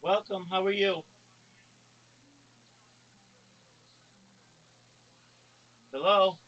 Welcome. How are you? Hello.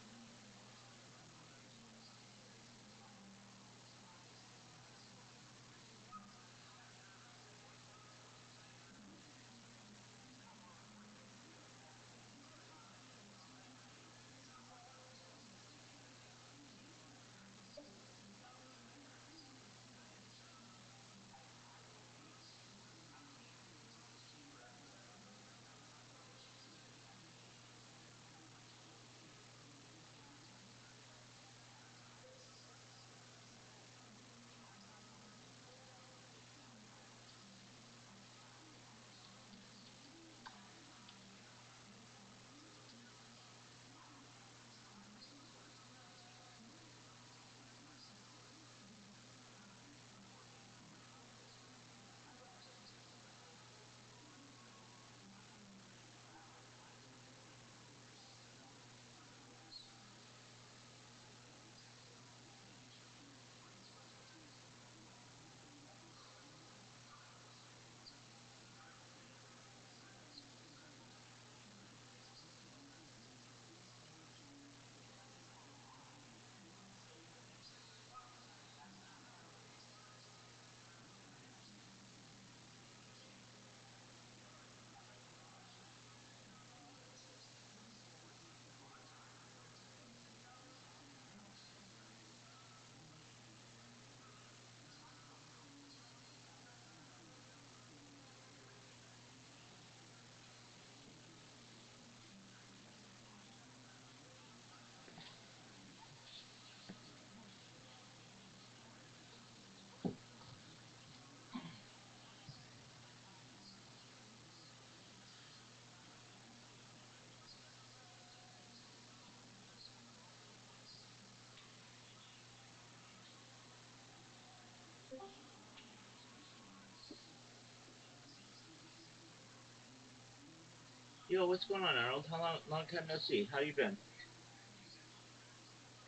Yo, what's going on, Arnold? How long time no see? How you been?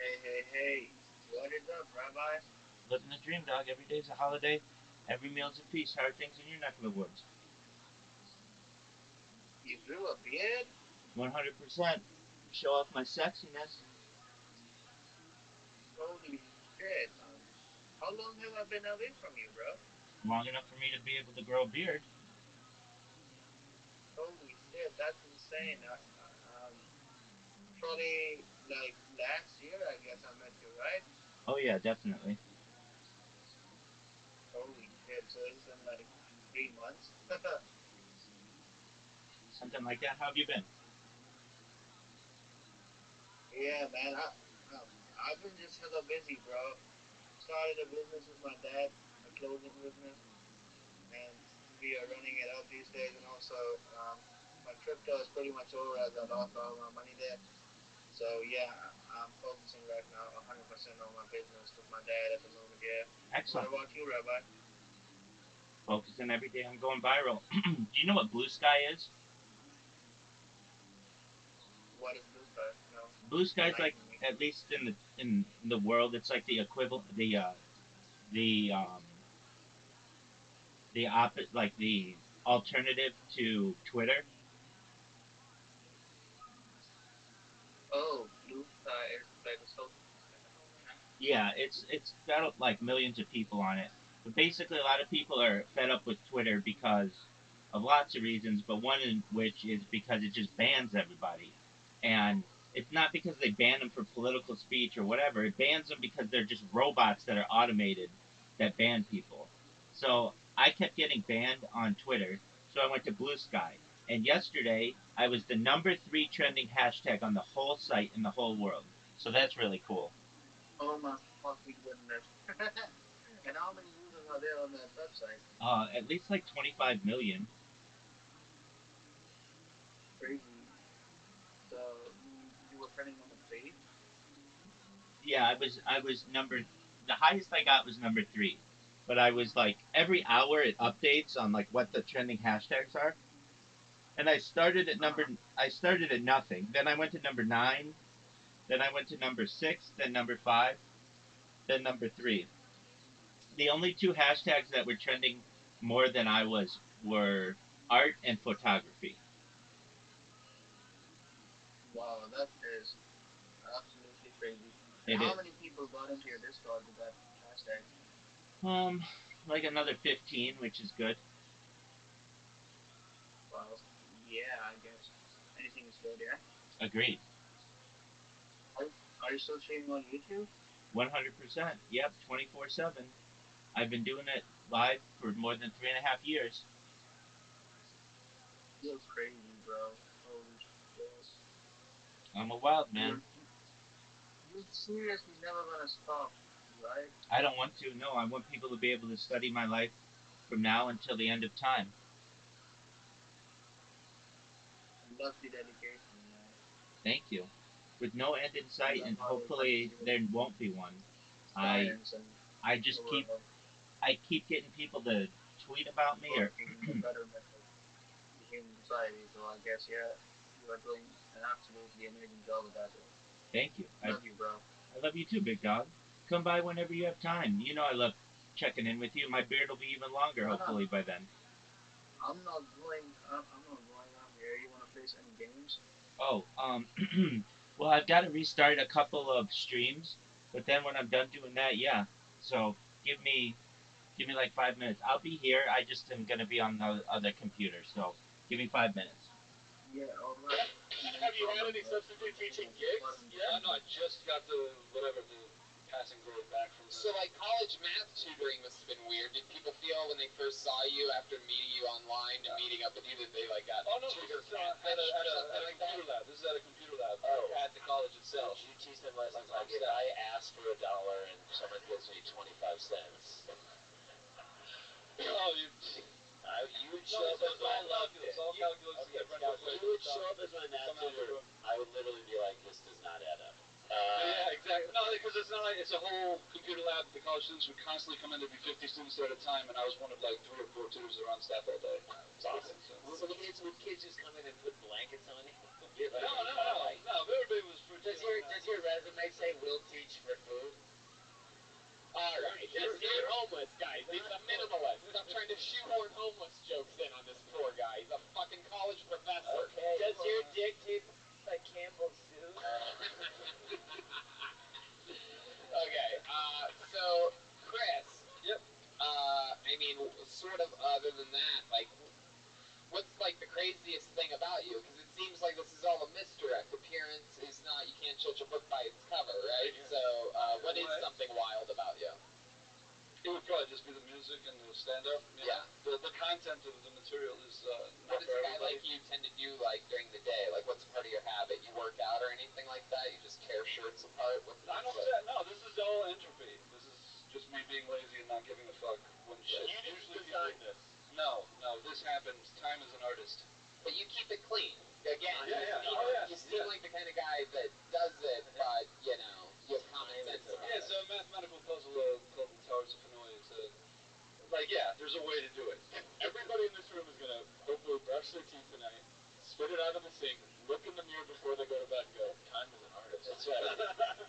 Hey, hey, hey. What is up, Rabbi? Living the dream, dog. Every day's a holiday. Every meal's a feast. How are things in your neck of the woods? You grew a beard? 100%. Show off my sexiness. Holy shit. How long have I been away from you, bro? Long enough for me to be able to grow a beard. Holy shit, that's insane. Probably like last year, I guess I met you, right? Oh yeah, definitely. Holy shit, so it's been like 3 months. Something like that. How have you been? Yeah, man. I've been just hella busy, bro. Started a business with my dad, a clothing business, and we are running it up these days. And also, my crypto is pretty much over as I lost all my money there. So yeah, I'm focusing right now 100% on my business with my dad at the moment. Yeah. What Excellent. about you, Rabbi? Focusing every day on going viral. Do you know what blue sky is? What is Blue Sky? No, Blue sky is like, enlighten me. at least in the world, it's like the equivalent, the the opposite, like the alternative to Twitter. Oh, Blue Sky is like a social media app. Yeah, it's got like millions of people on it. But basically, a lot of people are fed up with Twitter because of lots of reasons. But one in which is because it just bans everybody, and it's not because they ban them for political speech or whatever. It bans them because they're just robots that are automated that ban people. So I kept getting banned on Twitter, so I went to Blue Sky. And yesterday, I was the number 3 trending hashtag on the whole site in the whole world. So that's really cool. Oh my fucking goodness. And how many users are there on that website? At least like 25 million. Crazy. So you were trending number three. Yeah, I was number the highest I got was number 3. But I was like every hour it updates on like what the trending hashtags are. And Uh huh. I started at nothing. Then I went to number 9, then I went to number 6, then number 5, then number 3. The only two hashtags that were trending more than I was were art and photography. Wow, that is absolutely crazy. And It how is. many people got into your Discord with that hashtag? Um, like another 15, which is good. Wow. Yeah, I guess anything is good. Yeah. Agreed. Are, are you still streaming on YouTube? 100%. Yep, 24/7. I've been doing it live for more than 3.5 years. You're crazy, bro. Holy shit. I'm a wild man. You're seriously never gonna stop, right? I don't want to. No, I want people to be able to study my life from now until the end of time. I love the dedication, man. Thank you. With no end in I sight, love and how you're trying to hopefully use there won't be one. I science and I the just keep world I keep getting people to tweet about me or working in the betterment of the human society. So I guess yeah, you are doing an absolutely amazing job with that, bro. thank you. Love you, bro. I love you too, big dog. Come by whenever you have time. You know I love checking in with you. My beard will be even longer No, no, hopefully by then. I'm not going. I'm not going out here. You wanna play any games? Oh, well, I've got to restart a couple of streams, but then when I'm done doing that, yeah. So give me like 5 minutes. I'll be here. I just am gonna be on the other computer. So give me 5 minutes. Yeah, all right. No Have you had problem, any bro. substitute It's teaching okay. Just go gigs? ahead and Yeah, defend no, me. I just got the passing grade back from the. So, like, college math tutoring must have been weird. Did people feel when they first saw you after meeting you online and meeting up with you that they, like, got tutor catfish or something like that? Lab. This is at a computer lab. Oh. At the college itself. You teach them lessons Like like if that. I ask for $1 and someone gives me 25 cents. Oh, you. You would show up as my calculus. All calculus is differential You would show up as my math tutor. I would literally be like, this does not add up. Yeah, exactly. No, because it's not like it's a whole computer lab. The college students would constantly come in. There'd be 50 students there at a time, and I was one of like 3 or 4 tutors that were on staff all day. It's awesome. Would kids just come in and put blankets on you? No. Everybody was for. Does your resume say will teach for food? Alright, You're homeless, guys. He's a minimalist. Stop trying to shoehorn homeless jokes in on this poor guy. He's a fucking college professor. Okay. Does your dick taste like Campbell's soup? Okay, so, Chris. Yep. I mean, sort of other than that, like, what's, like, the craziest thing about you? Because it seems like this is all a misdirect. Appearance is not, you can't judge a book by its cover, right? Yeah. So, what is something wild about you? It would probably just be the music and the stand-up. Yeah. The content of the material is What not does for a guy everybody. like you tend to do, like, during the day? Like, what's part of your habit? You work out or anything like that? You just tear shirts apart? I don't say no. This is all entropy. This is just me being lazy and not giving a fuck when shit. You didn't Usually design people. this. No, this happens. Time is an artist. But you keep it clean. Again, Yeah. you seem like the kind of guy that does it, but, you know, you have common sense about Yeah, it. it's a mathematical puzzle called the Towers of Hanoi. It's a there's a way to do it. Everybody in this room is going to hopefully brush their teeth tonight, spit it out of the sink, look in the mirror before they go to bed and go, time is an artist. That's right.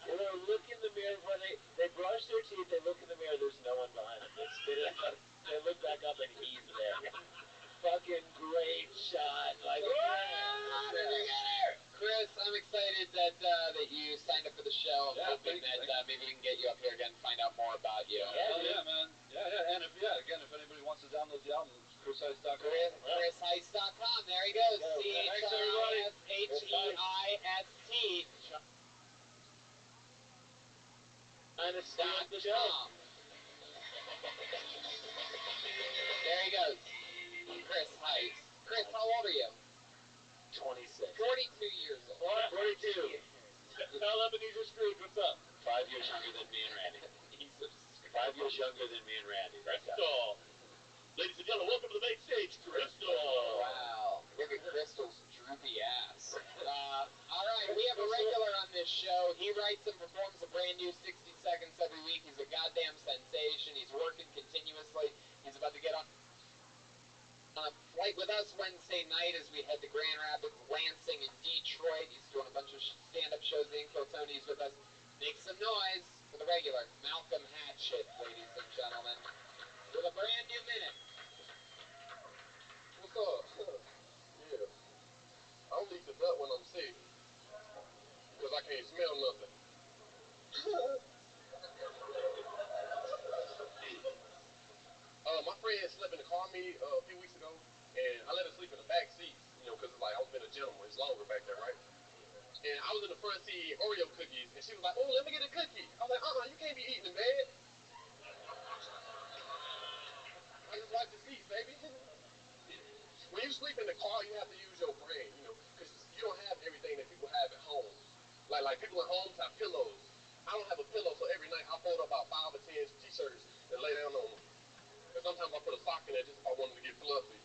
They look in the mirror before they brush their teeth. They look in the mirror. There's no one behind them. They spit it out. They look back up and he's there. Fucking great shot. Like, Chris, I'm excited that you signed up for the show. I'm Yeah, hoping thank you. that maybe we can get you up here again and find out more about you. Yeah, man. Yeah. And if anybody wants to download the album, it's chrisheist.com. ChrisHeist.com. There he goes. Thanks, everybody. CHRISHEIST. And it's the show. .com. There he goes. Chris Heist. Chris, how old are you? 26. 42 years old. 42. Tell Ebenezer Scrooge what's up. 5 years younger than me and Randy. Jesus. 5 years younger than me and Randy. Crystal. Ladies and gentlemen, welcome to the main stage, Crystal. Wow. Look at Crystal's droopy ass. All right, we have a regular on this show. He writes and performs a brand new 60 seconds every week. He's a goddamn sensation. He's working continuously. He's about to get on a flight with us Wednesday night as we head to Grand Rapids, Lansing, and Detroit. He's doing a bunch of stand-up shows in Kiltony's with us. Make some noise for the regular Malcolm Hatchett, ladies and gentlemen, with a brand new minute. car. Yeah. I don't need to nut when I'm sick because I can't smell nothing. My friend slept in the car with me a few weeks ago, and I let her sleep in the back seat, because it's like I was being a gentleman. It's longer back there, right? And I was in the front seat eating Oreo cookies, and she was like, "Oh, let me get a cookie." I was like, "You can't be eating in bed." I just like the seats, baby. When you sleep in the car, you have to use your brain, because you don't have everything that people have at home. Like people at home have pillows. I don't have a pillow, so every night I fold up about 5 or 10 t-shirts and lay down on them. And sometimes I put a sock in there just if I want them to get fluffy.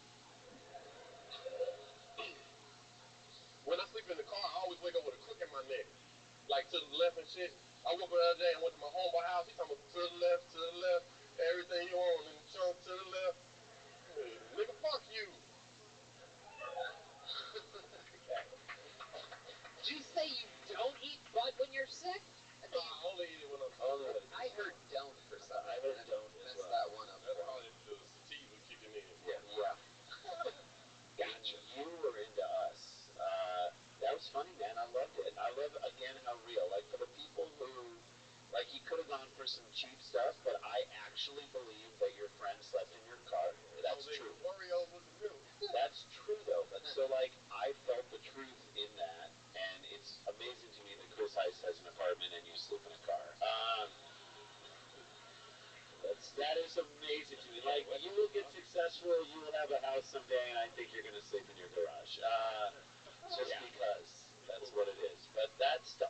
When I sleep in the car, I always wake up with a crook in my neck, like to the left and shit. I woke up the other day and went to my homeboy house. He talking about to the left, everything you want in the trunk to the left. Nigga, fuck you. Did you say you don't eat butt when you're sick? I only eat it when I'm sick. I heard don't for some reason. I heard don't as messed well. that one up. That's probably the sativa kicking in. Yeah. Gotcha. You were into us. That was funny, man. I loved it. I love, again, how real. Like, for the people who, like, you could have gone for some cheap stuff, but I actually believe that your friend slept in your car. That's true. Oreos with the milk. That's true, though. But so, like, I felt the truth in that, and it's amazing to me that Chris Heist has an apartment and you sleep in a car. That is amazing to me. Like, you will get successful, you will have a house someday, and I think you're going to sleep in your garage. Just because that's what it is. But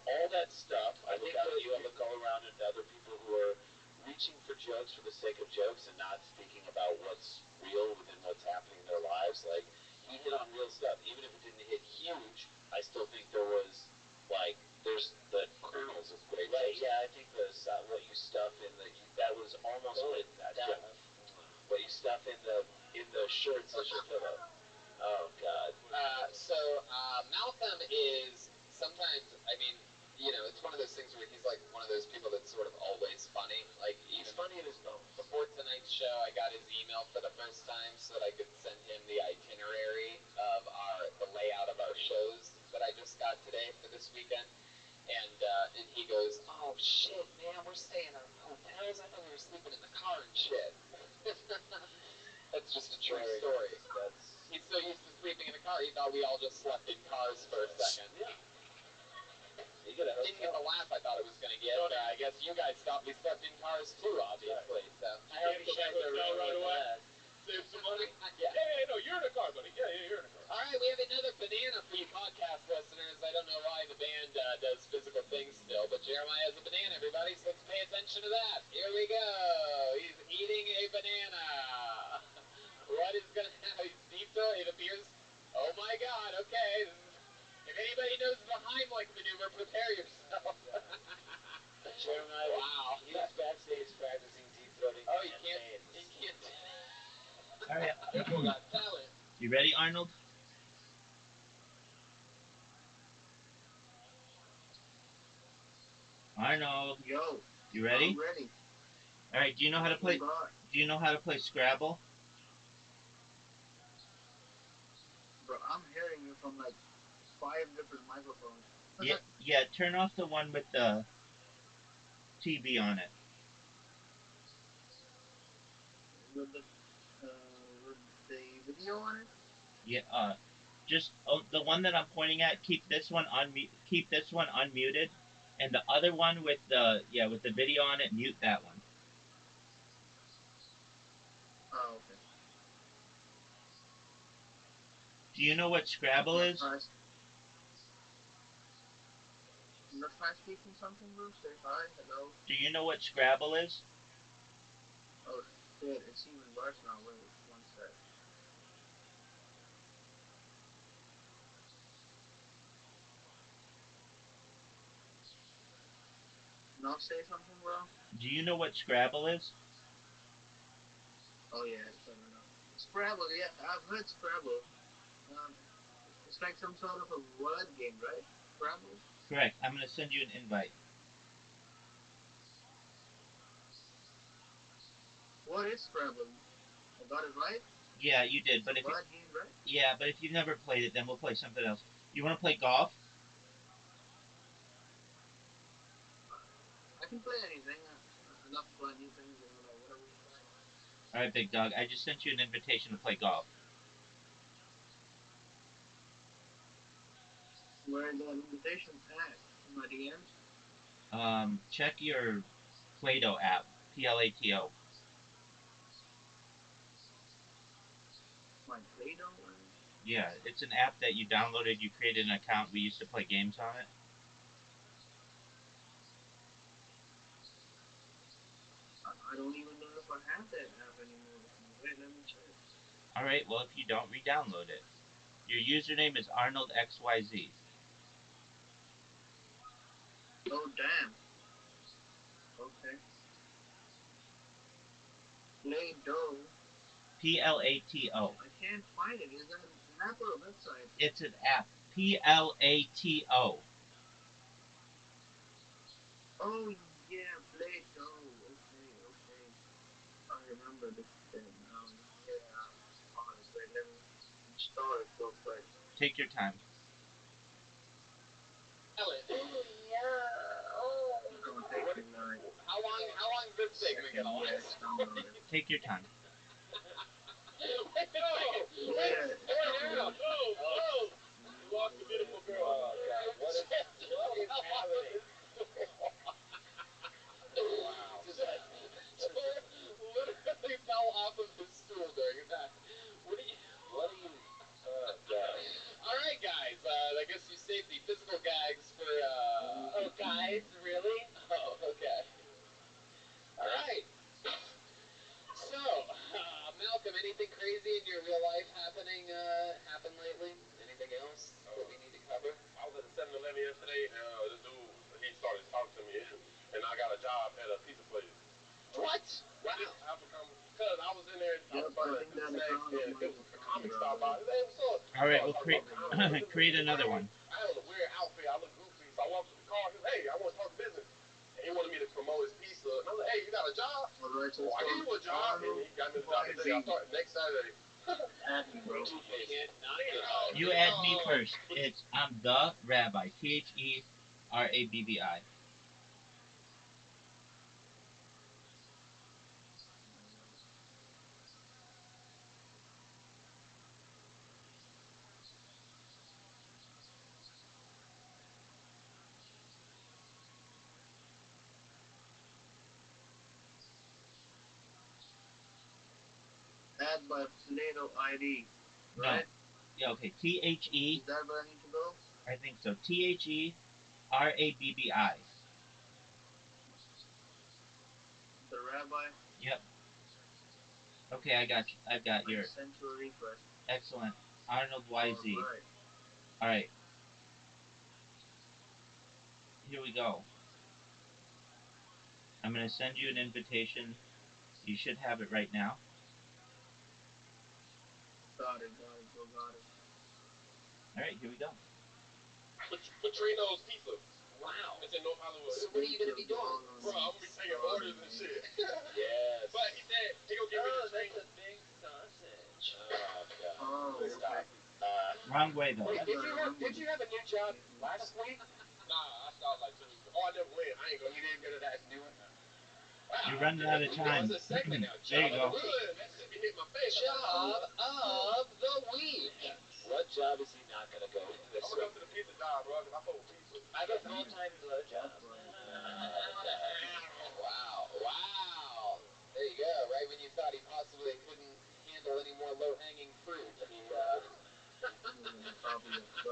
all that stuff. I think that you look all around at other people who are reaching for jokes for the sake of jokes and not speaking about what's real within what's happening in their lives. Like, he hit on real stuff. Even if it didn't hit huge, I still think there was, like, there's the kernels of great jokes. Yeah, I think what you stuff in that was almost what you stuff in the shirts as your pillow. Oh, God. Malcolm is sometimes, it's one of those things where he's like one of those people that's sort of always funny. Like, He's funny in his bones. before tonight's show, I got his email for the first time so that I could send him the itinerary of the layout of our shows that I just got today for this weekend. And he goes, "Oh shit, man, we're staying in hotels. I thought we were sleeping in the car and shit." That's just a true story. He's so used to sleeping in a car, he thought we all just slept in cars for a second. Yeah. Didn't get the laugh I thought it was going to get. I guess you guys thought we slept in cars too, obviously. So I hope you guys are right away. Save some money. Yeah. No, you're in a car, buddy. Yeah, you're in a car. All right, we have another banana for you podcast listeners. I don't know why the band does physical things still, but Jeremiah has a banana, everybody, so let's pay attention to that. Here we go. He's eating a banana. What is going to happen? He's deep throat. It appears. Oh my God. Okay. If anybody knows the Heimlich maneuver, prepare yourself. Jeremiah, wow. He's backstage practicing deep throating. Oh, he can't. All right. People got talent. You ready, Arnold? Arnold, Yo, you ready? I'm ready. All right. Do you know how to play? Do you know how to play Scrabble? Bro, I'm hearing you from like 5 different microphones. Yeah. Turn off the one with the TV on it. With the video on it? Yeah. Just the one that I'm pointing at. Keep this one unmuted, and the other one with the video on it. Mute that one. Oh, okay. Do you know what Scrabble is? Let's try speaking something, bro. Say hi, hello. Do you know what Scrabble is? Oh shit, it's even worse now. Wait, one sec. Now say something, bro. Do you know what Scrabble is? Oh yeah, I don't know. Scrabble, yeah, I've heard Scrabble. It's like some sort of a word game, right? Scrabble? Correct. I'm gonna send you an invite. What is Scrabble? I got it right? Yeah, you did, but if you, Bad game, right? yeah, but if you've never played it, then we'll play something else. You want to play golf? I can play anything. I love to try new things, like whatever you try. All right, big dog. I just sent you an invitation to play golf. Where is that invitation at? In my DMs? Check your Plato app, Plato. My Play-Doh? Yeah, it's an app that you downloaded. You created an account. We used to play games on it. I don't even know if I have that app anymore. Wait, let me check. All right. Well, if you don't, re-download it. Your username is ArnoldXYZ. Oh, damn. Okay. Play-Doh. Plato. I can't find it. Is that an app or a website? It's an app. Plato. Oh, yeah, Play-Doh. Okay, okay. I remember this thing now. Yeah. Oh, wait, let me install it real quick. Take your time. It's gonna take me like How long is this segment second. gonna Yeah, last? it's downloaded. Take your time. Wait a second. Yeah, it's downloaded. You lost a beautiful girl. Oh, God. What is happening? Wow. Just literally fell off of his stool during that. What are you... Oh, God. All right, guys. I guess you saved the physical gags for, Oh, guys? Really? Oh, okay. All right. So, Malcolm, anything crazy in your real life happened lately? Anything else that we need to cover? I was at a 7-Eleven yesterday, and this dude, he started talking to me, and I got a job at a pizza place. What? Wow. Because I was in there, I was Yep, trying I to think do that snacks, account of and it mine was is a gone, comic bro. style by. Hey, what's up? All right. So I Well, talked about comics. create another one. I had a weird outfit. I look goofy, so I walked to the car. He said, "Hey, I want to talk business." And he wanted me to promote his pizza. And I was like, "Hey, you got a job?" Alright, so Oh, it's I gave called you a job, and he got me the job today. I start next Saturday. Add me, bro. You can't not get You add me first. It's I'm the Rabbi. Therabbi. Add by Play-Doh ID. No. Right? Yeah. Okay. THE. Is that where I need to go? I think so. THERABBI. The rabbi? Yep. Okay. I got you. I've got your. Send to a refresh. Excellent. Arnold YZ. Alright. All right. Here we go. I'm going to send you an invitation. You should have it right now. Got it, got it, bro, got it. All right. Here we go. Petrino's Pizza. Wow. It's in North Hollywood. So what are you going to be doing? Bro, I'm going to be taking orders and shit. Yes. But he said he going to give me the that's training. a big sausage. Oh, God. Oh, okay. Wrong way though. Wait, did you have a new job last week? Nah, I started like 2 weeks ago. Oh, I never went. I ain't going. You didn't go to that new one? Wow. You're running out of time. It's a segment now. There you go. Good. That shit be hitting my face. Job of the week. What job is he not going to go to this I'm going to go to the pizza job, bro, because I fuck with pizza. I get full-time blowjobs. Wow. Wow. There you go. Right when you thought he possibly couldn't handle any more low-hanging fruit,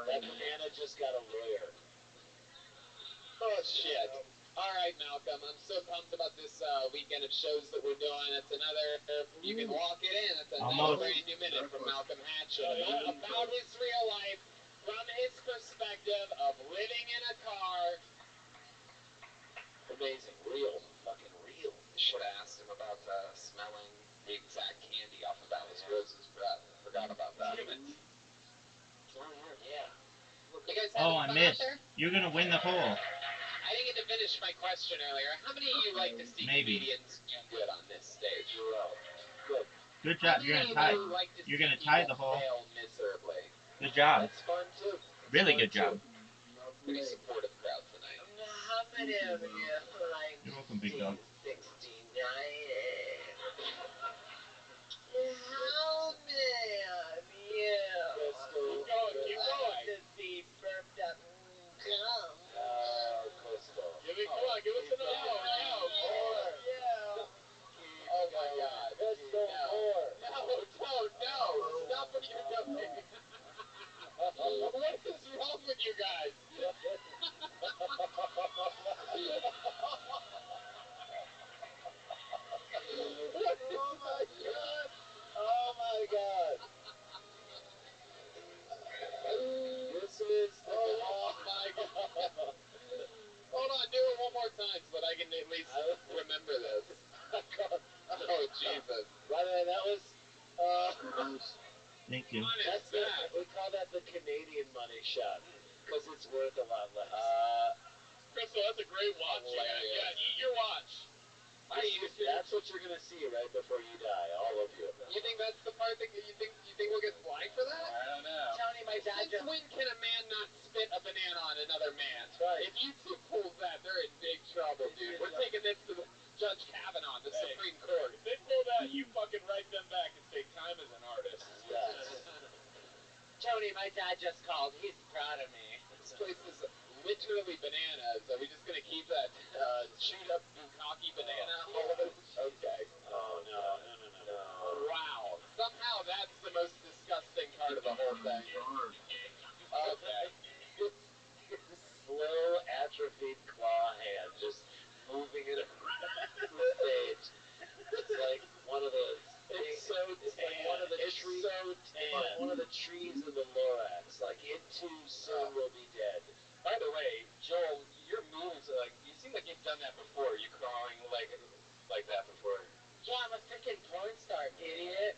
that Anna just got a lawyer. Oh, shit. All right, Malcolm. I'm so pumped about this weekend of shows that we're doing. It's another, you can walk it in. It's another Almost. brand new minute from Malcolm Hatchet about his real life from his perspective of living in a car. Amazing. Real. Fucking real. Should have asked him about smelling the exact candy off of Alice Rose's breath. Forgot about that. Yeah. You guys Oh, I having fun out missed. there? You're gonna win the hole. I didn't get to finish my question earlier. How many of you like to see Maybe. comedians do good on this stage? Good. Good job. You're gonna tie. You're gonna tie the hole. Fail miserably. Good job. That's fun too. Really good job. Pretty supportive crowd tonight. How many of you like You're welcome, big dog. 69? How many of you Keep going, keep like going. to be burped up? Come. Coastal. Come on, give us another one. More. Yeah. Oh my God. Crystal, No. more. No. Stop what you're doing. What is wrong with you guys? Oh my God. This is. Oh my God. Hold on, do it one more time so that I can at least remember this. Oh Jesus. By the way, that was. Thank you. That's that. We call that the Canadian money shot because it's worth a lot less. Crystal, that's a great watch. Yeah, eat your watch. That's what you're gonna see right before you die, all of you. You think that's the part that you think we'll get flagged for that? I don't know. Tony, my dad Since when can a man not spit a banana on another man? That's right. If YouTube pulls that, they're in big trouble, dude. We're taking this to the Judge Kavanaugh, the Supreme Court. If they pull that, you fucking write them back and say time as an artist. Yes. Tony, my dad just called. He's proud of me. This place is literally bananas. Are we just gonna keep that chewed up bukkake banana all of it? Okay. Oh no. Wow. Somehow that's the most disgusting part of the whole thing. Okay. Slow atrophied claw hand just moving it around the stage. It's like one of those. It's so It's tan. like one of the It's trees. so It's like tan. one of the trees in the Lorax. Like it too soon will be dead. By the way, Joel, your moves are like you seem like you've done that before. You crawling like that before. Yeah, I'm a freaking porn star, idiot.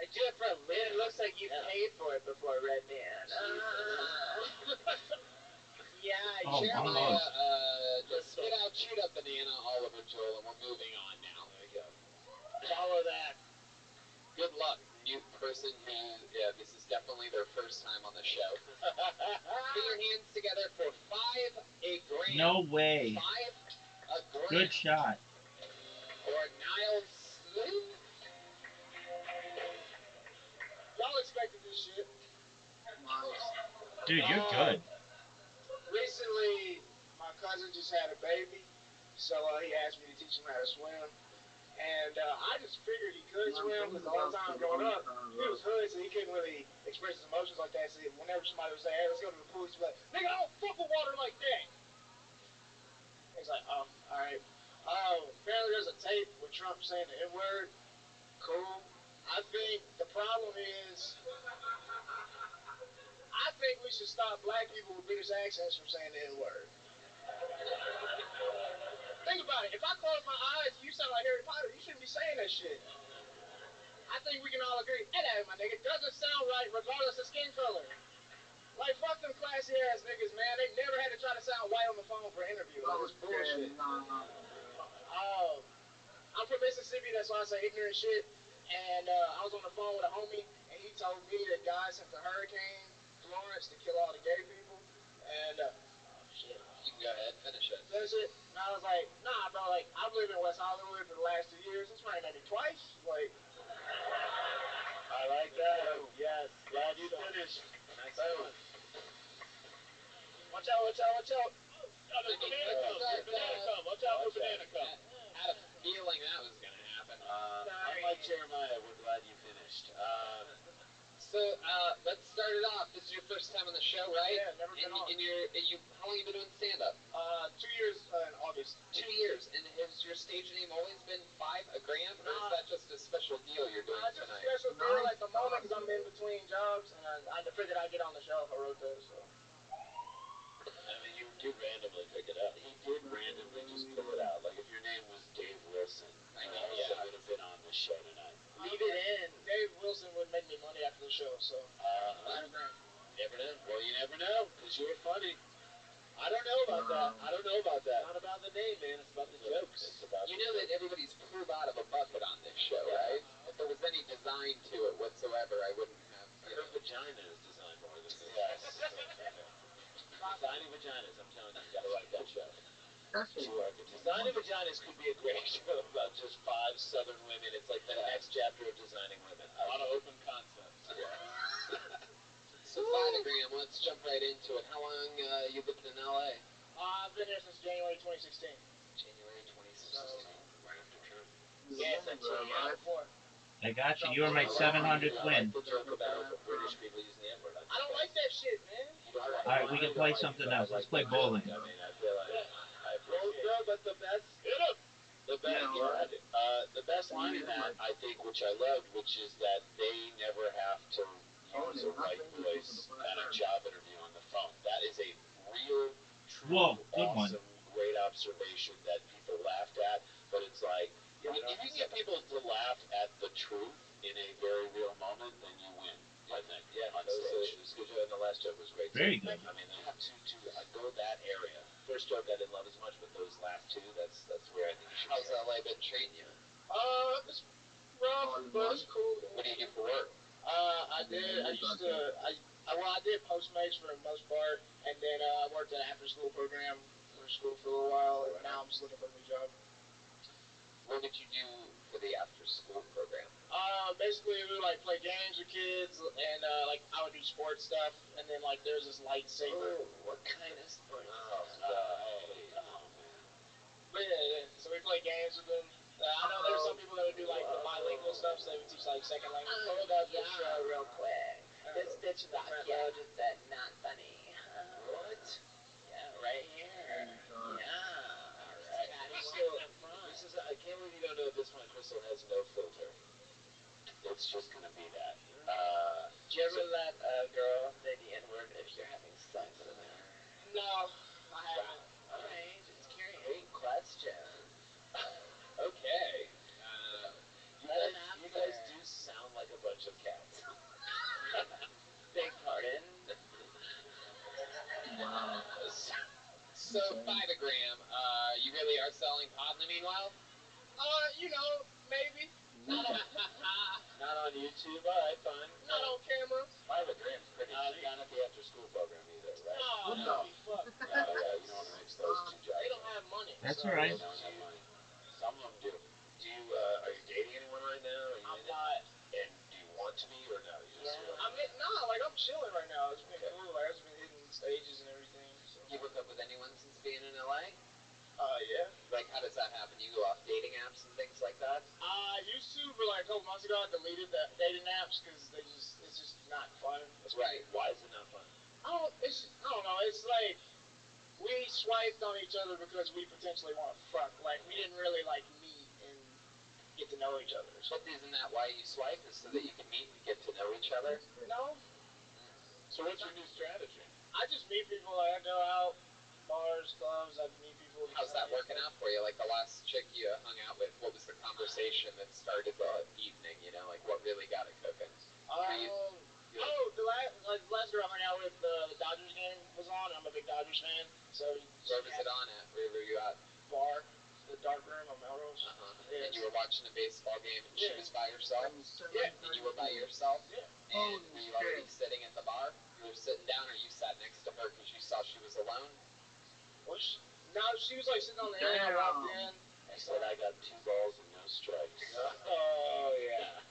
I do it for a living. It looks like you paid for it before, Red Man. Yeah, Oh, Jeremiah, almost. just spit out chewed up banana all over Joel, and we're moving on now. There we go. Follow that. Good luck, new person who, yeah, this is definitely their first time on the show. Put your hands together for $5 grand. No way. $5 grand. Good shot. Or Niles Slim. Y'all expected this shit. Dude, you're good. Recently, my cousin just had a baby, so he asked me to teach him how to swim. And I just figured he could swim because the whole time growing up, he was hood, so he couldn't really express his emotions like that. So whenever somebody would say, hey, let's go to the pool, he'd be like, nigga, I don't fuck with water like that. He's like, oh, all right. Apparently there's a tape with Trump saying the N-word. Cool. I think the problem is, I think we should stop black people with British accents from saying the N-word. Think about it. If I close my eyes, you sound like Harry Potter. You shouldn't be saying that shit. I think we can all agree. Hey, my nigga, it doesn't sound right regardless of skin color. Like, fuck them classy ass niggas, man. They never had to try to sound white on the phone for an interview. Like, it's bullshit. I'm from Mississippi, that's why I say ignorant shit. And I was on the phone with a homie, and he told me that God sent the hurricane Florence to kill all the gay people. And, shit. You can go ahead and finish it. Finish it? And I was like, nah, bro, like, I've lived in West Hollywood for the last 2 years. It's rained at me twice. Like, I like that. Yes. Glad you finished. Nice one. watch out, watch out, watch out. Oh, there's banana come. There's banana come. Watch out for banana come. I had a feeling that was going to happen. Unlike Jeremiah, we're glad you finished. So, let's start it off. This is your first time on the show, right? Yeah, never been on. And how long have you been doing stand-up? 2 years in August. 2 years. And has your stage name always been $5 grand, or is Nah. that just a special deal you're doing Just a tonight? special deal at the moment because I'm in between jobs, and I figured I'd get on the show if I wrote that, so. I mean, you did randomly pick it up. He did randomly just pull it out. Like if your name was Dave Wilson, I mean, also yeah. would have been on the show tonight. Leave it in. Dave Wilson would make me money after the show, so. Never know. Well, you never know, because you're funny. I don't know about that. I don't know about that. It's not about the name, man. It's about the jokes. It's about You know that everybody's pulled out of a bucket on this show, right? If Finest could be a great show about just 5 Southern women. It's like the next chapter of Designing Women. A lot of open concepts. Yeah. So, Fidogram, let's jump right into it. How long you lived in LA? I've been here since January 2016. January 2016, right after Trump. Yeah, that's right before. I got you. You were my 700th win. The joke about British people using the N-word. I don't like that shit, man. Alright, we can play something else. Let's play bowling. I mean, I feel like I appreciate it. But the best, the best line in that, I think, which I loved, which is that they never have to use a white voice at a job interview on the phone. That is a real, true, Whoa, good awesome, one. great observation that people laughed at. But it's like, if you can get people to laugh at the truth in a very real moment, then you win. I think. Yeah, on stage. It was good. And the last joke was great. Very good. I mean, to go that area. First joke I didn't love as much, but those last two, that's where I think you should. How's LA been treating you? It's rough, but it's cool. What do you do for work? I did Postmates for the most part, and then I worked at an after-school program for school for a little while, and now I'm just looking for a new job. What did you do for the after-school program? Basically we would like play games with kids, and like I would do sports stuff, and then like there's this lightsaber. Oh, what kind of sports? But yeah, so we play games with them. I know there's some people that would do like the bilingual stuff, so they would teach like second language. Hold up the show real quick. This bitch in the front row just said, not funny. What? Yeah, right here. Yeah. Alright. So, I can't believe you don't know at this point Crystal has no filter. It's just gonna be that. Do you ever let a girl say the N-word if you're having sex with her? No, I haven't. Alright, just curious. Great question. Okay. You guys do sound like a bunch of cats. Big pardon. Wow. So, Fidogram, you really are selling pot in the meanwhile? You know, maybe. Not on YouTube? Alright, fine. Not on camera. Fidogram's pretty cheap. Not at the after-school program either, right? No, fuck. Yeah, you don't want to mix those two jobs. They don't have money. That's so alright. They don't have money. Some of them do. Are you dating anyone right now? Are you I'm in it? not. And do you want to be or no? You just I'm chilling right now. It's been cool. Like, I've been hitting stages and everything. So. You hook up with anyone since being in LA? Yeah. Like, how does that happen? You go off dating apps and things like that? I used to, but like a couple months ago, I deleted the dating apps because it's just not fun. That's right. Why is it not fun? I don't know. It's like we swiped on each other because we potentially want to fuck. Like we didn't really like meet and get to know each other. So. But isn't that why you swipe? Is so that you can meet and get to know each other? No. So what's your new strategy? I just meet people. Like I go out, bars, clubs. I meet people. How's that working out for you? Like the last chick you hung out with, what was the conversation that started the evening? You know, like what really got it cooking? The last girl I hung out with, the Dodgers game was on. I'm a big Dodgers fan, so. Where was it on at? Where were you at? Bar, the dark room on Melrose. Yeah. And you were watching a baseball game, and she was by herself. Yeah. And you were by yourself. Yeah. And were you already sitting at the bar? You were sitting down, or you sat next to her because you saw she was alone? No, she was like sitting on the end. I walked in. I said I got 2 balls and no strikes. Oh yeah.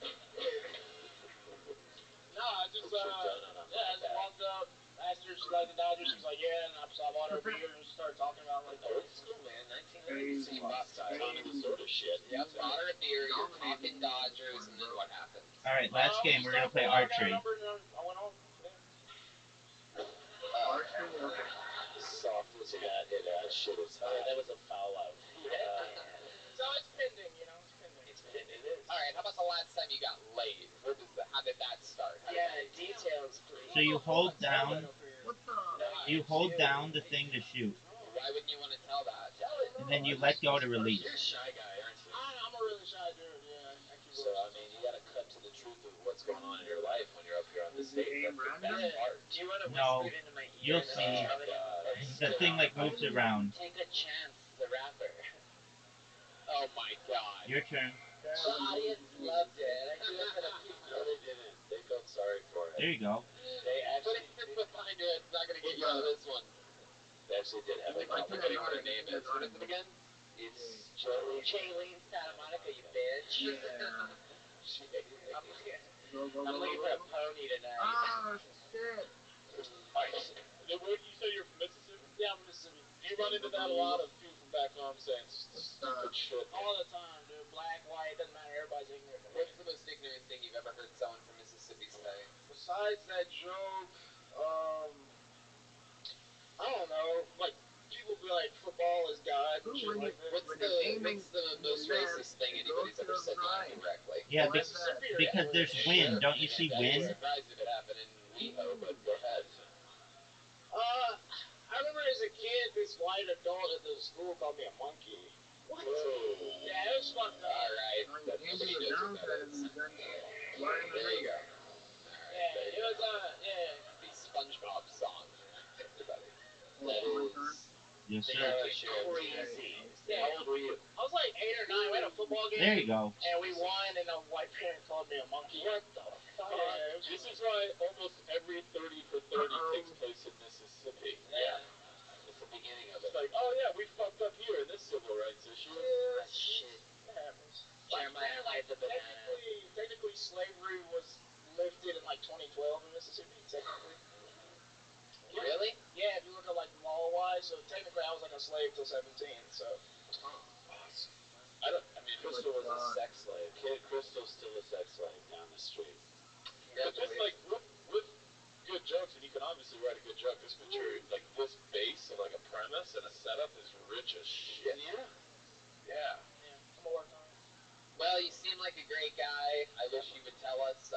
No, I just walked up, asked her if she liked the Dodgers. She was like, yeah, and so I bought her a beer and started talking about like old school, man. 1990s. You bought Tommy the Soda shit. Yep. Bought her a beer. You're talking Dodgers, and then what happens? All right, last game. We're gonna play archery. I went on. Soft as that hit that shit is hot. That was a foul out. So it's pending, you know. It's pending. It is. All right. How about the last time you got laid? How did that start? Details, please. So you hold down. You hold down the thing to shoot, Why wouldn't you want to tell that? and then you let go to release. You're a shy guy, aren't you? I'm a really shy dude. Yeah. So I mean, you gotta cut to the truth of what's going on in your life when you're up here on the stage. That's the best part. Do you want to No, whisper it into my ear? you'll see. The thing like moves around. Take a chance, the rapper. Oh my God. Your turn. The audience loved it. I do it for the people. No, they didn't. They felt sorry for it. There you go. They Put actually it behind it. It's not going to get you out of this one. They actually did have a I'm forgetting what her name is. What is it again? It's Jolene. Jaylene Santa Monica, you bitch. Yeah. I'm looking for a pony tonight. Oh, shit. Alright, where you say you're from Mississippi? Yeah, I'm Mississippi. Do you run into that a lot of people from back home saying stupid shit? All the time, dude. Black, white, doesn't matter. Everybody's ignorant. What's the most ignorant thing you've ever heard someone from Mississippi say? Besides that joke, I don't know. Like, people be like, football is God and shit like that. What's the most racist thing anybody's ever said to you directly? Yeah, Mississippi or because anywhere? there's wind. Don't you see I'd be wind? surprised if it happened in WeHo, but go ahead. I remember as a kid, this white adult at the school called me a monkey. What? Yeah, it was fucked up. Alright, but nobody knows what that is. There you go. Alright, Yeah, it was, yeah. the SpongeBob song. Everybody. That is Yes, sir. Crazy. Yeah. How old were you? I was like 8 or 9. We had a football game. There you go. And we won, and a white parent called me a monkey. What the fuck? Yeah, This is why almost every 30 for 30 takes place in Mississippi. yeah. It's the beginning of It's it. like, oh yeah, we fucked up here in this civil rights issue. Ah, shit. That happens. Jeremiah hides a banana. Technically, slavery was lifted in like 2012 in Mississippi. Technically. Really? Yeah, if you look at like law-wise, so technically I was like a slave till 17. So. I mean, Crystal was a sex slave. Kid Crystal's still a sex slave down the street. But just like with good jokes, and you can obviously write a good joke. This material, like this base of like a premise and a setup, is rich as shit. Yeah. Yeah. Yeah, I'm gonna work on it. Well, you seem like a great guy. I wish you would tell us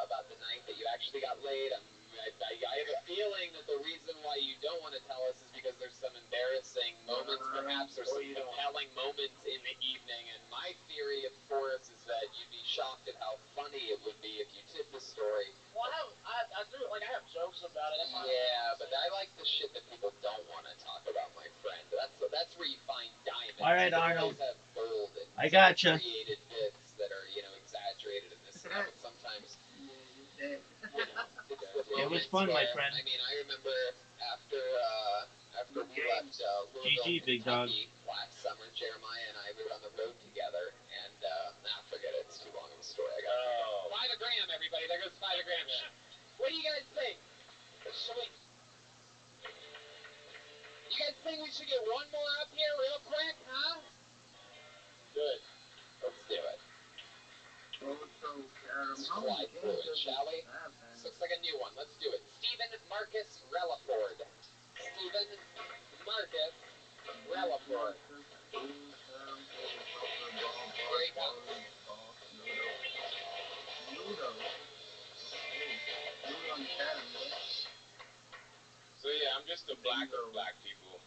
about the night that you actually got laid. I have a feeling that the reason why you don't want to tell us is because there's some embarrassing moments, perhaps, or some compelling moments in the evening. And my theory, of course, is that you'd be shocked at how funny it would be if you did the story. Well, I do, like, I have jokes about it. Yeah, but I like the shit that people don't want to talk about, my friend. That's where you find diamonds. All right, You Arnold. always have gold and I gotcha. created bits that are, exaggerated in this stuff. But sometimes, It was fun, my friend. I mean, I remember after we left Louisville, GG, big dog. Kentucky last summer, Jeremiah and I, we were on the road together, and forget it. It's too long of a story. I got $5 a gram, everybody. There goes $5 a gram. What do you guys think? You guys think we should get one more up here real quick, huh? Good. Let's do it. Let's fly through it, shall we? This looks like a new one. Let's do it. Stephen Marcus Relaford. Stephen Marcus Relaford. Here he comes. So yeah, I'm just a black of black people.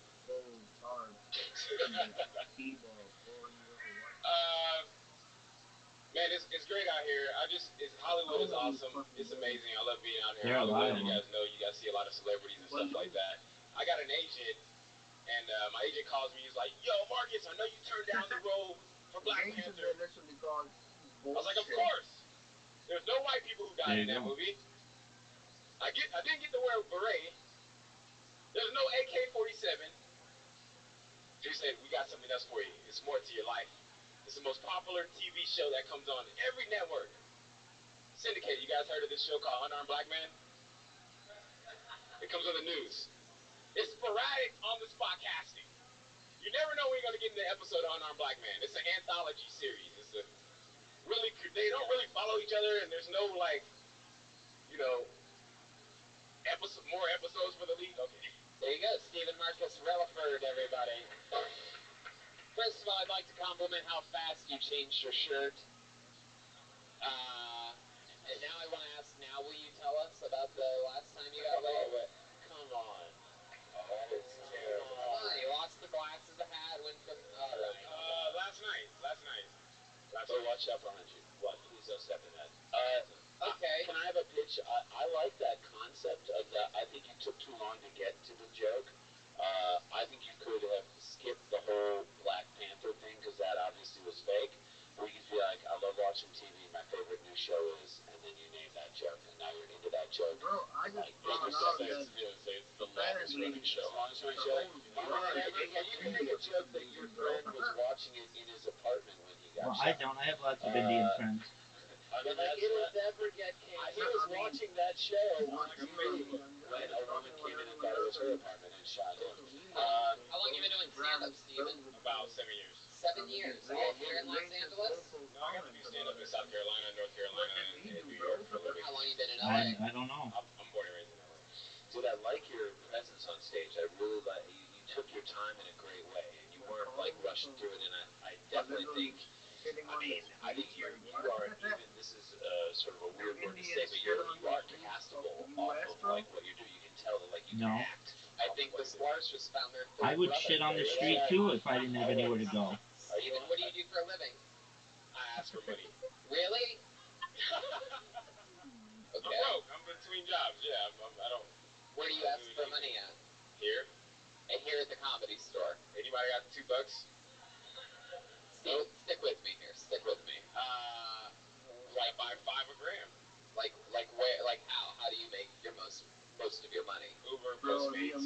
Man, it's great out here. Hollywood is awesome. It's amazing. I love being out here in Hollywood. You guys see a lot of celebrities and stuff like that. I got an agent, and my agent calls me. He's like, "Yo, Marcus, I know you turned down the role for Black Panther." I was like, "Of course." There's no white people who died in that movie. I didn't get to wear a beret. There's no AK-47. He said, "We got something else for you. It's more to your life. It's the most popular TV show that comes on every network. Syndicated. You guys heard of this show called Unarmed Black Man? It comes on the news. It's sporadic on-the-spot casting. You never know when you're going to get in the episode of Unarmed Black Man. It's an anthology series. They don't really follow each other, and there's no, more episodes for the lead. Okay. There you go, Stephen Marcus Relaford, everybody. First of all, I'd like to compliment how fast you changed your shirt. And now I want to ask, will you tell us about the last time you got laid? Come on. Oh, it's terrible. Come on, you lost the glasses, the hat, went from... All right. Last night. So watch out behind you. What? Please don't step in that. Okay. Can I have a pitch? I like that concept of that. I think you took too long to get to the joke. I think you could have skipped the whole Black Panther thing because that obviously was fake. Or you could be like, I love watching TV. My favorite new show is, and then you name that joke, and now you're into that joke. Bro, I just found out that it's the longest running show. Are you going to make a joke that your friend No, I don't. I have lots of Indian friends. I mean, it'll never get canceled. He was watching that show on TV when a woman came in and thought it was her apartment and shot him. How long have you been doing stand-up, Steven? About 7 years. 7 years. All here in Los Angeles? No, I got to do stand up in South Carolina, North Carolina, and New York for a living. How long have you been in LA? I don't know. I'm born and raised in LA. Dude, I like your presence on stage. I really like you took your time in a great way, and you weren't like rushing through it. And I definitely think, I think you are even. This is sort of a weird word to say, but you are castable off of like what you do. You can tell that like you can act. I think the Slars just found their third I would brother. shit on the street too if I didn't have anywhere to go. Steven, what do you do for a living? I ask for money. Really? I'm broke. I'm between jobs. Yeah, I don't. Where do you ask for money at? Here. And here at the Comedy Store. Anybody got $2? Steve, stick with me here. Stick with me. Like by $5 a gram. Like where? Like how? How do you make your most of your money? Uber, Postmates.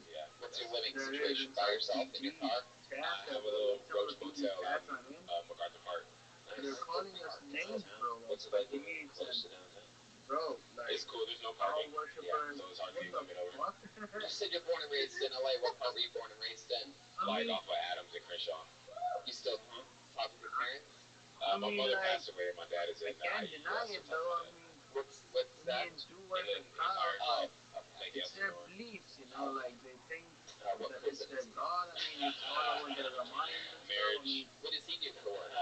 Yeah. What's your living situation? By yourself in your car? I have a little roach motel out in MacArthur Park. They're calling us names, bro. What's about you close to downtown? Bro, like, It's cool. There's no parking. Yeah, so it's hard for you to get over. You said you're born and raised in LA. What part were you born and raised in? Like off of Adams and Crenshaw. You still talk with your parents? My mother passed away. My dad is in can't deny it, though. I mean, What's that? do work in and hard. like It's their beliefs, you know, like they think that it's their God. I mean, it's all over their mind. marriage. What does he do for work?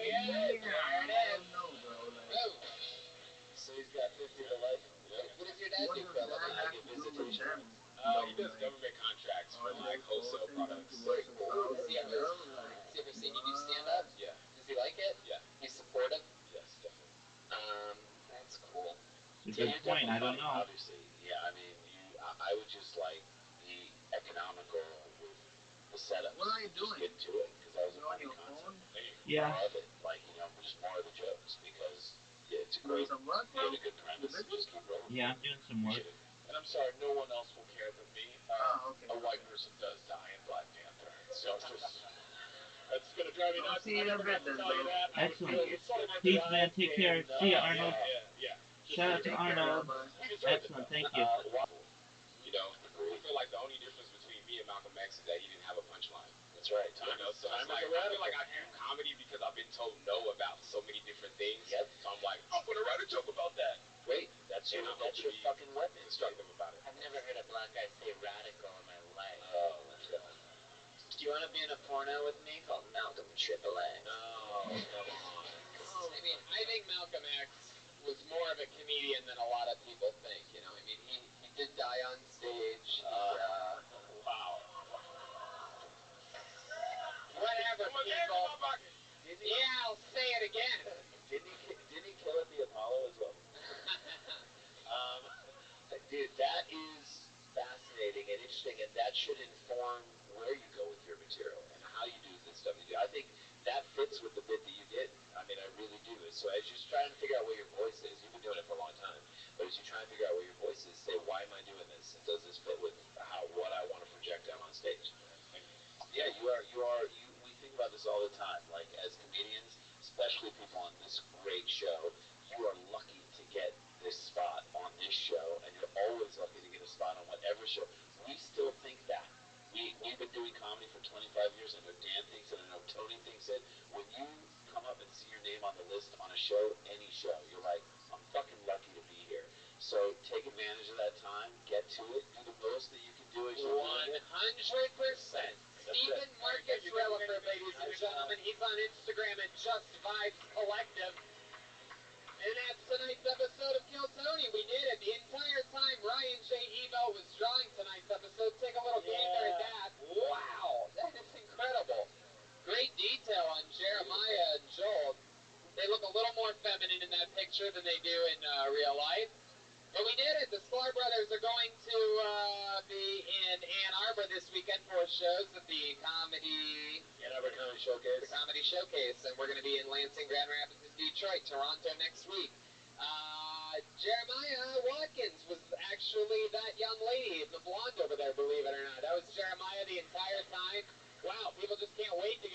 Yeah, I don't know, bro. Like, So he's got 50 to life. What does your dad what do does for a that living? have to do with them? He does government contracts for like wholesale products. Very cool. Has he ever seen you do stand-up? Yeah. Does he like it? Yeah. He's supportive? Yes, definitely. That's cool. It's a good point. I don't know. Obviously, yeah. I mean, I would just like be economical with the setup. What are you doing? Just get to it because that was a You on funny your phone? concept. Yeah. More of it, like just more of the jokes because it's a great, Some work, you bro? get a good premise. And just keep rolling. Yeah, I'm doing some work. And I'm sorry, no one else will care but me. Okay. A white person does die in Black Panther. So that's gonna drive me nuts. See you in a bit then, bro. Excellent. Peace, man. Take care. See ya, Arnold. Yeah. Shout out to Arnold. Excellent. Thank you. You know, I feel like the only difference between me and Malcolm X is that he didn't have a punchline. That's right. So it's like, I feel like I do comedy because I've been told no about so many different things. Yep. So I'm like, I'm gonna write a joke about that. Great. That's your fucking weapon. Constructive about it. I've never heard a black guy say radical in my life. Oh, let's go. Do you want to be in a porno with me called Malcolm AAA? No, come on. I mean, I think Malcolm X was more of a comedian than a lot of people think. You know, I mean, he did die on stage. Wow. Whatever, people. Yeah, I'll say it again. Didn't he kill at the Apollo as well? Dude, that is fascinating and interesting, and that should inform where you go with your material and how you do the stuff you do. I think that fits with the bit that you did. I mean, I really do. So as you're trying to figure out where your voice is, you've been doing it for a long time, but as you try to figure out where your voice is, say, why am I doing this? And does this fit with what I want to project out on stage? Yeah, we think about this all the time. Like, as comedians, especially people on this great show, you are lucky to get this spot on this show, and you're always lucky to get a spot on whatever show. We still think that. We've been doing comedy for 25 years. I know Dan thinks it, I know Tony thinks it. When you come up and see your name on the list on a show, any show, you're like, I'm fucking lucky to be here. So take advantage of that time, get to it, do the most that you can do as you 100%. Stephen Marcus Relaford, ladies and gentlemen. He's on Instagram at Just Vibes Collective. And that's tonight's episode of Kill Tony. We did it the entire time. Ryan J. Evo was drawing tonight's episode. Take a little gander at that. Wow, that is incredible. Great detail on Jeremiah and Joel. They look a little more feminine in that picture than they do in real life. But we did it. The Sklar brothers are going to be in Ann Arbor this weekend for shows at the Ann Arbor Comedy Showcase. The Comedy Showcase, and we're going to be in Lansing, Grand Rapids, and Detroit, Toronto next week. Jeremiah Watkins was actually that young lady, the blonde over there, believe it or not. That was Jeremiah the entire time. Wow, people just can't wait to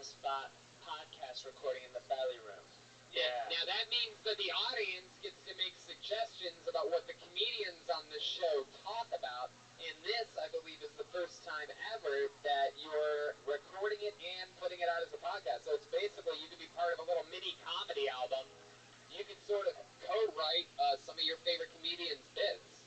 on-the-spot podcast recording in the belly room. Yeah. Now that means that the audience gets to make suggestions about what the comedians on this show talk about. And this, I believe, is the first time ever that you're recording it and putting it out as a podcast. So it's basically you could be part of a little mini comedy album. You could sort of co-write some of your favorite comedians' bits.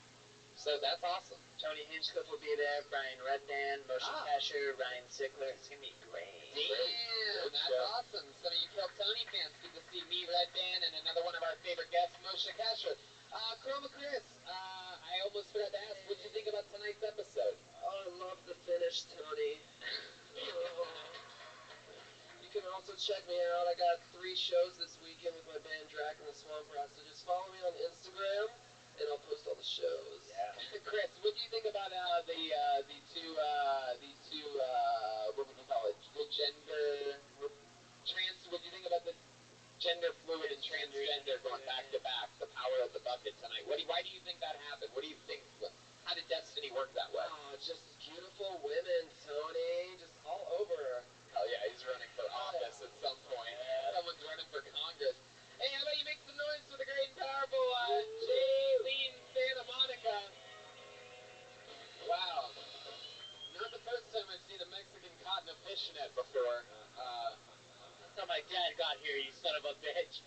So that's awesome. Tony Hinchcliffe will be there, Brian Reddan, Moshe Kasher, Ryan Sickler. It's going to be great. Damn, that's awesome. Some of you Kill Tony fans get to see me, Reddan, and another one of our favorite guests, Moshe Kasher. Chroma Chris, I almost forgot to ask, what did you think about tonight's episode? Oh, I love the finish, Tony. You can also check me out. I got 3 shows this weekend with my band Drac and the Swamp Rat, so just follow me on Instagram, and I'll post all the shows. Yeah. Chris, what do you think about the two what would you call it? The gender trans. What do you think about the gender fluid and transgender going back to back? The power of the bucket tonight. Why do you think that happened? What do you think? How did destiny work that way? Oh, just beautiful women, Tony. Just all over. Hell yeah, he's running for office at some point. Someone's running for Congress. Hey, how about you make some noise for the great and powerful Jaylene Santa Monica? Wow. Not the first time I've seen a Mexican caught in a fishnet before. That's how my dad got here, you son of a bitch.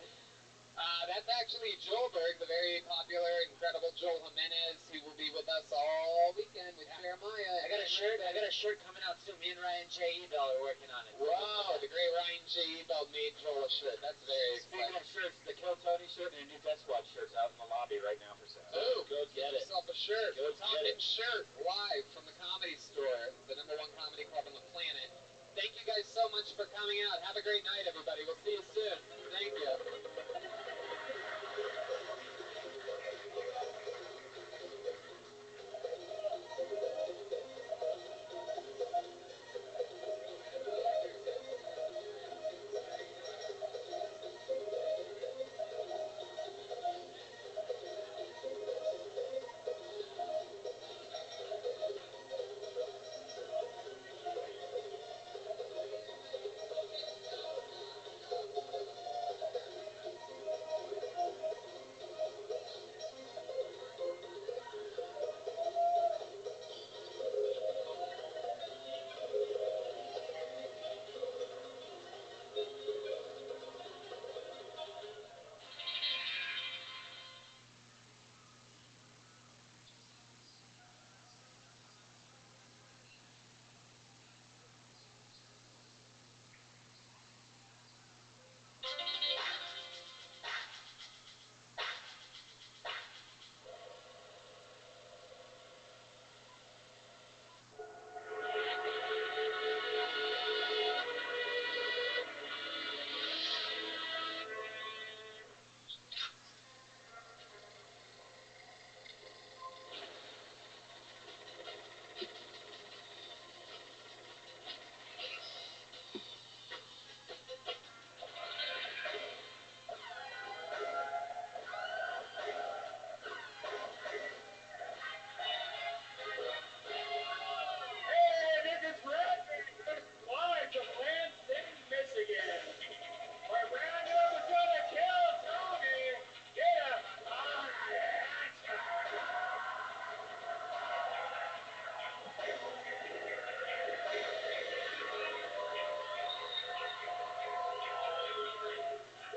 That's actually Joelberg, the very popular, incredible Joel Jimenez, who will be with us all weekend with Jeremiah. I got a shirt coming out soon. Me and Ryan J. Ebell are working on it. Whoa, the great Ryan J. Ebell made Joel a shirt. That's very Speaking exciting. of shirts, the Kill Tony shirt and a new Death Squad shirt's out in the lobby right now for sale. Oh, go get it. yourself a shirt. Go Talking get it. shirt live from the Comedy Store, the #1 comedy club on the planet. Thank you guys so much for coming out. Have a great night, everybody. We'll see you soon. Thank you.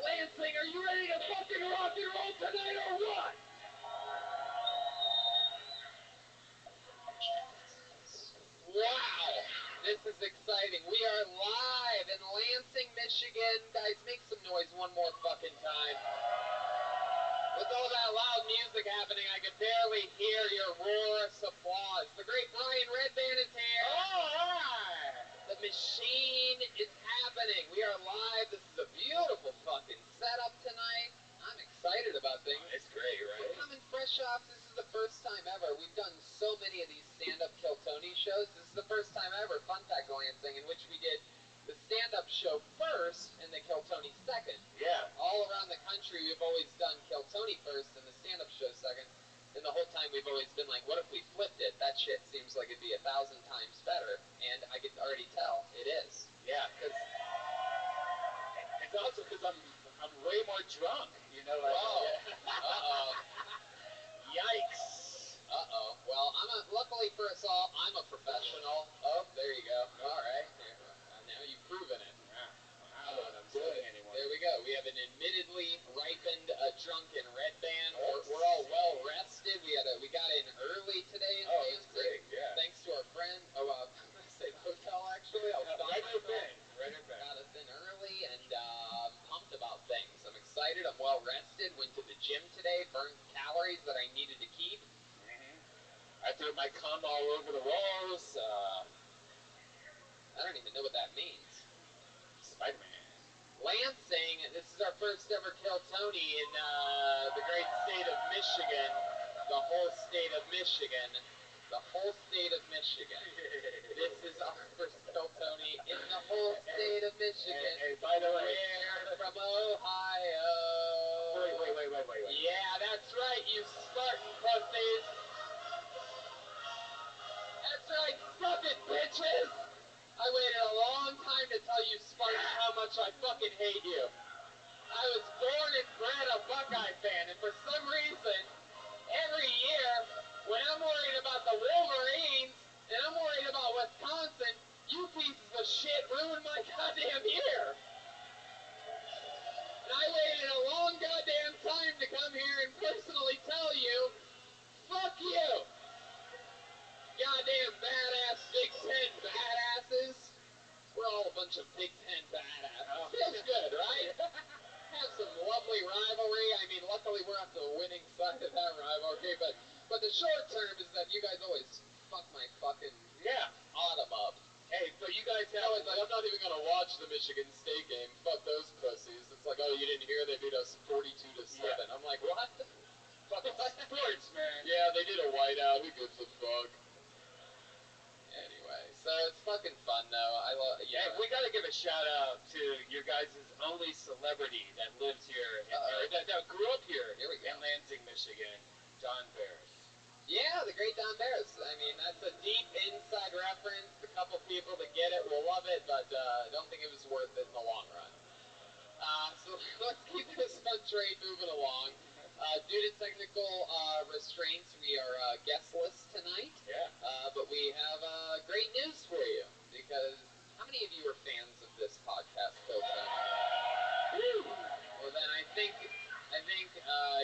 Lansing, are you ready to fucking rock and roll tonight or what? Wow, this is exciting. We are live in Lansing, Michigan. Guys, make some noise one more fucking time. With all that loud music happening, I could barely hear your roarous applause. The great Brian Redban is here. Alright! The machine is happening. We are live. This is a beautiful fucking setup tonight. I'm excited about things. It's great, We're right? coming fresh off. This is the first time ever. We've done so many of these stand-up Kill Tony shows. This is the first time ever, Fun Fact Lansing, in which we did the stand-up show first and the Kill Tony second. Yeah. All around the country, we've always done Kill Tony first and the stand-up show second. And the whole time we've always been like, what if we flipped it? That shit seems like it'd be 1,000 times better. And I could already tell it is. Yeah, because it's also because I'm way more drunk. You know, like. Whoa. Uh-oh. Yikes. Uh-oh. Well, luckily for us all, I'm a professional. Oh, there you go. All right. Now you've proven it. Yeah. I don't know what I'm doing anymore. There we go. We have an admittedly ripened, drunken red band. We're all well rested. We got in early today in Lansing. Great, yeah. Thanks to our friend. I'm going to say the hotel, actually. Right in bed. Got us in early, and I'm pumped about things. I'm excited. I'm well rested. Went to the gym today. Burned calories that I needed to keep. I threw my cum all over the walls. I don't even know what that means. Spider-Man. Lansing, this is our first ever Kill Tony in the great state of Michigan. The whole state of Michigan. The whole state of Michigan. This is our first Kill Tony in the whole state of Michigan. Hey, by the way. We're from Ohio. Wait. Yeah, that's right, you Spartan pussies. That's right, suck it, bitches. I waited a long time to tell you Spartans how much I fucking hate you. I was born and bred a Buckeye fan, and for some reason, every year, when I'm worried about the Wolverines, and I'm worried about Wisconsin, you pieces of shit ruin my goddamn year. And I waited a long goddamn time to come here and personally tell you, fuck you. Goddamn badass Big Ten badasses. We're all a bunch of Big Ten badasses. Feels good, right? Have some lovely rivalry. I mean, luckily we're on the winning side of that rivalry, but the short term is that you guys always fuck my fucking autumn up. Hey, but you guys have... It's like, I'm not even going to watch the Michigan State game. Fuck those pussies. It's like, oh, you didn't hear they beat us 42-7. Yeah. I'm like, what? Fucking sports, man. Yeah, they did a whiteout. Who gives a fuck? Anyway, so it's fucking fun, though. Hey, we gotta give a shout out to your guys' only celebrity that lives here, that grew up here Here we go. in Lansing, Michigan, Don Barris. Yeah, the great Don Barris. I mean, that's a deep inside reference. The couple people that get it will love it, but I don't think it was worth it in the long run. So let's keep this fun train moving along. Due to technical restraints, we are guestless tonight. Yeah. But we have great news for you, because how many of you are fans of this podcast, Kill Tony? Well, then I think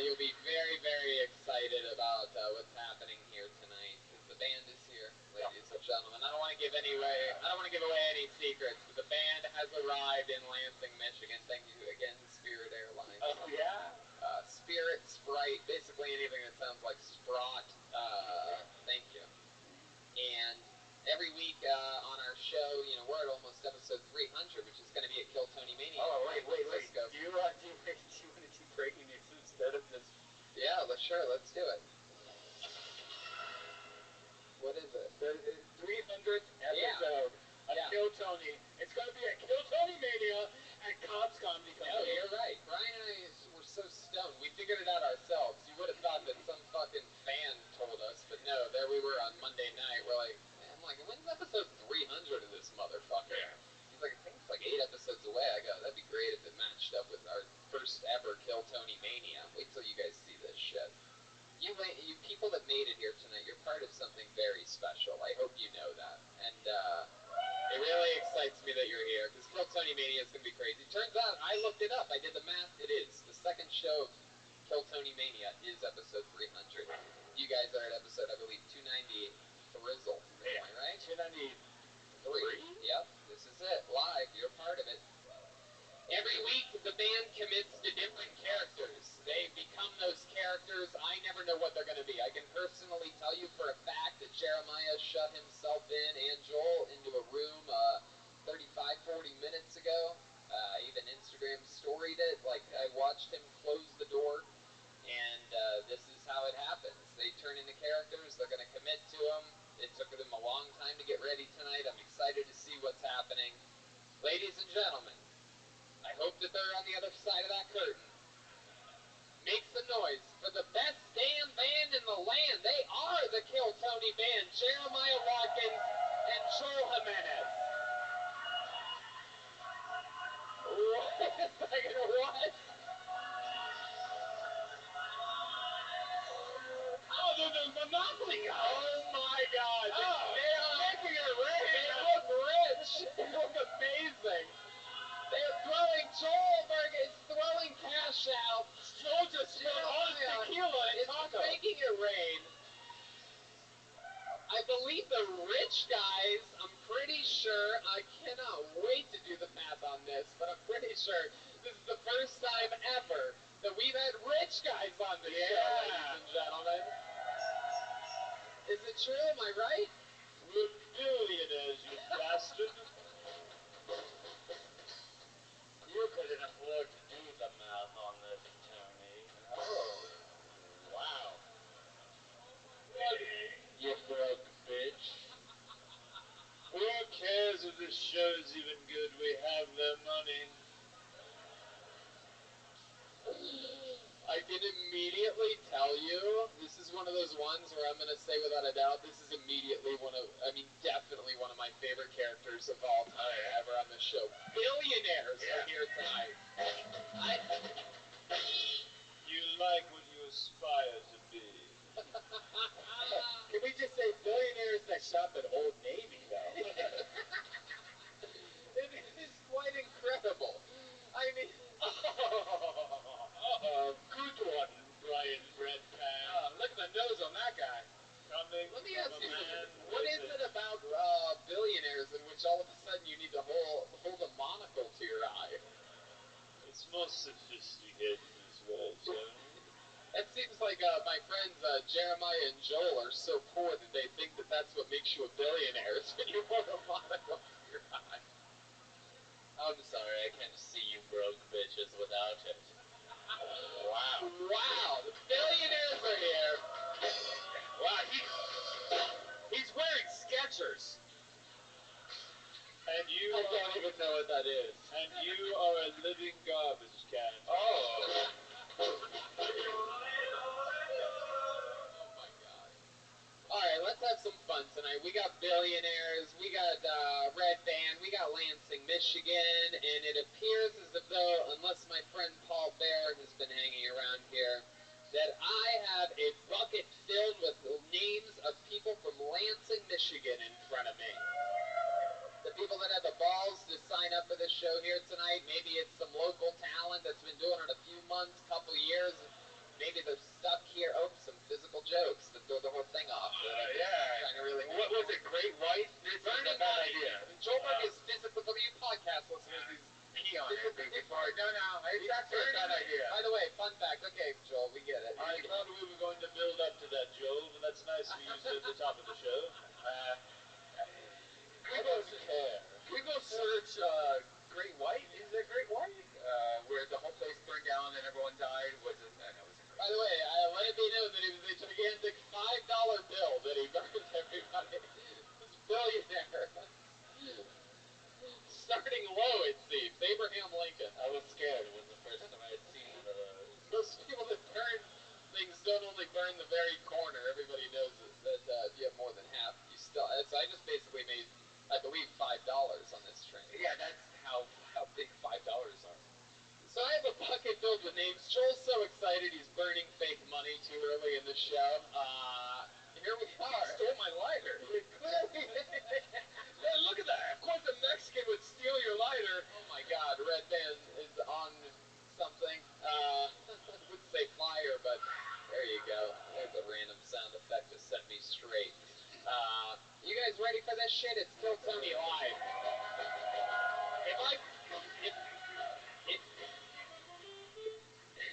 you'll be very, very excited about what's happening here tonight, because the band is here, ladies and gentlemen. I don't want to give away any secrets, but the band has arrived in Lansing, Michigan. Thank you again, Spirit Airlines. Oh, yeah? Spirit, Sprite, basically anything that sounds like Sprott. Thank you. And every week on our show, we're at almost episode 300, which is going to be at Kill Tony Mania. Oh, wait. Do you want to do breaking news instead of this? Yeah, let's do it. What is it? The 300th episode of Kill Tony. It's going to be at Kill Tony Mania at Cobb's Comedy Company. Oh, you're right. Brian and I were so stoned. We figured it out ourselves. You would have thought that some fucking fan told us, but no, there we were on Monday night. I'm like, when's episode 300 of this motherfucker? Yeah. He's like, I think it's like 8 episodes away. I go, that'd be great if it matched up with our first ever Kill Tony Mania. Wait till you guys see this shit. You people that made it here tonight, you're part of something very special. I hope you know that. And it really excites me that you're here, because Kill Tony Mania is going to be crazy. Turns out, I looked it up. I did the math. It is. The second show of Kill Tony Mania is episode 300. You guys are at episode, I believe, 298. Thrizzle. Am I right? 293? Yep. This is it. Live. You're part of it. Every week, the band commits to different characters. They become those characters. I never know what they're going to be. I can personally tell you for a fact that Jeremiah shut himself and Joel into a room 35-40 minutes ago. I even Instagram storied it. Like, I watched him close the door, and this is how it happens. They turn into characters. They're going to commit to them. It took them a long time to get ready tonight. I'm excited to see what's happening. Ladies and gentlemen, I hope that they're on the other side of that curtain. Make some noise for the best damn band in the land. They are the Kill Tony Band. Jeremiah Watkins and Joel Jimenez. shirt. This is the first time ever that we've had rich guys on the show, ladies and gentlemen. Is it true? Am I right? We're billionaires, you bastard. You couldn't afford to do the math on this, Tony. Oh. Wow. You broke bitch. Who cares if this show's even good? We have their money. I can immediately tell you, this is one of those ones where I'm going to say without a doubt, this is immediately definitely one of my favorite characters of all time ever on the show. Billionaires are here tonight. You like what you aspire to be. Can we just say billionaires that shop at Old Navy, though? It is quite incredible. I mean... Good one, Brian Breadpan. Look at the nose on that guy. Coming Let me ask from you a man something. What is with it about billionaires in which all of a sudden you need to hold a monocle to your eye? It's more sophisticated this way, Tony. It seems like my friends Jeremiah and Joel are so poor that they think that that's what makes you a billionaire, is when you hold a monocle to your eye. I'm sorry, I can't see you broke bitches without it. Wow. Wow, the billionaires are here. Wow, he's wearing Skechers. And you I don't even know what that is. And you are a living garbage can. Oh. Oh my God. All right, let's have some fun tonight. We got billionaires, we got Red Band, we got Lansing, Michigan, and it appears as if though, unless my friend Paul Bear has been hanging around here, that I have a bucket filled with names of people from Lansing, Michigan in front of me. The people that have the balls to sign up for this show here tonight, maybe it's some local talent that's been doing it a few months, couple years, maybe they're stuck here. Oh, some physical jokes to throw the whole thing off. Trying to really what was it, Great White? This is a bad idea. Joelberg is physical, for you podcast listeners, he's on it before. No, it's actually a bad idea. By the way, fun fact, okay, Joel, we get it. I thought we were going to build up to that, Joel, but that's nice of you to at the top of the show. Google search Great White. Is there Great White? Where the whole place burned down and everyone died. Was it? No, it wasn't. By the way, let it be known that it was a gigantic $5 bill that he burned everybody. This billionaire. Starting low, it seems. Abraham Lincoln. I was scared. It was the first time I had seen those. Most people that burn things don't only burn the very corner. Everybody knows that if you have more than half, you still. So I just basically made, I believe, $5 on this train. Yeah, that's how big $5 are. So I have a bucket filled with names. Joel's so excited he's burning fake money too early in the show. Here we are. He stole my lighter. Clearly. Look at that. Of course the Mexican would steal your lighter. Oh my God, Red Band is on something. I wouldn't say fire, but there you go. There's a random sound effect to set me straight. You guys ready for this shit? It's Kill Tony Live.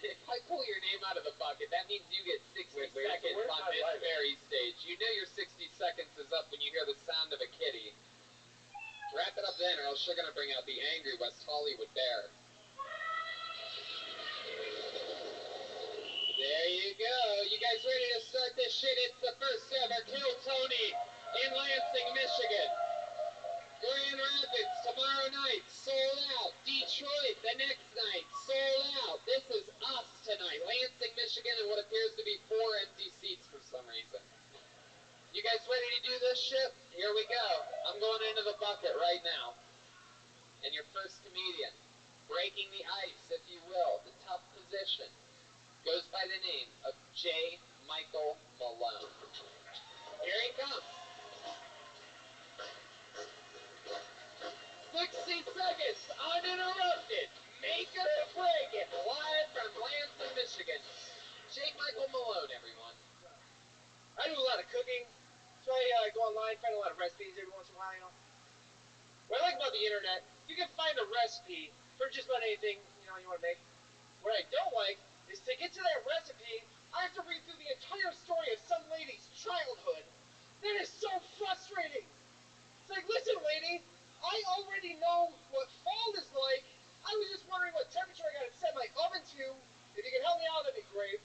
If I pull your name out of the bucket, that means you get 60 seconds on this very stage. You know your 60 seconds is up when you hear the sound of a kitty. Wrap it up then, or else you're going to bring out the angry West Hollywood bear. There you go. You guys ready to start this shit? It's the first ever Kill Tony in Lansing, Michigan. Grand Rapids tomorrow night, sold out. Detroit the next night, sold out. This is us tonight. Lansing, Michigan, and what appears to be 4 empty seats for some reason. You guys ready to do this shit? Here we go. I'm going into the bucket right now. And your first comedian, breaking the ice, if you will, the tough position, goes by the name of J. Michael Malone. Here he comes. 60 seconds, uninterrupted. Make it or break it. Live from Lansing, Michigan. J. Michael Malone, everyone. I do a lot of cooking, so I go online, find a lot of recipes every once in a while, you know. recipe for just about anything you want to make. What I don't like is to get to that recipe, I have to read through the entire story of some lady's childhood. That is so frustrating. It's like, listen, lady, I already know what fall is like. I was just wondering what temperature I got to set my oven to. If you can help me out, that'd be great.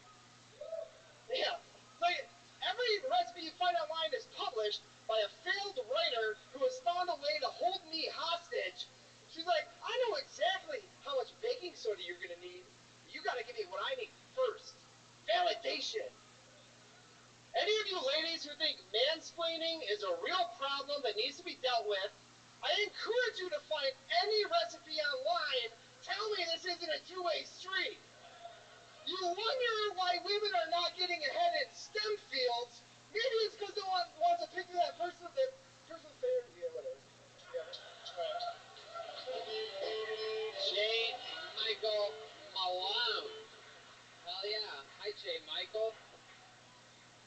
Yeah. It's like, every recipe you find online is published by a failed writer who has found a way to hold me hostage. She's like, I know exactly how much baking soda you're going to need. You got to give me what I need first. Validation. Any of you ladies who think mansplaining is a real problem that needs to be dealt with, I encourage you to find any recipe online. Tell me this isn't a two-way street. You wonder why women are not getting ahead in STEM fields. Maybe it's because no one wants to pick through that personal fair. Yeah, whatever. J. Michael Malone. Hell yeah. Hi, J. Michael.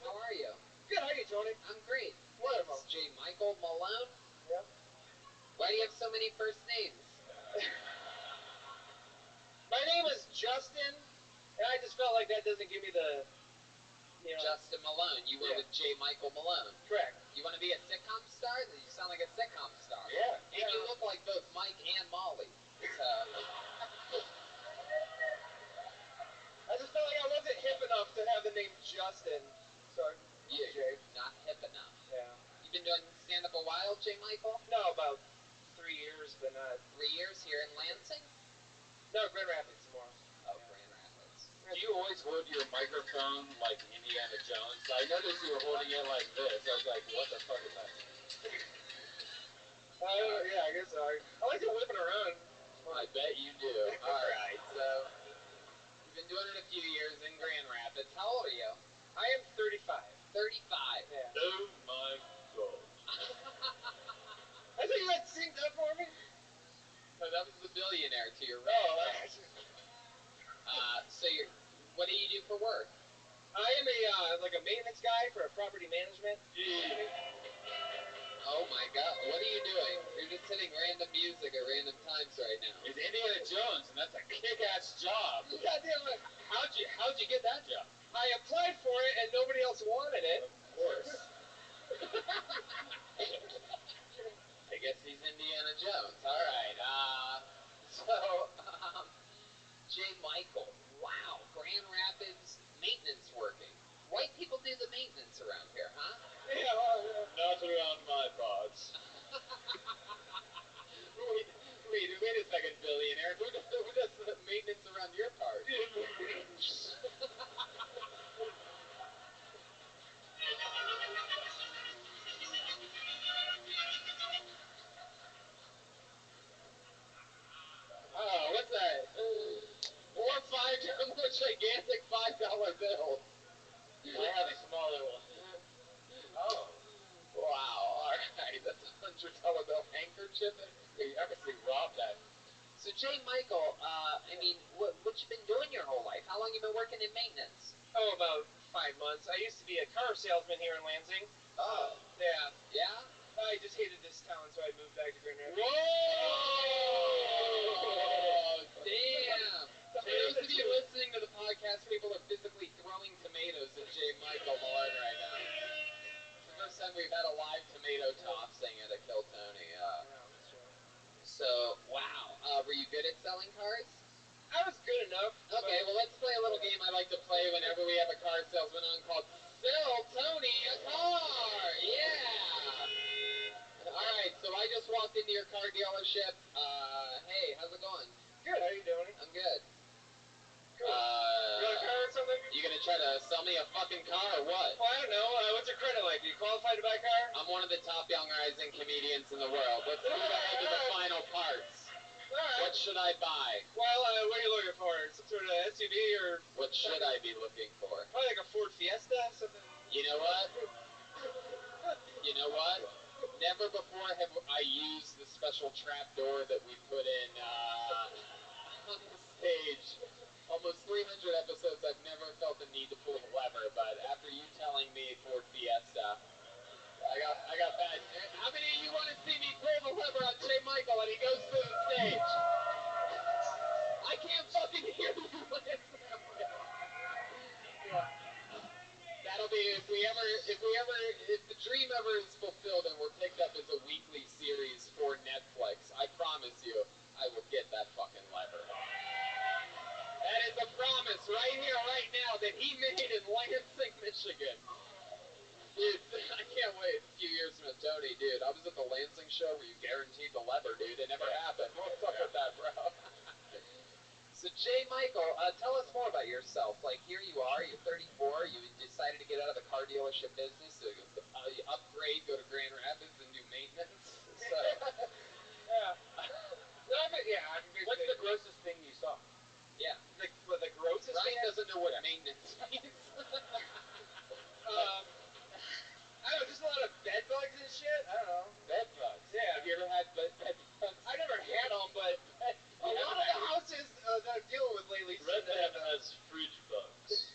How are you? Good, how are you, Tony? I'm great. Wonderful. It's J. Michael Malone. Yeah. Why do you have so many first names? My name is Justin, and I just felt like that doesn't give me the, Justin Malone. You went with J. Michael Malone. Correct. You want to be a sitcom star? You sound like a sitcom star. Yeah. And you look like both Mike and Molly. So. I just felt like I wasn't hip enough to have the name Justin. So, Jay. Not hip enough. Yeah. You've been doing stand-up a while, J. Michael? No, about 3 years, but not. 3 years here in Lansing? No, Grand Rapids more. Oh, Grand Rapids. Do you always hold your microphone like Indiana Jones? I noticed you were holding it like this. I was like, what the fuck is that? Yeah, I guess so. I like to whip it around. I bet you do. All right, so you've been doing it a few years in Grand Rapids. How old are you? I am 35. 35. Yeah. Oh my god. I thought you had synced up for me. So that was the billionaire to your Oh, right. So what do you do for work? I am a maintenance guy for a property management company. Oh my god, what are you doing? You're just hitting random music at random times right now. It's Indiana Jones, and that's a kick-ass job. Goddamn it. How'd you get that job? I applied for it and nobody else wanted it. Of course. I guess he's Indiana Jones. All right. J. Michael. Wow. Grand Rapids maintenance working. White people do the maintenance around here, huh? Yeah, well, Not around my parts. Wait a second, billionaire. Who does the maintenance around your part? Oh, what's that? 4 or 5 more gigantic $5 bills. I have a smaller one. Oh. Wow. All right. That's a $100 bill handkerchief. You obviously robbed that. So J. Michael, what you been doing your whole life? How long you been working in maintenance? Oh, about 5 months. I used to be a car salesman here in Lansing. Oh. Yeah. Yeah? I just hated this town, so I moved back to Grand Rapids. Whoa! Damn! For those of you listening to the podcast, people are physically throwing tomatoes at J. Michael Malone right now. It's the first time we've had a live tomato tossing at a Kill Tony. So, wow. Were you good at selling cars? I was good enough. Okay, well, let's play a little game I like to play whenever we have a car salesman on called Sell Tony a Car! Yeah! Alright, so I just walked into your car dealership. Hey, how's it going? Good, how you doing? I'm good. Cool. You want a car or something? You gonna try to sell me a fucking car or what? Well, I don't know. What's your credit like? Are you qualified to buy a car? I'm one of the top young rising comedians in the world. Let's move ahead to the final parts. Alright. What should I buy? Well, what are you looking for? Some sort of SUV or... What should I be looking for? Probably like a Ford Fiesta, something. You know what? You know what? Never before have I used the special trap door that we put in on the stage. Almost 300 episodes, I've never felt the need to pull the lever, but after you telling me Ford Fiesta, I got bad. How many of you want to see me pull the lever on J. Michael and he goes through the stage? if the dream ever is fulfilled and we're picked up as a weekly series for Netflix, I promise you, I will get that fucking letter. That is a promise right here, right now, that he made in Lansing, Michigan. Dude, I can't wait. A few years from now, Tony, dude, I was at the Lansing show where you guaranteed the leather, dude. It never happened. What's up with that, bro? So, J. Michael, tell us more about yourself. Like, here you are, you're 34, you decided to get out of the car dealership business, so you upgrade, go to Grand Rapids, and do maintenance. So, Yeah. What's the grossest thing you saw? yeah. The grossest Ryan thing? doesn't know what maintenance means. I don't know, just a lot of bed bugs and shit. I don't know. Bed bugs. Yeah. Have you ever had bed bugs? I never had them, but a lot of the houses that I'm dealing with lately seem to have them. has fridge bugs.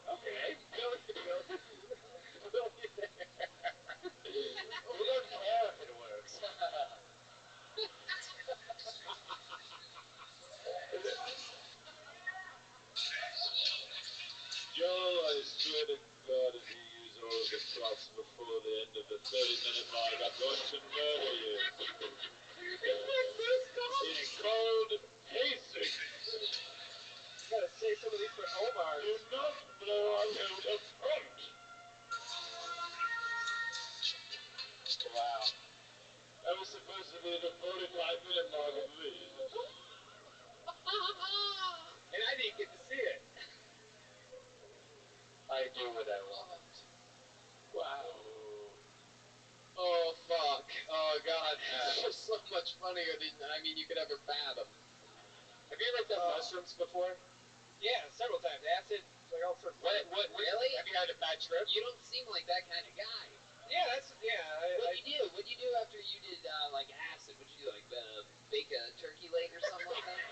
Okay. Millionaire. We don't care if it works. Joe, I swear to God, if you use all of the plots before the end of the 30-minute mark, I'm going to murder you. It's called pacing. Gotta say some of these for Omar. Do not blow a load of front. Wow. That was supposed to be the 45-minute mark of lead. And I didn't get to see it. I do what I want. Wow. Oh, fuck. Oh, God. It's just so much funnier than, you could ever fathom. Have you ever done mushrooms before? Yeah, several times. Acid, like all sorts of What, really? Have you had a bad trip? You don't seem like that kind of guy. Yeah, What'd you do? What'd you do after you did, like, acid? What'd you do, like, bake a turkey leg or something like that?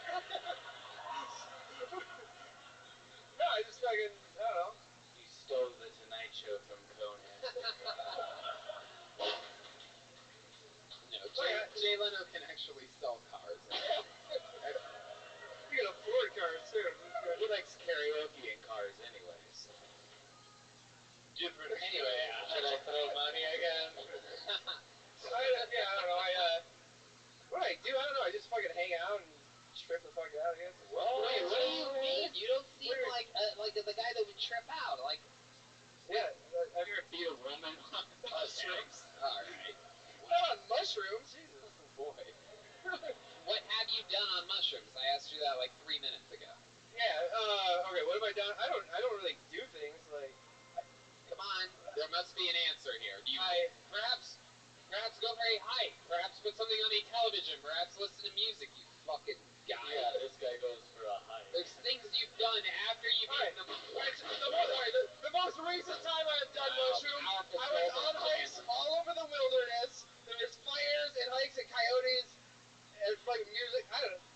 No, I just fucking, I don't know. You stole the Tonight Show from Conan. No, Jay Leno can actually sell cars. You can afford cars, too. He likes karaoke in cars anyways. Different. Anyway, should I throw money again? I don't know. What do I do? I don't know. I just fucking hang out and trip the fuck out, I guess. Whoa, wait, what do you mean? You don't seem like the guy that would trip out. Like, Yeah, Have you ever beat a woman on mushrooms? alright. not on mushrooms. Jesus. Boy. What have you done on mushrooms? I asked you that like 3 minutes ago. Yeah, okay, what have I done? I don't really do things like... Come on, there must be an answer here. Do you perhaps go for a hike? Perhaps put something on a television? Perhaps listen to music, you fucking guy? Yeah, this guy goes for a hike. There's things you've done after you've eaten them. The most recent time I've done mushrooms, I was on hikes all over the wilderness. There's fires and hikes and coyotes and fucking music. I don't know.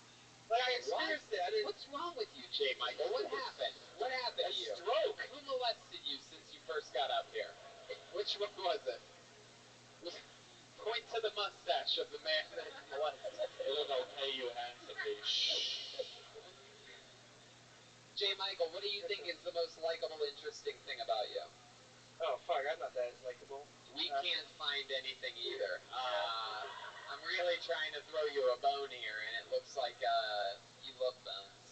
Like, I experienced it. I didn't... What's wrong with you, J. Michael? What happened? What happened to you? Stroke. Who molested you since you first got up here? Which one was it? Point to the mustache of the man that molested. Hey, look, I'll pay you handsomely. J. Michael, what do you think is the most likable, interesting thing about you? Oh, fuck, I'm not that likable. We can't find anything either. I'm really trying to throw you a bone here, and it looks like you love bones.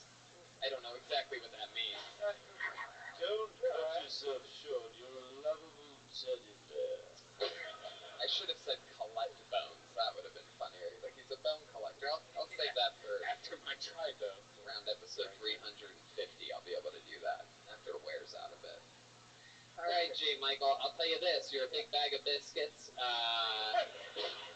I don't know exactly what that means. Don't cut yourself short. You're a lovable teddy bear. I should have said collect bones. That would have been funnier. Like, he's a bone collector. I'll save that for After my try, though. around episode 350. I'll be able to do that after it wears out a bit. All right, J. Michael, I'll tell you this. You're a big bag of biscuits.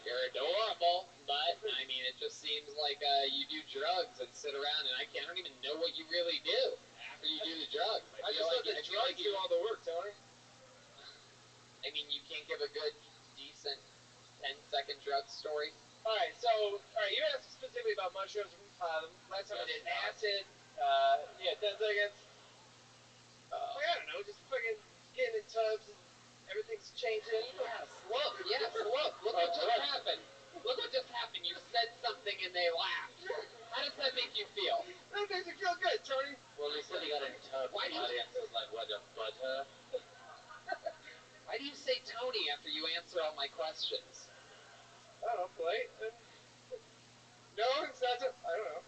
You're adorable, but, it just seems like you do drugs and sit around, and I don't even know what you really do after you do the drugs. I just let the drugs do all the work, Tony. You can't give a good, decent 10-second drug story? Alright, you asked specifically about mushrooms. Last time I did acid. 10 seconds. I don't know, just fucking getting in tubs and everything's changing. Yes, look. Look what just happened. Look what just happened. You said something and they laughed. How does that make you feel? That makes me feel good, Tony. Well, he said he got in a tub. Why The do you- audience was like, what the my questions? I don't know, polite. No, it's not. I don't know.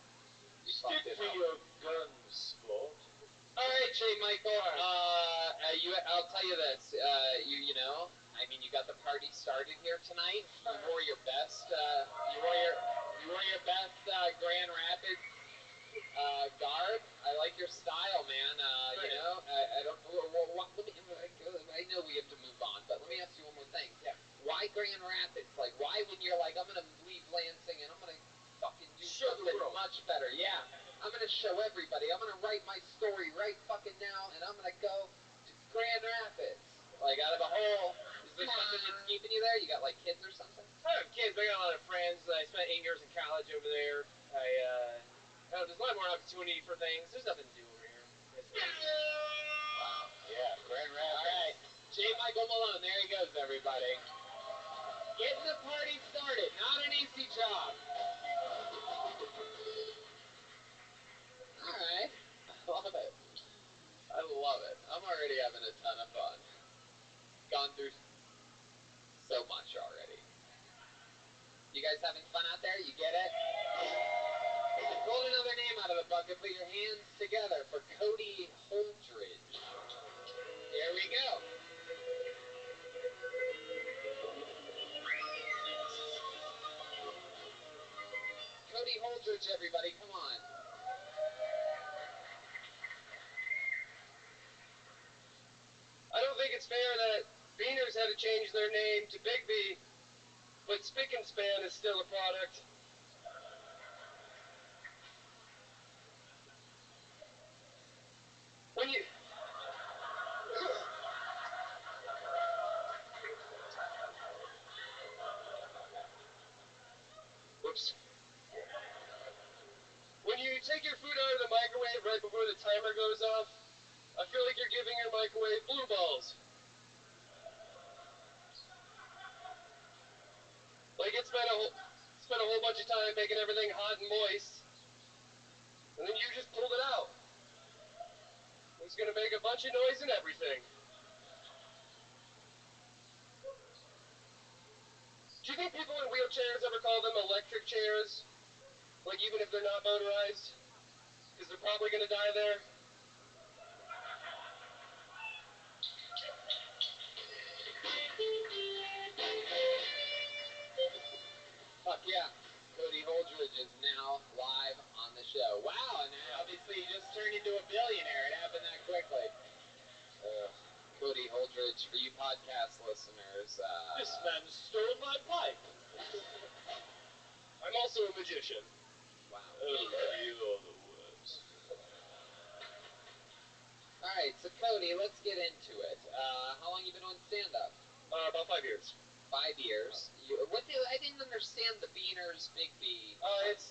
You Stick fucked it to up. your guns, sport. All right, J. Michael. I'll tell you this. You know, I mean, you got the party started here tonight. You wore your best. You wore your best Grand Rapids garb. I like your style, man. You know, I don't. I know we have to move on, but let me ask you one more thing. Yeah. Why Grand Rapids? Like, why when you're like, I'm gonna leave Lansing and I'm gonna fucking do Show the something world. much better? Yeah. I'm gonna show everybody. I'm gonna write my story right fucking now, and I'm gonna go to Grand Rapids. Like out of the whole, is there something that's keeping you there? You got like kids or something? I don't have kids, but I got a lot of friends. I spent 8 years in college over there. There's a lot more opportunity for things. There's nothing to do over here. Wow. Yeah, Grand All Rapids. right, J. Michael Malone. There he goes, everybody. Getting the party started. Not an easy job. All right. I love it. I love it. I'm already having a ton of fun. Gone through so much already. You guys having fun out there? You get it? Pull another name out of the bucket. Put your hands together for Cody Holdridge. Here we go. Cody Holdridge, everybody, come on. I don't think it's fair that Beaners had to change their name to Big B, but Spick and Span is still a product. When you... Whoops. When you take your food out of the microwave right before the timer goes off, I feel like you're giving your microwave blue balls. Like it spent a whole bunch of time making everything hot and moist, and then you just pulled it out. It's gonna make a bunch of noise and everything. Do you think people in wheelchairs ever call them electric chairs? Like even if they're not motorized? Because they're probably gonna die there. Fuck yeah. Cody Holdridge is now live on the show. Wow, and obviously he just turned into a billionaire. It happened that quickly. Cody Holdridge, for you podcast listeners. This man stole my pipe. I'm also a magician. Wow. Oh, you're the worst. Alright, so Cody, let's get into it. How long you been doing stand-up? About 5 years. 5 years. I didn't understand the Beaners Big B.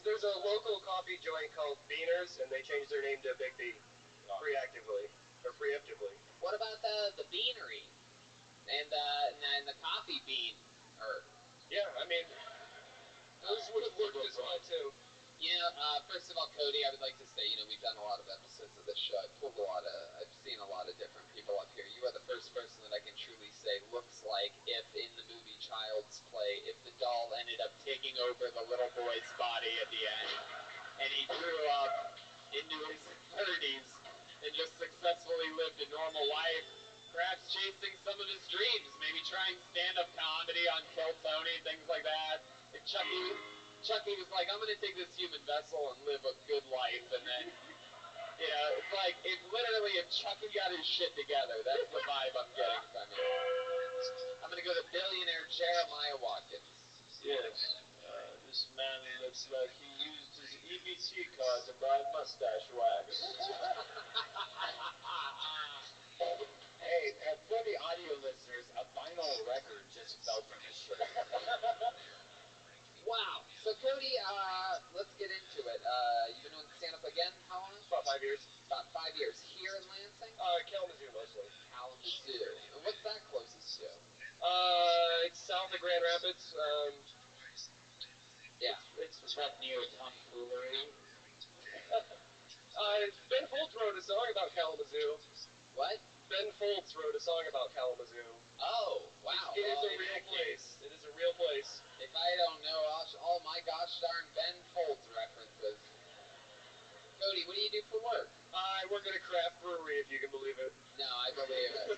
There's a local coffee joint called Beaners, and they changed their name to Big B. Preemptively. What about the beanery? And the coffee bean? Yeah, I mean, those would have worked as well too. You know, first of all, Cody, I would like to say, you know, we've done a lot of episodes of this show. I've seen a lot of different people up here. You are the first person that I can truly say looks like if in the movie Child's Play, if the doll ended up taking over the little boy's body at the end, and he grew up into his 30s and just successfully lived a normal life, perhaps chasing some of his dreams, maybe trying stand-up comedy on Kill Tony, things like that. If Chucky was like, I'm going to take this human vessel and live a good life, and then, you know, it's like, if Chucky got his shit together, that's the vibe I'm getting from him. I'm going to go to billionaire Jeremiah Watkins. Yes, this man looks like he used his EBT card to buy mustache wax. Hey, for the audio listeners, a vinyl record just fell from his shirt. Wow. So, Cody, let's get into it. You've been doing stand-up again? How long? About 5 years. About 5 years. Here in Lansing? Kalamazoo mostly. Kalamazoo. And what's that closest to? It's south of Grand Rapids. Yeah. It's Is that near tomfoolery? Ben Folds wrote a song about Kalamazoo. What? Ben Folds wrote a song about Kalamazoo. Oh, wow. It is Well, a real place. real place. If I don't know all my gosh darn Ben Folds references. Cody, what do you do for work? I work at a craft brewery, if you can believe it. No, I believe it.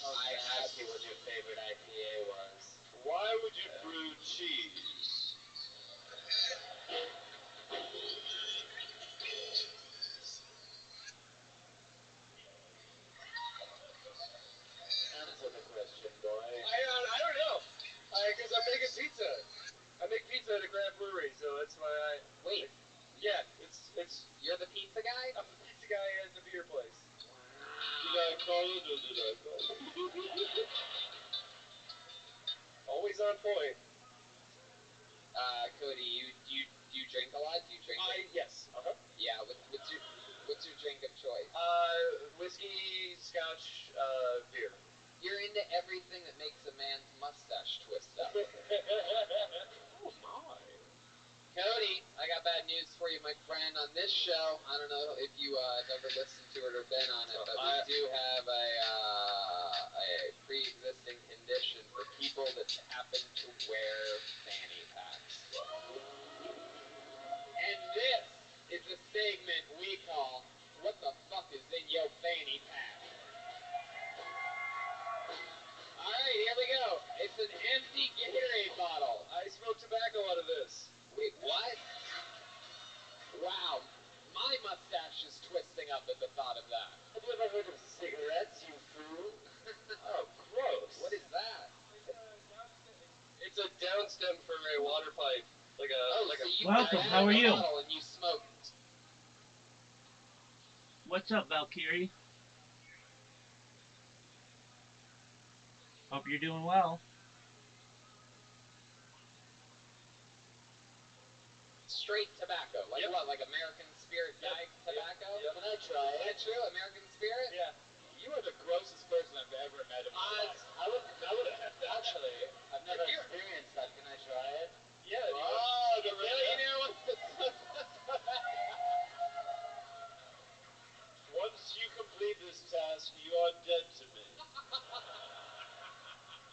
I asked you what your favorite IPA was. Why would you brew cheese? Answer the question, boy. I don't know. Because I'm making pizza. I make pizza at a craft brewery, so that's why I... Wait. Yeah, it's... You're the pizza guy? I'm the pizza guy at the beer place. Did I call it or did I call it? Always on point. Cody, do you drink a lot? Do you drink? Yes. Uh-huh. Yeah. What's your drink of choice? Whiskey, scotch, beer. You're into everything that makes a man's mustache twist up. Oh my. Cody, I got bad news for you, my friend. On this show, I don't know if you have ever listened to it or been on it, but we do have a pre-existing condition for people that happen to wear fanny packs. And this is a segment we call, What the Fuck is in Your Fanny Pack? Alright, here we go. It's an empty Gatorade bottle. I smoke tobacco out of this. Wait, what? Wow, my mustache is twisting up at the thought of that. Have you ever heard of cigarettes, you fool? Oh, gross. What is that? It's a down stem for a water pipe. Like a... So you Welcome, grab how are a you? bottle and you smoke. What's up, Valkyrie? Hope you're doing well. Straight tobacco. Like Yep. what? Like American Spirit Guide tobacco? Yep. Can I try Is that it? true? American Spirit? Yeah. You are the grossest person I've ever met in my life. I would actually. I've never Here. experienced that. Can I try it? Yeah. Oh, the billionaire wants to Once you complete this task, you are dead to me.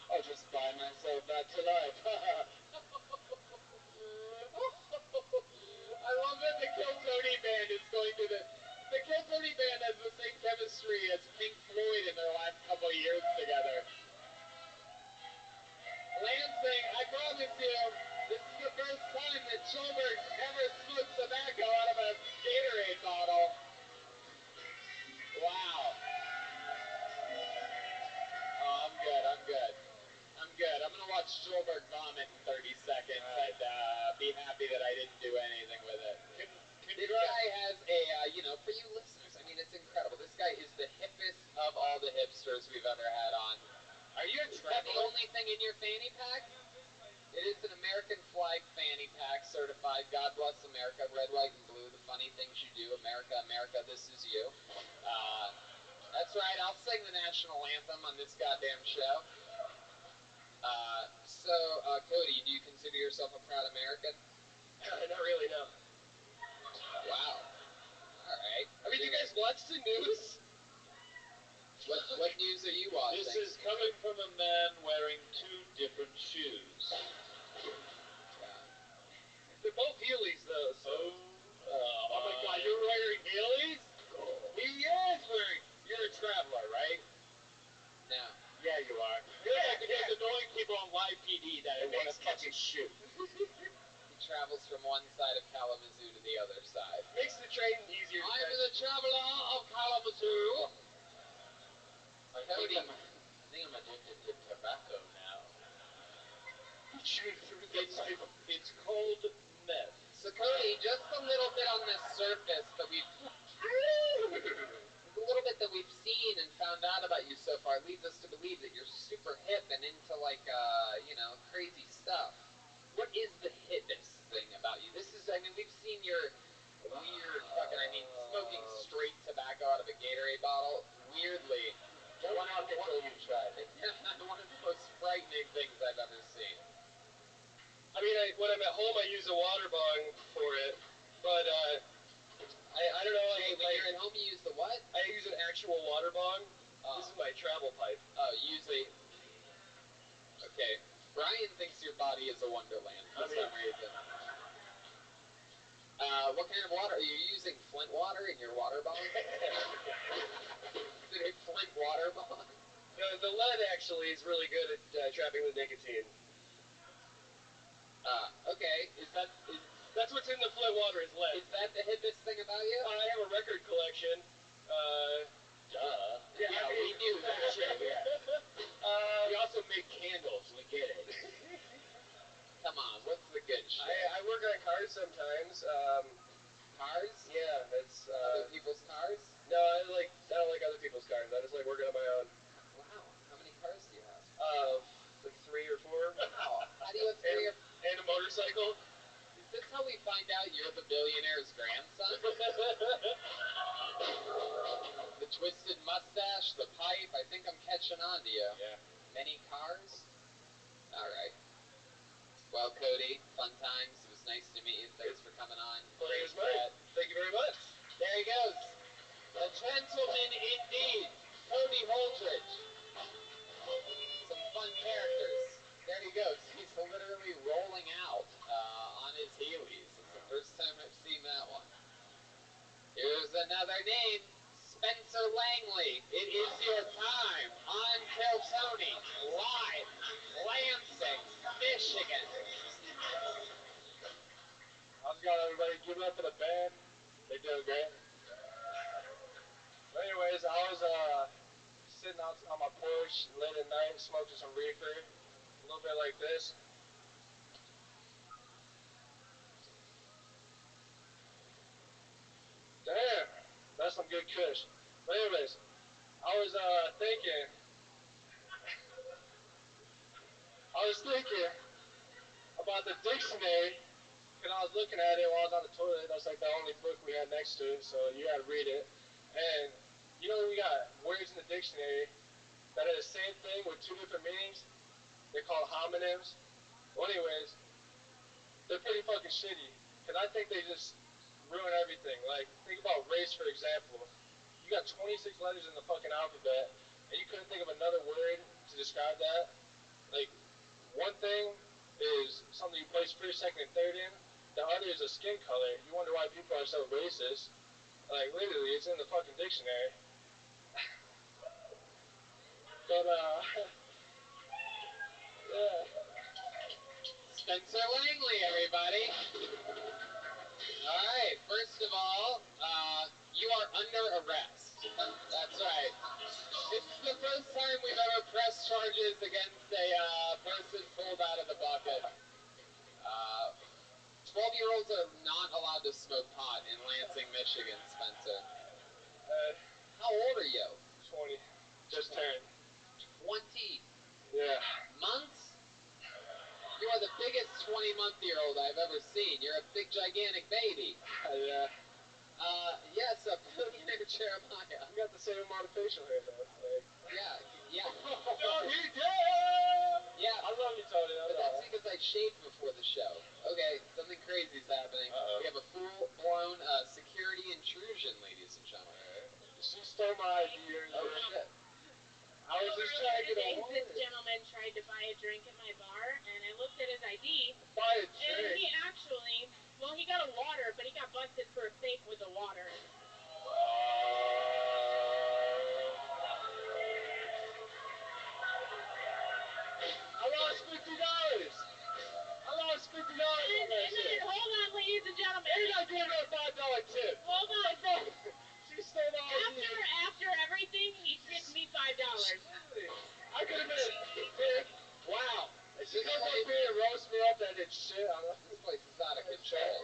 I'll just buy myself back to life. I love that the Kill Tony band is going to the Kill Tony band has the same chemistry as Pink Floyd in their last couple years together. Lansing, I promise you, this is the first time that Schulberg ever smoked tobacco out of a Gatorade bottle. Wow. Oh, I'm good. I'm gonna watch Schulberg vomit in 30 seconds and be happy that I didn't do anything with it. This guy has for you listeners, I mean, it's incredible. This guy is the hippest of all the hipsters we've ever had on. Are you a traveler? Is that the only thing in your fanny pack? It is an American flag fanny pack, certified. God bless America, red, white, and blue. The funny things you do, America, America, this is you. That's right. I'll sing the national anthem on this goddamn show. Cody, do you consider yourself a proud American? Not really, no. Wow. All right. I mean, you guys watch the news? What news are you watching? This is coming from a man wearing two different shoes. They're both Heelys, though, so... Oh my God, you're wearing Heelys? He is wearing... You're a traveler, right? No. Yeah, you are. Yeah, It's annoying people on live PD that it want to catch his shoe. He travels from one side of Kalamazoo to the other side. Makes the train easier to I'm catch. the traveler of Kalamazoo. I think I'm addicted to tobacco now. It's called meth. So Cody, just a little bit on the surface that we've a little bit that we've seen and found out about you so far leads us to believe that you're super hip and into crazy stuff. What is the hippest thing about you? We've seen your weird smoking straight tobacco out of a Gatorade bottle. Weirdly, Don't knock it till you've tried it. one of the most frightening things I've ever seen. I mean, when I'm at home, I use a water bong for it, but, I don't know. Hey, when you're at home, you use the what? I use an actual water bong. Oh. This is my travel pipe. Oh, usually... Okay. Brian thinks your body is a wonderland for some reason. What kind of water? Are you using Flint water in your water bong? Is it a Flint water bong? No, the lead actually is really good at trapping the nicotine. Okay. That's what's in the Flint water is lead. Is that the hippest thing about you? I have a record collection. Duh. Yeah, we knew that shit. Yeah. We also make candles. We get it. Come on, what's the good shit? I work on cars sometimes. Cars? Yeah, that's Other people's cars? No, I don't like other people's cars. I just like working on my own. Wow. How many cars do you have? Like 3 or 4. Wow. How do you have 3 or... And a motorcycle. Is this how we find out you're the billionaire's grandson? The twisted mustache, the pipe, I think I'm catching on to you. Yeah. Many cars? Alright. Well, Cody, fun times. It was nice to meet you. Thanks for coming on. Pleasure was mine. Thank you very much. There he goes. A gentleman indeed. Cody Holdridge. Some fun characters. There he goes. He's literally rolling out on his Heelys. It's the first time I've seen that one. Here's another name. Spencer Langley. It is your time on Kill Tony. Live. Lansing, Michigan. How's it going, everybody? Give it up for the band. They're doing great. But anyways, I was sitting out on my porch late at night, smoking some reefer, a little bit like this. Damn, that's some good kush. But anyways, I was thinking about the dictionary, and I was looking at it while I was on the toilet. That's like the only book we had next to it, so you gotta read it. And you know, we got words in the dictionary that are the same thing with 2 different meanings. They're called homonyms. Well, anyways, they're pretty fucking shitty, because I think they just ruin everything. Like, think about race, for example. You got 26 letters in the fucking alphabet, and you couldn't think of another word to describe that. Like, one thing is something you place first, second, and third in. The other is a skin color. You wonder why people are so racist. Like, literally, it's in the fucking dictionary. But, yeah. Spencer Langley, everybody. Alright, first of all, you are under arrest. That's right. It's the first time we've ever pressed charges against a person pulled out of the bucket. 12-year-olds are not allowed to smoke pot in Lansing, Michigan, Spencer. How old are you? 20. Just turned. 20 Yeah. months? You are the biggest 20-month-year-old I've ever seen. You're a big, gigantic baby. Yeah. Yes, a billionaire Jeremiah. You got the same amount of facial hair, though. Like. Yeah. No, he did! Yeah. I love you, Tony. But that's because I shaved before the show. Okay, something crazy is happening. Uh-oh. We have a full-blown security intrusion, ladies and gentlemen. She stole my ID. Oh, shit. I was just trying to get a hold of This it. gentleman tried to buy a drink at my bar, and I looked at his ID, Buy a and drink. he actually, well, he got a water, but he got busted for a fake with the water. I lost $50. I lost $50 on that shit. Hold on, ladies and gentlemen. And I gave her a $5 tip. Hold on. She stole my ID. After everything, he tipped me $5. I could have been a dick. Wow. She comes up here and roast me up and it's shit. This place is out of control.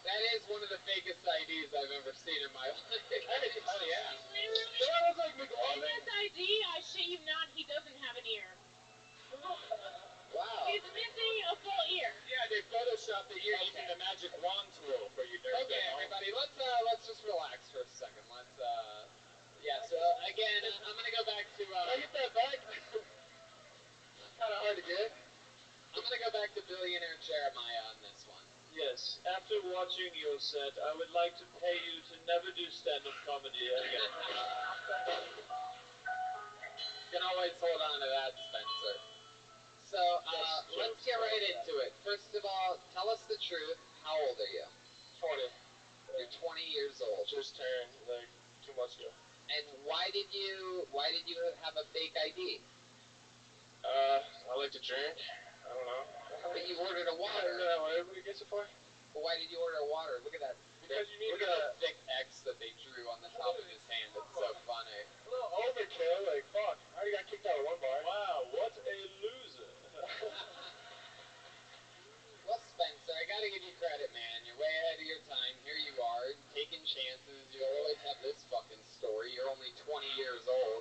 That is one of the fakest IDs I've ever seen in my life. Hey, oh yeah. Literally, That looks like in McLovin. this ID, I shit you not, he doesn't have an ear. Wow. He's missing a full ear. Yeah, they photoshopped the ear using the magic wand tool for you nerds. Okay, everybody, let's just relax for a second. So again, I'm gonna go back to. Can I get that back? Kind of hard to get. I'm gonna go back to billionaire Jeremiah on this one. Yes, after watching your set, I would like to pay you to never do stand-up comedy again. You can always hold on to that, Spencer. So, let's get right into it. First of all, tell us the truth. How old are you? 20. You're 20 years old. Just turned like 2 months ago. And why did you have a fake ID? I like to drink. I don't know. But you ordered a water. Isn't that what everybody gets it for? But why did you order a water? Look at that. Because you need Look at the thick X that they drew on the top of his hand. It's so funny. A little overkill. Like, fuck. I already got kicked out of one bar. Wow, what a loser. Well, Spencer, I gotta give you credit, man. You're way ahead of your time. Here you are, taking chances. You always have this fucking story. You're only 20 years old.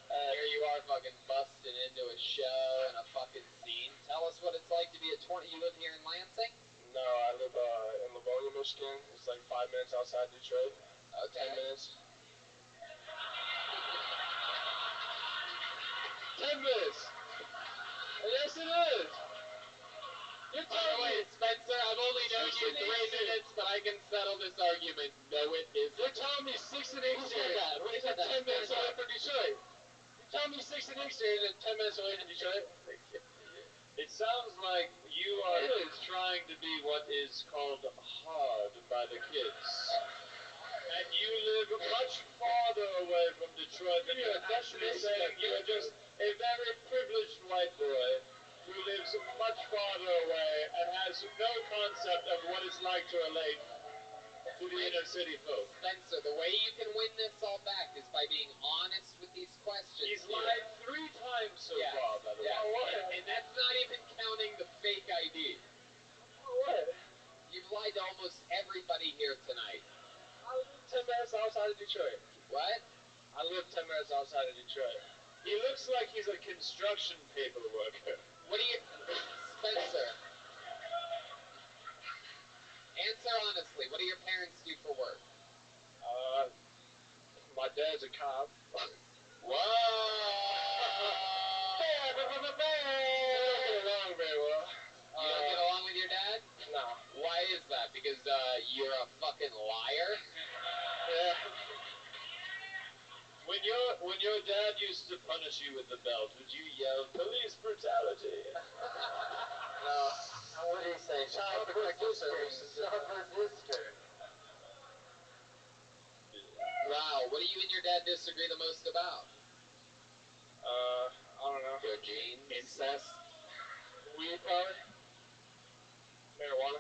Here you are fucking busting into a show and a fucking scene. Tell us what it's like to be a 20. You live here in Lansing? No, I live in Livonia, Michigan. It's like 5 minutes outside Detroit. Okay. 10 minutes. 10 minutes. Yes, it is. You're By the way, Spencer, I've only known you 3 minutes, but I can settle this argument. No, it isn't. You're telling me 6 and 8 said that? Who said that? 10 minutes away from Detroit. You're telling me 6 and 8 and 10 minutes away from Detroit. It sounds like you are trying to be what is called hard by the kids. And you live much farther away from Detroit than you're actually saying. You're just a very privileged white boy who lives much farther away and has no concept of what it's like to relate to the inner city folk. Spencer, the way you can win this all back is by being honest with these questions. He's lied 3 times so far, by the way. And that's not even counting the fake ID. What? You've lied to almost everybody here tonight. I live 10 minutes outside of Detroit. What? I live 10 minutes outside of Detroit. He looks like he's a construction paper worker. What do you... Spencer. Answer honestly. What do your parents do for work? My dad's a cop. Whoa! We don't get along very well. You don't get along with your dad? No. Why is that? Because you're a fucking liar? Yeah. When your dad used to punish you with the belt, would you yell, police brutality? No. What do you say? Child protective services. Child protective. Wow, what do you and your dad disagree the most about? I don't know. Your genes? Incest. Weed, probably. Marijuana.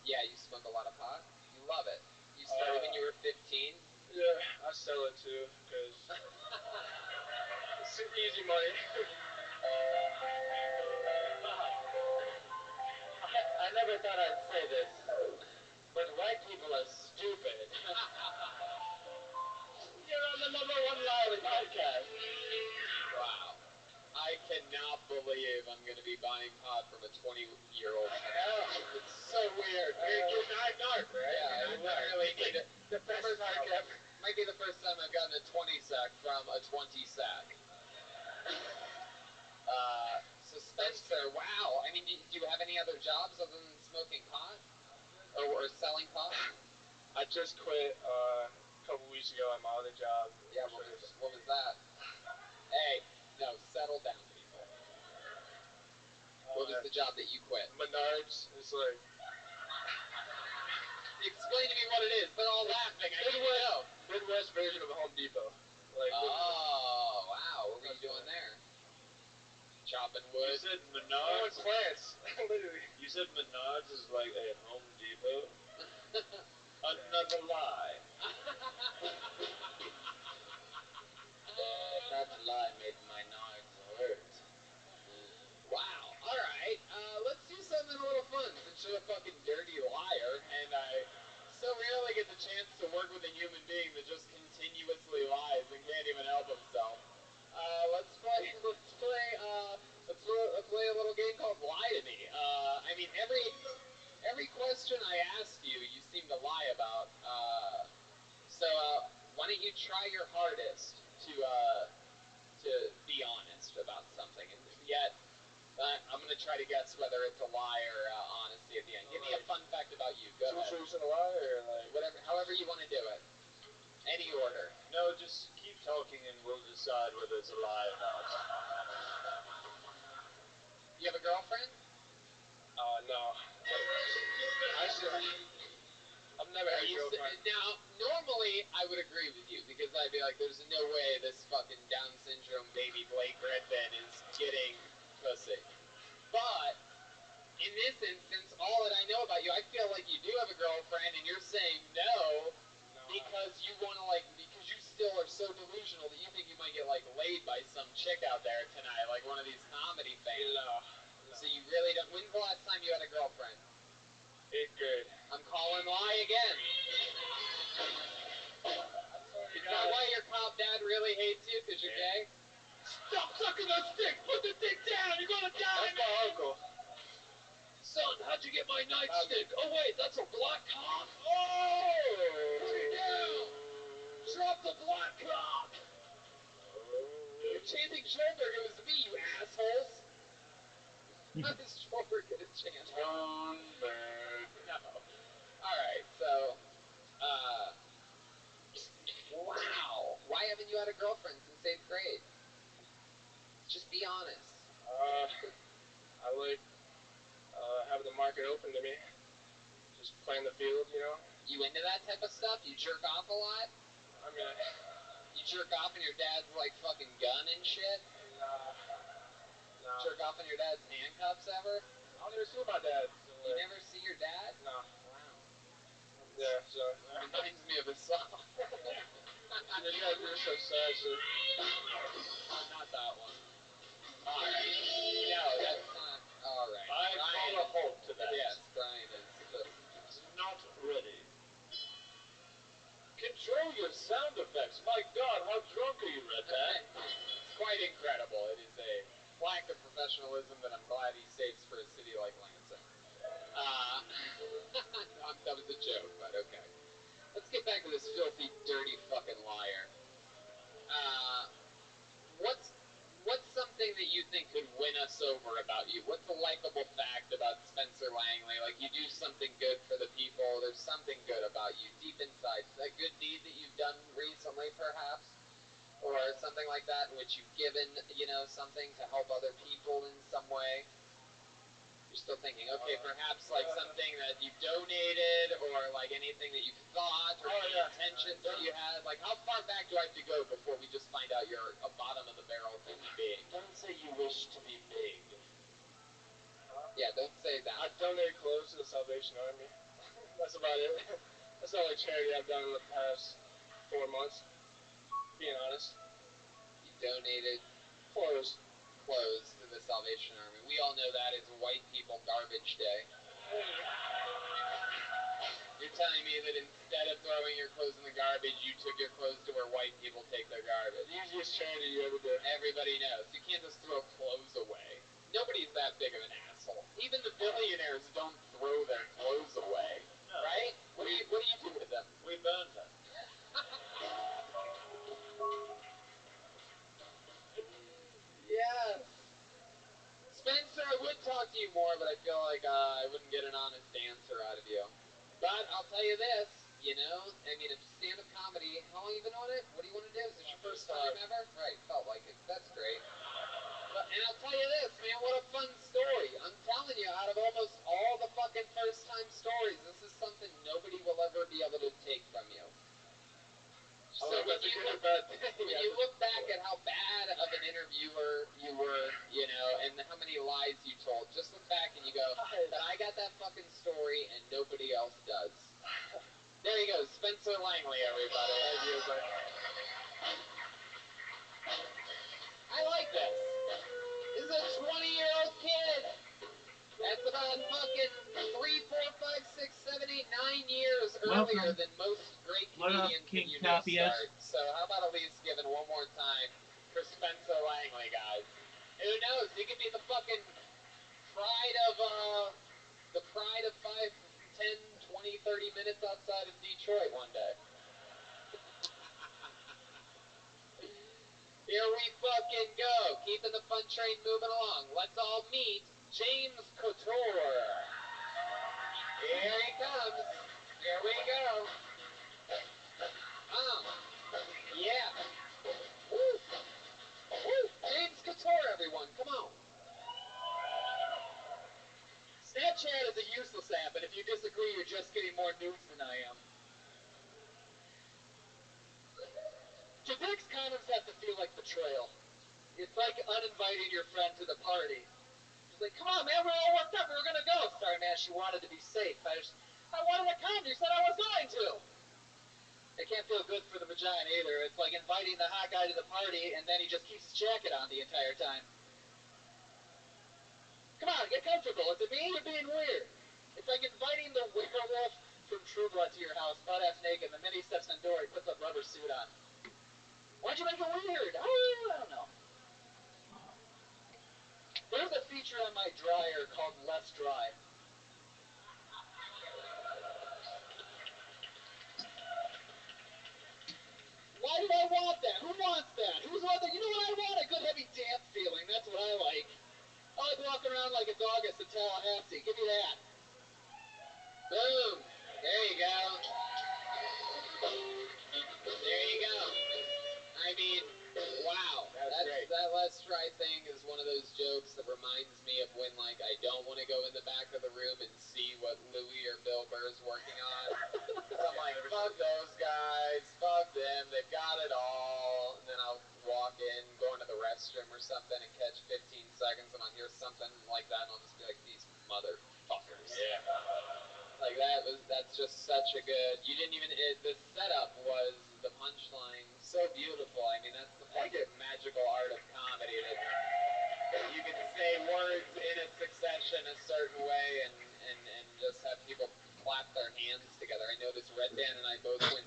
Yeah, you smoke a lot of pot? You love it. You started when you were 15? Yeah, I sell it too, because it's easy money. I never thought I'd say this, but white people are stupid. You're on the #1 Lowry podcast. Wow. I cannot believe I'm going to be buying pot from a 20-year-old. It's so weird. You're narc, right? Yeah, I really need it. The best narc ever. Might be the first time I've gotten a 20 sack from a 20 sack. So Spencer, wow. I mean, do you have any other jobs other than smoking pot? Or selling pot? I just quit a couple weeks ago at my other job. Yeah, what was that? Hey, no, settle down, people. What was the job that you quit? Menards. It's like... Explain to me what it is. They're all laughing. I didn't know. Midwest version of a Home Depot. Like, oh, wow. What were you doing there? Chopping wood? You said Menards? Plants. Literally. You said Menards is like a Home Depot? Another lie. That lie made my knives hurt. Wow. All right. Let's do something a little fun since you're a fucking dirty liar, and I so rarely get the chance to work with a human being that just continuously lies and can't even help himself. Let's play a little game called Lie to Me. I mean, every question I ask you, you seem to lie about. So why don't you try your hardest to be honest about something, and yet I'm going to try to guess whether it's a lie or honesty at the end. Give me a fun fact about you. Go ahead. Truth and a lie, or like... Whatever, however you want to do it. Any order. No, just keep talking and we'll decide whether it's a lie or not. You have a I've never had a girlfriend. Now, normally I would agree with you because I'd be like, there's no way this fucking Down syndrome baby Blake Griffin is getting pussy. But in this instance, all that I know about you, I feel like you do have a girlfriend and you're saying no because you want to, like, because you still are so delusional that you think you might get, like, laid by some chick out there tonight, like one of these comedy fans. No. So you really don't. When's the last time you had a girlfriend? 8th grade. I'm calling lie again. Is that why your cop dad really hates you? Because you're gay? Stop sucking those sticks! Put the dick down! You're gonna die! That's my uncle. Son, how'd you get my nightstick? Oh wait, that's a black cock? Oh! Put it down! Drop the black cock! You're chanting Schoenberg. It was me, you assholes. How does Schoenberg get a chance? Schoenberg. No. Alright, so, wow. Why haven't you had a girlfriend since 8th grade? Just be honest. I like having the market open to me. Just playing the field, you know? You into that type of stuff? You jerk off a lot? I mean, You jerk off and your dad's like fucking gun and shit? no. Jerk off in your dad's handcuffs ever? I don't even see my dad. So, You never see your dad? No. Wow. Yeah, so. Reminds me of a song. You guys are so sad, so. Not that one. Alright. No, that's not. Alright. I call a halt to that. Yes, Brian is. It's not ready. Control your sound effects. My God, how drunk are you, Red Man? It's quite incredible. It is a lack of professionalism that I'm glad he saves for a city like Lansing. That was a joke, but okay. Let's get back to this filthy, dirty fucking liar. What's something that you think could win us over about you? What's a likable fact about Spencer Langley? Like, you do something good for the people. There's something good about you deep inside. A good deed that you've done recently, perhaps? Or something like that in which you've given, something to help other people in some way? You're still thinking, okay, perhaps like something that you donated or like anything that you thought or intentions that you had. Like, how far back do I have to go before we just find out you're a bottom of the barrel human being? Don't say you wish to be big. Yeah, don't say that. I donated clothes to the Salvation Army. That's about it. That's the only charity I've done in the past 4 months. Being honest. You donated Clothes to the Salvation Army. We all know that is White People Garbage Day. You're telling me that instead of throwing your clothes in the garbage, you took your clothes to where white people take their garbage. the easiest charity you ever did. Everybody knows. You can't just throw clothes away. Nobody's that big of an asshole. Even the billionaires don't throw their clothes away. No. Right? What do you do with them? We burned them. Yes. Spencer, I would talk to you more, but I feel like I wouldn't get an honest answer out of you. But I'll tell you this, it's stand-up comedy. How long you been on it? What do you want to do? Is this your first time ever? Right, felt like it. That's great. And I'll tell you this, man, what a fun story. I'm telling you, out of almost all the fucking first-time stories, this is something nobody will ever be able to take from you. So when you look back at how bad of an interviewer you were, and how many lies you told, just look back and you go, but I got that fucking story and nobody else does. There you go, Spencer Langley, everybody. I like this. This is a 20-year-old kid. That's about fucking 3, 4, 5, 6, 7, 8, 9 years earlier than most great comedians that you know start. So how about at least giving one more time for Spencer Langley, guys? Who knows? He could be the fucking pride of 5, 10, 20, 30 minutes outside of Detroit one day. Here we fucking go. Keeping the fun train moving along. Let's all meet James Couture. Here he comes. Here we go. Yeah. Woo. Woo. James Couture, everyone. Come on. Snapchat is a useless app, and if you disagree, you're just getting more more nudes than I am. To Dick's, condoms have to feel like betrayal. It's like uninviting your friend to the party. She's like, come on, man, we're all worked up. We were going to go. Sorry, man, she wanted to be safe. I wanted a condom. You said I was going to. It can't feel good for the vagina either. It's like inviting the hot guy to the party, and then he just keeps his jacket on the entire time. Come on, get comfortable. Is it me? You're being weird. It's like inviting the werewolf from True Blood to your house, butt-ass naked, and the minute he steps in the door, he puts a rubber suit on. Why'd you make it weird? Oh, I don't know. There's a feature on my dryer called Less Dry. Why did I want that? Who wants that? Who's want that? You know what I want? A good heavy damp feeling. That's what I like. I like walking around like a doggus in Tallahassee. Give me that. Boom. There you go. There you go. I mean, wow. That's great. That Let's Try thing is one of those jokes that reminds me of when, like, I don't want to go in the back of the room and see what Louis or Bill Burr's working on. So I'm like, fuck those guys, fuck them, they've got it all. And then I'll walk in, go into the restroom or something and catch 15 seconds and I'll hear something like that and I'll just be like, these motherfuckers. Yeah. Like that's just such a good, you didn't even, the setup was the punchline so beautiful. I mean, that's the fucking magical art of comedy that you can say words in a succession a certain way and just have people clap their hands together. I noticed Red Dan and I both went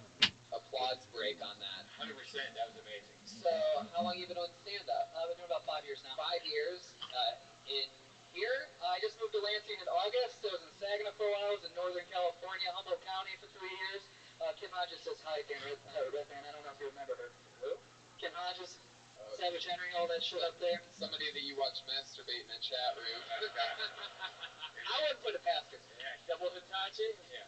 applause break on that. 100%, that was amazing. So, how long have you been doing stand-up? I've been doing about 5 years now. 5 years. In here, I just moved to Lansing in August. I was in Saginaw for a while. I was in Northern California, Humboldt County for 3 years. Kim Hodges says hi, Dan Redman. I don't know if you remember her. Who? Kim Hodges. Savage Henry, all that shit up there. Somebody that you watch masturbate in a chat room. I wouldn't put it past her. Yeah, double Hitachi? Yeah.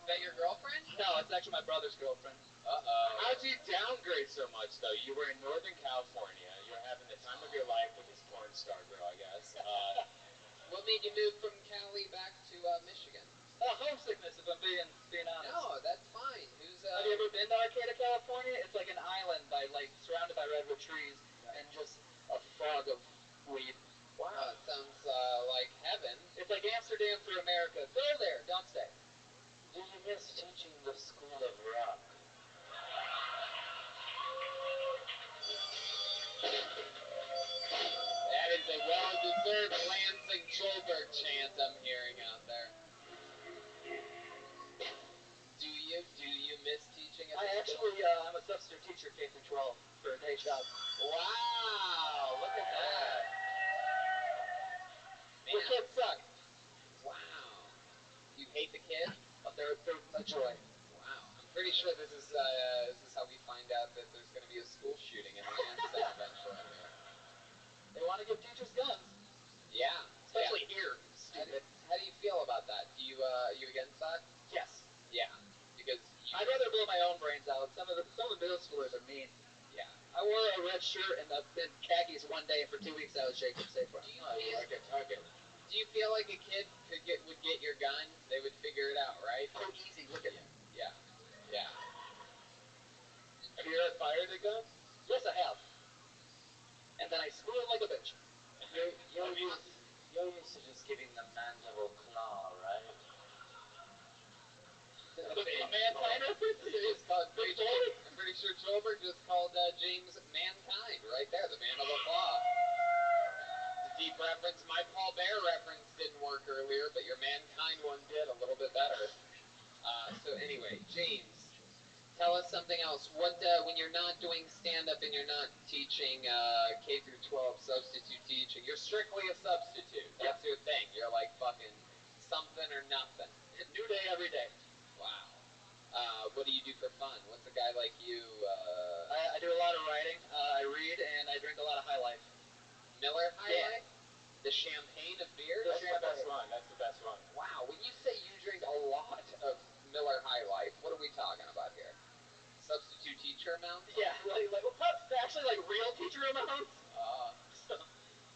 Is that your girlfriend? No, it's actually my brother's girlfriend. Uh-oh. How'd you downgrade so much, though? You were in Northern California. You're having the time of your life with this porn star girl, I guess. What made you move from Cali back to Michigan? Homesickness, if I'm being honest. No, that's fine. Have you ever been to Arcata, California? It's like an island surrounded by redwood trees and just a fog of weed. Wow. It sounds like heaven. It's like Amsterdam for America. Go there, don't stay. Do you miss teaching the School of Rock? That is a well-deserved Lansing Schulberg chant I'm hearing out there. Do you miss teaching at the school? I'm a substitute teacher K through 12 for a day job. Wow, look at that. Man. The kids suck. Wow. You hate the kids? But they're a joy. Wow. I'm pretty sure this is how we find out that there's going to be a school shooting in Lansing eventually. They want to give teachers guns. Yeah. Especially here. Stupid. How do you feel about that? Are you against that? Yes. Yeah. Because I'd rather blow my own brains out. Some of the middle schoolers are mean. Yeah. I wore a red shirt and khakis one day, and for 2 weeks I was Jacob Safra. Do you feel like a target? Do you feel like a kid would get your gun? They would figure it out, right? Oh, easy. Look at him. Yeah. Yeah. Have you ever fired a gun? Yes, I have. And then I squealed like a bitch. You're used to just giving the mandible claw, right? The mankind reference is called I'm pretty sure Schulberg just called James mankind right there, the mandible claw. It's a deep reference. My Paul Bear reference didn't work earlier, but your mankind one did a little bit better. So anyway, James, tell us something else. What when you're not doing stand-up and you're not teaching K through 12 substitute teaching, you're strictly a substitute. That's your thing. You're like fucking something or nothing. New day every day. Wow. What do you do for fun? What's a guy like you? I do a lot of writing. I read and I drink a lot of High Life. Miller High Life? The champagne of beer? That's the best one. That's the best one. Wow. When you say you drink a lot of Miller High Life, what are we talking about here? Substitute teacher amounts? Yeah, actually like real teacher amounts.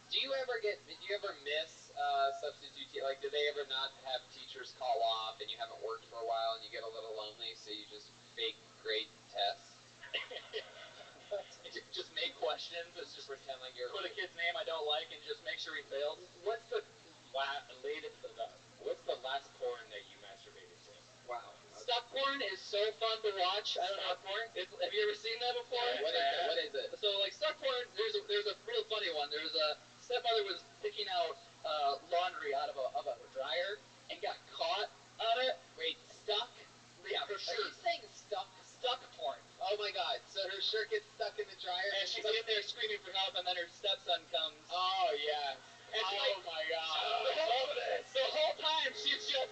Do you ever miss substitute teacher? Like, do they ever not have teachers call off and you haven't worked for a while while and you get a little lonely, so you just fake grade tests. Just make questions and just Pretend like you're... put a kid's name I don't like and just make sure he fails. What's the What's the last porn that you masturbated to? Wow. Stuck porn is so fun to watch. I don't know. Stuck porn? Have you ever seen that before? Yeah, what is it? So like stuck porn, there's a real funny one. There's a stepmother was picking out laundry out of a dryer and got caught on it. Wait, stuck? Yeah, her Are shirt. you saying stuck? Stuck porn. Oh my god, so her shirt gets stuck in the dryer And she's in there screaming for help, and then her stepson comes. Oh yeah. And she's Oh like, my god. the whole time she's just,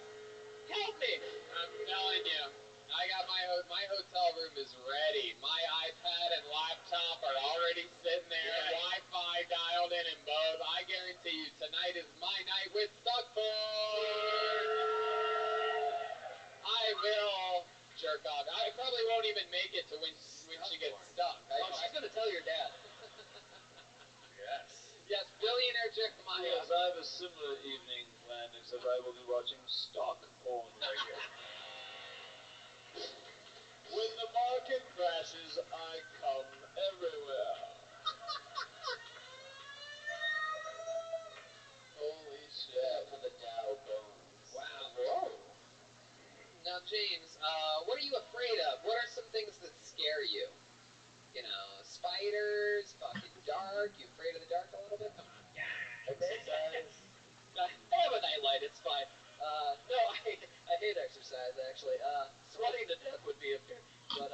help me. I'm telling you, I got my hotel room is ready. My iPad and laptop are already sitting there. Yeah. Wi-Fi dialed in both. I guarantee you, tonight is my night with stuck porn. I will jerk off. I probably won't even make it to when she gets stuck. She's gonna tell your dad. Yes. Yes, billionaire Jeremiah. Yes, I have a similar evening planned, except I will be watching stock porn again. When the market crashes, I come everywhere. Holy shit. For the Dow bones. Wow. Whoa. Now, James, what are you afraid of? What are some things that scare you? You know, spiders, fucking dark. You afraid of the dark a little bit? Come on. Exercise. I have a nightlight, it's fine. No, I hate exercise, actually. Sweating to death would be a fear. But,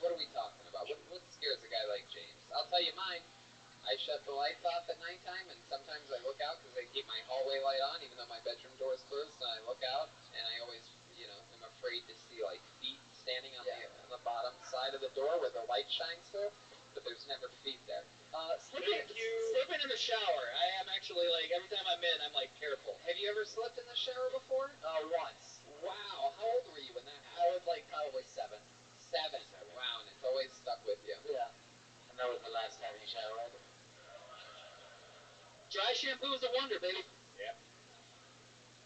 What are we talking about? What scares a guy like James? I'll tell you mine. I shut the lights off at nighttime, and sometimes I look out because I keep my hallway light on, even though my bedroom door is closed, and I look out, and I always, am afraid to see, like, feet standing on the bottom side of the door where the light shines through, but there's never feet there. slipping in the shower. I am actually, like, every time I'm in, I'm, like, careful. Have you ever slipped in the shower before? Once. Wow, how old were you when that I happened? was, like, probably 7. 7. Wow, and it's always stuck with you. Yeah. And that was the last time you showered? Dry shampoo is a wonder, baby. Yep.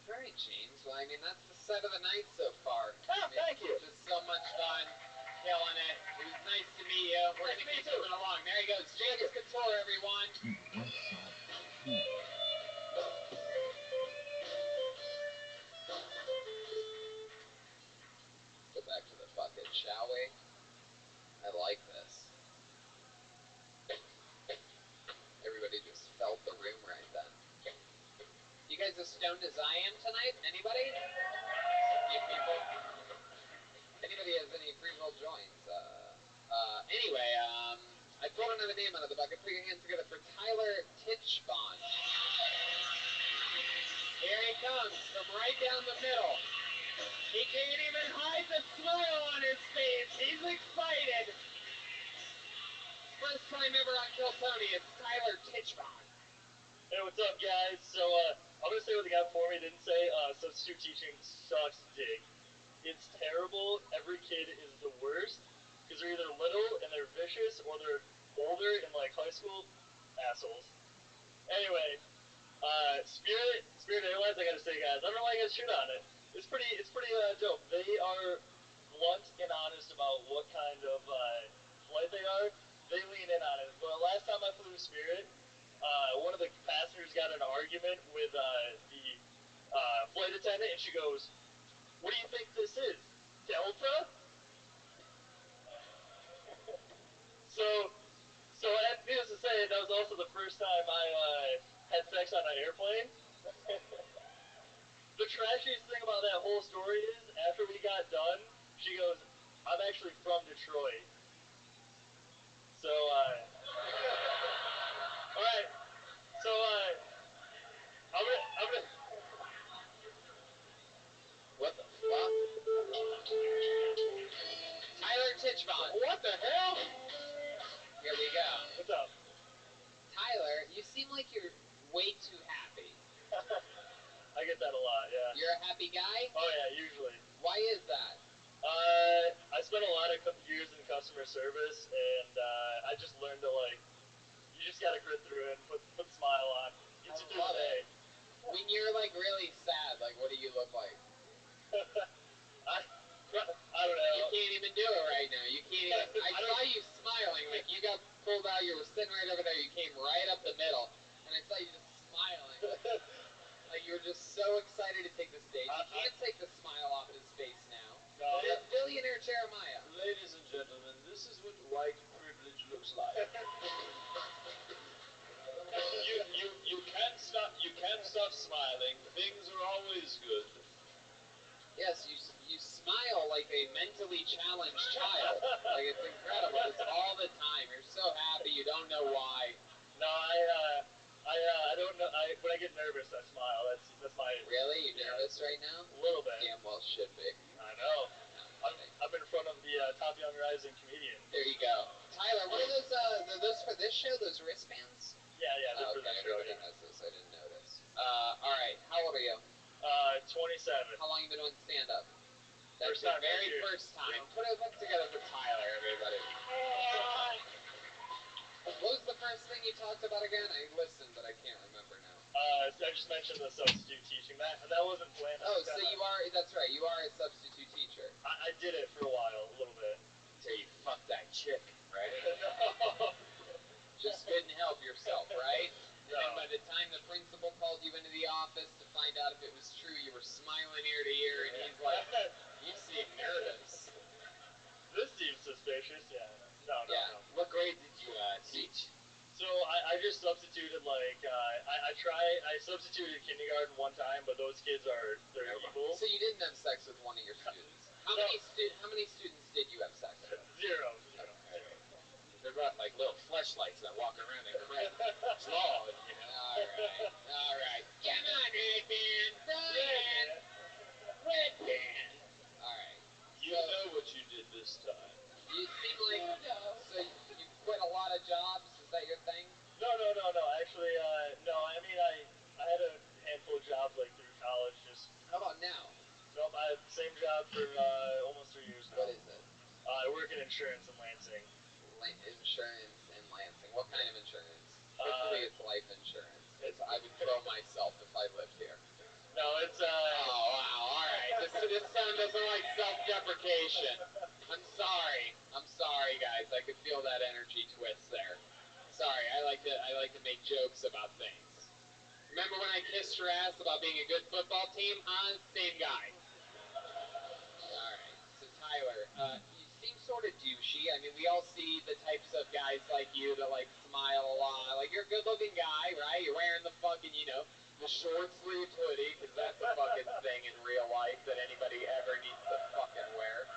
All right, James. Well, I mean, that's the set of the night so far. Oh, thank you. Just so much fun. Killing it. It was nice to meet you. We're Nice going to to meet keep you. moving along. There he goes. James Couture, everyone. Go back to the bucket, shall we? I like this. Everybody just felt the room right then. You guys as stoned as I am tonight? Anybody? You people? Anybody has any pre-roll joints? Anyway, I pulled another name out of the bucket. Put your hands together for Tyler Titchbond. Here he comes from right down the middle. He can't even hide the smile on his face. He's excited. First time ever on Kill Tony. It's Tyler Titchbond. Hey, what's up, guys? So, I'm gonna say what the guy before me didn't say. Substitute teaching sucks dick. It's terrible. Every kid is the worst. Because they're either little and they're vicious, or they're older and, like, high school assholes. Anyway, Spirit Airlines, I gotta say, guys, I don't know why you guys shit on it. It's pretty dope. They are blunt and honest about what kind of, flight they are. They lean in on it. But last time I flew Spirit, one of the passengers got in an argument with, the, flight attendant, and she goes, "What do you think this is? Delta?" So needless to say, that was also the first time I had sex on an airplane. The trashiest thing about that whole story is, after we got done, she goes, "I'm actually from Detroit." So, alright. So, I'm gonna... What the fuck? Tyler Titchbond. What the hell? Here we go. What's up? Tyler, you seem like you're way too happy. I get that a lot, yeah. You're a happy guy? Oh yeah, usually. Why is that? I spent a lot of years in customer service, and I just learned to, like, you just gotta grit through it and put a smile on. Gets you through the day. When you're like really sad, like what do you look like? I you were sitting right over there. You came right up the middle, and I saw you just smiling. Like you were just so excited to take the stage. You can't take the smile off his face now. No. Billionaire Jeremiah. Ladies and gentlemen, this is what white privilege looks like. You can't stop smiling. Things are always good. Yes, you smile like a mentally challenged child. Like it's incredible. It's all the time. You're so happy. You don't know why. No, I don't know. When I get nervous, I smile. That's my. Really? You nervous right now? A little bit. Damn well should be. I know. I'm in front of the top young rising comedian. There you go. Tyler, what are those? Are those for this show? Those wristbands? Yeah, they're for this show. Everybody has those. I didn't notice. All right. How old are you? 27. How long you been doing stand-up? That's your very first time. Put it together for Tyler, everybody. What was the first thing you talked about again? I listened, but I can't remember now. I just mentioned the substitute teaching. That wasn't planned. Oh, so you are, that's right, you are a substitute teacher. I did it for a while, a little bit. Until you fucked that chick, right? No. Just couldn't help yourself, right? No. And then by the time the principal called you into the office to find out if it was true, you were smiling ear to ear, and he's like, you seem nervous. This seems suspicious, yeah. No. What grade did you teach? So I just substituted I substituted kindergarten one time, but those kids they're evil. So you didn't have sex with one of your students. How many students did you have sex with? Zero. They're got like little fleshlights that walk around and crack claw, you know. All right. Come on, Red Band. Brian. Red Band. All right. You know what you did this time. You seem like so you quit a lot of jobs. Is that your thing? No. Actually, no. I mean, I had a handful of jobs like through college. Just how about now? Nope. I have the same job for almost 3 years now. What is it? I work in insurance in Lansing. Insurance in Lansing. What kind of insurance? Hopefully it's life insurance. I would throw myself if I lived here. No, it's Oh wow! All right. This sound doesn't like self-deprecation. I'm sorry, guys. I could feel that energy twist there. Sorry. I like to make jokes about things. Remember when I kissed your ass about being a good football team? Huh? Same guy. All right. So Tyler, you seem sort of douchey. I mean, we all see the types of guys like you that like smile a lot. Like you're a good-looking guy, right? You're wearing the fucking, the short-sleeved hoodie, because that's a fucking thing in real life that anybody ever needs to fucking wear.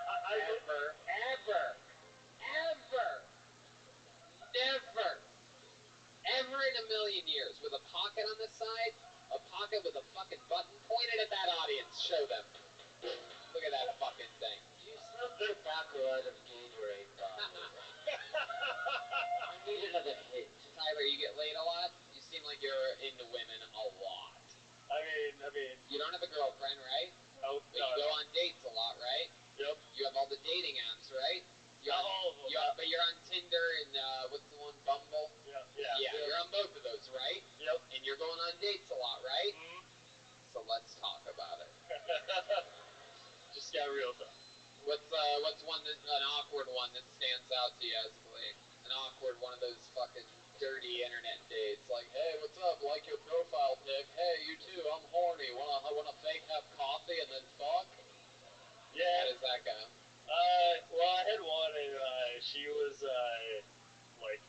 Never in a million years, with a pocket on the side, a pocket with a fucking button pointed at that audience. Show them. Look at that fucking thing. You snubbed the tobacco out of Gatorade bottle. I need another hit. Tyler, you get laid a lot? You seem like you're into women a lot. I mean. You don't have a girlfriend, right? No. But you go on dates a lot, right? Yep. You have all the dating apps, right? Not all of them. But you're on Tinder and what's the one, Bumble? Yeah. You're on both of those, right? Yep. And you're going on dates a lot, right? Mm-hmm. So let's talk about it. Just got real stuff. What's an awkward one that stands out to you as an awkward one of those fucking dirty internet dates? Like, hey, what's up? Like your profile pic. Hey, you too. I'm horny. Wanna fake have coffee and then fuck? Yeah. How does that go? Well, I had one, and she was like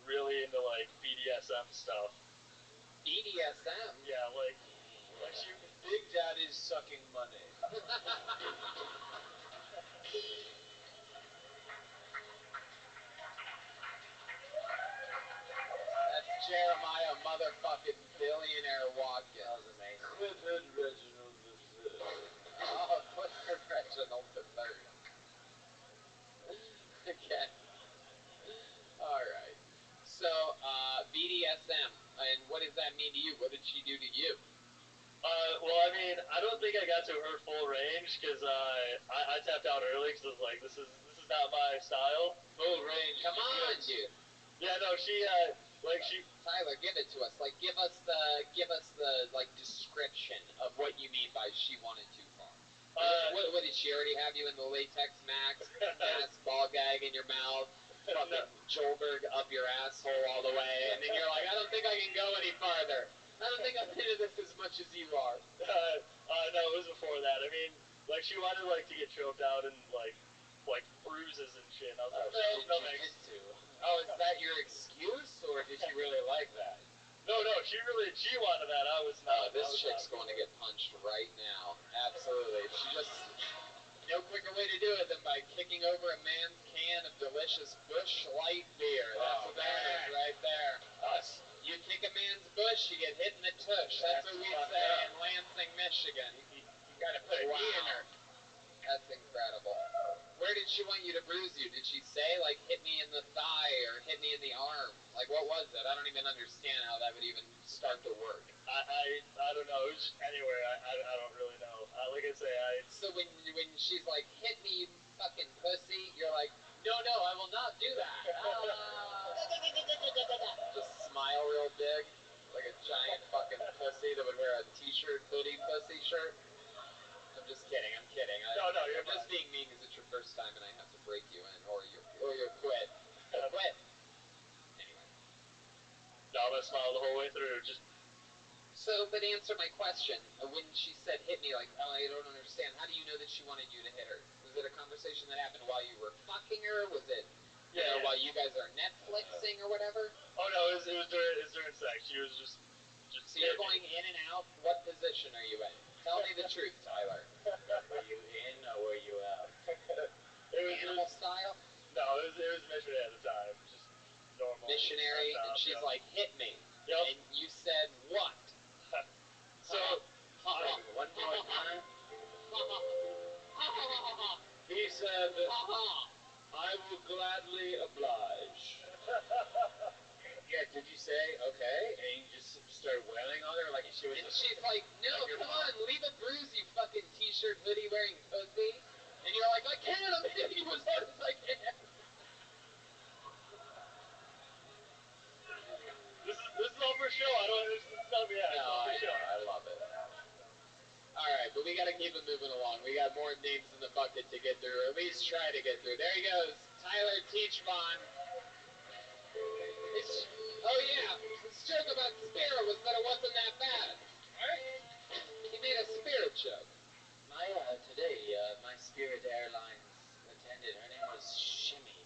really into like BDSM stuff. BDSM? Yeah, like she. Big Daddy's sucking money. That's Jeremiah motherfucking billionaire Watkins. That was amazing. Clifford Reginald III. Oh, Clifford Reginald III. Okay. Alright. So, BDSM, and what does that mean to you? What did she do to you? Well, I mean, I don't think I got to her full range, because I tapped out early, because I was like, this is not my style. Full range. Come on, dude. Yeah, no, she. Tyler, give it to us. Like, give us the like description of what you mean by she wanted too far. What did she already have you in the latex mask ball gag in your mouth? fucking Joelberg up your asshole all the way, and then you're like, I don't think I can go any farther. I don't think I'm into this as much as you are. No, it was before that. I mean, like, she wanted, like, to get choked out and, like bruises and shit. And I was like, no thanks. Oh, is that your excuse, or did she really like that? No, she wanted that. I was not. This chick's going to get punched right now. Absolutely. She just, no quicker way to do it than by kicking over a man's can of delicious Busch Light beer. That's what that is right there. Us. You kick a man's bush, you get hit in the tush. That's what we say in Lansing, Michigan. You gotta put a knee in her. That's incredible. Where did she want you to bruise you? Did she say, like, hit me in the thigh or hit me in the arm? Like, what was it? I don't even understand how that would even start to work. I don't know. It was just anywhere. I don't really know. Like I say, So when she's like, hit me, you fucking pussy, you're like, no, I will not do that. Just smile real big, like a giant fucking pussy that would wear a t-shirt, hoodie pussy shirt. I'm just kidding. No, I'm just being mean because it's your first time and I have to break you in, or you'll quit. Quit. Anyway. No, I'm gonna smile the whole way through. Just. So, but answer my question. When she said hit me, like, oh, I don't understand. How do you know that she wanted you to hit her? Was it a conversation that happened while you were fucking her? Was it, while you guys are Netflixing or whatever? Oh no, it was during sex. She was just. So you're going in and out. What position are you in? Tell me the truth, Tyler. Were you in or were you out? Animal style? No, it was missionary at the time. Just normal. Missionary, and she's like, hit me. Yep. And you said what? So, One more time. He said, I will gladly oblige. Yeah, did you say, okay? And you just started wailing on her like she was. And she's like, no, come on, leave a bruise, you fucking t-shirt hoodie wearing pussy. And you're like, I can't, I'm hitting you as hard as I can. this is all for show. I don't. This is not me. No, I love it. Alright, but we gotta keep it moving along. We got more names in the bucket to get through, or at least try to get through. There he goes, Tyler Teachbon. Oh yeah, his joke about Spirit was that it wasn't that bad. Right? He made a Spirit joke. My Spirit Airlines attendant, her name was Shimmy.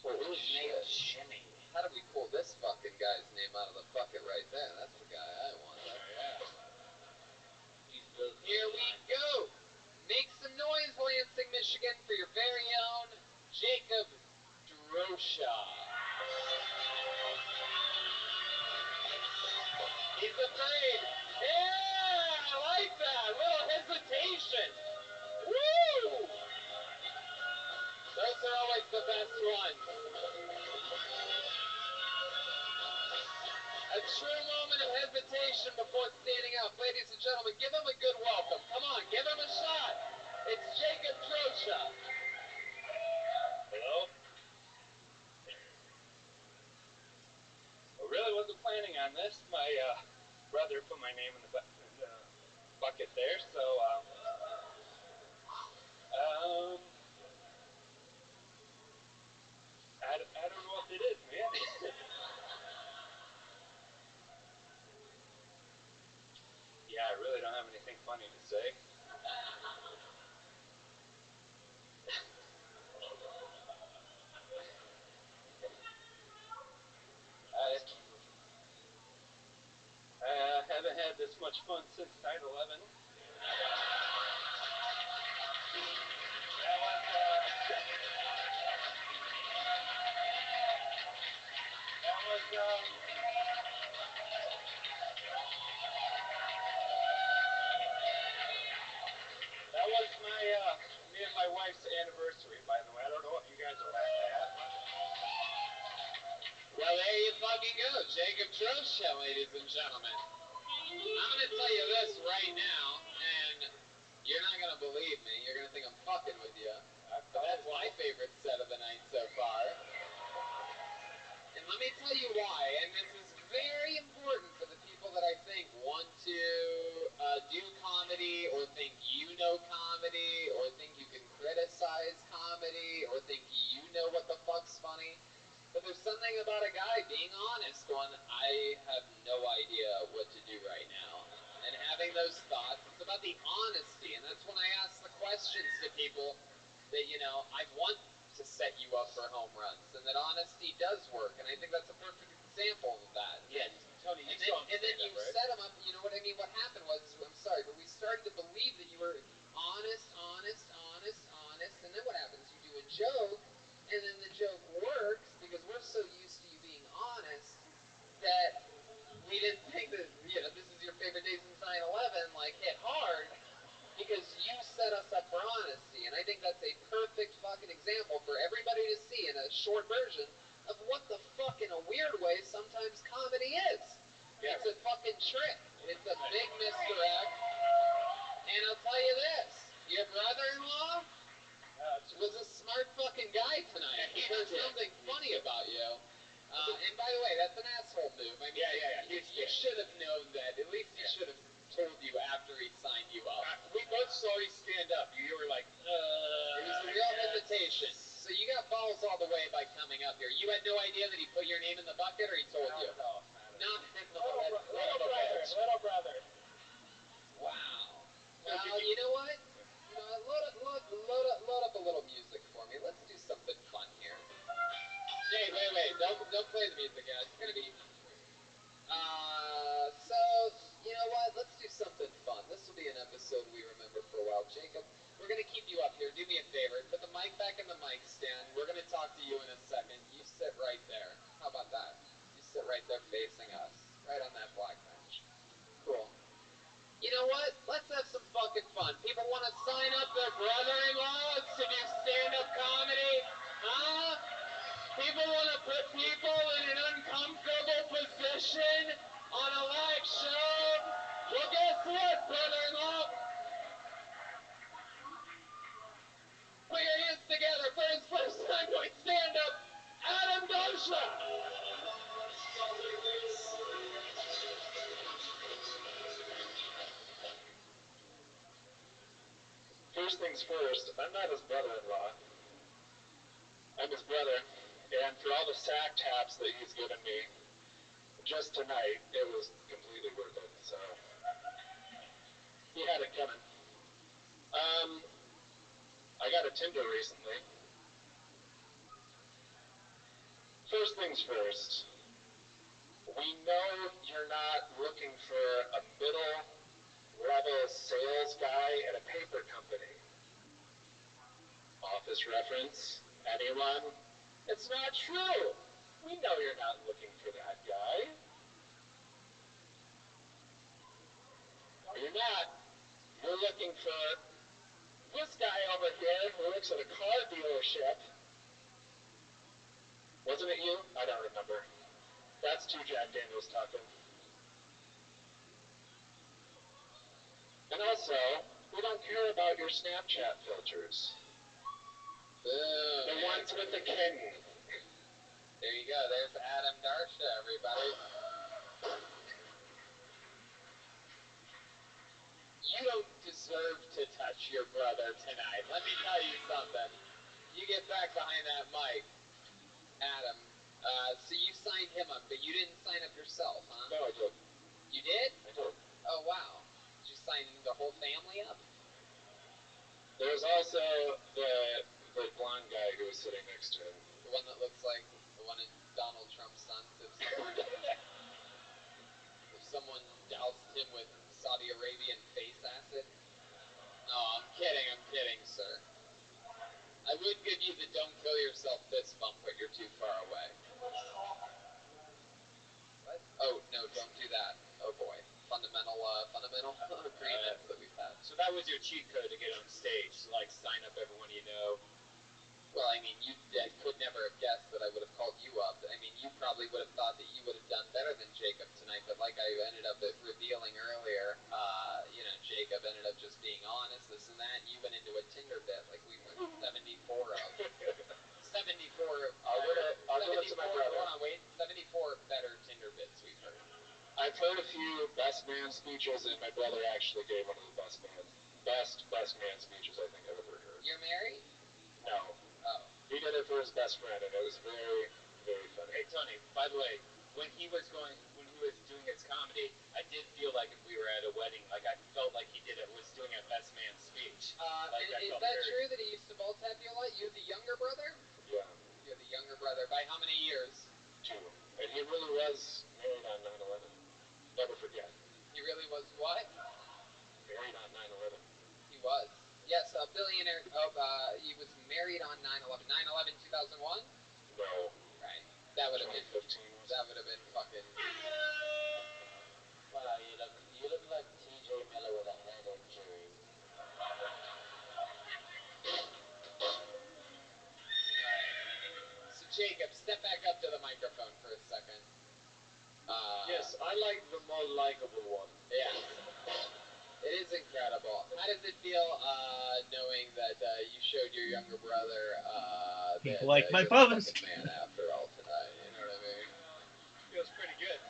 Holy shit. Shimmy. How did we pull this fucking guy's name out of the bucket right there? That's the guy I want. Here we go. Make some noise, Lansing, Michigan, for your very own Jacob Drosha. He's afraid. Yeah, I like that. A little hesitation. Woo! Those are always the best ones. A true moment of hesitation before standing up. Ladies and gentlemen, give him a good welcome. Come on, give him a shot. It's Jacob Drosha. Hello. I really wasn't planning on this. My brother put my name in the bucket there, so I don't know what it is, man. Yeah, I really don't have anything funny to say. I haven't had this much fun since 9/11. That was me and my wife's anniversary, by the way. I don't know what you guys are laughing at. Well, there you fucking go. Jacob Drosha, ladies and gentlemen. I'm going to tell you this right now, and you're not going to believe me. You're going to think I'm fucking with you. But that's my favorite set of the night so far. And let me tell you why, and this is very important for the people that I think want to do comedy, or think you know comedy, or think you can criticize comedy, or think you know what thing about a guy being honest, going, I have no idea what to do right now. And having those thoughts, it's about the honesty. And that's when I ask the questions to people that, you know, I want to set you up for home runs. And that honesty does work. And I think that's a perfect example of that. Yeah, Tony, you and then you set them up, you know what I mean? What happened was, I'm sorry, but we started to believe that you were honest. And then what happens? You do a joke, and then the joke works because we're so used to you being honest that we didn't think that, you know, this is your favorite day since 9/11, like, hit hard because you set us up for honesty. And I think that's a perfect fucking example for everybody to see in a short version of what the fuck, in a weird way, sometimes comedy is. Yeah. It's a fucking trick. It's a big misdirect. And I'll tell you this, your brother-in-law was a smart fucking guy tonight. There's something funny about you. And by the way, that's an asshole move. I mean, you should have known that. At least he should have told you after he signed you up. We both saw you stand up. You were like, It was a real invitation. So you got balls all the way by coming up here. You had no idea that he put your name in the bucket, or he told you? Little brother. Wow. Well, you know what? You know, load up a little music for me. Let's do something fun here. Hey, wait. Don't play the music yet. It's gonna be. So you know what? Let's do something fun. This will be an episode we remember for a while. Jacob, we're gonna keep you up here. Do me a favor. Put the mic back in the mic stand. We're gonna talk to you in a second. You sit right there. How about that? You sit right there facing us. Right on that black bench. Cool. You know what? Let's have some fucking fun. People want to sign up their brother-in-laws to do stand-up comedy? Huh? People want to put people in an uncomfortable position on a live show? Well, guess what, brother-in-law? Put your hands together for his first time doing stand-up, Adam Dosha. First things first, I'm not his brother-in-law. I'm his brother, and for all the sack taps that he's given me, just tonight, it was completely worth it, so he had it coming. I got a Tinder recently. First things first, we know you're not looking for a middle-level sales guy at a paper company. Office reference? Anyone? It's not true. We know you're not looking for that guy. No, you're not. You're looking for this guy over here who works at a car dealership. Wasn't it you? I don't remember. That's two Jack Daniels talking. And also, we don't care about your Snapchat filters. The ones with the kitten. There you go. There's Adam Darsha, everybody. You don't deserve to touch your brother tonight. Let me tell you something. You get back behind that mic, Adam. So you signed him up, but you didn't sign up yourself, huh? No, I did. You did? I did. Oh, wow. Did you sign the whole family up? There's also the blonde guy who was sitting next to him. The one that looks like the one in Donald Trump's sons. If someone doused him with Saudi Arabian face acid. No, I'm kidding, sir. I would give you the don't kill yourself fist bump, but you're too far away. What? Oh, no, don't do that. Oh boy. Fundamental agreements that we've had. So that was your cheat code to get on stage, like sign up everyone you know. Well, I mean, you could never have guessed that I would have called you up. I mean, you probably would have thought that you would have done better than Jacob tonight, but like I ended up revealing earlier, you know, Jacob ended up just being honest, this and that, and you went into a Tinder bit like we've heard 74 of. 74. I'll give it to my brother. Hold on, wait. 74 better Tinder bits we've heard. I've heard a few best man speeches, and my brother actually gave one of the best man speeches I think I've ever heard. You're married? No. Oh. He did it for his best friend, and it was very, very funny. Hey Tony, by the way, when he was doing his comedy, I did feel like if we were at a wedding, like I felt like he was doing a best man speech. Like is that true that he used to ball tap you a lot? You the younger brother? Yeah. You're the younger brother. By how many years? 2. And he really was married on 9/11. Never forget. He really was what? Married on 9/11. He was. Yes, a billionaire. He was married on 9/11. 9/11, 2001? No. Right. That would have been. 2015. That would have been fucking. Wow, you look like T.J. Miller with a head injury. Alright. So Jacob, step back up to the microphone for a second. Yes, I like the more likable one. Yes. It is incredible. How does it feel knowing that you showed your younger brother People that like my you're the post. fucking man after all tonight? You know what I mean? Feels pretty good.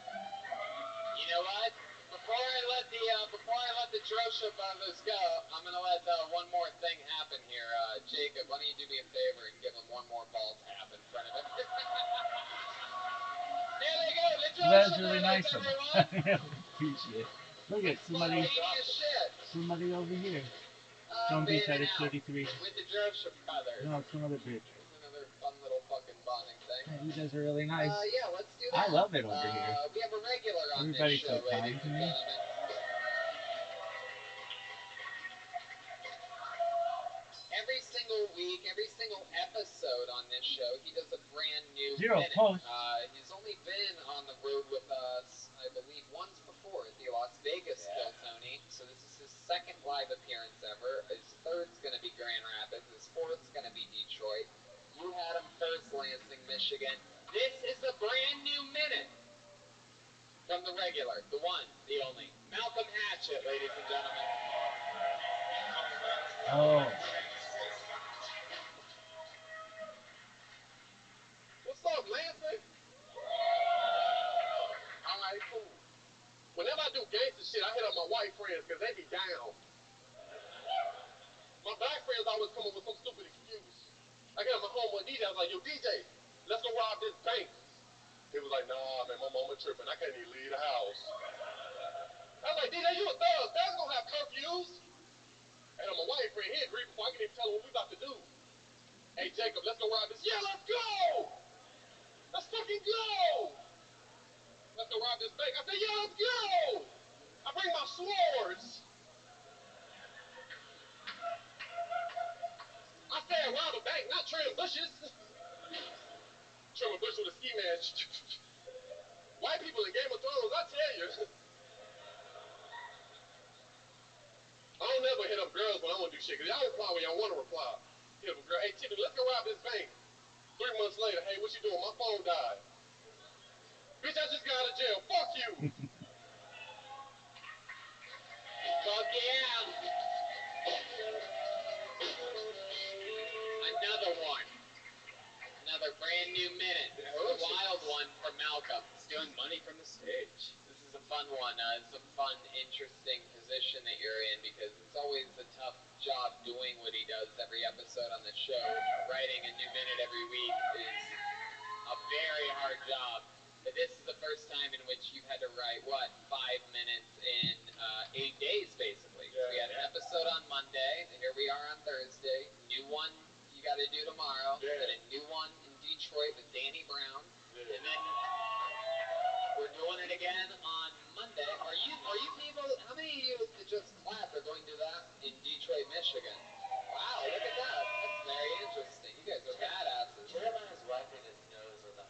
You know what? Before I let the Drosha brothers go, I'm gonna let one more thing happen here. Jacob, why don't you do me a favor and give him one more ball tap in front of him? There they go, the Drosha That's really brothers, nice of everyone. them. I really appreciate it. Look at Spontaneous shit. somebody over here. Don't be that it's 33. With the Drosha brothers. No, it's some other bitch. It's another fun little fucking bonding thing. Yeah, you guys are really nice. Yeah, let's do that. I love it over here. We have a regular on Everybody's this show, so kind ladies to and me. gentlemen. Every single week, every single episode on this show, he does a brand new Zero minute. posts. He's only been on the road with us, I believe, once before at the Las Vegas Still Tony. So this is his second live appearance ever. His third's going to be Grand Rapids. His fourth's going to be Detroit. You had him first, Lansing, Michigan. This is a brand new minute from the regular, the one, the only, Malcolm Hatchett, ladies and gentlemen. Oh. What's up, Lansing? Alright, cool. Whenever I do gangster shit, I hit up my white friends because they be down. My black friends always come up with some stupid excuse. I hit up my homeboy DJ, I was like, yo, DJ, let's go rob this bank. He was like, nah, man, my mama tripping. I can't even leave the house. I was like, DJ, you a thug. Thugs gonna have curfews. And I'm a white friend. He agreed before I can even tell him what we about to do. Hey, Jacob, let's go rob this. Yeah, let's go. Let's fucking go. Let's go rob this bank. I said, yeah, let's go. I bring my swords. I said rob a bank, not trim bushes. Trim a bush with a ski mask. White people in Game of Thrones, I tell you. I don't never hit up girls when I want to do shit, because y'all reply when y'all want to reply. Hit up a girl, hey, Tiffany, let's go rob this bank. 3 months later, hey, what you doing? My phone died. Bitch, I just got out of jail. Fuck you. Fuck yeah. Another one. Another brand new minute. This is a wild one from Malcolm. He's doing money from the stage. This is a fun one. It's a fun, interesting position that you're in because it's always a tough job doing what he does every episode on the show. Writing a new minute every week is a very hard job. But this is the first time in which you've had to write, 5 minutes in 8 days, basically. So we had an episode on Monday, and here we are on Thursday. New one you got to do tomorrow. Then a new one in Detroit with Danny Brown. And then we're doing it again on Monday. Are you people, how many of you that just clapped are going to that in Detroit, Michigan? Wow, look at that. That's very interesting. You guys are badasses. Jeremiah's wiping his nose with $100.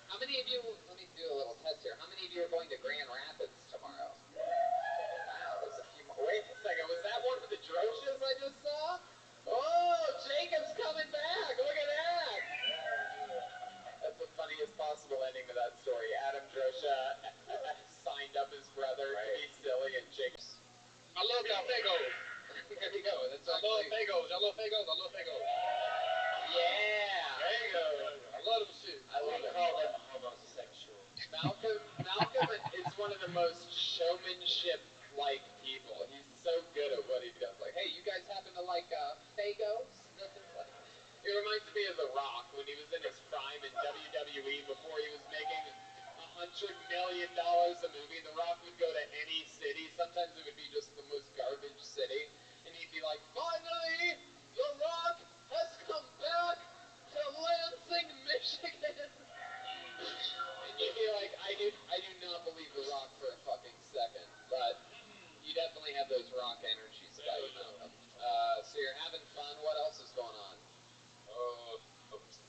How many of you, let me do a little test here. How many of you are going to Grand Rapids tomorrow? Wow, there's a few more. Wait a second, was that one of the Droshas I just saw? Oh, Jacob's coming back. Look at that. That's the funniest possible ending to that story. Adam Drosha signed up his brother to be silly and Jacob's. I love y'all Fagos. There you go. That's I love actually... Fagos. Y'all love Fagos? I love Fagos. Yeah. Fagos. I love them shit. I love it. Call them homosexual. Malcolm is one of the most showmanship-like people. He's so good at what he does. Like, hey, you guys happen to like Fagos? It reminds me of The Rock when he was in his prime in $100 million a movie. The Rock would go to any city. Sometimes it would be just the most garbage city, and he'd be like, "Finally, The Rock has come back to Lansing, Michigan." And you'd be like, I do not believe The Rock for a fucking second, but you definitely have those Rock energies about you, Malcolm. So you're having fun. What else is going on?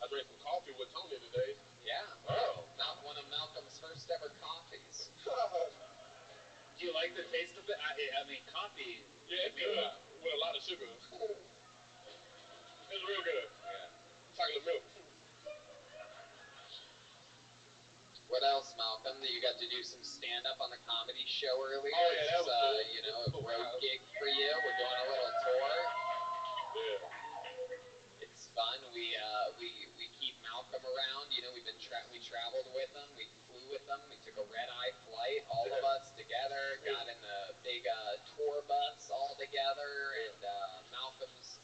I drank some coffee with Tony today. Yeah. Oh. One of Malcolm's first ever coffees. Do you like the taste of it? I mean, coffee. Yeah, it's good with a lot of sugar. It's real good. Yeah. Chocolate milk. What else, Malcolm? You got to do some stand-up on the comedy show earlier. Oh, yeah, that was cool. You know, a road gig for you. We're doing a little tour. Yeah. It's fun. We keep Malcolm around. You know, we traveled with him. We flew with him. We took a red-eye flight, all of us together. Got in the big tour bus all together. And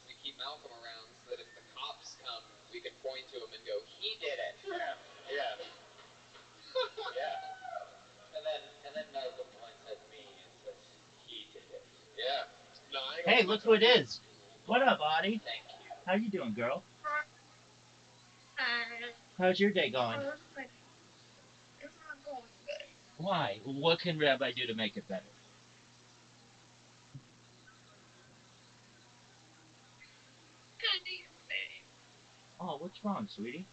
we keep Malcolm around so that if the cops come, we can point to him and go, "He did it." Yeah. Yeah. And then Malcolm points at me and says, "He did it." Yeah. No, I ain't Hey, gonna look who it is. What up, Audie? Thank you. How you doing, girl? Hi. How's your day going? It's not going good. Why? What can Rabbi do to make it better? Anything. Oh, what's wrong, sweetie?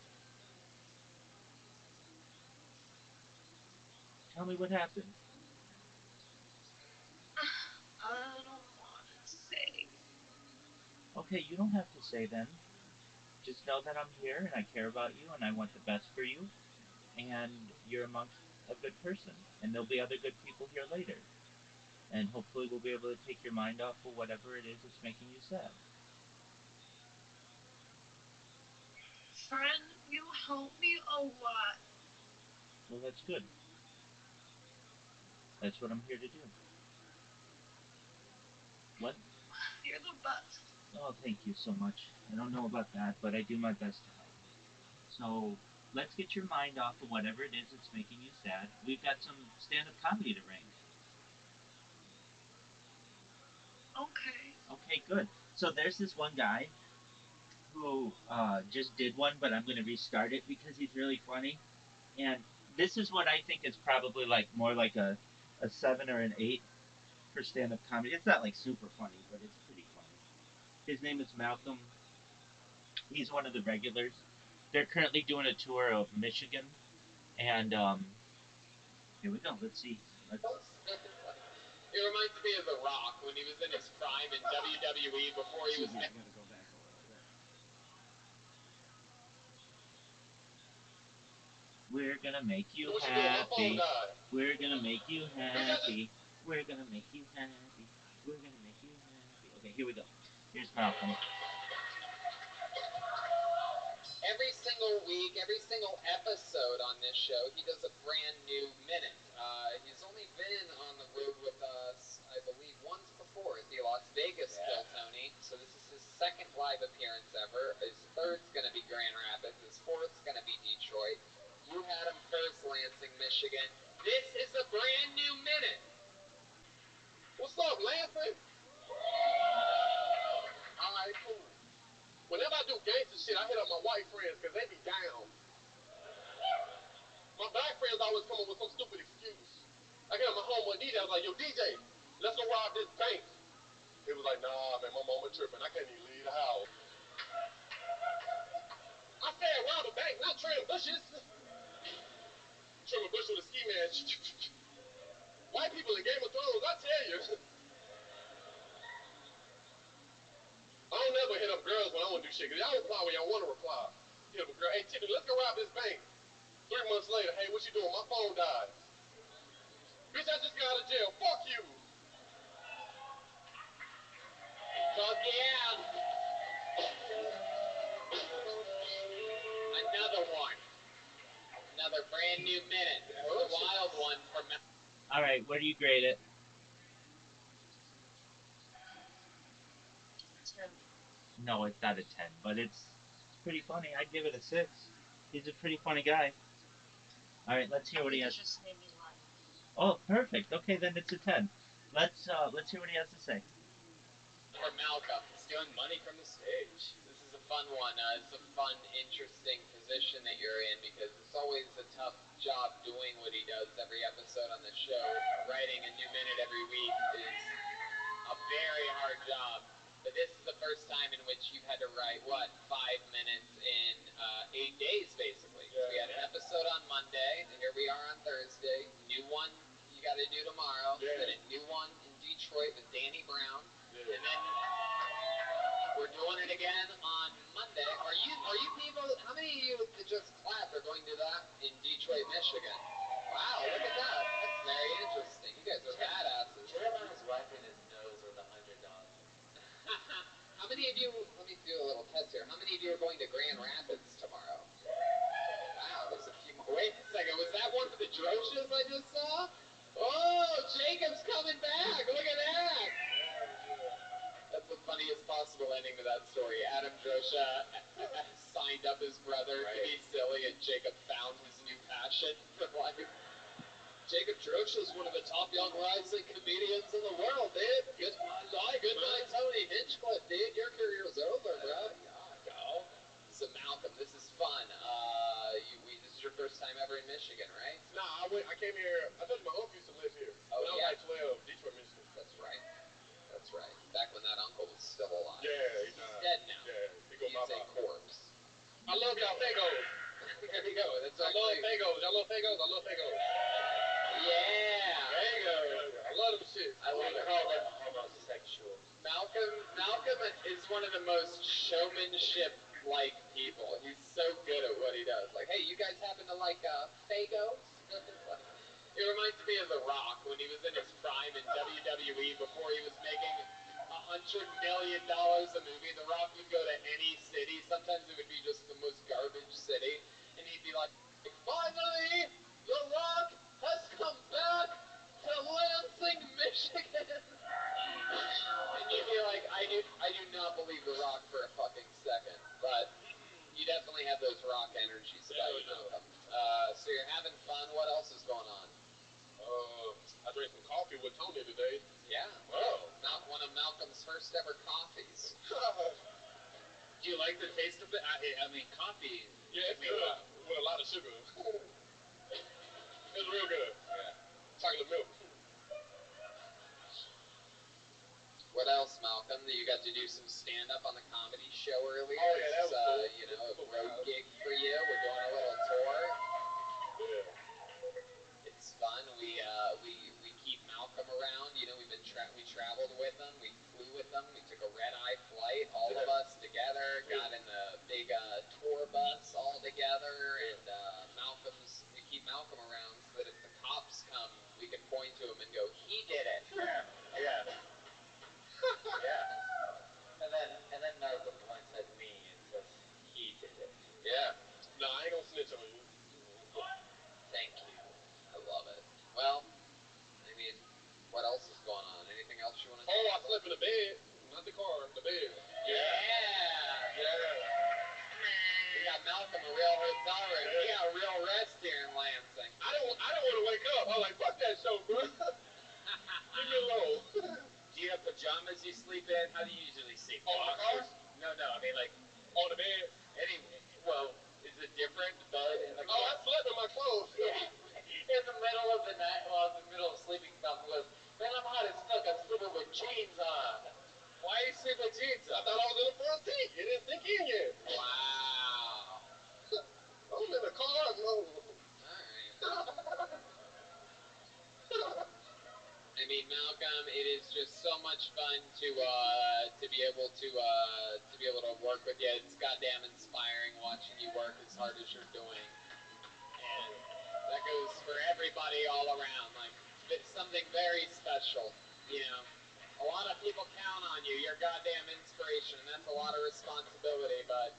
Tell me what happened. I don't want to say. Okay, you don't have to say then. Just know that I'm here and I care about you and I want the best for you. And you're amongst a good person. And there'll be other good people here later. And hopefully we'll be able to take your mind off of whatever it is that's making you sad. Friend, you help me a lot. Well, that's good. That's what I'm here to do. What? You're the best. Oh, thank you so much. I don't know about that, but I do my best to help. So let's get your mind off of whatever it is that's making you sad. We've got some stand-up comedy to rank. Okay. Okay, good. So there's this one guy who just did one, but I'm going to restart it because he's really funny. And this is what I think is probably like more like a 7 or an 8 for stand-up comedy. It's not like super funny, but it's pretty funny. His name is Malcolm. He's one of the regulars. They're currently doing a tour of Michigan, and here we go. Let's see. It reminds me of The Rock when he was in his prime in WWE before he was. I gotta go back a little bit. We're gonna make you happy. We're gonna make you happy. We're gonna make you happy. We're gonna make you happy. Okay, here we go. Here's Malcolm. Every single week, every single episode on this show, he does a brand new minute. He's only been on the road with us, I believe, once before at the Las Vegas Phil Tony. So this is his second live appearance ever. His third's going to be Grand Rapids. His fourth's going to be Detroit. You had him first, Lansing, Michigan. This is a brand new minute. What's up, Lansing? Alright, cool. Whenever I do gangster shit, I hit up my white friends because they be down. My black friends always come up with some stupid excuse. I hit up my homeboy DJ. I was like, yo, DJ, let's go rob this bank. He was like, nah, man, my mama tripping. I can't even leave the house. I said rob a bank, not trim bushes. Trim a bush with a ski mask. White people in Game of Thrones, I tell you. I don't never hit up girls when I want to do shit, because y'all reply when y'all want to reply. Hit up a girl, hey, Tiffany, let's go rob this bank. 3 months later, hey, what you doing? My phone died. Bitch, I just got out of jail. Fuck you. Fuck yeah. Another one. Another brand new minute. A wild one from. All right, where do you grade it? 10. No, it's not a 10, but it's pretty funny. I'd give it a 6. He's a pretty funny guy. All right, let's hear what he has. Just made me laugh. Oh, perfect. Okay, then it's a 10. Let's hear what he has to say. Or Malcolm, stealing money from the stage. This is a fun one. It's a fun, interesting position that you're in because it's always a tough job doing what he does every episode on the show. Writing a new minute every week is a very hard job. But this is the first time in which you've had to write, 5 minutes in 8 days, basically. Yeah. We had an episode on Monday, and here we are on Thursday. New one you got to do tomorrow. Yeah. Then a new one in Detroit with Danny Brown. Yeah. And then we're doing it again on Monday. Are you people, how many of you that just clapped are going to that in Detroit, Michigan? Wow, look at that. That's very interesting. You guys are badasses. Jeremiah's wiping his nose with $100. How many of you, let me do a little test here. How many of you are going to Grand Rapids tomorrow? Wow, there's a few more. Wait a second, was that one for the Droshas I just saw? Oh, Jacob's coming back. Look at that. That's the funniest possible ending to that story. Adam Drosha signed up his brother to be silly, and Jacob found his new passion for life. Jacob Drosha is one of the top young rising comedians in the world, dude. Goodbye, Tony Hinchcliffe, dude. Your career's over, bro. Go. So Malcolm, this is fun. This is your first time ever in Michigan, right? Nah, I came here. I told you my uncle used to live here. Oh, when yeah. I was like 12, Detroit, Michigan. That's right. That's right. Back when that uncle was still alive. Yeah, he's dead now. Yeah, he's a corpse. I love y'all Fagos. There you go. That's I love Fagos. Y'all love Fagos? I love Fagos. Yeah. Fagos. I love them shit. I want to call them homosexuals. Malcolm is one of the most showmanship-like people. He's so good at what he does. Like, hey, you guys happen to like Fagos? It reminds me of The Rock when he was in his prime in WWE before he was making $100 million a movie. The Rock would go to any city. Sometimes it would be just the most garbage city. And he'd be like, finally, The Rock has come back to Lansing, Michigan. And you'd be like, I do not believe The Rock for a fucking second. But you definitely have those Rock energies about you, Malcolm. So you're having fun. What else is going on? I drank some coffee with Tony today. Yeah. Whoa. One of Malcolm's first ever coffees. Do you like the taste of it? I mean, coffee. Yeah, it's good. With a lot of sugar. It's real good. Yeah. Chocolate milk. What else, Malcolm? You got to do some stand-up on the comedy show earlier. Oh, yeah, that was cool. A road gig for you. We're doing a little tour. Yeah. It's fun. We keep Malcolm around. You know, we traveled with him. We flew with him. We took a red-eye flight, all of us together. Got in the big tour bus all together. And we keep Malcolm around so that if the cops come, we can point to him and go, "He did it." Yeah. Yeah. And then Malcolm points at me and says, he did it. Yeah. Nah, I ain't gonna snitch on you. Thank you. I love it. Well, I mean, what else is going on? Anything else you want to say? Oh, I slept in the bed. Not the car, the bed. Yeah. We got Malcolm a real hotel room. We got a real rest here in Lansing. I don't want to wake up. I was like, fuck that show, bro. Leave me alone. Do you have pajamas you sleep in? How do you usually sleep? On the car? No, I mean like On the bed? well, is it different bed in the Oh, I slept in my clothes. In the middle of the night, while in the middle of sleeping, Malcolm goes, man, I'm hot as fuck. I'm sleeping with jeans on. why are you sleeping with jeans I on? thought I was in the front seat. It didn't sink in yet. Wow. I'm in the car. No. Alright. I mean, Malcolm, it is just so much fun to be able to work with you. It's goddamn inspiring watching you work as hard as you're doing, and that goes for everybody all around. Like, it's something very special. You know, a lot of people count on you. You're a goddamn inspiration, and that's a lot of responsibility. But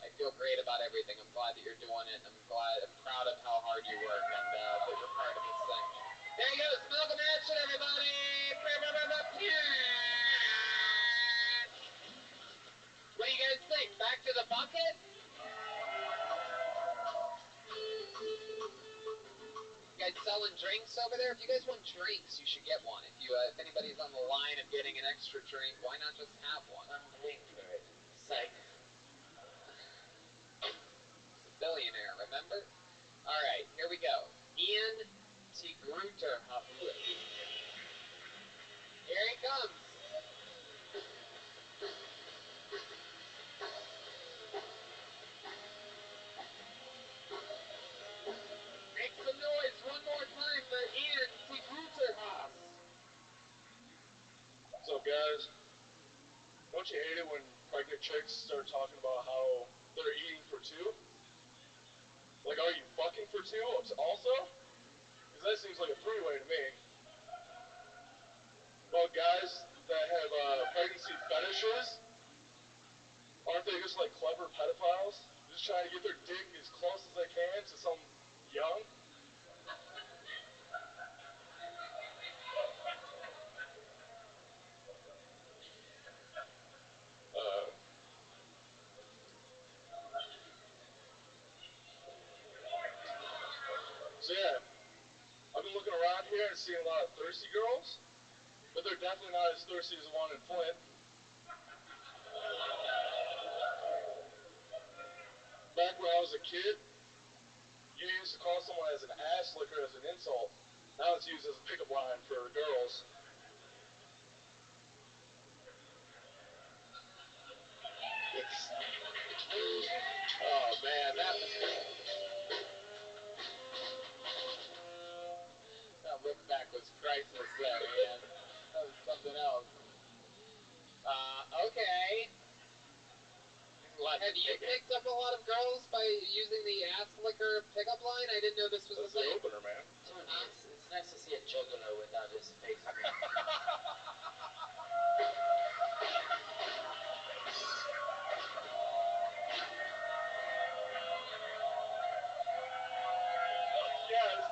I feel great about everything. I'm glad that you're doing it. I'm proud of how hard you work, and that you're part of this thing. There he goes, Malcolm Action, everybody! What do you guys think? Back to the bucket? selling drinks over there? If you guys want drinks, you should get one. If anybody's on the line of getting an extra drink, why not just have one? I'm paying for it. Psych. He's a billionaire, remember? Alright, here we go. Ian Tigruterhoff. Here he comes. Make some noise one more time for Ian Tigruterhoff. So guys, don't you hate it when pregnant chicks start talking about how they're eating for two? Like, are you fucking for two also? Because that seems like a three-way to me. Well, guys that have pregnancy fetishes, aren't they just like clever pedophiles? Just trying to get their dick as close as they can to some young? So yeah, I've been looking around here and seeing a lot of thirsty girls, but they're definitely not as thirsty as the one in Flint. Back when I was a kid, you used to call someone as an ass licker as an insult. Now it's used as a pickup line for girls. Oh man, that look back was priceless there, Ian. That was something else. Okay. Have you picked up a lot of girls by using the ass licker pickup line? I didn't know this was That's a the thing. opener, man. Dude, it's nice to see a juggalo without his face. Yes.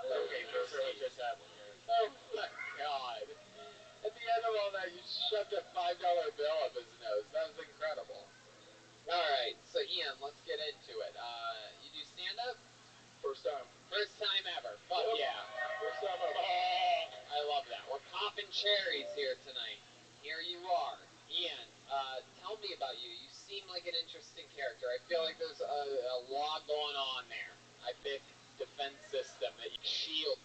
Okay, what just happened here? Oh my god. At the end of all that, you shoved a $5 bill up his nose. That was incredible. Alright, so Ian, let's get into it. You do stand-up? First time. First time ever. Fuck yeah. First time ever. I love that. We're popping cherries here tonight. Here you are. Ian, tell me about you. You seem like an interesting character. I feel like there's a lot going on there. I think defense system that you shield.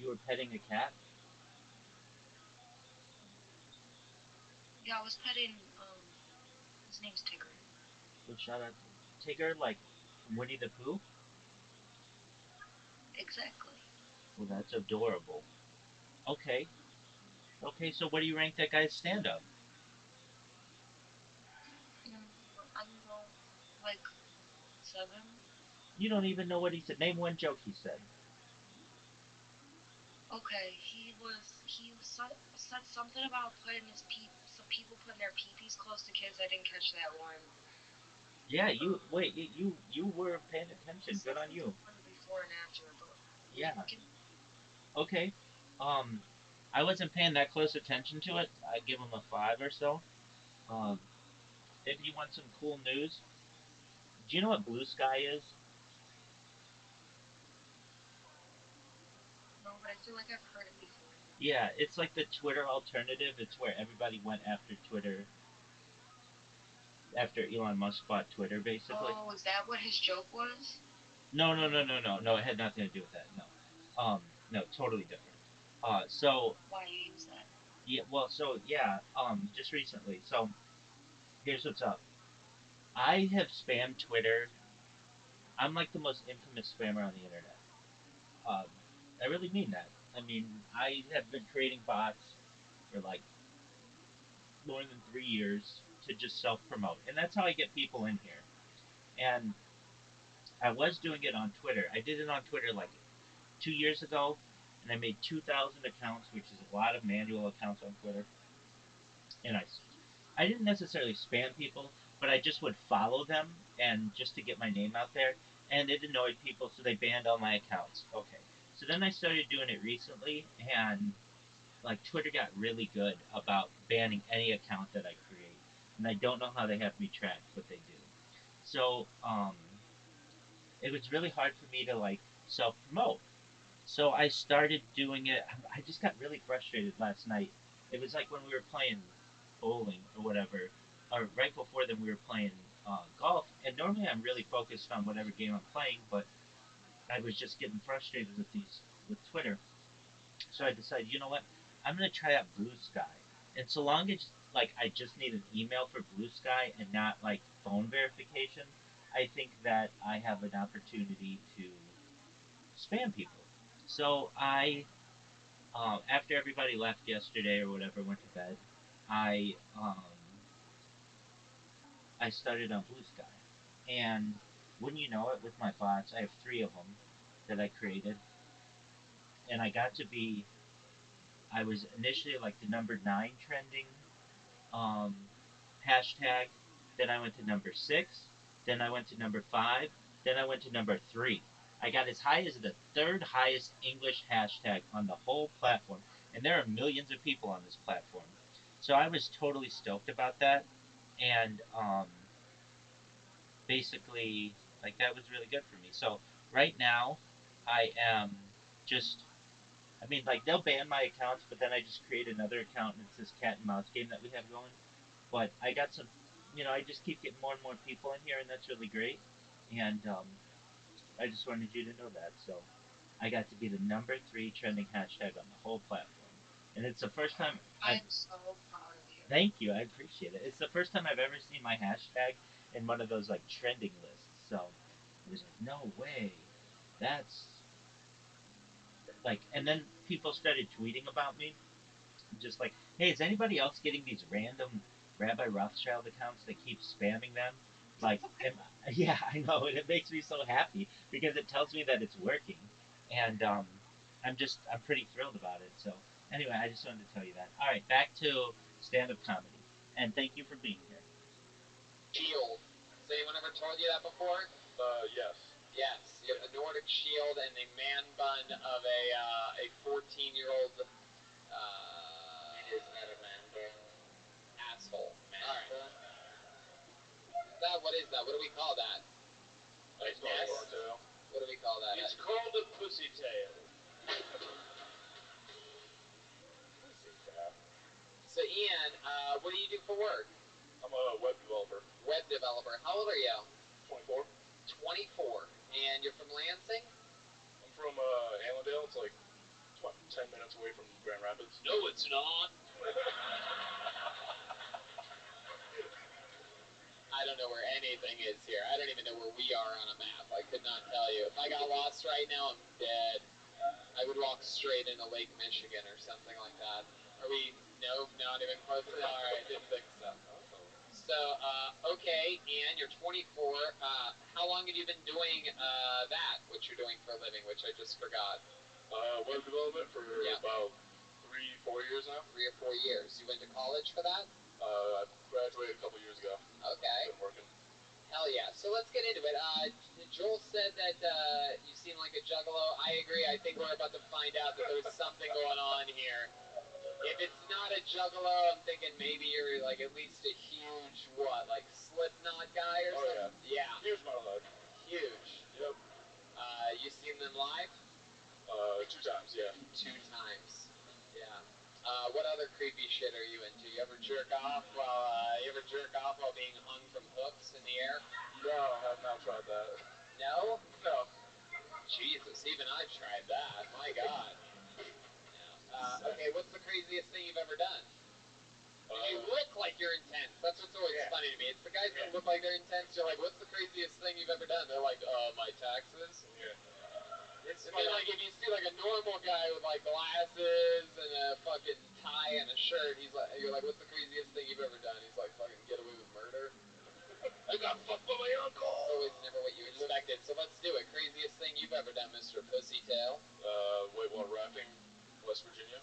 You were petting a cat? Yeah, I was petting, his name's Tigger. Well, shout out to Tigger, like from Winnie the Pooh? Exactly. Well, that's adorable. Okay. Okay, so what do you rank that guy's stand-up? I don't know, like 7. You don't even know what he said. Name one joke he said. Okay, he said something about putting some people putting their peepees close to kids. I didn't catch that one. Yeah, you were paying attention. Good on you. Before and after, but Yeah. Okay. Um, I wasn't paying that close attention to it. I'd give him a 5 or so. Um, if you want some cool news, do you know what Blue Sky is? no, but I feel like I've heard it before. Yeah, it's like the Twitter alternative. It's where everybody went after Twitter, after Elon Musk bought Twitter, basically. Oh, is that what his joke was? No, no, no, no, no, no. It had nothing to do with that. No, no, totally different. So Why you use that? yeah, well, so yeah, just recently. So here's what's up. I have spammed Twitter. I'm like the most infamous spammer on the internet. Um, I really mean that. I mean, I have been creating bots for like more than 3 years to just self promote, and that's how I get people in here. And I was doing it on Twitter. I did it on Twitter like 2 years ago, and I made 2,000 accounts, which is a lot of manual accounts on Twitter. And I didn't necessarily spam people, but I just would follow them and just to get my name out there. And it annoyed people, so they banned all my accounts. Okay, so then I started doing it recently, and like Twitter got really good about banning any account that I create. and I don't know how they have me tracked, but they do. So it was really hard for me to like self promote. So I started doing it. I just got really frustrated last night. It was like when we were playing bowling or whatever, or right before then we were playing golf. And normally I'm really focused on whatever game I'm playing, but I was just getting frustrated with Twitter. So I decided, you know what? I'm gonna try out Blue Sky. And so long as like I just need an email for Blue Sky and not like phone verification, I think that I have an opportunity to spam people. So after everybody left yesterday or whatever, went to bed, I um, I started on Blue Sky, and wouldn't you know it, with my bots, I have three of them that I created, and I got to be. I was initially like the number 9 trending um, hashtag. Then I went to number 6. Then I went to number 5. Then I went to number 3. I got as high as the third highest English hashtag on the whole platform. And there are millions of people on this platform. So I was totally stoked about that. And basically, like, that was really good for me. So right now, I am just. I mean, like, they'll ban my accounts, but then I just create another account and it's this cat and mouse game that we have going. But I got some, I just keep getting more and more people in here, and that's really great. And I just wanted you to know that. So I got to be the number 3 trending hashtag on the whole platform, and it's the first time. I'm so proud of you. Thank you, I appreciate it. It's the first time I've ever seen my hashtag in one of those like trending lists. So it was like, no way, that's like. And then people started tweeting about me, just like, hey, is anybody else getting these random Rabbi Rothschild accounts that keep spamming them? Like, yeah, I know, and it makes me so happy because it tells me that it's working, and I'm pretty thrilled about it. So anyway, I just wanted to tell you that. All right, back to stand-up comedy, and thank you for being here. Shield. Has anyone ever told you that before? Yes. Yes, you have the Nordic Shield and the man bun of a 14-year-old It is not a man bun. asshole. Man All right. bun? What is that? What do we call that? It's called a hardtail. What do we call that? It's called a pussy tail. Pussy crap. So Ian, what do you do for work? I'm a web developer. Web developer. How old are you? 24. 24. And you're from Lansing? I'm from Allendale. It's like 10 minutes away from Grand Rapids. No, it's not. I don't know where anything is here. I don't even know where we are on a map. I could not tell you. If I got lost right now, I'm dead. I would walk straight into Lake Michigan or something like that. Are we? No, not even close. All right, didn't think so. So, okay, and you're 24. How long have you been doing that, what you're doing for a living, which I just forgot? Web development for about 3-4 years now. 3 or 4 years. You went to college for that? I graduated a couple years ago. Okay. Been working. Hell yeah. So let's get into it. Joel said that you seem like a juggalo. I agree. I think we're about to find out that there's something going on here. If it's not a juggalo, I'm thinking maybe you're like at least a huge, like Slipknot guy or something? Yeah. Huge monologue. Huge. Yep. You seen them live? 2 times, yeah. 2 times. Yeah. What other creepy shit are you into? You ever jerk off while being hung from hooks in the air? No, I have not tried that. No? No. Jesus, even I've tried that. My God. Yeah. Okay, what's the craziest thing you've ever done? You look like you're intense. That's what's always funny to me. It's the guys that look like they're intense. You're like, what's the craziest thing you've ever done? They're like, my taxes. Yeah. It's funny, like if you see like a normal guy with like glasses and a fucking tie and a shirt, you're like, what's the craziest thing you've ever done? He's like, fucking get away with murder. I got fucked by my uncle. It's always never what you expected. So let's do it. Craziest thing you've ever done, Mr. Pussytail? Whitewater rafting, West Virginia.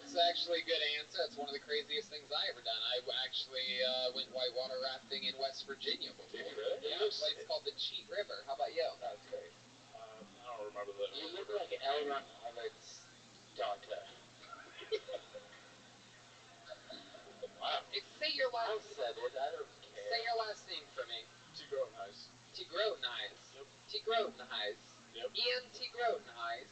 It's actually a good answer. It's one of the craziest things I ever done. I actually went whitewater rafting in West Virginia before. Did you really? Yeah, a place called the Cheat River. How about you? That's great. I don't remember that. You look like L. Ron Hubbard's daughter. Grotenhuis. Yep. E.N.T. Grotenhuis.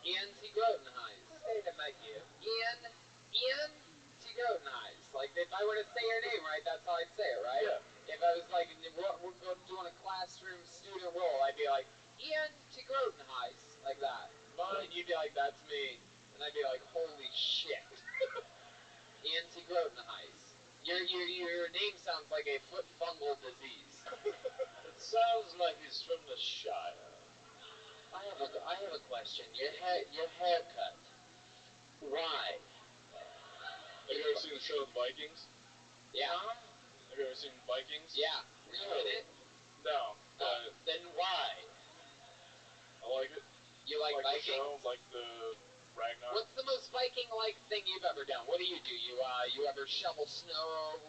E.N.T. Grotenhuis. Say it in my ear. E.N.T. Grotenhuis. Like, if I were to say your name right, that's how I'd say it, right? Yeah. If I was, like, we're doing a classroom student role, I'd be like, E.N.T. Grotenhuis. Like that. And you'd be like, that's me. And I'd be like, holy shit. E.N.T. Grotenhuis. Your name sounds like a foot fungal disease. It sounds like he's from the Shire. I have a question. Your haircut. Why? Have you ever seen the show Vikings? Yeah. Have you ever seen Vikings? Yeah. Were you in it? No. But Then why? I like it. You like Vikings? Vikings? The show, like the Ragnar. What's the most Viking-like thing you've ever done? What do? You ever shovel snow?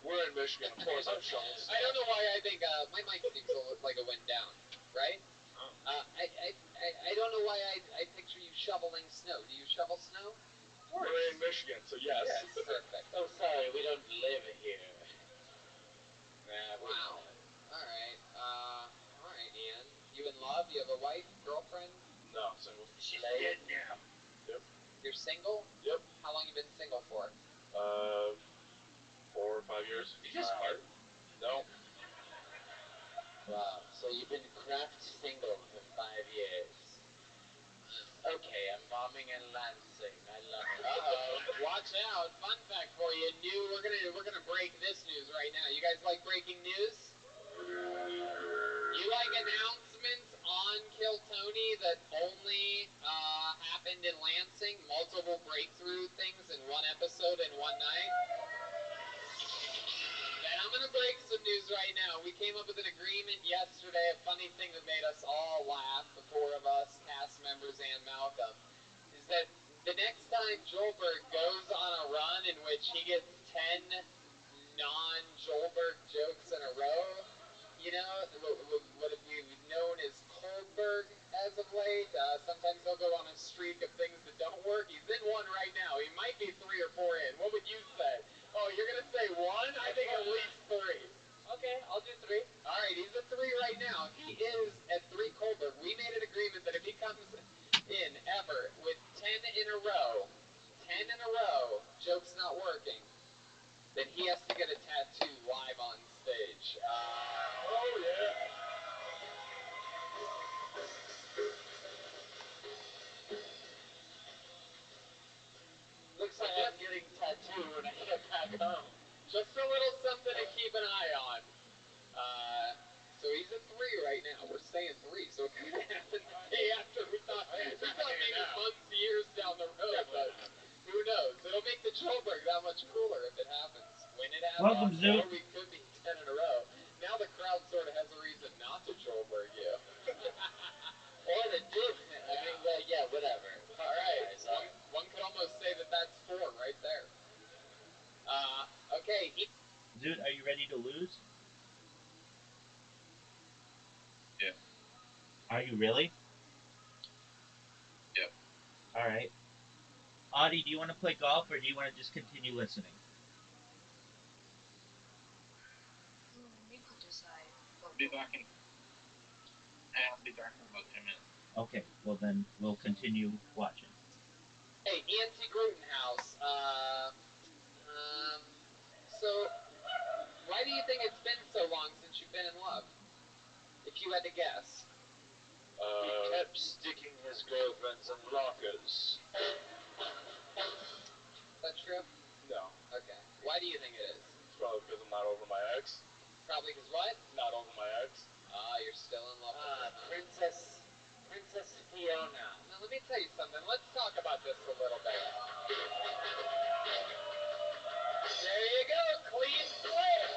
We're in Michigan, of course I've shoveled snow. I don't know why I think my mic seems like it went down, right? Oh. I don't know why I picture you shoveling snow. Do you shovel snow? We're in Michigan, so yes. Yes, perfect. Oh, sorry, we don't live here. Wow. All right, Ian. You in love? You have a wife, girlfriend? No, I'm single. She's dead now. Yep. You're single? Yep. How long you been single for? 4 or 5 years. You just fart? No. Wow, so you've been craft single for 5 years. Okay, I'm bombing in Lansing. I love it. Uh-oh. Watch out. Fun fact for you. We're gonna break this news right now. You guys like breaking news? You like announcements on Kill Tony that only happened in Lansing? Multiple breakthrough things in one episode in one night? Then I'm gonna break some news right now. We came up with an agreement yesterday, a funny thing that made us all laugh, the four of us, cast members and Malcolm, is that the next time Joelberg goes on a run in which he gets 10 non-Joelberg jokes in a row, you know, what we've known as Coldberg as of late. Sometimes he'll go on a streak of things that don't work. He's in one right now. He might be 3 or 4 in. What would you say? Oh, you're going to say 1? I think at least 3. Okay, I'll do 3. All right, he's at 3 right now. If he is at 3 Coldberg, we made an agreement that if he comes in ever with 10 in a row, jokes not working, then he has to get a tattoo live on stage. Oh, yeah. Looks like I'm getting tattooed when I get back home. Just a little something to keep an eye on. So he's at 3 right now. We're saying 3, so it could happen the day after. We thought maybe months, years down the road, but who knows? It'll make the Joelberg that much cooler if it happens. When it happens, Welcome, Zoot. or we could be 10 in a row. Now the crowd sort of has a reason not to Joelberg you. Or to do. I mean, well, yeah, whatever. All right. One could almost say that that's 4 right there. Okay. Zoot, are you ready to lose? Yeah. Are you really? Yep. All right. Audie, do you want to play golf or do you want to just continue listening? You could decide. I'll be back in about 10 minutes. Okay, well then we'll continue watching. Hey, E.N.T. Grutenhouse. So, why do you think it's been so long since you've been in love? If you had to guess. He kept sticking his girlfriends in lockers. Is that true? No. Okay. Why do you think it is? It's probably because I'm not over my ex. Probably because what? Not over my ex. You're still in love with her. Princess Fiona. Now, let me tell you something. Let's talk about this a little bit. There you go. Clean slate.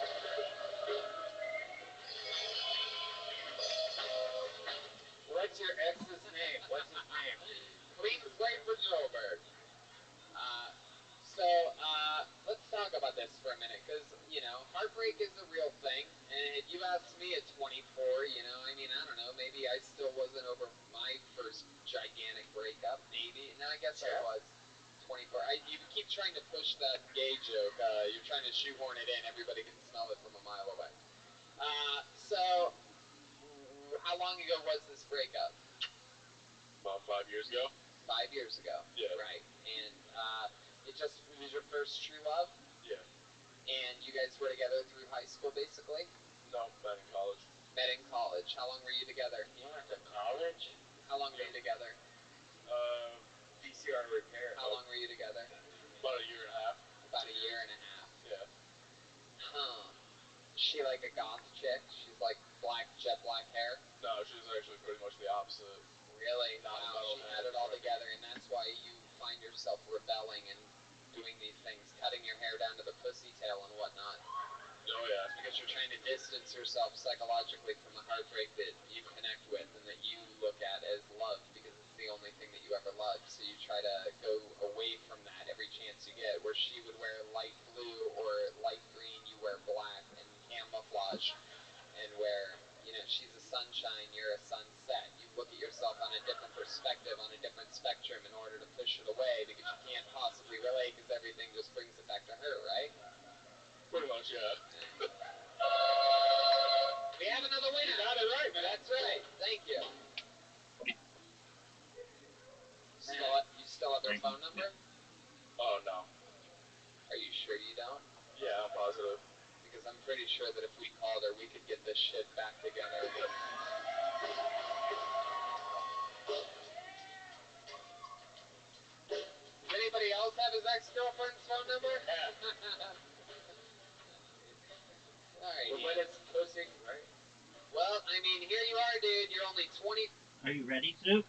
What's your ex's name? What's his name? Clean slate for Joelberg. Let's talk about this for a minute, because, you know, heartbreak is a real thing, and if you asked me at 24, you know, I mean, I don't know, maybe I still wasn't over my first gigantic breakup, maybe, no, I guess I was 24. You keep trying to push that gay joke, you're trying to shoehorn it in, everybody can smell it from a mile away. So, how how long ago was this breakup? About 5 years ago. 5 years ago. Yeah. Right. And it was your first true love? Yeah. And you guys were together through high school, basically? No, met in college. Met in college. How long were you together? You went to college? How long were you together? VCR repair. How long were you together? About a year and a half. About a year and a half. Yeah. Huh. Is she like a goth chick? She's like jet black hair? No, she was actually pretty much the opposite. Really? Not Wow, she had it all together, and that's why you find yourself rebelling and doing these things, cutting your hair down to the pussy tail and whatnot. Oh, yeah. It's because you're trying to distance yourself psychologically from the heartbreak that you connect with and that you look at as love because it's the only thing that you ever loved. So you try to go away from that every chance you get. Where she would wear light blue or light green, you wear black and camouflage. And where, she's a sunshine, you're a sunset. You look at yourself on a different perspective, on a different spectrum in order to push it away because you can't possibly relate because everything just brings it back to her, right? Pretty much, yeah. We have another winner. You got it right, man. That's right. Thank you. You still have their phone number? Oh, no. Are you sure you don't? Yeah, I'm positive. Because I'm pretty sure that if we called her, we could get this shit back together. Does anybody else have his ex-girlfriend's phone number? Alright. But when it's pussy, right? Well, I mean, here you are, dude. You're only 20. Are you ready, Snoop?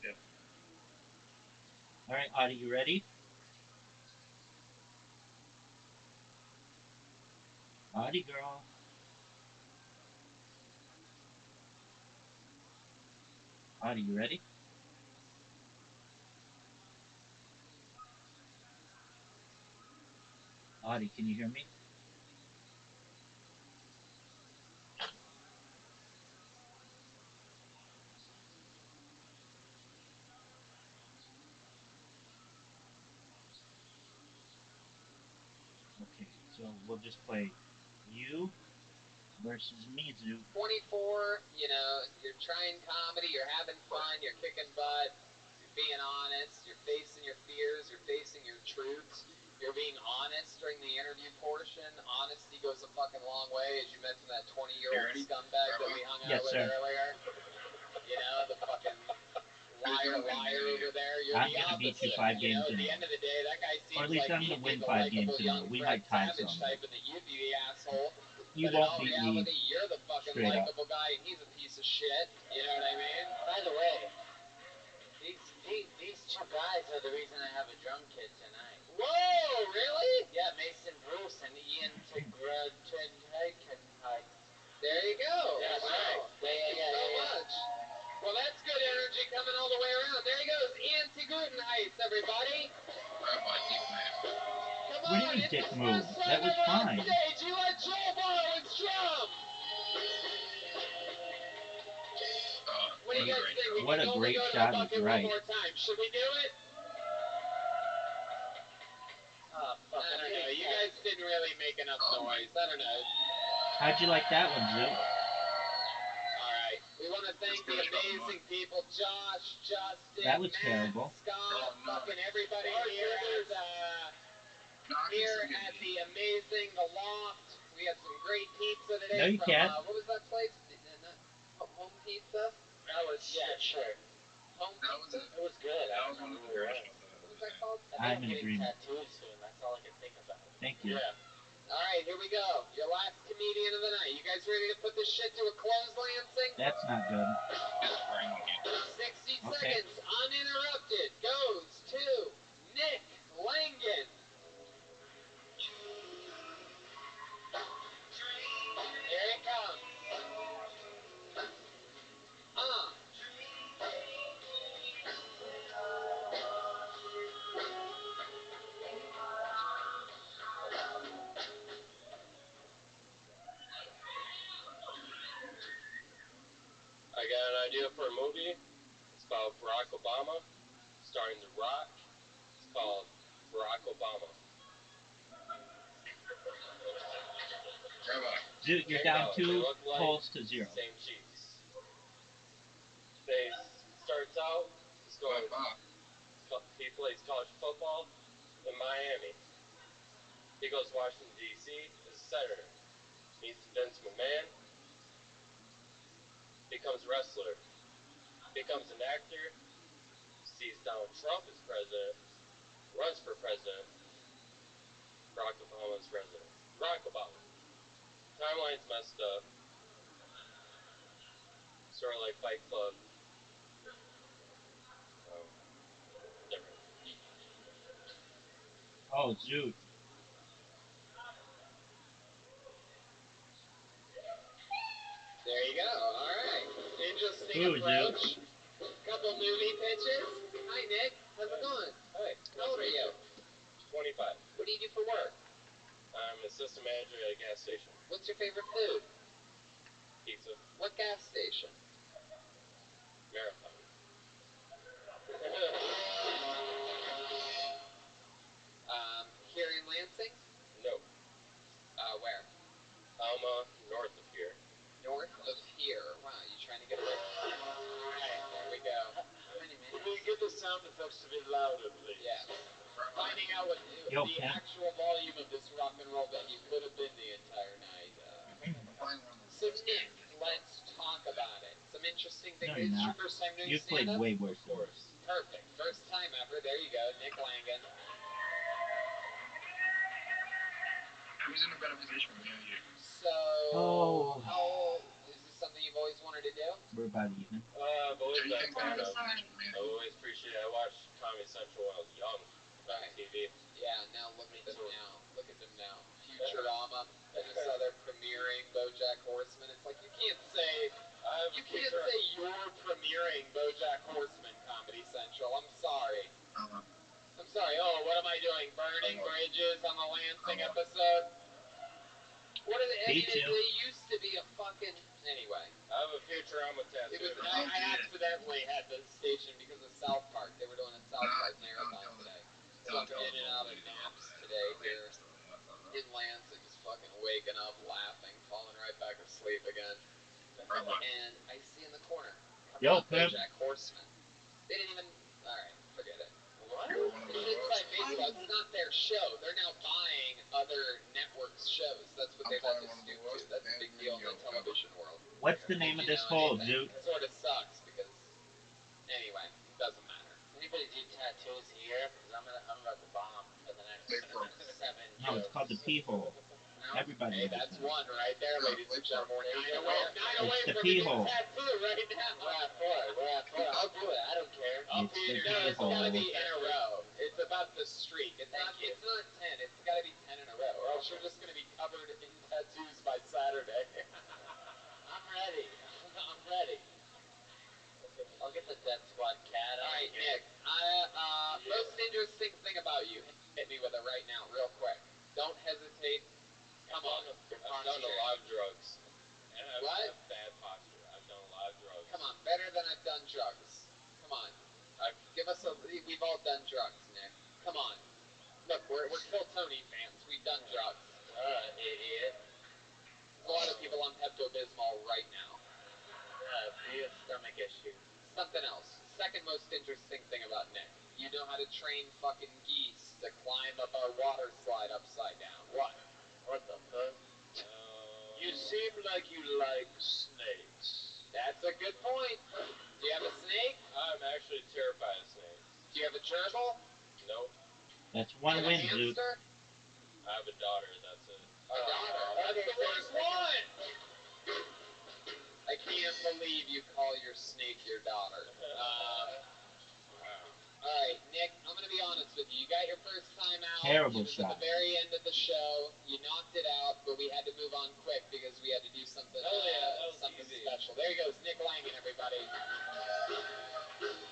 Yep. All right, Audie, you ready? Audie, girl. Audie, you ready? Audie, can you hear me? Okay, so we'll just play you versus me, Zoo. 24, you're trying comedy, you're having fun, you're kicking butt, you're being honest, you're facing your fears, you're facing your truths, you're being honest during the interview portion. Honesty goes a fucking long way, as you mentioned that 20-year-old scumbag that we hung out with earlier. The fucking liar over there. You're I'm the gonna beat you opposite. 5 games At in the a end of the day, that guy Or at seems least like I'm he'd gonna be win the 5 games likable in a young We Fred might tie Savage some. type, and that you'd be the asshole. You But in won't all beat reality, me you're the fucking straight up. likable guy, and he's a piece of shit. You know what I mean? By the way, these two guys are the reason I have a drum kit tonight. Whoa, really? Yeah, Mason Bruce and Ian Tigruten. There you go. That's Wow. right. Thank you so much. Well, that's good energy coming all the way around. There he goes, Ian Tigruten, everybody. Come What do you on, mean, it's dick his move? first That time was ever on fine. stage. He let Joe borrow his drum. What do you guys think? We What can a only great go to shot the is bucket right. one more time. Should we do it? Oh, fuck. I don't know. You guys didn't really make enough noise. I don't know. How'd you like that one, Zoo? All right. We want to thank the amazing people, Josh, Justin, That was Matt, terrible. Scott, fucking everybody here at the amazing The Loft. We had some great pizza today. No, you from, can't. what was that place? Home Pizza? That was, yeah, sure. Home Pizza? It was good. That was one of the greatest ones. What was that called? I I'm think I'm in getting agreement. tattooed soon. That's all I can think about. Thank you. Yeah. All right, here we go. Your last comedian of the night. You guys ready to put this shit to a close, Lansing? That's not good. 60 Okay. seconds uninterrupted goes to Nick Langen. Here it comes. I got an idea for a movie. It's about Barack Obama, starring The Rock. It's called Barack Obama. Rabbi. Dude, you're Same down color. They 2 look like holes to 0. same cheese. They starts out. He's going. He plays college football in Miami. He goes to Washington D.C. as a senator. Meets Vince McMahon. Becomes a wrestler. Becomes an actor. Sees Donald Trump as president. Runs for president. Barack Obama's president. Barack Obama. Timeline's messed up. Sort of like Fight Club. Different. Oh, dude. There you go. All right. Interesting Ooh, approach. Couple movie pitches. Hi, Nick. How's it going? Hi. How old are you? 25. What do you do for work? I'm assistant manager at a gas station. What's your favorite food? Pizza. What gas station? Marathon. Here in Lansing? No. Where? Alma, north of here. North of here. Wow, you trying to get away? Alright, there we go. How many minutes? Can we get the sound effects a bit louder, please? Yeah. Finding out what Yo, the Ken. actual volume of this rock and roll venue could have been the entire night. So Nick, let's talk about it. Some interesting things. No, you're Is this your not. first time doing You've played stand-up? way worse Of than course. this. Perfect. First time ever. There you go, Nick Langan. Who's in a better position than you? So, Oh. Is this something you've always wanted to do? We're about even. I've always Do you been think kind that of. Sorry. I always appreciate. I watched Comedy Central when I was young on Right. TV. Yeah, now look at them now. Look at them now. Futurama. I just saw they're premiering BoJack Horseman. It's like you can't say you're premiering BoJack Horseman, Comedy Central. I'm sorry. I'm sorry. Oh, what am I doing? Burning bridges on the Lansing episode? What are they? I Me mean, too. they used to be a fucking. Anyway. I have a Futurama tattoo. I accidentally had the station because of South Park. They were doing a South Park marathon today. So I'm in and out of naps today here in Lansing, just fucking waking up, laughing, falling right back asleep again. And I see in the corner, Yo, Pip. BoJack Horseman. They didn't even. All right, forget it. What? It's inside baseball. It's not their show. They're now buying other networks' shows. That's what they've had to stoop to. That's a big deal in the television world. What's the name of this hole, dude? It sort of sucks because, anyway, it doesn't matter. Anybody do tattoos here? Because I'm about to bomb for the next 7 No, it's called the pee hole. Everybody Hey, knows that's that. one right there, ladies and gentlemen. Nine away It's the from pee getting hole. tattoo right now. We're at 4. I'll do it. I don't care. I'll It's pee in the your pee nose. It's gotta hole. be in a row. It's about the streak. It's not 10. It's gotta be 10 in a row, or else you're just gonna be covered in tattoos by Saturday. I'm ready. I'm ready. I'll get the death squad cat. Alright, Nick. Most interesting thing about you. Hit me with it right now, real quick. Don't hesitate. Come on. I've done a lot of drugs. And I What? have bad posture. I've done a lot of drugs. Come on, better than I've done drugs. Come on. Give us a. We've all done drugs, Nick. Come on. Look, we're Kill Tony fans. We've done drugs. Idiot. There's a lot of people on Pepto-Bismol right now. Be a stomach issue. Something else. Second most interesting thing about Nick. You know how to train fucking geese to climb up our water slide upside down. What? What the fuck? You seem like you like snakes. That's a good point. Do you have a snake? I'm actually terrified of snakes. Do you have a gerbil? Nope. That's Do one you have win, a dude. hamster? I have a daughter. That's it. A daughter. That's the worst one! I can't believe you call your snake your daughter. Alright, Nick, I'm going to be honest with you. You got your first time out. Terrible It was shot. at the very end of the show. You knocked it out, but we had to move on quick because we had to do something, that was something easy. special. There he goes, Nick Langan, everybody.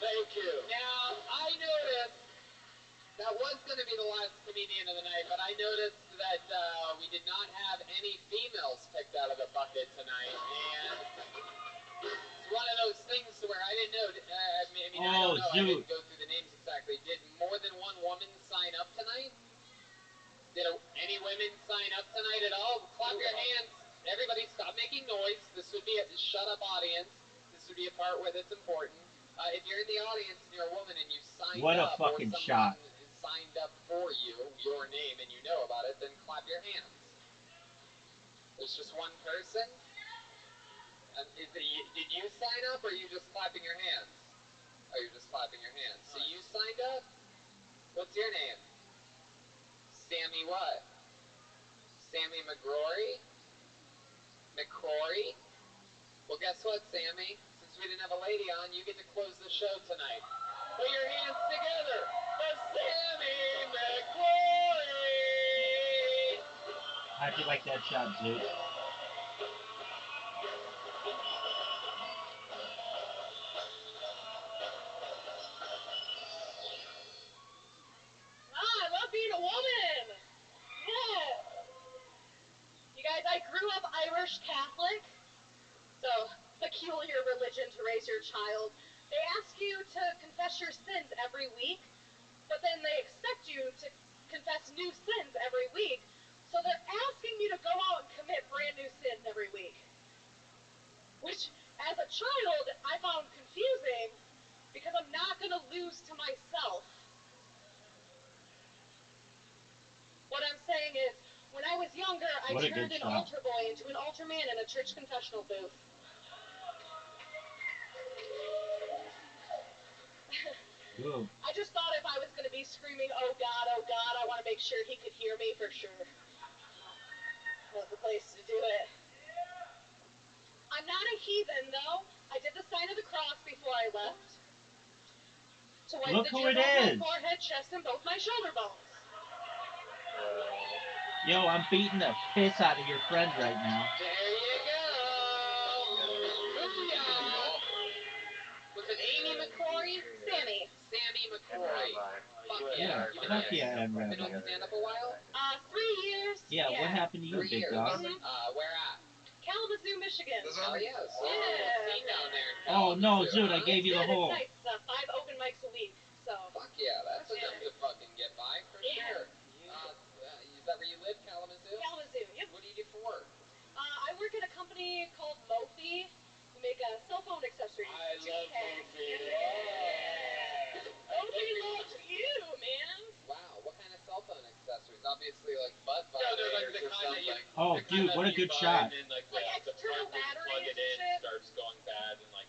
Thank you. Now, I noticed that was going to be the last comedian of the night, but I noticed that we did not have any females picked out of the bucket tonight, and it's one of those things where I didn't know. I mean, I don't know. I dude. didn't go through the names exactly. Did more than one woman sign up tonight? Did any women sign up tonight at all? Clap your hands Everybody stop making noise. This would be a shut up audience. This would be a part where that's important. If you're in the audience and you're a woman and you signed What a up, or fucking someone shot. signed up for you, your name, and you know about it, then clap your hands. There's just one person. Did you sign up, or are you just clapping your hands? Oh, you're just clapping your hands. So you signed up? What's your name? Sammy what? Sammy McCrory? McCrory? Well, guess what, Sammy? Since we didn't have a lady on, you get to close the show tonight. Put your hands together for Sammy McCrory! How'd you like that shot, Zoot? I love being a woman. Yeah. You guys, I grew up Irish Catholic, so peculiar religion to raise your child. They ask you to confess your sins every week, but then they expect you to confess new sins every week. So they're asking me to go out and commit brand new sins every week. Which, as a child, I found confusing because I'm not going to lose to myself. What I'm saying is, when I was younger, I turned an altar boy into an altar man in a church confessional booth. I just thought if I was going to be screaming, oh God, I want to make sure he could hear me for sure. That was the place to do it. I'm not a heathen, though. I did the sign of the cross before I left. To wipe the drip off my forehead, chest, and both my shoulder bones. Yo, I'm beating the piss out of your friend right now. There you go. Was it Amy McCrory? Sammy. Sammy McCrory. Fuck yeah. Fuck yeah, and Rabbi. Been on stand-up a while? 3 years. Yeah, what happened to you, big dog? Where at? Kalamazoo, Michigan. Oh, yeah. Scene down there. Oh, no, Zoot, I gave you the whole. It's nice. 5 open mics a week, so. Fuck yeah, that's enough to fucking get by, for sure. Is that where you live, Kalamazoo? Kalamazoo, yep. What do you do for work? I work at a company called Mophie. We make cell phone accessories. I love Mophie. Yeah. Mophie loves you, man. Wow, what kind of cell phone accessories? Obviously, like butt Yeah, they're like vibrators the or kind something. that you, oh, dude, what a good shot. And then, like the external part where you plug batteries it in and shit. starts going bad and like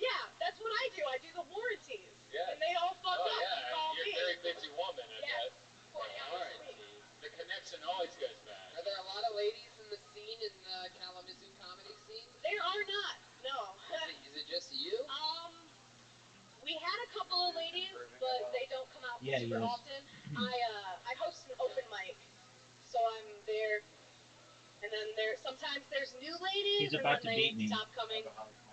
Yeah, that's what I do. I do the warranties. Yeah. And they all fuck up. Yeah, You call you're me. a very busy woman, I guess. 40 hours a week. The connection always goes bad. Are there a lot of ladies in the scene, in the Kalamazoo comedy scene? There are not, no. Is it just you? We had a couple of ladies, but they don't come out super often. I host an open mic, so I'm there. And then sometimes there's new ladies, He's about to beat me. Stop coming,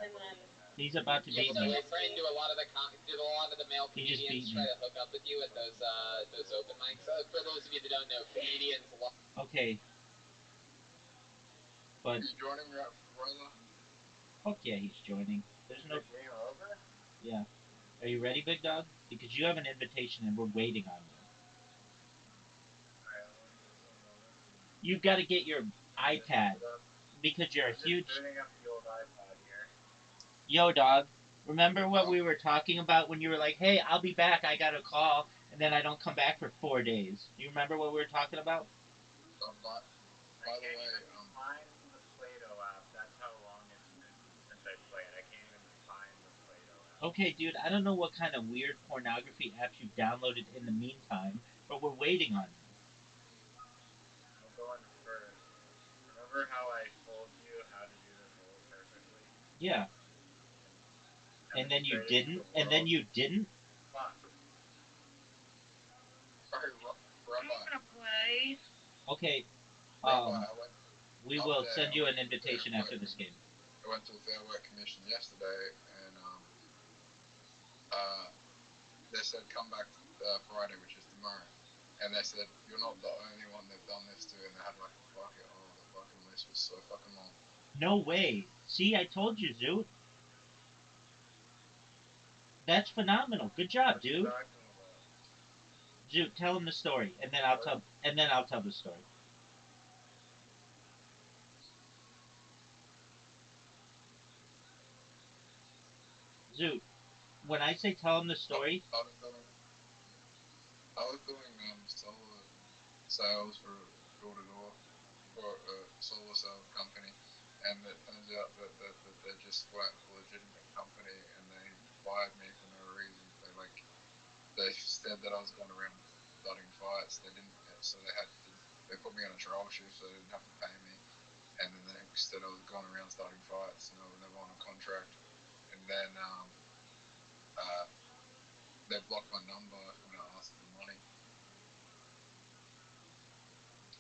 and then he's about to beat me. So your friend do a lot of the male comedians try me. to hook up with you at those open mics? For those of you that don't know, comedians. Okay. But. Are you joining your brother? Fuck yeah, he's joining. There's no. Game over? Yeah. Are you ready, big dog? Because you have an invitation and we're waiting on you. You've got to get your iPad because you're a huge. Turning up the old iPad here. Yo, dog. Remember what we were talking about when you were like, "Hey, I'll be back. I got a call," and then I don't come back for 4 days. Do you remember what we were talking about? By the way, find the Play-Doh app. That's how long it's been since I played. I can't even find the Play-Doh app. Okay, dude. I don't know what kind of weird pornography apps you downloaded in the meantime, but we're waiting on you. I'll go in first. Remember how I told you how to do this role perfectly? Yeah. And then you didn't? And then you didn't? Fuck. Sorry, Rabbi. I'm gonna play. Okay. We will send you an invitation after this game. I went to the Fair Work Commission yesterday, and they said come back Friday, which is tomorrow. And they said you're not the only one they've done this to, and they had like the fucking list was so fucking long. No way. See, I told you, Zoot. That's phenomenal. Good job, dude. Zoot, tell him the story, and then I'll tell the story. Zoot, when I say tell him the story, I was doing solar sales for door to door for a solar sales company, and it turns out that they just weren't a legitimate company, and they fired me for no reason. They said that I was going around starting fights. They didn't, so they put me on a trial shift, so they didn't have to pay me. And then they said I was going around starting fights, and I was never on a contract. And then they blocked my number when I asked for money.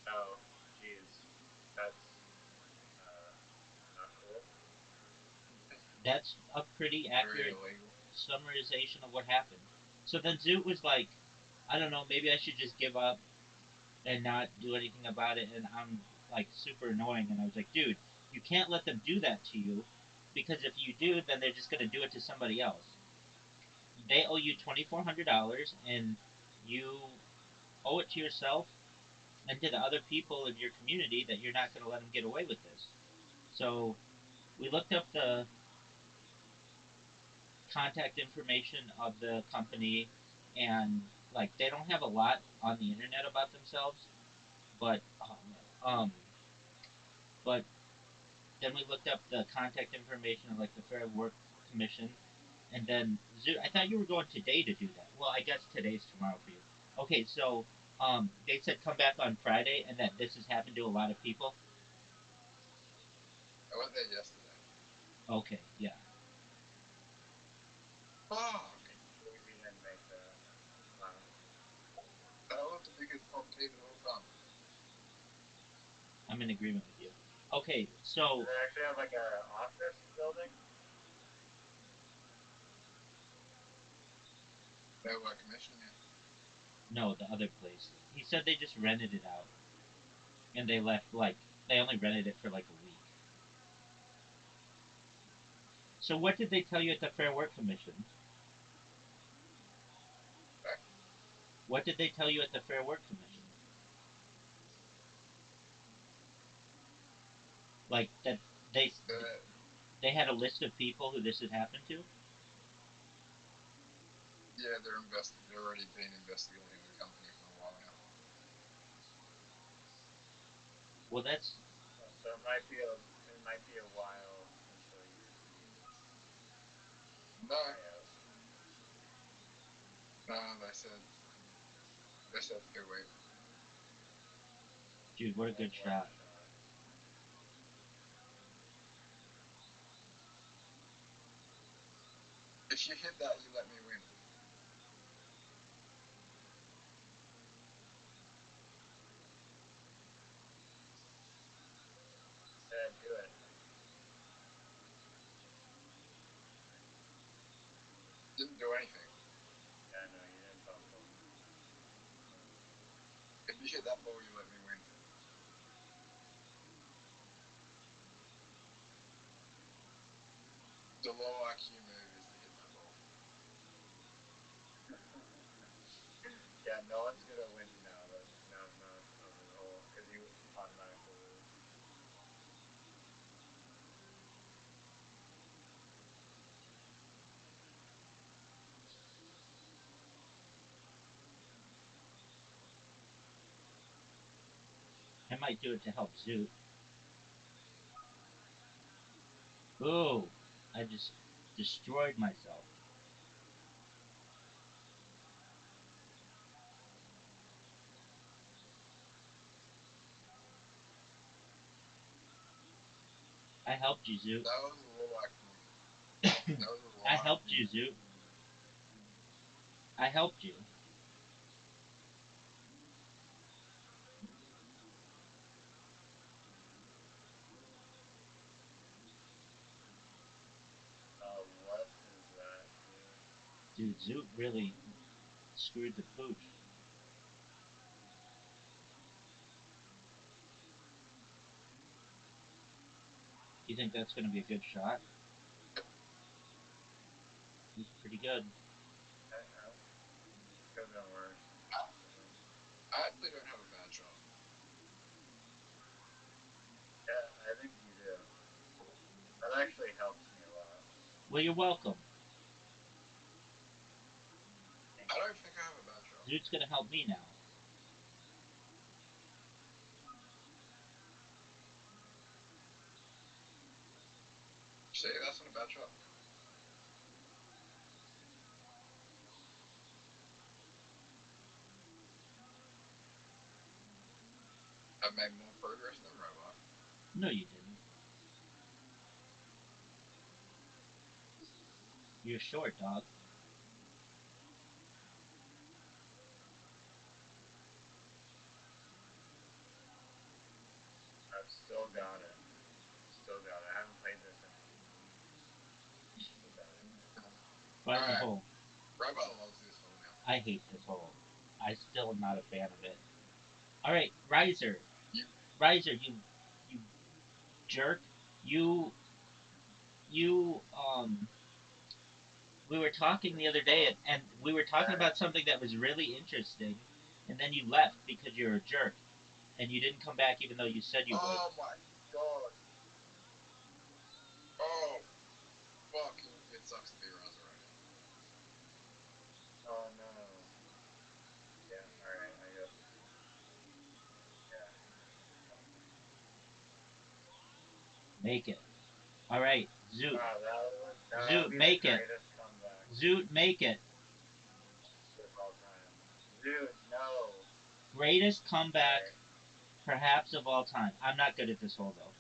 Oh, jeez. That's not cool. that's a pretty Very accurate illegal. summarization of what happened. So then Zoot was like, I don't know, maybe I should just give up and not do anything about it. And I'm like super annoying. And I was like, dude, you can't let them do that to you because if you do, then they're just going to do it to somebody else. They owe you $2,400 and you owe it to yourself and to the other people in your community that you're not going to let them get away with this. So we looked up the contact information of the company, and like they don't have a lot on the internet about themselves, but but then we looked up the contact information of like the Fair Work Commission, and then I thought you were going today to do that. Well, I guess today's tomorrow for you. Okay, so they said come back on Friday, and that this has happened to a lot of people. I went there yesterday. Okay, yeah. Fuck! We didn't make that. Wow. That was the biggest pop tea of all time. I'm in agreement with you. Okay, so Do they actually have like a office building? They were commissioning it. no, the other place. He said they just rented it out, and they left like they only rented it for like a week. So what did they tell you at the Fair Work Commission? Okay? What did they tell you at the Fair Work Commission? Like that they Uh, they had a list of people who this had happened to? yeah, they're already been investigating the company for a while now. Well, that's So it might be a while until you receive No, payout. no, they said 2 weeks. dude, what a Well, good what a shot. shot. If you hit that, you let me win. Yeah, do it. Didn't do anything. Yeah, no, you didn't bump them. If you hit that ball, you let me win. The low IQ move is to hit that ball. Yeah, no one's gonna win now. Not on this hole because you automatically lose. I might do it to help Zoot. Ooh, I just destroyed myself. I helped you, Zoot. That was a low IQ. That was a low I helped IQ you, move. Zoot. I helped you. What is that, dude? Dude, Zoot really screwed the pooch. You think that's going to be a good shot? He's pretty good. Could have been worse. I actually don't have a bad shot. Yeah, I think you do. That actually helps me a lot. Well, you're welcome. Zoot's gonna help me now. See, that's not a bad shot. I've made more progress than Robot. No, you didn't. You're short, dog. I've still got it. Still got it. I haven't played this in weeks. Still got it. Find the Alright, hole. Robot loves this hole now. I hate this hole. I still am not a fan of it. All right, Riser. You, Riser, you jerk. You we were talking the other day, and we were talking about something that was really interesting, and then you left because you're a jerk, and you didn't come back even though you said you would. oh my god. Oh, fucking, it sucks to be Raza right now. Oh no. Yeah. All right. I guess. Yeah. Make it. All right, Zoot. Wow. That Zoot, would be the make it. greatest comeback Zoot, make it. of all time. Dude, no. Greatest comeback, Sorry. perhaps of all time. I'm not good at this hole though.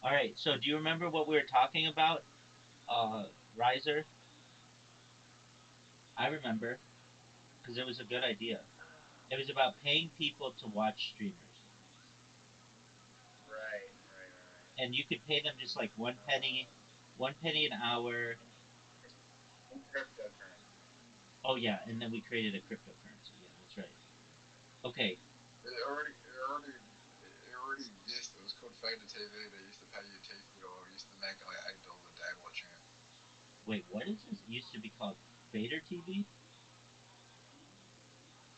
All right, so do you remember what we were talking about, Riser? I remember because it was a good idea. It was about paying people to watch streamers, Right. and you could pay them just like one penny an hour. In cryptocurrency. Oh yeah, and then we created a cryptocurrency. Yeah, that's right. Okay, It already exists. It was called Fader TV. They used to pay you TV or used to make like $8 a day watching it. wait, what is this? It used to be called Fader TV.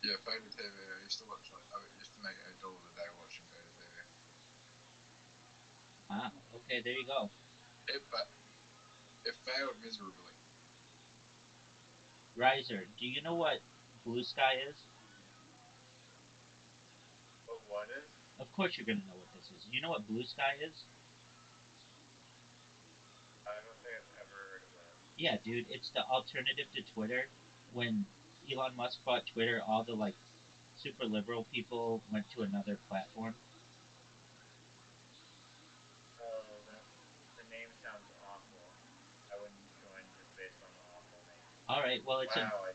Yeah, Fader TV. I used to watch like I used to make $8 a day watching Fader TV. Ah, okay, there you go. But it failed miserably. Riser, do you know what Blue Sky is? But what is? Of course you're gonna know what this is. You know what Blue Sky is? I don't think I've ever heard of that. Yeah, dude, it's the alternative to Twitter. When Elon Musk bought Twitter, all the like super liberal people went to another platform. Oh, the name sounds awful. I wouldn't join just based on the awful name. All right, Wow, I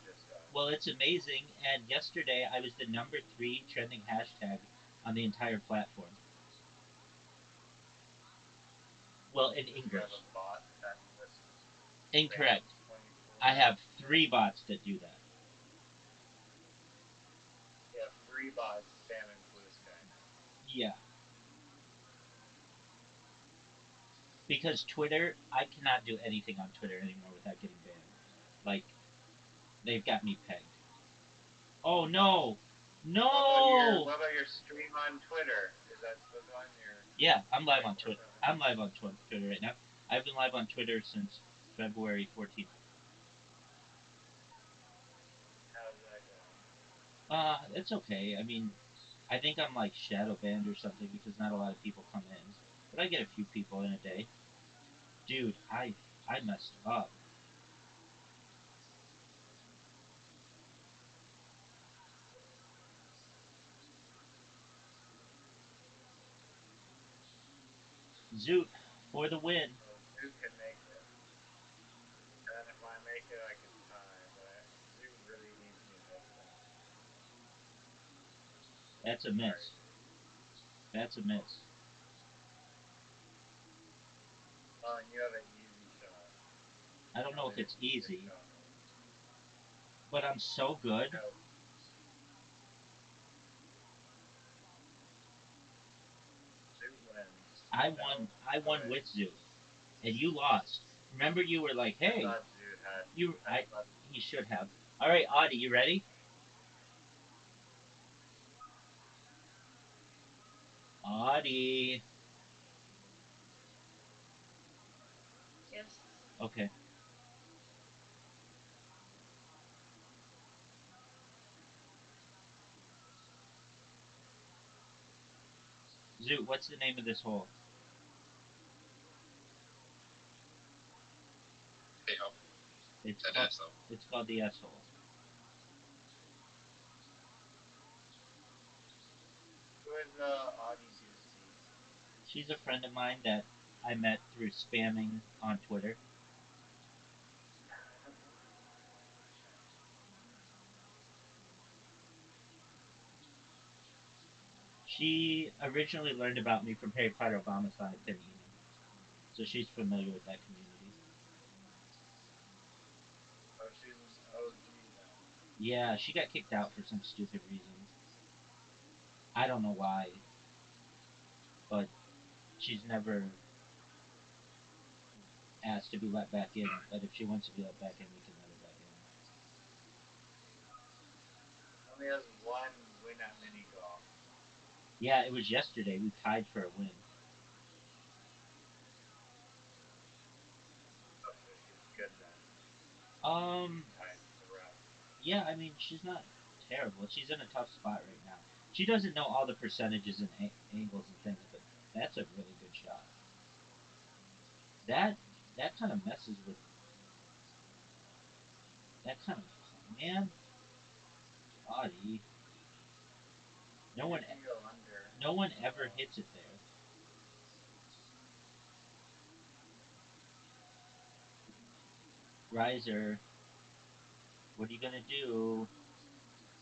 just got. it's amazing. And yesterday I was the number 3 trending hashtag on the entire platform. Well, in You have English. a bot that lists Incorrect. spam 24. I have 3 bots that do that. You have 3 bots spamming Blue Sky now. Yeah. Because Twitter, I cannot do anything on Twitter anymore without getting banned. Like, they've got me pegged. Oh no! No! What about your stream on Twitter? Is that still going? Your Yeah, I'm live on Twitter. 24/7? I'm live on Twitter right now. I've been live on Twitter since February 14th. How's that going? It's okay. I mean, I think I'm like shadow banned or something because not a lot of people come in, but I get a few people in a day. Dude, I messed up. Zoot for the win. Well, Zoo can make it. And then if I make it, I can tie. But Zoo really needs me this time. That's a Sorry, miss. Zoo. That's a miss. Oh, and you have an easy shot. I don't know if Really the it's easiest easy, shot in the world. but I'm so good. No, Zoo wins. I No? won. I Oh, won wait. with Zoot, and you lost. Remember, you were like, I "Hey, thought Zoo had. you." I I. thought. He should have. All right, Audie, you ready? Audie. Yes. Okay. Zoot, what's the name of this hole? Hey, oh, It's that called is though. it's called the S hole. Who is Audie Ducey? She's a friend of mine that I met through spamming on Twitter. She originally learned about me from Harry Potter Obama Panini, so she's familiar with that community. Oh, she's an OG then. Yeah, she got kicked out for some stupid reason. I don't know why, but she's never asked to be let back in. But if she wants to be let back in, we can let her back in. Only has one win at mini golf. Yeah, it was yesterday. We tied for a win. Oh, so she's good then. Um, Tied the rep. yeah, I mean, she's not terrible. She's in a tough spot right now. She doesn't know all the percentages and angles and things, but that's a really good shot. That that kind of messes with that kind of man body. No You one can go under. no one ever hits it there. Riser, what are you gonna do?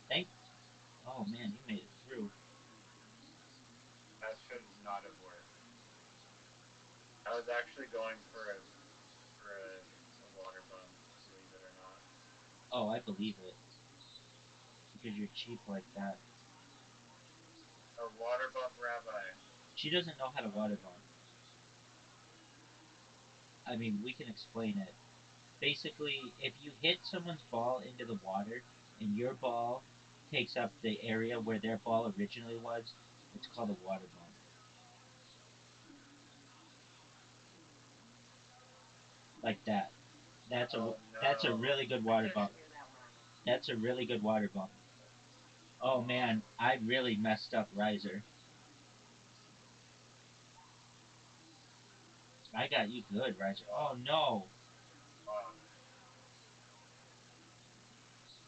Thank. Oh man, you made it through. That should not have worked. I was actually going for a water bump, believe it or not. Oh, I believe it because you're cheap like that. A water bump rabbi. She doesn't know how to water bump. I mean, we can explain it. Basically, if you hit someone's ball into the water and your ball takes up the area where their ball originally was, it's called a water bump. Like that. Oh That's a no. really good water bump. That's a really good water bump. Oh man, I really messed up Riser. I got you good, Riser. Oh no. Oh.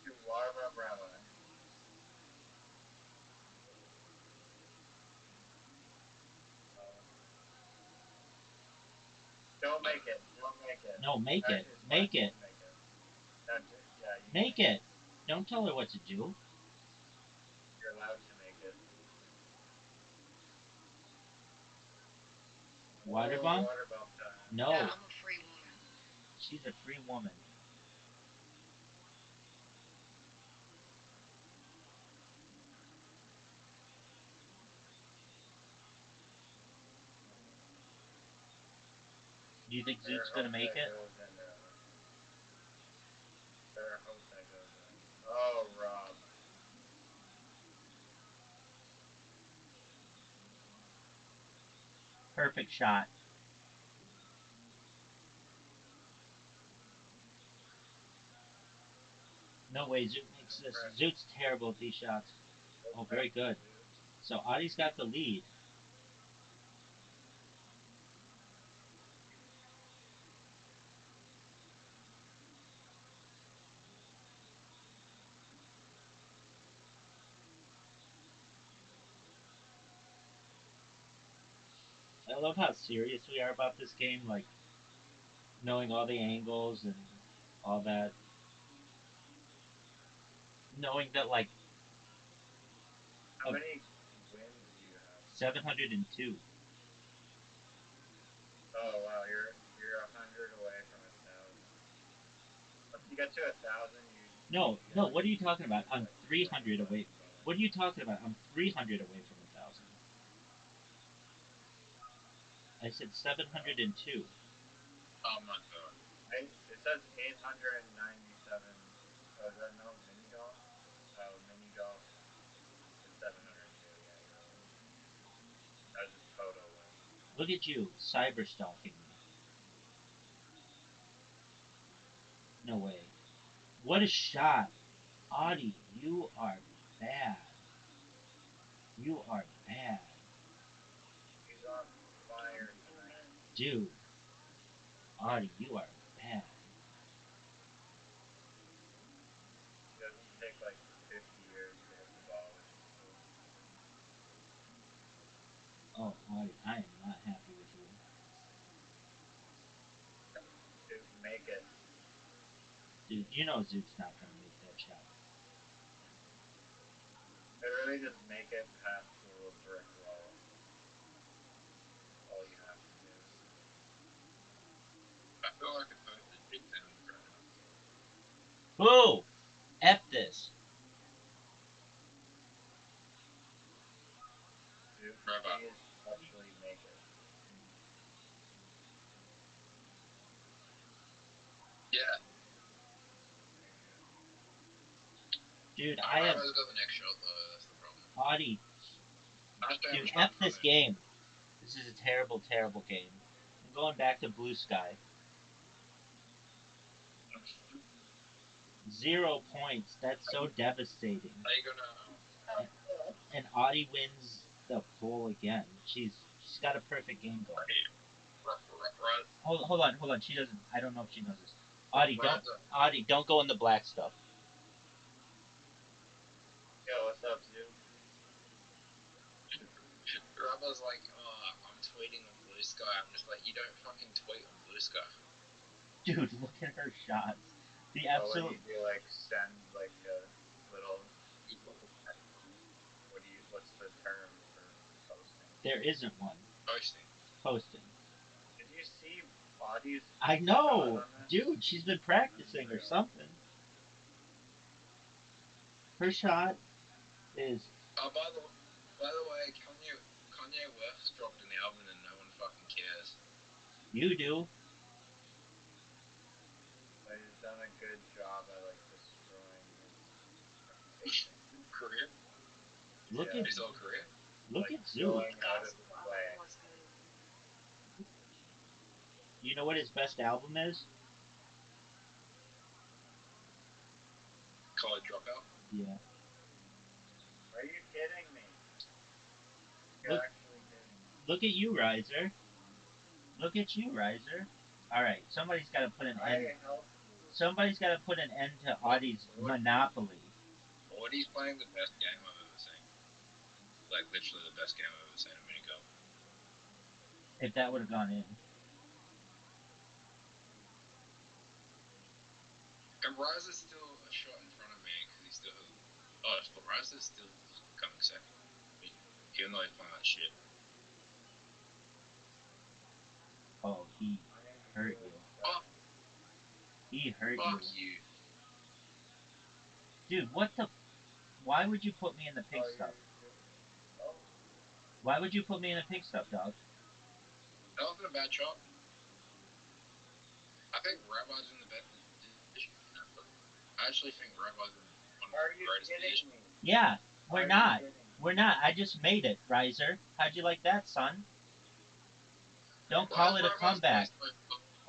To water bump rabbi. Uh, don't make it. Don't make it. No, make it. It's fine. Make You it. can make it. That's it. Yeah, you can Make make it. it. Don't tell her what to do. You're allowed to make it. Water Oh, bump? water bump time. No. Yeah, I'm a free woman. She's a free woman. Do you think Better Zoot's gonna hope make that it? goes in. Better hope that goes in. Oh, Rob. Perfect shot. No way Zoot makes this. Zoot's terrible at these shots. Oh, very good. So Audie's got the lead. I love how serious we are about this game, like knowing all the angles and all that. Knowing that like How many wins do you have? 702. Oh wow, you're 100 away from 1,000. Once you get to 1,000, No, you no. gotta What are you talking about? do I'm like 300 25 away. bonus. What are you talking about? I'm 300 away from 1,000. I said Oh. 702. Oh my god. It says 897. Oh, is that no mini golf? Oh, mini golf is 702. Yeah, you're right. That was just total wins. Look at you, cyber stalking me. No way. What a shot. Audie, you are bad. You are bad. He's on fire tonight. Dude. Audie, you are bad. He doesn't take like 50 years to hit the ball, which is so Oh, Audie, I am not happy with you. Dude, make it. Dude, you know Zook's not going to make that shot. Literally just make it past the little brick wall. All you have to do. I feel like a perfect big sandwich right now. Boo! F this. Dude, Rabbi. please actually make it. Yeah. Dude, I have Rabbi's got the next shot though, that's the problem. Audie. Dude, F this game. This is a terrible, terrible game. I'm going back to Blue Sky. 0 points. That's so devastating. Are you gonna And Audie wins the poll again. She's got a perfect game going. Hold on. She doesn't. I don't know if she knows this. Audie, don't go in the black stuff. Yo, what's up, Zoo? Rabbi's like, oh, I'm tweeting on Blue Sky. I'm just like, you don't fucking tweet on Blue Sky. Dude, look at her shots. The When absolute. you do like send like a little. What's the term for posting? There isn't one. Posting. Did you see Audie's? I know, dude. She's been practicing or something. Her shot is. Oh, by the way, Kanye West dropped an album and no one fucking cares. You do. But he's done a good job at like destroying his reputation. Career? Look at his whole career. Look like at Zook. going out of his way. You know what his best album is? College Dropout. Yeah. Are you kidding me? You're Look, actually kidding me. look at you, Riser. Look at you, Riser. All right, somebody's got to put an end. Somebody's got to put an end to Audie's monopoly. Audie's playing the best game I've ever seen. Like literally the best game I've ever seen a minute ago. If that would have gone in. And Riser's still a shot in front of me because he still has. Oh, Riser's still coming second. Even though he's playing that shit. Oh, he hurt you. Oh, he hurt fuck you. Dude, what the? Why would you put me in the pig stuff? Why would you put me in the pig stuff, dog? That wasn't a bad shot. I think Rabbi's in the best position. I actually think Rabbi's in one of the greatest positions. Yeah, we're not. We're not. I just made it, Riser. How'd you like that, son? Don't call it a comeback.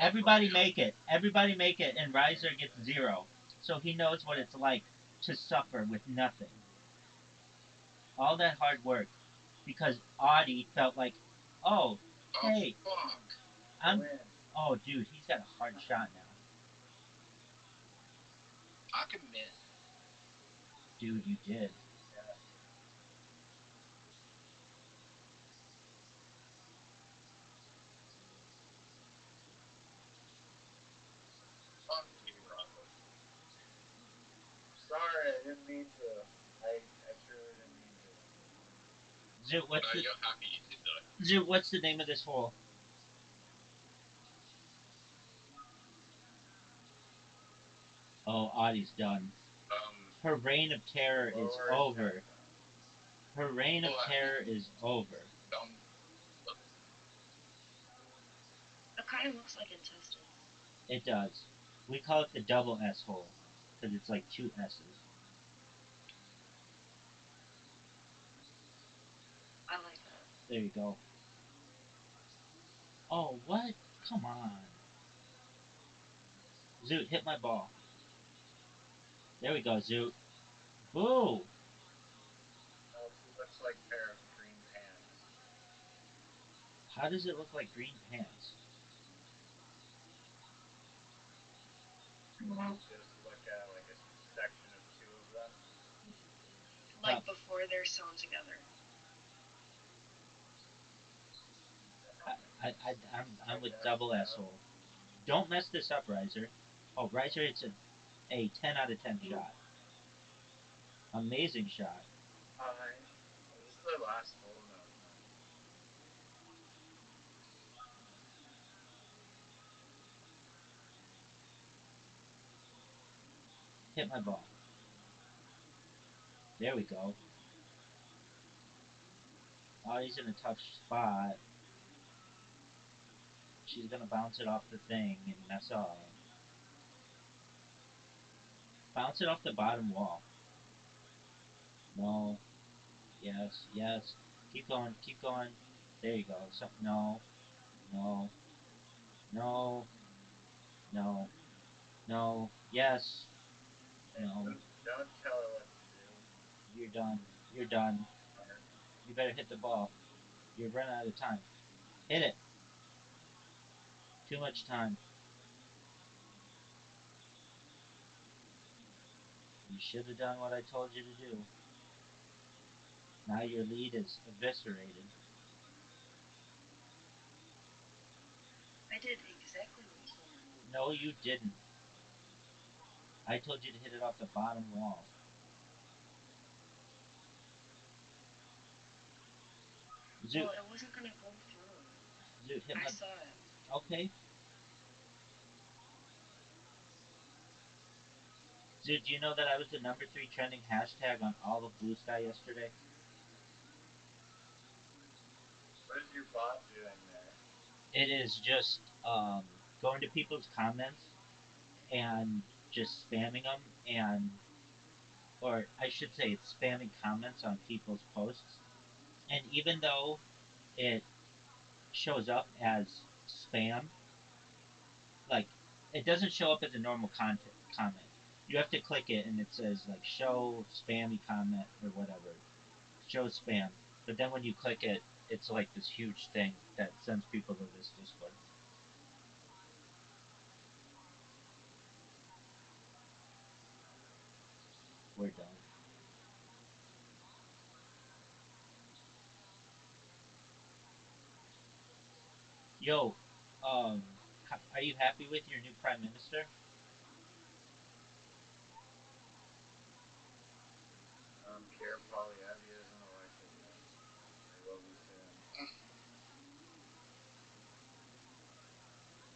Everybody make it. Everybody make it, and Riser gets 0. So he knows what it's like to suffer with nothing. All that hard work. Because Audie felt like, oh, hey, I'm. Oh, dude, he's got a hard shot now. I can miss. Dude, you did. Sorry, I didn't mean to. I truly didn't mean to. Zoo, what's No, the? you're happy you did though. Zoo, what's the name of this hole? Oh, Audie's done. Her reign of terror is over. Her reign of terror is over. It kind of looks like intestines. It does. We call it the double S hole because it's like 2 S's. I like that. There you go. Oh, what? Come on. Zoot, hit my ball. There we go, Zoot. Boo! Oh, it looks like a pair of green pants. How does it look like green pants? Just look at like a section of two of them. Like before they're sewn together. I'm with double asshole. Don't mess this up, Riser. Oh, Riser, it's a 10 out of 10 shot. Amazing shot. Alright. This is our last hole now, man. Hit my ball. There we go. Oh, he's in a tough spot. She's gonna bounce it off the thing and mess up. Bounce it off the bottom wall. No. Yes, yes. Keep going, keep going. There you go. So, no, no, no, no, no. Yes. No. Don't tell her what to do. You're done. You're done. You better hit the ball. You're running out of time. Hit it. Too much time. You should have done what I told you to do. Now your lead is eviscerated. I did exactly what you told me. No, you didn't. I told you to hit it off the bottom wall. Zoot. Well, it wasn't gonna go through. Zoot, hit I my... saw it. Okay. Zoot, do you know that I was the #3 trending hashtag on all of Blue Sky yesterday? What is your bot doing there? It is just going to people's comments and just spamming them, and or I should say it's spamming comments on people's posts. And even though it shows up as spam, like it doesn't show up as a normal content comment. You have to click it and it says like show spammy comment or whatever. Show spam. But then when you click it, it's like this huge thing that sends people to this Discord. We're done. Yo, are you happy with your new prime minister? Pierre Poilievre isn't elected yet. He will be soon.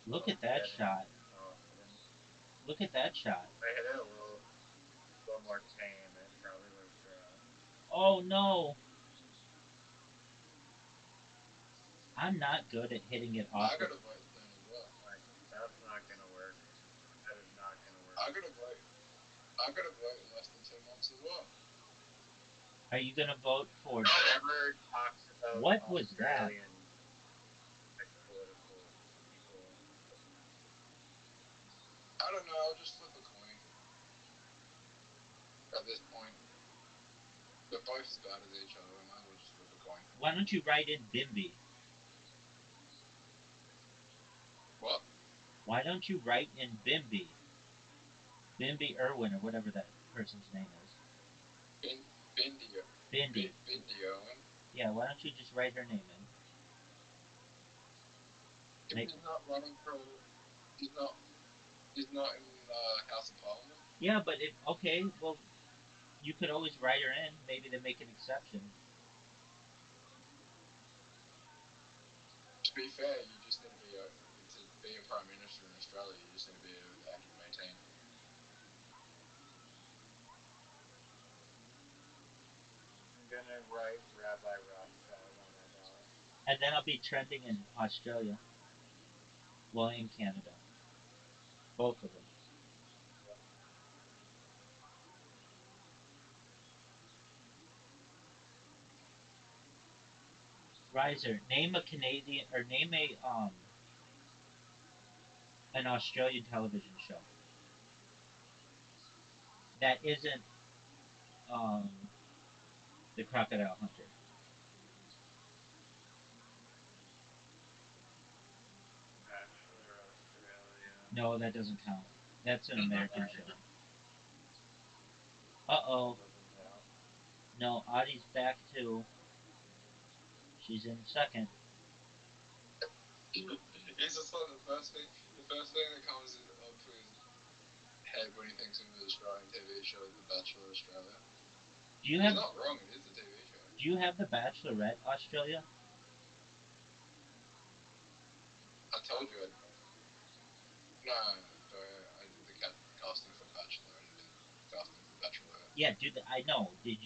Look at that shot. Oh, Look at that shot. if I hit it a little more tame, it probably would have thrown. Oh no! I'm not good at hitting it off. I got a vote then as well. Like, that's not gonna work. That is not gonna work. I got a vote. I got a vote in less than 2 months as well. Are you gonna vote for? Whoever talks about what was that? Like, political people. I don't know. I'll just flip a coin. At this point, they're both as bad as each other. I might as well just flip a coin. Why don't you write in Bimby? What? Why don't you write in Bimby? Bimby Irwin or whatever that person's name is. Bindi. Bindi Owen. Yeah, why don't you just write her name in? He's not running for. He's not. He's not in House of Parliament. Yeah, but okay, well, you could always write her in. Maybe they make an exception. To be fair, you just need to be a prime minister in Australia. You just need to be able to act and maintain. I'm gonna write Rabbi Rothschild on my ballot. And then I'll be trending in Australia. Well, in Canada. Both of them. Riser, name a Canadian or name a an Australian television show. That isn't um the crocodile hunter. Bachelor Australia. No, that doesn't count. That's an American show. Uh oh. Doesn't count. No, Audie's back too. She's in second. It's just like the first thing that comes up to his head when he thinks of the Australian TV show is The Bachelor Australia. Do you He's have not wrong, it is a TV show. Do you have the Bachelorette Australia? I told you no, I did the casting for Bachelor, I didn't casting for Bachelorette. Yeah, I know. Did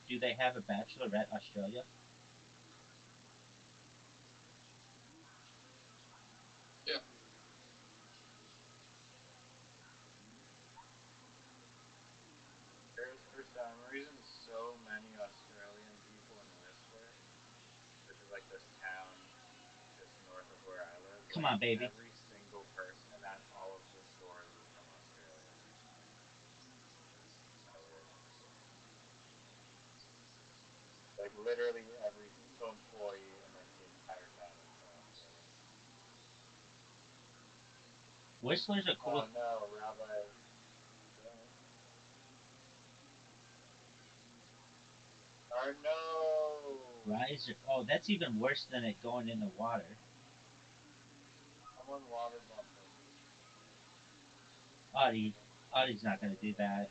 do they have a Bachelorette Australia? Yeah. There's for some reason so many Australian people in Whistler, which is like this town just north of where I live. Come Like on, baby. every single person at all of the stores is from Australia. So weird. Like literally every single employee in like the entire town is from Australia. Whistler's a cool. Oh no, Rabbi. Don't. Or no! Riser. Oh, that's even worse than it going in the water. Someone water bumped him. Audie. Audie's not gonna do that.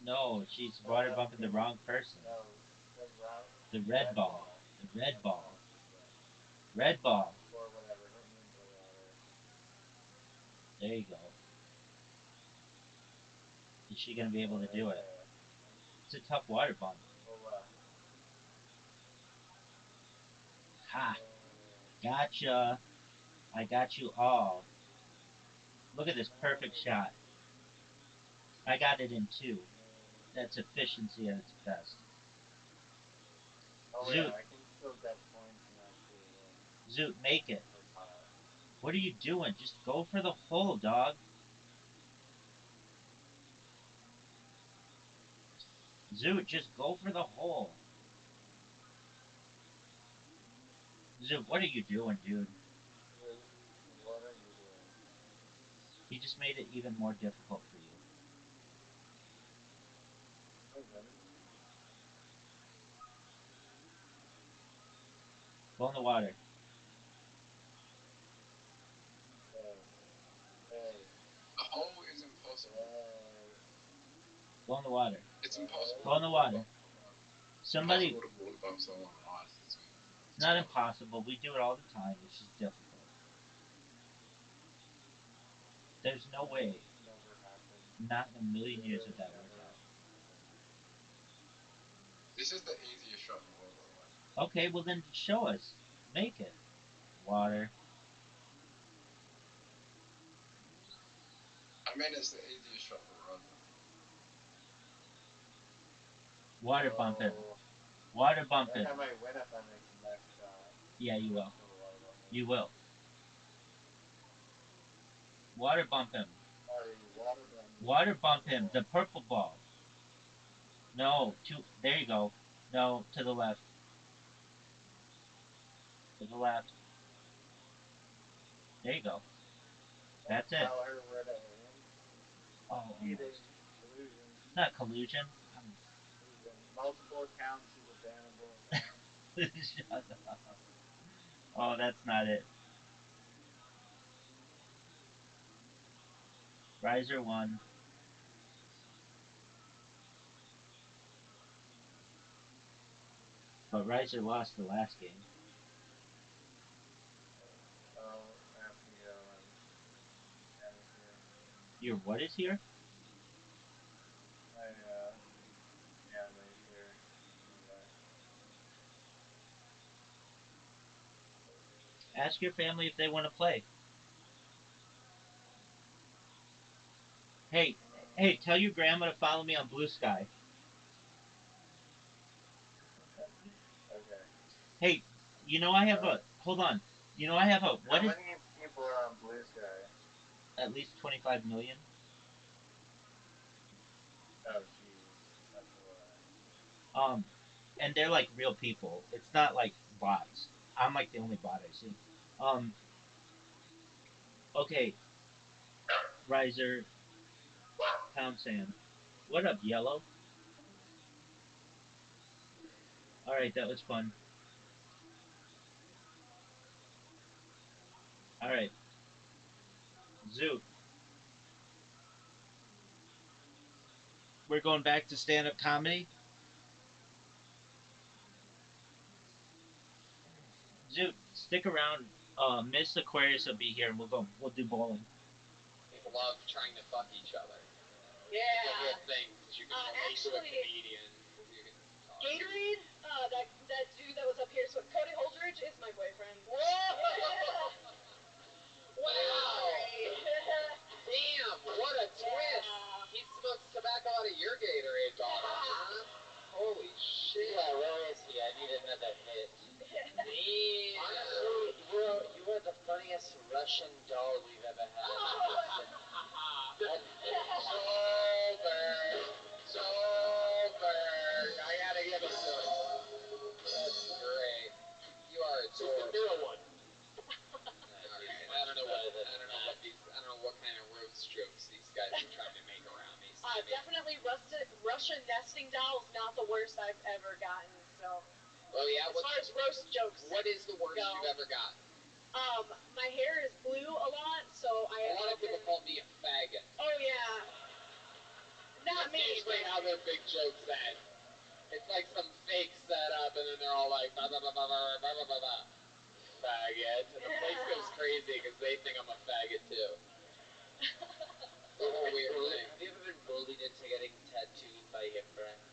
No, she's No, water no, bumping the wrong person. no. The route. The red ball. Ball. The red Red ball. ball. Yeah. Red ball. Or whatever. Hit me into the water. There you go. Is she gonna be able to Right do it? there. It's a tough water bump. Go left. Ha! Oh. Gotcha. I got you all. Look at this perfect No. shot. I got it in two. No. That's efficiency at its best. Oh Zoot. yeah, I can still get points and actually win. Zoot, make it. For Kyle. What are you doing? Just go for the hole, dog. Zoot, just go for the hole. Zoot, what are you doing, dude? What are you doing? He just made it even more difficult for you. I didn't. Go in the water. Hey. Hey. A hole is impossible. Hey. Go in the water. It's impossible. Go in the water. Somebody. Impossible to water bump someone on ice. It's not impossible. We do it all the time. It's just difficult. There's no way. Never happened. Not in a million years Literally would that work never out. happened. This is the easiest shot in the world, by the way. Okay, well then show us. Make it. Water. I mean, it's the easiest shot for Rod. Water bump him. Oh. Water I bump think him. I might win if I make the next shot. Yeah, you will. Still the water bump me. You will. Water bump him. Alright, water bump me. Water bump him. The purple ball. No, there you go. No, to the left. To the left. There you go. That's it. Tell her where to aim. Oh, Cheating. almost. Collusion. Not collusion. Collusion. Multiple accounts is a bannable offense. Shut up. Oh, that's not it. Riser won. But Riser lost the last game. Oh, I have to go and Anna's here. Your what is here? My family's here. Anyway. Ask your family if they want to play. Hey, hey, tell your grandma to follow me on Blue Sky. Okay. Hey, you know I have a. Hold on. You know I have a. How What is. many people are on Blue Sky? at least 25 million. Oh, jeez. That's a lot. And they're like real people. It's not like bots. I'm like the only bot I see. Um, okay, Riser, Pound Sand. What up, Yellow? All right, that was fun. All right, Zoot. We're going back to stand-up comedy. Zoot, stick around. Miss Aquarius will be here, and we'll go. We'll do bowling. People love trying to fuck each other. Yeah. It's a whole thing because you can relate to a Actually, comedian. You can talk. Gatorade, that dude that was up here, so Cody Holdridge is my boyfriend. Whoa! Wow. Damn, what a twist. He smokes tobacco out of your Gatorade bottle, huh? Holy shit. Yeah, where is he? I need another hit. Damn. Honestly, you are the funniest Russian doll we've ever had. Soberg. I gotta give him to him. That's great. You are a Just a middle one. I don't know what kind of roast jokes these guys are trying to make around me. Definitely Russian nesting doll is not the worst I've ever gotten. So. Oh yeah. As far as roast jokes. What is the worst you've ever gotten? My hair is blue a lot, so A lot of people call me a faggot. Oh yeah. Not That's me. usually how their big jokes end. It's like some fake setup, and then they're all like, bah, bah, bah, bah, bah, bah, bah, bah, bah. Faggot. And the place goes crazy because they think I'm a faggot too. It's a whole weird thing. Have you ever been bullied into getting tattooed by your friends?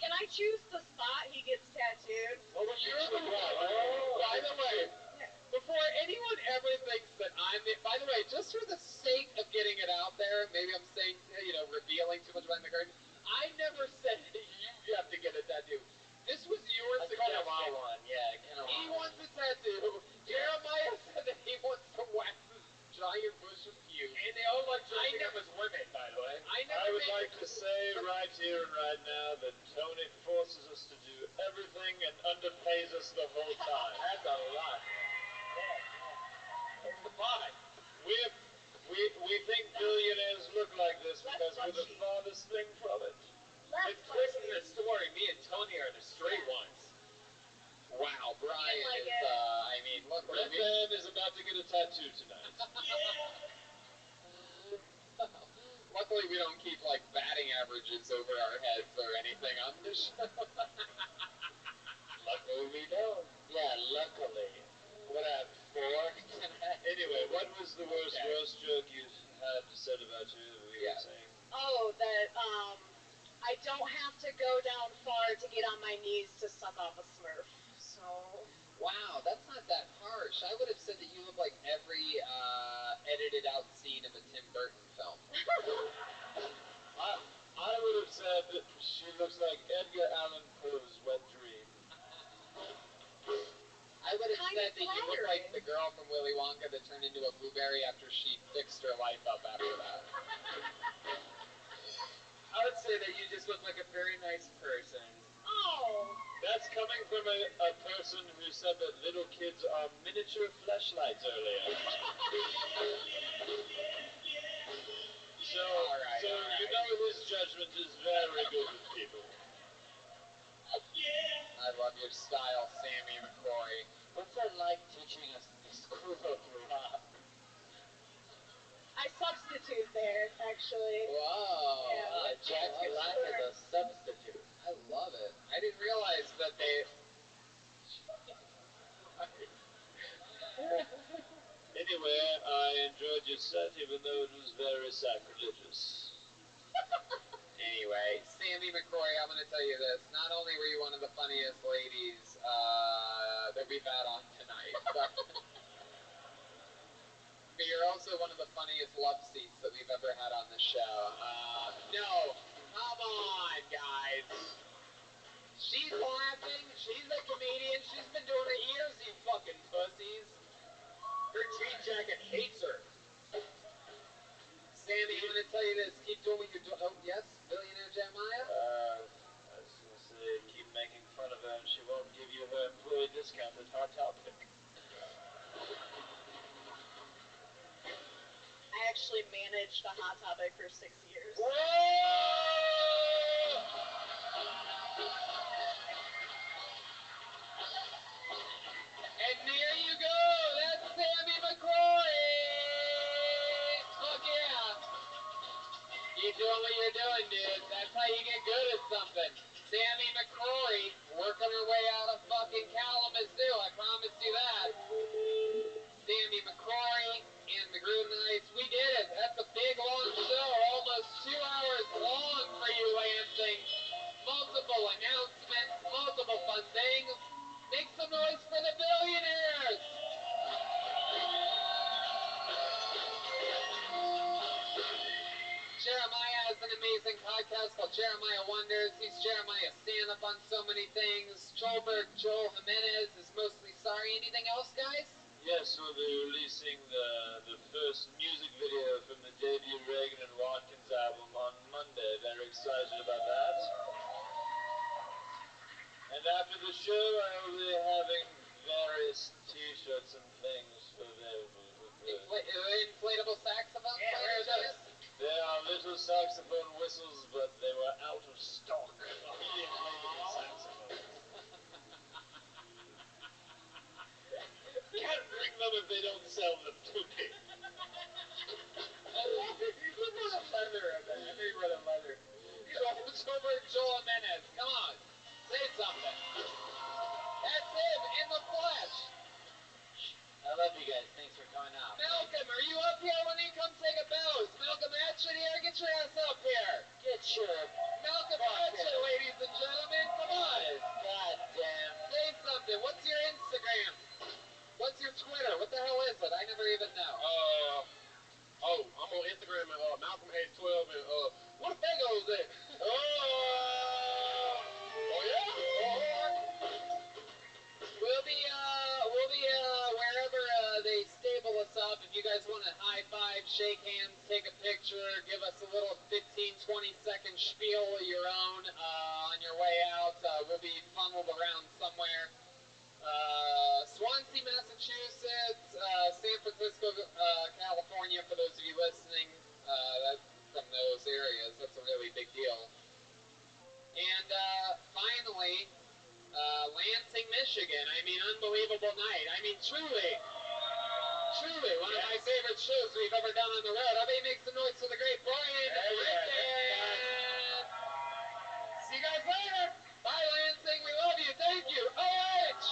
Can I choose the spot he gets tattooed? Oh, you're the one. By the way, before anyone ever thinks that I'm the, by the way, just for the sake of getting it out there, maybe I'm saying, revealing too much behind the curtain. I never said that you have to get a tattoo. This was your suggestion. I kind of want one. Yeah, I kind of want He one. wants a tattoo. Jeremiah said that he wants to wax his giant bush of pubes. And they all like dressing up as women, by the way. I would like to say right here and right now that Tony forces us to do everything and underpays us the whole time. That's a lot. But we think billionaires look like this because we're the farthest thing from it. Less The twist in the story, me and Tony are the straight ones. Wow, Brian like is, it. luckily Red Man is about to get a tattoo tonight. luckily we don't keep, like, batting averages over our heads or anything on this show. Luckily we don't. Yeah, luckily. What up, 4 tonight? Anyway, what was the worst roast joke you had said about you that we were saying? Oh, that I don't have to go down far to get on my knees to suck off a Smurf. So. Wow, that's not that harsh. I would have said that you look like every edited out scene of a Tim Burton film. I would have said that she looks like Edgar Allan Poe's wet dream. I would have said that you look like the girl from Willy Wonka that turned into a blueberry after she fixed her life up after that. I would say that you just look like a very nice person. Oh. That's coming from a person who said that little kids are miniature fleshlights earlier. So you know his judgment is very good with people. I love your style, Sammy McCoy. What's it like teaching us the school of rock? I substitute there, actually. Whoa. Yeah, Jack Black is a substitute. I love it. I didn't realize that they... Anyway, I enjoyed your set, even though it was very sacrilegious. Anyway, Sammy McCoy, I'm going to tell you this. Not only were you one of the funniest ladies that we've had on tonight, but you're also one of the funniest love seats that we've ever had on the show. No, come on, guys. She's laughing. She's a comedian. She's been doing it years, you fucking pussies. Her jean jacket hates her. Sammy, I'm gonna tell you this. Keep doing what you're doing. Oh, yes, billionaire Jeremiah? I was gonna say, keep making fun of her and she won't give you her employee discount at Hot Topic. I actually managed a Hot Topic for 6 years. Whoa! And there you go. That's Sammy McCrory. Fuck yeah. Keep doing what you're doing, dude. That's how you get good at something. Sammy McCrory working her way out of fucking Kalamazoo. I promise you that. Sammy McCrory and the Groove Knights. We did it. That's a big, long show. Almost 2 hours long for you, Lansing. Multiple announcements, multiple fun things. Make some noise for the billionaires. Jeremiah has an amazing podcast called Jeremiah Wonders. He's Jeremiah stand-up on so many things. Joel Jimenez is mostly sorry. Anything else, guys? Yes, we'll be releasing the first music video from the debut Reagan and Watkins album on Monday. Very excited about that. And after the show, I will be having various t-shirts and things available. Inflatable saxophone players? They are little saxophone whistles, but they were out of stock. Saxophone. Can't bring them if they don't sell them to me. You brought a leather in there. I know you brought a leather. Joel Jimenez, come on. Say something. That's him in the flesh. I love you guys. Thanks for coming out. Malcolm, are you up here when he comes take a bow? Is Malcolm Atchett here? Get your ass up here. Get your Malcolm Atchett, ladies and gentlemen. Come on. goddamn. Say something. What's your Instagram? What's your Twitter? What the hell is it? I never even know. I'm on Instagram at Malcolm H12 and what a bagel is that? Oh yeah? We'll be wherever they stable us up. If you guys want to high five, shake hands, take a picture, give us a little 15, 20-second spiel of your own on your way out. We'll be funneled around somewhere. Swansea, Massachusetts, San Francisco, California, for those of you listening from those areas. That's a really big deal. And finally, Lansing, Michigan. I mean, unbelievable night. I mean, truly one of my favorite shows we've ever done on the road. Everybody make some noise for the great Brian Rickon. See you guys later. Bye, Lansing. We love you. Thank you. OH!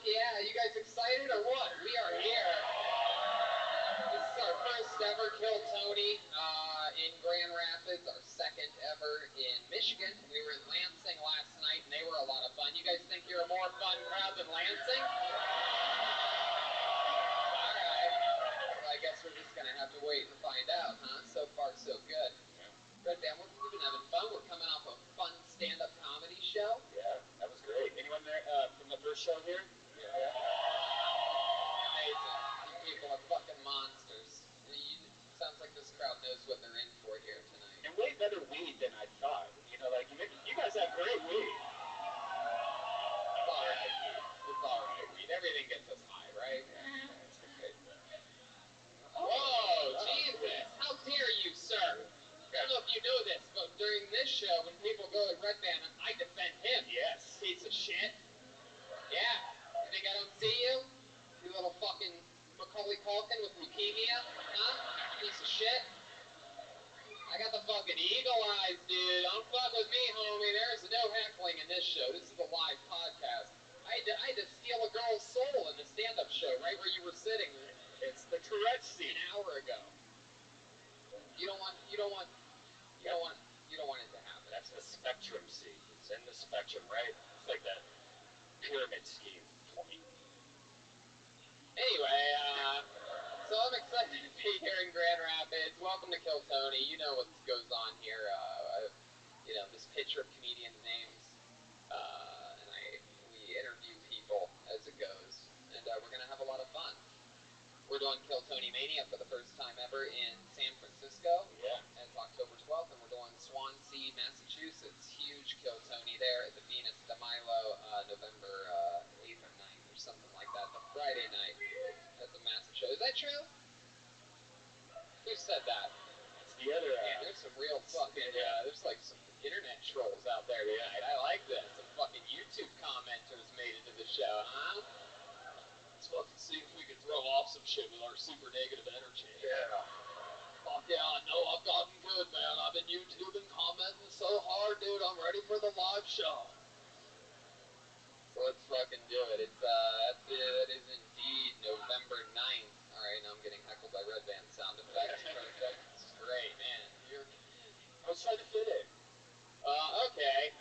Yeah, you guys excited or what? We are here. This is our first ever Kill Tony in Grand Rapids, our second ever in Michigan. We were in Lansing last night, and they were a lot of fun. You guys think you're a more fun crowd than Lansing? All right. Well, I guess we're just going to have to wait and find out, huh? So far, so good. Red Band, we've been having fun. We're coming off a fun stand-up comedy show. Yeah, that was great. Anyone there from the first show here? Yeah. Amazing. You people are fucking monsters. Sounds like this crowd knows what they're in for here tonight. And way better weed than I thought. You know, like, you guys have great weed. It's alright weed. It's alright weed. Everything gets us high, right? It's okay. Whoa, Jesus. How dare you, sir? I don't know if you know this, but during this show, when people go at Red Band, I defend him. Yes. Piece of shit. Yeah. You think I don't see you? You little fucking Macaulay Culkin with leukemia? Huh? Piece of shit. I got the fucking eagle eyes, dude. Don't fuck with me, homie. There's no heckling in this show. This is a live podcast. I had to steal a girl's soul in the stand-up show, right where you were sitting. It's the Tourette scene. An hour ago. You don't want it to happen. That's the spectrum scene. It's in the spectrum, right? It's like that pyramid scheme for me. Anyway, so I'm excited to be here in Grand Rapids. Welcome to Kill Tony. You know what goes on here. This picture of comedians' names, and we interview people as it goes, and we're gonna have a lot of fun. We're doing Kill Tony Mania for the first time ever in San Francisco. Yeah. It's October 12th, and we're doing Swansea, Massachusetts. Huge Kill Tony there at the Venus de Milo, November 8th or 9th or something like that. The Friday night. That's a massive show. Is that true? Who said that? It's the other. Yeah, there's some real fucking. There's like some internet trolls out there tonight. I like this. Some fucking YouTube commenters made it to the show, huh? Let's fucking see if we can throw off some shit with our super negative energy. Yeah. Fuck yeah, I know I've gotten good, man. I've been YouTubing, commenting so hard, dude. I'm ready for the live show. So let's fucking do it. That is indeed November 9th. Alright, now I'm getting heckled by Red Band sound effects. Perfect. This is great, man. I was trying to fit in. Okay.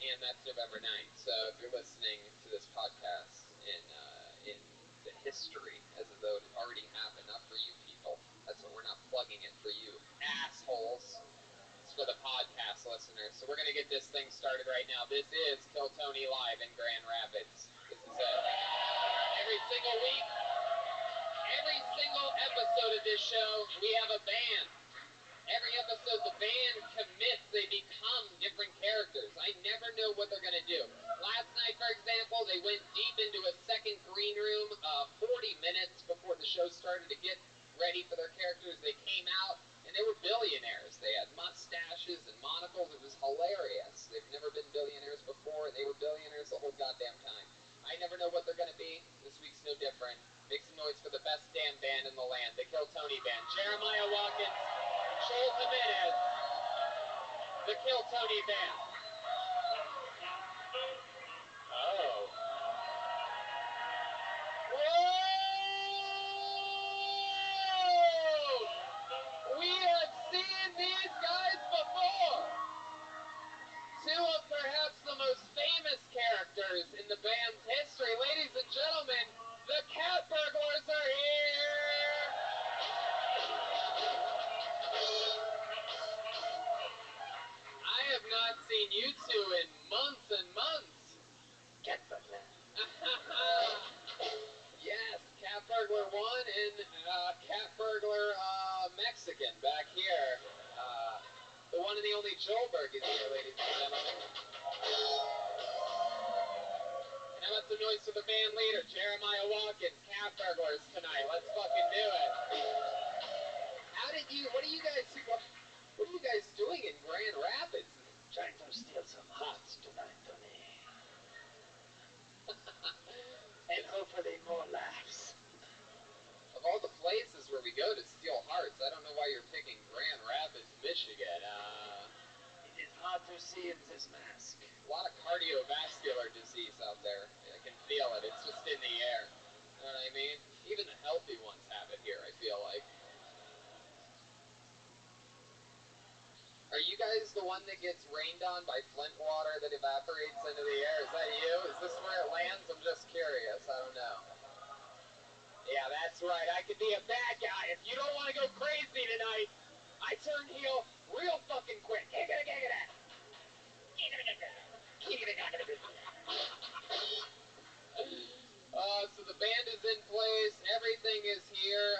And that's November 9th. So if you're listening to this podcast in the history, as though it already happened, not for you people. That's what we're not plugging it for you assholes. It's for the podcast listeners. So we're going to get this thing started right now. This is Kill Tony Live in Grand Rapids. This is it. Every single week, every single episode of this show, we have a band. Every episode, the band commits. They become different characters. I never know what they're going to do. Last night, for example, they went deep into a second green room 40 minutes before the show started to get ready for their characters. They came out, and they were billionaires. They had mustaches and monocles. It was hilarious. They've never been billionaires before, and they were billionaires the whole goddamn time. I never know what they're going to be. This week's no different. Make some noise for the best damn band in the land, the Kill Tony Band. Jeremiah Watkins, Joel Jimenez, the Kill Tony Band. Oh. Whoa! We have seen these guys before. Two of perhaps the most famous characters in the band's history. Ladies and gentlemen, the Cat Burglars are here! I have not seen you two in months and months. Cat Burglar. Yes, Cat Burglar 1 and Cat Burglar Mexican back here. The one and the only Joelberg is here, ladies and gentlemen. And how about some noise for the band leader, Jeremiah Watkins, Cat Burglars tonight. Let's fucking do it. What are you guys doing in Grand Rapids? Trying to steal some hearts tonight, Tony. And hopefully more laughs. Of all the places where we go to steal hearts, I don't know why you're picking Grand Rapids, Michigan. It is hard to see in this mask. A lot of cardiovascular disease out there. I can feel it. It's mean? Even the healthy ones have it here, I feel like. Are you guys the one that gets rained on by Flint water that evaporates into the air? Is that you? Is this where it lands? I'm just curious. I don't know. Yeah, that's right. I could be a bad guy. If you don't want to go crazy tonight, I turn heel real fucking quick. So the band is in place. Everything is here.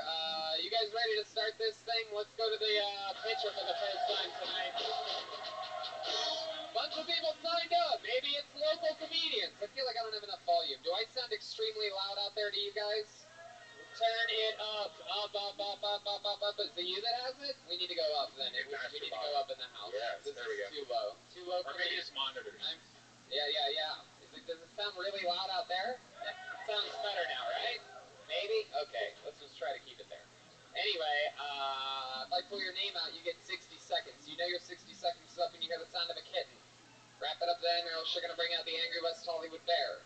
You guys ready to start this thing? Let's go to the pitcher for the first time tonight. Bunch of people signed up. Maybe it's local comedians. I feel like I don't have enough volume. Do I sound extremely loud out there to you guys? Turn it up. Up. Is it you that has it? We need to go up then. We need to go up in the house. Yes, this there we is go. too low. Too low Or for maybe me. just monitors. Yeah. Does it sound really loud out there? It sounds better now, right? Maybe? Okay, let's just try to keep it there. Anyway, if I pull your name out, you get 60 seconds. You know your 60 seconds is up and you hear the sound of a kitten. Wrap it up then, or else you're going to bring out the angry West Hollywood bear.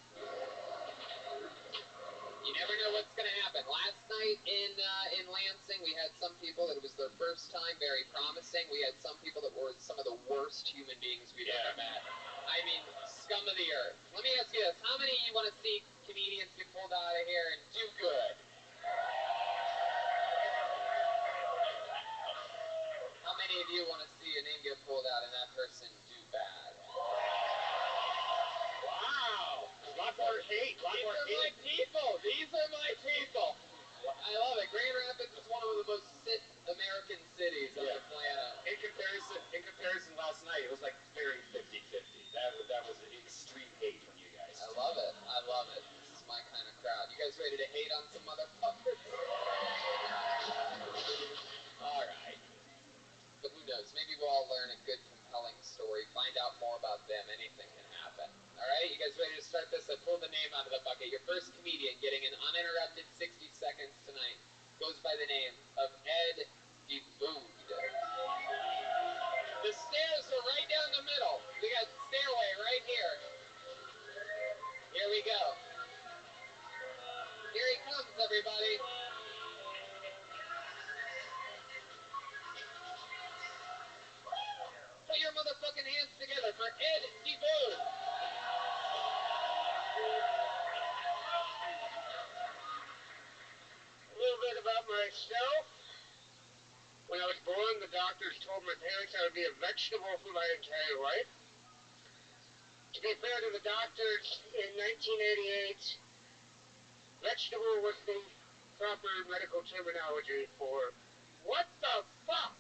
You never know what's going to happen. Last night in Lansing, we had some people that it was their first time, very promising. We had some people that were some of the worst human beings we've ever met. I mean, scum of the earth. Let me ask you this. How many of you want to see comedians get pulled out of here and do good? How many of you want to see a name get pulled out and that person do bad? Wow! A lot more hate. These are my people. These are my people. I love it. Grand Rapids is one of the most sick American cities on the planet. In comparison, last night it was like very 50-50. That was an extreme hate from you guys. I love it. This is my kind of crowd. You guys ready to hate on some motherfuckers? All right. But who knows? Maybe we'll all learn a good, compelling story. Find out more about them. Anything can happen. All right? You guys ready to start this? I pulled the name out of the bucket. Your first comedian getting an uninterrupted 60 seconds tonight goes by the name of Ed DeBood. The stairs are right down the middle. We got stairway right here. Here we go. Here he comes, everybody. Put your motherfucking hands together for Ed DeBood. A little bit about myself. When I was born, the doctors told my parents I would be a vegetable for my entire life. To be fair to the doctors, in 1988, vegetable was the proper medical terminology for what the fuck?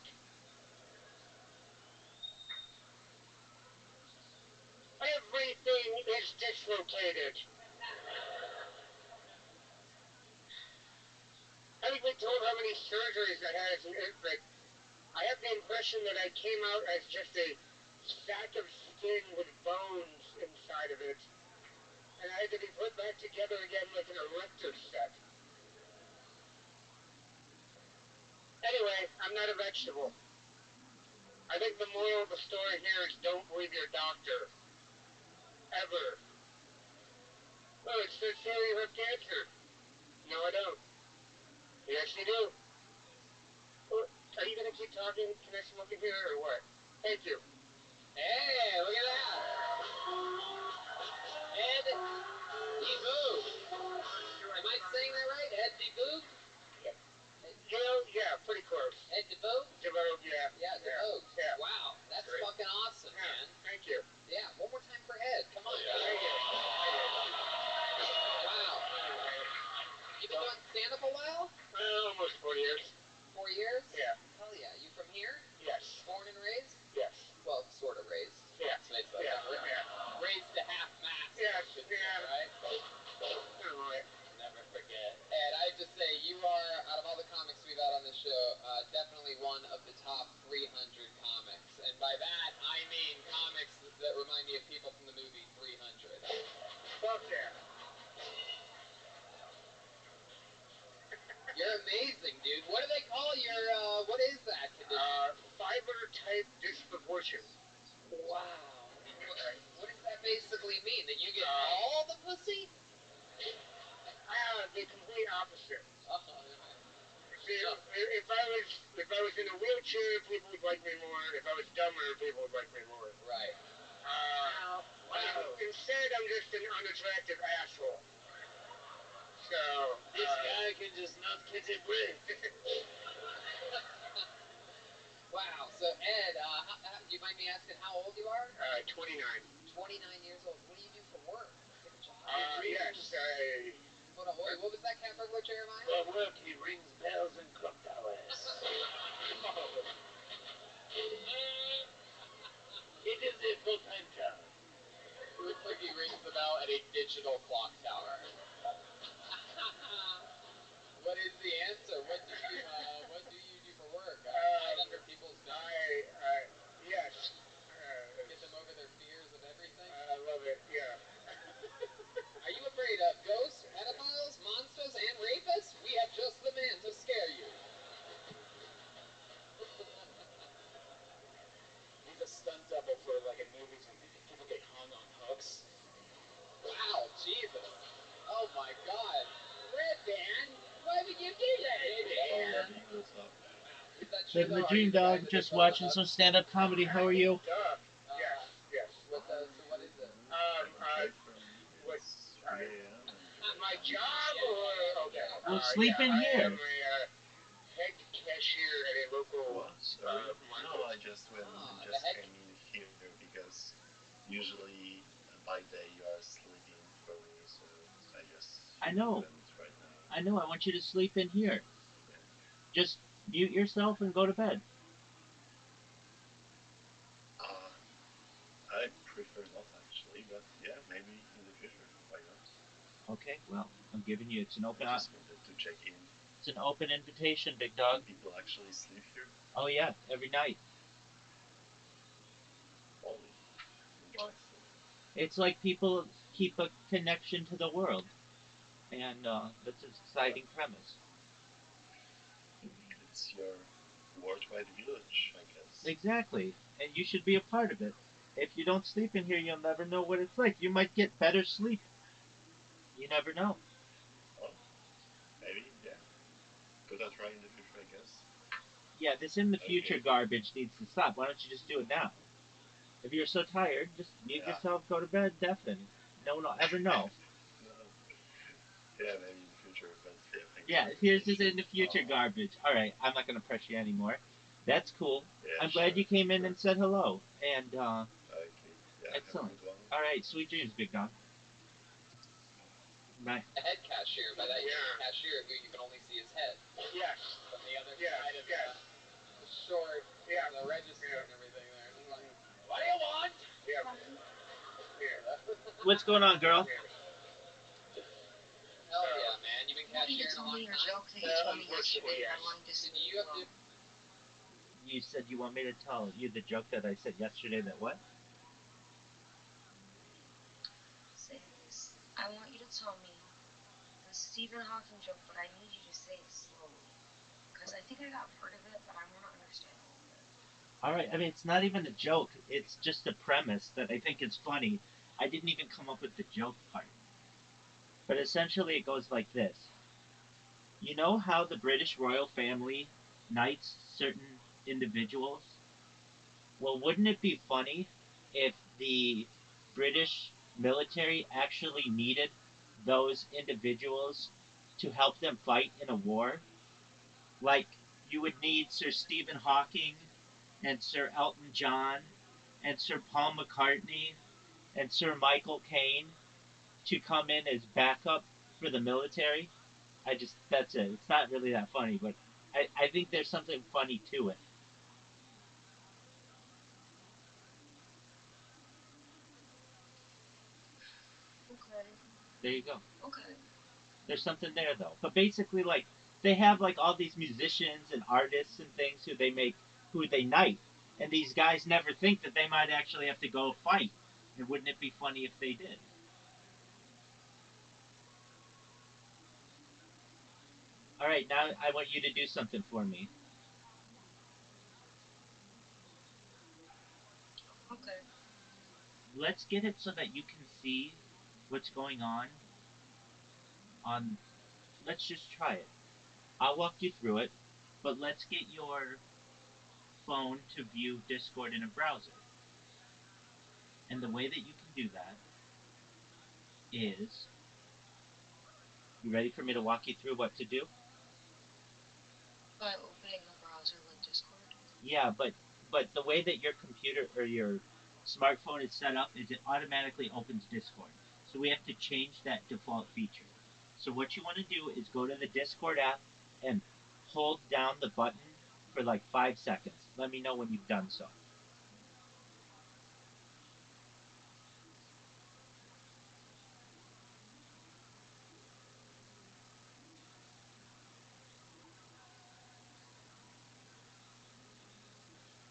Everything is dislocated. I haven't been told how many surgeries I had as an infant. I have the impression that I came out as just a sack of skin with bones inside of it, and I had to be put back together again like an erector set. Anyway, I'm not a vegetable. I think the moral of the story here is don't believe your doctor. Ever. Oh, it says here you have cancer. No, I don't. Yes, you do. Well, are you going to keep talking? Can I smoke in here or what? Thank you. Hey, look at that. Ed DeBood. Am I saying that right? Ed DeBood? You know, yeah, pretty close. Ed DeBood? DeBood, yeah. Yeah, DeBood. Yeah. Wow, that's Great. fucking awesome, man. Thank you. Yeah, one more time for Ed. Come on, guys. Thank you. Wow. You been doing stand-up a while? Almost 4 years. 4 years? Yeah. Hell yeah. You from here? Yes. Born and raised? Yes. Well, sort of raised. Yeah. Let's face that. Yeah. Raised to half mast. Yes. Say, Yeah. right? Never forget. Ed, I have to say, you are, out of all the comics we've had on this show, definitely one of the top 300 comics. And by that, I mean comics that remind me of people from the movie 300. Fuck yeah. You're amazing, dude. What do they call your, what is that condition? Fiber type disproportion. Wow. What does that basically mean? That you get all the pussy? the complete opposite. See, if I was in a wheelchair, people would like me more. If I was dumber, people would like me more. Right. Instead, I'm just an unattractive asshole. So This guy can just not get it with. Wow. So Ed, do you mind me asking how old you are? 29. 29 years old. What do you do for work? What job? Yes, Hold on, wait, what was that cat burglar, Jeremiah? For work, he rings bells and clock towers. It is a full-time job. Looks like he rings the bell at a digital clock tower. What is the answer? What do you do for work? Hide under people's beds? Yes. Get them over their fears of everything? I love it, yeah. Are you afraid of ghosts, pedophiles, monsters, and rapists? We have just the man to scare you. He's a stunt double for, like, in movies when people get hung on hooks. Wow, Jesus. Oh my God. Red Dan, why would you do that, Dan? What's up? Is that true, Living the though? Are dream, you the guy dog. that Just they call the watching hug? some stand-up comedy. How are you? Yes. So what is it? What, 3 a.m. and my job or, okay. Well, sleep in I here. am a head cashier at a local what? Sorry? market. No, I just the heck- came in here because usually by day you are sleeping for me, so I just I know. opened right now. I know. I want you to sleep in here. Yeah. Just mute yourself and go to bed. I prefer not actually, but yeah, maybe in the future. Why not? Okay. Well, I'm giving you. It's an open. I just wanted to check in. It's an open invitation, big dog. People actually sleep here. Oh yeah, every night. Holy, interesting. It's like people keep a connection to the world, and that's an exciting premise. It's your worldwide village, I guess. Exactly, and you should be a part of it. If you don't sleep in here, you'll never know what it's like. You might get better sleep. You never know. Oh, maybe, yeah. Could I try in the future, I guess? Yeah, this in the future Okay. garbage needs to stop. Why don't you just do it now? If you're so tired, just mute yourself, go to bed, deafen. No one will ever know. No. Yeah, maybe in the future, but yeah, thanks Yeah, for the here's this invitation. in the future garbage. All right, I'm not gonna pressure you anymore. That's cool. Yeah, I'm glad you came in and said hello. And Okay. Yeah, excellent. have a good one. All right, sweet dreams, big dog. Bye. The head cashier. By that, you mean cashier who you can only see his head. Yes. From the other side of the short, the register and everything there. Just like, what do you want? Yeah. What's going on, girl? Hell yeah, man. You've been I want you to cashiering a tell long me your time? joke that you told me yesterday that I'm going to So sleep do you have to... You said you want me to tell you the joke that I said yesterday that what? say this. I want you to tell me the Stephen Hawking joke, but I need you to say it slowly. Because I think I got part of it, but I want to understand all of it. All right, I mean, it's not even a joke. It's just a premise that I think is funny. I didn't even come up with the joke part. But essentially, it goes like this. You know how the British royal family knights certain individuals? Well, wouldn't it be funny if the British military actually needed those individuals to help them fight in a war? Like, you would need Sir Stephen Hawking and Sir Elton John and Sir Paul McCartney and Sir Michael Caine to come in as backup for the military. That's it. It's not really that funny, but I think there's something funny to it. Okay. There you go. Okay. There's something there though. But basically, like they have like all these musicians and artists and things who they knight, and these guys never think that they might actually have to go fight. And wouldn't it be funny if they did? All right, now I want you to do something for me. Okay. Let's get it so that you can see what's going on let's just try it. I'll walk you through it, but let's get your phone to view Discord in a browser. And the way that you can do that is, you ready for me to walk you through what to do? By opening a browser like Discord? Yeah, but the way that your computer or your smartphone is set up is it automatically opens Discord. So we have to change that default feature. So what you want to do is go to the Discord app and hold down the button for like 5 seconds. Let me know when you've done so.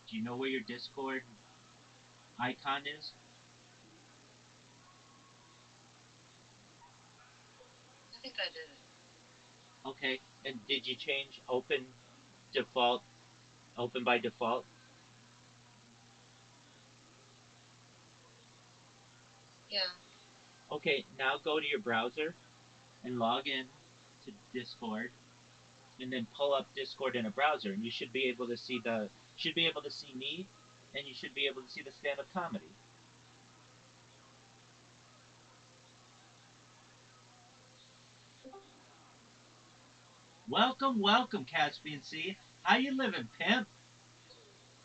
Do you know where your Discord icon is? I think I did it. Okay. And did you change default open by default? Yeah. Okay, now go to your browser and log in to Discord and then pull up Discord in a browser and you should be able to see me and you should be able to see the stand up comedy. Welcome, welcome, Caspian Sea. How you living, pimp?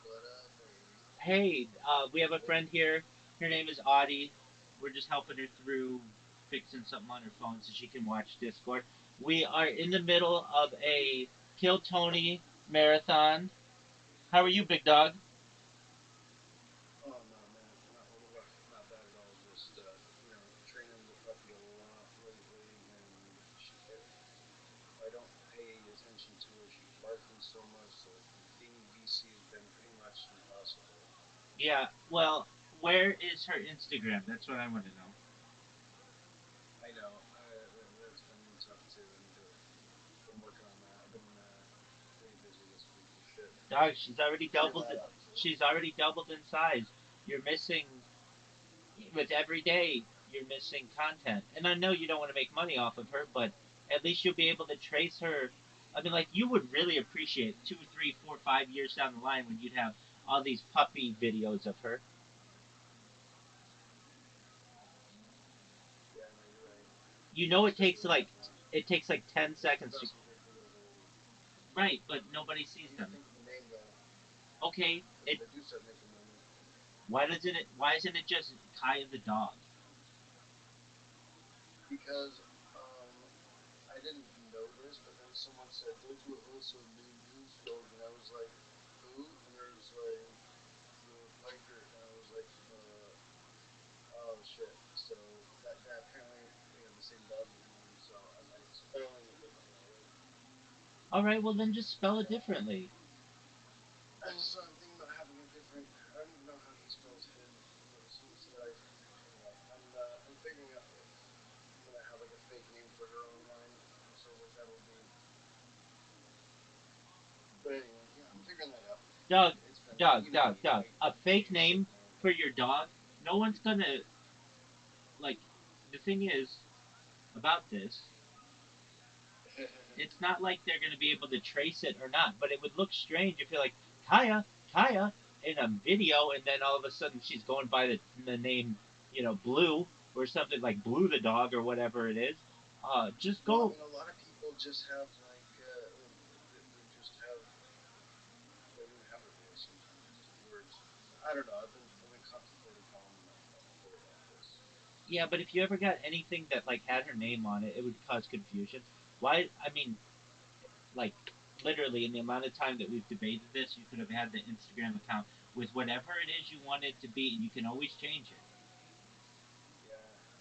What up, baby? Hey, we have a friend here. Her name is Audie. We're just helping her through fixing something on her phone so she can watch Discord. We are in the middle of a Kill Tony marathon. How are you, big dog? Oh no, man, not bad at all. Just training the puppy a lot lately, and if I don't pay attention to her, she's barking so much. So containing VC has been pretty much impossible. Yeah, well, where is her Instagram? That's what I want to know. I know that's been tough too, and been working on that. I've been pretty busy this week with shit. Dog, she's already Figure doubled. that out. She's already doubled in size. You're missing with every day. You're missing content, and I know you don't want to make money off of her, but at least you'll be able to trace her. I mean, like you would really appreciate 2, 3, 4, 5 years down the line when you'd have all these puppy videos of her. Yeah, no, you're right. You know, Especially when I have it takes like 10 seconds put to out some great videos already. right, but nobody I sees need to them. think of a name though, Okay, because it if I do start making money, why doesn't it? Why isn't it just Kaya the dog? because I didn't know this, but then someone said those were also named Moose Dog, and I was like, who? And there's like Piker, and I was like, oh shit. So that apparently they have the same dog name, so I'm spelling it differently already. All right, well then just spell it differently. And so I'm thinking about having a different. I don't even know how he spells him. Someone said anyway, I'm figuring out if I'm gonna have like a fake name for her online, so what that'll be. But anyway, yeah, I'm figuring that out. Doug, It's been Doug, you know Doug, me. Doug. A I fake get sick, name man. for your dog. No one's gonna like. The thing is about this, it's not like they're gonna be able to trace it or not. But it would look strange if you're like Kaya, Kaya in a video, and then all of a sudden she's going by the name, Blue or something like Blue the dog or whatever it is. Just Well, I go. mean, a lot of people just have like they just have they don't even have a voice sometimes. It's just words. I don't know. I've been contemplating how I'm gonna go about this. Yeah, but if you ever got anything that like had her name on it, it would cause confusion. Why? I mean, like literally in the amount of time that we've debated this, you could have had the Instagram account with whatever it is you want it to be, and you can always change it. Yeah.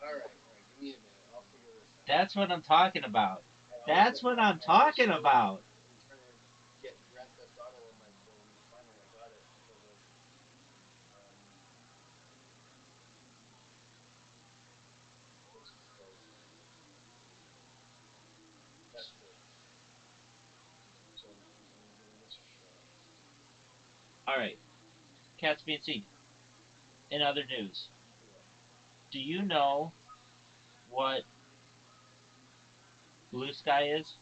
All right. All right. Give me a minute. I'll figure this out. That's what I'm talking about. That's what I'm I talking also about. am trying to get Grand Theft Auto on my phone. Finally, I got it because of um what's it called? Netflix. So I'm giving this a shot. All right, Cats being seen. In other news, Yeah. do you know what Blue Sky is?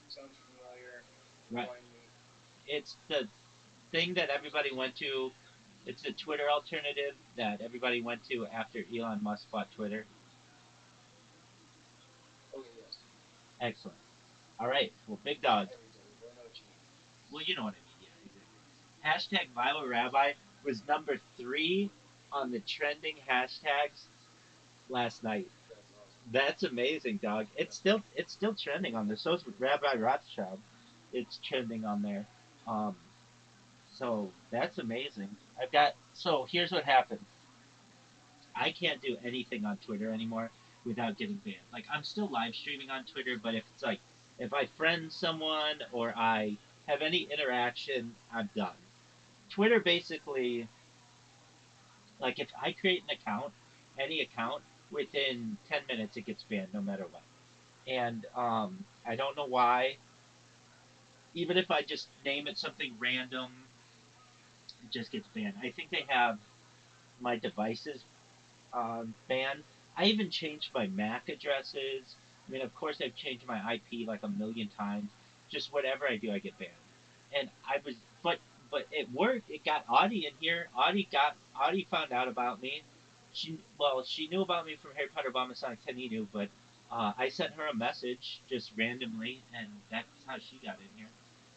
Sounds familiar. Right. Remind me. It's the thing that everybody went to. It's the Twitter alternative that everybody went to after Elon Musk bought Twitter. Okay, yes. Excellent. All right. Well, big Not dog. everybody, but I know what you mean. Well, you know what I mean. Yeah, exactly. Hashtag Viral Rabbi was number 3 on the trending hashtags last night. That's awesome. That's amazing, dog. It's still trending on there. So is Rabbi Rothschild. It's trending on there. Um, so that's amazing. So here's what happened. I can't do anything on Twitter anymore without getting banned. Like I'm still live streaming on Twitter, but if it's like if I friend someone or I have any interaction, I'm done. Twitter basically, like if I create an account, any account, within 10 minutes it gets banned no matter what. And I don't know why. Even if I just name it something random, it just gets banned. I think they have my devices banned. I even changed my MAC addresses. I mean, of course, I've changed my IP like a million times. Just whatever I do, I get banned. And I was, but it worked. It got Audie in here. Audie found out about me. She knew about me from Harry Potter Bomb Sonic Teninu, but I sent her a message just randomly, and that's how she got in here.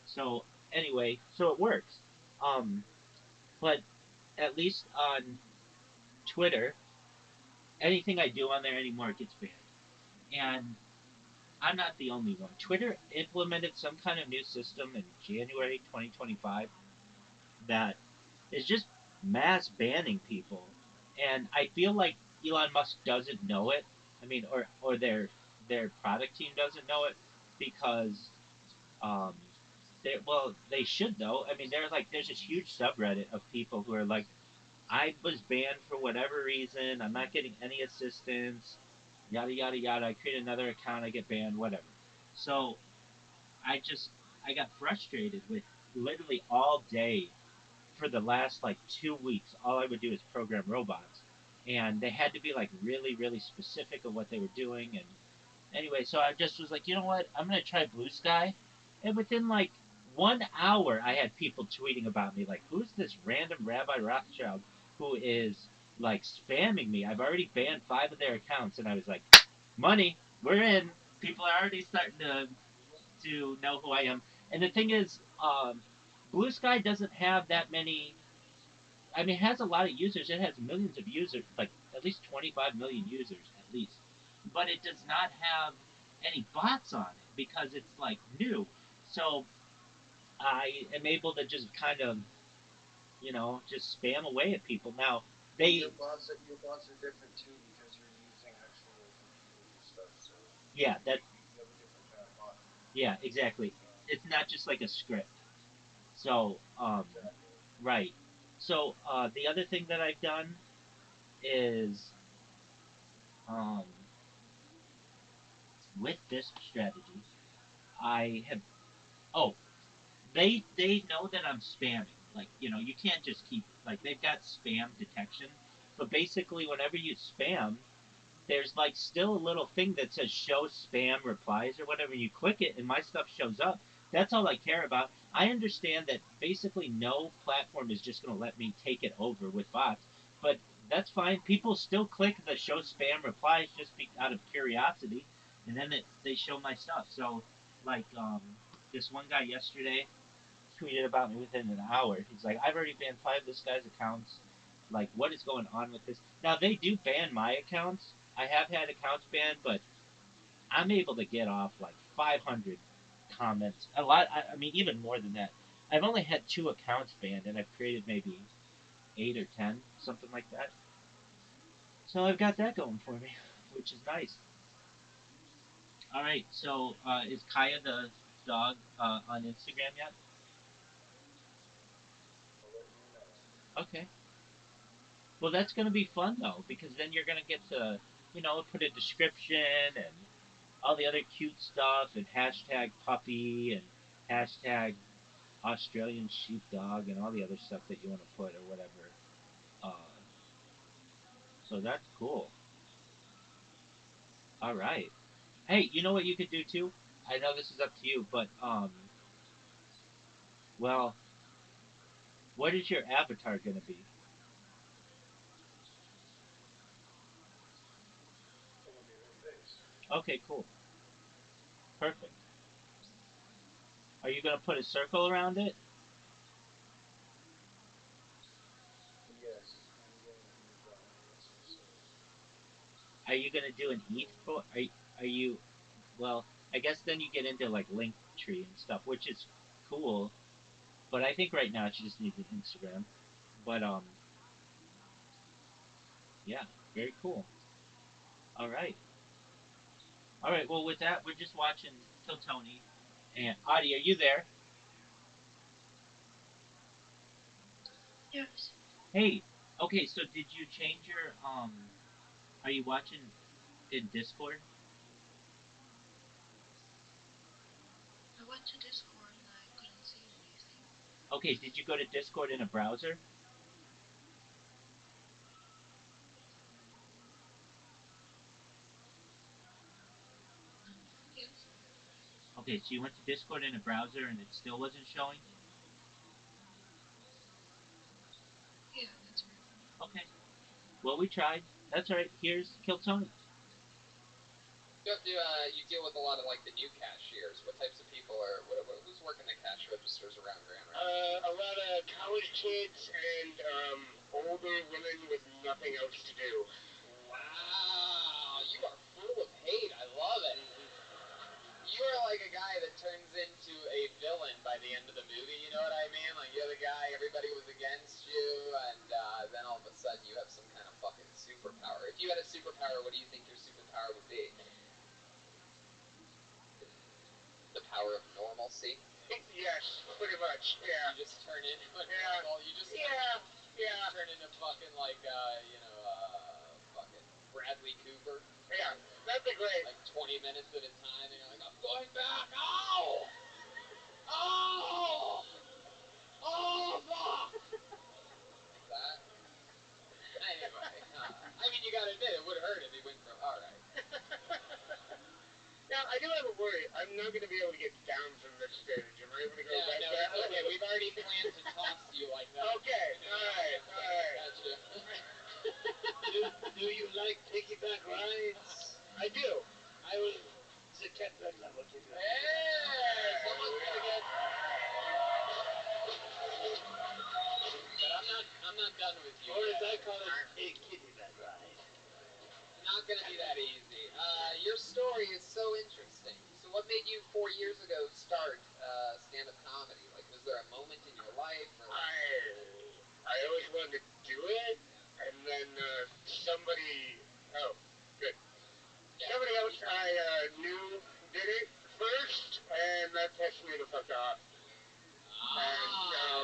So anyway, so it works. Um, but at least on Twitter, anything I do on there anymore gets banned. And I'm not the only one. Twitter implemented some kind of new system in January 2025 that is just mass banning people. And I feel like Elon Musk doesn't know it. I mean, or their product team doesn't know it because um, they should though. I mean, there's this huge subreddit of people who are like, I was banned for whatever reason. I'm not getting any assistance. Yada yada yada. I create another account. I get banned. Whatever. So I just I got frustrated with literally all day for the last like 2 weeks. All I would do is program robots, and they had to be like really really specific of what they were doing. And anyway, so I just was like, you know what? I'm gonna try Blue Sky, and within like 1 hour, I had people tweeting about me like, who's this random Rabbi Rothschild who is like spamming me? I've already banned 5 of their accounts, and I was like, money, we're in. People are already starting to know who I am. And the thing is, Blue Sky doesn't have that many. I mean, it has a lot of users. It has millions of users, like at least 25 million users at least. But it does not have any bots on it because it's like new. So I am able to just kind of, just spam away at people. Now they, Your bots are different too because you're using actual computers and stuff. So yeah, that, you have a different kind of bot. yeah, exactly. It's not just like a script. So, Exactly. right. So the other thing that I've done is um, with this strategy, I have. Oh, they know that I'm spamming. Like you can't just keep like they've got spam detection. But basically, whenever you spam, there's like still a little thing that says show spam replies or whatever. You click it and my stuff shows up. That's all I care about. I understand that basically no platform is just going to let me take it over with bots, but that's fine. People still click the show spam replies just out of curiosity, and then they show my stuff. So, like, this one guy yesterday tweeted about me within an hour. He's like, I've already banned 5 of this guy's accounts. Like, what is going on with this? Now, they do ban my accounts. I have had accounts banned, but I'm able to get off like 500 comments. A lot, I mean, even more than that. I've only had 2 accounts banned, and I've created maybe 8 or 10, something like that. So I've got that going for me, which is nice. All right, so is Kaya the dog on Instagram yet? I'll let you know. Okay. Well, that's going to be fun though, because then you're going to get to, put a description and all the other cute stuff and hashtag puppy and hashtag Australian sheepdog and all the other stuff that you want to put or whatever. Uh, so that's cool. All right. Hey, you know what you could do too? I know this is up to you, but well, what is your avatar gonna be? It'll be her face. Okay, cool, perfect. Are you gonna put a circle around it? Yes, I'm going to be drawing this in a circle. Are you gonna do an eat for? Are you? Well, I guess then you get into like link tree and stuff, which is cool. But I think right now she just needs an Instagram. But yeah, very cool. All right, all right. Well, with that, we're just watching Kill Tony. And Adi, are you there? Yes. Hey, okay. So did you change your? Are you watching in Discord? I went to Discord and I couldn't see anything. Okay, did you go to Discord in a browser? Yes. Okay, so you went to Discord in a browser and it still wasn't showing? Yeah, that's right. Okay. Well, we tried. That's all right. Here's Kill Tony. You deal with a lot of like the new cashiers. What types of people are? Who's working the cash registers around Grand Rapids? A lot of college kids and older women with nothing else to do. Wow, you are full of hate. I love it. You are like a guy that turns into a villain by the end of the movie. You know what I mean? Like you're the guy everybody was against you, and then all of a sudden you have some kind of fucking superpower. If you had a superpower, what do you think your superpower would be? The power of normalcy. Yes, pretty much. Yeah. You just turn into a Yeah. normal. You just turn into fucking like fucking Bradley Cooper. Yeah, that'd be great. Like 20 minutes at a time, and you're like, I'm going back. Oh, oh, oh, fuck. Like that. Anyway, I mean, you gotta admit it would hurt if he went from. All right. Now, I do have a worry. I'm not going to be able to get down from this stage. Am I able to go back No, there? it's okay. We've already planned to toss you like that. Okay, alright. Gotcha. Do you like piggyback rides? I do. I will. The cat burglar will give you a Hey, someone's gonna get. But I'm not done with you. Or as yet. I call it, a kitty bag ride. Not gonna be that easy. Your story is so interesting. So, what made you 4 years ago start stand-up comedy? Like, was there a moment in your life, or like... I always wanted to do it, and then somebody. Oh, good. Somebody else I knew did it first, and that pissed me the fuck off. I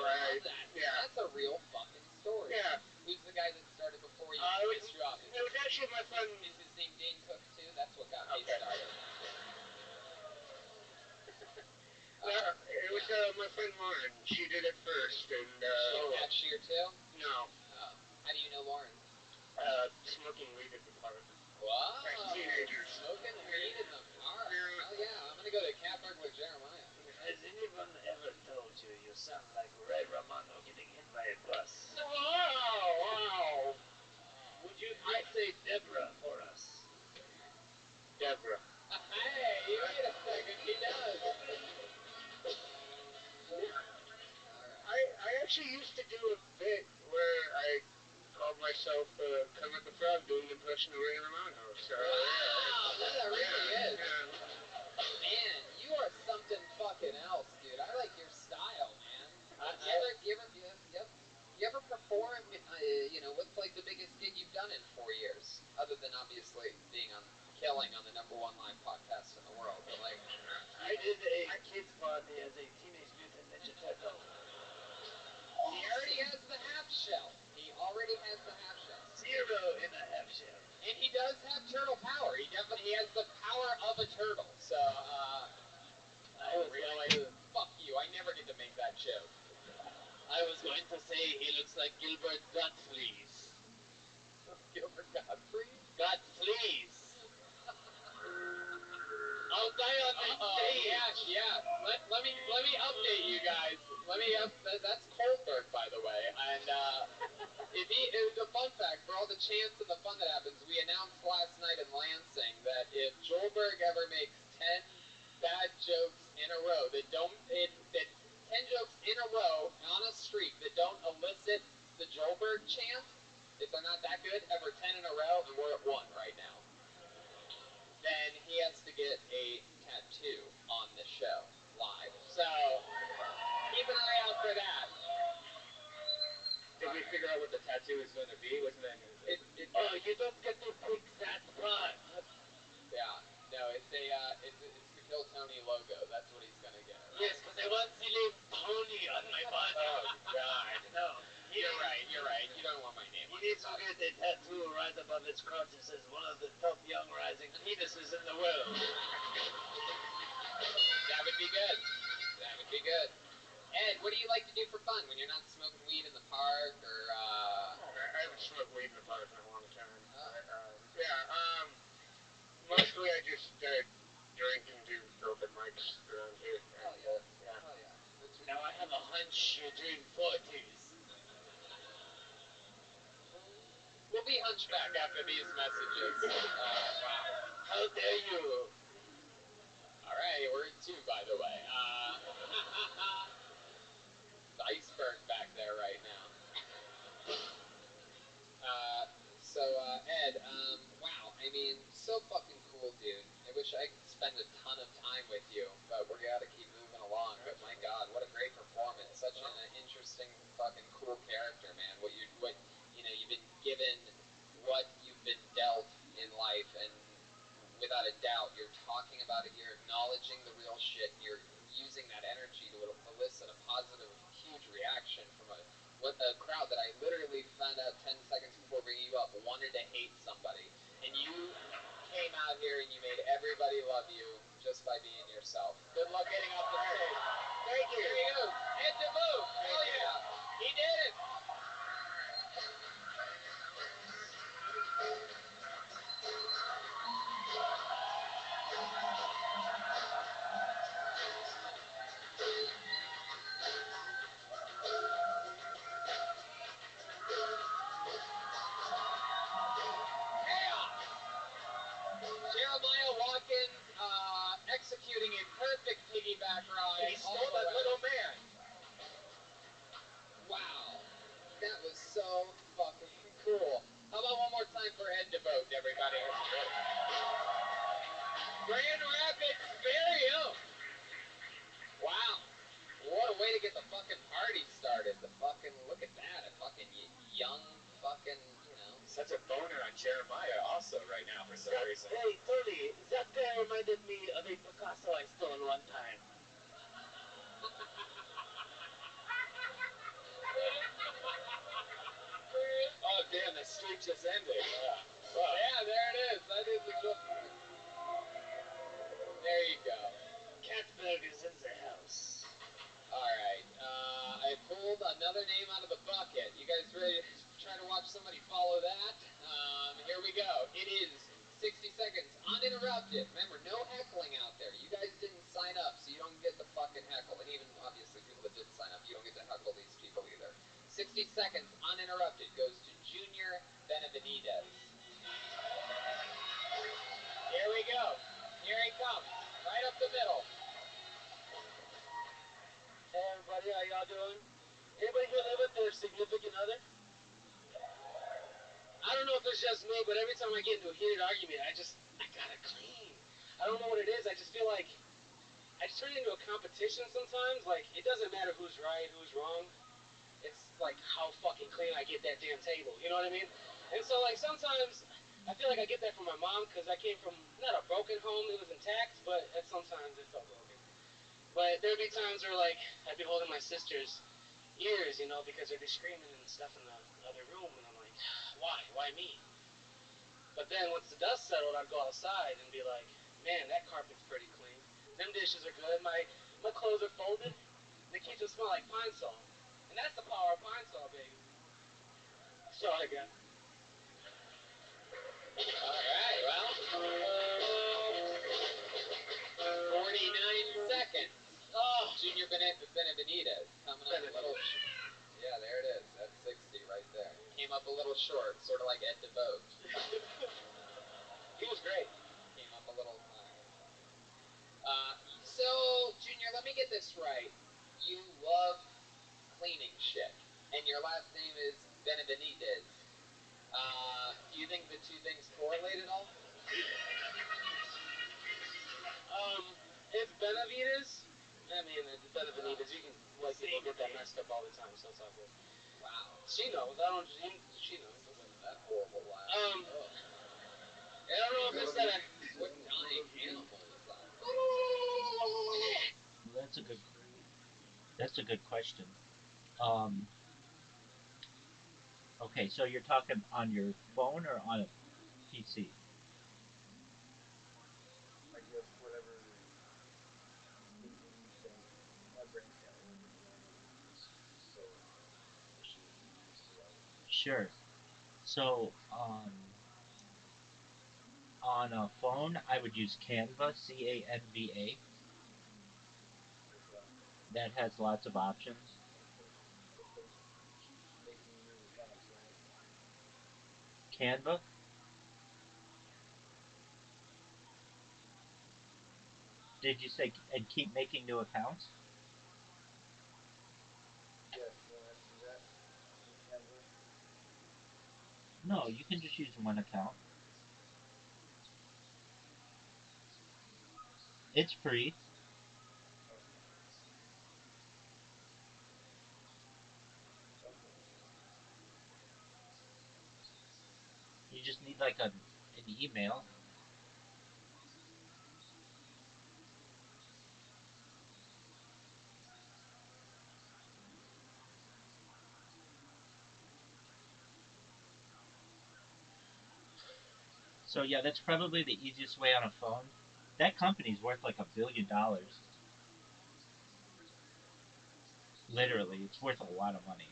love that. Yeah. That's a real fucking story. Yeah. Who's the guy that started before you? Pissed you off? It was actually my friend. Is his name Dane Cook too? That's what got me started. No, it was my friend Lauren. She did it first, and She a cashier too? No. Oh. How do you know Lauren? Smoking weed at the park. Wow. As teenagers. Smoking weed in the park. Hell yeah, I'm gonna go to Cat Burglar Jeremiah. Has anyone ever told you you sound like Ray Romano getting hit by a bus? Wow. Would you please say Deborah for us? Deborah. Hey, wait a second, he does. I actually used to do a bit where I called myself Kermit the Frog doing an impression of Ray Romano. So, wow, that really is. Yeah. Man, you are something fucking else, dude. I like your style, man. You ever perform? What's like the biggest gig you've done in 4 years, other than obviously being on Killing on the #1 live podcast in the world? But like, I did a kids party as a Teenage Mutant Ninja Turtle. he already has the half shell. He already has the half shell. 0 in a half shell. And he does have turtle power. He definitely has the power of a turtle. So, I was really, going to, fuck you. I never get to make that joke. I was going to say he looks like Gilbert Gottfried. Gilbert Godfrey? Gottfried. Let me that's Kohlberg, by the way. And the fun fact, for all the chants and the fun that happens, we announced last night in Lansing that if Joelberg ever makes 10 bad jokes in a row that don't, that 10 jokes in a row on a streak that don't elicit the Joelberg chant, if they're not that good, ever 10 in a row, and we're at 1 right now, then he has to get a tattoo on the show live. So keep an eye out for that. Did we figure out what the tattoo is going to be? Wasn't it? Oh, you don't get to pick that part. Yeah, no, it's the Kill Tony logo. That's what he's gonna get. Right? Yes, because I want to leave Tony on my body. Oh God. No. You're right. You don't want my name. He needs to get a tattoo right above his crotch that says one of the top young rising penises in the world. That would be good. That would be good. Ed, what do you like to do for fun when you're not smoking weed in the park or? I haven't smoked weed in the park in a long time. Mostly I just drink and do open mics around here. Hell yeah. Hell yeah. Now I have a hunch you're doing 40s. We'll be hunchback after these messages. Wow. How dare you? All right, we're at 2, by the way. The iceberg back there right now. Ed, wow, I mean, so fucking cool, dude. I wish I could spend a ton of time with you, but we gotta keep moving along. But my God, what a great performance! Such an interesting, fucking cool character, man. You've been given, what you've been dealt in life, and without a doubt, you're talking about it. You're acknowledging the real shit. And you're using that energy to elicit a positive, huge reaction from a crowd that I literally found out 10 seconds before bringing you up wanted to hate somebody, and you came out here and you made everybody love you just by being yourself. Good luck getting off the stage. Thank you. Here he goes. Ed DeVoe. Hell yeah. He did it. Jeremiah Watkins executing a perfect piggyback ride. He stole that little man. Wow. That was so fucking cool. How about one more time for Ed DeVoe, everybody? Grand Rapids, very own. Wow. What a way to get the fucking party started. Look at that. A fucking young fucking, Such a boner on Jeremiah also right now for some reason. Hey, Tony, that guy reminded me of a Picasso I stole one time. Oh, damn, the streak just ended. Yeah, there it is. That is the joke. There you go. Catberg is in the house. Alright, I pulled another name out of the bucket. You guys ready to try to watch somebody follow that? Here we go. It is 60 seconds, uninterrupted. Remember, no heckling out there. You guys didn't sign up, so you don't get the fucking heckle. And even, obviously, people that did sign up, you don't get to heckle these people either. 60 seconds, uninterrupted, goes to Junior Benavides. Here we go. Here he comes. Right up the middle. Hey, everybody, how y'all doing? Anybody here live with their significant other? I don't know if it's just me, but every time I get into a heated argument, I gotta clean. I don't know what it is. I just feel like I just turn it into a competition sometimes. Like, it doesn't matter who's right, who's wrong. It's like how fucking clean I get that damn table. You know what I mean? And so, like, sometimes I feel like I get that from my mom because I came from not a broken home. It was intact, but sometimes it felt broken. But there'd be times where, like, I'd be holding my sister's ears, because they'd be screaming and stuff in the other room, and I'm like, why? Why me? But then once the dust settled, I'd go outside and be like, man, that carpet's pretty clean. Them dishes are good. My clothes are folded. They keep them smell like Pine Sol. And that's the power of Pine Sol, baby. That's all I got. All right, well, 49 seconds. Oh, Junior Benavides coming up Benavides? I mean, the Benavides, you can like people get that messed up all the time, so it's all good. Wow. She knows. I don't. She knows. That horrible laugh. I don't know if it's that. What dying animal was that? Well, that's a good question. Um, okay, so you're talking on your phone or on a PC? I guess whatever medium you think. My brain can't hold it at the moment. It's so machine used to like. Sure. So, on a phone, I would use Canva, Canva. What's that? That has lots of options. Okay. For making new accounts, right? Canva, did you say, and keep making new accounts? Yeah. You don't have to do that in Canva. No, you can just use one account. It's free. Okay. Okay. You just need like an email. So yeah, that's probably the easiest way on a phone. That company's worth like $1 billion. Literally, it's worth a lot of money.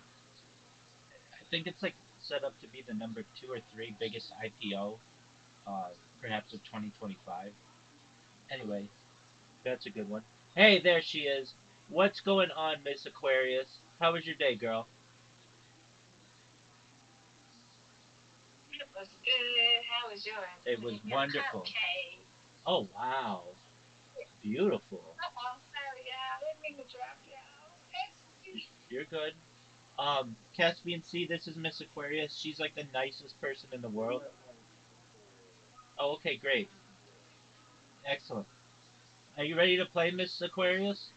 I think it's like set up to be the number two or three biggest IPO, perhaps of 2025. Anyway, that's a good one. Hey, there she is. What's going on, Miss Aquarius? How was your day, girl? It was good. How was yours? It was Your wonderful. cupcake. Oh, wow. Beautiful. Oh, sorry, y'all. I didn't mean to drop y'all. You're good. Caspian C, this is Miss Aquarius. She's like the nicest person in the We world. met once before. Oh, okay, great. Yeah. Excellent. Are you ready to play, Miss Aquarius?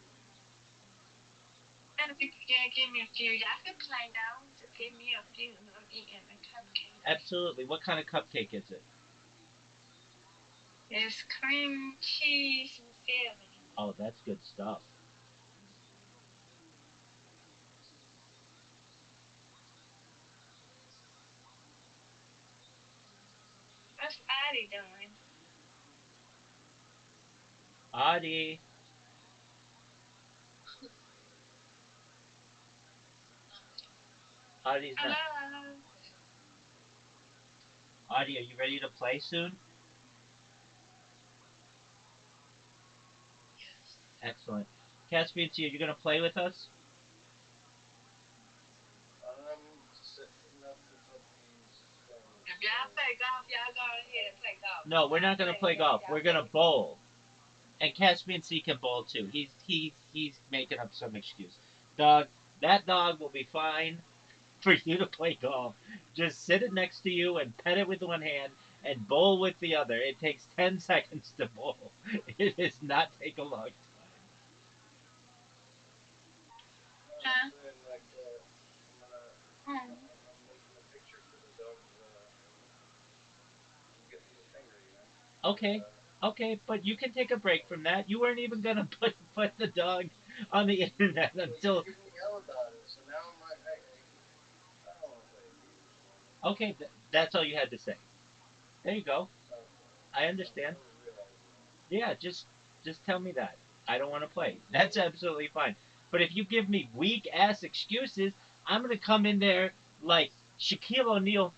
And if you can give me a few, y'all can play though. Just give me a few. I'm eating a cupcake. Absolutely. What kind of cupcake is it? It's cream cheese and filling. Oh, that's good stuff. What's Addie doing? Audie. Audie's not. Hello. Audie, are you ready to play soon? Excellent. Caspian C, are you going to play with us? I'm setting up the puppies' thing. If y'all play golf, y'all go ahead and play golf. No, we're not going to play golf. We're going to bowl. And Caspian C can bowl too. He's making up some excuse. Dog, that dog will be fine for you to play golf. Just sit it next to you and pet it with one hand and bowl with the other. It takes 10 seconds to bowl. It does not take a long time. No, I'm Huh? saying like I'm gonna. Hmm. I'm making a picture for the dog's. I'm getting the thing ready, man. Okay, okay, but you can take a break from that. You weren't even gonna put the dog on the internet But you until. yell about it, so now I'm like, I don't want to play games, man. Okay, that's all you had to say. There you go. Okay. I I understand. realize that. Yeah, just tell me that. I don't want to play. That's absolutely fine. But if you give me weak ass excuses, I'm gonna come in there like Shaquille O'Neal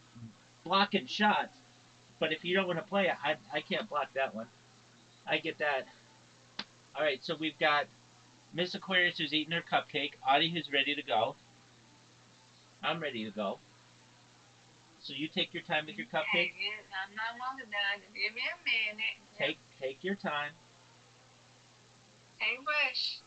blocking shots. But if you don't want to play, I can't block that one. I get that. All right, so we've got Miss Aquarius who's eating her cupcake, Audie who's ready to go. I'm ready to go. So you take your time with your cupcake. Hey, I'm not longer done. Give me a minute. Yep. Take your time. Ain't rush.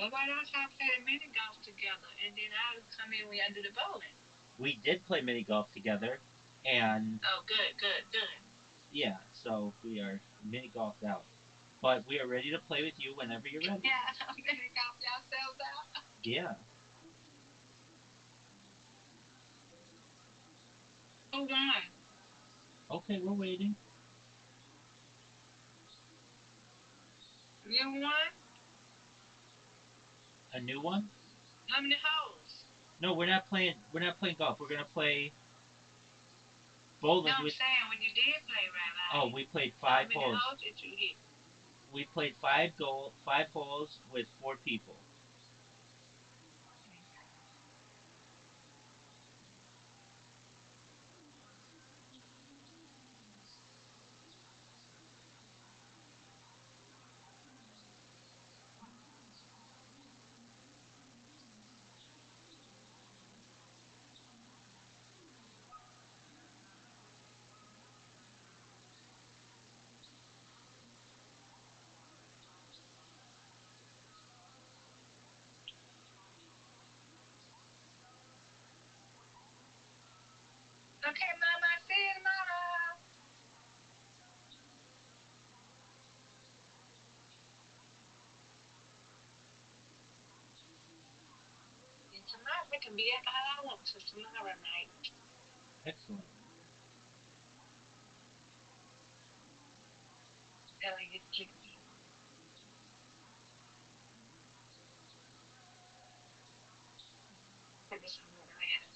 Well, why don't y'all play the mini golf together, and then I'll come in when y'all do the bowling. We did play mini golf together, and Oh, good, good, good. yeah, so we are mini golfed out. But we are ready to play with you whenever you're ready. Yeah, mini golf yourselves out. Yeah. Who won? Okay, we're waiting. You won? A new one? How many holes? No, we're not playing. We're not playing golf. We're gonna play bowling No, I'm with. saying when you did play, Rabbi. Oh, we played How 5 many holes. holes did you hit? We played 5 holes with 4 people. Okay, Mama, see you tomorrow. And tonight we can be at the I want to tomorrow night. Excellent. Telling you sleepy. Put this on my hand.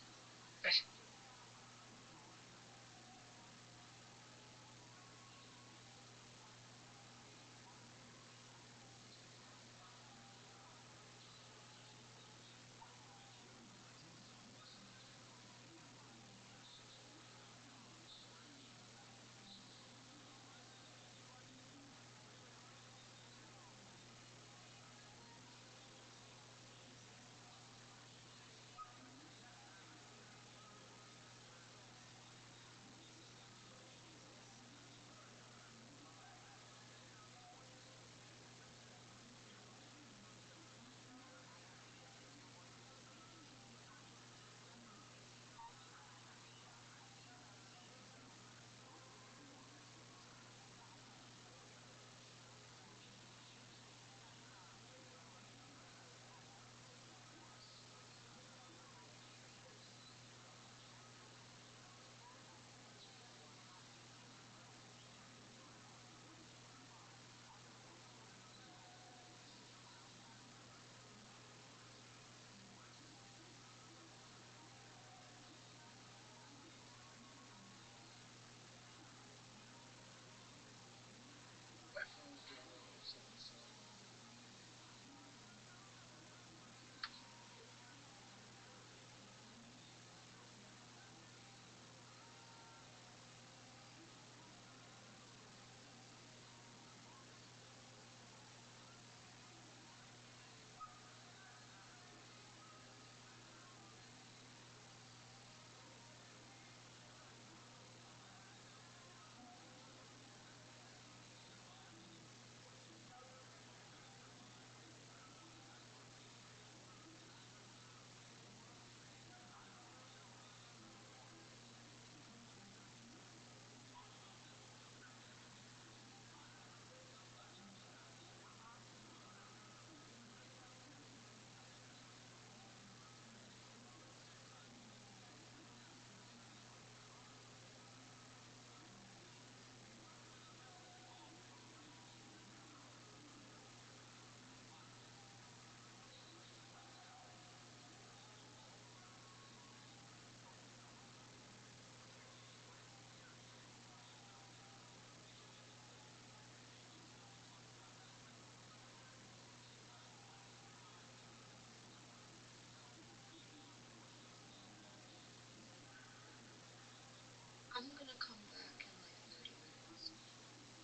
I'm gonna come back in like 30 minutes.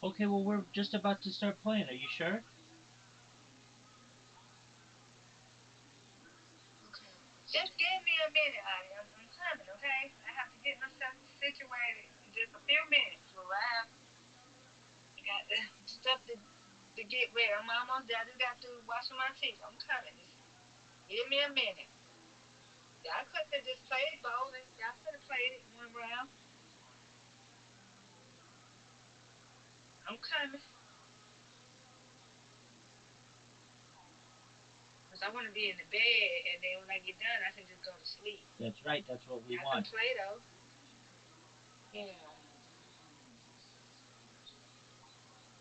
Okay, well we're just about to start playing. Are you sure? Okay. Just give me a minute, honey. I'm coming, okay? I have to get myself situated in just a few minutes. Well, I got the stuff to to get ready. I'm almost there. I just got to washing my teeth. I'm coming. Just give me a minute. Y'all could have just played bowling. Y'all could have played it one round. I'm coming. Because I want to be in the bed, and then when I get done, I can just go to sleep. That's right. That's what we I can want. play, though. Yeah.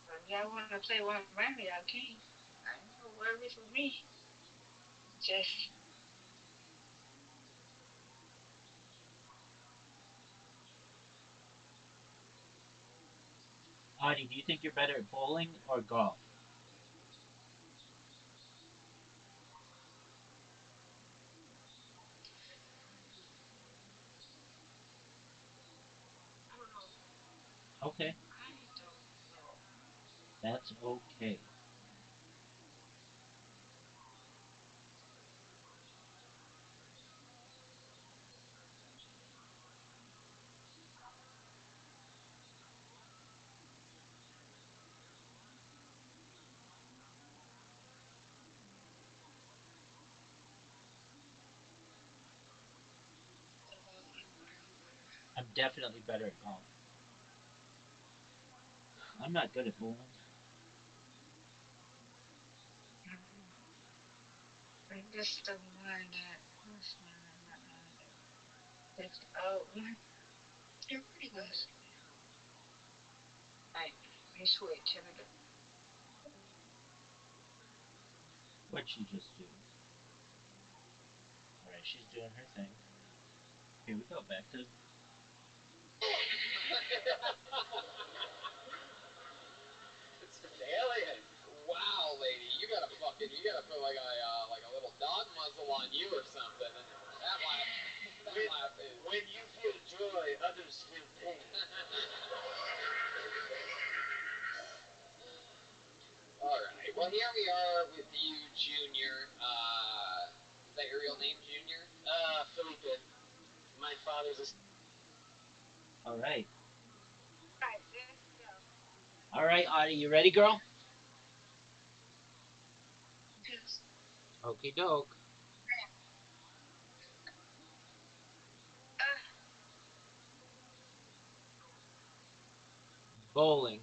So if y'all want to play one round, y'all can. I ain't no worries with me. Just, Audie, do you think you're better at bowling or golf? I don't know. Okay, I don't know. that's okay. What about you? Are you better? I'm definitely better at golf. I'm not good at bowling. Like this the one that what's my that's oh one. You're pretty good. Like you switch every day. What'd she just do? All right, she's doing her thing. Here we go. Back to. It's an alien. Wow, lady, you gotta put like a little dog muzzle on you or something. That When, laugh is. when you feel joy, others feel pain. All right. Well, here we are with you, Junior. Is that your real name, Junior? Felipe, my father's a All right. Right, let's go. All right, Audie, you ready, girl? Yes. Okie doke. Uh, Bowling.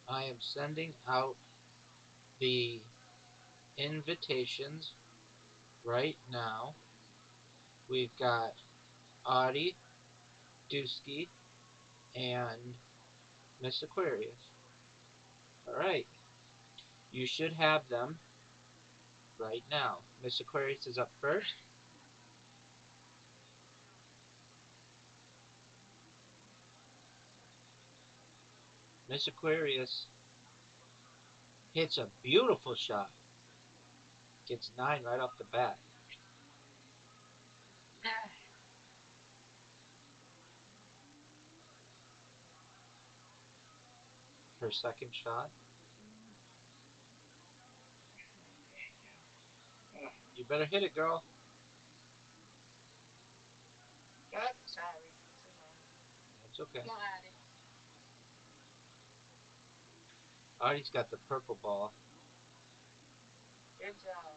I am sending out the invitations right now. We've got Audie, Dusky, and Miss Aquarius. All right. You should have them right now. Miss Aquarius is up first. Miss Aquarius hits a beautiful shot. Gets 9 right off the bat. Her second shot. You better hit it, girl. oh, sorry. Too long. That's okay. Come on, Addie. Audie's got the purple ball. Good job.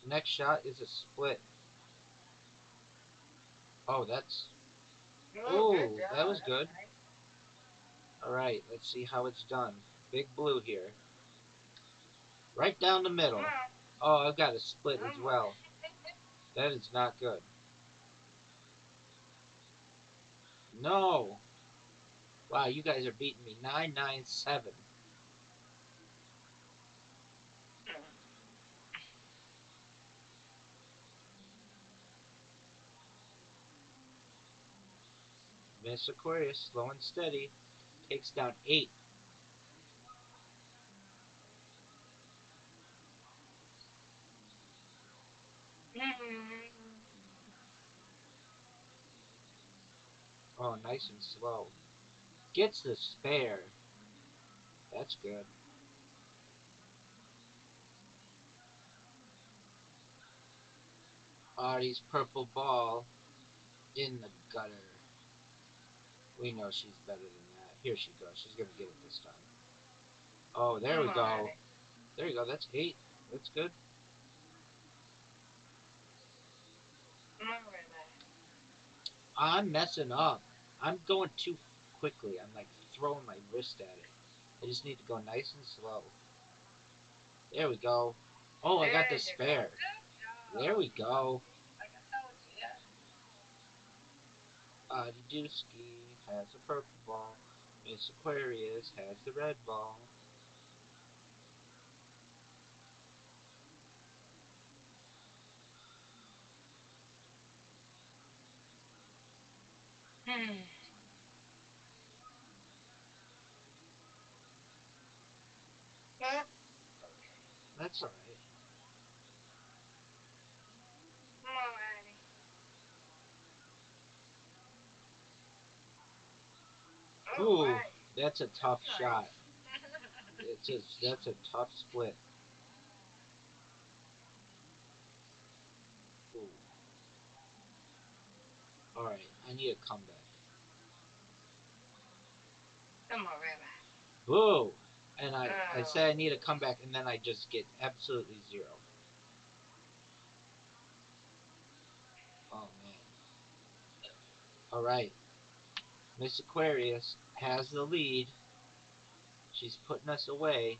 Next shot is a split. Oh, that's. Oh, good Oh, that job. was That's good. nice. All right, let's see how it's done. Big blue here. Right down the Come middle. on. Oh, I've got a split as Come on. well. That is not good. No. Wow, you guys are beating me. 997. Miss Aquarius, slow and steady, takes down 8. Oh, nice and slow. Gets the spare. That's good. Audie's purple ball in the gutter. We know she's better than that. Here she goes. She's gonna get it this time. Oh, there we go. There you go. That's 8. That's good. I'm messing up. I'm going too quickly. I'm like throwing my wrist at it. I just need to go nice and slow. There we go. Oh, I got the spare. There we go. Like I told you, yeah. Dusky has a purple ball. Miss Aquarius has the red ball. Huh? That's alright. Come on, Annie. Ooh, Right. that's a tough Nice. shot. That's a tough split. Ooh. Alright, I need a comeback. Come on, Rabbi. Boo! And I say I need a comeback, and then I just get absolutely 0. Oh, man. Alright. Miss Aquarius has the lead. She's putting us away.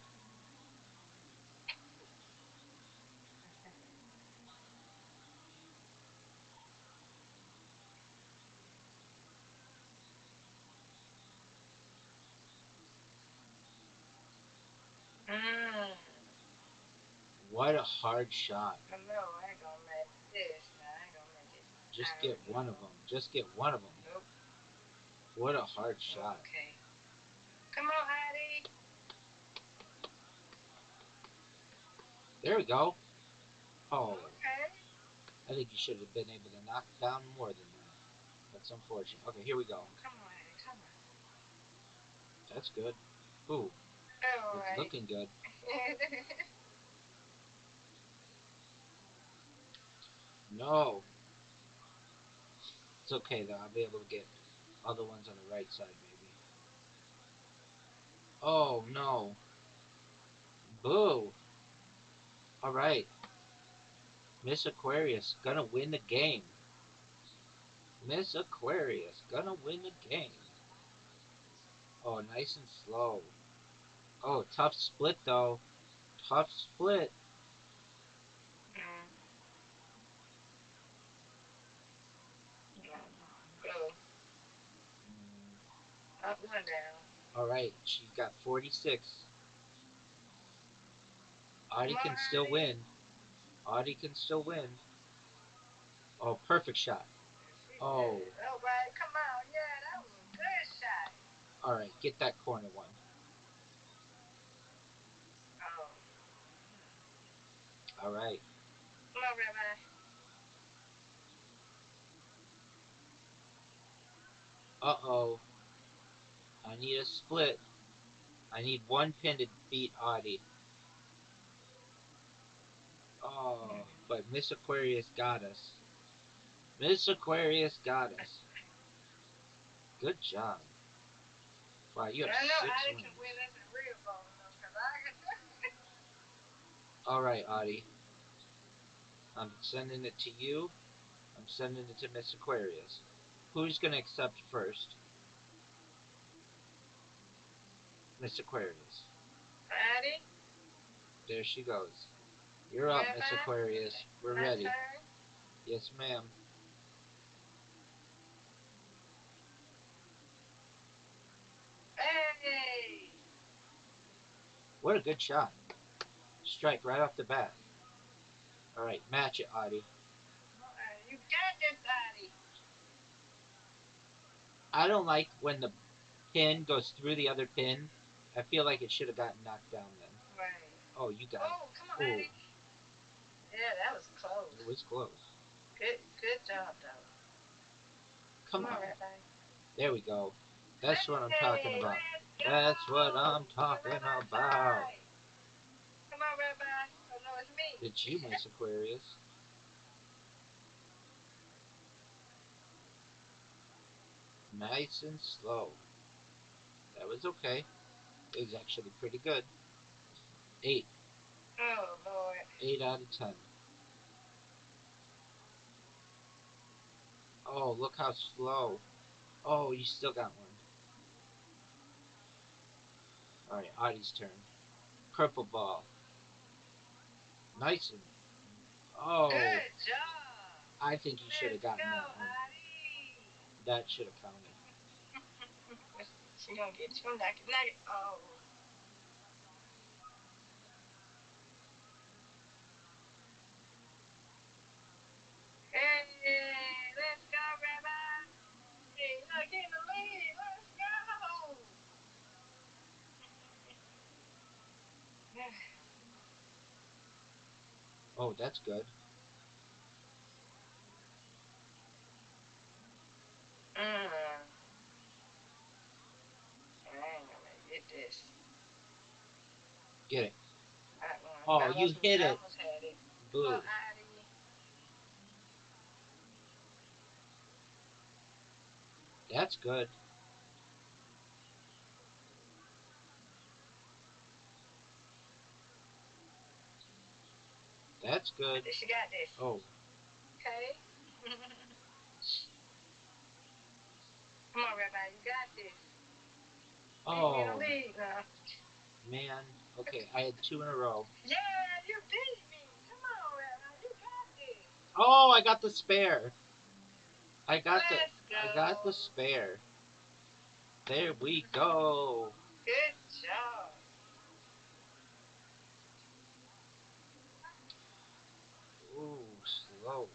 What a hard shot. I know, I ain't gonna make this. No, I ain't gonna make it. Just get one of them. Just get one of them. Nope. What a hard shot. Okay. Come on, Hattie. There we go. Oh. Okay. I think you should have been able to knock down more than that. That's unfortunate. Okay, here we go. Come on, Hattie. Come on. That's good. Ooh. All It's right. looking good. No. It's okay though. I'll be able to get other ones on the right side maybe. Oh no. Boo. Alright. Miss Aquarius gonna win the game. Miss Aquarius gonna win the game. Oh, nice and slow. Oh, tough split though. Tough split. Go. Up, one down. Alright, she got 46. Audie can still win. Audie can still win. Oh, perfect shot. Oh. Oh, right. Come on. Yeah, that was a good shot. Alright, get that corner one. Oh. Alright. Come on, Rabbi. Uh-oh. I need a split. I need one pin to beat Audie. Oh, but Miss Aquarius got us. Miss Aquarius got us. Good job. Wow, you have 6 wins. I know Addie can win this in real ball, though, because I Alright, Audie. I'm sending it to you. I'm sending it to Miss Aquarius. Who's going to accept first? Miss Aquarius. Addie? There she goes. You're up, Miss Aquarius. We're ready. Turn? Yes, ma'am. Hey! What a good shot. Strike right off the bat. Alright, match it, Audie. You got this, Addie. I don't like when the pin goes through the other pin. I feel like it should have gotten knocked down then. Right. Oh, you got it. Oh, come on, Addie. Yeah, that was close. It was close. Good job, though. Come on. Rabbi. There we go. That's what I'm talking about. That's what I'm talking about. Come on, Rabbi. Oh, no, it's me. It's you, Miss Aquarius. Nice and slow. That was okay. It was actually pretty good. 8. Oh, Lord. 8 out of 10. Oh, look how slow. Oh, you still got one. Alright, Audie's turn. Purple ball. Nice and... Oh. Good job. I think you should have gotten go, that one. Audie. That should have counted. She gonna get you. Knock it. Oh. Hey, let's go, Rabbi. Hey, look in the lead. Let's go. Oh, that's good. I ain't gonna get this. Get it. Oh, Oh, you hit I it. almost had it. Boo. Come on, Addie. That's good. That's good. I think she got this. Oh. Okay. Come on, Rabbi. You got this. Oh. You're in the lead now. Man. Okay, I had 2 in a row. Yeah, you beat me. Come on, Rabbi. You got this. Oh, I got the spare. I got Let's the spare. There we go. Good job. Ooh, slow.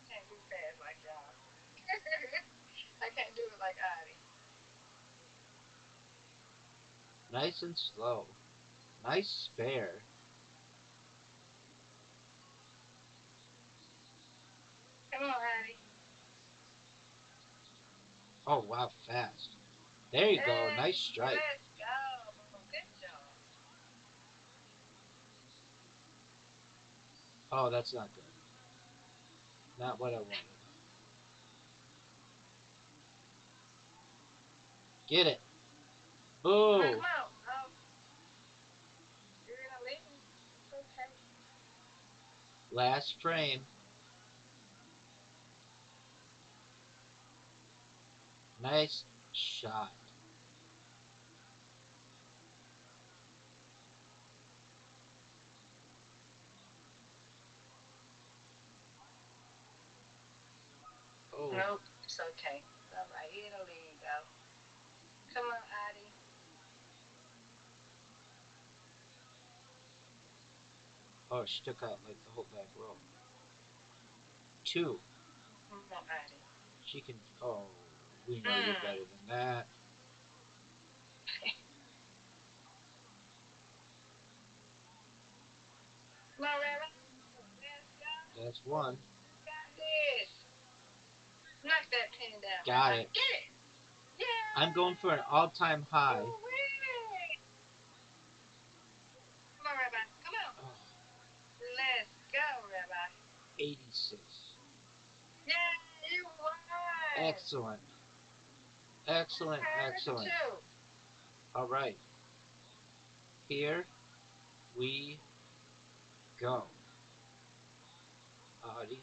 Can't do fast like y'all. I can't do it like Addie. Nice and slow. Nice spare. Come on, Addie. Oh, wow, fast. There you go. Nice strike. Let's go. Good job. Oh, that's not good. Not what I wanted. Get it. Boo. Come on. Oh. You're in a lead. It's okay. Last frame. Nice shot. Oh. Nope. It's okay. It's all right. You're in the lead, though. Come on, Addie. Oh, she took out like the whole back row. 2. Come on, Addie. She can. Oh, we know you're better than that. Come on, Rabbi. Let's go. That's 1. Got this. Knock that pin down. Got Rabbi. it. Get it. Yeah. I'm going for an all-time high. Woo-wee. Come on, Rabbi. Come on. Oh, Let's go, Rabbi. 86. Yeah, you won. Excellent. Excellent. Excellent. All right. Here we go. Audie.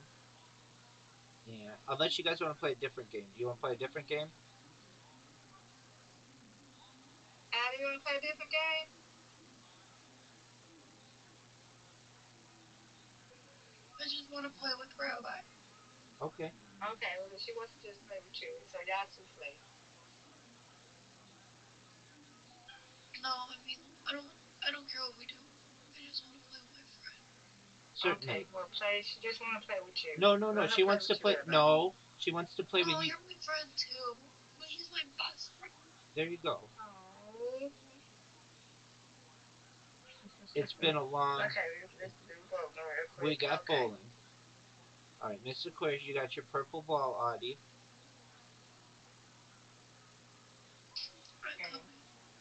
Yeah. Unless you guys want to play a different game. Do you want to play a different game? Addie, you want to play a different game? I just want to play with Rabbi. Okay. Okay, well, she wants to just play with you. So y'all two play. No, I mean, I don't care what we do. I just want to play with my friend. Certainly. Okay, well, play. She just want to play with you. No. She wants to play. No, she wants to play with you. You're my friend too. But he's my best friend. There you go. Oh. It's been a long. Okay, let's do bowling real quick. We got bowling. All right, Mr. Aquarius, you got your purple ball, Audie.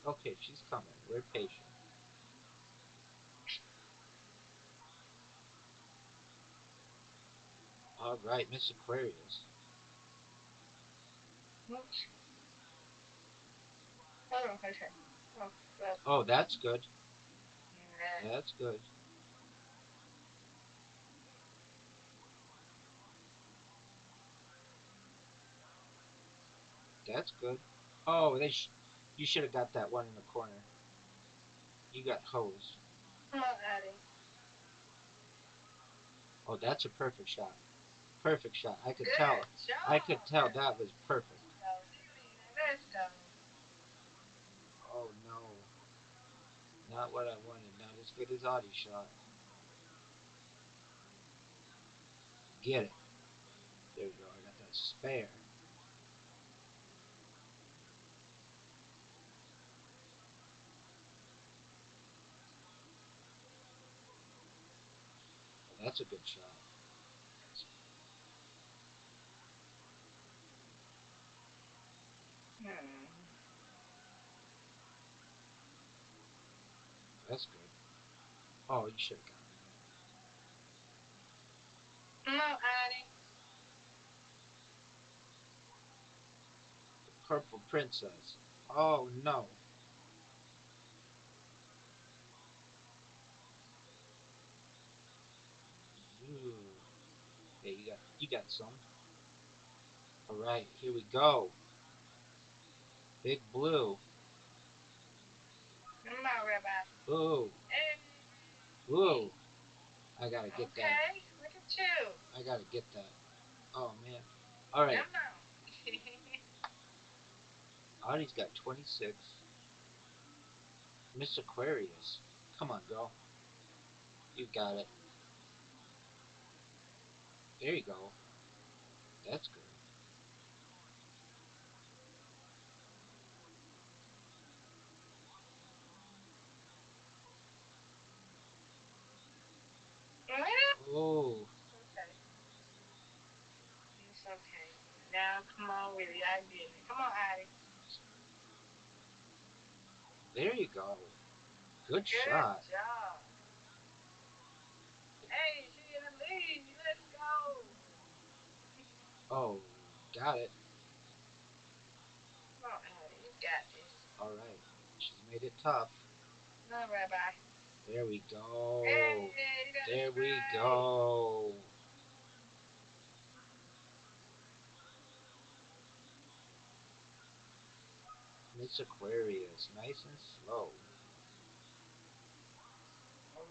Okay, she's coming. We're patient. All right, Miss Aquarius. Oops. Oh, okay. Oh, well. Oh, that's good. Yeah. That's good. That's good. Oh, you should have got that one in the corner. You got hosed. Come on, Addie. Oh, that's a perfect shot. Perfect shot. I could Good tell. job. I could tell that was perfect. Let's go. Oh no. Not what I wanted. Not as good as Audie's shot. Get it. There we go. I got that spare. Oh, that's a good shot. Hmm. That's good. Oh, you should have got Come on, Addie. it. The purple princess. Oh no. Ooh. Yeah, you got some. All right, here we go. Big blue. Come on, Rabbi. Ooh. Hey. Ooh. I gotta get that. Okay, look at you. I gotta get that. Oh man. All right. Come on. Audie's got 26. Miss Aquarius. Come on, girl. You got it. There you go. That's good. Oh. Okay. It's okay. Now, come on with it. I get it. Come on, Addie. There you go. Good Good shot. job. Hey, she in the lead. Let's go. Oh, got it. Come on, Addie. You got this. All right. She's made it tough. Come on, Rabbi. There we go. Hey, you got it There we right. go. Miss Aquarius. Nice and slow.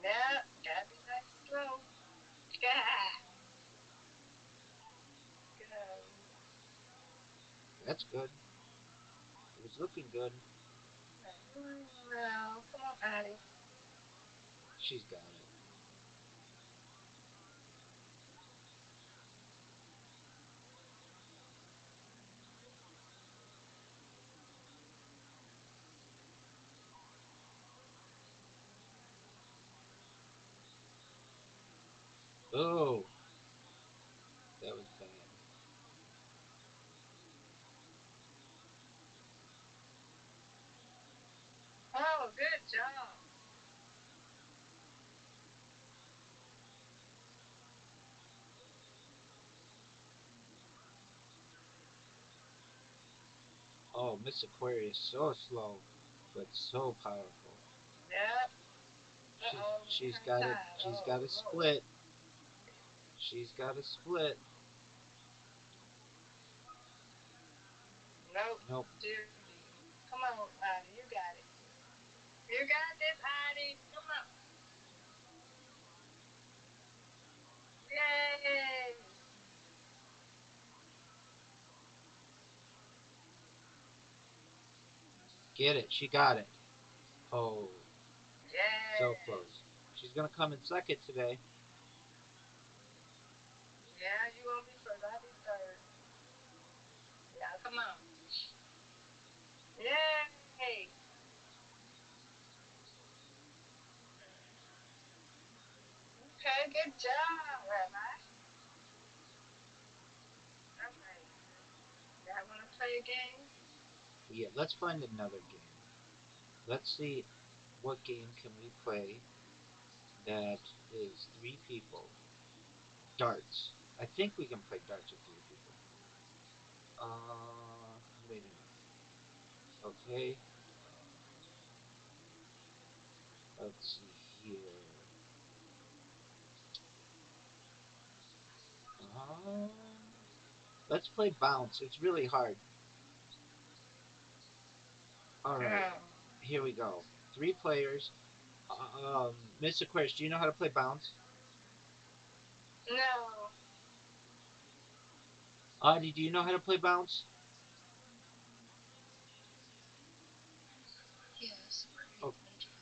Yeah, gotta be nice and slow. Yeah. Go. That's good. It was looking good. No, come on, Addie. She's got it. Oh, that was bad. Oh, good job. Oh, Miss Aquarius, so slow, but so powerful. Yep. She, Uh-oh, she's right got it. side. She's Oh, got a Lord. split. She's got a split. Nope. Nope. Still leading. Come on, Addie. You got it. You got this, Addie. Come on. Yay. Get it. She got it. Oh, so Yay. close. She's gonna come in second today. Yeah, you gonna be first. I'll be third. Yeah, come on. Yay. Okay, good job, Rabbi. All right. Y'all wanna play a game? Yeah, let's find another game. Let's see what game can we play that is three people. Darts. I think we can play darts with 3 people. Wait a minute. Okay. Let's see here. Um, let's play bounce. It's really hard. All right. Here we go. 3 players. Miss Aquarius, do you know how to play bounce? No. Audie, do you know how to play bounce? Yes, Oh, we're gonna try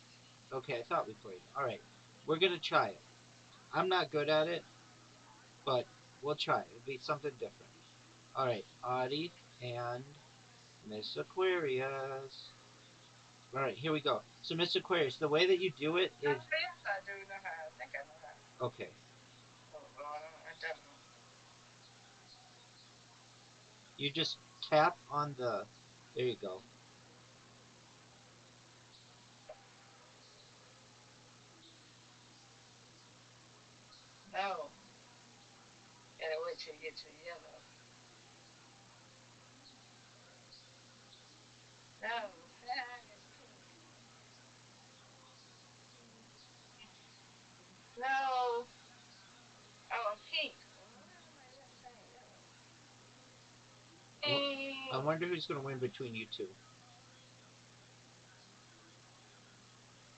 that. okay, I thought we played. All right, we're gonna try it. I'm not good at it, but we'll try it. It'll be something different. All right, Audie and Miss Aquarius. All right, here we go. So, Miss Aquarius, the way that you do it is Yes, I do know how. I think I know how. okay. Oh, I don't know. You just tap on the. There you go. No. Gotta wait till you get to yellow. No. It's pink. No. Oh, I'm pink. What am I saying? Yellow. I Pink. wonder who's gonna win between you two.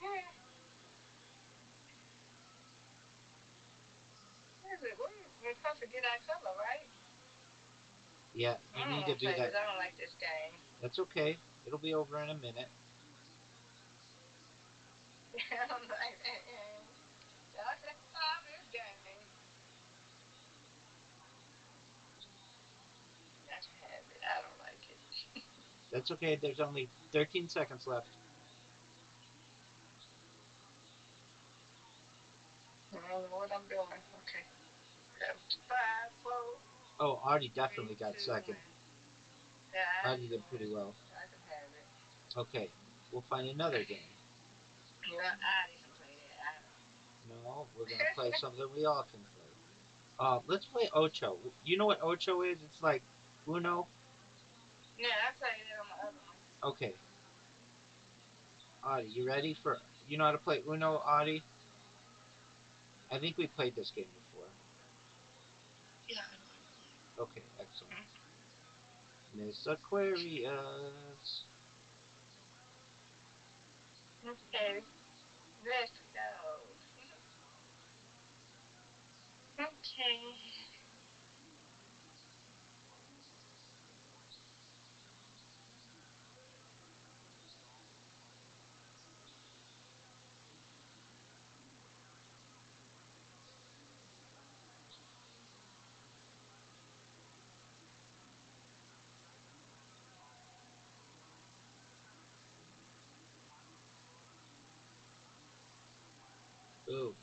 Yeah. Where is it? We're supposed to get our color, right? Yeah, I you don't need to want to do play that. because I don't like this game. That's okay. It'll be over in a minute. I don't like that game. Y'all can stop this game. I can have it. I don't like it. That's okay. There's only 13 seconds left. I don't know what I'm doing. Okay. Five, four, Oh, Artie three, definitely got two, second. one. Yeah, Artie did pretty well. I can have it. Okay, we'll find another game. Well, I can play that. I No, we're gonna play something we all can play. Let's play Ocho. You know what Ocho is? It's like Uno. Yeah, I played it on the other one. Okay, Artie, you ready for? You know how to play Uno, Artie? I think we played this game before. Yeah, I know how to play. Okay, excellent. Miss Aquarius. Okay, let's go. Okay. Ooh.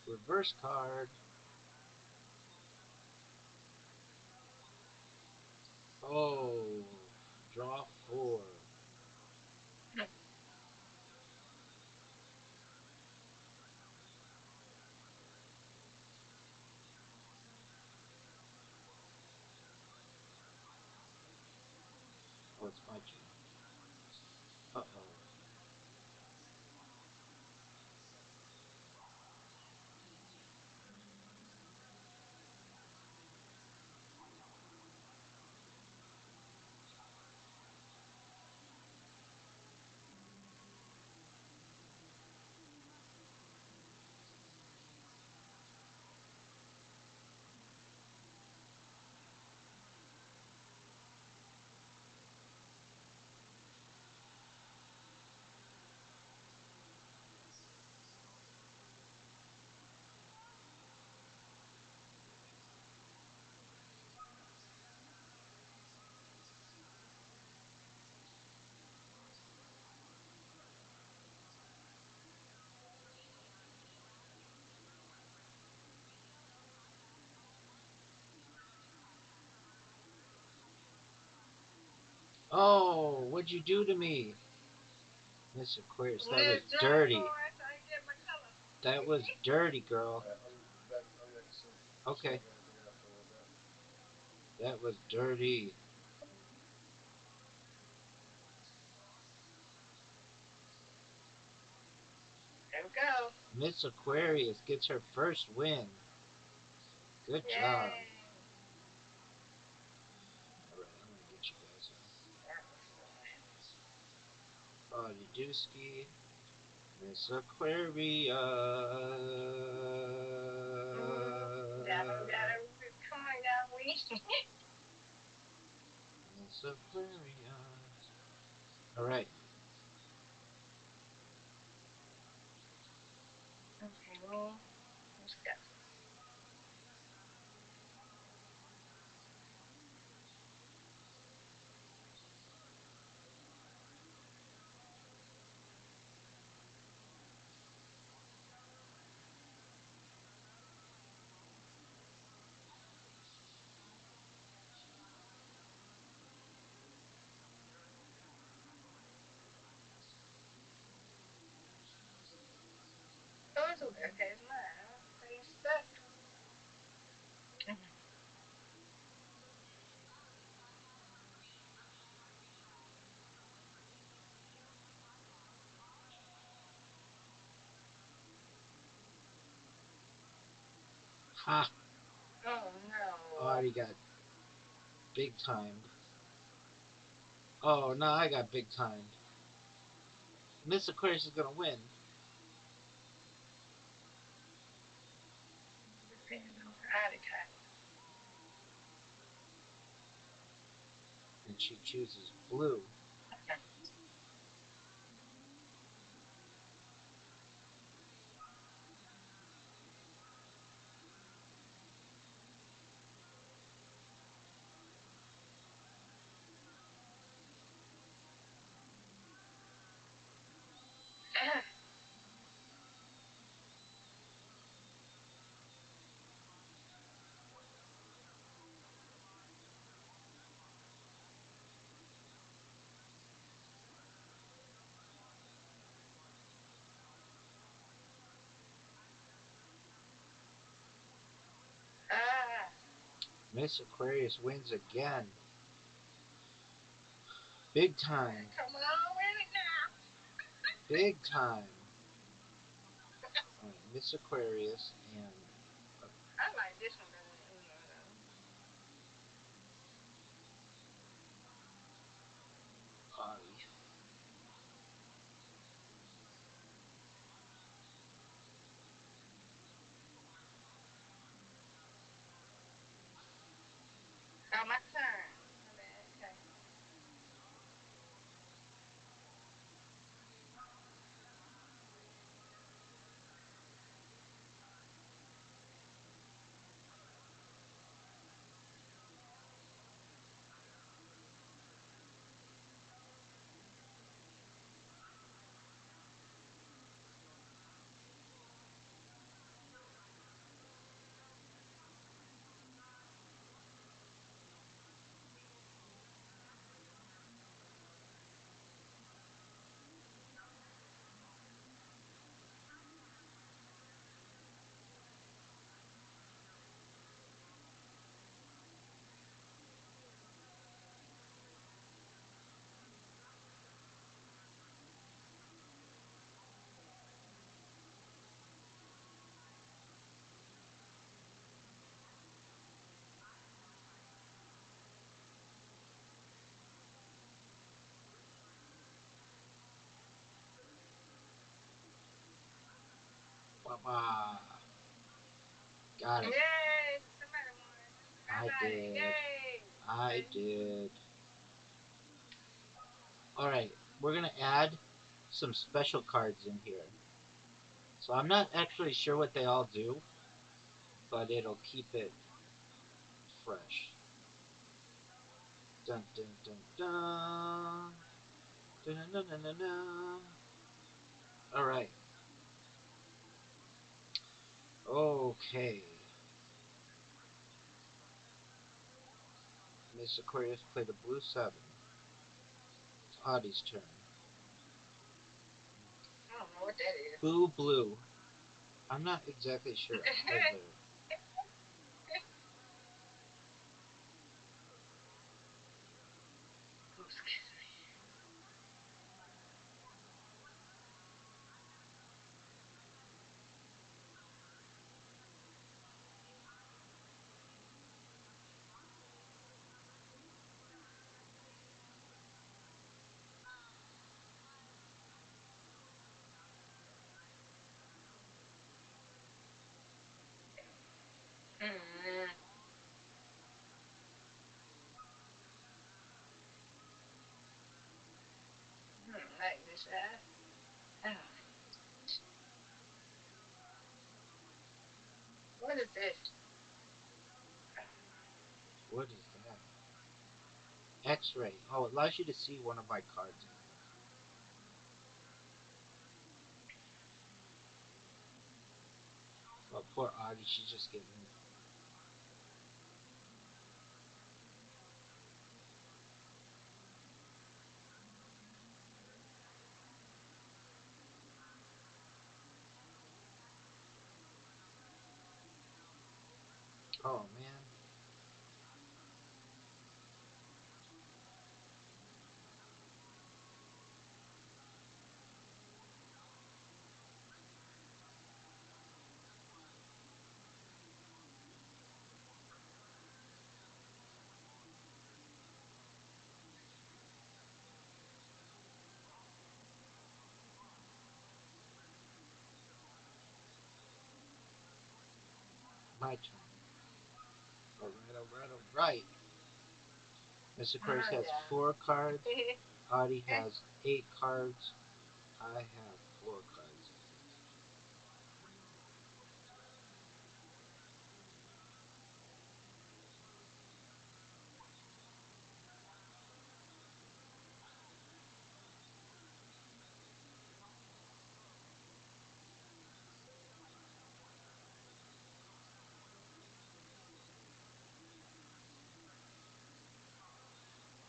Reverse card. Oh, draw 4. Oh, it's my turn. Uh oh. Oh, what'd you do to me? Miss Aquarius, that was dirty. That was dirty, girl. Okay. That was dirty. There we go. Miss Aquarius gets her first win. Good Yay. job. Alright, I'm gonna get you guys on. Audie Dusky. Miss Aquarius. Come on down, we. Miss Aquarius. Alright. Okay, well, let's go. Oh, it's okay. It's mine. Stay stuck. Ha! Oh no. Audie got big time. Oh, no, I got big time. Miss Aquarius is gonna win. Depends on how to cut. And she chooses blue. Ah. Miss Aquarius wins again. Big time. Come on with it now. Big time. Alright, Miss Aquarius and I like this one better than Uno though. Audie. Oh, my turn. My bad. Okay. Baba. Got it. Yay! Somebody won. I did. Yay! I did. Alright, we're gonna add some special cards in here. So I'm not actually sure what they all do, but it'll keep it fresh. Dun dun dun dun. Dun dun dun dun dun. Alright. Okay. Miss Aquarius play the blue 7. Audie's turn. I don't know what that is. Boo blue. I'm not exactly sure either. Oh, excuse me. Mm, I don't like this side. Oh, what is this? What is that? X-ray. Oh, it allows you to see one of my cards. Oh, poor Audie. She's just getting. Oh man. My turn. All right. All right. All right. Mr. Aquarius has Yeah. 4 cards. Audie has 8 cards. I have 4 cards.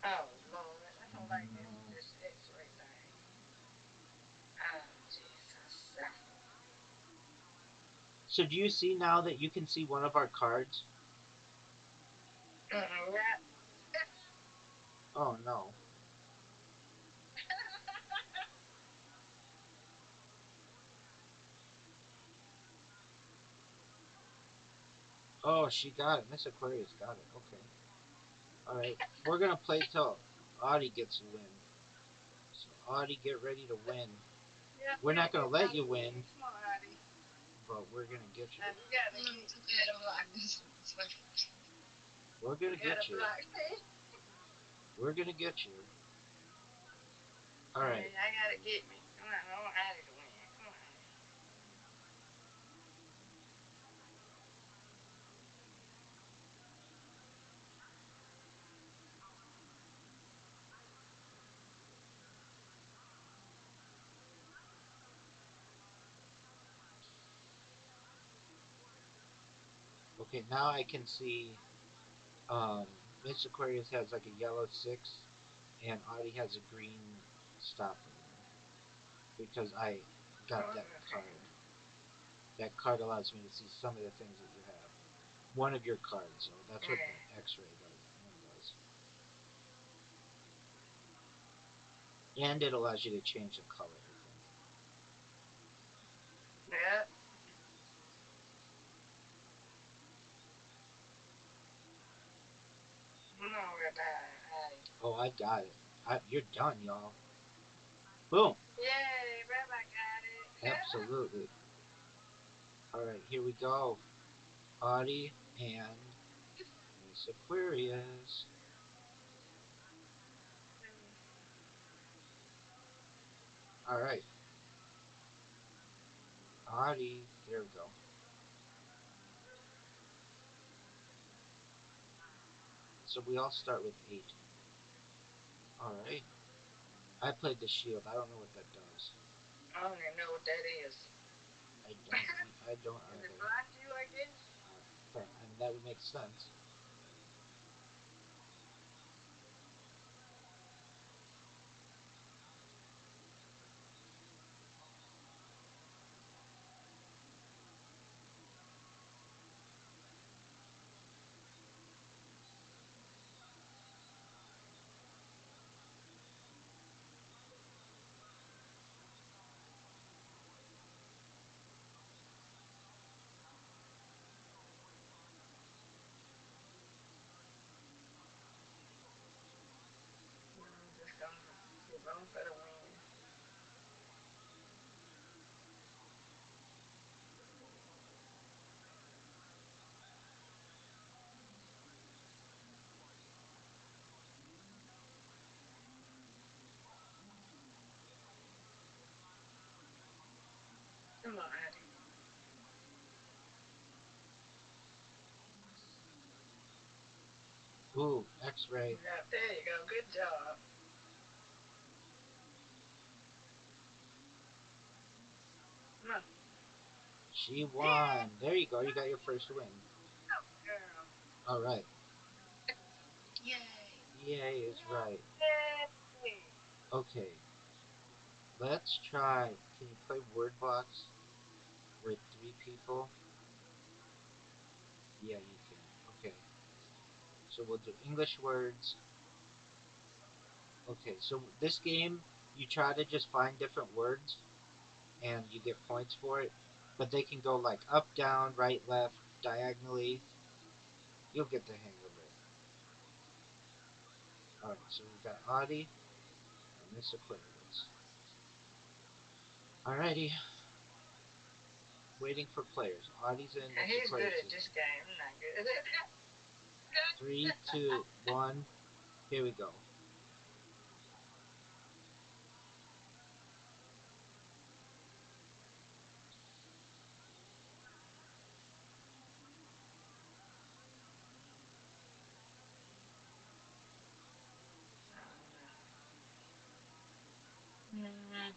Oh, Lord. I don't like this X-ray thing. Oh, Jesus. So do you see now that you can see one of our cards? Yeah. Oh no. Oh, she got it. Miss Aquarius got it. Okay. All right. We're gonna play till Audie gets a win. So Audie, get ready to win. Yeah, We're not gonna let you win, Come on, Audie. but we're gonna get you. You gotta block this. We're gonna You gotta get you. block this. We're gonna get you. All I right. gotta get me. Come on, I want Addie to win. Come on, Addie. Okay. Now I can see. Miss Aquarius has like a yellow 6, and Audie has a green stop in there because I got that card. That card allows me to see some of the things that you have. One of your cards, so that's what the X-ray does. And it allows you to change the color, I think. Yeah. Come on, Rabbi. Addie. Oh, I got it. You're done, y'all. Boom. Yay, Rabbi got it. Absolutely. All right, here we go. Audie and Miss Aquarius. All right. Audie. There we go. So we all start with 8. All right. I played the shield. I don't know what that does. I don't even know what that is. I don't. I don't Does either. it block you, I guess? I mean, that would make sense. going for the win. Come on, Addie. Ooh, X-ray. Yeah, there you go. Good job. Come on. She Yeah, won. There you go. You got your first win. girl. All right. Yay. Yay is right. Yay. Okay. Let's try. Can you play Word Box with 3 people? Yeah, you can. Okay. So we'll do English words. Okay. So this game, you try to just find different words, and you get points for it. But they can go like up, down, right, left, diagonally. You'll get the hang of it. All right. So we got Audie and Miss Aquarius. Alrighty. Waiting for players. Audie's in. Now, Miss he's good Aquarius at is this in. game. I'm not good at it. 3, 2, 1. Here we go. Mm,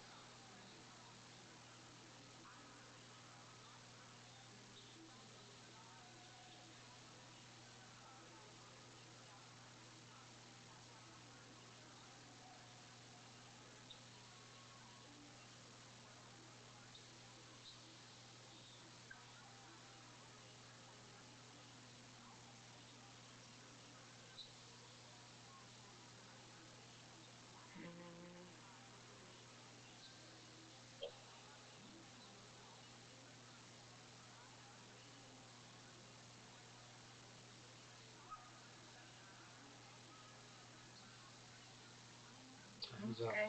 Time's up. okay.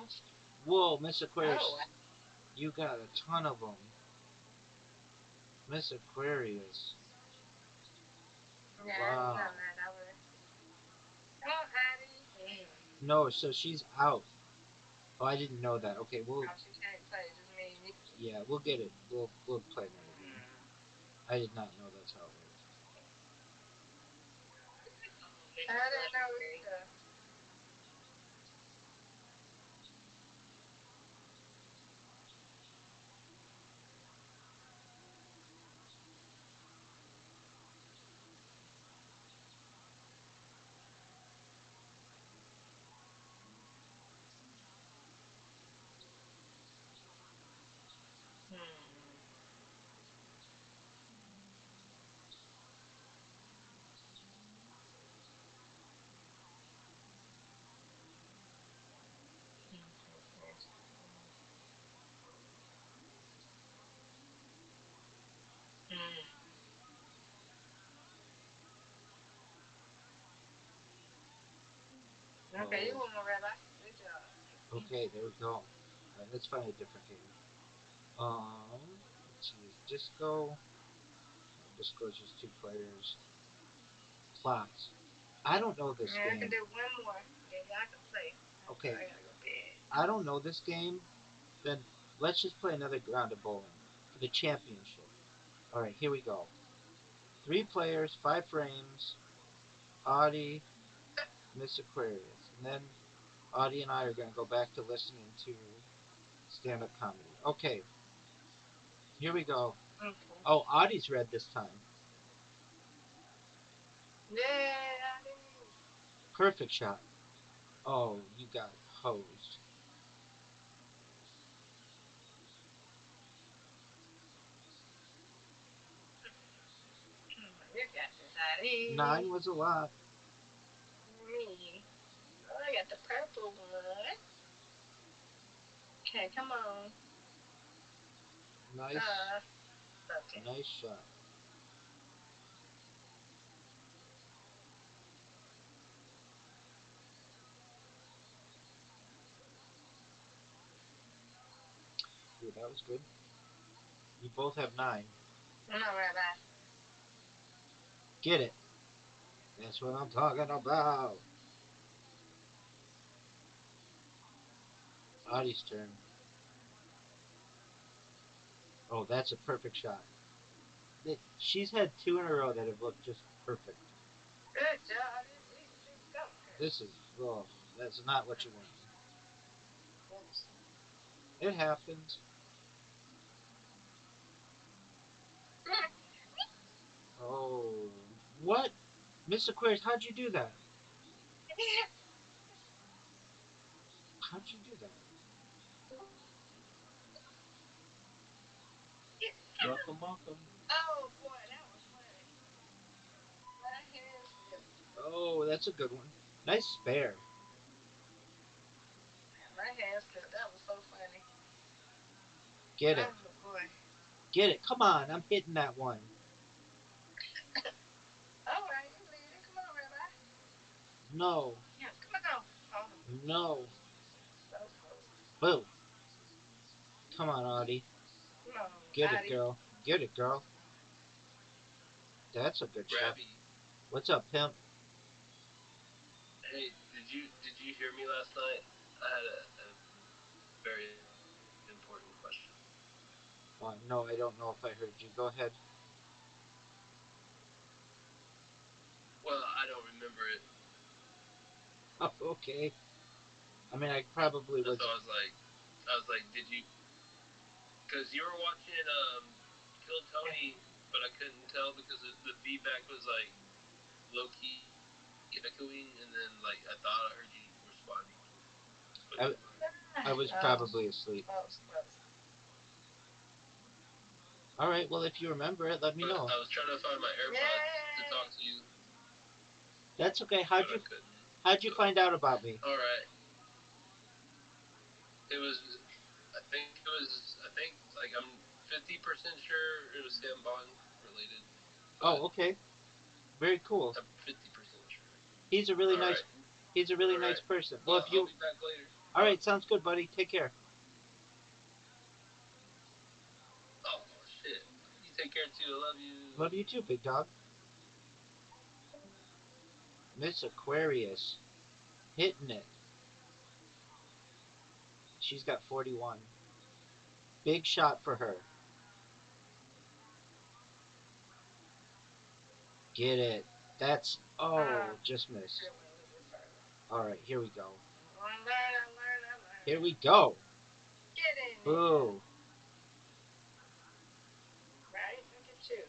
Whoa, Miss Oh, Aquarius. You got a ton of them. Miss Aquarius. yeah, I didn't Wow. know that. I would. Come on, Addie. No, so she's out. Oh, I didn't know that. Okay, we'll. Oh, she can't play. Just me and you. Yeah, we'll get it. We'll play another game. I did not know that's how it worked. I didn't know either. Hmm. Hmm. Okay, you Oh. won, Rabbi. Good job. Okay, there we go. Alright, let's find a different game. Let's see. Disco. Disco's just 2 players. Plots. I don't know this Yeah, I can game. do one more. Then y'all can play. Okay, I gotta go to bed. I don't know this game. Then let's just play another round of bowling for the championship. All right, here we go. 3 players, 5 frames. Audie, Miss Aquarius, and then Audie and I are going to go back to listening to stand-up comedy. Okay, here we go. Okay. Oh, Audie's red this time. Yeah, Addie. Perfect shot. Oh, you got hosed. You got this, Addie. 9 was a lot. Me. Oh, I got the purple one. Okay, come on. Nice, Okay. nice shot. That was good. You both have 9. No, Rabbi. Get it. That's what I'm talking about. Audie's turn. Oh, that's a perfect shot. She's had 2 in a row that have looked just perfect. Good job. Go, girl. This is, oh, that's not what you want. Yes. It happens. Oh, what? Miss Aquarius, how'd you do that? How'd you do that? Welcome, welcome. Oh boy, that was funny. My hands slipped. Oh, that's a good one. Nice spare. My hands slipped. That was so funny. Get it. Oh boy. Get it. Come on, I'm hitting that one. All right, you lead it. Come on, Rabbi. No. Yeah, come on. Oh, No. so close. Boo. Come on, Audie. Come on, Get it, Addie. girl. Get it, girl. That's a good shot. Rabbi, What's up, pimp? hey, did you hear me last night? I had a very important question. No, I don't know if I heard you. Go ahead. Well, I don't remember it. Okay. I mean, I probably That's was. why I was like, did you? Because you were watching Kill Tony, but I couldn't tell because the feedback was like low key echoing, and then like I thought I heard you responding to it, but never I, mind. I was Oh, probably asleep. close, close. All right. Well, if you remember it, let me But know. I was trying to find my AirPods to talk to you, That's okay. but I couldn't. How'd you So, find out about me? all right, it was. I think like I'm 50% sure it was Sam Bond related, but Oh, okay. Very cool. I'm 50% sure. He's a really All nice. right, He's a really all nice right. person. Well, Well, if I'll you. be back later. All right. Sounds good, buddy. Take care. Oh shit. You take care too. I love you. Love you too, big dog. Miss Aquarius hitting it. She's got 41. Big shot for her. Get it. That's. Oh, just missed. Should went a little bit further. All right. Here we go. I learn. Here we go. Get in there. Boo. Right? Look at you.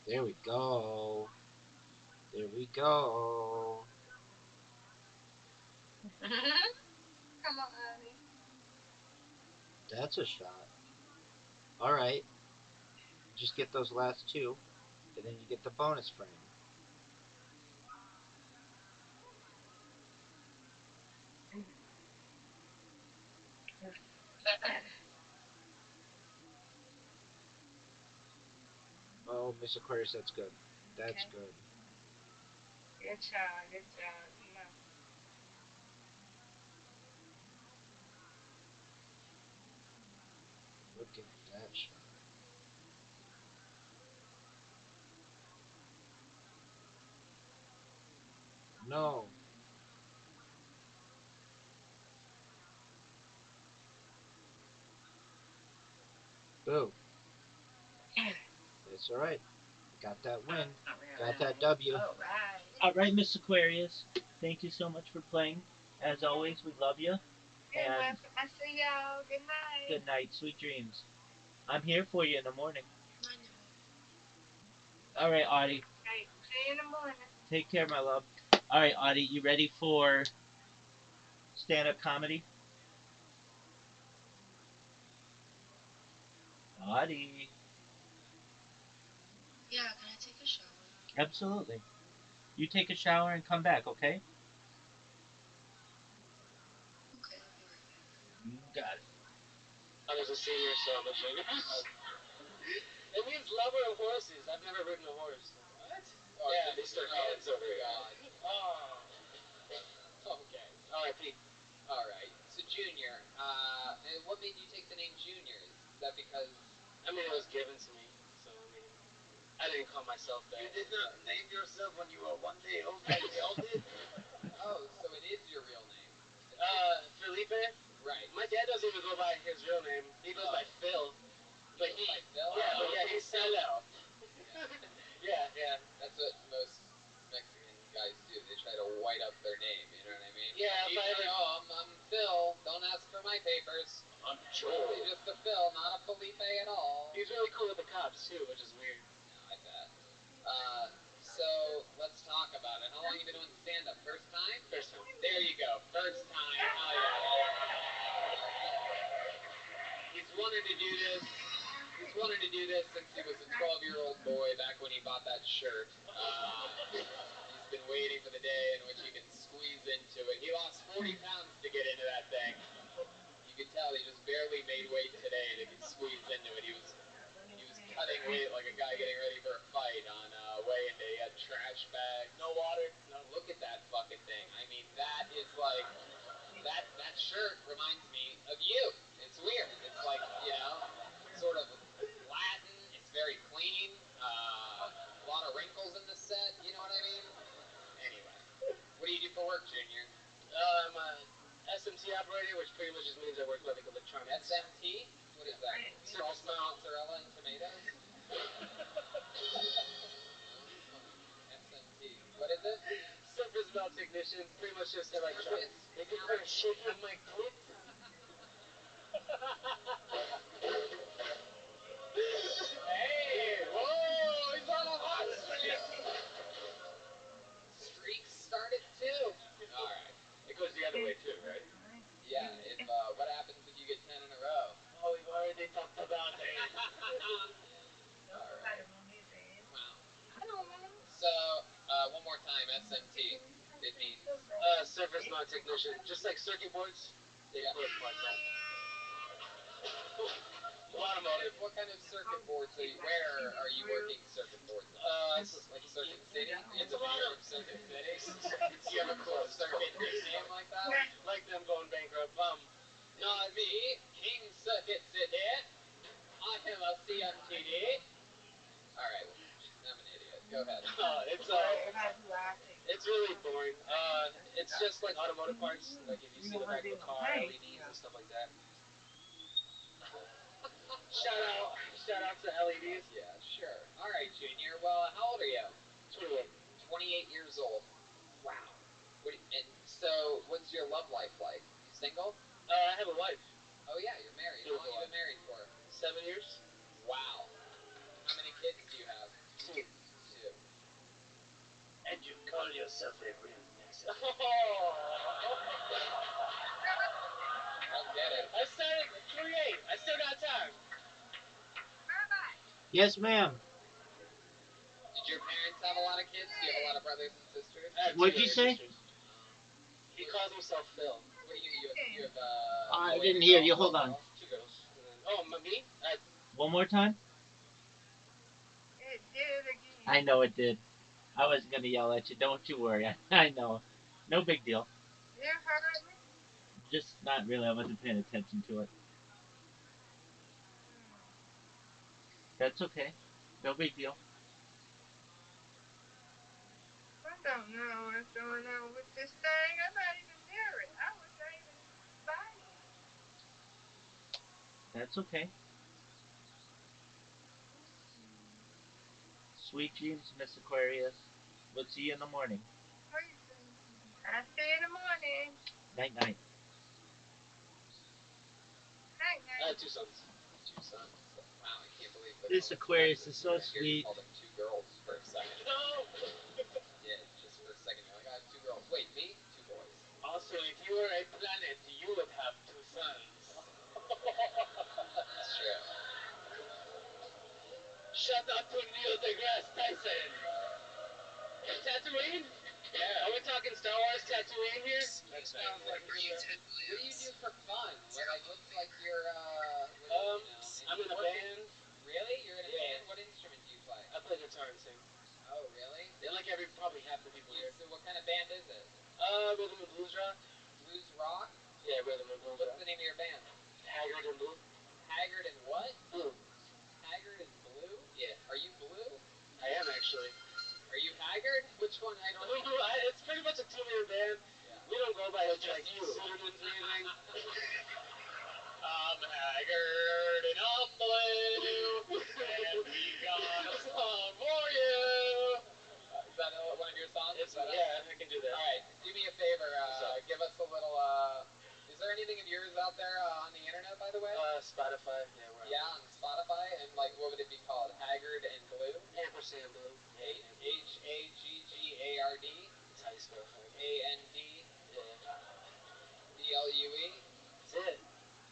There we go. There we go. Come on, honey. That's a shot. All right. Just get those last 2, and then you get the bonus frame. Oh, Miss Aquarius, that's good. That's Okay. good. Good job. Good job. Come on. Look at that shot. No. Boo. It's all right. Got that win. Got that W. All right. All right, Miss Aquarius. Thank you so much for playing. As always, we love you. You're And welcome. I see y'all. Good night. good night, sweet dreams. I'm here for you in the morning. I know. All right, Audie. Okay. See you in the morning. Take care, my love. All right, Audie, you ready for stand-up comedy? Audie. Yeah, can I take a shower? Absolutely. You take a shower and come back, okay? Okay, I'll be right back. You got it. I was a senior salvage. It means lover of horses. I've never ridden a horse. What? Oh, yeah, Mr. Hands over here. Oh. Okay. R.I.P. All right. So Junior, what made you take the name Junior? Is that because I mean, it was given to me, so I mean, I didn't call myself that. You did not name yourself when you were 1 day old like we all did? oh, so it is your real name? Felipe? Right. My dad doesn't even go by his real name. He goes by Phil. He goes by Phil? Yeah, he's sell out. Yeah. That's what most Mexican guys do. They try to white up their name. You know what I mean? Yeah, if I ever. I'm Phil. Don't ask for my papers. I'm Joel. He's just a Phil, not a Felipe at all. He's really cool with the cops too, which is weird. Yeah, I bet. So let's talk about it. How long have you been doing stand-up? First time? First time. There you go. First time. Oh yeah. He's wanted to do this. He's wanted to do this since he was a 12-year-old boy back when he bought that shirt. He's been waiting for the day in which he can squeeze into it. He lost 40 pounds to get into that thing. You could tell he just barely made weight today to squeeze into it. He was cutting weight like a guy getting ready for a fight on weigh-in day. He had trash bags. No water. No. Look at that fucking thing. I mean, that is like that shirt reminds me of you. It's weird. It's like, sort of Latin. It's very clean. A lot of wrinkles in the set. You know what I mean? Anyway, what do you do for work, Junior? I'm a SMT operator, which pretty much just means I work with like electronics. SMT? What is that? Surface mount. Mozzarella and tomatoes? SMT. What is it? Surface mount technician. Pretty much just electronics. They can start shaking my clit. Hey! Whoa! He's on a hot streak! Streaks started too. All right. It goes the other way too, right? Yeah. If what happens if you get 10 in a row? Oh, we've already talked about it. All right. Wow. So one more time, SMT. It means Surface mount technician. Just like circuit boards, they put parts on. Automotive. What kind of circuit boards where are you working circuit boards on? Like Circuit City? It's a lot of Circuit City? Do you have a cool circuit name like that? like them going bankrupt. Not me, King Circuit City. I am a CMTD. Alright, I'm an idiot. Go ahead. It's really boring. It's just like automotive parts. Like if you see the back of a car, LEDs and stuff like that. Shout out to LEDs. Yeah, sure. Alright, Junior. Well, how old are you? 28. 28 years old. Wow. And so, what's your love life like? You single? I have a wife. Oh yeah, you're married. How long have you been married for? 7 years. Wow. How many kids do you have? 2. 2. And you call yourself a real Mexican. I don't get it. I started at 3-8. I still got time. Yes, ma'am. Did your parents have a lot of kids? Do you have a lot of brothers and sisters? I have What'd 2 you younger say? sisters. He calls himself Phil. What do you have, I boy didn't and hear girl, you. Hold girl? on. 2 girls. Me? One more time. It did again. I know it did. I wasn't gonna yell at you. Don't you worry. I know. No big deal. You heard me? Just not really. I wasn't paying attention to it. That's okay. No big deal. I don't know what's going on with this thing. I'm not even near it. I was not even by it. That's okay. Sweet dreams, Miss Aquarius. We'll see you in the morning. I see you in the morning. Night night. Night, I night. have 2 sons. 2 sons. Wow, I can't believe that. This Aquarius is so sweet. Called them 2 girls for a second. No! Yeah, just for a second. You're like, I have 2 girls. Wait, me? 2 boys. Also, if you were a planet, you would have 2 sons. That's true. Shout out to Neil deGrasse Tyson. Tatooine? Yeah. Are we talking Star Wars Tatooine here? That sounds like what do you do for fun? What's like your I'm in a band. Really? You're in a Yeah. band? What instrument do you play? I play guitar and sing. Oh, really? They're like probably half the people here. So what kind of band is it? Rhythm and blues rock. Blues rock? Yeah, Rhythm and Blues. What's the name of your band? Haggard and Blue. Haggard and what? Blue. Haggard and Blue? Yeah. Are you blue? I am actually. Are you Haggard? Which one? I don't know. It's pretty much a two-man band. Yeah. We don't go by Just like you. pseudonyms or anything. I'm haggard and I'm blue, and we got a song for you. Is that one of your songs? Yeah, I can do that. All right, do me a favor. Give us a little. Is there anything of yours out there on the internet, by the way? Spotify. Yeah, we're Yeah, on Spotify. And like, what would it be called? Haggard and Blue. Ampersand Blue. Haggard. That's how you spell it. AND. Yeah. BLUE. That's it.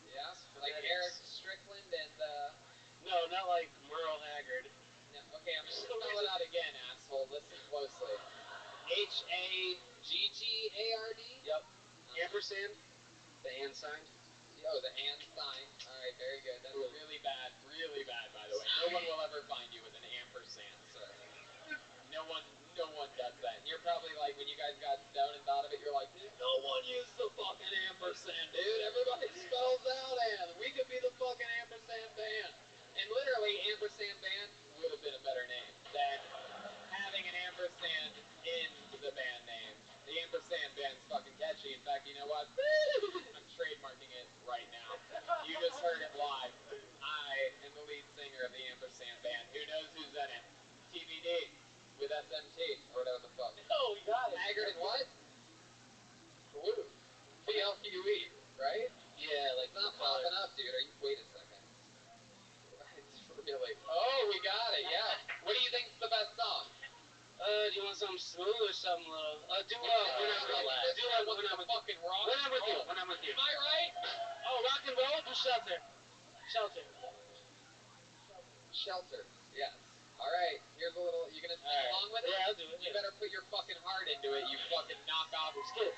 Yeah, like Eric Strickland and. No, not like Merle Haggard. No, okay, I'm gonna spell it out again, asshole. Listen closely. Haggard. Yep. Ampersand. The and sign. Oh, the and sign. All right, very good. That's really bad, by the way. No one will ever find you with an ampersand, sir. No one does that. And you're probably like, when you guys got down and thought of it, you're like, no one used the fucking ampersand, dude. Everybody spells out and. We could be the fucking ampersand band. And literally, ampersand band would have been a better name than having an ampersand in the band name. The ampersand band's fucking catchy. In fact, you know what? I'm trademarking it right now. You just heard it live. I am the lead singer of the ampersand band. Who knows who's in it? TBD with SMT or whatever the fuck. Oh, we got it. Haggard and what? Blue. BLUE, right? Yeah, like It's not popping up, dude. Wait a second. It's really. Oh, we got it. Yeah. What do you think's the best song? Do you want something smooth or something little? When I'm with fucking rock. When I'm with you. When I'm with you. Am I right? Oh, rock and roll. Do Shelter. Shelter. Shelter. Yes. All right. Here's a little. You gonna sing along with it? Yeah, I'll do it. You better put your fucking heart into it. You fucking knock off. Skip.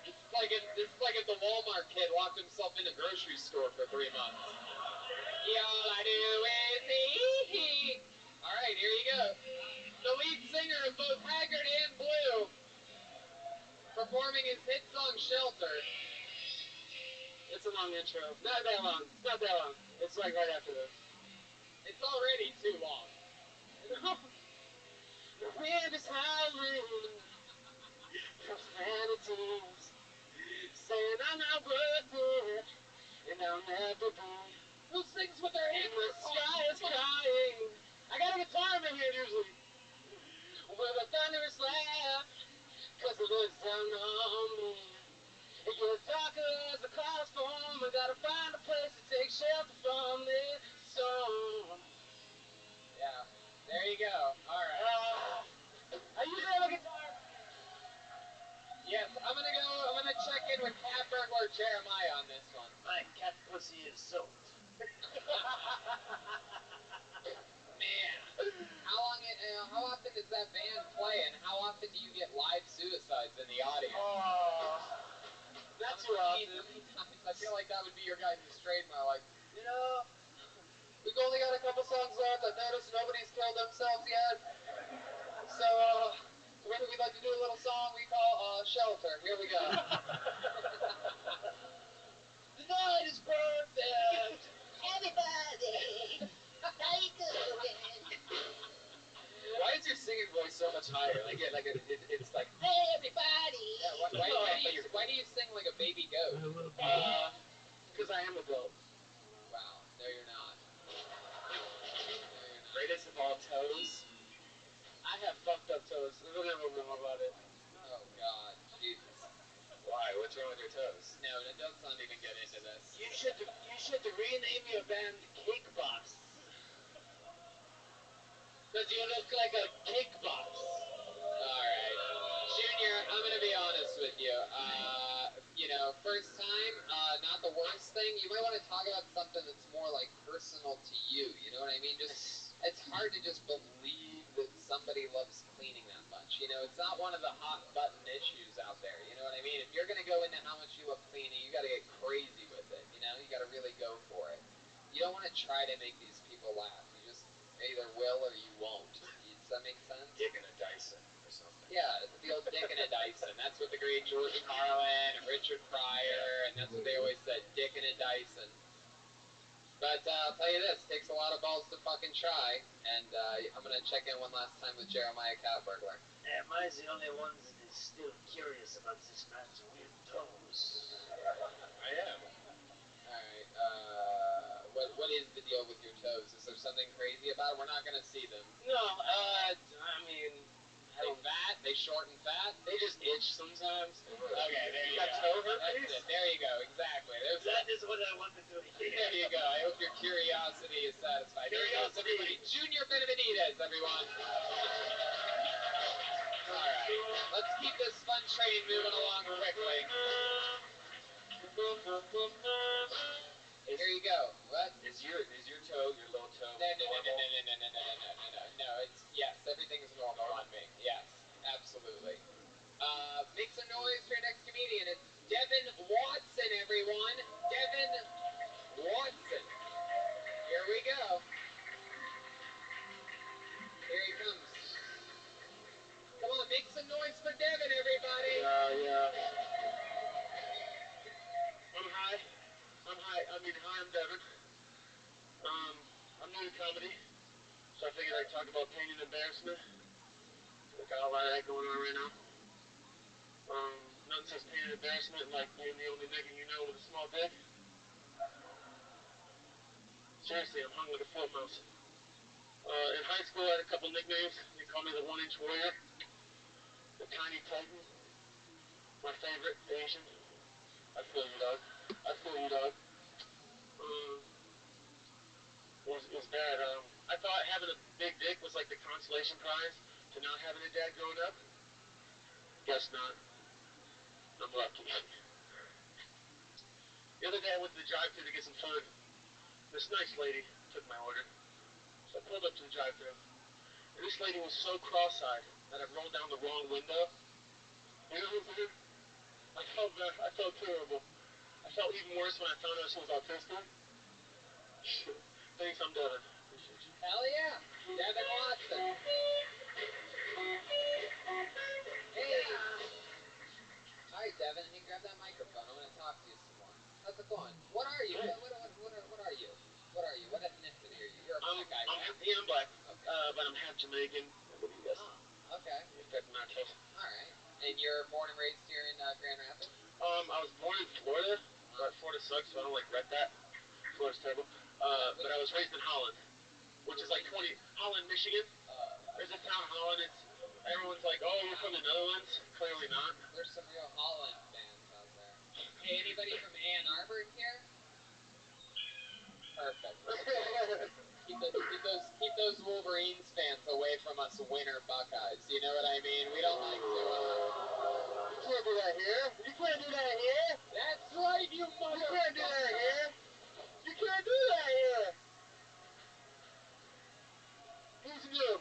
This is like if the Walmart kid locked himself in a grocery store for 3 months. All I do is eat. All right, here you go. The lead singer of both Haggard and Blue, performing his hit song "Shelter." It's a long intro. Not that long. Not that long. It's like right after this. It's already too long. The wind is howling. Profanities. Saying I'm not worth it. And I'll never be. Who sings with their hands? The sky is crying. I got a guitar in my hand usually. With a thunderous laugh. Cause it looks down on me. It gets darker as the clouds form. I gotta find a place to take shelter from this storm. Yeah, there you go. All right. I usually have a guitar. Yes, I'm gonna check in with Cat Burglar Jeremiah on this one. My cat pussy is soaked. Man, how often does that band play, and how often do you get live suicides in the audience? Oh, not too often. I feel like that would be your guys' trademark. Like, we've only got a couple songs left. I've noticed nobody's killed themselves yet. So, we'd like to do a little song we call "Shelter." Here we go. The night is perfect. Everybody, how you doing? Why is your singing voice so much higher? It's like, hey everybody. Yeah, why do you sing like a baby goat? Because I am a goat. Wow, no you're not. Greatest of all toes. I have fucked up toes. We'll never know about it. Oh God, Jesus. Why? What's wrong with your toes? No, let's not even get into this. You should rename your band Cake Box. Because you look like a cake box. Alright. Junior, I'm gonna be honest with you. First time, not the worst thing. You might want to talk about something that's more like personal to you. You know what I mean? It's hard to just believe that somebody loves cleaning that much. It's not one of the hot button issues out there. You know what I mean? If you're gonna go into how much you love cleaning, you gotta get crazy with it. You gotta really go for it. You don't want to try to make these people laugh. You just either will or you won't. Does that make sense? You're gonna Dyson or something. Yeah, the old Dick and a Dyson. That's what the great George Carlin and Richard Pryor, and that's what they always said, Dick and a Dyson. But I'll tell you this, takes a lot of balls to fucking try, and I'm going to check in one last time with Jeremiah Cat Burglar. Yeah, mine's the only one that is still curious about this man's weird toes. I am. Alright, what is the deal with your toes? Is there something crazy about it? We're not going to see them. No, I mean... They fat? They short and fat? They just itch sometimes. Okay, there you got go. toe herpes? That's it. There you go. Exactly. That is what I wanted to hear. There you go. I hope your curiosity is satisfied. There goes everybody. Junior Benavides, everyone. All right. Let's keep this fun train moving along quickly. Here you go. What? Is your toe, your little toe, No. It's yes. Everything is normal on me. Yes, absolutely. Make some noise for your next comedian. It's Devin Watson, everyone. Devin Watson. Here we go. Here he comes. Come on, make some noise for Devin, everybody. Yeah. Hi, I'm Devin. I'm new to comedy, so I figured I'd talk about pain and embarrassment. We got a lot of that going on right now. Nothing says pain and embarrassment like being the only nigga you know with a small dick. Seriously, I'm hung like a field mouse. In high school, I had a couple nicknames. They called me the 1-inch warrior, the tiny titan, my favorite, Asian. I feel you, dog. It was bad. I thought having a big dick was like the consolation prize to not having a dad growing up. Guess not. I'm lucky. The other day I went to the drive-thru to get some food. This nice lady took my order. So I pulled up to the drive-thru. And this lady was so cross-eyed that I rolled down the wrong window. You know what I'm saying? I felt terrible. I felt even worse when I found out she was autistic. Thanks, I'm Devin. Appreciate you. Hell yeah, Devin Watson. Hey. All right, Devin. Hey, grab that microphone. I want to talk to you some more. How's it going? What are you? What are you? What are you? What ethnicity are you? You're a black guy, right? Yeah, I'm black. Okay. But I'm half Jamaican. Oh, okay. All right. And you're born and raised here in Grand Rapids? I was born in Florida, but Florida sucks, so I don't rep that. Florida's terrible. But I was raised in Holland, which is like Holland, Michigan. There's a town, Holland. Everyone's like, oh, you're from the Netherlands. Clearly not. There's some real Holland fans out there. Hey, anybody from Ann Arbor here? Perfect. keep those Wolverines fans away from us winter Buckeyes. You know what I mean? We don't like to. You can't do that here. You can't do that here. That's right, you motherfucker. You can't do that here. You can't do that here. Who's new?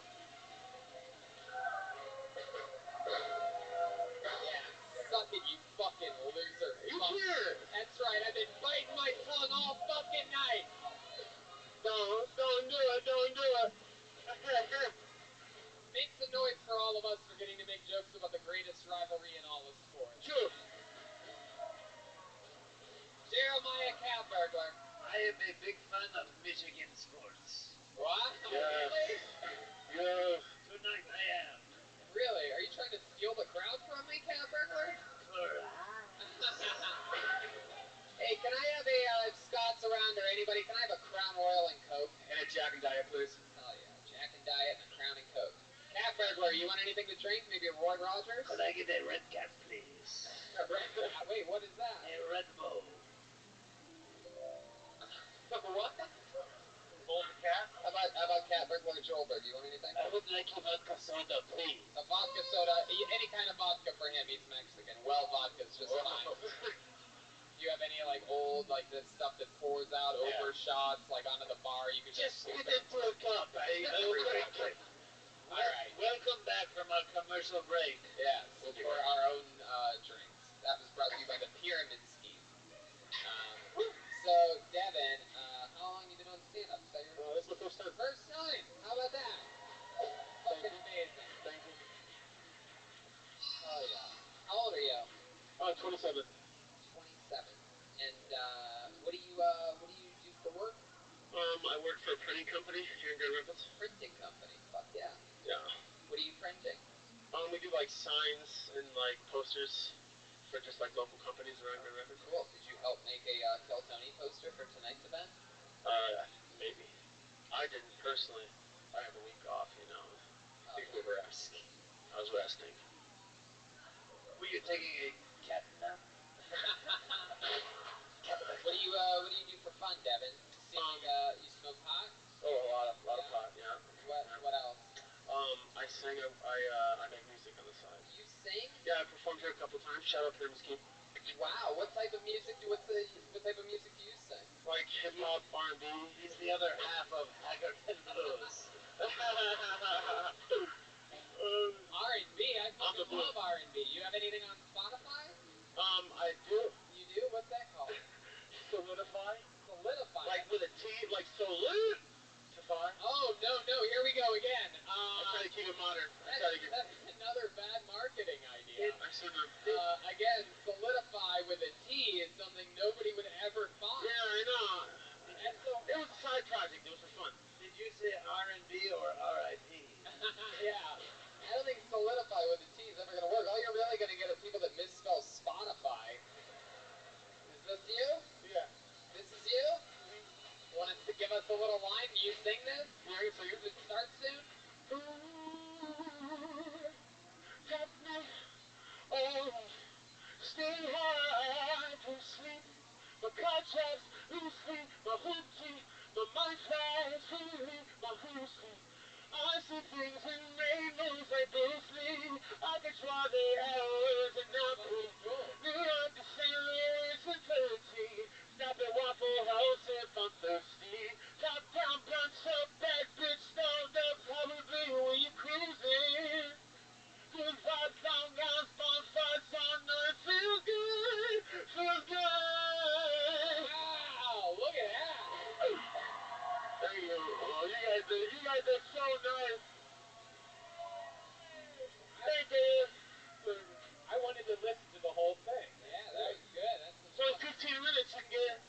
Yeah, suck it, you fucking loser. You can't. That's right, I've been biting my tongue all fucking night. Don't do it. Make some noise for all of us for getting to make jokes about the greatest rivalry in all of sports. Sure. Jeremiah Cat Burglar. I am a big fan of Michigan sports. Wow, yes. really? Yes. Tonight I am. Really? Are you trying to steal the crowd from me, Cat Burglar? Hey, can I have a, if Scott's around or anybody, can I have a Crown Royal and Coke? And a Jack and Diet, please. Hell yeah, Jack and Diet and a Crown and Coke. Cat Burglar, you want anything to drink? Maybe a Roy Rogers? Could I get a Red Cat, please? A Red Cat? Wait, what is that? A Red Bull. What? Hold the cat. How about Cat Burglar Joelberg? You want anything? I would like a vodka soda, please. A vodka soda, any kind of vodka for him. He's Mexican. Well, vodka's just fine. Do you have any like old like this stuff that pours out over shots like onto the bar? You could just get into a cup. I will drink it. All right. Welcome back from our commercial break. Yes, for our own drinks. That was brought to you by the Pyramid Scheme. So Devin, how long have you been on stand-up? Is that your This is my first time. First time. How about that? Fucking amazing. Thank you. 27. 27. And what do you do for work? I work for a printing company here in Grand Rapids. Printing company. Fuck yeah. Yeah. What are you printing? We do like signs and like posters for just like local companies around Grand Rapids. Cool. Did you help make a Kill Tony poster for tonight's event? Maybe. I didn't personally. I have a week off, you know. You were resting. I was resting. Were you taking a cat nap? What do you do for fun, Devin? You smoke pot? Oh, a lot of pot, yeah. What else? I sing. I make music on the side. You sing? Yeah, I performed here a couple times. Shout out to Mesquite. Wow, what type of music do you sing? Like hip hop, R&B. He's the other half of Haggard and Blues. R&B? I fucking love R&B. You have anything on Spotify? I do. You do? What's that called? Solidify. Solidify? Like with a T, like solidify. Oh, no, here we go again. I try to keep it modern. That's another bad marketing idea. I've seen them. Again, solidify with a T is something nobody would ever find. Yeah, I know. And so, it was a side project. It was for fun. Did you say R&B or R.I.P.? Yeah. I don't think solidify with a T is ever going to work. All you're really going to get are people that misspell Spotify. Is this you? Yeah. This is you? Want to give us a little line? Do you sing this? Yeah, I can sing it. Does it start soon? Got me, oh, stay hard to sleep. My contracts loosely, my hoopty, my mind flies freely, my hoopty. I see things in rainbows like Bruce. I can draw the arrows and not be. New York to St. Louis and 13. Stop at Waffle House if I'm thirsty. Top down, bunch up, bad bitch, stoned up, probably when you're cruising. Good vibes, long gowns, bonfires on earth, feels good, feels good. Wow, look at that. Thank you. Oh, you guys are so nice. Thank you. I wanted to listen to the whole thing. Yeah, that was good. So in 15 minutes you can get it.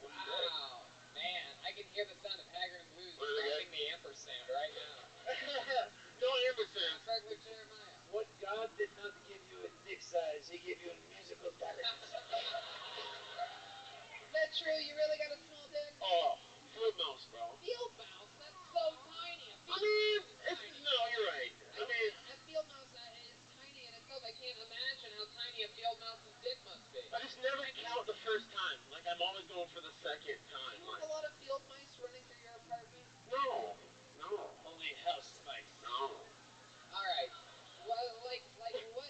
Wow. Man, I can hear the sound of Haggard and Blues dropping the ampersand right now. No ampersand. Start with Jeremiah. What God did not give you a dick size, He gave you a musical talent. Is that true? You really got a small dick? Oh, field mouse, bro. Field mouse? That's so tiny. No, you're right. A field mouse is tiny in itself. I can't imagine how tiny a field mouse's dick must be. I just never count the first time. Like, I'm always going for the second time. Do you have a lot of field mice running through your apartment? No. Only house mice. No. Alright. Well, like what?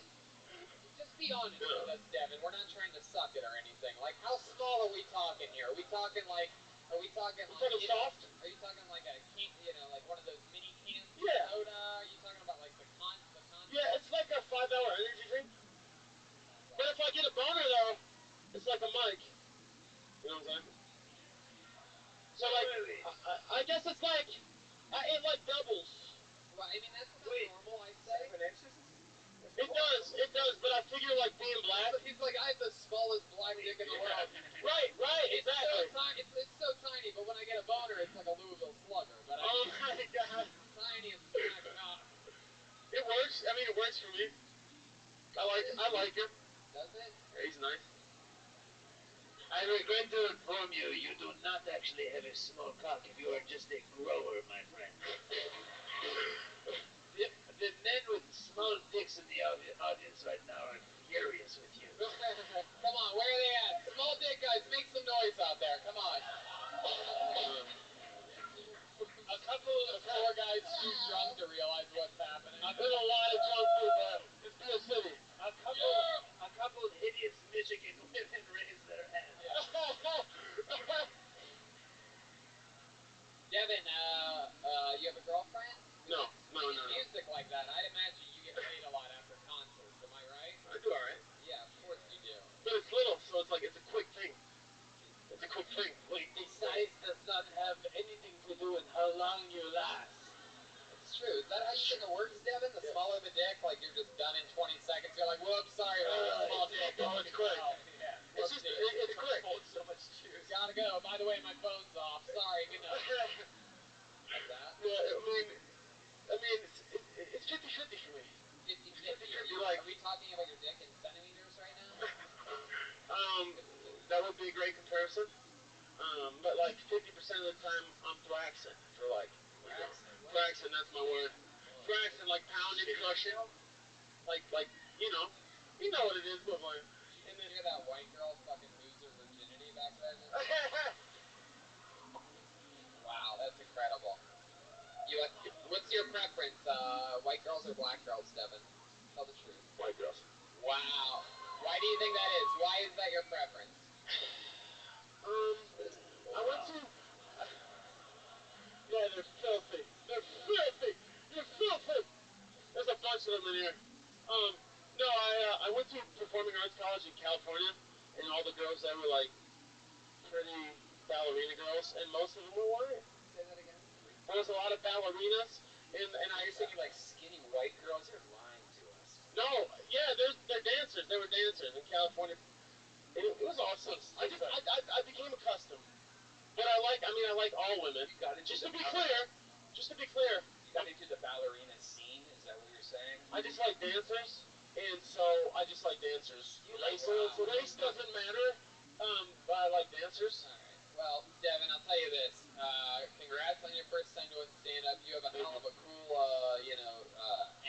Just be honest with us, Devin. We're not trying to suck it or anything. Like, how small are we talking here? Are we talking like soft? Are you talking like a can, like one of those mini cans of soda? Are you talking about like the con? Yeah, it's like a 5-hour energy drink. But if I get a boner though, it's like a mic. You know what I'm saying? So like, I guess it's like, it like doubles. Well, I mean, that's about normal, I'd say. It does, but I figure like being black. He's like, I have the smallest black dick in the world. Right, exactly. It's so tiny, but when I get a boner, it's like a Louisville Slugger. But Oh my god. Tiny and smack mouth. It works. I mean, it works for me. I like him. Does it? Yeah, he's nice. I regret to inform you, you do not actually have a small cock if you are just a grower, my friend. The men with small dicks in the audience right now are furious with you. Come on, where are they at? Small dick guys, make some noise out there. Come on. A couple of poor guys too drunk to realize what's happening. I've been a lot of drunk people. It's been a city. A couple of hideous Michigan women raise their hands. Devin, you have a girlfriend? No. Music like that, I'd imagine you get paid a lot after concerts. Am I right? I do alright. Yeah, of course you do. But it's little, so it's like it's a quick thing. Wait, the size does not have anything to do with how long you last. It's true. Is that how you think it works, Devin? The smaller the dick, like you're just done in 20 seconds. You're like, whoops, sorry about the small dick. It's quick. Yeah. It's just, it's quick. So much juice. Gotta go. By the way, my phone's off. Sorry. Good night. Like that? Yeah, I mean, it's 50-50 for me. 50-50. Like, are we talking about your dick in centimeters right now? That would be a great comparison. But like 50% of the time, I'm thraxing for like. Thraxing, that's my word. Thraxing, like pounding, crushing. Like, you know what it is, but like. And then hear that white girl fucking lose her virginity back there. Wow, that's incredible. What's your preference? White girls or black girls, Devin? Tell the truth. White girls. Wow. Why do you think that is? Why is that your preference? I went to. Yeah, they're filthy. They're filthy. You're filthy. There's a bunch of them in here. No, I went to performing arts college in California, and all the girls there were like pretty ballerina girls, and most of them were white. Say that again. There was a lot of ballerinas, and I You're saying like skinny white girls? You're lying to us. No, yeah, they're dancers. They were dancers in California. It was awesome. I became accustomed. But I like all women. Just to be clear. You got into the ballerina scene, is that what you're saying? I just like dancers, and so I just like dancers. Race doesn't matter, but I like dancers. Alright. Well, Devin, I'll tell you this. Congrats on your first time doing stand-up. You have a hell of a cool,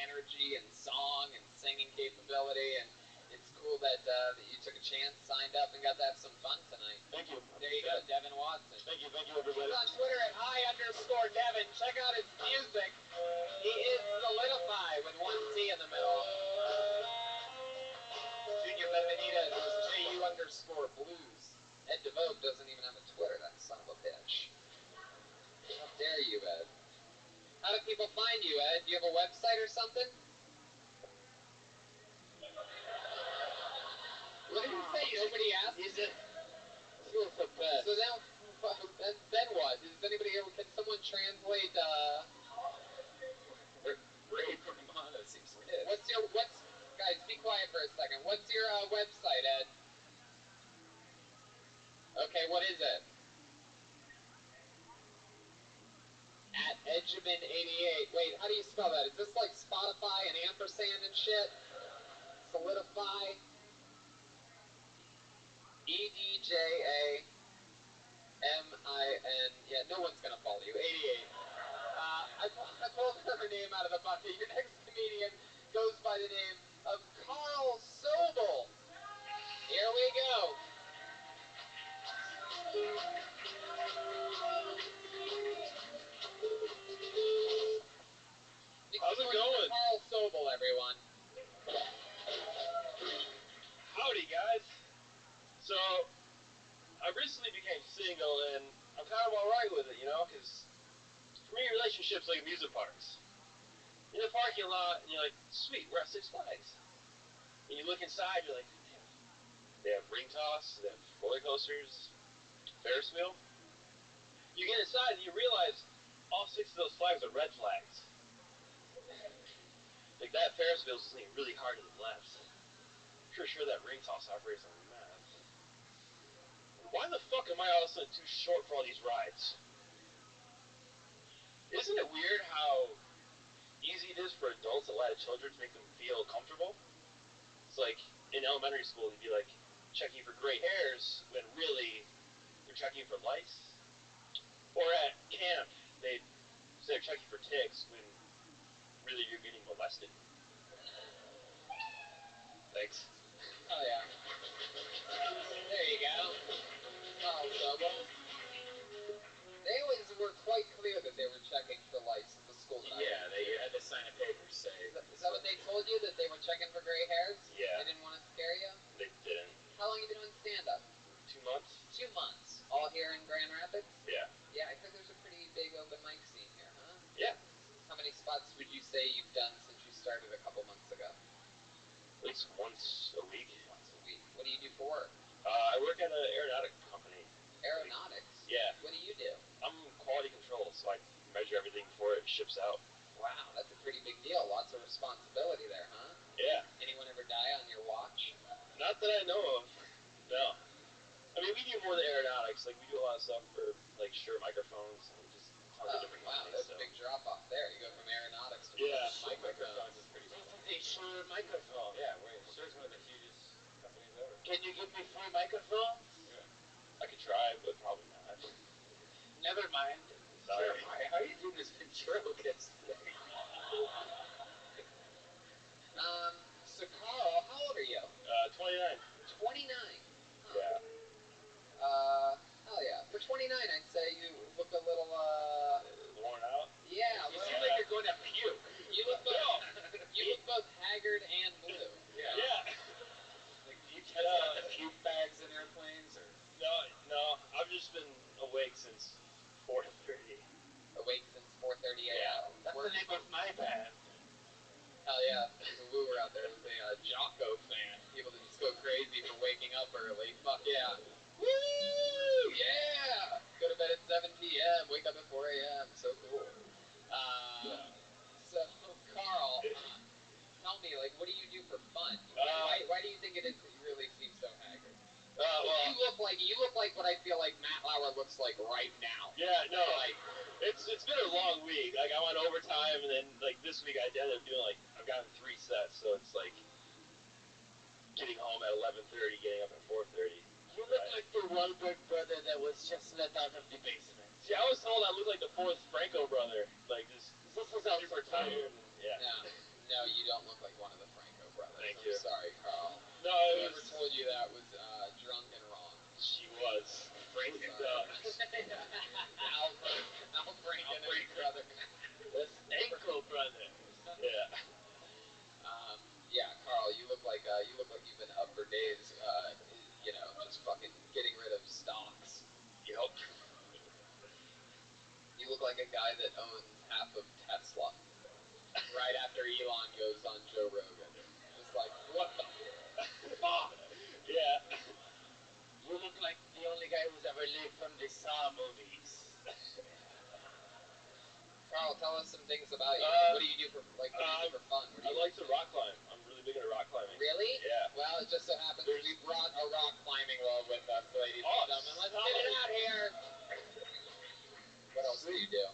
energy and song and singing capability, and it's cool that you took a chance, signed up, and got to have some fun tonight. Thank you. There you go, Devin Watson. Thank you, everybody. He's on Twitter at @hi_Devin. Check out his music. He is Solidify with one T in the middle. Junior Benvenides is JU_blues. Ed DeVoe doesn't even have a Twitter, that son of a bitch. How dare you, Ed? How do people find you, Ed? Do you have a website or something? What did you say? Nobody asked? He's the best. So now, then what? Does anybody here, can someone translate, Ray Romano seems pissed. Guys, be quiet for a second. What's your, website, Ed? Okay, what is it? @Edgeman88. Wait, how do you spell that? Is this like Spotify and ampersand and shit? Solidify. EDJAMIN. Yeah, no one's gonna follow you. 88. I pulled her name out of the bucket. Your next comedian goes by the name of Carl Sobel. Here we go. How's it going? Carl Sobel, everyone. Howdy, guys. So, I recently became single, and I'm kind of alright with it, because for me, relationships like amusement parks. In the parking lot, and you're like, sweet, we're at Six Flags. And you look inside, you're like, damn. They have ring toss, they have roller coasters, Ferris wheel. You get inside, and you realize all 6 of those flags are red flags. Like, that Ferris wheel is leaning really hard to the left. Pretty sure that ring toss operates on math. Why the fuck am I all of a sudden too short for all these rides? Isn't it weird how easy it is for adults to lie to children to make them feel comfortable? It's like in elementary school, you'd be like checking for gray hairs when really they're checking for lice. Or at camp, they'd say they're checking for ticks when really you're getting molested. Thanks. Oh, yeah. There you go. Carl Sobel. They always were quite clear that they were checking for lice at the school. Yeah, they had to sign a paper saying. Is that what they told you, that they were checking for gray hairs? Yeah. They didn't want to scare you? They didn't. How long have you been doing stand-up? 2 months? 2 months. All here in Grand Rapids? Yeah. Yeah, I heard there's a pretty big open mic scene here, huh? Yeah. How many spots would you say you've done since you started a couple months ago? At least once a week. Once a week. What do you do for work? I work at an aeronautic company. Aeronautics? Yeah. What do you do? I'm quality control, so I measure everything before it ships out. Wow, that's a pretty big deal. Lots of responsibility there, huh? Yeah. Anyone ever die on your watch? Not that I know No. I mean, we do more than aeronautics. Like, we do a lot of stuff for, like, Shure microphones and just tons of different Wow, companies. that's a big drop off there. You go from aeronautics to microphones is pretty cool. This is a Shure microphone. Yeah, Shure's one of the hugest companies ever. Can you give me free microphones? I could try, but probably not. Never mind. Sorry. How are you doing this ventriloquist thing? So Carl, how old are you? 29. 29. Huh. Yeah. Hell yeah. For 29, I'd say you look a little, worn out? Yeah. You seem like you're going to puke. You look both haggard and blue. Yeah. Like, do you test out the puke bags in airplanes, or? No. I've just been awake since 4:30. Awake since 4:30 a.m. Yeah. That's the name of my band. Hell yeah. There's a wooer out there who's a Jocko fan. People that just go crazy for waking up early. Fuck yeah. Woo! Yeah! Go to bed at 7 p.m., wake up at 4 a.m. So cool. So, Carl, tell me, like, what do you do for fun? Why do you think it is that you really seem so haggard? You look like what I feel like Matt Lauer looks like right now. Yeah, no, like, it's been a long week. Like, I went overtime, and then, like, this week I ended up doing, like, I've gotten 3 sets, so it's, like, getting home at 11:30, getting up at 4:30. You look like the Wahlberg brother that was just let out of the basement. See, I was told I look like the 4th Franco brother. Like, just This was also super tired. Yeah. No, you don't look like one of the Franco brothers. Thank you. Sorry, Carl. No, Whoever told you that was drunk and wrong. She was. Franken Al Franken and his brother. The Stanko brothers. Yeah. Yeah, Carl, you look like you've been up for days. Just fucking getting rid of stocks. Yep. You look like a guy that owns half of Tesla. Right after Elon goes on Joe Rogan. Just like, what the fuck? Yeah. You look like the only guy who's ever lived from the Saw movies. Carl, tell us some things about you. What do you do for fun? I like to rock climb. I'm really big into rock climbing. Really? Yeah. Well, it just so happens we brought a rock climbing wall with us, ladies and gentlemen. Let's get it out here. What else do you do?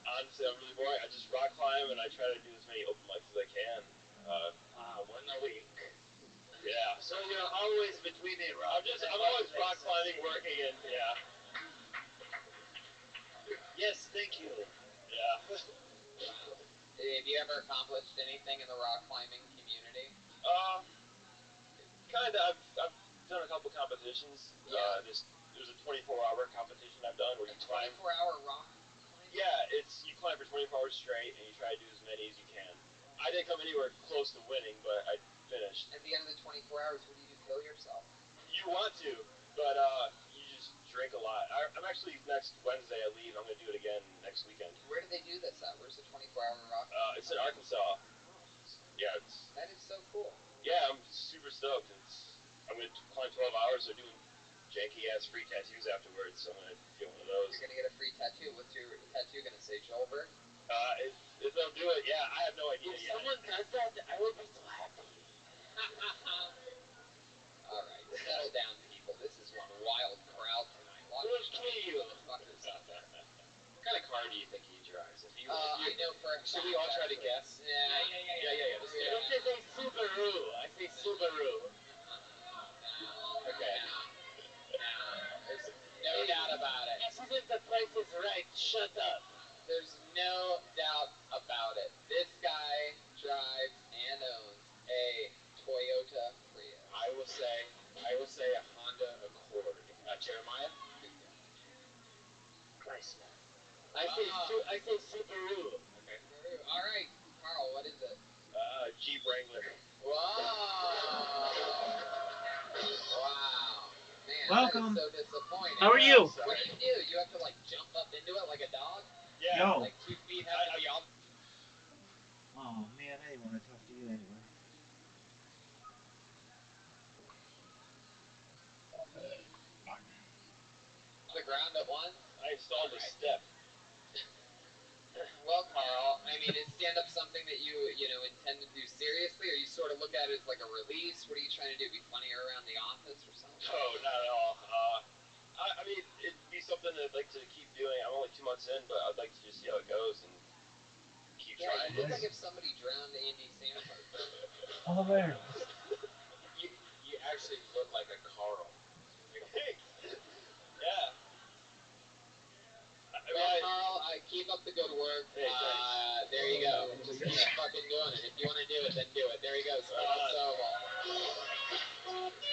Honestly, I'm really boring. I just rock climb, and I try to do as many open mics as I can. One a week. Yeah. So you're always between a rock. I'm always rock climbing, working, and yeah. Yes, thank you. Yeah. Have you ever accomplished anything in the rock climbing community? Kinda. I've done a couple competitions. Yeah. There's a 24-hour competition I've done where you climb. 24-hour rock climbing? Yeah, you climb for 24 hours straight, and you try to do as many as you can. I didn't come anywhere close to winning, but I finished. At the end of the 24 hours, what do you do? Kill yourself? You want to, but you just drink a lot. I'm actually, next Wednesday I leave. I'm going to do it again next weekend. Where do they do this at? Where's the 24-hour rock? It's in Arkansas. Yeah, that is so cool. Yeah, I'm super stoked. I'm going to climb 12 hours. They're doing janky-ass free tattoos afterwards, so I'm going to get one of those. You're going to get a free tattoo. What's your tattoo going to say, Joelberg? If they'll do it, yeah, I have no idea If yet. someone does that, I will be so happy. Alright, settle down, people. This is one wild crowd tonight. We'll kill you. Motherfuckers out there. What kind of car do you think he drives? I know for a fact. Should we all try to guess? Yeah. This is a Subaru. I say Subaru. Okay. There's no doubt about it. This isn't The Price is Right. Shut up. There's no doubt about it. This guy drives and owns a Toyota Prius. I will say a Honda Accord. Jeremiah? Chrysler. I say Subaru. Okay. Alright, Carl, what is it? Jeep Wrangler. Wow. Man, Welcome. that is so disappointing. How are you? What do? You have to jump up into it like a dog? Yeah. No. Like 2 feet have to be on. Oh man, I didn't want to talk to you anyway. The ground at once? I installed a step. Well, Carl, I mean, is stand-up something that you intend to do seriously, or you sort of look at it as like a relief police? What are you trying to do? Be funnier around the office or something? No, not at all. I mean, it'd be something I'd like to keep doing. I'm only 2 months in, but I'd like to just see how it goes and keep trying. You look like if somebody drowned Andy Samberg. Oh, there. You actually look like a Carl. Yeah. Well, Carl, keep up the good work. Hey, thanks. There you go. Just keep fucking doing it. If you want to do it, then do it. There you go. So,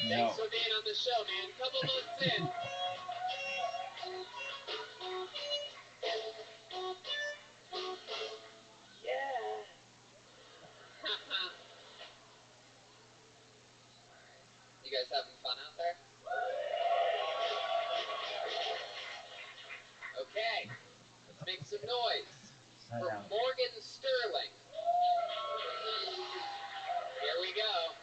thanks for being on the show, man. Couple months in. Yeah. You guys having fun out there? Okay. Let's make some noise for Morgan Sterling. Here we go.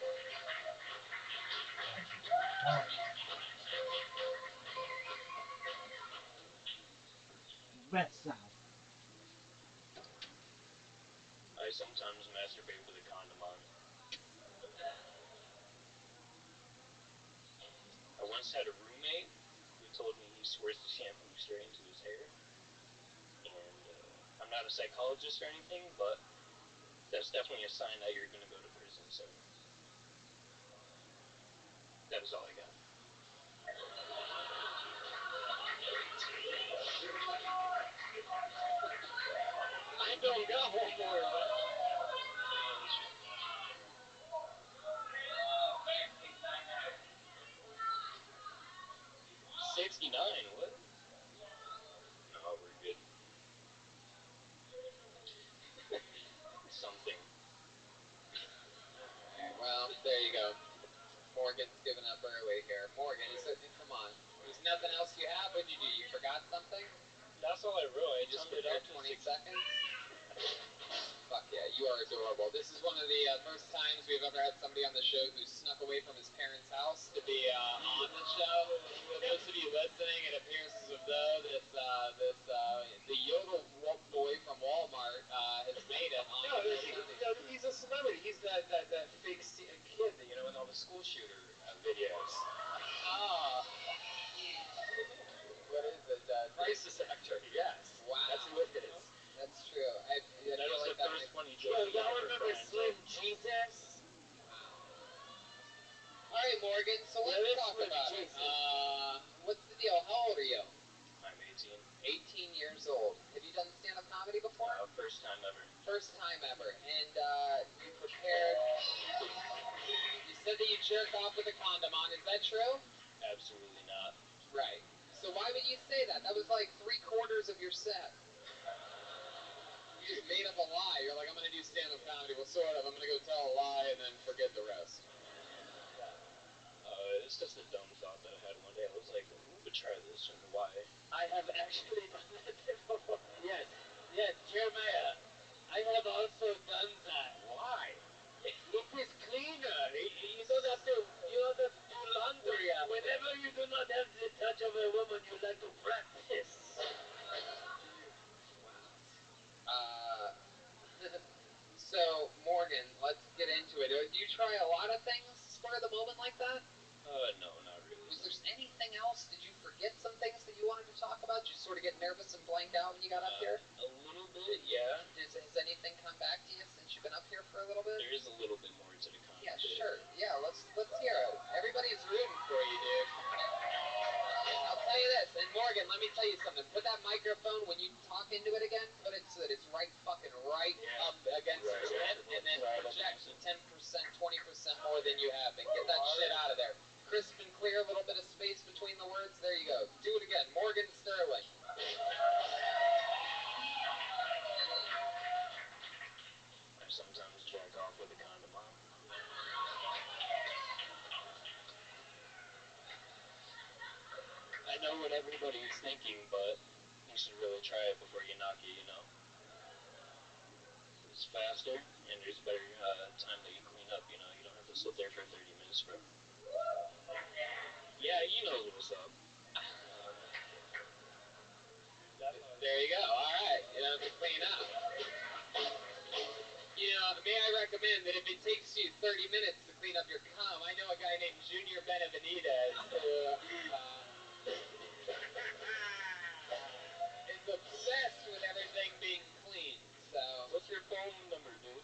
Red Sox. I sometimes masturbate with a condom on. I once had a roommate who told me he squirts the shampoo straight into his hair. And I'm not a psychologist or anything, but that's definitely a sign that you're going to go to prison, so that is all I got. I don't got one more. 69, what? No, we're good. Something. Well, there you go. Morgan's giving up early here. Morgan, come on. There's nothing else you have? What'd you do? You forgot something? That's all I wrote. I You just summed it prepared up to 20 seconds? Fuck yeah, you are adorable. This is one of the first times we've ever had somebody on the show who snuck away from his parents' house to be on the show. For those of you listening, it appears as though the Yodel boy from Walmart has made it on the show. He's a celebrity. He's that fake kid, in all the school shooter videos. Ah. What is it? Crisis actor, yes. Wow. That's who it is. That's true. I That feel was like the first one he did. y'all remember Slim Jesus? Wow. All right, Morgan. So let's talk about it. What's the deal? How old are you? I'm 18. 18 years old. Have you done stand-up comedy before? First time ever. First time ever. And you prepared. You said that you jerked off with a condom on. Is that true? Absolutely not. Right. So why would you say that? That was like 3/4 of your set. You just made up a lie. You're like, I'm going to do stand-up comedy. Well, sort of. I'm going to go tell a lie and then forget the rest. It's just a dumb thought that I had one day. I was like, who would try this and why? I have actually done that before. Yes, Jeremiah. I have also done that. Why? It is cleaner. You don't have to do laundry. Whenever you do not have the touch of a woman, you like to practice. So, Morgan, let's get into it. Do you try a lot of things spur of the moment like that? No, not really. Was there anything else? Did you forget some things that you wanted to talk about? Did you sort of get nervous and blank out when you got up here? A little bit, yeah. Has anything come back to you since you've been up here for a little bit? There is a little bit more to the conversation. Yeah, sure. Yeah, let's hear it. Everybody's rooting for you, dude. I'll tell you this, and Morgan, let me tell you something. Put that microphone, when you talk into it again, put it so that it's right up against your head, and then project 10%, 20% more than you have, and get that shit out of there. Crisp and clear, a little bit of space between the words. There you go. Do it again. Morgan Sterling. I sometimes jack off with a condom on. I know what everybody is thinking, but you should really try it before you knock it, It's faster, and there's better time that you clean up, You don't have to sit there for 30 minutes, bro. Yeah, you know what's up. There you go. All right. You don't have to clean up. May I recommend that if it takes you 30 minutes to clean up your cum, I know a guy named Junior Benavenidez who is obsessed with everything being clean. So, What's your phone number, dude?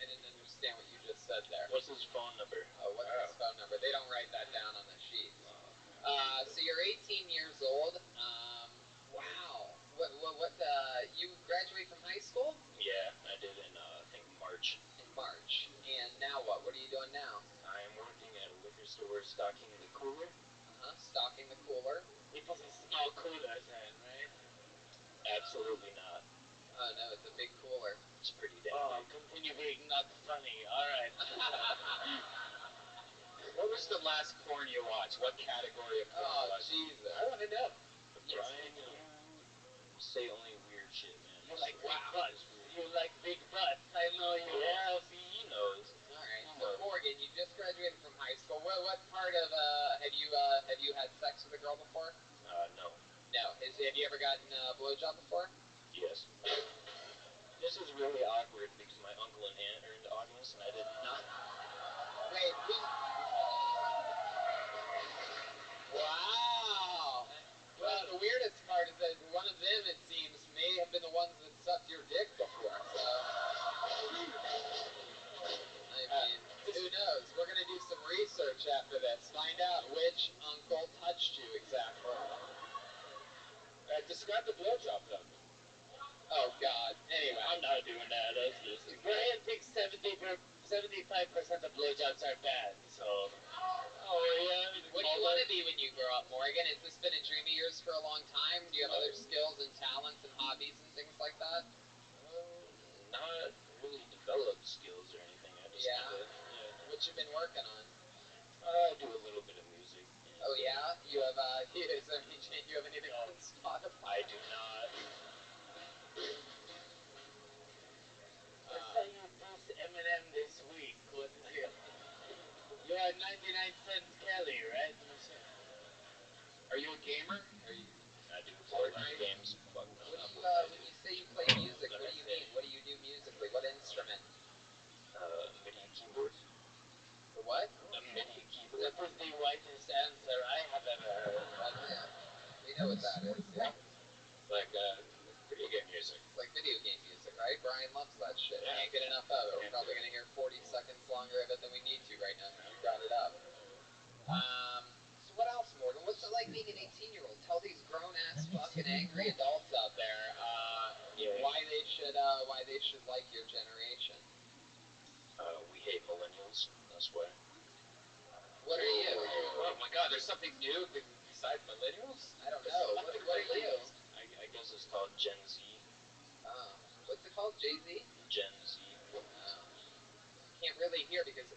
I didn't understand what you just said there. What's his phone number? Oh, what's his phone number? They don't write that down on the sheets. So you're 18 years old. Wow. You graduate from high school? Yeah, I did in, I think, March. In March. And now what? What are you doing now? I am working at a liquor store stocking the cooler. Stocking the cooler. It is a small cooler, then, right? Absolutely not. Oh, no, it's a big cooler. It's pretty damn big. Continue being not funny. All right. What was the last porn you watched? What category of porn was it? Jesus. I want to know. Yes, Brian, say only weird shit, man. You like big butts. You like big butts. I know you. Yeah, see, he knows. All right. So Morgan, you just graduated from high school. What part of have you had sex with a girl before? No. No. Have you ever gotten a blowjob before? Yes. This is really awkward because my uncle and aunt are in the audience and I did not. Wait. Wow. Well, the weirdest part is that one of them, it seems, may have been the ones that sucked your dick before. So, I mean, who knows? We're going to do some research after this. Find out which uncle touched you exactly. Describe the blowjob, though. Oh, God. Anyway. I'm not doing that. That's just Brian thinks 75% of blowjobs are bad, so... Oh, yeah. What do you want to be when you grow up, Morgan? Has this been a dream of yours for a long time? Do you have other skills and talents and hobbies and things like that? Not really developed skills or anything. I just What you been working on? I do a little bit of music. Oh, yeah? You have, is there any chance you have anything on Spotify? I do not. I saw you diss Eminem this week. What is it? You are 99 Cents Kelly, right? Are you a gamer? I do play games. Fuck no. When you say you play music, what do you mean? What do you do musically? What instrument? MIDI keyboard. The what? A MIDI keyboard. That is the whitest answer I have ever heard. We know what that is, yeah. It's like video game music. It's like video game music, right? Brian loves that shit. Yeah. Can't get enough of it. We're probably going to hear 40 seconds longer of it than we need to right now. You brought it up. So what else, Morgan? What's it like being an 18-year-old? Tell these grown-ass fucking angry adults out there why they should like your generation. We hate millennials. That's why. What are you? Oh my God, there's something new besides millennials? I don't know. What are you? I guess it's called Gen Z. What's it called? Jay-Z? Gen Z. Can't really hear because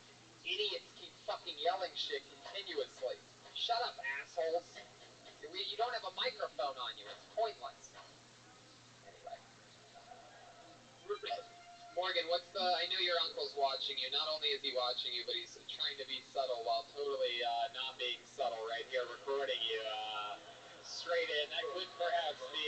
idiots keep fucking yelling shit continuously. Shut up, assholes. You don't have a microphone on you. It's pointless. Anyway. Morgan, I know your uncle's watching you. Not only is he watching you, but he's trying to be subtle while totally not being subtle right here, recording you straight in. That could perhaps be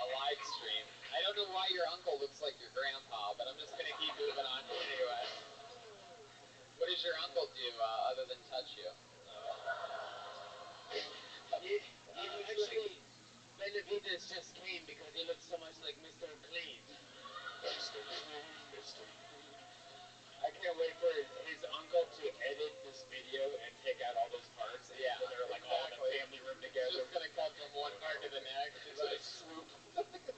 a live stream. I don't know why your uncle looks like your grandpa, but I'm just going to keep moving on anyway. What does your uncle do other than touch you? Actually, Benavides just came because he looks so much like Mr. Clean. Mr. Clean, Mr. I can't wait for his uncle to edit this video and take out all those parts. Yeah, so they're like all in a family room together. It's just going to cut from one part to the next. It's like swoop.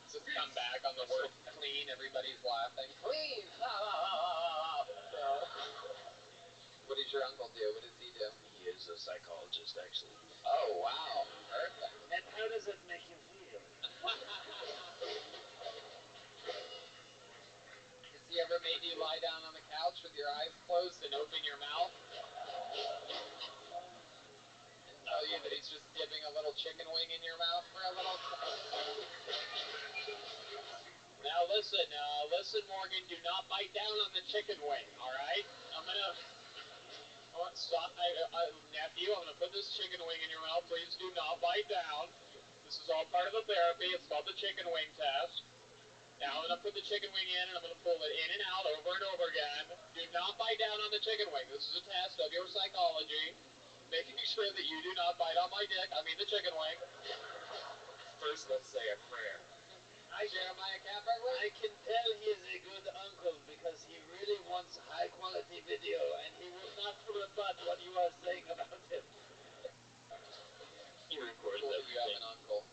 Just come back on the word clean. Everybody's laughing. Clean! Ha, ha, ha, ha, ha. So, what does your uncle do? What does he do? He is a psychologist, actually. Oh, wow. Perfect. And how does it make you feel? Has he ever made you lie down on the couch with your eyes closed and open your mouth? And tell you that he's just dipping a little chicken wing in your mouth for a little... Now listen, Morgan, do not bite down on the chicken wing, alright? I'm gonna... Stop, nephew, I'm gonna put this chicken wing in your mouth. Please do not bite down. This is all part of the therapy. It's called the chicken wing test. Now I'm going to put the chicken wing in and I'm going to pull it in and out over and over again. Do not bite down on the chicken wing. This is a test of your psychology. Making sure that you do not bite on my dick. I mean the chicken wing. First, let's say a prayer. Jeremiah Capper, I can tell he is a good uncle because he really wants high quality video and he will not rebut what you are saying about him. He records cool that you have everything. an uncle.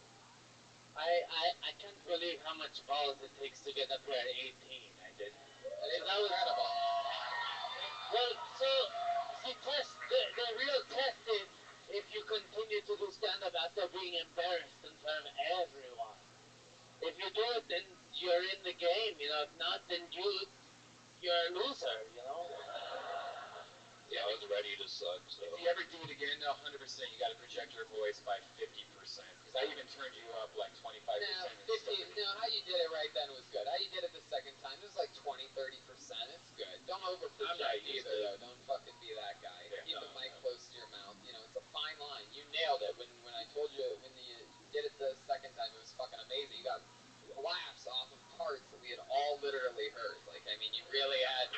I can't believe how much balls it takes to get up here at 18. I did. That is incredible. Well, so the real test is if you continue to do stand-up after being embarrassed in front of everyone. If you do it, then you're in the game. If not, then you're a loser. Yeah, I was ready to suck, so. If you ever do it again, 100%, you got to project your voice by 50%. Because I even turned you up like 25%. Now, 50, no, how you did it right then was good. How you did it the second time, it was like 20, 30%. It's good. Don't over-project either, though. Don't fucking be that guy. Yeah, Keep no. the mic close to your mouth. It's a fine line. You nailed it. When I told you, when you did it the second time, it was fucking amazing. You got laughs off of parts that we had all literally heard. You really had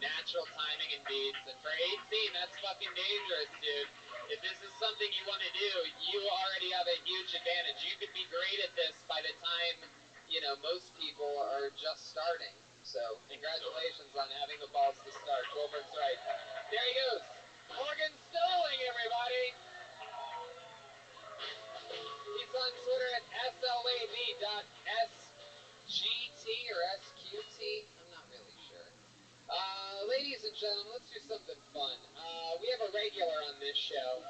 natural timing and beats. And for 18, that's fucking dangerous, dude. If this is something you want to do, you already have a huge advantage. You could be great at this by the time, most people are just starting. So, congratulations on having the balls to start. Goldberg's right. There he goes. Morgan Sterling, everybody. He's on Twitter at slab.sgt or sqt. I'm not really sure. Ladies and gentlemen, let's do something fun. We have a regular on this show.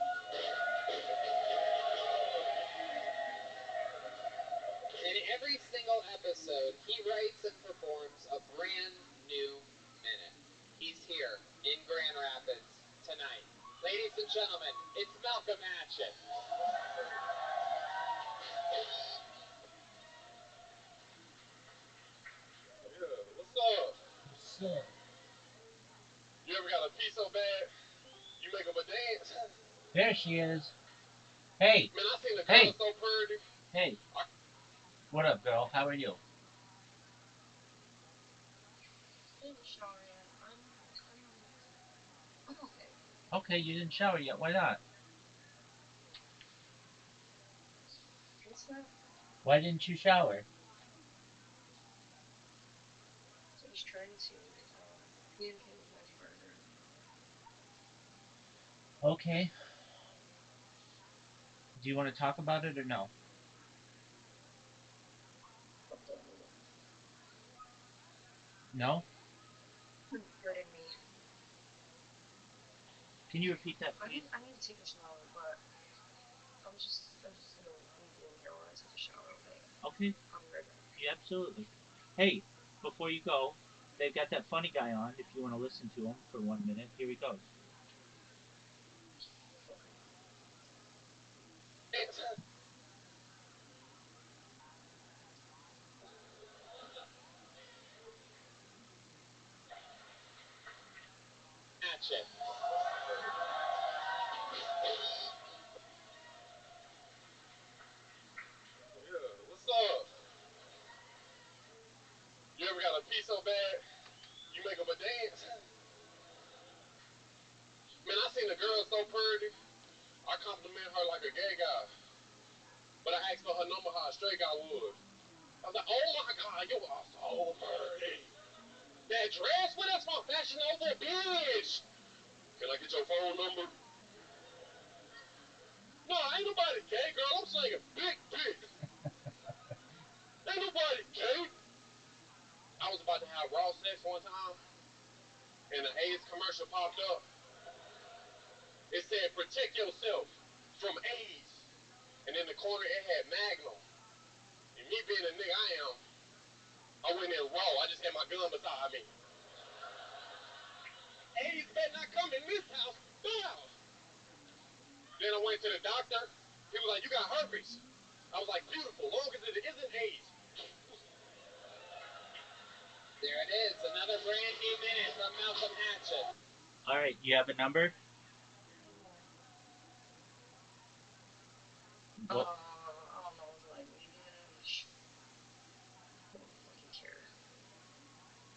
In every single episode, he writes and performs a brand new minute. He's here in Grand Rapids tonight. Ladies and gentlemen, it's Malcolm Hatchett. Yeah, what's up? What's up? You ever got a pee so bad, you make them a dance? There she is. Hey. Man, I seen the Hey. girl so pretty. Hey. What up, girl? How are you? I didn't shower yet. I'm okay. Okay, you didn't shower yet. Why not? What's that? Why didn't you shower? I was trying to communicate with my partner. Okay. Do you want to talk about it or no? No? Hurting me. Can you repeat that, please? I need to take a shower, but I'm just gonna leave you in here while I take a shower, okay? Okay. I'll be right back. Yeah, absolutely. Hey, before you go, they've got that funny guy on. If you want to listen to him for 1 minute, here he goes. Hatchet. Yeah, what's up? You ever got a pee so bad, you make them a dance? Man, I seen the girl so pretty, I compliment her like a gay guy. But I asked for her number how a straight guy would. I was like, oh my God, you are so pretty. That dress, what that's my Fashion Nova, bitch. Can I get your phone number? No, ain't nobody gay, girl. I'm saying big dick. Ain't nobody gay. I was about to have raw sex one time, and the AIDS commercial popped up. It said, protect yourself from AIDS. And in the corner, it had Magnum. And me being the nigga I am, I went in raw. I just had my gun beside me. AIDS better not come in this house. Bow. Then I went to the doctor. He was like, you got herpes. I was like, beautiful, long as it isn't AIDS. There it is, another brand new minute from Malcolm Hatchett. All right, you have a number? What? I don't know.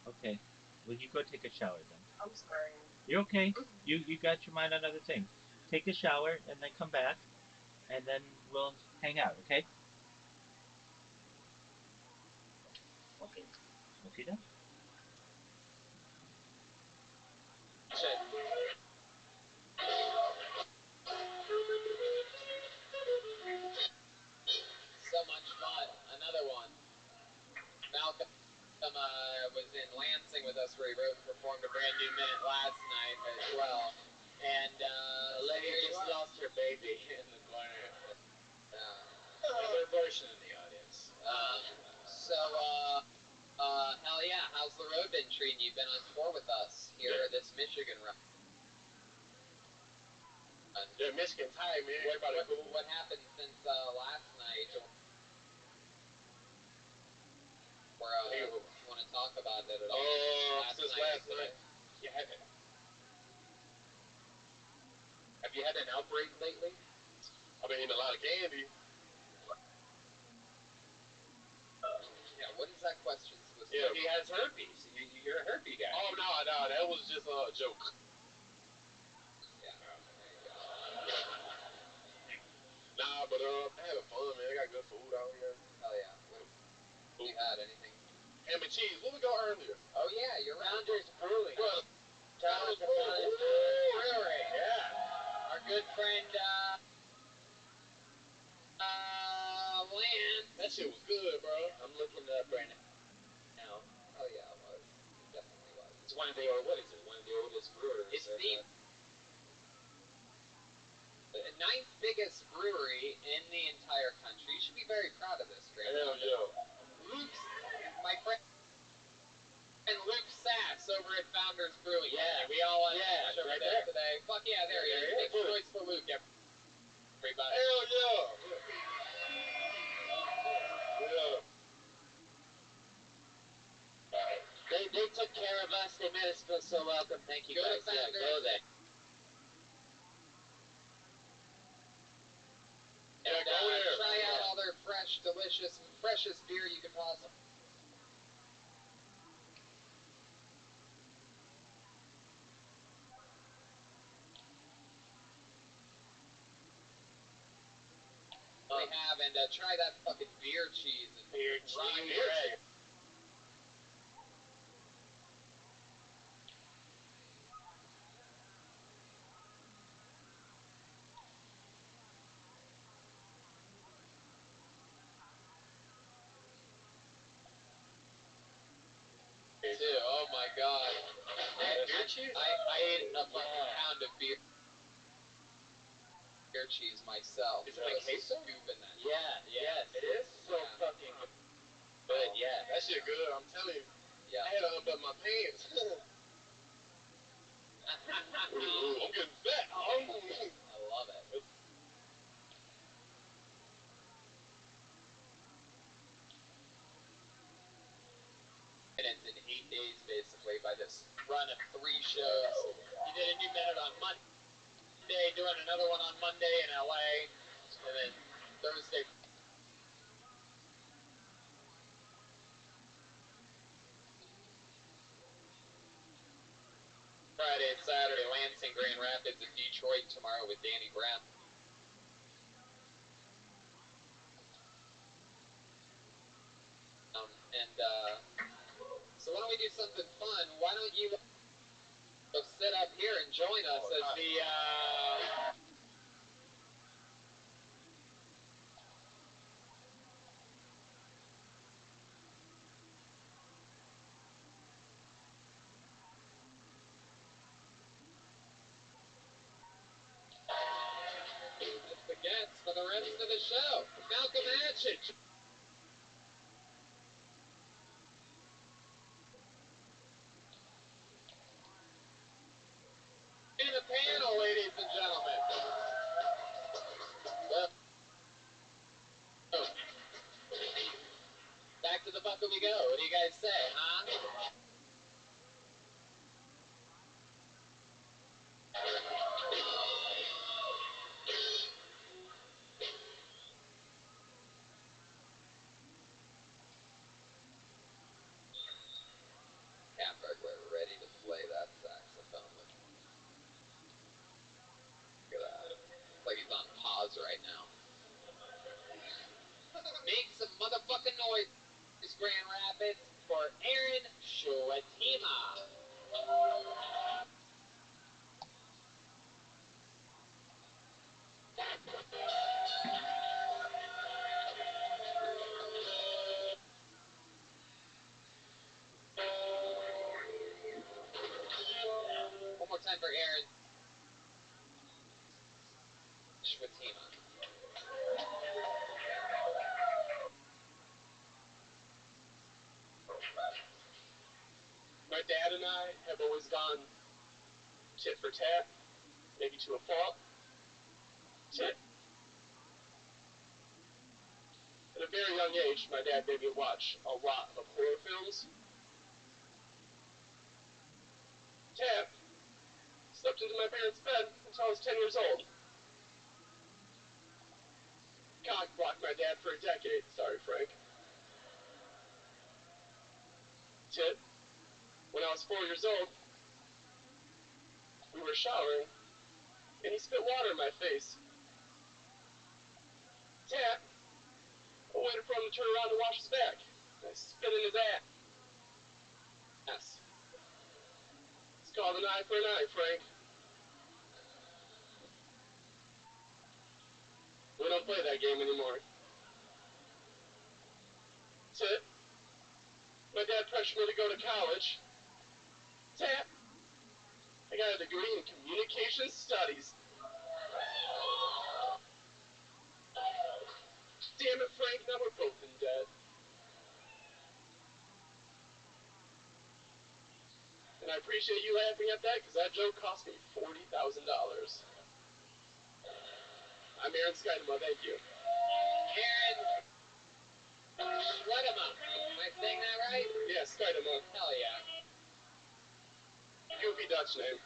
Okay. Well, you go take a shower then. I'm sorry. You're okay. You got your mind on other things. Take a shower and then come back, and then we'll hang out. Okay? Okay. Okay then. So much fun. Another one. Malcolm was in Lansing with us where he wrote and performed a brand new minute last night as well. And The lady just lost her baby in the corner. Another abortion in the audience. Hell yeah, how's the road been treating you? Been on tour with us here this Michigan run. Yeah, Michigan tight, man. Everybody cool. What happened since last night? Or you want to talk about it at all? Since last night. Yeah, have you had an outbreak lately? I've been eating a lot of candy. Yeah, what is that question supposed to Yeah, be? He has herpes. You're a herpes guy. Oh, no, that was just a joke. Yeah. Nah, but I'm having fun, man. I got good food out here. Hell yeah. What have you had? Anything? Ham and cheese. Where we go earlier? Oh yeah, you're right. Founders Brewing. Well, Founders Brewery. yeah. Our good friend, Lance. That shit was good, bro. I'm looking it up right now. Oh yeah, it was. It definitely was. It's one of the what is it? One of the oldest brewers. It's the ninth biggest brewery in the entire country. You should be very proud of this, Grant. Hell yeah. Luke's, my friend Luke Sass over at Founders Brewing. Yeah. We all went Yeah, over right there there. today. Fuck yeah, there he is. Big choice for Luke, everybody. Hell yeah. Yeah. They took care of us. They made us feel so welcome. Thank you Go to guys. Yeah, Founders. go there. Yeah, go there. Try out all their fresh, delicious, freshest beer you could possibly. We have, and try that fucking beer cheese and Beer rye cheese. bread. Too. Oh my god. Beer cheese? I ate a fucking pound of beer cheese myself. Is it like queso? Scoop in that. Yeah. It is so fucking good. Yeah. That shit good, I'm telling you. Yeah. I had to unbutton my pants. I'm getting fat. I love it. Minutes in 8 days, basically, by this run of 3 shows. He did a new minute on Monday, doing another one on Monday in LA, and then Thursday. Friday and Saturday, Lansing, Grand Rapids, and Detroit tomorrow with Danny Brown. So why don't we do something fun? Why don't you sit up here and join us as the guests for the rest of the show. Malcolm Atchett. In the panel, ladies and gentlemen. Back to the bucket we go. What do you guys say, huh? Yeah, I've always gone tit for tat, maybe to a fault. Tit. At a very young age, my dad made me watch a lot of horror films. Tat. Slept into my parents' bed until I was 10 years old. Cock blocked my dad for a decade. Sorry, Frank. Tit. When I was 4 years old, we were showering, and he spit water in my face. Tat. I waited for him to turn around to wash his back. I spit in his ass. It's called an eye for an eye, Frank. We don't play that game anymore. Tit. My dad pressured me to go to college. Tat. I got a degree in communication studies. Damn it, Frank, now we're both in debt. And I appreciate you laughing at that, because that joke cost me $40,000. I'm Aaron Skydema, thank you. Aaron Schledema. Am I saying that right? Yeah, Skydema. Hell yeah. Goofy Dutch name.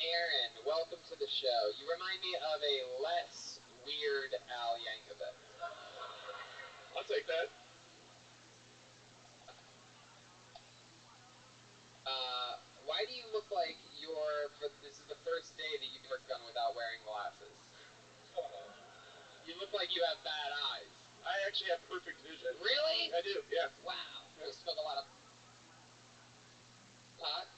Aaron, welcome to the show. You remind me of a less weird Al Yankovic. I'll take that. Why do you look like this is the first day that you've worked on without wearing glasses? You look like you have bad eyes. I actually have perfect vision. Really? I do, yeah. Wow. You smoke a lot of pot?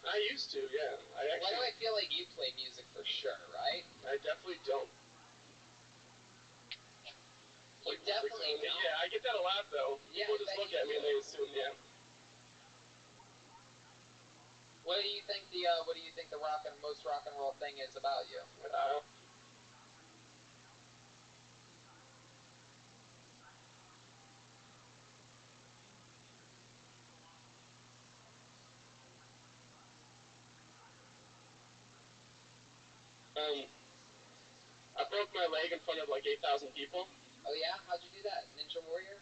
I used to, yeah. Why do I feel like you play music for sure, right? I definitely don't. You definitely don't? Yeah, I get that a lot, though. Yeah, People just look at me and they assume, yeah. What do you think the most rock and roll thing is about you? I broke my leg in front of like 8,000 people. Oh yeah? How'd you do that? Ninja Warrior?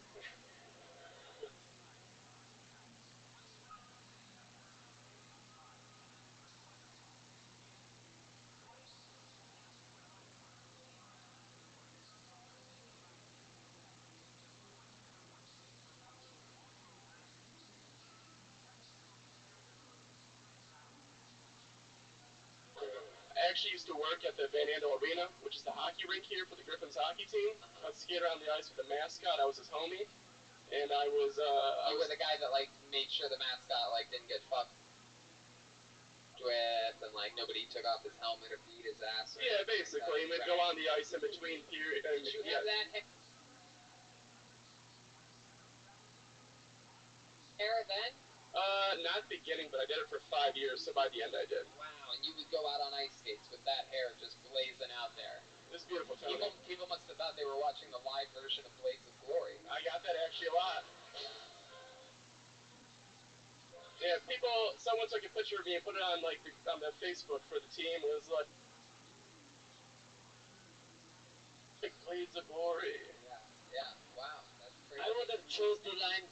I actually used to work at the Van Andel Arena, which is the hockey rink here for the Griffins hockey team. I'd skate around the ice with the mascot. I was his homie. And I was, You were the guy that, like, made sure the mascot, like, didn't get fucked with, and, like, nobody took off his helmet or beat his ass. Yeah, basically. And we'd go on the ice in between periods. Did you have that hair then? Not beginning, but I did it for 5 years, so by the end I did. Wow, and you would go out on ice skates with that hair just blazing out there. It's beautiful, Tony. People must have thought they were watching the live version of Blades of Glory. I got that actually a lot. Yeah, someone took a picture of me and put it on like on the Facebook for the team. It was like Blades of Glory. Yeah, wow, that's crazy. I would have chose the line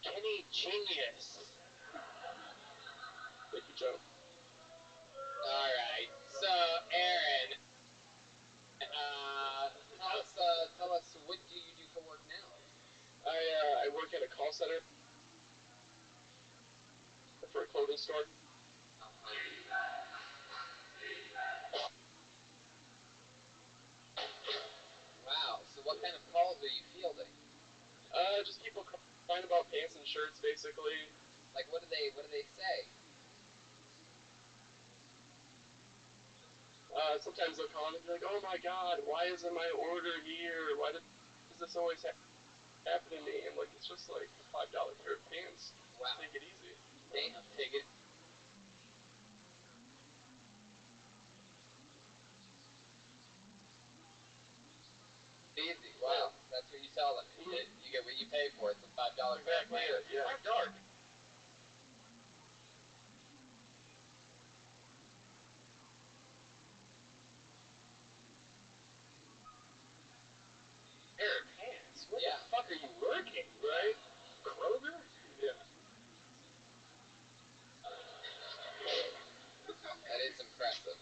Kenny Genius. Thank you, Joe. Alright, so Aaron, tell us what do you do for work now? I work at a call center for a clothing store. Wow, so what kind of calls are you fielding? Just people crying about pants and shirts, basically. Like, what do they say? Sometimes they'll call and be like, "Oh my God, why isn't my order here? Why does this always happen to me?" I'm like, "It's just like a $5 pair of pants. Wow. Take it easy." Damn, take it. Easy. Wow, that's what you tell them. You get what you pay for. It's a $5 pair of pants. Yeah. $5. What the Yeah. fuck are you working, right? Kroger? Yeah. That is impressive.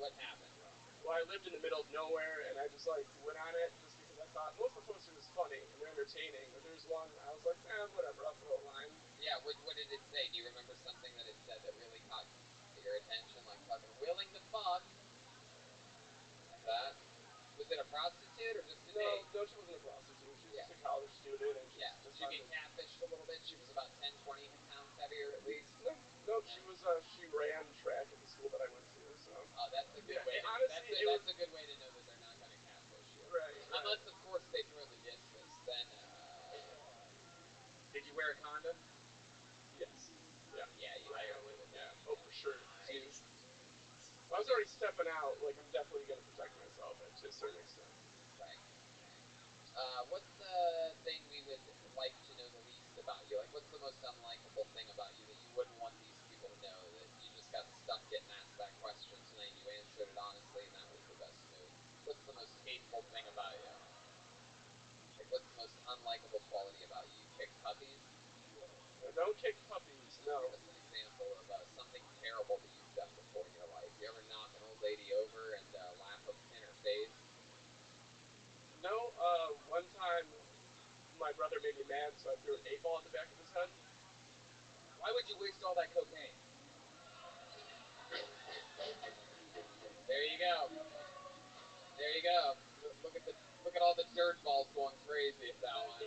What happened? Well, I lived in the middle of nowhere, and I just like went on it just because I thought most of the posters is funny and they're entertaining. But there's one I was like, whatever, I'll throw a line. Yeah, what did it say? Do you remember something that it said that really caught your attention? Like fucking willing to fuck? Like that? Was it a prostitute or just a date? No, she wasn't a prostitute. She was just a college student, and she just Did you get catfished a little bit? She was about 10, 20 pounds heavier at least? No, she was. She ran track at the school that I went to. So. Oh, that's a good way. Honestly, that's a good way to know that they're not going to catfish you. Right. Unless, of course, they throw the discus. Then, did you wear a condom? Yes. Yeah. Yeah, you definitely would. Yeah. Oh, for sure. Jeez. Well, I was already stepping out. Like, I'm definitely going to protect myself to a certain extent. Right. What's the thing we would like to know the least about you? Like, what's the most unlikable thing about you that you wouldn't want these people to know? That you just got stuck getting asked that question tonight, and you answered it honestly, and that was the best move. What's the most hateful thing about you? Like, what's the most unlikable quality about you? You kick puppies? Don't kick puppies, no. Give us an example of something terrible that you've done before in your life. You ever knock an old lady over and laugh in her face? No, one time my brother made me mad, so I threw an 8-ball at the back of his head. Why would you waste all that cocaine? There you go. There you go. Look at all the dirt balls going crazy at that one.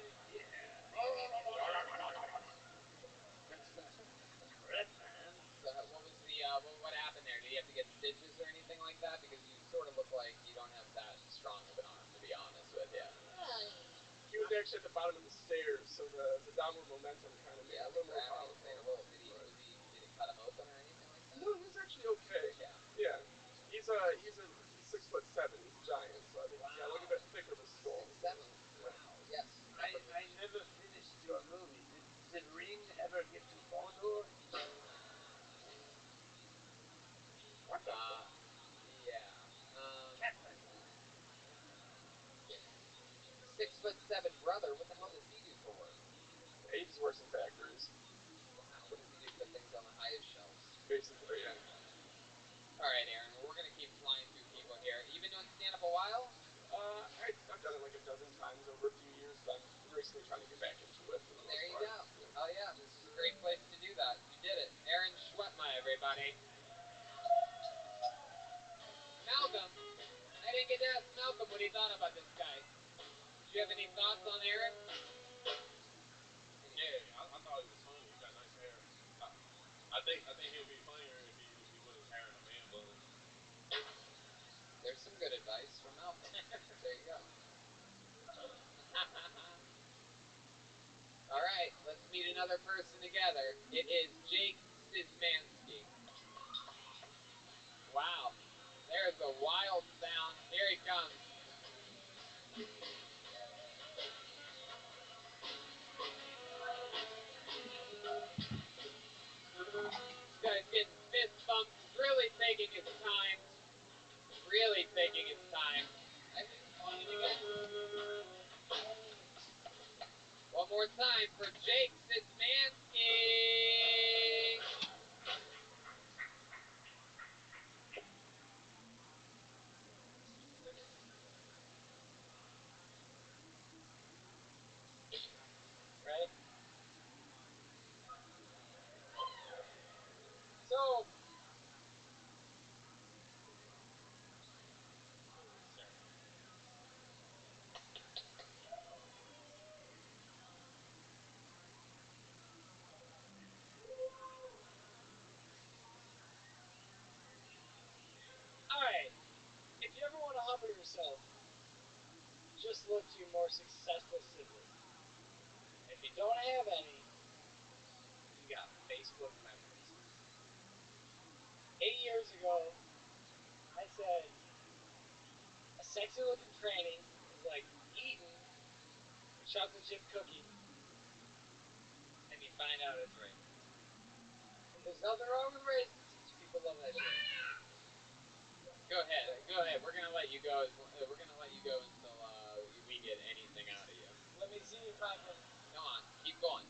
Rip, man. So what was the what happened there? Did you have to get stitches or anything like that? Because you sort of look like you don't have that strong of an arm, to be honest with you. He was actually at the bottom of the stairs, so the downward momentum kind of made it a little more powerful. Did it cut him open or anything like that? No, he was actually okay. Yeah. He's 6'7". He's a giant, so I think he's got a little bit thicker of a skull. 6'7". Wow. Yes. I never finished your movie. Did Ring ever get to Mordor? What the fuck? Yeah. Cat wrestling. 6'7" brother. What the hell does he do for work? He just works in factories. Wow. What does he do? Put things on the highest shelves. Basically, yeah. All right, Aaron. Well, we're gonna keep flying through people here. You've been doing stand-up a while? I've done it like a dozen times over a few years, but I'm recently trying to get back into it for the most part. There you go. Oh yeah, this is a great place to do that. You did it. Aaron Schwetma, everybody. Malcolm. I didn't get to ask Malcolm what he thought about this guy. Do you have any thoughts on Aaron? Yeah, I thought he was funny. He got nice hair. I think he'd be funnier if he was wearing a man bun. There's some good advice from Malcolm. There you go. All right, let's meet another person together. It is Jake Szymanski. Wow, there's a wild sound. Here he comes. This guy's getting fist bumps. He's really taking his time. Really taking his time. I think it's funny again. One more time for Jake Szymanski. Right? So, Alright, if you ever want to humble yourself, just look to your more successful sibling. If you don't have any, you got Facebook memories. 8 years ago, I said a sexy looking tranny is like eating a chocolate chip cookie, and you find out it's racist. There's nothing wrong with racists. People love that shit. go ahead. We're gonna let you go. We're gonna let you go until we get anything out of you. Let me see if I can. Come on, keep going.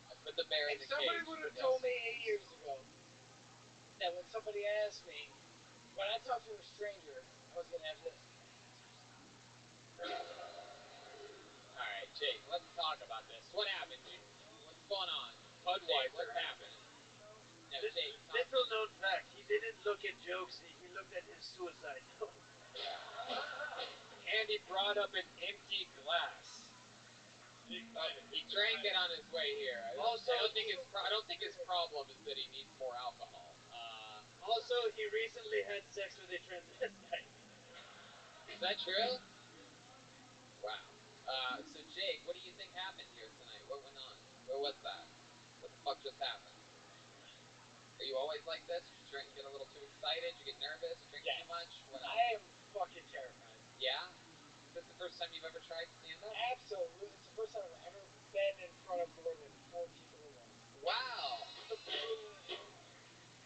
I put the bear in the cage. Somebody would have told me 8 years ago that when somebody asked me, when I talk to a stranger, I was gonna have this. Alright, Jake, let's talk about this. What happened? What's going on? Jake, what's happening? No, Jake, Little known fact, he didn't look at jokes, he looked at his suicide note. And he brought up an empty glass. He drank it on his way here. I don't think his problem is that he needs more alcohol. Also, he recently had sex with a transvestite. Is that true? Wow. So Jake, what do you think happened here tonight? What went on? What was that? What the fuck just happened? Are you always like this? You get a little too excited? You get nervous? You drink too much? What else? I am fucking terrified. Yeah? Is this the first time you've ever tried stand-up? Absolutely. It's the first time I've ever been in front of more than 4 people at once. Wow.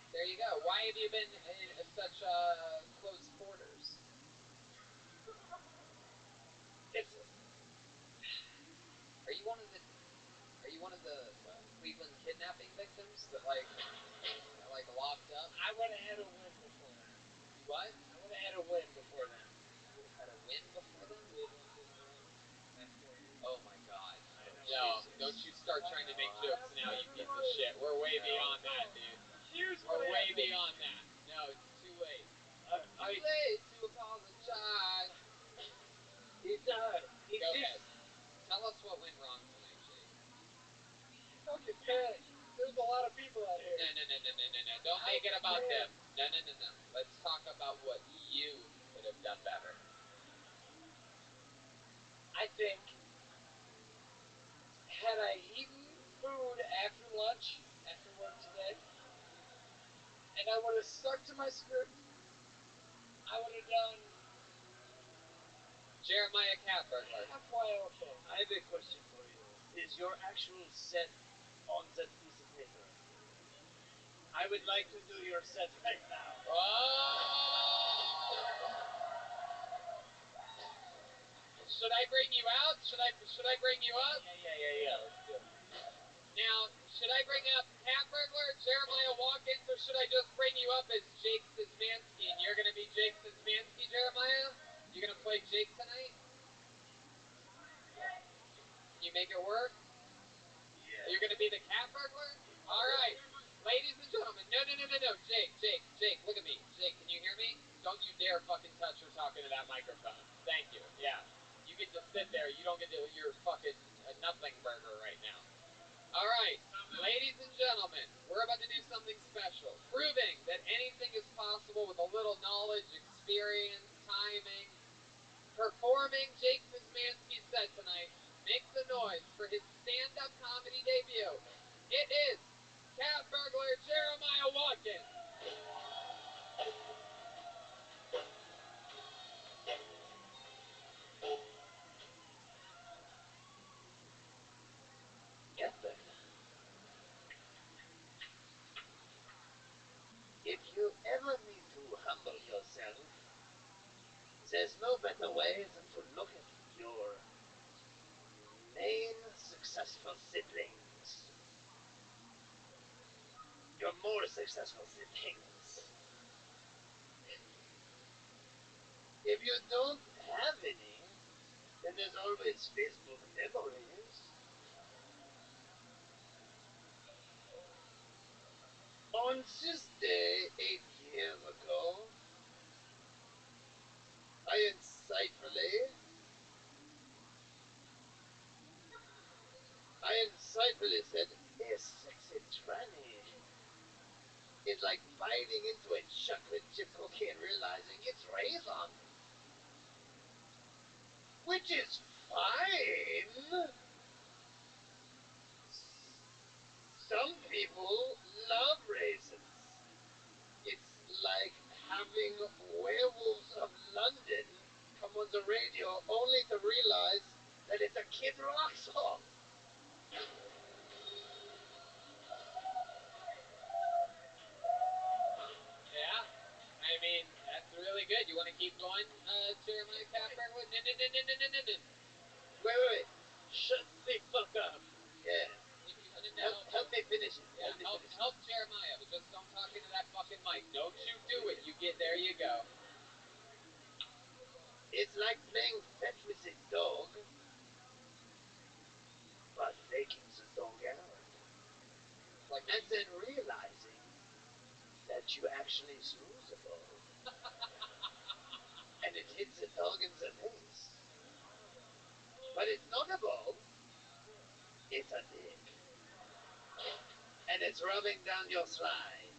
There you go. Why have you been in such close quarters? Are you one of the Cleveland kidnapping victims that like locked up? I would have had a win before that. What? I would have had a win before that. You would have had a win before then? Oh my god. No, don't you start trying to make jokes now, you piece of shit. We're way beyond that, dude. We're way beyond that. No, it's too late. Too late to apologize. Go ahead. Tell us what went wrong tonight, Jake. Fucking panic. There's a lot of people out here. No. Don't make it about them. No. Let's talk about what you could have done better. I think, had I eaten food after lunch, after work today, and I would have stuck to my script, I would have done Jeremiah Cat Burglar. halfway okay. I have a question for you. Is your actual set on that piece of paper? I would like to do your set right now. Oh! Should I bring you out? Should I bring you up? Yeah. Let's do it. Now, should I bring up Cat Burglar, Jeremiah Watkins, or should I just bring you up as Jake Szymanski? And you're going to be Jake Szymanski, Jeremiah? You're going to play Jake tonight? Can you make it work? Yeah. You're going to be the Cat Burglar? All right. Ladies and gentlemen, no. Jake, look at me. Jake, can you hear me? Don't you dare fucking touch or talk into that microphone. Thank you. Yeah. You get to sit there. You don't get to, you're fucking a nothing burger right now. All right. Ladies and gentlemen, we're about to do something special. Proving that anything is possible with a little knowledge, experience, timing. Performing Jake Szymanski's set tonight. Make some noise for his stand-up comedy debut. It is Cat Burglar Jeremiah Watkins. Cat Burglar. If you ever need to humble yourself, there's no better way than to look at your main successful siblings. Your more successful siblings. If you don't have any, then there's always Facebook memories. On this day 8 years ago, I insightfully said, a sexy tranny. It's like biting into a chocolate chip cookie and realizing it's raisin. Which is fine. Some people love raisins. It's like having Werewolves of London come on the radio only to realize that it's a Kid Rock song. Yeah? I mean, that's really good. You want to keep going, Jeremiah Cat Burglar? No. Wait. Shut the fuck up. Yeah. If you want to know, help me finish it. Yeah, help Jeremiah, but just don't talk into that fucking mic. Don't you do it. There you go. It's like playing fetch with a dog, but taking the dog out. Like, and then realizing that you actually threw the ball. And it hit the dog in the face. But it's not a ball. It's a dick. And it's rubbing down your thigh.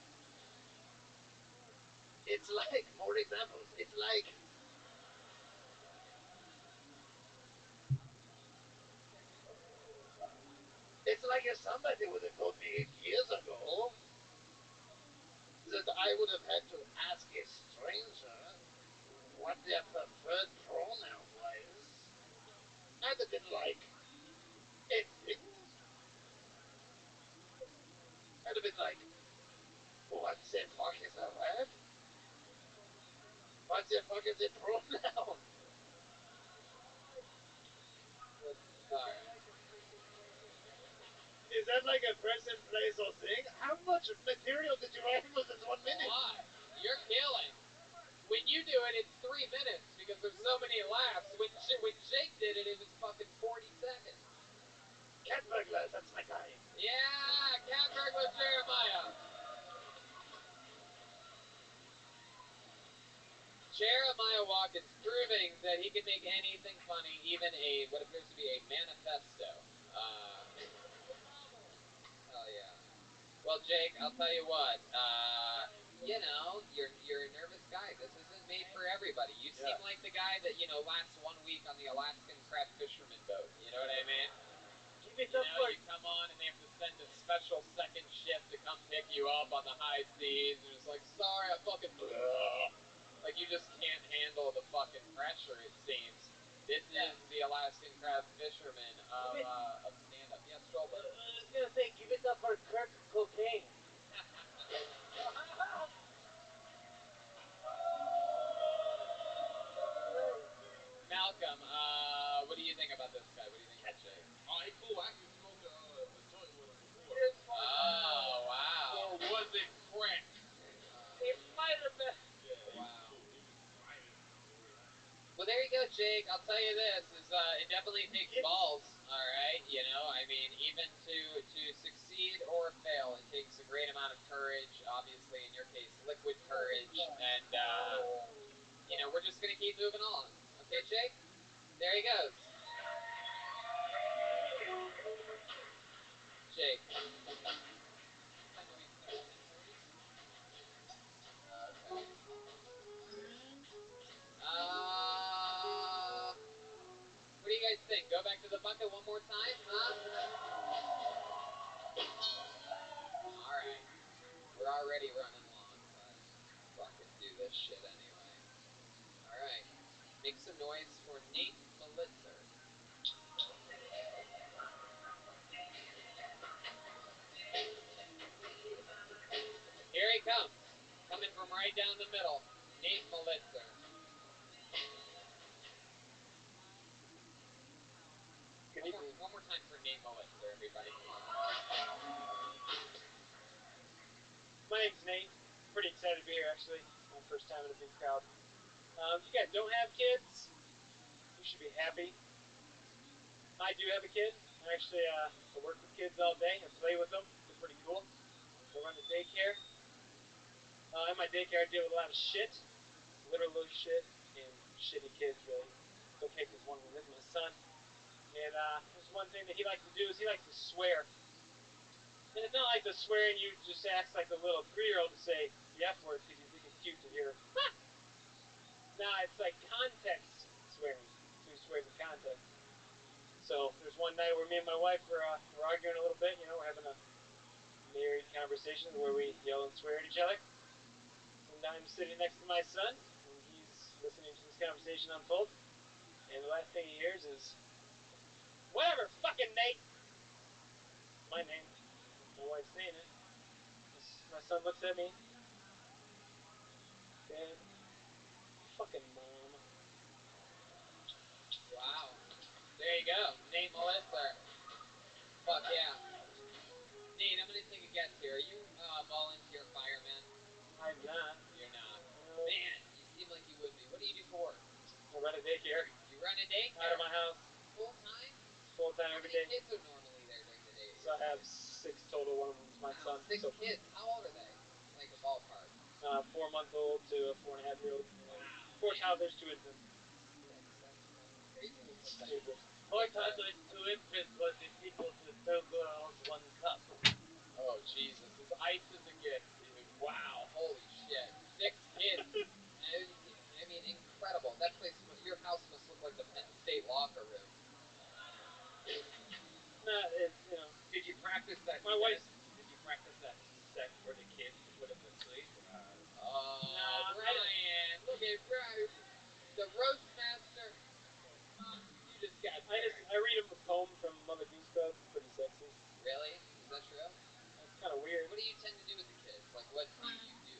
It's like, more examples, it's like if somebody would have told me years ago that I would have had to ask a stranger what their preferred pronoun was, I'd have been like, it didn't. I'd have been like, what the fuck is a word? What the fuck is a pronoun? Is that like a person, place, or thing? How much material did you write for this 1 minute? Why? You're killing. When you do it, it's 3 minutes because there's so many laughs. When Jake did it, it was fucking 40 seconds. Cat burglar, that's my guy. Yeah, cat burglar Jeremiah. Jeremiah Watkins proving that he can make anything funny, even what appears to be a manifesto. Hell yeah. Well, Jake, I'll tell you what. You're a nervous guy. This isn't made for everybody. You seem like the guy that lasts 1 week on the Alaskan crab fisherman boat. You know what I mean? You come on and they have to send a special second shift to come pick you up on the high seas, and it's like, sorry, I fucking like you just can't handle the fucking pressure. It seems. This is the Alaskan crab fisherman of stand-up. Yes, Joel. I was gonna say, give it up for Kirk Cocaine. Malcolm, what do you think about this guy? What do you think about Jake? Alright, cool. I actually smoked a joint with him before. Oh, wow. Or was it crack? It might have been. Yeah, wow. He was driving. Well, there you go, Jake. I'll tell you this: it definitely takes balls. All right, I mean, even to succeed or fail, it takes a great amount of courage. Obviously, in your case, liquid courage, and we're just gonna keep moving on. Okay, Jake. There he goes. Jake. What do you guys think? Go back to the bucket one more time, huh? Alright. We're already running long, but fucking do this shit anyway. Alright. Make some noise for Nate Melitzer. Here he comes. Coming from right down the middle. Nate Melitzer. One more time for Nate Melitzer, everybody. My name's Nate. Pretty excited to be here, actually. My first time in a big crowd. If you guys don't have kids, you should be happy. I do have a kid. I actually work with kids all day and play with them. It's pretty cool. I run a daycare. In my daycare, I deal with a lot of shit, literal shit, and shitty kids, really. It's okay because one of them is my son. And there's one thing that he likes to do is he likes to swear. And it's not like the swearing you just acts like a little 3-year-old to say the F word because you think it's cute to hear. Nah, it's like context swearing. So he swears in context. So there's one night where me and my wife were arguing a little bit. We're having a married conversation where we yell and swear at each other. And I'm sitting next to my son, and he's listening to this conversation unfold. And the last thing he hears is, "Whatever, fucking Nate." My name. My wife's saying it. My son looks at me. Dad, fucking mom. Wow. There you go. Nate Melitzer. Fuck yeah. Nate, I'm going to take a guess here. Are you volunteer fireman? I'm run a daycare. You run a daycare? Out of my house. Full time? Full time How every many day. kids are normally there during the day? So I have 6 total. One of them's my son. 6 So, kids. How old are they? Like a ballpark. 4-month-old to a 4.5-year-old. Wow. 4 toddlers, 2 infants. That's crazy. It's stupid. My toddlers, 2 infants was it equal to 2 girls, 1 cup. Oh, Jesus. It's ice as a gift, dude. Wow. Holy shit. 6 kids. I mean, incredible. That place, your house must look like the Penn State locker room. It's, Did you practice that? My wife. Did you practice that set for the kids to put them to sleep? Oh, Nah, Brian. Look at Brian. The roast master. You just got I read him a poem from Mother Goose Grove. It's pretty sexy. Really? Is that true? It's kind of weird. What do you tend to do with the kids? Like, what do you do?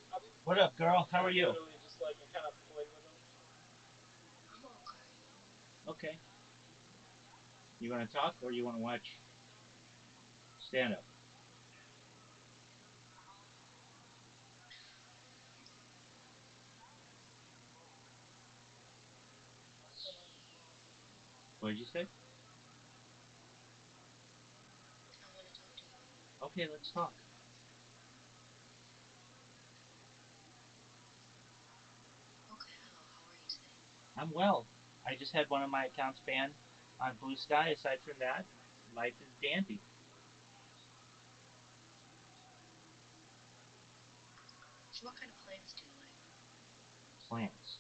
What up, girl? How are you? Literally just like I kind of play with them. I'm okay. Okay. You want to talk or you want to watch stand up? What did you say? I want to talk to you. Okay, let's talk. Okay, hello. How are you today? I'm well. I just had one of my accounts banned on Blue Sky. Aside from that, life is dandy. So what kind of plants do you like? Plants.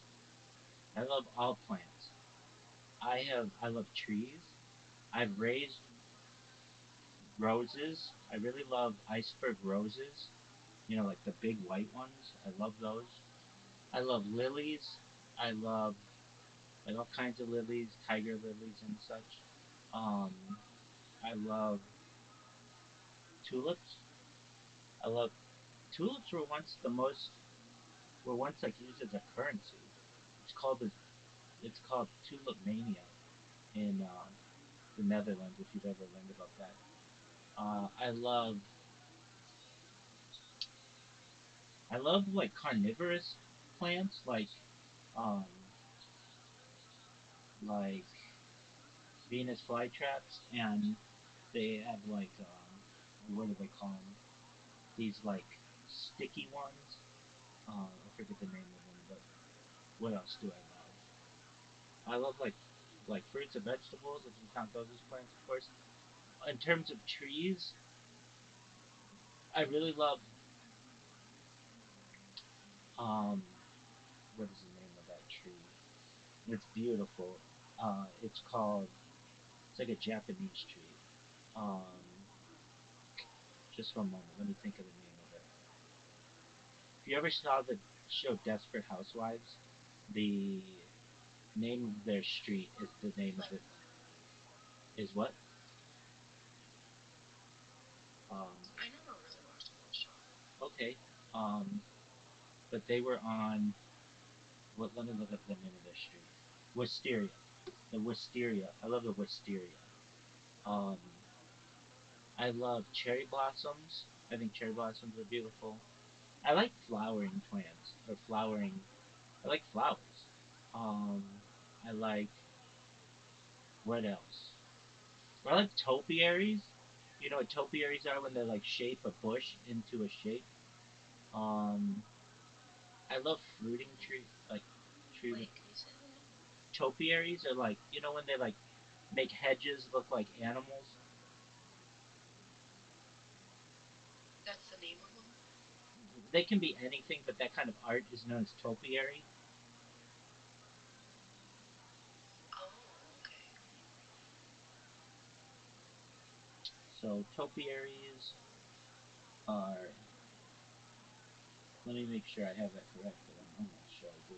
I love all plants. I love trees. I've raised roses. I really love iceberg roses. You know, like the big white ones. I love those. I love lilies. I love like all kinds of lilies, tiger lilies and such. Um, I love tulips. I love tulips were once like used as a currency. It's called the it's called tulip mania in the Netherlands. If you've ever learned about that, I love like carnivorous plants um, like Venus flytraps, and they have like what do they call them? These like sticky ones. I forget the name of them, but what else do I love? I love like fruits and vegetables, if you count those as plants, of course. In terms of trees, I really love um, what is the name of that tree? It's beautiful. It's like a Japanese tree. Um, just one moment, let me think of the name of it. If you ever saw the show Desperate Housewives, the name of their street is the name of it. Is what? Um, I never really watched the whole show. okay. Um, but they were on. What? Let me look up the name of their street. Wisteria. The Wisteria. I love the Wisteria. Um, I love cherry blossoms. I think cherry blossoms are beautiful. I like flowering plants or flowering. I like flowers. Um, I like what else? I like topiaries. You know what topiaries are when they like shape a bush into a shape. Um, I love fruiting tree like tree. Wait, can you say that again? Topiaries are like when they like make hedges look like animals. That's the name of them? They can be anything, but that kind of art is known as topiary. Oh, okay. So topiaries are. Let me make sure I have that correct, but I'm almost sure I do.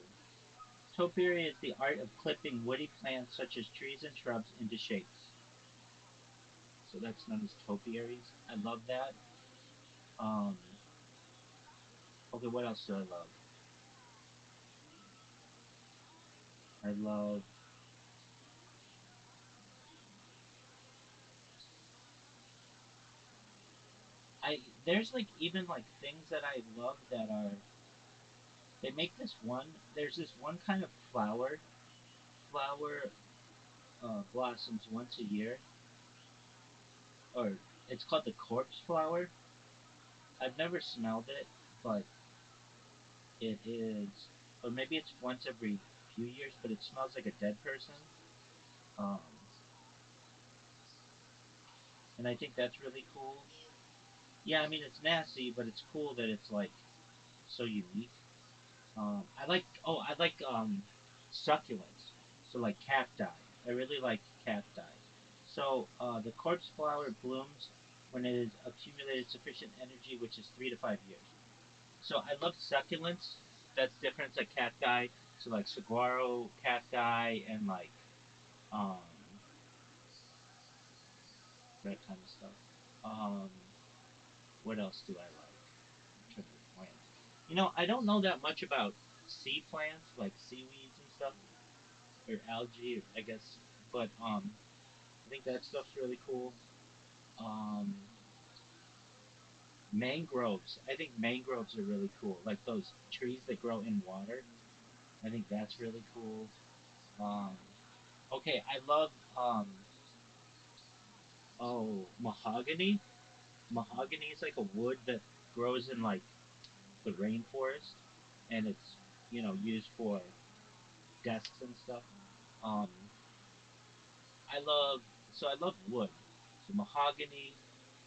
Topiary is the art of clipping woody plants such as trees and shrubs into shapes. So that's known as topiaries. I love that. Um, okay, what else do I love? I love. There's like even like things that I love that are. They make this one. There's this one kind of flower flower blossoms once a year, or it's called the corpse flower. I've never smelled it, but it is, or maybe it's once every few years, but it smells like a dead person. Um, and I think that's really cool. Yeah, I mean it's nasty, but it's cool that it's like so unique. I like succulents. So like cacti. I really like cacti. So the corpse flower blooms when it has accumulated sufficient energy, which is 3 to 5 years. So I love succulents. That's different. It's like cacti. So like saguaro cacti and like um, that kind of stuff. Um, what else do I like? I'm trying to plant. I don't know that much about sea plants like seaweeds and stuff or algae, I guess. But I think that stuff's really cool. Um, mangroves. I think mangroves are really cool. Like those trees that grow in water. I think that's really cool. Um, okay, I love mahogany. Mahogany is like a wood that grows in like the rainforest, and it's used for desks and stuff. Um, I love wood. So mahogany,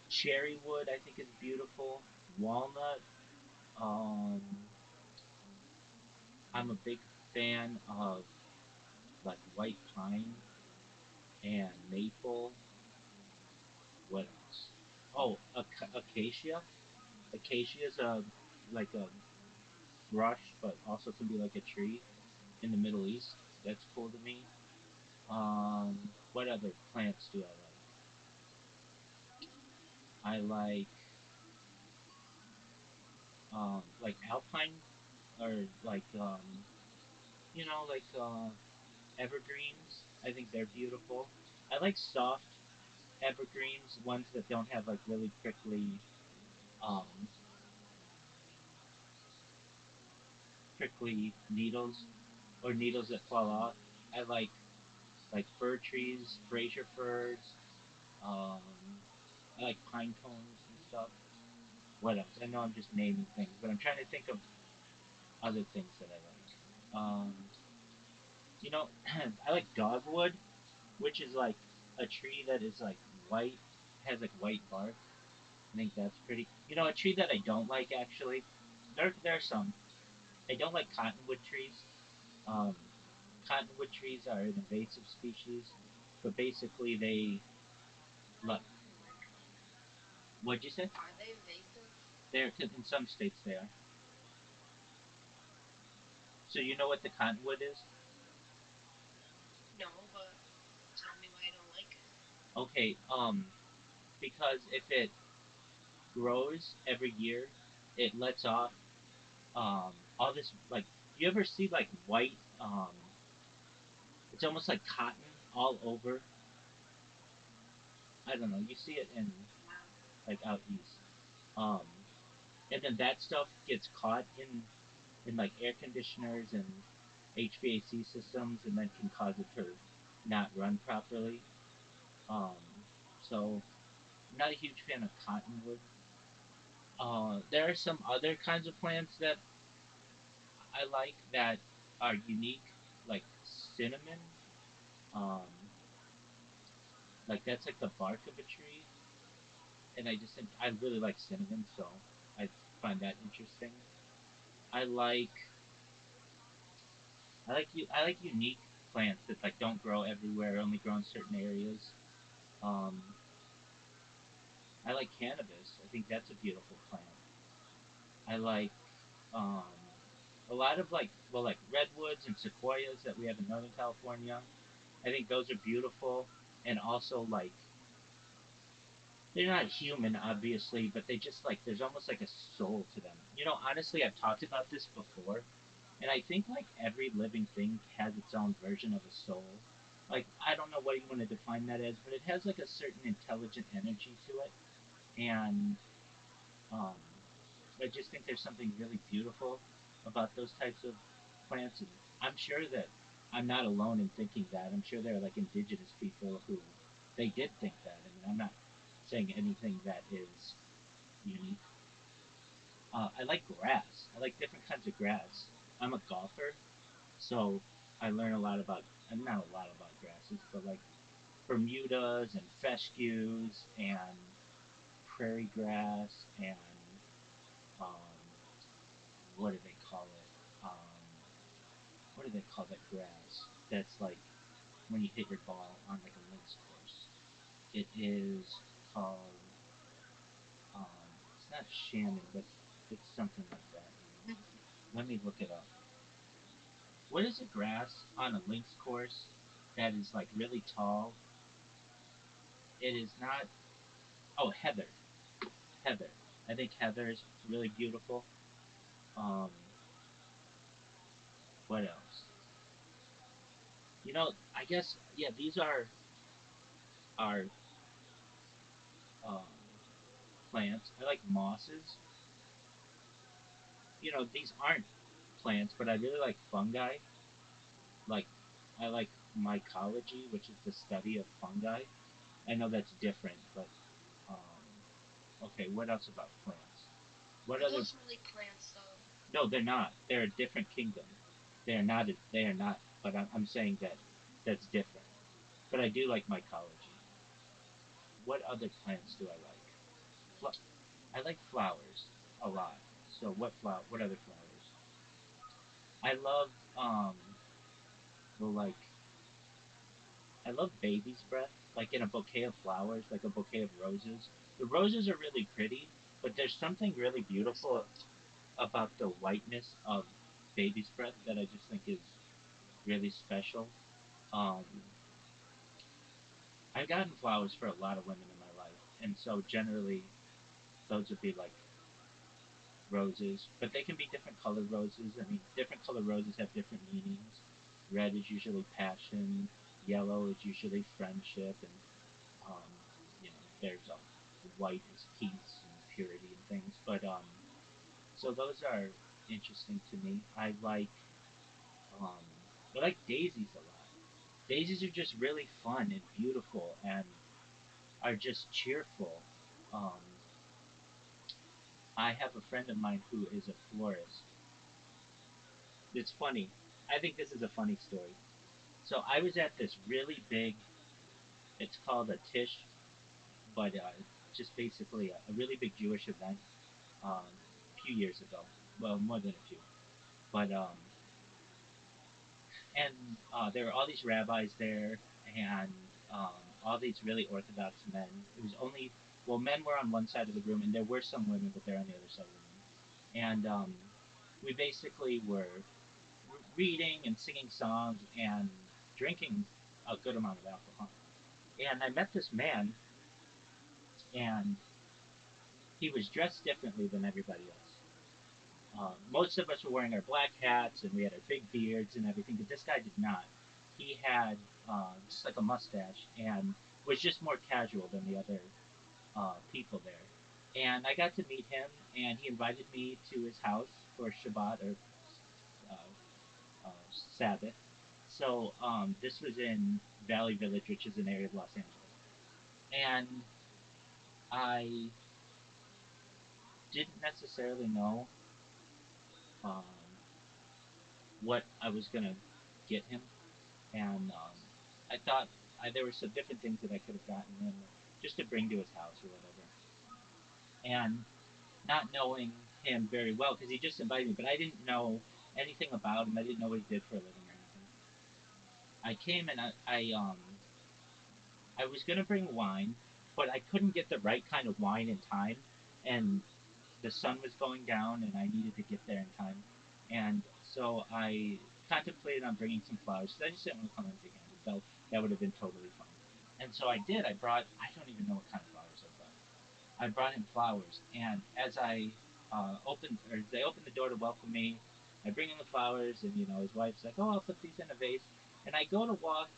cherry wood, I think is beautiful. Walnut. Um, I'm a big fan of like white pine and maple. What else? Oh, acacia. Acacia is a like a brush, but also can be like a tree in the Middle East. That's cool to me. What other plants do I like? I like alpine or like evergreens. I think they're beautiful. I like soft evergreens, ones that don't have like really um, prickly needles or needles that fall off. I like fir trees, Fraser firs. Um, I like pine cones and stuff. What else? I know I'm just naming things, but I'm trying to think of other things that I like. You know, I like dogwood, which is like a tree that is like white, has like white bark. I think that's pretty. A tree that I don't like actually. There are some. I don't like cottonwood trees. Um, Cottonwood trees are an invasive species, but basically they look. What'd you say? Are they invasive? They're in some states they are. So you know what the cottonwood is? No, but tell me why you don't like it. Okay. Because if it grows every year, it lets off all this like. You ever see like white? It's almost like cotton all over. I don't know. You see it in like out east. Um, and then that stuff gets caught in like air conditioners and HVAC systems, and then can cause it to not run properly. Um, so I'm not a huge fan of cottonwood. There are some other kinds of plants that I like that are unique, like cinnamon. Um, like that's like the bark of a tree, and I just think I really like cinnamon, so I find that interesting. I like I like unique plants that like don't grow everywhere, only grow in certain areas. Um, I like cannabis. I think that's a beautiful plant. I like um, a lot of like redwoods and sequoias that we have in Northern California. I think those are beautiful, and also like they're not human, obviously, but they just like there's almost like a soul to them. Honestly, I've talked about this before, and I think like every living thing has its own version of a soul. Like I don't know what you want to define that as, but it has like a certain intelligent energy to it, and um, I just think there's something really beautiful about those types of plants, and I'm sure that. I'm not alone in thinking that. I'm sure there are like indigenous people who they did think that. I mean, I'm not saying anything that is unique. I like grass. I like different kinds of grass. I'm a golfer, so I learn a lot about, not a lot about grasses, but like Bermudas and fescues and prairie grass and um, what do they call it? What do they call that grass? That's like when you hit your ball on like a links course. It is called. It's not Shannon, but it's something like that. Let me look it up. What is a grass on a links course that is like really tall? It is not. Oh, heather. Heather. I think heather is really beautiful. Um, what else? I guess yeah. These are um, plants. I like mosses. These aren't plants, but I really like fungi. Like I like mycology, which is the study of fungi. I know that's different, but okay. What else about plants? What Are other? those really plants, though? No, they're not. They're a different kingdom. They are not. They are not. But I'm saying that that's different. But I do like mycology. What other plants do I like? Fl- I like flowers a lot. So what flower? What other flowers? I love the like. I love baby's breath, like in a bouquet of flowers, like a bouquet of roses. The roses are really pretty, but there's something really beautiful about the whiteness of baby's breath that I just think is really special. Um, I've gotten flowers for a lot of women in my life, and so generally those would be like roses, but they can be different colored roses. I mean, different colored roses have different meanings. Red is usually passion, yellow is usually friendship, and um, there's white is peace and purity and things. But so those are interesting to me. Um, I like daisies a lot. Daisies are just really fun and beautiful and are just cheerful. Um, I have a friend of mine who is a florist. It's funny. I think this is a funny story. So I was at this really big. It's called a Tish, but just basically a really big Jewish event a few years ago. Well, more than a few. But and there were all these rabbis there, and all these really Orthodox men. It was only men were on one side of the room, and there were some women, but they're on the other side of the room. And we basically were reading and singing songs and drinking a good amount of alcohol. And I met this man, and he was dressed differently than everybody else. Most of us were wearing our black hats and we had our big beards and everything, but this guy did not. He had just like a mustache and was just more casual than the other people there. And I got to meet him, and he invited me to his house for Shabbat or uh, Sabbath. So this was in Valley Village, which is an area of Los Angeles. And I didn't necessarily know um, what I was going to get him. And I thought there were some different things that I could have gotten him just to bring to his house or whatever. And not knowing him very well, because he just invited me, but I didn't know anything about him. I didn't know what he did for a living or anything. I came and I was gonna bring wine, but I couldn't get the right kind of wine in time, and the sun was going down, and I needed to get there in time, and so I contemplated on bringing some flowers. Cause I just didn't want to come empty-handed, so that would have been totally fine. And so I did. I don't even know what kind of flowers I brought. I brought him flowers, and as I they opened the door to welcome me. I bring him the flowers, and his wife's like, "Oh, I'll put these in a vase." And I go to walk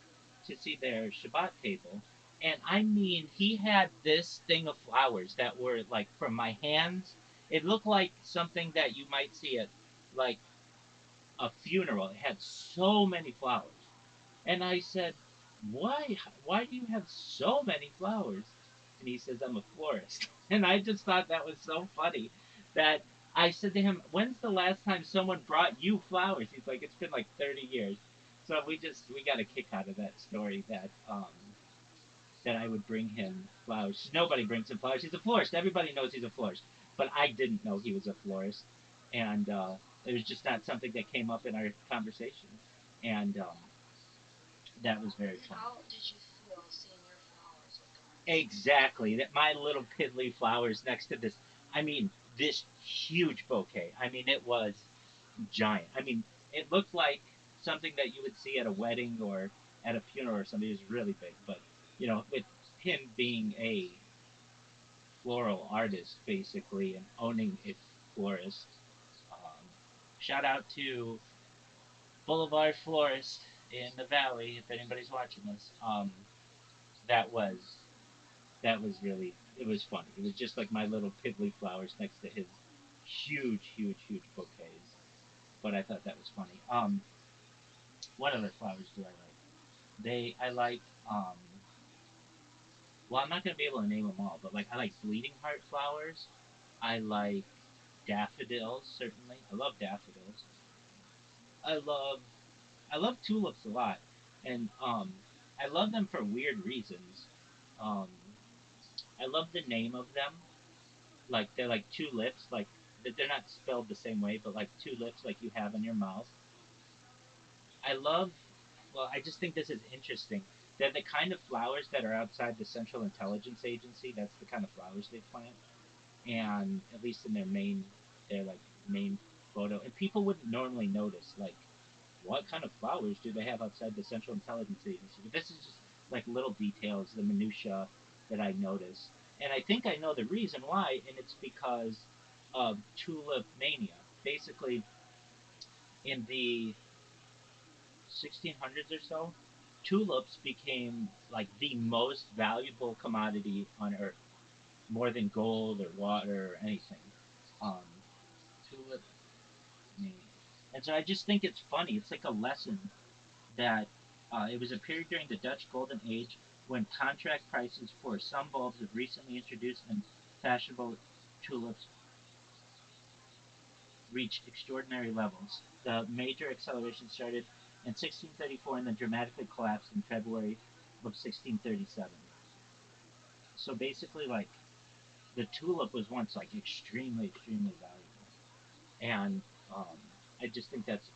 to see their Shabbat table, and I mean, he had this thing of flowers that were like from my hands. It looked like something that you might see at like a funeral. It had so many flowers, And I said, why do you have so many flowers? And he says, I'm a florist. And I just thought that was so funny that I said to him, when's the last time someone brought you flowers? He's like, it's been like 30 years. So we got a kick out of that story that I would bring him flowers. Nobody brings him flowers. He's a florist. Everybody knows he's a florist. But I didn't know he was a florist. And it was just not something that came up in our conversation. And that was very funny. How did you feel seeing your flowers with the ones? Exactly. That my little piddly flowers next to this. I mean, this huge bouquet. I mean, it was giant. I mean, it looked like something that you would see at a wedding or at a funeral or something. It was really big. But with him being a floral artist basically and owning a florist, um, shout out to Boulevard Florist in the Valley if anybody's watching this. That was really, it was funny. It was just like my little piddly flowers next to his huge, huge, huge bouquets. But I thought that was funny. What other flowers do I like? I like well, I'm not gonna be able to name them all, but like I like bleeding heart flowers. I like daffodils, certainly. I love daffodils. I love I love tulips a lot, and I love them for weird reasons. Um, I love the name of them. Like they're like two lips, like they're not spelled the same way, but like two lips, like you have in your mouth. I love. Well, I just think this is interesting. They're the kind of flowers that are outside the Central Intelligence Agency. That's the kind of flowers they plant, and at least in their like main photo, and people wouldn't normally notice like what kind of flowers do they have outside the Central Intelligence Agency. But this is just like little details, the minutia that I notice, and I think I know the reason why, and it's because of tulip mania. Basically, in the 1600s or so, tulips became like the most valuable commodity on Earth, more than gold or water or anything. Um, tulip mania. And so I just think it's funny. It's like a lesson that it was a period during the Dutch Golden Age when contract prices for some bulbs of recently introduced and fashionable tulips reached extraordinary levels. The major acceleration started in 1634 and then dramatically collapsed in February of 1637. So basically, like the tulip was once like extremely, extremely valuable, and um, I just think it's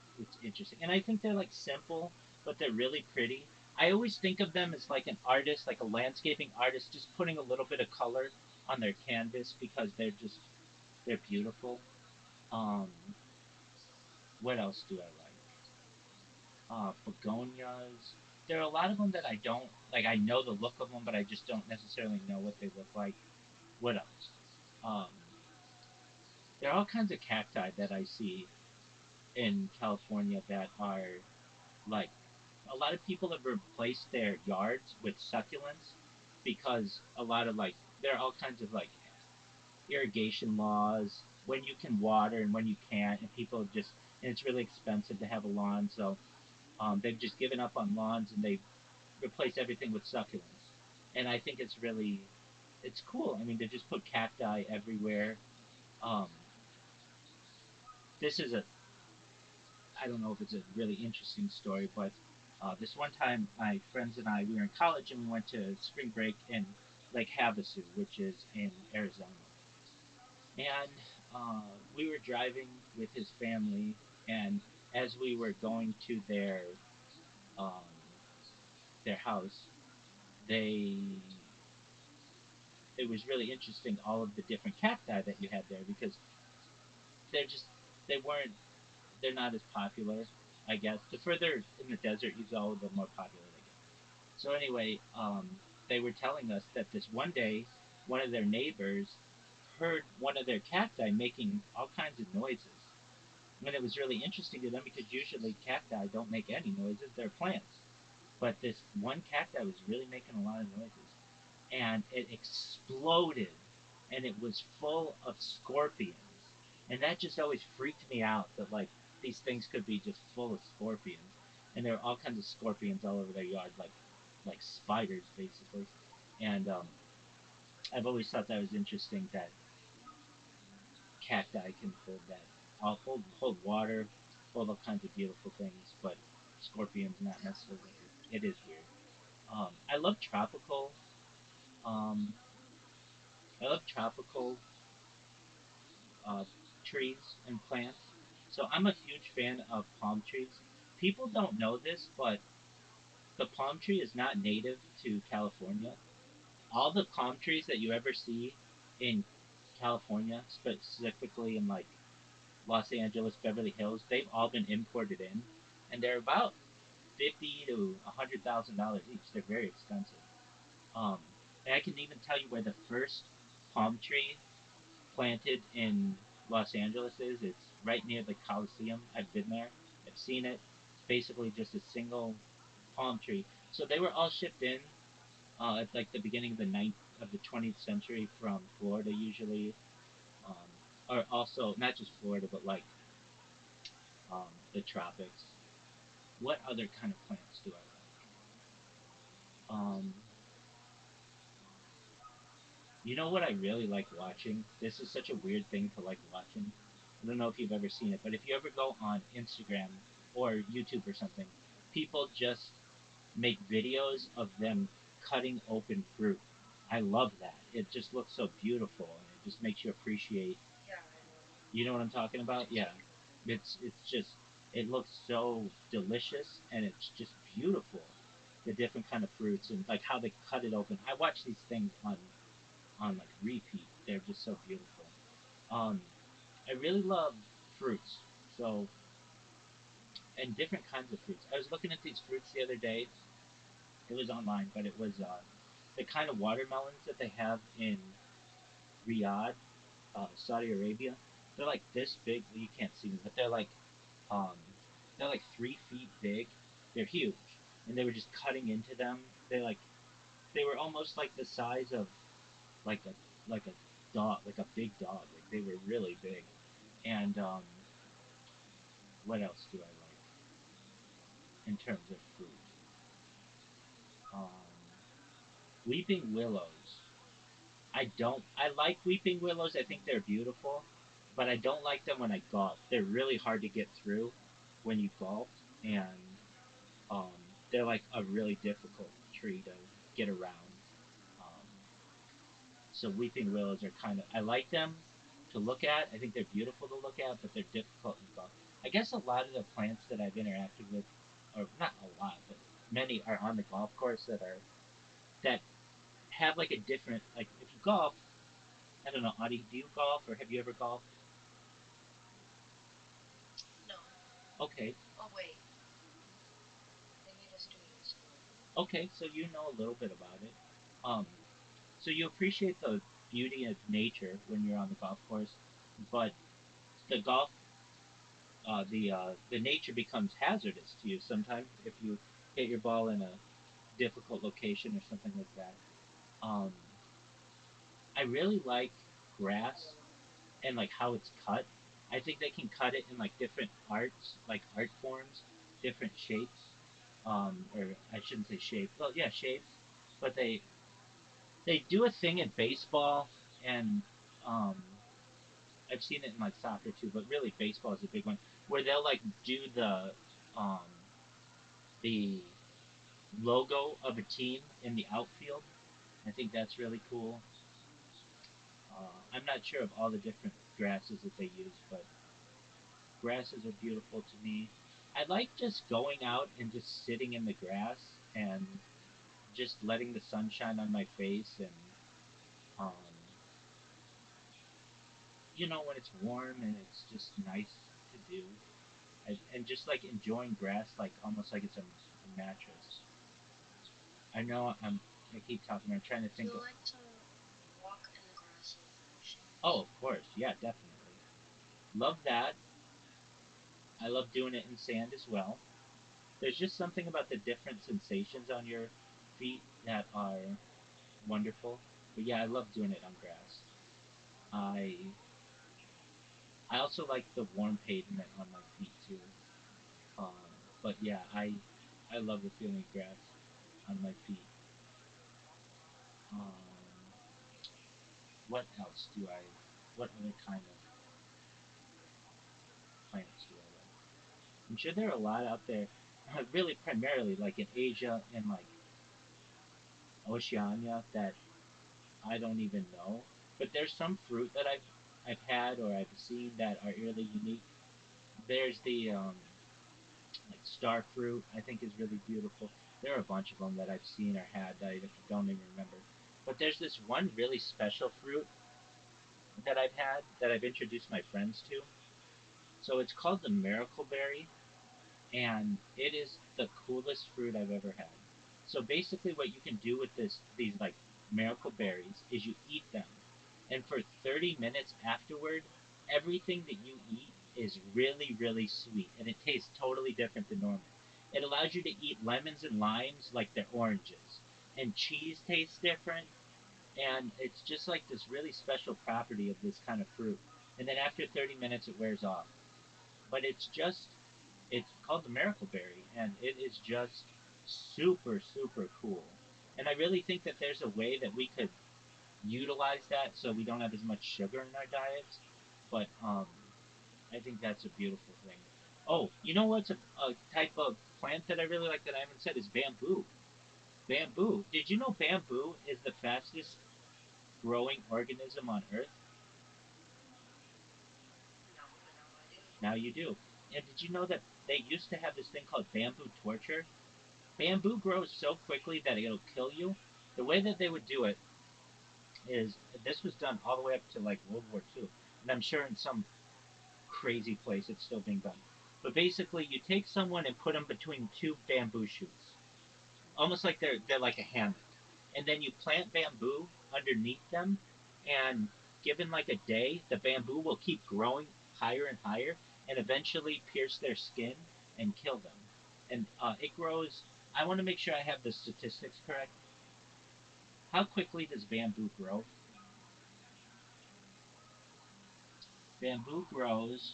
interesting, and I think they're like simple, but they're really pretty. I always think of them as like an artist, like a landscaping artist, just putting a little bit of color on their canvas because they're beautiful. Um, what else do I like? Begonias. There are a lot of them that I don't like. I know the look of them, but I just don't necessarily know what they look like. What else? Um, there are all kinds of cacti that I see in California that are like a lot of people have replaced their yards with succulents because a lot of like there are all kinds of like irrigation laws when you can water and when you can't, and people just and it's really expensive to have a lawn, so they've just given up on lawns and they've replaced everything with succulents. And I think it's cool. I mean, they just put cacti everywhere. Um, this is a I don't know if it's a really interesting story, but this one time, my friends and I, we were in college and we went to spring break in Lake Havasu, which is in Arizona. And we were driving with his family, and as we were going to um, their house, they it was really interesting all of the different cacti that you had there because they're just they weren't they're not as popular, I guess. The further in the desert you go, the more popular they get. So anyway, they were telling us that this one day, one of their neighbors heard one of their cacti making all kinds of noises. And it was really interesting to them because usually cacti don't make any noises; they're plants. But this one cacti was really making a lot of noises, and it exploded, and it was full of scorpions. And that just always freaked me out that like these things could be just full of scorpions. and there were all kinds of scorpions all over their yard, like spiders basically. And I've always thought that was interesting that cacti can hold that, hold water, hold all kinds of beautiful things, but scorpions not necessarily. It is weird. I love tropical. Um, I love tropical uh, trees and plants. So I'm a huge fan of palm trees. People don't know this, but the palm tree is not native to California. All the palm trees that you ever see in California, specifically in like Los Angeles, Beverly Hills, they've all been imported in, and they're about $50 to $100,000 each. They're very expensive. Um, and I can even tell you where the first palm tree planted in Los Angeles is. It's right near the Coliseum. I've been there. I've seen it. It's basically just a single palm tree. So they were all shipped in at like the beginning of the 20th century from Florida usually, um, or also not just Florida but like the tropics. What other kind of plants do I like? You know what I really like watching? This is such a weird thing to like watching. I don't know if you've ever seen it, but if you ever go on Instagram or YouTube or something, people just make videos of them cutting open fruit. I love that. It just looks so beautiful and it just makes you appreciate. Yeah, I know. You know what I'm talking about? Yeah. It's just it looks so delicious and it's just beautiful. The different kind of fruits and like how they cut it open. I watch these things on like repeat. They're just so beautiful. Um, I really love fruits. So and different kinds of fruits. I was looking at these fruits the other day. It was online, but it was the kind of watermelons that they have in Riyadh, Saudi Arabia. They're like this big. Well, you can't see them, but um, they're like 3 feet big. They're huge, and they were just cutting into them. They were almost like the size of like a dog, like a big dog. Like they were really big. And what else do I like in terms of fruit? Um, weeping willows. I don't. I like weeping willows. I think they're beautiful, but I don't like them when I golf. They're really hard to get through when you golf, and um, they're like a really difficult tree to get around. Um, so weeping willows are kind of. I like them to look at. I think they're beautiful to look at, but they're difficult in golf. I guess a lot of the plants that I've interacted with, or not a lot, but many are on the golf course that have like a different like if you golf. I don't know, Audie, do you golf or have you ever golfed? No. Okay. Oh, wait. They made us do it in school. Okay, so you know a little bit about it. Um, so you appreciate the beauty of nature when you're on the golf course, but the golf, the nature becomes hazardous to you sometimes if you hit your ball in a difficult location or something like that. Um, I really like grass and like how it's cut. I think they can cut it in like different arts, like art forms, different shapes. Or I shouldn't say shape. Well, yeah, shapes. But they do a thing in baseball, and um, I've seen it in like soccer too. But really, baseball is a big one where they'll like do um, the logo of a team in the outfield. I think that's really cool. I'm not sure of all the different grasses that they use, but grasses are beautiful to me. I like just going out and just sitting in the grass and just letting the sun shine on my face and um, when it's warm and it's just nice to do and just like enjoying grass like almost like it's a mattress. I know I keep talking. I'm trying to Do think you of. like to walk in the grass with your shoes? Oh, of course, yeah, definitely. Love that. I love doing it in sand as well. There's just something about the different sensations on your feet that are wonderful. But yeah, I love doing it on grass. I I also like the warm pavement on my feet too. Um, But yeah, I love the feeling of grass on my feet. Um, what else do I? What other kind of plants do I like? I'm sure there are a lot out there. Really, primarily like in Asia and like Oceania that I don't even know. But there's some fruit that I've had or I've seen that are really unique. There's the like star fruit. I think is really beautiful. There are a bunch of them that I've seen or had that I don't even remember. But there's this one really special fruit that I've had that I've introduced my friends to. So it's called the miracle berry, and it is the coolest fruit I've ever had. So basically, what you can do with these like miracle berries is you eat them, and for 30 minutes afterward, everything that you eat is really really sweet, and it tastes totally different than normal. It allows you to eat lemons and limes like they're oranges, and cheese tastes different, and it's just like this really special property of this kind of fruit. And then after 30 minutes, it wears off. But it's called the miracle berry, and it is just super super cool. And I really think that there's a way that we could utilize that so we don't have as much sugar in our diets. But I think that's a beautiful thing. Oh, you know what's a type of plant that I really like that I haven't said is bamboo. Bamboo. Did you know bamboo is the fastest growing organism on Earth? No, but now I do. Now you do. And did you know that they used to have this thing called bamboo torture? Bamboo grows so quickly that it'll kill you. The way that they would do it is this was done all the way up to like World War II, and I'm sure in some crazy place it's still being done. But basically, you take someone and put them between two bamboo shoots, almost like they're like a hammock, and then you plant bamboo underneath them, and given like a day, the bamboo will keep growing higher and higher, and eventually pierce their skin and kill them. And it grows. I want to make sure I have the statistics correct. How quickly does bamboo grow? Bamboo grows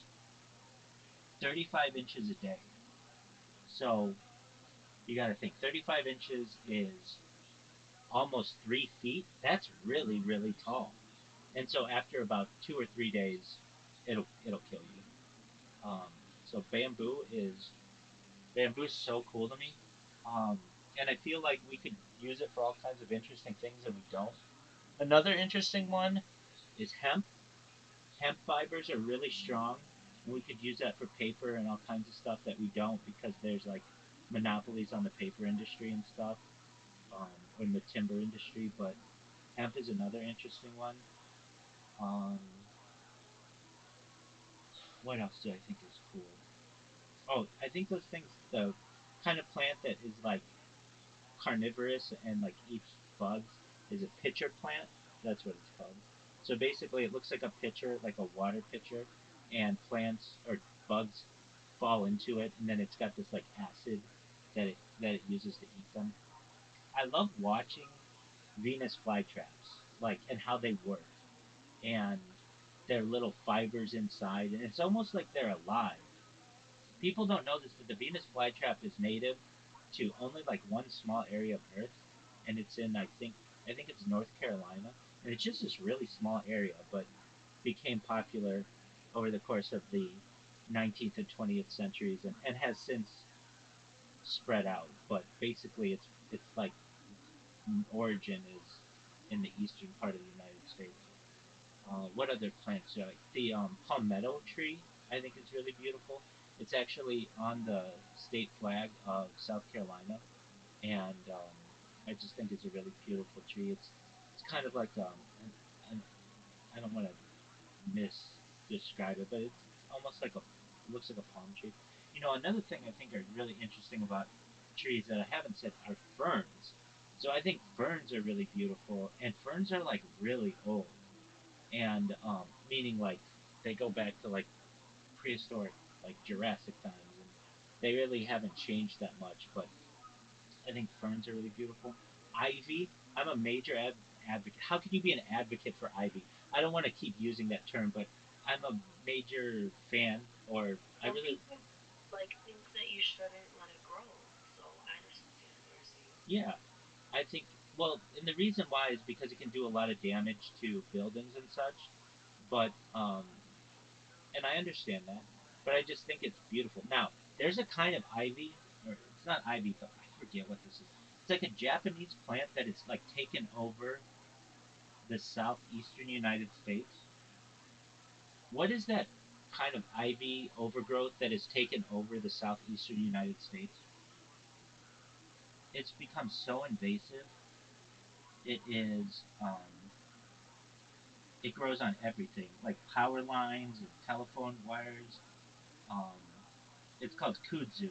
35 inches a day. So you got to think 35 inches is almost 3 feet. That's really, really tall. And so after about 2 or 3 days, it'll kill you. Um, so bamboo's so cool to me, um, and I feel like we could use it for all kinds of interesting things, and we don't. Another interesting one is hemp. Hemp fibers are really strong, and we could use that for paper and all kinds of stuff that we don't because there's like monopolies on the paper industry and stuff, or in the timber industry. But hemp is another interesting one. Um, what else do I think is cool? Oh, I think those things, the kind of plant that is like carnivorous and like eats bugs is a pitcher plant. That's what it's called. So basically, it looks like a pitcher, like a water pitcher, and plants or bugs fall into it, and then it's got this like acid that it uses to eat them. I love watching Venus flytraps, like and how they work, and their little fibers inside, and it's almost like they're alive. People don't know this, but the Venus flytrap is native to only like one small area of Earth, and it's in I think it's North Carolina, and it's just this really small area, but became popular over the course of the 19th and 20th centuries, and has since spread out. But basically, it's like origin is in the eastern part of the United States. What other plants do I like? The palmetto tree, I think, is really beautiful. It's actually on the state flag of South Carolina, and I just think it's a really beautiful tree. It's kind of like an I don't want to misdescribe it, but it's almost like it looks like a palm tree. You know, another thing I think are really interesting about trees that I haven't said are ferns. So I think ferns are really beautiful, and ferns are like really old, and meaning like they go back to like prehistoric, like Jurassic times, and they really haven't changed that much. But I think ferns are really beautiful. Ivy, I'm a major advocate. How can you be an advocate for ivy? I don't want to keep using that term, but I'm a major fan, or I Some really people like think that you shred it and let it grow. So I understand what you're saying. Yeah, I think. Well, and the reason why is because it can do a lot of damage to buildings and such. But and I understand that. But I just think it's beautiful. Now, there's a kind of ivy, or it's not ivy, but I forget what this is. It's like a Japanese plant that is like taken over the southeastern United States. What is that kind of ivy overgrowth that has taken over the southeastern United States? It's become so invasive. It is. It grows on everything, like power lines and telephone wires. Um, it's called kudzu,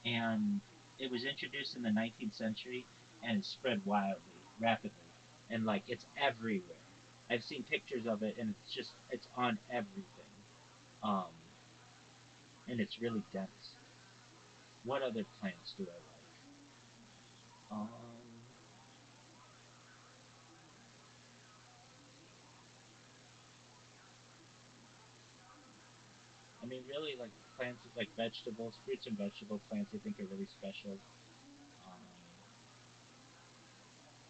and it was introduced in the 19th century and it spread wildly, rapidly, and like it's everywhere. I've seen pictures of it, and it's on everything, um, and it's really dense. What other plants do I like? I mean, really, like plants, like vegetables, fruits and vegetable plants, I think are really special. Um,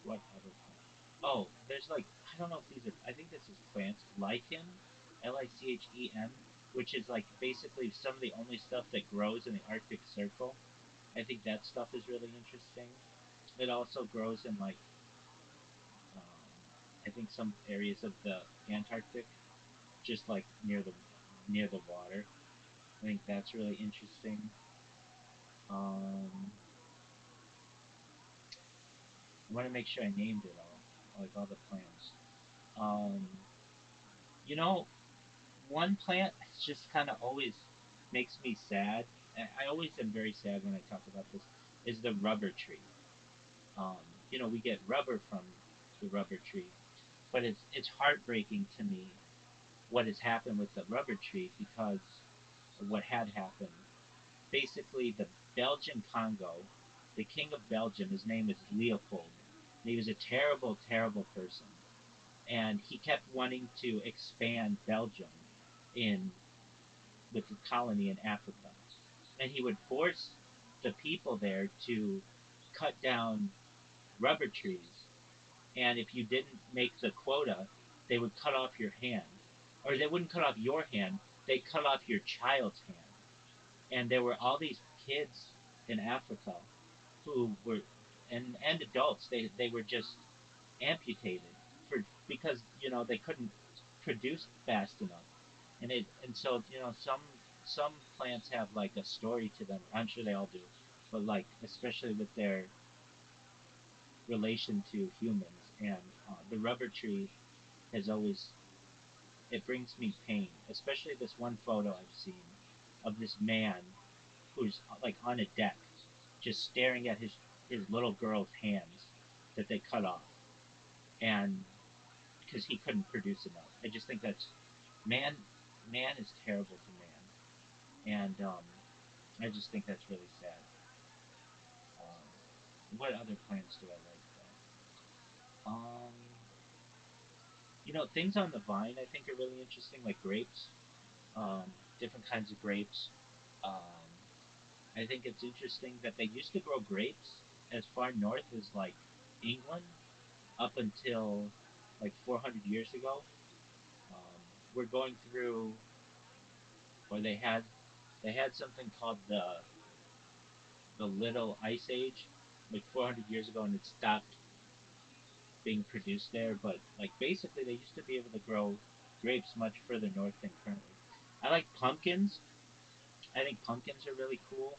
what other plants? Oh, there's like I don't know if these are. I think this is plants. Lichen, Lichen, which is like basically some of the only stuff that grows in the Arctic Circle. I think that stuff is really interesting. It also grows in like um, I think some areas of the Antarctic, just like near the water. I think that's really interesting. Um, I want to make sure I named it all, like all the plants. Um, you know, one plant just kind of always makes me sad. I always am very sad when I talk about this. Is the rubber tree. Um, we get rubber from the rubber tree, but it's heartbreaking to me what has happened with the rubber tree because of what had happened. Basically, the Belgian Congo, the king of Belgium, his name is Leopold. And he was a terrible, terrible person, and he kept wanting to expand Belgium in with the colony in Africa, and he would force the people there to cut down rubber trees, and if you didn't make the quota, they would cut off your hand, or they wouldn't cut off your hand, they cut off your child's hand. And there were all these kids in Africa who were and adults they were just amputated for because they couldn't produce fast enough. And so some plants have like a story to them. I'm sure they all do, but like especially with their relation to humans. And the rubber tree has always it brings me pain, especially this one photo I've seen of this man who's like on a deck, just staring at his little girl's hands that they cut off, and because he couldn't produce enough. I just think that's man. Man is terrible to man, and I just think that's really sad. What other plants do I like though? Things on the vine I think are really interesting, like grapes, different kinds of grapes. Um, I think it's interesting that they used to grow grapes as far north as like England up until like 400 years ago. Um, we're going through, or they had something called the Little Ice Age, like 400 years ago, and it stopped being produced there. But like basically, they used to be able to grow grapes much further north than currently. I like pumpkins. I think pumpkins are really cool.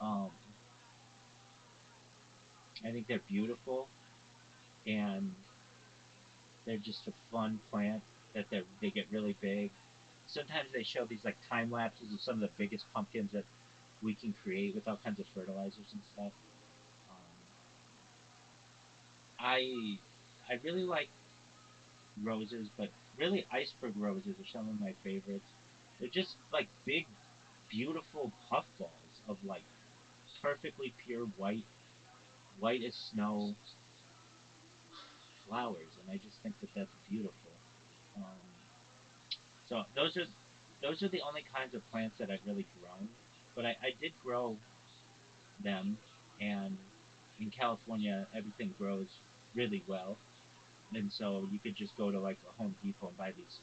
Um, I think they're beautiful, and they're just a fun plant that they get really big. Sometimes they show these like time lapses of some of the biggest pumpkins that we can create with all kinds of fertilizers and stuff. Um, I really like roses, but really iceberg roses are some of my favorites. They're just like big, beautiful puffballs of like perfectly pure white, white as snow flowers, and I just think that that's beautiful. Um, so those are the only kinds of plants that I've really grown. But I did grow them, and in California, everything grows really well, and so you could just go to like a Home Depot and buy these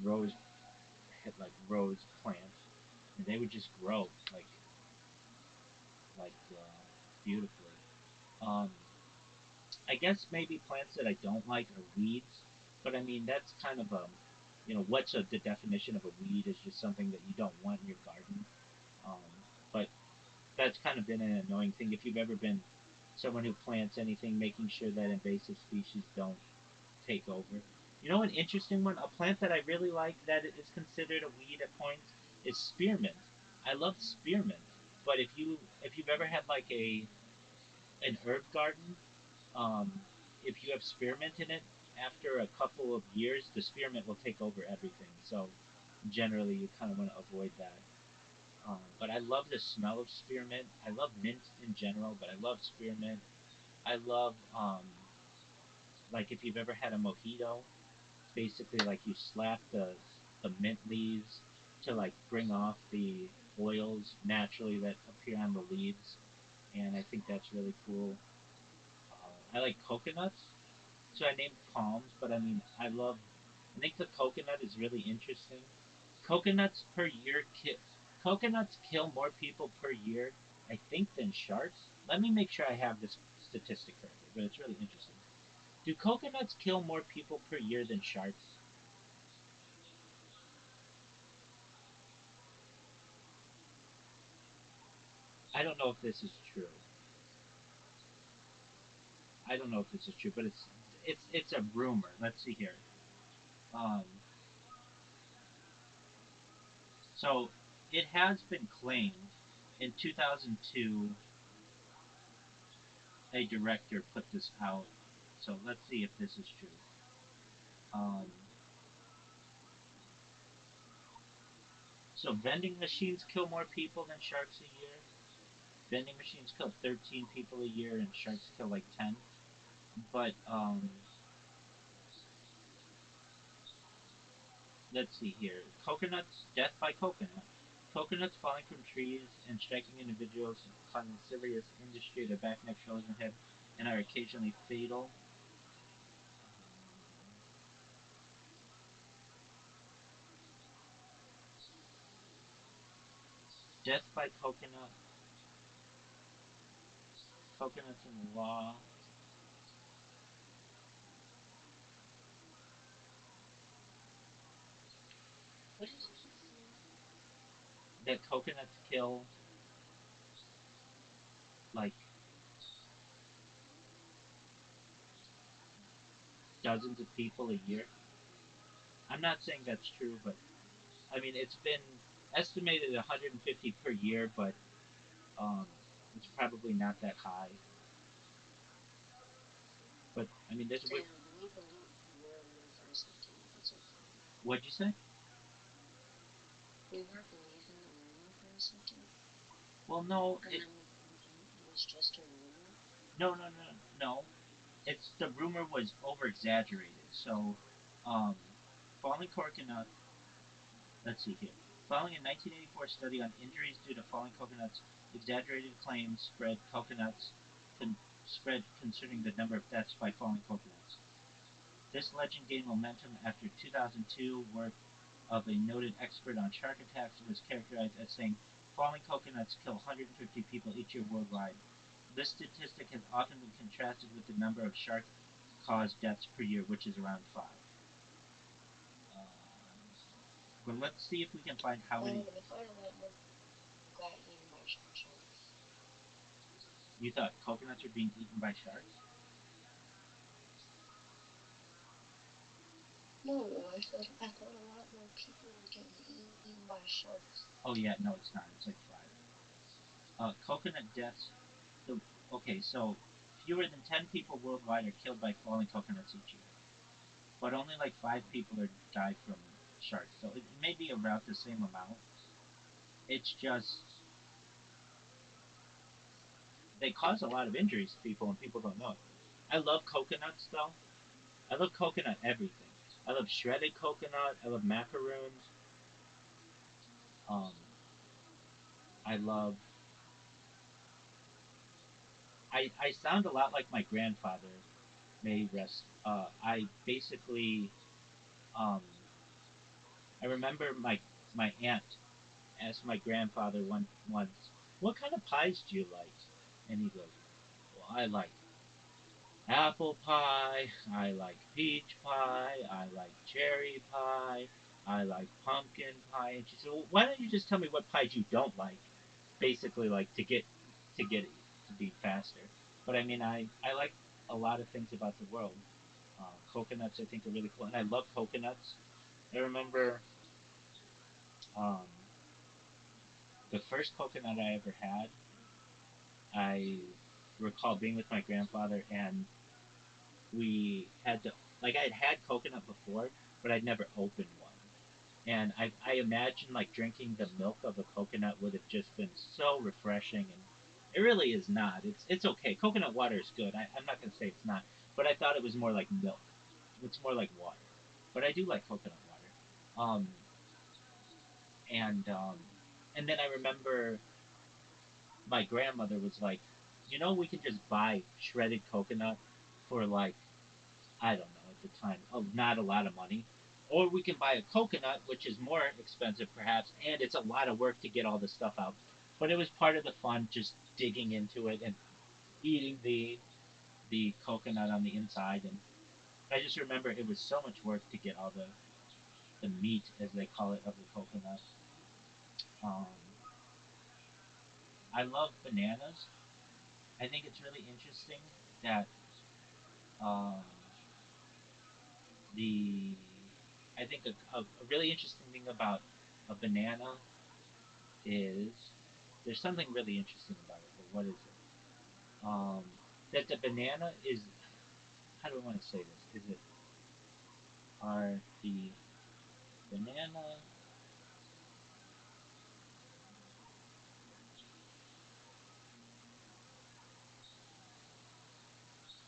rose rose plants, and they would just grow beautifully. Um, I guess maybe plants that I don't like are weeds, but I mean that's kind of what's the definition of a weed is just something that you don't want in your garden. Um, but that's kind of been an annoying thing. If you've ever been someone who plants anything, making sure that invasive species don't take over. You know, an interesting one, a plant that I really like that is considered a weed at points is spearmint. I love spearmint, but if you've ever had like a an herb garden, um, if you have spearmint in it, after a couple of years, the spearmint will take over everything. So generally, you kind of want to avoid that. But I love the smell of spearmint. I love mint in general, but I love spearmint. I love like if you've ever had a mojito, basically like you slap the mint leaves to like bring off the oils naturally that appear on the leaves, and I think that's really cool. I like coconuts, so I named palms, but I mean I love. I think the coconut is really interesting. Coconuts per year ki- Coconuts kill more people per year, I think, than sharks. Let me make sure I have this statistic correctly, but it's really interesting. Do coconuts kill more people per year than sharks? I don't know if this is true. I don't know if this is true, but it's a rumor. Let's see here. Um, so it has been claimed in 2002 a director put this out. So let's see if this is true. Um, so vending machines kill more people than sharks a year. Vending machines kill 13 people a year, and sharks kill like 10. But let's see here. Coconuts, death by coconut. Coconuts falling from trees and striking individuals causing serious injury to back, neck, shoulders, and head, and are occasionally fatal. Death by coconut. Coconuts in law. What did you just say? That coconuts kill like dozens of people a year. I'm not saying that's true, but I mean it's been estimated 150 per year, but um, it's probably not that high. But I mean, there's Damn, let me believe the rumor for a second, if it's okay. what'd you say? We were believing the rumor for a second, Well, no, and then we found out it was just a rumor. no. It's the rumor was over exaggerated. So, um, falling coconut. Let's see here. Following a 1984 study on injuries due to falling coconuts, exaggerated claims spread concerning the number of deaths by falling coconuts. This legend gained momentum after 2002 work of a noted expert on shark attacks was characterized as saying falling coconuts kill 150 people each year worldwide. This statistic has often been contrasted with the number of shark-caused deaths per year, which is around 5. Uh, but let's see if we can find how many. If I a lot more people got eaten by sharks. You thought coconuts were being eaten by sharks? No, I thought a lot more people were getting eaten by sharks. Oh yeah, no, it's not. It's like 5. Coconut deaths. The Okay, so fewer than 10 people worldwide are killed by falling coconuts each year, but only like 5 people are die from sharks. So it may be about the same amount. It's just they cause a lot of injuries to people, and people don't know it. I love coconuts though. I love coconut everything. I love shredded coconut. I love macaroons. Um, I love. I sound a lot like my grandfather. May he rest. I basically. Um, I remember my aunt asked my grandfather once, "What kind of pies do you like?" And he goes, "Well, I like apple pie, I like peach pie, I like cherry pie, I like pumpkin pie." And she said, "Well, why don't you just tell me what pies you don't like?" Basically, like to get it to be faster. But I mean, I like a lot of things about the world. Coconuts, I think, are really cool, and I love coconuts. I remember um, the first coconut I ever had. I recall being with my grandfather, and we had to, like, I had coconut before, but I'd never opened one. And I imagine like drinking the milk of a coconut would have just been so refreshing, and it really is not. It's okay. Coconut water is good. I'm not gonna say it's not, but I thought it was more like milk. It's more like water, but I do like coconut water. And and then I remember my grandmother was like, we can just buy shredded coconut for like, I don't know at the time, not a lot of money. Or we can buy a coconut, which is more expensive perhaps, and it's a lot of work to get all the stuff out. But it was part of the fun, just digging into it and eating the coconut on the inside. And I just remember it was so much work to get all the meat, as they call it, of the coconut. Um, I love bananas. I think it's really interesting that um, the I think a really interesting thing about a banana is there's something really interesting about it. But what is it? That the banana is, how do I want to say this? Is it are the banana?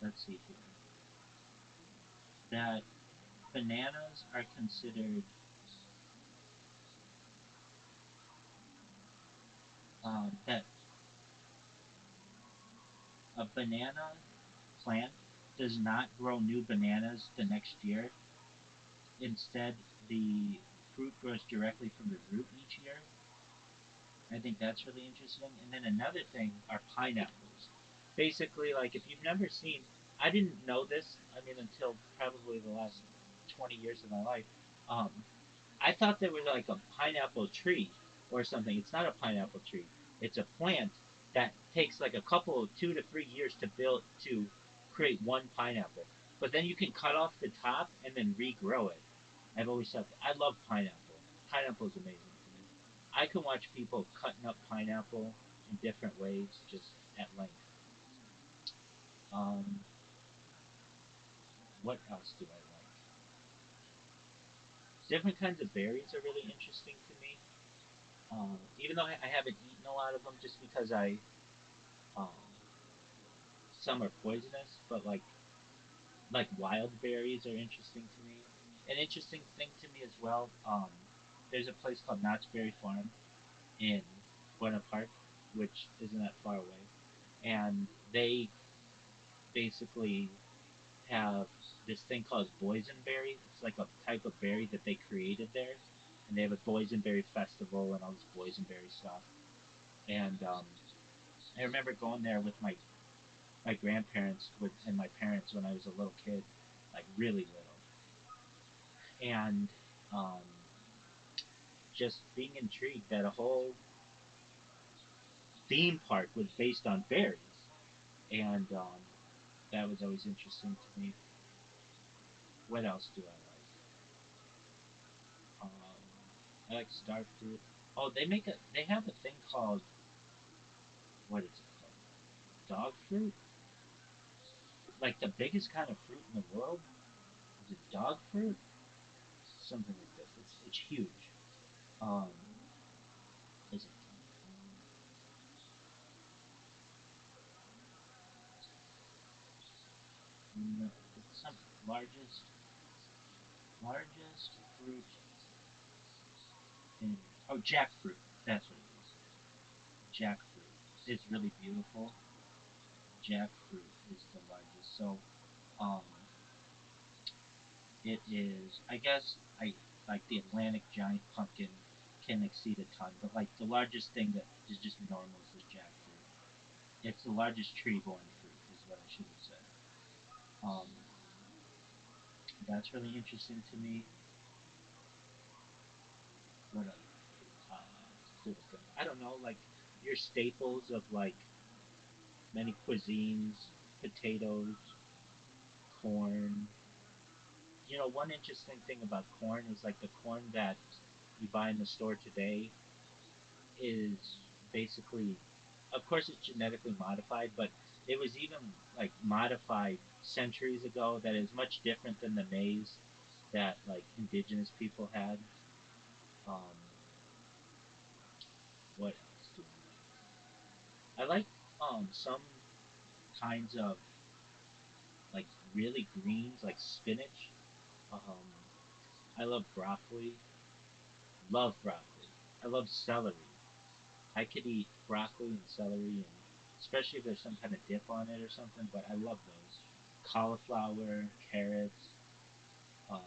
Let's see here. That bananas are considered that a banana plant does not grow new bananas the next year. Instead, the fruit grows directly from the root each year. I think that's really interesting. And then another thing are pineapples. Basically, like if you've never seen, I didn't know this. I mean, until probably the last 20 years of my life. Um, I thought there was like a pineapple tree or something. It's not a pineapple tree. It's a plant that takes like a couple, 2 to 3 years to build to create one pineapple. But then you can cut off the top and then regrow it. I've always thought I love pineapple. Pineapple is amazing to me. I can watch people cutting up pineapple in different ways, just at length. Um, what else do I like? Different kinds of berries are really interesting to me. Even though I haven't eaten a lot of them, just because um, some are poisonous, but like wild berries are interesting to me. An interesting thing to me as well. There's a place called Knott's Berry Farm in Buena Park, which isn't that far away, and they basically have this thing called boysenberry. It's like a type of berry that they created there, and they have a boysenberry festival and all this boysenberry stuff. And I remember going there with my grandparents and my parents when I was a little kid, like really little, and um, just being intrigued that a whole theme park was based on berries, and that was always interesting to me. What else do I like? I like star fruit. Oh, they have a thing called, what is it called? Dog fruit? Like the biggest kind of fruit in the world? Is it dog fruit? Something like this. It's huge. Um, is it? No, it's some largest. Largest fruit in jackfruit. That's what it is. Jackfruit is really beautiful. Jackfruit is the largest. So um, it is. I guess I like the Atlantic giant pumpkin can exceed a ton, but like the largest thing that is just normal is the jackfruit. It's the largest tree-borne fruit, is what I should have said. Um, that's really interesting to me. What a cool thing. I don't know, like your staples of like many cuisines, potatoes, corn. One interesting thing about corn is like the corn that you buy in the store today is basically, of course, it's genetically modified, but it was even like modified centuries ago that is much different than the maize that like indigenous people had. Um, what else do I like? I like some kinds of like really greens, like spinach. Um, I love broccoli. Love broccoli. I love celery. I could eat broccoli and celery, and especially if there's some kind of dip on it or something. But I love those. Cauliflower, carrots. Um,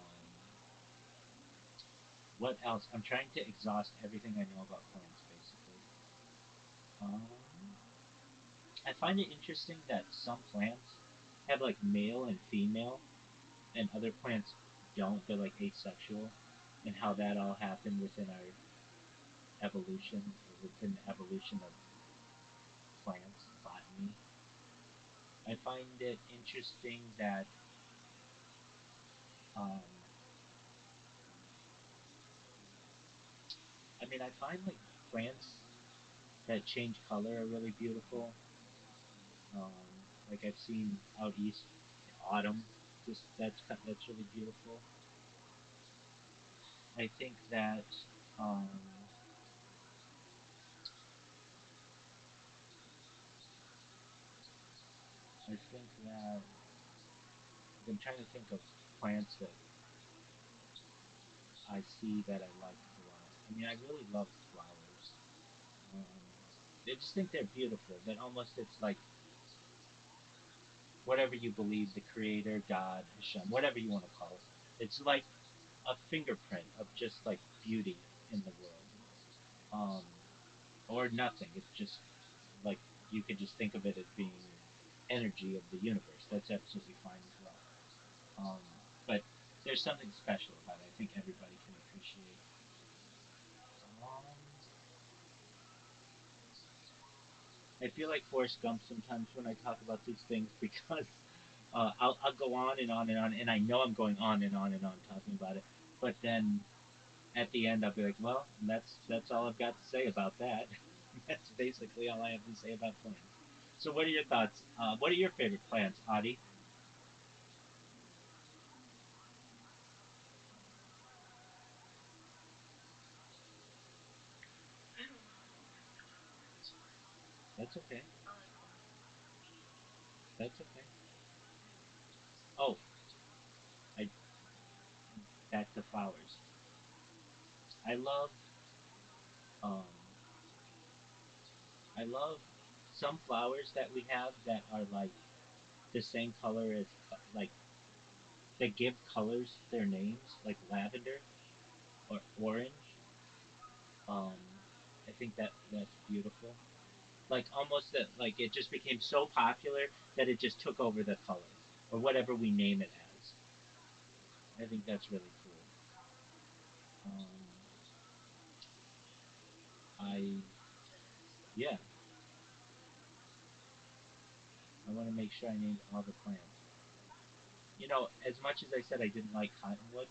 what else? I'm trying to exhaust everything I know about plants, basically. Um, I find it interesting that some plants have like male and female, and other plants don't. They're like asexual, and how that all happened within our evolution, or within the evolution of plants, botany. I find it interesting that um, I find like plants that change color are really beautiful. Um, like I've seen out east, autumn, just that's really beautiful. I think that um, I think that I'm trying to think of plants that I see that I like a lot. I really love flowers. Um, I just think they're beautiful. That almost it's like whatever you believe, the creator, God, Hashem, whatever you want to call it. It's like a fingerprint of just like beauty in the world, um, or nothing. It's just like you could just think of it as being energy of the universe. That's absolutely fine as well. But there's something special about it. I think everybody can appreciate. Um, I feel like Forrest Gump sometimes when I talk about these things because I'll go on and on and on, and I know I'm going on and on and on talking about it. But then at the end, I'll be like, well, that's all I've got to say about that. That's basically all I have to say about plants. So, what are your thoughts? What are your favorite plants, Adi? I don't know. I like the flowers. That's okay. I like them. That's okay. I have some Oh, pictures too. I back to flowers. I love um, I love some flowers that we have that are like the same color as like that give colors their names, like lavender or orange. Um, I think that's beautiful. Like almost that, like it just became so popular that it just took over the color or whatever we name it as. I think that's really cool. Um, I It is. yeah, I want to make sure I named all the plants. As much as I said I didn't like cottonwood,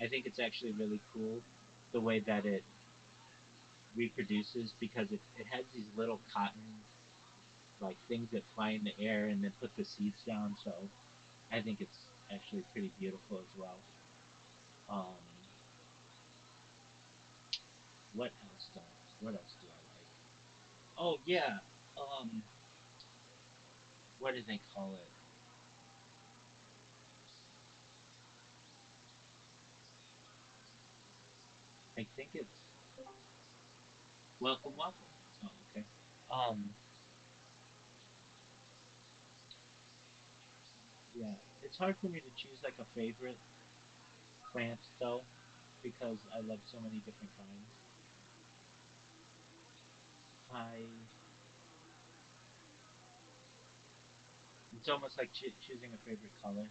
I think it's actually really cool the way that it reproduces because it has these little cotton like things that fly in the air and then put the seeds down. So I think it's actually pretty beautiful as well. Um, what else do What else do I like? Oh yeah, um, what do they call it? I think it's welcome, welcome. Oh, okay. Um, yeah, it's hard for me to choose like a favorite plant though, because I love so many different kinds. I It's almost like choosing a favorite color.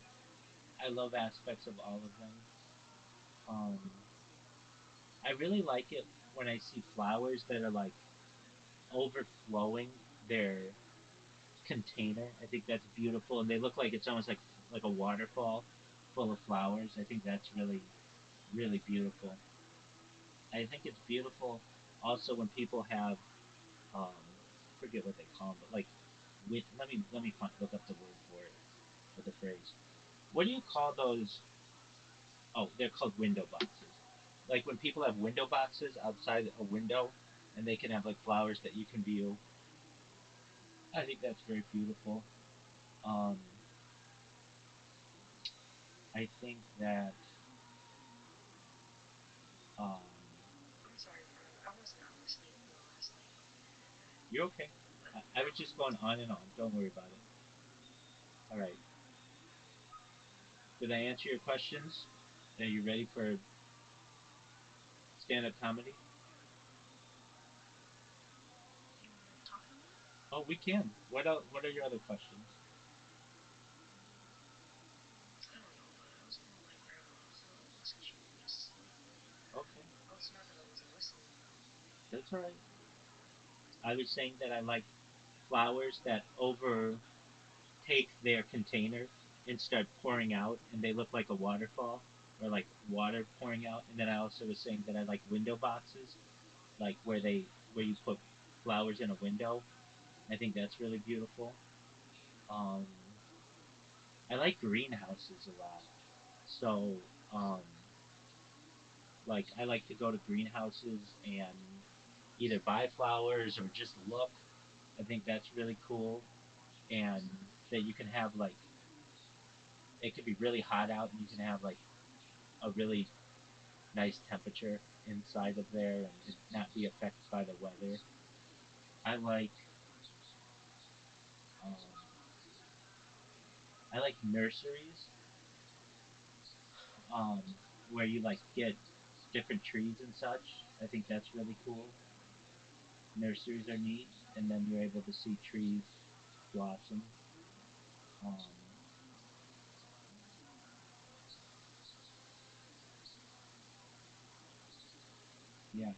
I love aspects of all of them. Um, I really like it when I see flowers that are like overflowing their container. I think that's beautiful, and they look like it's almost like a waterfall full of flowers. I think that's really really beautiful. I think it's beautiful also when people have I forget what they call them, but like let me look up the word for it for the phrase. What do you call those? Oh, they're called window boxes. Like when people have window boxes outside a window, and they can have like flowers that you can view. I think that's very beautiful. Um, I think that um, I'm sorry, Frank. I was not listening for the last like you're okay. I was just going on and on. Don't worry about it. All right. Did I answer your questions? Are you ready for stand-up comedy? you want to talk to me? Oh, we can. What else, what are your other questions? I don't know, but I was gonna like grab my phone and message you because Okay, I was mad that I wasn't listening. that's all right. I was saying that I like flowers that overtake their container and start pouring out, and they look like a waterfall or like water pouring out. And then I also was saying that I like window boxes, like where you put flowers in a window. I think that's really beautiful. Um, I like greenhouses a lot. So, um, like, I like to go to greenhouses and either buy flowers or just look. I think that's really cool. And that you can have, like, it could be really hot out and you can have, like, a really nice temperature inside of there and not be affected by the weather. I like, um, I like nurseries, um, where you, like, get different trees and such. I think that's really cool. Nurseries are neat, and then you're able to see trees blossom. Um, yeah,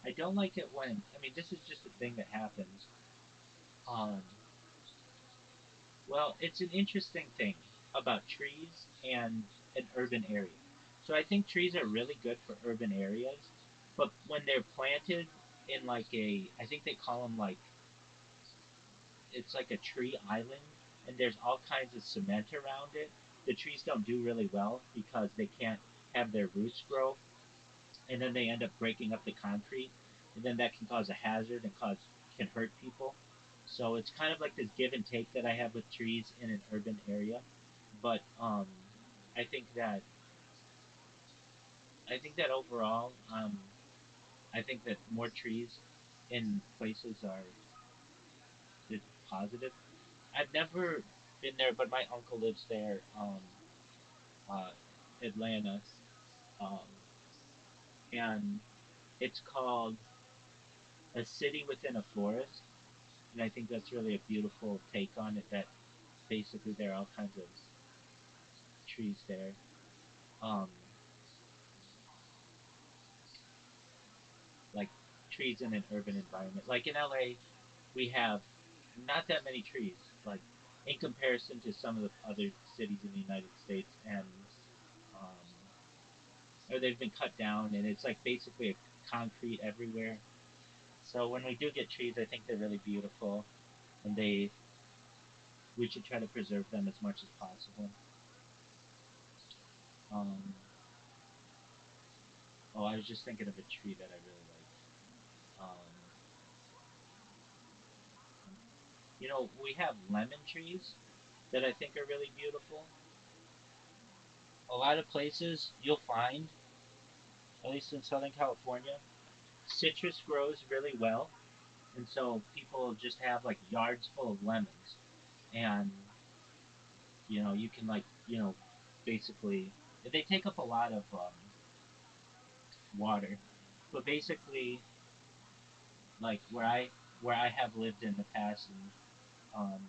I don't like it when. I mean, this is just a thing that happens. Um, well, it's an interesting thing about trees and an urban area. So I think trees are really good for urban areas, but when they're planted in like I think they call them like it's like a tree island, and there's all kinds of cement around it. The trees don't do really well because they can't have their roots grow, and then they end up breaking up the concrete, and then that can cause a hazard and can hurt people. So it's kind of like this give and take that I have with trees in an urban area. But I think that I think that overall, I think that more trees in places are is positive. I've never been there, but my uncle lives there, uh, Atlanta, um, and it's called A City Within a Forest, and I think that's really a beautiful take on it. That basically there are all kinds of trees there, um, like trees in an urban environment. Like in LA, we have not that many trees, like in comparison to some of the other cities in the United States, and um, or they've been cut down, and it's like basically a concrete everywhere. So when we do get trees, I think they're really beautiful, and they we should try to preserve them as much as possible. Um, oh, I was just thinking of a tree that I really like. We have lemon trees that I think are really beautiful. A lot of places you'll find at least in Southern California, citrus grows really well, and so people just have like yards full of lemons, and you can basically they take up a lot of water, but basically like where I have lived in the past, and um,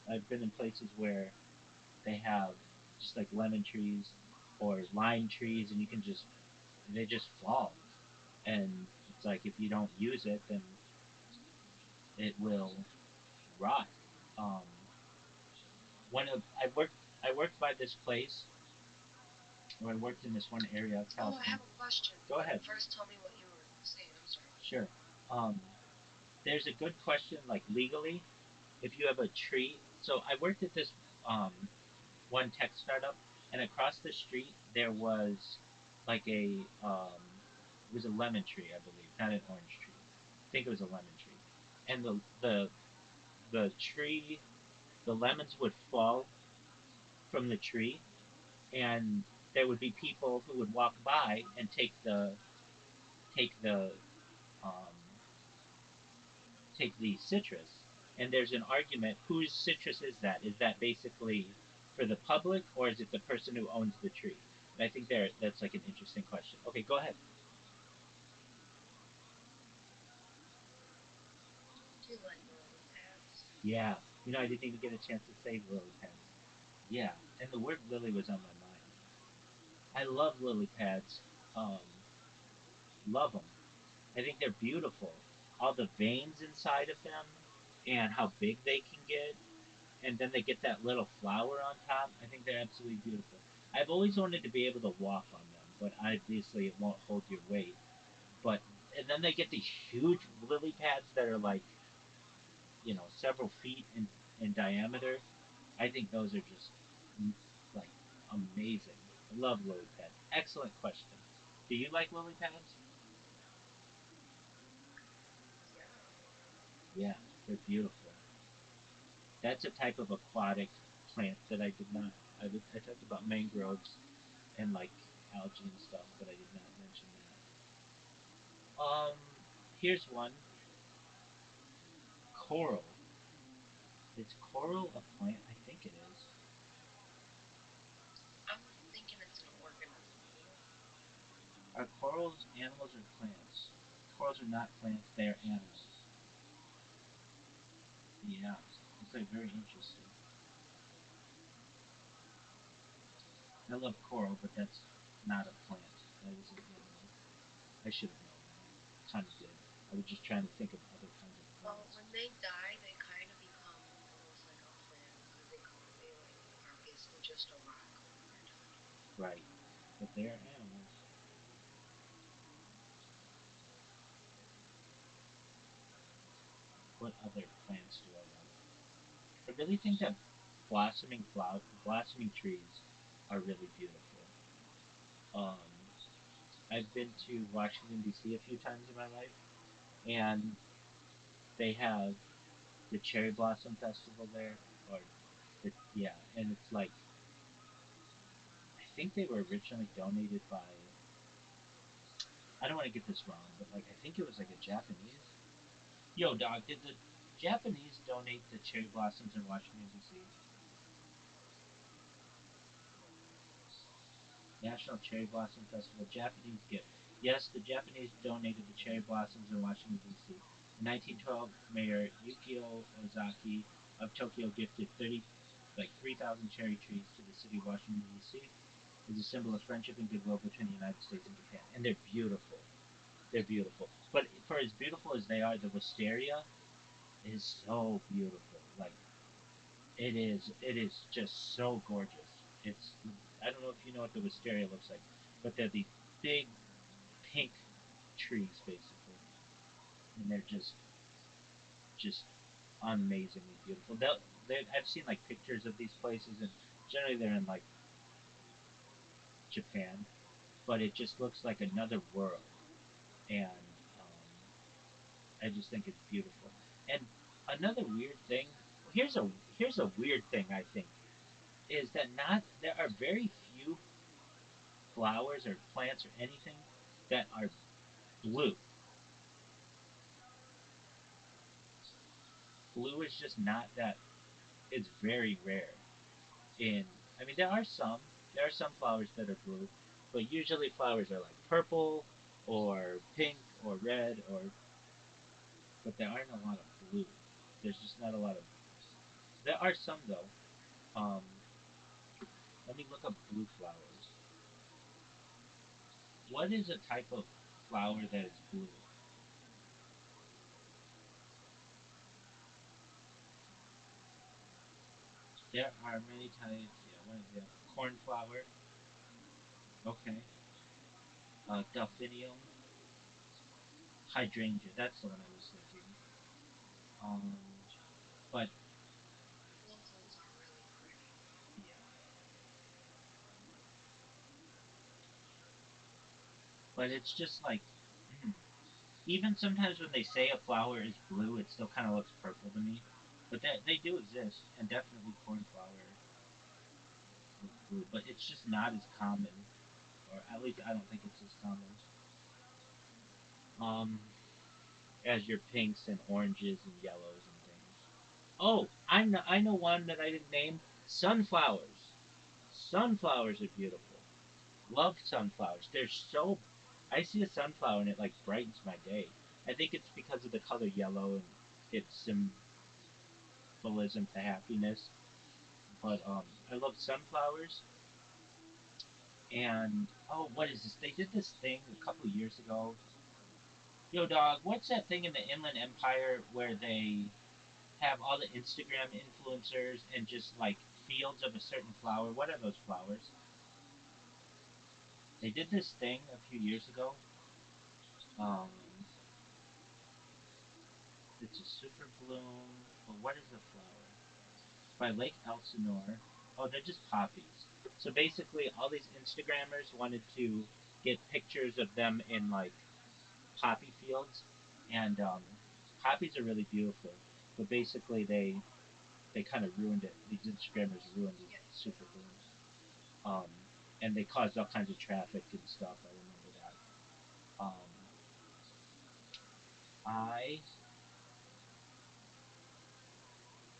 I've been in places where they have just like lemon trees or lime trees, and they just fall, and it's like if you don't use it, then it will rot. Um, one of I worked by this place, or I worked in this one area of Oh, I California. have a question. Go ahead. First, tell me what you were saying. I'm sorry. Sure. Um, there's a good question, like legally, if you have a tree. So I worked at this um, one tech startup, and across the street there was like it was a lemon tree, I believe, not an orange tree. I think it was a lemon tree, and the tree, the lemons would fall from the tree, and there would be people who would walk by and take the um, take the citrus. And there's an argument: whose citrus is that? Is that basically for the public, or is it the person who owns the tree? And I think that's like an interesting question. Okay, go ahead. Do you like lily pads? Yeah, I didn't even get a chance to say lily pads. Yeah, and the word lily was on my mind. I love lily pads. Um, love them. I think they're beautiful. All the veins inside of them, and how big they can get, and then they get that little flower on top. I think they're absolutely beautiful. I've always wanted to be able to walk on them, but obviously it won't hold your weight. But and then they get these huge lily pads that are like several feet in diameter. I think those are just like amazing. I love lily pads. Excellent question. Do you like lily pads? Yeah. Yeah, they're beautiful. That's a type of aquatic plant that I did not. I talked about mangroves and like algae and stuff, but I did not mention that. Here's one. Coral. Is coral a plant? I think it is. I'm thinking it's an organism, you know? Are corals animals or plants? Corals are not plants, they are animals. Yeah, it's like very interesting. I love coral, but that's not a plant. That is an animal. I should have known that. Kind of did. I was just trying to think of other kinds of Well, plants. when they die, they kind of become almost like a plant because they like are basically just a rock when they're dying. Right. But they are animals. What other plants do I love? I really think that blossoming trees are really beautiful. Um, I've been to Washington D.C. a few times in my life, and they have the cherry blossom festival there, or yeah, and it's like I think they were originally donated by. I don't want to get this wrong, but like I think it was like a Japanese. Yo, dog, did the Japanese donate the cherry blossoms in Washington D.C.? National Cherry Blossom Festival, Japanese gift. Yes, the Japanese donated the cherry blossoms in Washington, D.C. In 1912, Mayor Yukio Ozaki of Tokyo gifted 3,000 cherry trees to the city of Washington, D.C. as a symbol of friendship and goodwill between the United States and Japan. And they're beautiful. They're beautiful. But for as beautiful as they are, the wisteria is so beautiful. Like, it is just so gorgeous. It's I don't know if you know what the wisteria looks like, but they're these big pink trees basically, and they're just amazingly beautiful. I've seen like pictures of these places, and generally they're in like Japan, but it just looks like another world, and I just think it's beautiful. And another weird thing, here's a weird thing I think is that not there are very few flowers or plants or anything that are blue. Blue is just not that. It's very rare. In I mean, there are some flowers that are blue, but usually flowers are like purple or pink or red or. But there aren't a lot of blue. There's just not a lot of. There are some though. Um, Let me look up blue flowers. What is a type of flower that is blue? There are many types. Yeah, what is that? Cornflower. Okay. Delphinium. Hydrangea. That's the one I was thinking. Um, but Both those are really pretty. yeah, but it's just like even sometimes when they say a flower is blue, it still kind of looks purple to me. But that they do exist, and definitely cornflower is blue, but it's just not as common, or at least I don't think it's as common. Um, as your pinks and oranges and yellows and things. Oh, I know one that I didn't name. Sunflowers. Sunflowers are beautiful. Love sunflowers. They're so. I see a sunflower and it like brightens my day. I think it's because of the color yellow and its symbolism to happiness. But I love sunflowers. And oh, what is this? They did this thing a couple years ago. Yo, dog, what's that thing in the Inland Empire where they have all the Instagram influencers and just like fields of a certain flower? What are those flowers? They did this thing a few years ago. Um, it's a super bloom, but what is the flower? It's by Lake Elsinore. Oh, they're just poppies. So basically, all these Instagrammers wanted to get pictures of them in like poppy fields, and poppies are really beautiful. But basically, they kind of ruined it. These Instagrammers ruined these super blooms, um, and they caused all kinds of traffic and stuff. I remember that. I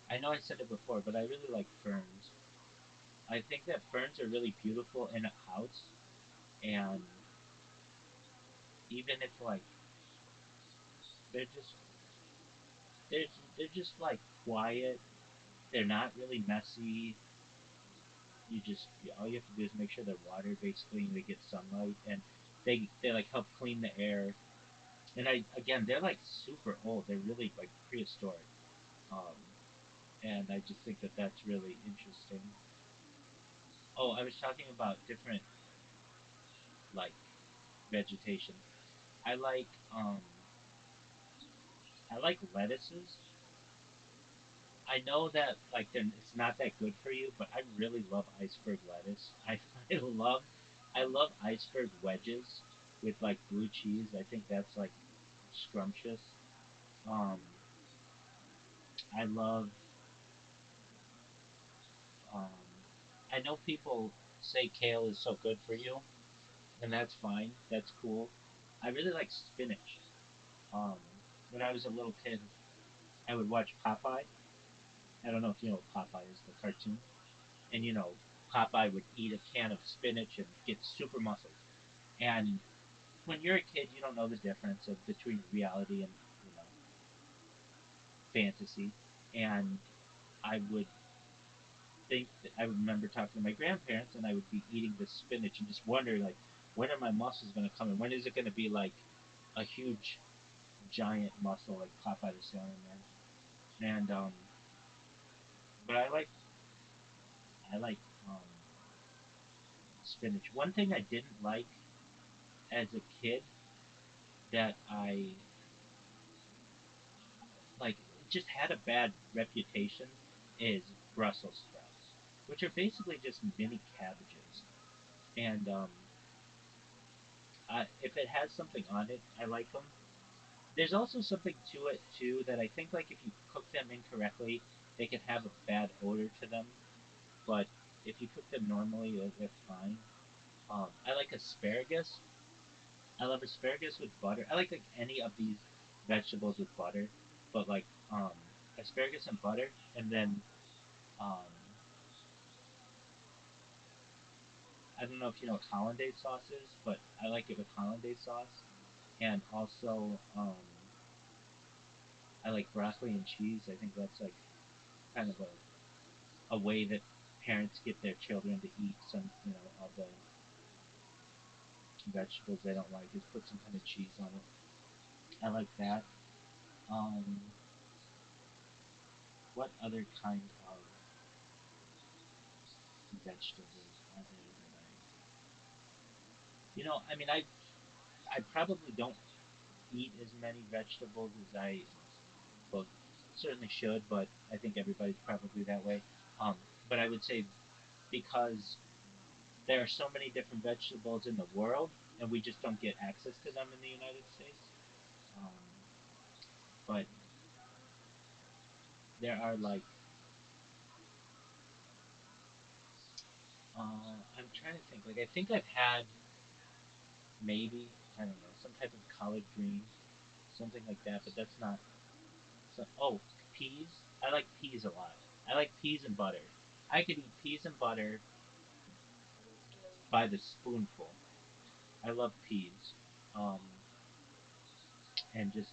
I know I said it before, but I really like ferns. I think that ferns are really beautiful in a house, and even if like they're just they're they're just like quiet. They're not really messy. You just all you have to do is make sure they're watered basically, and they get sunlight, and they like help clean the air. And I again, they're like super old. They're really like prehistoric. Um, and I just think that that's really interesting. Oh, I was talking about different like vegetation. I like um I like lettuces. I know that like it's not that good for you, but I really love iceberg lettuce. I love I love iceberg wedges with like blue cheese. I think that's like scrumptious. Um, I love um, I know people say kale is so good for you, and that's fine. That's cool. I really like spinach. Um, when I was a little kid, I would watch Popeye. I don't know if you know what Popeye is, the cartoon. And Popeye would eat a can of spinach and get super muscles. And when you're a kid, you don't know the difference between reality and you know fantasy. And I would think that I would remember talking to my grandparents, and I would be eating this spinach and just wondering like, when are my muscles going to come in? When is it going to be like a huge giant muscle like Popeye the Sailor Man? And but I like spinach. One thing I didn't like as a kid that I like it just had a bad reputation is Brussels sprouts, which are basically just mini cabbages. And if it has something on it, I like them. There's also something to it too that I think like if you cook them incorrectly, they can have a bad odor to them. But if you cook them normally, that's fine. I like asparagus. I love asparagus with butter. I like any of these vegetables with butter, but like asparagus and butter, and then um, I don't know if you know what hollandaise sauce is, but I like it with hollandaise sauce, and also I like broccoli and cheese. I think that's like kind of a way that parents get their children to eat some, of the vegetables they don't like. Just put some kind of cheese on it. I like that. Um, what other kind of vegetables are there that I mean, I probably don't eat as many vegetables as I, well, certainly should, but I think everybody's probably that way. Um, but I would say because there are so many different vegetables in the world, and we just don't get access to them in the United States. Um, but there are like, I'm trying to think. Like, I think I've had maybe, I don't know, some type of collard greens, something like that. But that's not. So, oh, peas. I like peas a lot. I like peas and butter. I could eat peas and butter by the spoonful. I love peas. Um, and just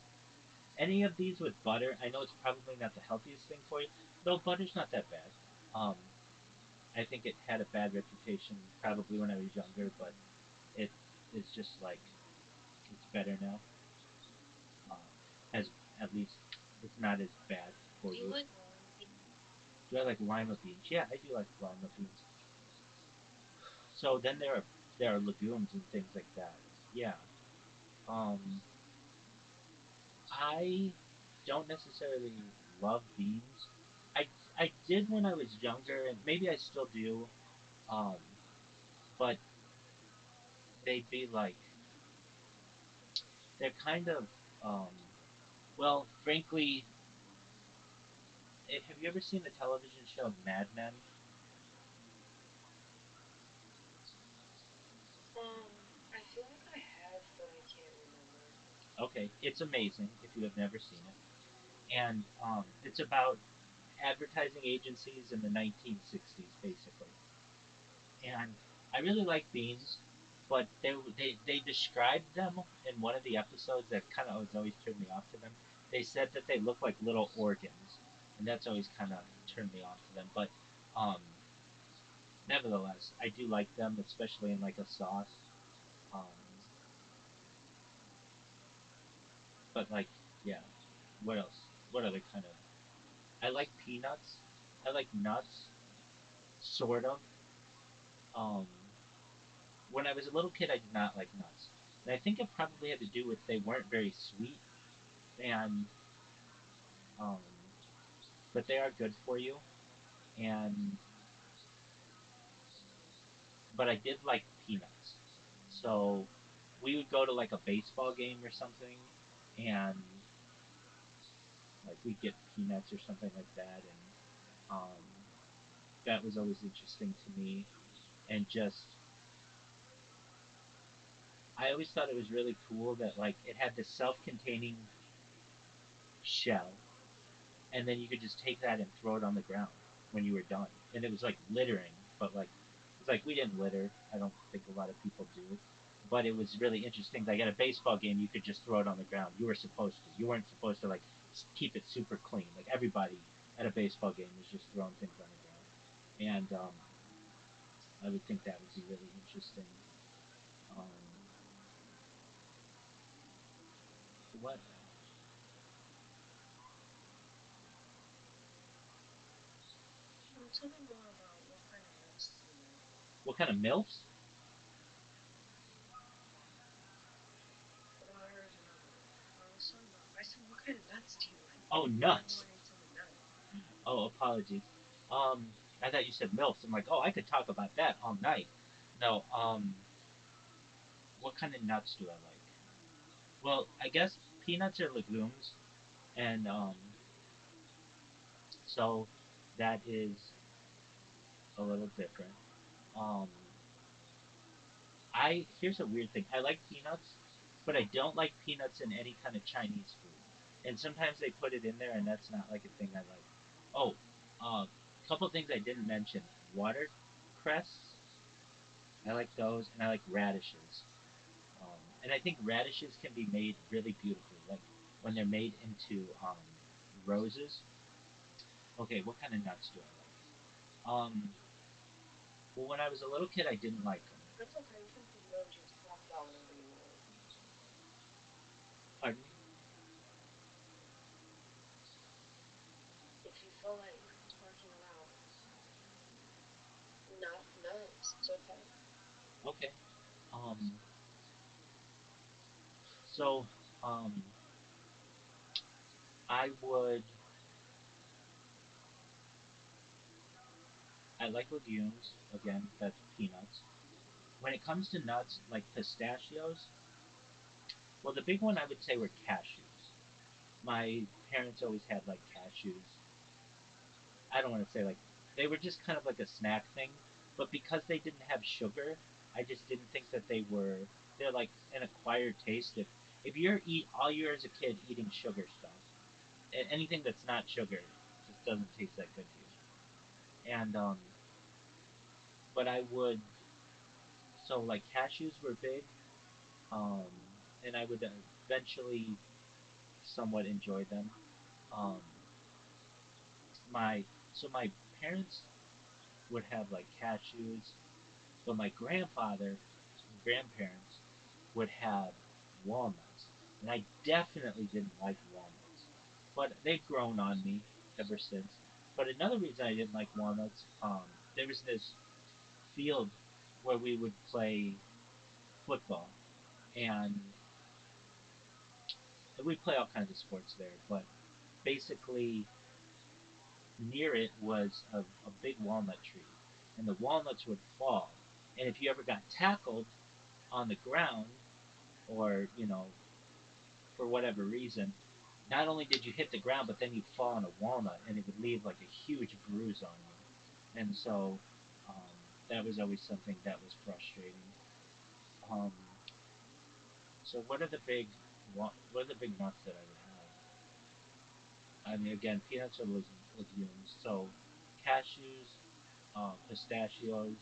any of these with butter. I know it's probably not the healthiest thing for you, though butter's not that bad. Um, I think it had a bad reputation probably when I was younger, but it is just like it's better now. Uh, as at least it's not as bad for Do you you. like lima beans? Do I like lima beans? Yeah, I do like lima beans. So then there are legumes and things like that. Yeah. Um, I don't necessarily love beans. I I did when I was younger, and maybe I still do. Um, but they'd be like they're kind of um, well, frankly, have you ever seen the television show Mad Men? I feel like I have, but I can't remember. Okay, it's amazing if you have never seen it, and it's about advertising agencies in the 1960s, basically. And I really like beans, but they described them in one of the episodes that kind of always turned me off to them. They said that they look like little organs, and that's always kind of turned me off to them. But um, nevertheless, I do like them, especially in like a sauce. Um, but like, yeah, what else? What other kind of? I like peanuts. I like nuts, sort of. Um, when I was a little kid, I did not like nuts, and I think it probably had to do with they weren't very sweet, and um, but they are good for you. And but I did like peanuts, so we would go to like a baseball game or something, and like we'd get peanuts or something like that, and that was always interesting to me. And just I always thought it was really cool that like it had this self-containing shell, and then you could just take that and throw it on the ground when you were done. And it was like littering, but like it's like we didn't litter. I don't think a lot of people do, but it was really interesting. Like at a baseball game, you could just throw it on the ground. You were supposed to. You weren't supposed to like keep it super clean. Like everybody at a baseball game was just throwing things on the ground, and I would think that would be really interesting. Um, what Tell me more about what kind of nuts do you like? what kind of milfs? Well, I heard another. I said, what kind of nuts do you like? Oh, You went nuts. more into the nut. Oh, apologies. Um, I thought you said MILFs. I'm like, oh, I could talk about that all night. No, what kind of nuts do I like? Well, I guess peanuts are legumes, and so that is a little different. Um, I here's a weird thing. I like peanuts, but I don't like peanuts in any kind of Chinese food. And sometimes they put it in there, and that's not like a thing I like. Oh, a couple things I didn't mention: watercress. I like those, and I like radishes. And I think radishes can be made really beautifully, like when they're made into roses. Okay, what kind of nuts do I like? Well, when I was a little kid, I didn't like them. It's okay. You can promote yourself out whenever you want. Pardon me? If you feel like talking about not nuts, it's okay. Okay. Um, so, um, I would. I like legumes. Again, that's peanuts. When it comes to nuts, like pistachios, well, the big one I would say were cashews. My parents always had like cashews. I don't want to say like they were just kind of like a snack thing, but because they didn't have sugar, I just didn't think that they're like an acquired taste. If you're eat all year as a kid eating sugar stuff, anything that's not sugar just doesn't taste that good to you. And but I would so like cashews were big, um, and I would eventually somewhat enjoy them. Um, my my parents would have like cashews, but my grandfather and grandparents would have walnuts, and I definitely didn't like walnuts. But they've grown on me ever since. But another reason I didn't like walnuts, there was this field where we would play football, and we play all kinds of sports there. But basically, near it was a big walnut tree, and the walnuts would fall. And if you ever got tackled on the ground, or for whatever reason, not only did you hit the ground, but then you'd fall on a walnut, and it would leave like a huge bruise on you. And so um, that was always something that was frustrating. Um, so what are the big nuts that I would have? I mean, again, peanuts are legumes. So cashews, pistachios,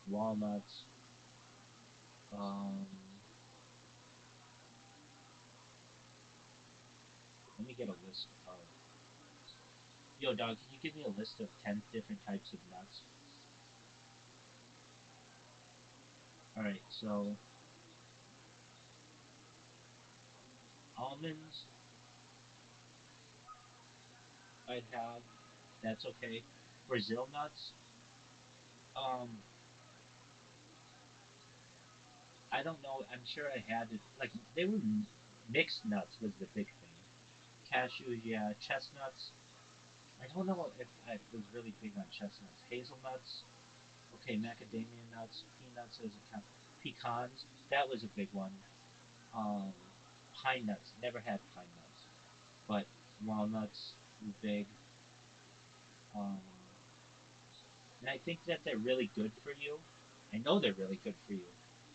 walnuts. Um, Let me get a list of. Yo, dog, can you give me a list of 10 different types of nuts? All right, so almonds, I'd have. That's okay. Brazil nuts. Um, I don't know. I'm sure I had it. Like they were mixed nuts was the big thing. Cashews, yeah. Chestnuts. I don't know if I was really big on chestnuts. Hazelnuts. Okay, macadamia nuts. Peanuts as a count. Pecans. That was a big one. Um, Pine nuts. Never had pine nuts, but walnuts were big. Um, and I think that they're really good for you. I know they're really good for you,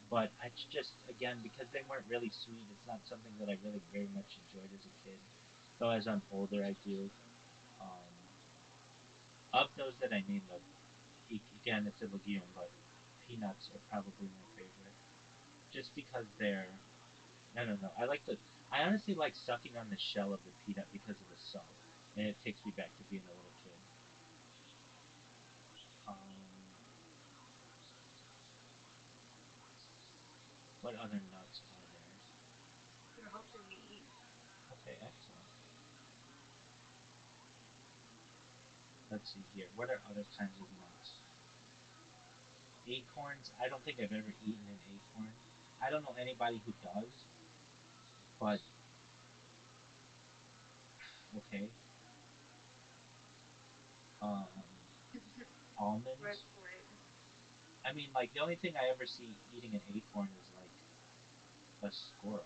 but it's just again because they weren't really sweet. It's not something that I really very much enjoyed as a kid. Though as I'm older, I do. Um, of those that I named, though, again, it's a legume, but peanuts are probably my favorite, just because they're. I don't know. I honestly like sucking on the shell of the peanut because of the salt, and it takes me back to being a little kid. Um, what other nuts are there? You're helping me eat. Okay, excellent. Let's see here. What are other kinds of nuts? Acorns. I don't think I've ever eaten an acorn. I don't know anybody who does, but okay. Um, Red Almonds. flag. I mean, like the only thing I ever see eating an acorn is like a squirrel.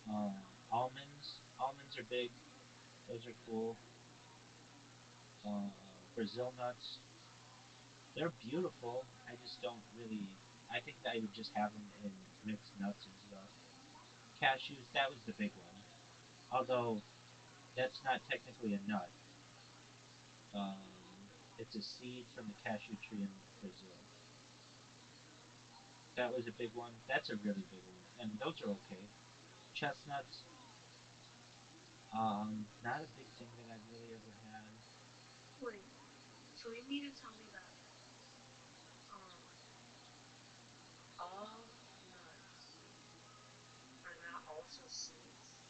Um, Almonds. Almonds are big. Those are cool. Uh, Brazil nuts. They're beautiful. I just don't really. I think that I would just have them in mixed nuts and stuff. Cashews, that was the big one. Although that's not technically a nut. It's a seed from the cashew tree in Brazil. That was a big one. That's a really big one, and those are okay. Chestnuts, not a big thing that I've really ever had. Wait, so you mean to tell me that um all nuts are not also seeds?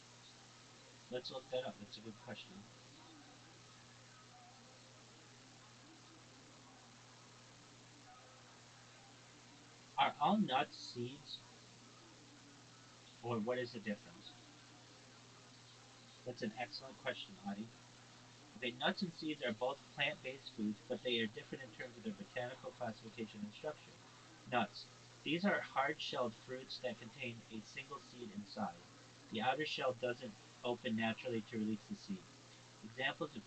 Let's look that up. That's a good question. Are all nuts seeds, or what is the difference? That's an excellent question, Adi. Okay, nuts and seeds are both plant-based foods, but they are different in terms of their botanical classification and structure. Nuts. These are hard-shelled fruits that contain a single seed inside. The outer shell doesn't open naturally to release the seed. Examples of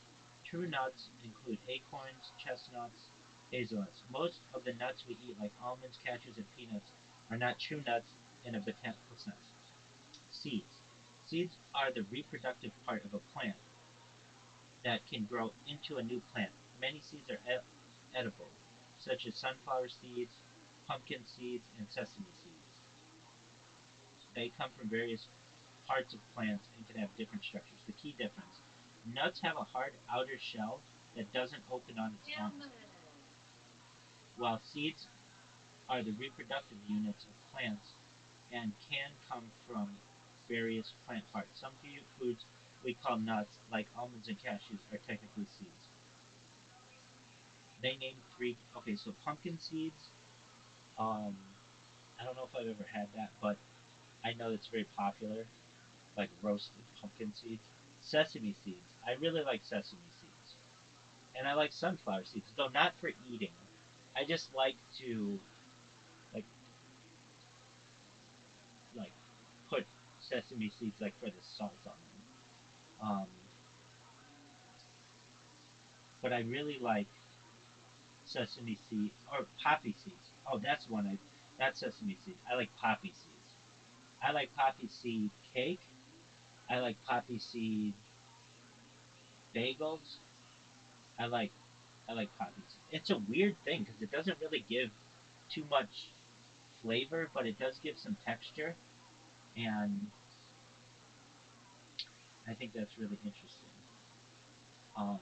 true nuts include acorns, chestnuts, hazelnuts. Most of the nuts we eat, like almonds, cashews, and peanuts, are not true nuts in a botanical sense. Seeds. Seeds are the reproductive part of a plant that can grow into a new plant. Many seeds are edible, such as sunflower seeds, pumpkin seeds, and sesame seeds. They come from various parts of plants and can have different structures. The key difference: nuts have a hard outer shell that doesn't open on its own, Damn it. while seeds are the reproductive units of plants and can come from various plant parts. Some foods we call nuts, like almonds and cashews, are technically seeds. They named three. Okay, so pumpkin seeds. Um, I don't know if I've ever had that, but I know it's very popular, like roasted pumpkin seeds. Sesame seeds. I really like sesame seeds, and I like sunflower seeds, though not for eating. I just like to like like put sesame seeds like for the salt on them. But I really like sesame seed or poppy seeds. Oh, that's one I. That's sesame seeds. I like poppy seeds. I like poppy seed cake. I like poppy seed bagels. I like I like poppy seeds. It's a weird thing because it doesn't really give too much flavor, but it does give some texture, and I think that's really interesting. Um,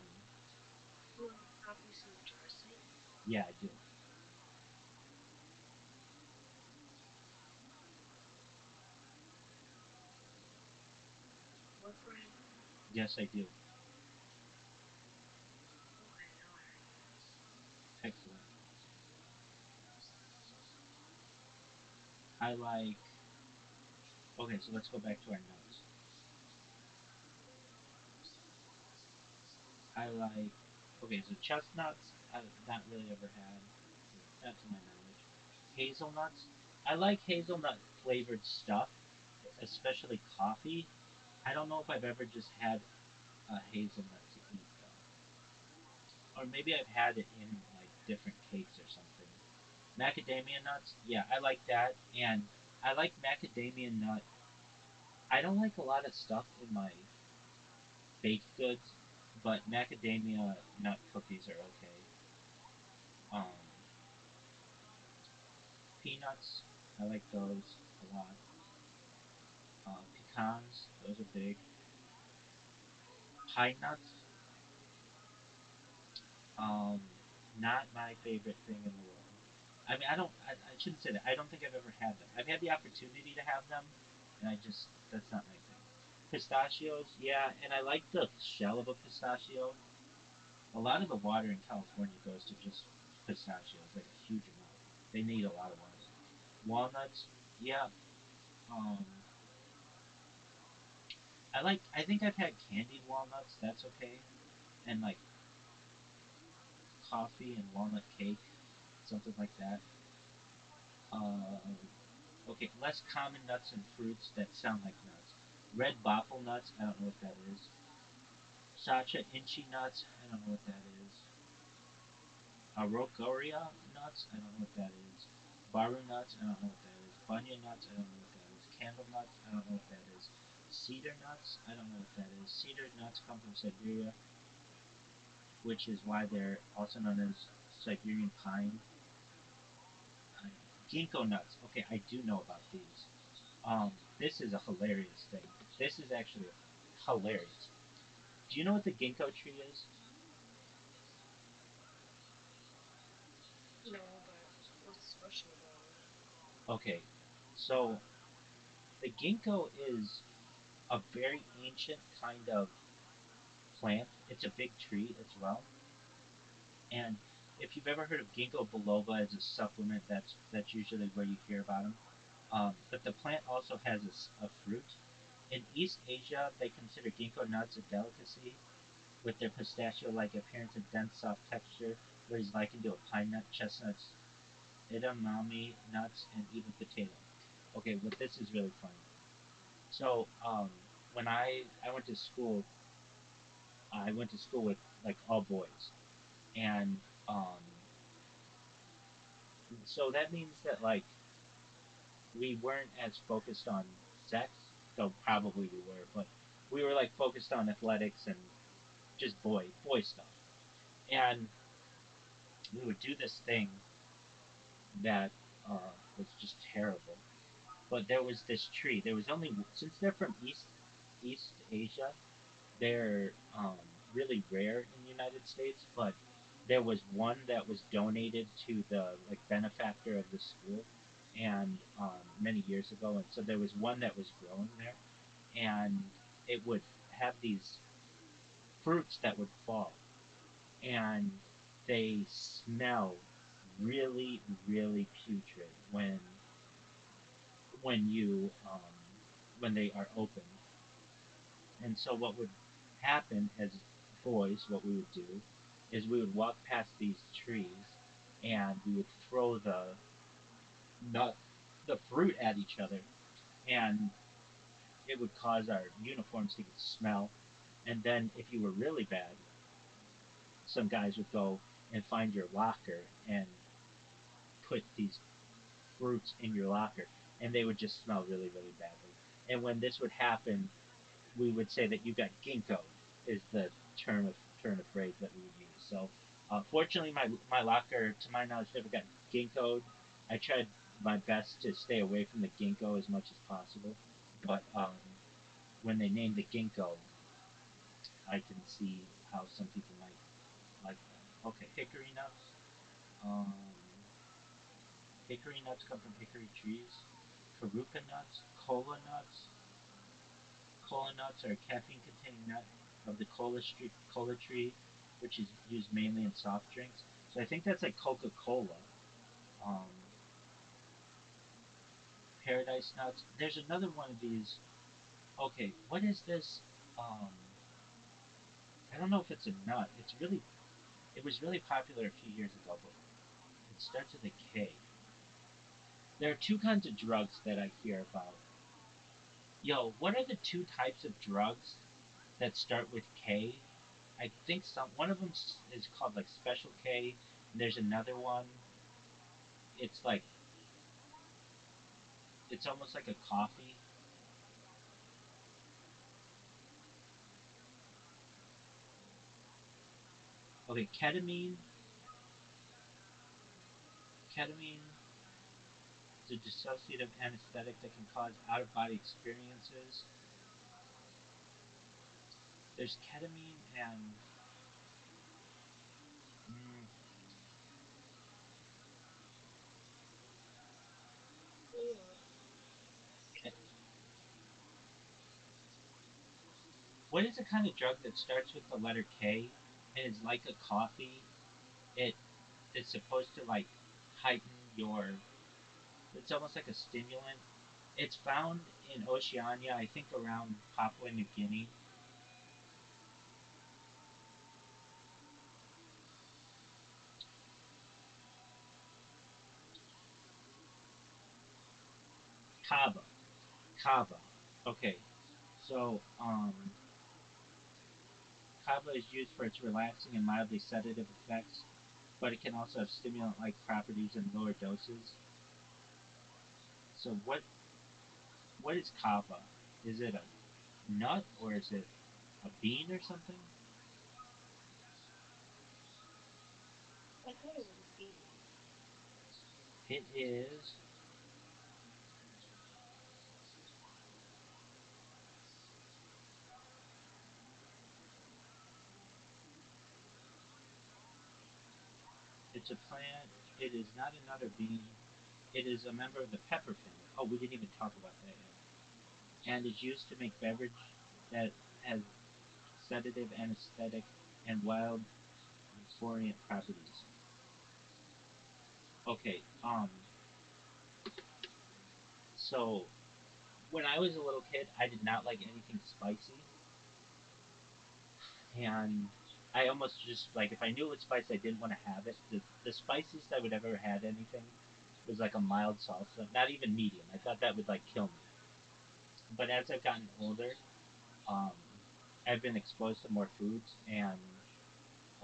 You like poppy seed dressing? yeah, I do. What brand? Yes, I do. Okay, now I already know. Excellent. I like. Okay, so let's go back to our notes. I like. Okay, so chestnuts. I've not really ever had, not to my knowledge. Hazelnuts. I like hazelnut flavored stuff, especially coffee. I don't know if I've ever just had a hazelnut to eat though, or maybe I've had it in like different cakes or something. Macadamia nuts, yeah, I like that, and I like macadamia nut. I don't like a lot of stuff in my baked goods, but macadamia nut cookies are okay. Um, Peanuts, I like those a lot. Pecans, those are big. Pine nuts, um, not my favorite thing in the world. I mean, I shouldn't say that. I don't think I've ever had them. I've had the opportunity to have them, and that's not my thing. Pistachios, yeah, and I like the shell of a pistachio. A lot of the water in California goes to just pistachios, like a huge amount. They need a lot of water. Walnuts, yeah. Um, I think I've had candied walnuts. That's okay, and like coffee and walnut cake, something like that. Uh, okay, less common nuts and fruits that sound like nuts. Red bottle nuts. I don't know what that is. Sacha inchi nuts. I don't know what that is. Rocoria nuts. I don't know what that is. Baru nuts, I don't know what that is. Bunya nuts, I don't know what that is. Candle nuts, I don't know what that is. Cedar nuts, I don't know what that is. Cedar nuts come from Siberia, which is why they're also known as Siberian pine. Uh, Ginkgo nuts, okay, I do know about these. This is a hilarious thing. This is actually hilarious. Do you know what the ginkgo tree is? No, but what's special about it? Okay, so the ginkgo is a very ancient kind of plant. It's a big tree as well. And if you've ever heard of ginkgo biloba as a supplement, that's usually where you hear about them. But the plant also has a fruit. In East Asia, they consider ginkgo nuts a delicacy with their pistachio-like appearance and dense, soft texture, where he's likened to a pine nut, chestnuts, edamame nuts, and even potato. Okay, but this is really funny. So, when I went to school with like all boys, and um, so that means that like we weren't as focused on sex, though probably we were, but we were like focused on athletics and just boy stuff. And we would do this thing that was just terrible. But there was this tree. There was only since they're from East Asia, they're really rare in the United States. But there was one that was donated to the like benefactor of the school, and many years ago. And so there was one that was growing there, and it would have these fruits that would fall, and they smell really, really putrid when you when they are open. And so what would happen as boys, what we would do is we would walk past these trees and we would throw nut the fruit at each other, and it would cause our uniforms to get smell. And then if you were really bad, some guys would go and find your locker and put these fruits in your locker, and they would just smell really, really badly. And when this would happen, we would say that you got ginkgo is the turn of phrase that we would use. So, fortunately, my locker, to my knowledge, never got ginkgoed. I tried my best to stay away from the ginkgo as much as possible, but when they named the ginkgo, I can see how some people might like that. Okay, hickory nuts. Um, Hickory nuts come from hickory trees. Karuka nuts, kola nuts are a caffeine-containing nut of the cola tree, which is used mainly in soft drinks. So I think that's like Coca-Cola. Um, Paradise nuts. There's another one of these. Okay, what is this? Um, I don't know if it's a nut. It was really popular a few years ago, but it starts with a K. There are two kinds of drugs that I hear about. Yo, what are the two types of drugs that start with K? I think one of them is called like Special K, and there's another one. It's like it's almost like a coffee. Okay, Ketamine is a dissociative anesthetic that can cause out-of-body experiences. There's ketamine and mm, what is the kind of drug that starts with the letter K and is like a coffee? It is supposed to like heighten your. It's almost like a stimulant. It's found in Oceania, I think around Papua New Guinea. Kava. Kava. Okay. So, kava is used for its relaxing and mildly sedative effects, but it can also have stimulant-like properties in lower doses. So what is kava? Is it a nut or is it a bean or something? I thought it was a bean. It is. It's a plant. It is not another bean. It is a member of the pepper family. Oh, we didn't even talk about that yet. And is used to make beverage that has sedative, anesthetic, and wild euphoriant properties. Okay, so when I was a little kid, I did not like anything spicy, and I almost just like if I knew it was spicy, I didn't want to have it. The spiciest I would ever had anything was like a mild salsa, not even medium. I thought that would like kill me. But as I've gotten older, um, I've been exposed to more foods and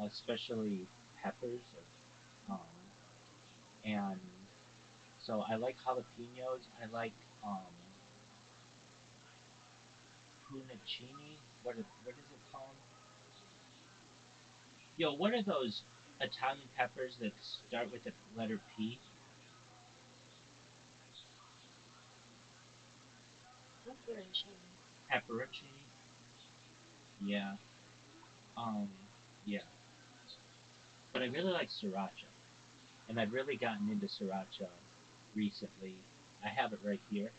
especially peppers, and so I like jalapenos. I like um, punacchini. What is it called? Yo, what are those Italian peppers that start with the letter P? Pepperoncini. Pepperoncini. Yeah. Um. Yeah. But I really like sriracha, and I've really gotten into sriracha recently. I have it right here.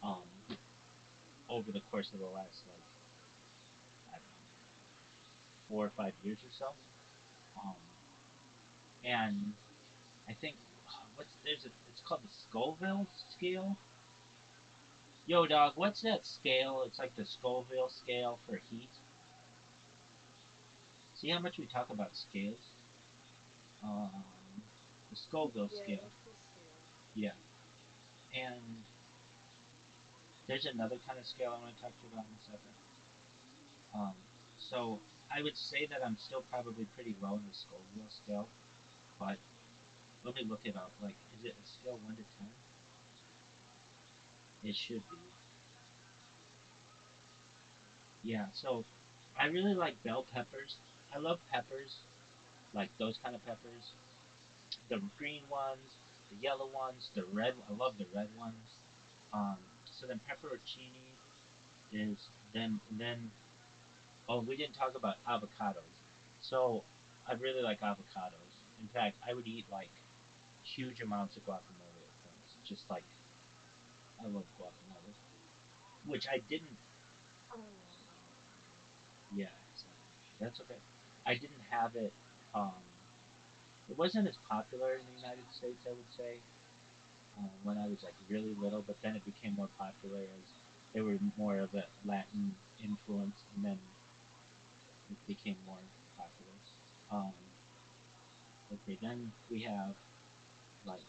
Um. Over the course of the last like I don't know 4 or 5 years or so. Um. And I think what's there's a it's called the Scoville scale. Yo, dog, what's that scale? It's like the Scoville scale for heat. See how much we talk about scales? Um, the Scoville Yeah, scale. that's the scale. Yeah. And there's another kind of scale I want to talk to you about in a second. Um, so I would say that I'm still probably pretty low in the Scoville scale, but let me look it up. Like, is it a scale 1 to 10? It should be. Yeah, so I really like bell peppers. I love peppers, like those kind of peppers. The green ones, the yellow ones, the red. I love the red ones. Um, so then pepperoncini is then. Oh, we didn't talk about avocados. So I really like avocados. In fact, I would eat like huge amounts of guacamole at once. Just like I love guacamole, which I didn't. I don't know avocado. Yeah, exactly. That's okay. I didn't have it. Um, it wasn't as popular in the United States, I would say, when I was like really little. But then it became more popular as they were more of a Latin influence, and then it became more popular. Um, okay, then we have like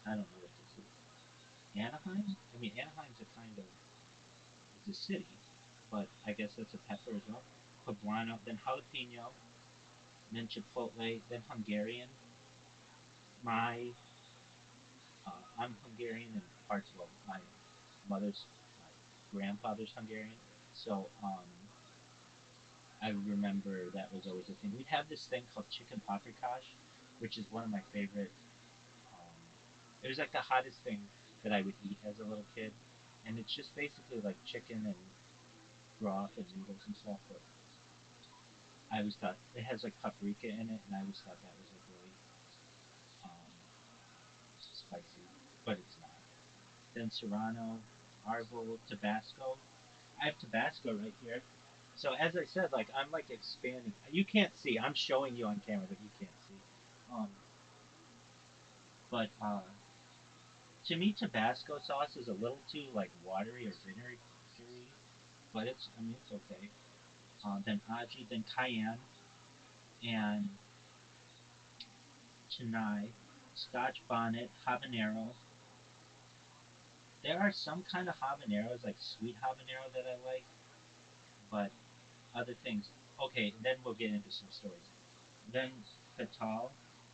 I don't know what this is. Anaheim. I mean, Anaheim's a kind of it's a city, but I guess that's a pepper as well. Poblano, then jalapeno, then chipotle, then Hungarian. My I'm Hungarian and parts well my mother's my grandfather's Hungarian. So I remember that was always a thing. We'd have this thing called chicken paprikash, which is one of my favorite. Um, it was like the hottest thing that I would eat as a little kid, and it's just basically like chicken and broth and noodles and stuff. But I always thought it has like paprika in it, and I always thought that was like really um, spicy, but it's not. Then Serrano, Arvo, Tabasco. I have Tabasco right here. So as I said, like I'm like expanding. You can't see. I'm showing you on camera, but you can't see. Um, but to me, Tabasco sauce is a little too like watery or vinegary, but it's I mean it's okay. Then aji, then cayenne, and chennai, Scotch bonnet, habanero. There are some kind of habaneros, like sweet habanero, that I like, but other things. Okay, then we'll get into some stories. Then Fatal,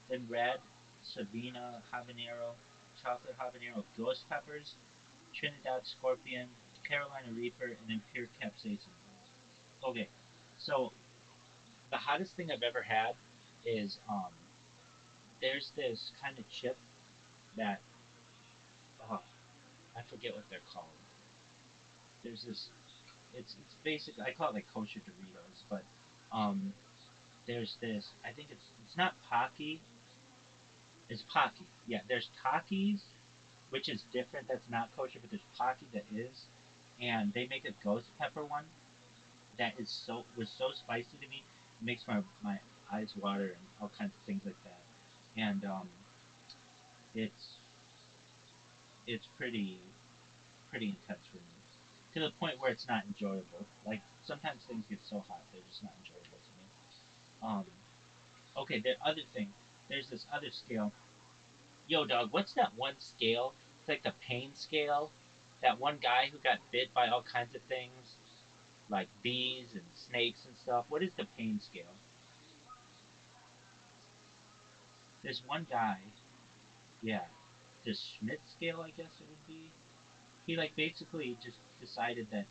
then Red, Savina, Habanero, chocolate habanero, ghost peppers, Trinidad scorpion, Carolina reaper, and then pure capsaicin. Okay, so the hottest thing I've ever had is there's this kind of chip that oh, I forget what they're called. There's this it's basic. I call it like kosher Doritos, but um, there's this. I think it's not Pocky. It's Pocky. Yeah, there's Takis, which is different. That's not kosher, but there's Pocky that is, and they make a ghost pepper one that is so spicy to me. It makes my eyes water and all kinds of things like that. And it's it's pretty intense for me to the point where it's not enjoyable. Like sometimes things get so hot they're just not enjoyable to me. Um, okay, the other thing, there's this other scale. Yo, dog, what's that one scale? It's like the pain scale. That one guy who got bit by all kinds of things, like bees and snakes and stuff. What is the pain scale? There's one guy, yeah, the Schmidt scale, I guess it would be. He like basically just decided that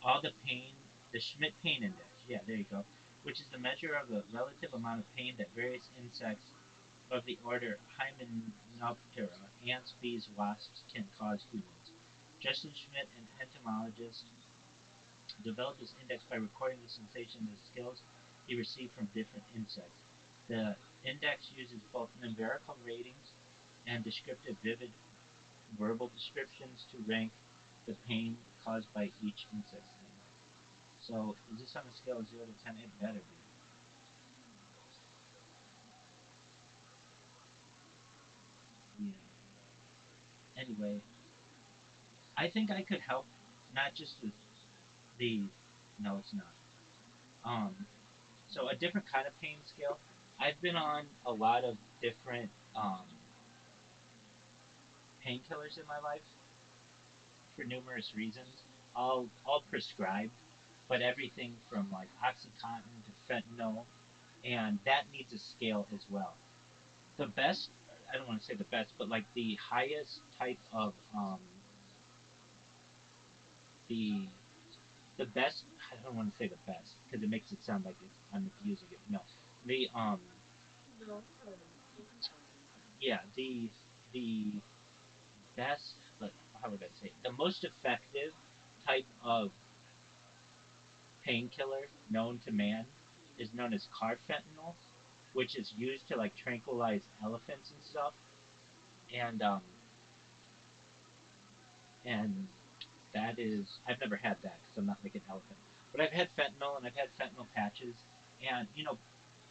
all the pain, the Schmidt pain index, yeah, there you go, which is the measure of the relative amount of pain that various insects of the order Hymenoptera, ants, bees, wasps, can cause humans. Justin Schmidt, an entomologist, developed this index by recording the sensation and the skills he received from different insects. The index uses both numerical ratings and descriptive vivid verbal descriptions to rank the pain caused by each insect sting. So, is this on a scale of 0 to 10? It better be. Yeah. Anyway, I think I could help not just with the. No, it's not. Um, so, a different kind of pain scale. I've been on a lot of different painkillers in my life for numerous reasons, all prescribed, but everything from like OxyContin to fentanyl, and that needs a scale as well. The best, I don't want to say the best, but like the highest type of the the best. I don't want to say the best because it makes it sound like I'm abusing it. No, the yeah the best, but how would I say it? The most effective type of painkiller known to man is known as carfentanil, which is used to like tranquilize elephants and stuff. And and that is I've never had that because I'm not like an elephant, but I've had fentanyl and I've had fentanyl patches. And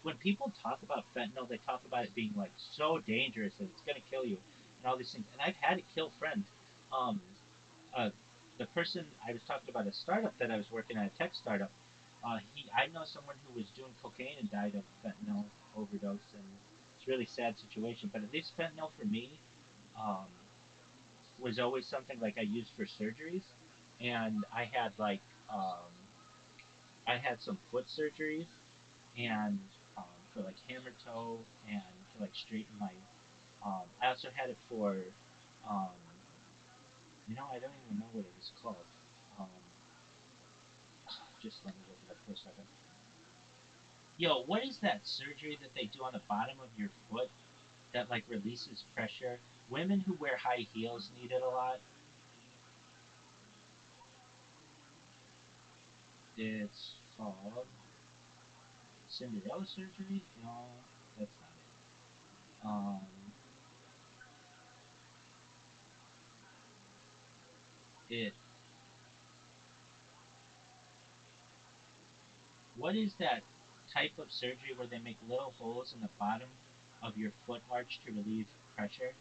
when people talk about fentanyl, they talk about it being like so dangerous that it's gonna kill you and all these things. And I've had it kill friends. Um, uh, the person I was talking about a startup that I was working at, a tech startup. I know someone who was doing cocaine and died of fentanyl overdose, and it's a really sad situation. But at least fentanyl for me um, was always something like I used for surgeries, and um, I had some foot surgeries, and for like hammer toe and to like straighten my. I also had it for, um, I don't even know what it was called. Um, just let me look it up for a second. Yo, what is that surgery that they do on the bottom of your foot that like releases pressure? Women who wear high heels need it a lot. It's called Cinderella surgery. No, that's not it. It. What is that type of surgery where they make little holes in the bottom of your foot arch to relieve pressure?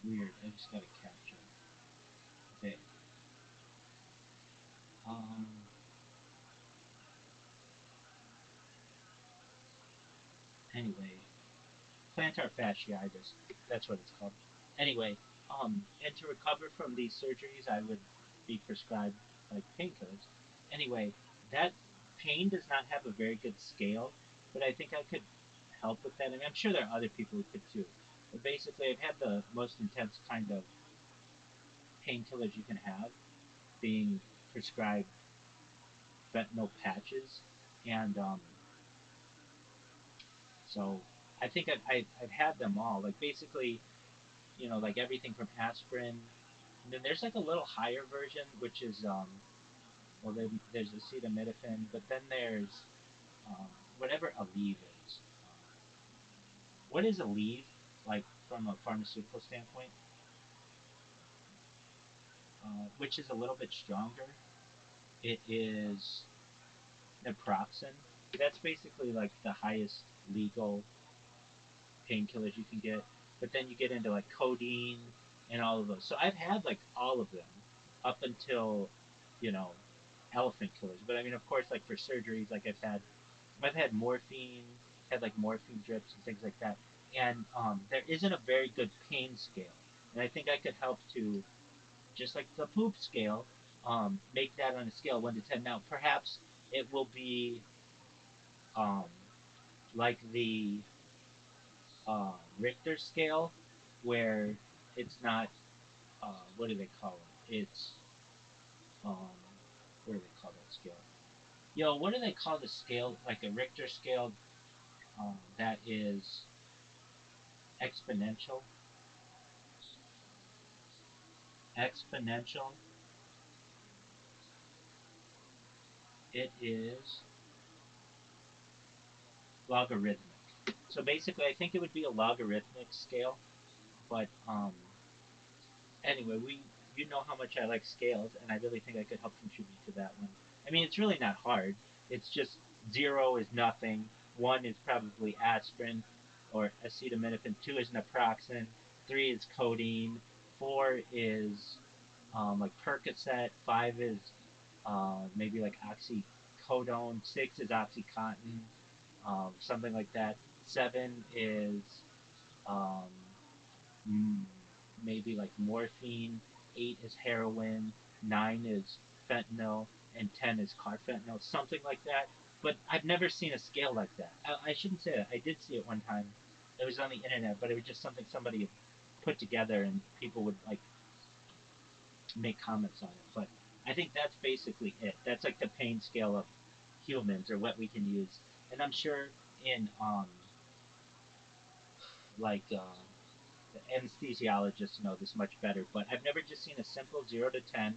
Weird. I just got a capture. Okay. Um. Anyway, plantar fasciitis. That's what it's called. Anyway, and to recover from these surgeries, I would be prescribed like painkillers. Anyway, that pain does not have a very good scale, but I think I could help with that. I mean, I'm sure there are other people who could too. But basically, I've had the most intense kind of painkillers you can have being prescribed fentanyl patches, and so I think I've had them all. Like basically, like everything from aspirin. And then there's like a little higher version, which is well, there's acetaminophen, but then there's um, whatever Aleve is. What is Aleve like from a pharmaceutical standpoint? Which is a little bit stronger. It is naproxen. That's basically like the highest legal painkillers you can get. But then you get into like codeine and all of those. So I've had like all of them up until, you know, elephant killers. But I mean, of course, like for surgeries, like I've had morphine, had like morphine drips and things like that. And there isn't a very good pain scale. And I think I could help to, just like the poop scale, make that on a scale 1 to 10. Now, perhaps it will be um, like the Richter scale, where it's not, what do they call it? It's, um, what do they call that scale? Yo, what do they call the scale? Like a Richter scale that is exponential? Exponential. It is logarithmic. So basically, I think it would be a logarithmic scale, but anyway, you know how much I like scales, and I really think I could help contribute to that one. I mean, it's really not hard. It's just 0 is nothing, 1 is probably aspirin or acetaminophen, 2 is naproxen, 3 is codeine, 4 is like Percocet, 5 is maybe like oxycodone, 6 is oxycontin, something like that. 7 is um, mm, maybe like morphine, 8 is heroin, 9 is fentanyl, and 10 is carfentanil, something like that. But I've never seen a scale like that. I shouldn't say that. I did see it one time. It was on the internet, but it was just something somebody had put together, and people would like make comments on it. But I think that's basically it. That's like the pain scale of humans, or what we can use. And I'm sure in like the anesthesiologists know this much better, but I've never just seen a simple 0 to 10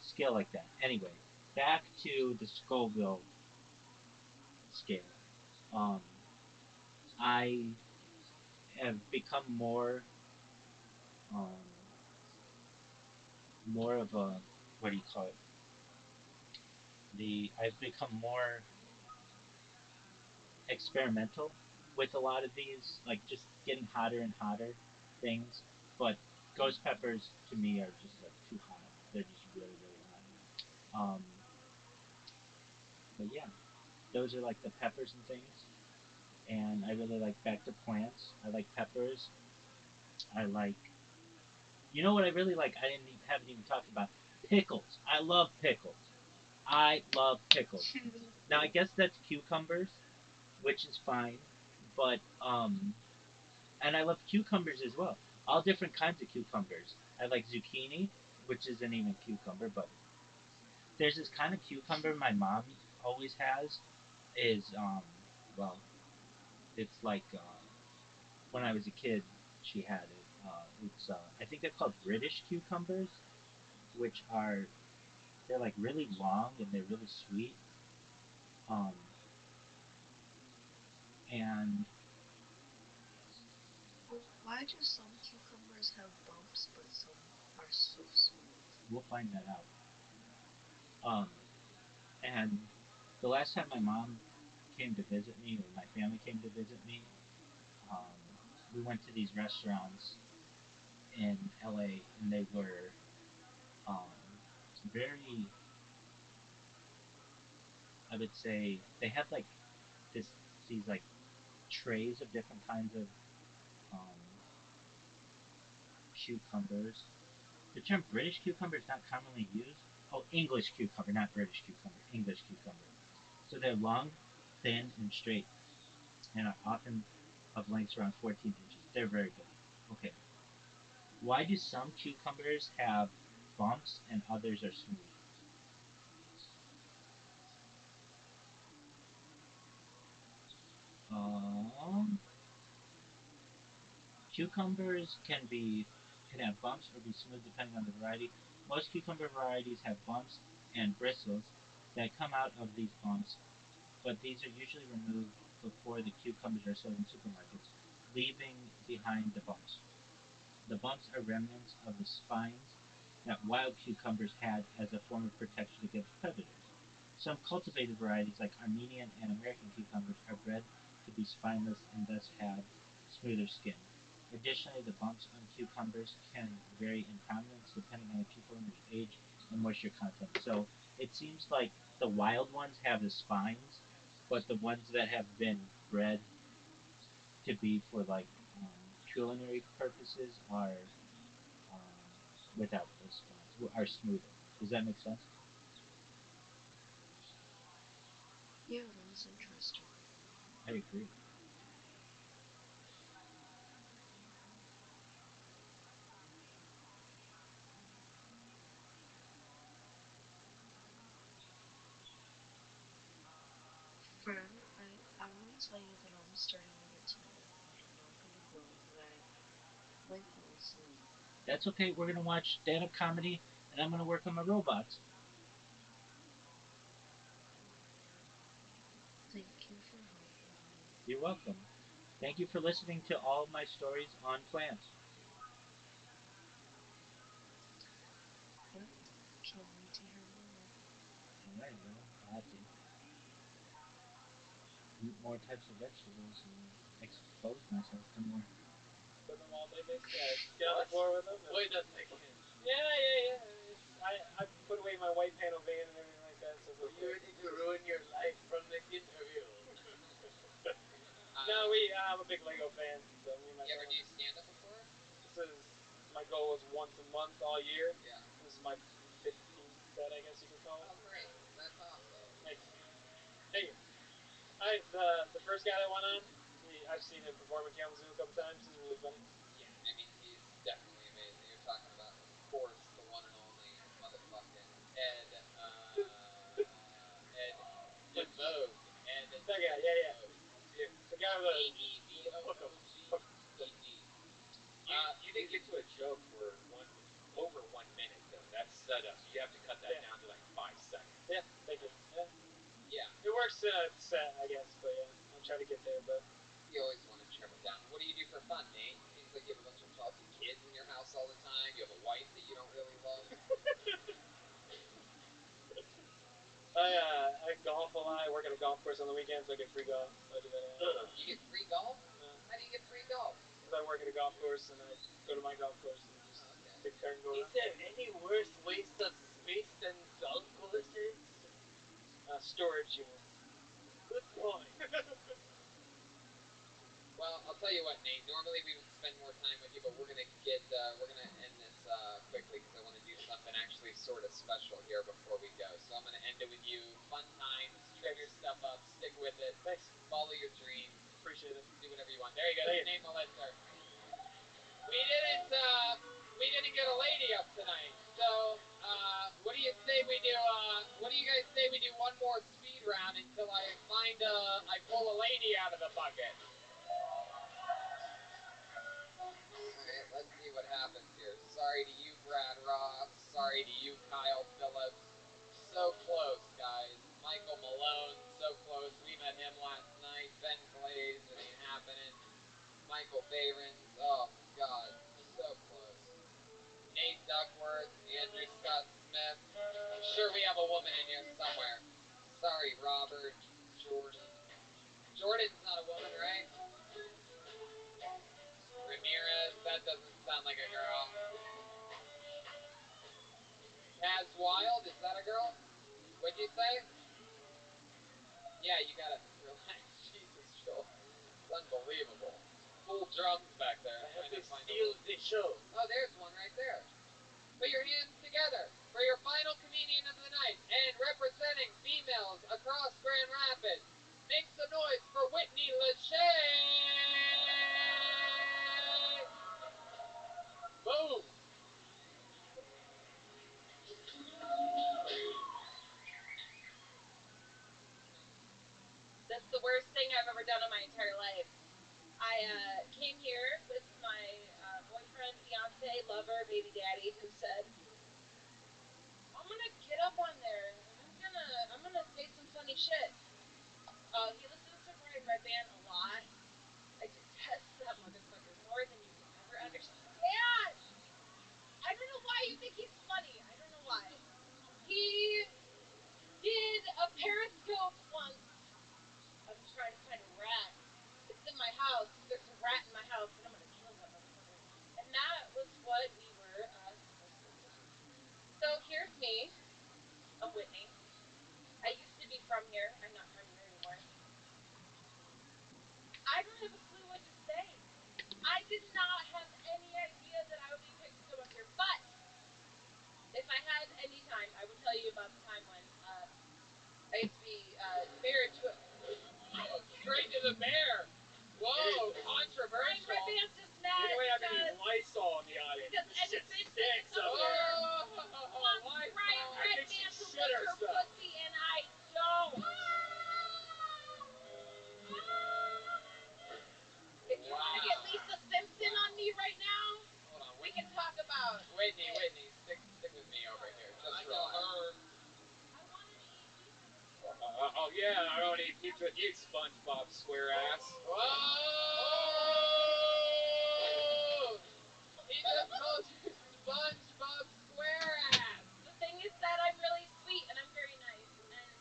scale like that. Anyway, back to the Scoville scale. Um, I have become um, more of a, what do you call it? I've become more experimental with a lot of these, like just getting hotter and hotter things. But ghost peppers to me are just like too hot. They're just really, really hot. But yeah, those are like the peppers and things. And I really like back to plants. I like peppers. I like, what I really like. Haven't even talked about pickles. I love pickles. I love pickles. Now I guess that's cucumbers, which is fine, but and I love cucumbers as well. All different kinds of cucumbers. I like zucchini, which isn't even cucumber, but there's this kind of cucumber my mom always has. Is well, it's like when I was a kid, she had it. It's I think they're called British cucumbers, which are they're like really long and they're really sweet. Um, and Why do some cucumbers have bumps but some are so smooth? we'll find that out. Um, and the last time my mom came to visit me, or my family came to visit me, um, we went to these restaurants in LA, and they were um, very, I would say, they had like this these like trays of different kinds of cucumbers. The term British cucumber is not commonly used. Oh, English cucumber, not British cucumber. English cucumber. So they're long, thin, and straight, and are often of lengths around 14 inches. They're very good. Okay. Why do some cucumbers have bumps and others are smooth? Um, Cucumbers can have bumps or be smooth depending on the variety. Most cucumber varieties have bumps and bristles that come out of these bumps, but these are usually removed before the cucumbers are sold in supermarkets, leaving behind the bumps. The bumps are remnants of the spines that wild cucumbers had as a form of protection against predators. Some cultivated varieties, like Armenian and American cucumbers, are bred to be spineless and thus have smoother skin. Additionally, the bumps on cucumbers can vary in prominence depending on the cucumber's age and moisture content. So it seems like the wild ones have the spines, but the ones that have been bred to be for like um, culinary purposes are um, without those spines, are smoother. Does that make sense? Yeah, that was interesting. I agree. Friend, I want to tell you that I'm starting to get to the point where I'm not going to go because I might fall asleep. That's okay. We're gonna watch stand-up comedy, and I'm gonna work on my robots. Thank you for helping me. You're welcome. Thank you for listening to all of my stories on plants. Yep, can't wait to hear more. All right, well, I'll have to eat more types of vegetables and expose myself to more. Put them all in mix. Yeah, get on the floor with them. Wait a second. Yeah. I put away my white panel van and everything like that. So it's You ready to ruin your life from the interview? No, I'm a big Lego fan. So me and my You ever family. do stand up before? This is my goal was once a month all year. Yeah. This is my 15th set, I guess you could call it. Oh, great. That's awesome. Thanks. Thank you. The first guy that went on, I've seen him perform in Kalamazoo a couple times. He's really funny. Yeah, I mean, he's definitely amazing. You're talking about, of course, the one and only motherfucking Ed, Ed DeVoe. Ed That guy, yeah. DeVoe. The guy with the DeVoe. You didn't get to a joke for over 1 minute though. That's setup. You have to cut that down to like 5 seconds. Yeah, thank you. Yeah. It works set, I guess, but yeah, I'll try to get there. But you always want to trim it down. What do you do for fun, Nate? Seems like you have a bunch of talking kids in your house all the time. You have a wife that you don't really love. I golf a lot. I work at a golf course on the weekends, so I get free golf. So I do that a lot. You get free golf? How do you get free golf? Because I work at a golf course and I go to my golf course and just take the cart and go around. Is there any worse waste of space than golf courses? Storage units. Good point. Well, I'll tell you what, Nate. Normally we would spend more time with you, but we're gonna end this quickly because I want to do something actually sort of special here before we go. So I'm gonna end it with you. Fun times. Trim your stuff up. Stick with it. Thanks. Follow your dreams. Appreciate it. Do whatever you want. There you go. Nate Molitzer. We didn't get a lady up tonight. So what do you say we do? What do you guys say we do one more speed round until I pull a lady out of the bucket? Alright, let's see what happens here. Sorry to you, Brad Ross. Sorry to you, Kyle Phillips. So close, guys. Michael Malone, so close. We met him last night. Ben Glaze, it ain't happening. Michael Behrens, oh my god, so close. Nate Duckworth, Andrew Scott Smith. I'm sure we have a woman in here somewhere. Sorry, Robert, Jordan. Jordan's not a woman, right? Ramirez, that doesn't sound like a girl. Taz Wild, is that a girl? What'd you say? Yeah, you gotta relax. Jesus, Joel. It's unbelievable. full drums back there. I have Trying to to find steal the show. Oh, there's one right there. Put your hands together for your final comedian of the night, and representing females across Grand Rapids, make some noise for Whitney Lachey! Boom! That's the worst thing I've ever done in my entire life. I came here with my boyfriend, fiance, lover, baby daddy, who said, "I'm gonna get up on there and I'm gonna say some funny shit." He listens to Brian Redband a lot. I detest that motherfucker more than you can ever understand. I don't know why you think he's funny. I don't know why. He did a Periscope once. I'm trying to find a rat. It's in my house. There's a rat in my house, and I'm gonna kill that motherfucker. And that was what we were supposed to do. So here's me. I'm Whitney. I used to be from here. I'm not from here anymore. I don't have a clue what to say. I did not have any idea that I would be picked to come up here. But if I had any time, I would tell you about the time when I used to be married to a... Straight to the bear! Whoa, controversial. Brian Redband's just mad Maybe we have because... any Lysol in the audience. Because This any shit bitch stinks that up comes here. over wants Brian I think she Redband to shit lick her herself. pussy, and I don't. If you want to get Lisa Simpson on me right now, Hold on, we can talk about Whitney, it. Whitney, stick with me over here. Just relax. I wanted to eat pizza with you. Oh yeah, I don't eat pizza with you, SpongeBob square ass. Whoa! He just called you SpongeBob square ass. The thing is that I'm really sweet and I'm very nice, and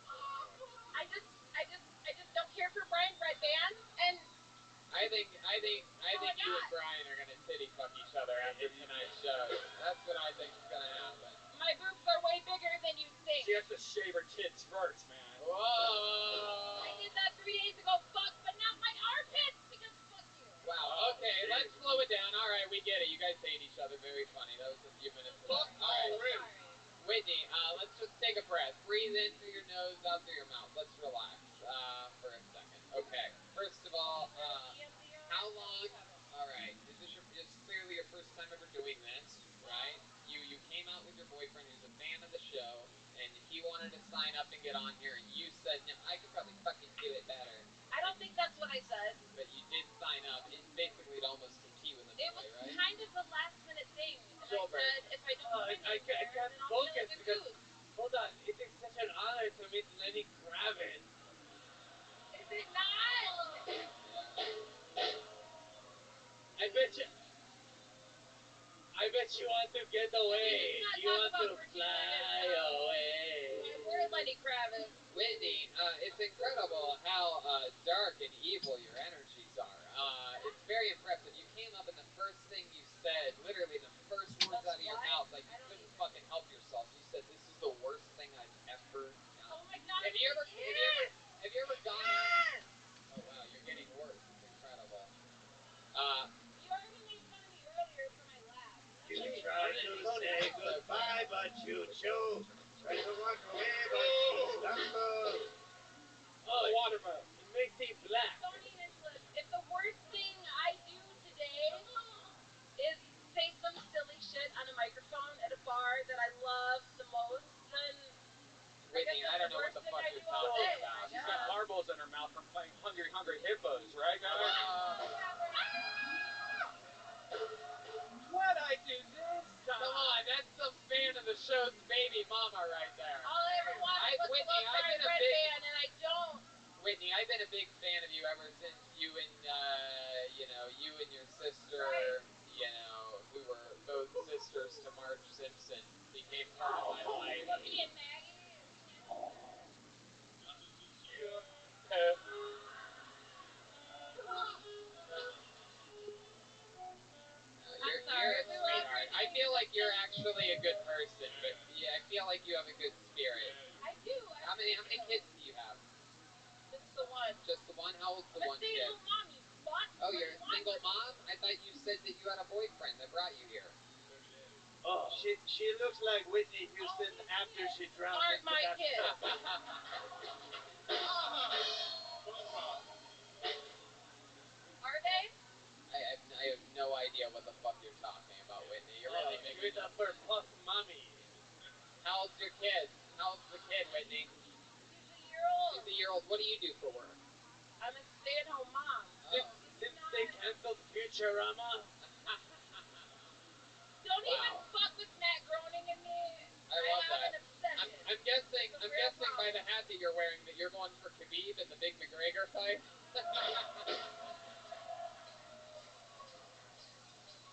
I just don't care for Brian Redband, and I think you and Brian are gonna titty fuck each other after tonight's show. That's what I think is gonna happen. my boobs are way bigger than you'd think. She has to shave her tits first, man. Whoa! I did that 3 days ago, fuck, but not my armpits because fuck you. Wow, okay, let's slow it down. Alright, we get it. You guys hate each other. Very funny. That was a few minutes ago. Alright, Whitney, let's just take a breath. Breathe in through your nose, out through your mouth. Let's relax for a second. Okay, first of all, how long... Alright, is clearly your first time ever doing this, right? You came out with your boyfriend who's a fan of the show, and he wanted to sign up and get on here, and you said, no, I could probably fucking do it better. I don't think that's what I said. But you did sign up, and basically to almost compete with him It anyway, was right? kind of a last minute thing, and Sober. I said if I don't win I anywhere, can't then I'll focus kill other because... dudes. Hold on, it is such an honor to meet Lenny Kravitz. Is it not? I bet you want to get away. Let's not You talk want about to Virginia fly now. away. We're Lenny Kravitz. Whitney, it's incredible how dark and evil your energies are. It's very impressive. You came up and the first thing you said, literally the first words out of your mouth, like you couldn't fucking help yourself. You said, "This is the worst thing I've ever done." Oh my god. Have you ever gone out? Oh wow, you're getting worse. It's incredible. You already made fun of me earlier for my laugh. You tried to say goodbye, but you chose. Tried to walk away, but you stumbled. Oh, watermelon. It makes it black. Tony Nicholas, if the worst thing I do today is say some silly shit on a microphone at a bar that I love the most, then Whitney, I don't know what the fuck you're talking about. She's got marbles in her mouth from playing Hungry Hungry Hippos, right, guys? What I do this time? Come on, that's some fan of the show's baby mama right there. All I ever wanted was to love Brian Redband, and I don't. Whitney, I've been a big fan of you ever since you and your sister, who were both sisters to Marge Simpson, became part of my life. Whoopi and Maggie. You're a sweetheart. I feel like you're actually a good person, but yeah, I feel like you have a good spirit. I do. How many kids do you have? Just the one. Just the one? How old's the one kid? Stay-at-home mom, you fuck. Oh, you're a single mom? I thought you said that you had a boyfriend that brought you here. Oh, she looks like Whitney Houston after she drowned. Aren't my kids. Are they? I have no idea what the fuck you're talking about, Whitney. You're really making Give it up for Puff Mommy. How old's your kid? How old's the kid, Whitney? She's a year old. She's a year old. What do you do for work? I'm a stay-at-home mom. Since they canceled Futurama. Don't even fuck with Matt Groening and me. I love have that. an obsession. I'm guessing by the hat that you're wearing that you're going for Khabib in the big McGregor fight.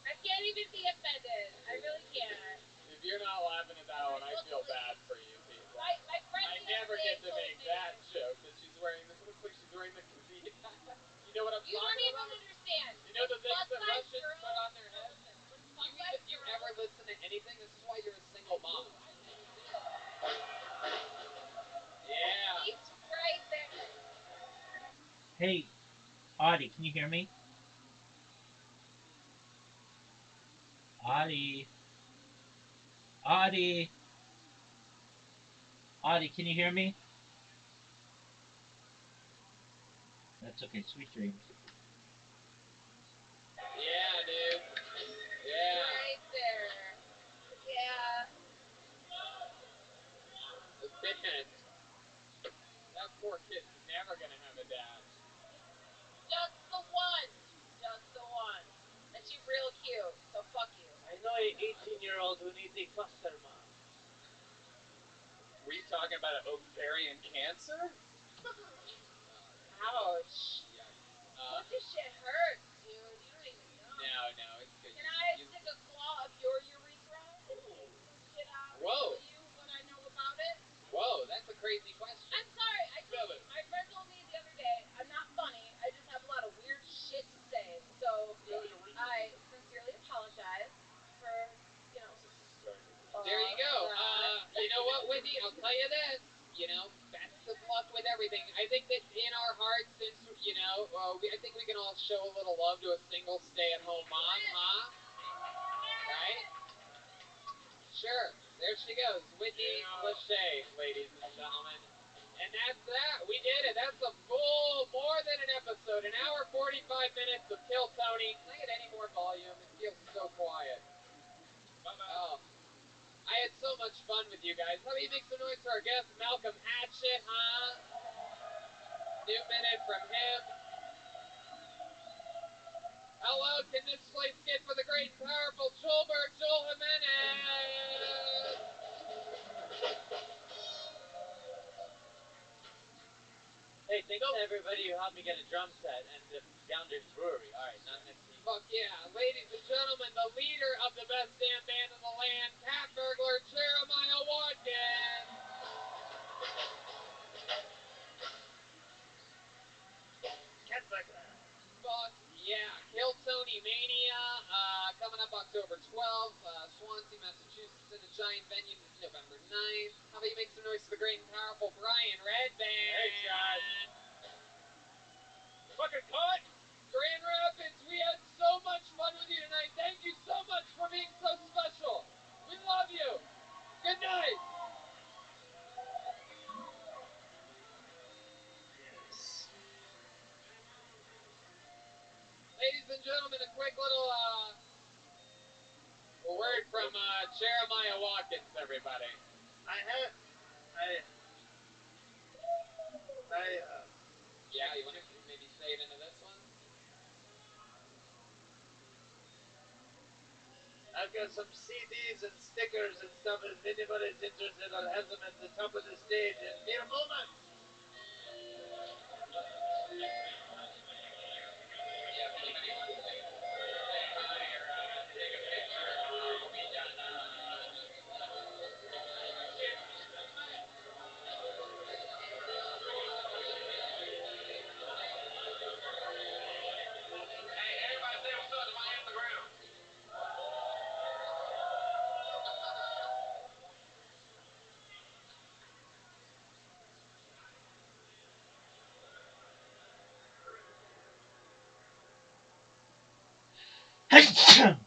I can't even be offended. I really can't. If you're not laughing at that one, I feel bad for you people. My friend I never get to make that joke that she's wearing. This looks like she's wearing the Khabib hat. You know what I'm You talking don't even about? understand. You know the things that Plus-size Russians girls- put on their heads? You ever listen to anything? This is why you're a single mom. Yeah. He's right there. Hey, Audie, can you hear me? Audie. Audie. Audie, can you hear me? That's okay. Sweet dreams. Yeah, dude. Yeah. Right there. Yeah. Man. That poor kid's never gonna have a dad. Just the one. Just the one. And she's real cute, so fuck you. I know a 18-year-old who needs a foster mom. Were you talking about an ovarian cancer? Ouch. What this shit hurts, dude. You don't even know. No, it's good. Can I stick a claw up your urethra and take some shit out and show you what I know about it? Whoa, that's a crazy question. I'm sorry. My friend told me the other day, I'm not funny. I just have a lot of weird shit to say. So I sincerely apologize for, There you go. You know what, Whitney? I'll tell you this. Best of luck with everything. I think that in our hearts, since, I think we can all show a little love to a single stay-at-home mom, huh? Right? Sure. There she goes. Whitney Lachey, ladies and gentlemen. And that's that. We did it. That's a full, more than an episode. An hour, 45 minutes of Kill Tony. Can I get any more volume? It feels so quiet. Oh. I had so much fun with you guys. How about you make some noise for our guest, Malcolm Hatchett, huh? New minute from him. How loud can this place get for the great and powerful Joel Jimenez? Hey, thanks to everybody who helped me get a drum set and the Founders Brewery. Alright, not next week. Fuck yeah. Ladies and gentlemen, the leader of the best damn band in the land, cat burglar Jeremiah Watkins. Cat burglar. Fuck yeah. Kill Tony Mania, coming up October 12th, Swansea, Massachusetts, in a giant venue, November 9th. How about you make some noise for the great and powerful Brian Redband? Hey, guys. Fucking cut! Grand Rapids, we had so much fun with you tonight. Thank you so much for being so special. We love you. Good night. Yes. Ladies and gentlemen, a quick little word from Jeremiah Watkins, everybody. Yeah, you want to maybe say it into this one? I've got some CDs and stickers and stuff. If anybody's interested, I'll have them at the top of the stage in mere moments. Pardon me.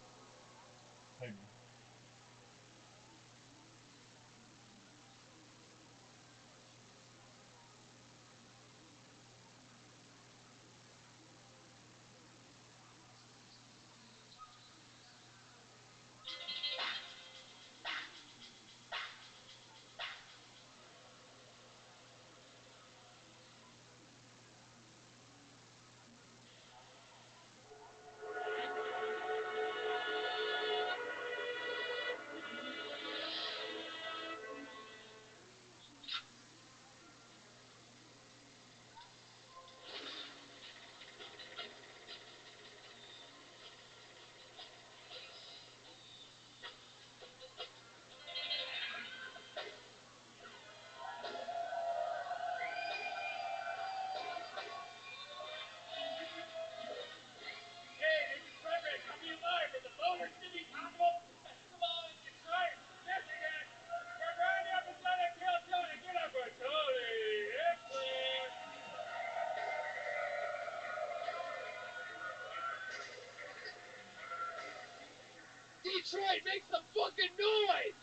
Hey, this is Frederick coming to you live from the Motor City Carnival Festival in Detroit, Michigan. We're right up inside of Kill Tony. Get up for Tony Hickman. Detroit, make some fucking noise!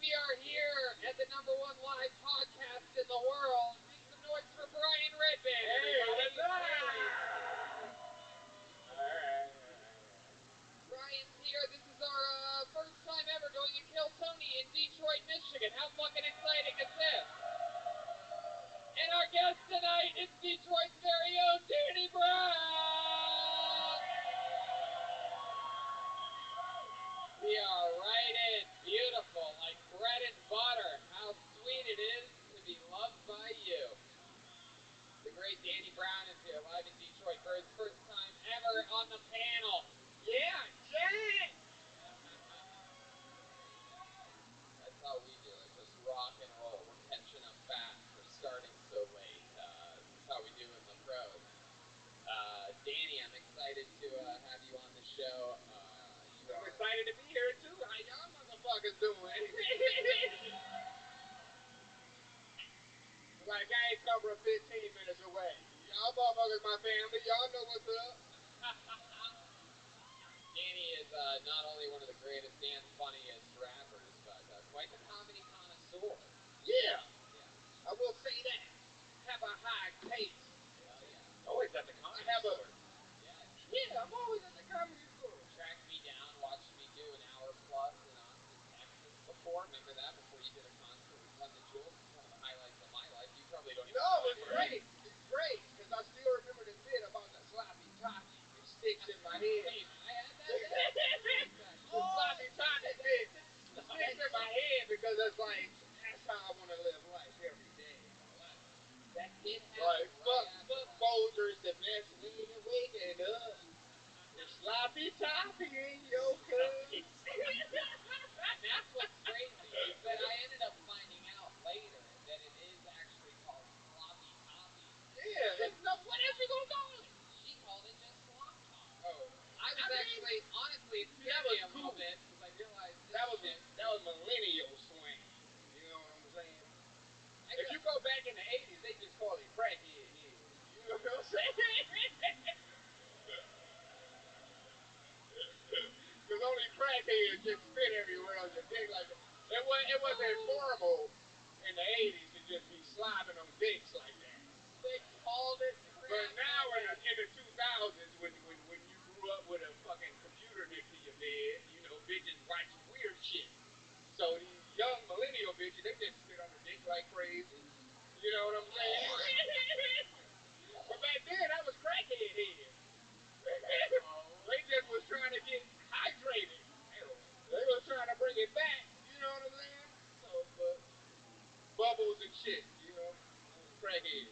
We are here at the #1 live podcast in the world. Make some noise for Brian Redband. Hey, what's up? Brian's here. This is our first time ever going to Kill Tony in Detroit, Michigan. How fucking exciting is this? And our guest tonight is Detroit's very own Danny Brown. We are right in. Beautiful, like bread and butter. How sweet it is to be loved by you. The great Danny Brown is here live in Detroit for his first time ever on the panel. Yeah, Jack. That's how we do it. Just rock and roll. We're catching up fast. We're starting so late. This is how we do in the pros. Danny, I'm excited to have you on the show. I'm excited to be here too. How y'all motherfuckers doing? Like I ain't come from 15 minutes away. Y'all motherfuckers, my family, y'all know what's up. Danny is not only one of the greatest and funniest rappers, but quite the comedy connoisseur. Yeah, Yeah. I will say that. Have a high pace. Hell yeah. Always at the comedy store. Yeah. Yeah, I'm always at the comedy store. Tracked me down, watched me do an hour plus in Austin, Texas before. Remember that? Before you did a concert with Run the Jewels. It's one of the highlights of my life. You probably don't even No, know. it's great. It's great because I still remember the bit about the sloppy toppy. It sticks in my head. Hey, I had that. The sloppy toppy bit sticks in my head because it's like that's how I want to live life every day. That did happen Like right after fuck that. Folgers, the best way to waking up. It's sloppy toppy in your cup. And that's what's crazy is that I ended up finding out later that it is actually called sloppy toppy. Yeah, it's no. What else you gonna call it? She called it just slop top. Oh, I was actually, honestly, it scared me a little bit because I realized this shit. that was millennial swing. You know what I'm saying? If you go back in the 80s, they just call it crackhead head. You know what I'm saying? Because only crackheads just spit everywhere on your dick like that. It wasn't formal in the 80s to just be slobbing on dicks like that. They called it But now crackhead. in the 2000s, when you grew up with a fucking computer next to your bed, you know, bitches watch weird shit. So these young millennial bitches, they just spit on the dick like crazy. You know what I'm saying? But back then, that was crackhead head. They just was trying to get hydrated. They was trying to bring it back. You know what I'm saying? So, but bubbles and shit. You know, that was crackhead.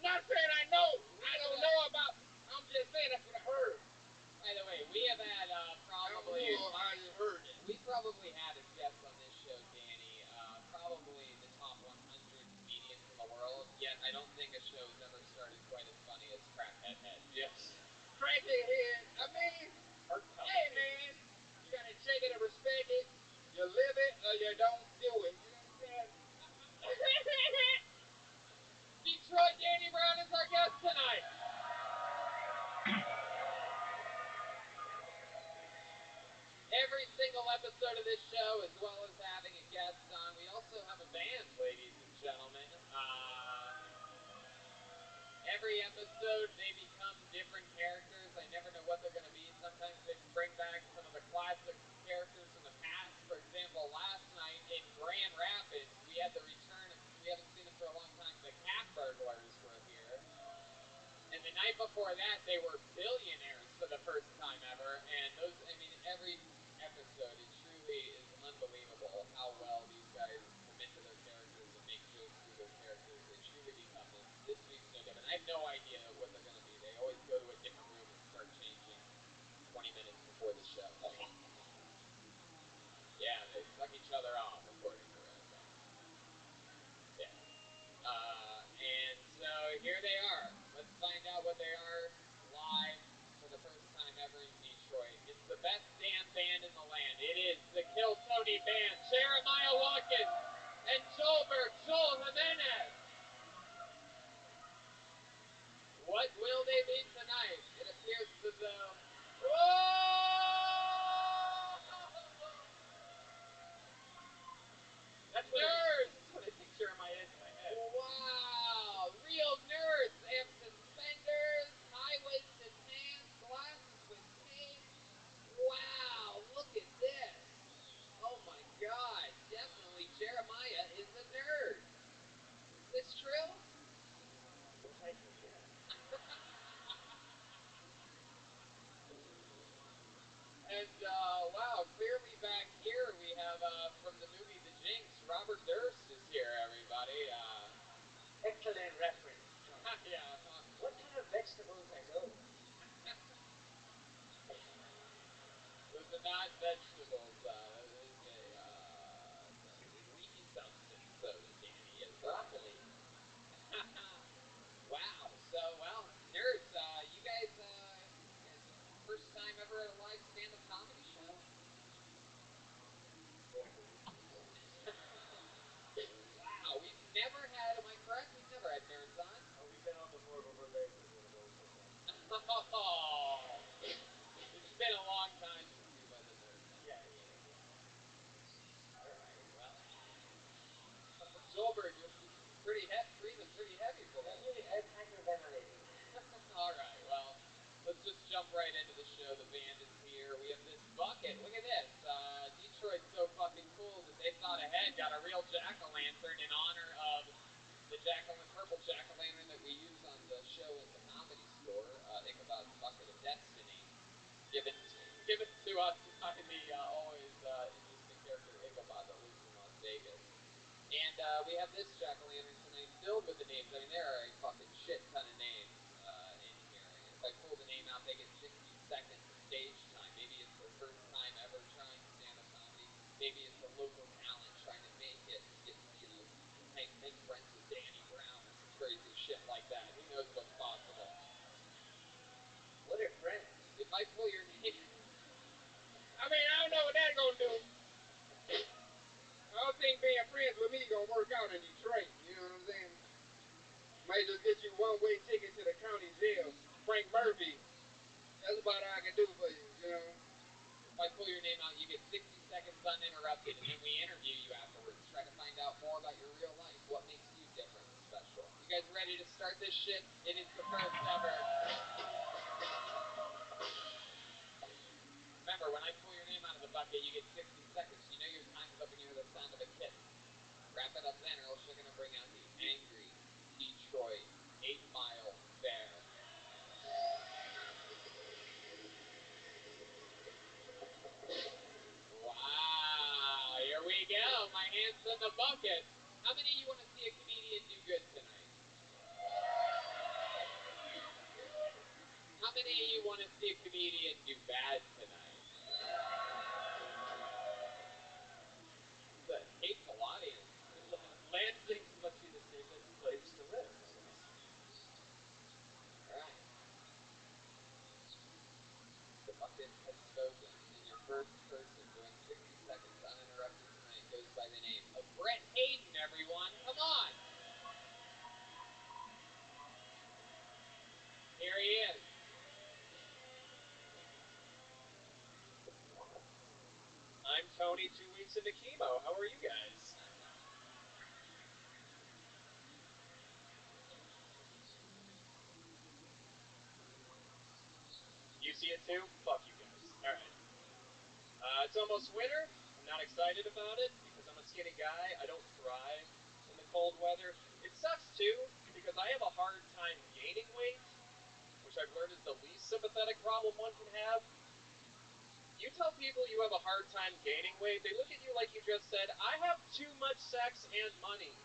Not saying I know. I don't know about. I'm just saying that's every single episode of this show, as well as having a guest on, we also have a band, ladies and gentlemen. Every episode, they become different characters. I never know what they're going to be. Sometimes they bring back some of the classic characters from the past. For example, last night in Grand Rapids, we had the return of, we haven't seen them for a long time, the Cat Burglars were here. And the night before that, they were billionaires for the first time ever. And those, I mean, every episode, it truly is unbelievable how well these guys commit to their characters and make jokes through their characters. They truly become them. This week's no different. I have no idea what they're going to be. They always go to a different room and start changing 20 minutes before the show. Yeah, they suck each other off, according to Rosa. Yeah. And so here they are. Let's find out what they are live for the first time ever in Detroit. It's the best damn band in the land. It is the Kill Tony Band. Jeremiah Watkins and Joel Jimenez. What will they be tonight? It appears as though... Whoa! That's nerds! That's what I think Jeremiah is in my head. Wow! Real nerds! They have suspenders, high-waisted pants, glasses with tape. Wow! Look at this! Oh my god! Definitely Jeremiah is a nerd. Is this true? Yes, I think, yeah. And, wow, clearly back here we have, from the movie The Jinx, Robert Durst is here, everybody. Excellent reference, John. Yeah. What kind of vegetables are those? Those are not vegetables. That is a leafy substance, Danny is. Broccoli. Wow. So, well, nerds, you guys, first time ever at a live stand-up comedy show? Wow, we've never had, am I correct? We've never had nerds on. Oh, we've been on before, but we're late because one of those was on. Oh, it's been a long time since we've had the nerds on. Yeah. All right, well, Joelberg, you're breathing pretty heavy for That's once. really, I'm hyperventilating. All right, well, let's just jump right into the show. The band is here. We have this bucket. Look at this. Detroit's so fucking cool that they thought ahead, got a real jack-o'-lantern in honor of the purple jack-o'-lantern that we use on the show at the Comedy Store, Ichabod's Bucket of Destiny, given to us by the always interesting character Ichabod that lives in Las Vegas. And we have this jack-o'-lantern tonight filled with the names. I mean, there are a fucking shit ton of names in here. And if I pull the name out, they get 60 seconds of stage time. Maybe it's their first time ever trying stand-up comedy. Maybe it's a local talent trying to make it, make friends with Danny Brown or some crazy shit like that. Who knows what's possible? What are friends? If I pull your name... I mean, I don't know what that's gonna do. I don't think being friends with me gonna work out in Detroit. You know what I'm saying? Might just get you one-way ticket to the county jail. Frank Murphy. That's about all I can do for you, you know? If I pull your name out, you get 60 seconds uninterrupted, and then we interview you afterwards. Try to find out more about your real life. What makes you different and special? You guys ready to start this shit? It is the first ever. Remember, when I pull your name out of the bucket, you get 60 seconds. You know your time's up and you hear the sound of a kitten. Wrap it up then, or else you're going to bring out the angry Detroit 8-Mile Bear. Wow, here we go. My hand's in the bucket. How many of you want to see a comedian do good tonight? How many of you want to see a comedian do bad tonight? It's a hateful audience. Lansing must be the safest place to live, I guess. All right. The bucket has spoken, and your first person doing 60 seconds uninterrupted tonight goes by the name of Brett Hayden, everyone. Come on. Here he is. Tony 2 weeks into chemo. How are you guys? You see it too? Fuck you guys. All right. It's almost winter. I'm not excited about it because I'm a skinny guy. I don't thrive in the cold weather. It sucks too because I have a hard time gaining weight, which I've learned is the least sympathetic problem one can have. You tell people you have a hard time gaining weight, they look at you like you just said, I have too much sex and money.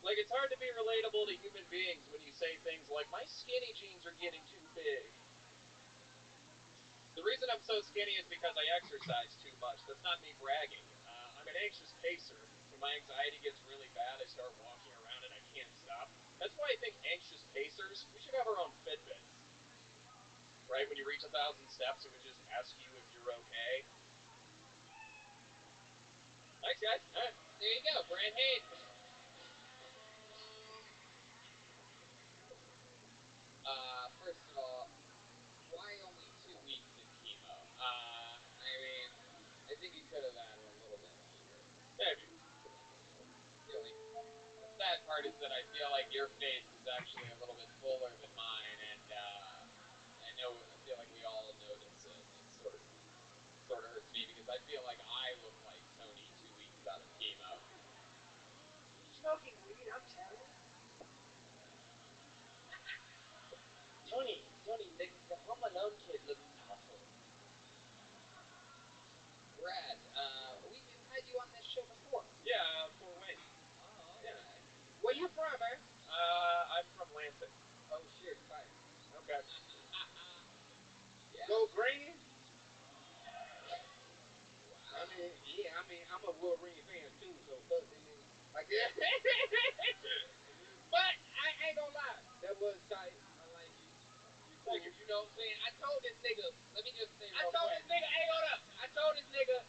Like, it's hard to be relatable to human beings when you say things like, my skinny jeans are getting too big. The reason I'm so skinny is because I exercise too much. That's not me bragging. I'm an anxious pacer. When my anxiety gets really bad, I start walking around and I can't stop. That's why I think anxious pacers, we should have our own Fitbits. Right? When you reach 1,000 steps, it would just ask you if you're okay. Thanks, guys. All right. There you go, Brent Hayden. First of all, why only 2 weeks in chemo? I mean, I think you could have had it a little bit longer. Maybe. The only sad part is that I feel like your face is actually a little bit fuller than mine, and I feel like we all notice it. It sort of hurts me because I feel like I look like Tony 2 weeks out of chemo. Smoking weed, I'm telling. Tony, the Home Alone kid looks awful. Brad, we've had you on this show before. Yeah, Fort Wayne. Oh, okay. Yeah. Where you from, man? I'm from Lansing. Oh shit, tight. Okay. Yeah. Go green. Wow. I mean, I'm a Wolverine fan too, so fuck them niggas. I guess. But I ain't gonna lie, that was tight. I like it. You cool. Thank you. You know what I'm saying? I told this nigga. Let me just say I real told quick. this nigga. Hey, hold up. I told this nigga.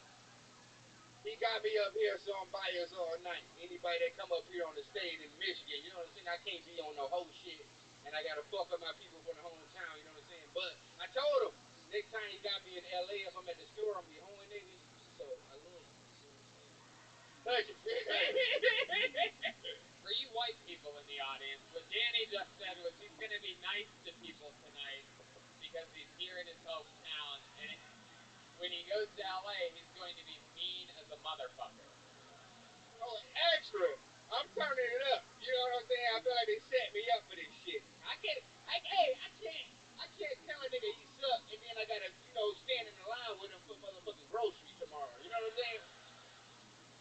He got me up here, so I'm biased all night. Anybody that come up here on the stage in Michigan, you know what I'm saying? I can't be on no whole shit, and I gotta fuck with my people from the hometown. You know what I'm saying? But I told him next time he got me in LA, if I'm at the store, I'm gonna be home, nigga. So I love you. You know what I'm saying? Thank you. For you white people in the audience, what Danny just said was he's going to be nice to people tonight because he's here in his hometown, and when he goes to LA, he's going to be mean as a motherfucker. Oh, extra. I'm turning it up. You know what I'm saying? I feel like they set me up for this shit. I can't tell a nigga he suck, and then I gotta, stand in the line with him for motherfucking groceries tomorrow. You know what I'm saying?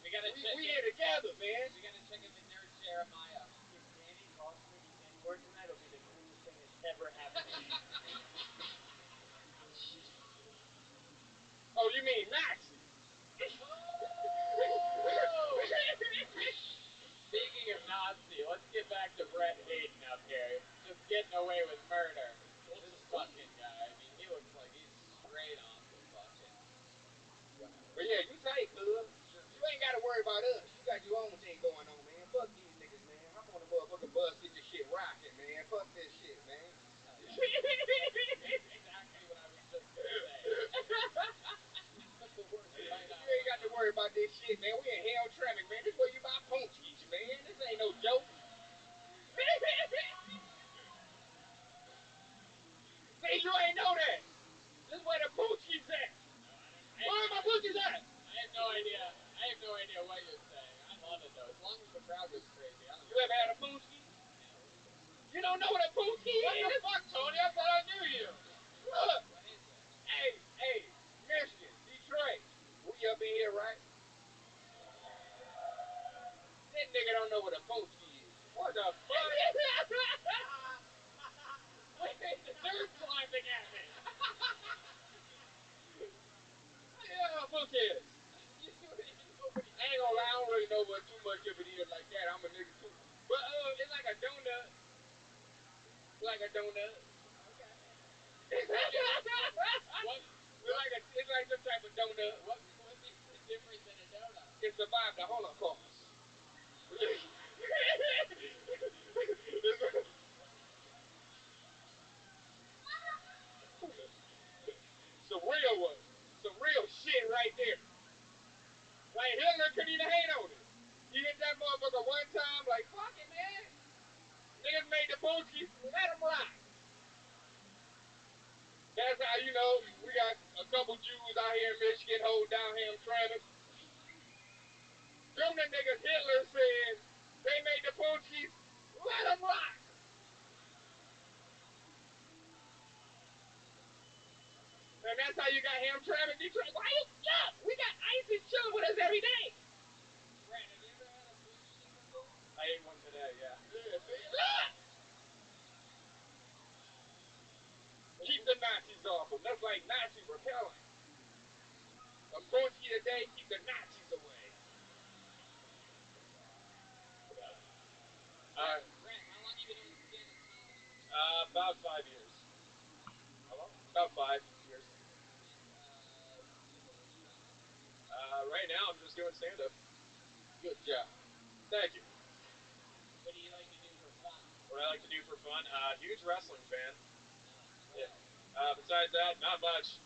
We here together, man. We got to check in with Nerd Jeremiah. If Danny calls me the N-word tonight, it'll be the coolest thing that's ever happened to me. Oh, you mean Nazi? Speaking of Nazi, let's get back to Brett Hayden up here. Just getting away with murder. This fucking guy, I mean, he looks like he's straight off the fucking whatever. But yeah, you tight, cuz. You ain't gotta worry about us. You got your own thing going on, man. Fuck these niggas, man. I'm on the motherfucking bus, get this shit rocking, man. Fuck this shit, man. Hell yeah. Exactly what I was just gonna say. You put the words right out. You ain't got to worry about this shit, man. We in hell traffic, man. This where you buy punchies, man. This ain't no joke. See, you ain't know that. This where the punchies at. No, I don't. Where are my punchies at? I have no idea. I have no idea what you're saying. I love it though. As long as the crowd goes crazy, I don't You know. ever had a punchie? Yeah, what is it? You don't know what a punchie What is? the fuck, Tony? I thought I knew you. Look. What is it? Hey, Michigan, Detroit. We up in here, right? That nigga don't know what a punchie is. What the fuck? Wait, the nerd's laughing at me. Yeah, fuck it. You know what he's I ain't gonna lie, I don't really know what too much of it is like that. I'm a nigga too. But it's like a donut. Like a donut. Okay. It's like some type of donut. What makes it different than a donut? It survived the Holocaust. Some real one. Some real shit right there. the one time, like, fuck it, man. Niggas made the Poochies, let them rock. That's how you know we got a couple Jews out here in Michigan hold down Hamtramck. Them the niggas Hitler said they made the Poochies, let them rock. And that's how you got Hamtramck in Detroit. Why you? Look, we got ISIS chilling with us every day. Brandon, have you ever had a Poochie before? I ate one today, yeah. Yeah, see? Look! Keep the Nazis off them. That's like Nazi repellent. A Poochie today, keep the Nazis away. Brent, how long have you been doing stand-up comedy? About 5 years. How long? About 5 years. People respond? Right now, I'm just doing stand-up. Good job. Thank you. What do you like to do for fun? What I like to do for fun? Huge wrestling fan. Oh, Yeah. Besides that, not much.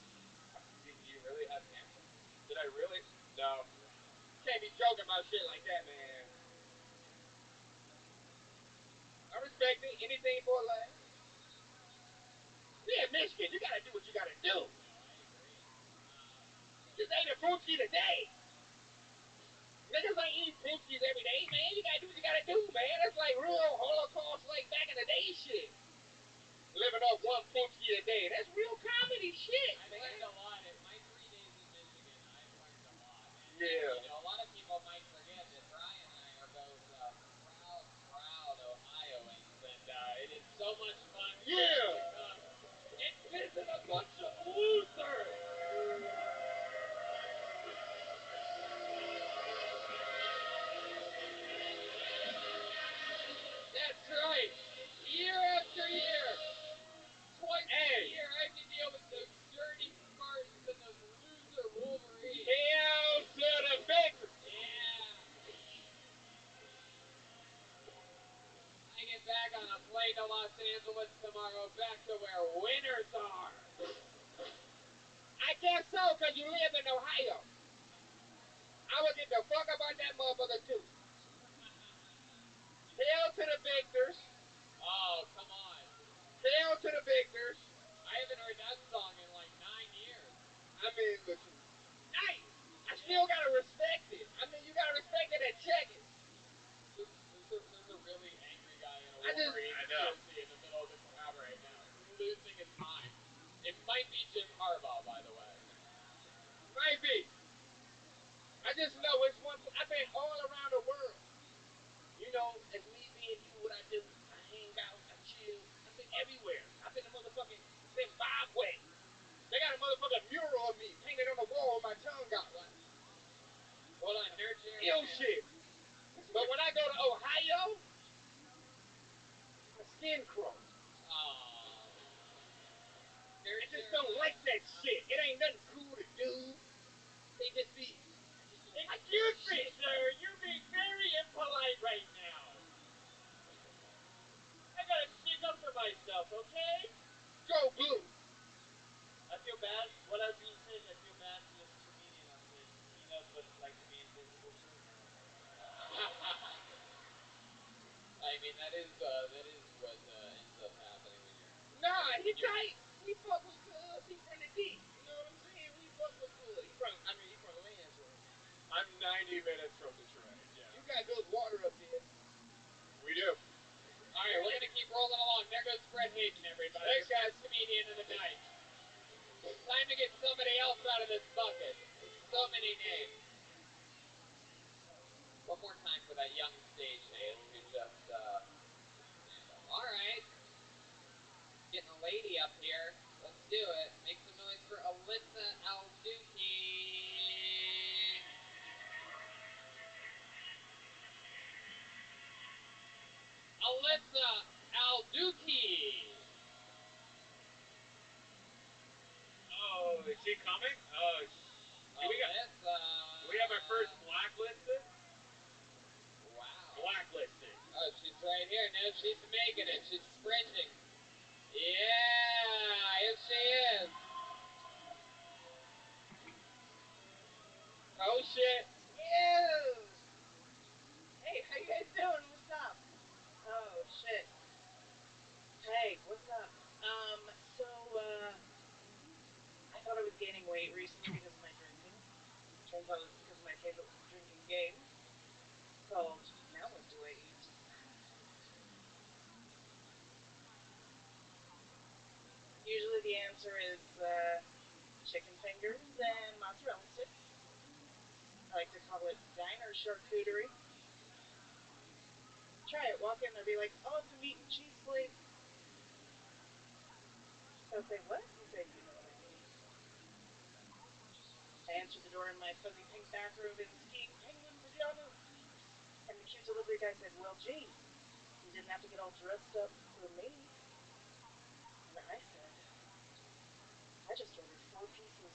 Did you really have cancer? Did I really? No. Can't be joking about shit like that, man. I respect it. Anything for a laugh. Yeah, Michigan, you gotta do what you gotta do. No, I agree. Just ain't a Poochie today. Niggas ain't eating Poochies every day, man. You gotta do what you gotta do, man. That's like real Holocaust, like back in the day shit. Living off one Poochie a day. That's real comedy shit, I've man. learned a lot in my 3 days in Michigan. I've learned a lot. And, Yeah. you know, a lot of people might forget that Brian and I are both proud Ohioans, and it is so much fun to come and visit a bunch of losers. That's right. Year after year. Twice a year I have to deal with those dirty Spartans and those loser Wolverines. Hail to the victor. Yeah. I get back on a plane to Los Angeles tomorrow, back to where winners are. I guess so, because you live in Ohio. I would get the fuck about that motherfucker, too. Hail to the victors. Oh, come on. Hail to the victors. I haven't heard that song in like 9 years. I mean, but nice. I still gotta respect it. I mean, you gotta respect it and check it. There's a really angry guy in a Wolverine jersey in the middle of the crowd right now, losing his mind. It might be Jim Harbaugh, by the way. Might be. I just know it's one. I've been all around the world. You know, as me being you, what I do, I hang out, I chill. I've been everywhere. I've been to motherfucking Zimbabwe. They got a motherfucking mural of me painted on the wall with my tongue out. Hold on, nerd chair. Ill shit. But when I go to Ohio, my skin crawls. I just don't like that shit. It ain't nothing cool to do. They just be. Excuse me, sir. You're being very impolite right now. I gotta stick up for myself, okay? Go blue. I feel bad. What I was gonna say is I feel bad for this comedian up here. He knows what it's like to be invisible too. I mean, that is what ends up happening when you're. Nah, he tight. We fuck with Cuz. He from the D. You know what I'm saying? We fuck with Cuz. He from Lansing. I'm 90 minutes from Detroit. Yeah. You got good water up there. We do. All right, we're gonna keep rolling along. There goes Fred Hayden, everybody. Thanks, guys. Comedian of the night. Time to get somebody else out of this bucket. So many names. One more time for that young stagehand who just stand up. All right. Getting a lady up here. Let's do it. Make some noise for Alyssa Alduki. Alyssa Alduki. Oh, is she coming? Oh, do we have our first blacklisted? Wow. Blacklisted. Oh, she's right here. No, she's making it. She's sprinting. Yeah, here she is. Oh shit. Ew. Hey, how you guys gaining weight recently because of my drinking. Turns out it's because of my favorite drinking game called Now What Do I Eat? Usually the answer is chicken fingers and mozzarella sticks. I like to call it diner charcuterie. Try it. Walk in there, be like, "Oh, some meat and cheese, please." They'll say, "What?" You say, "You know what I mean." I answer the door in my fuzzy pink bathrobe in skiing penguin pajamas, and the cute delivery guy says, "Well, gee, you didn't have to get all dressed up for me." And I said, "I just ordered 4 pieces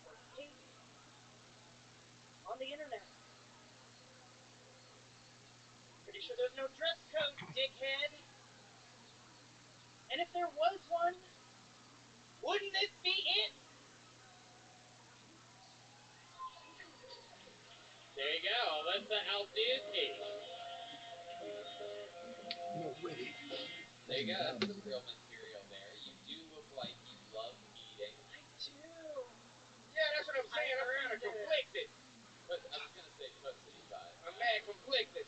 of pink on the internet. Pretty sure there's no dress code, dickhead. And if there was one, wouldn't this be it?" There you go. Let the outdated take. No way. There you go. That's some real material there. You do look like you love eating. I do. Yeah, that's what I'm saying. I'm kind of conflicted. But I was gonna say pussy, but I'm mad conflicted.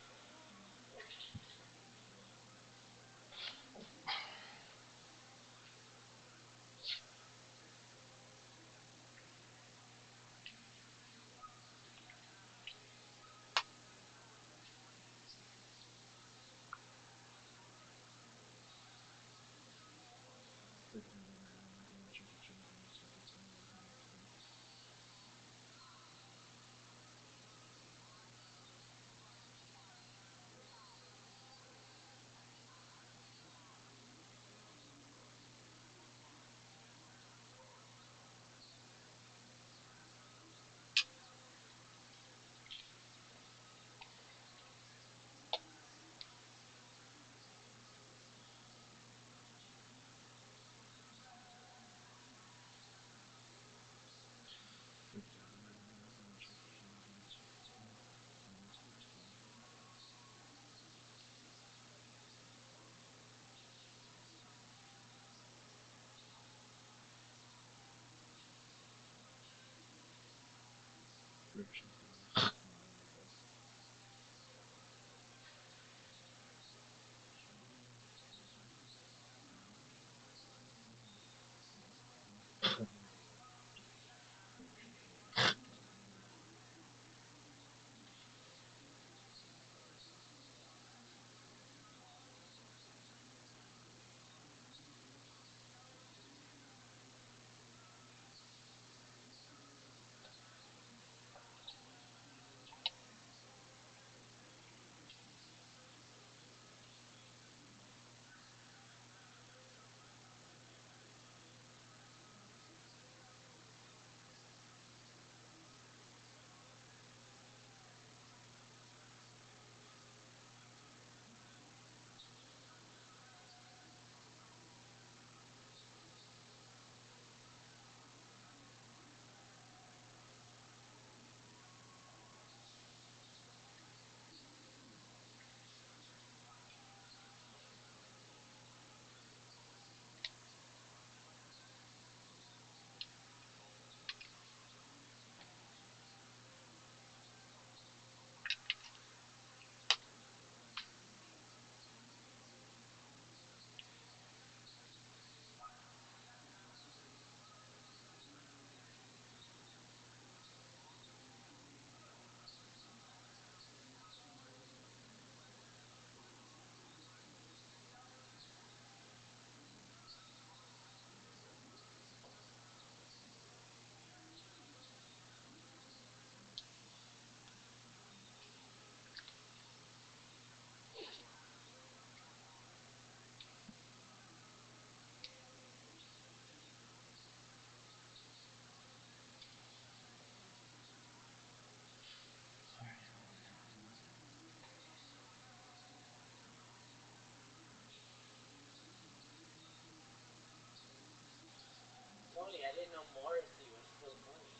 Tony, I didn't know Morrissey was so funny.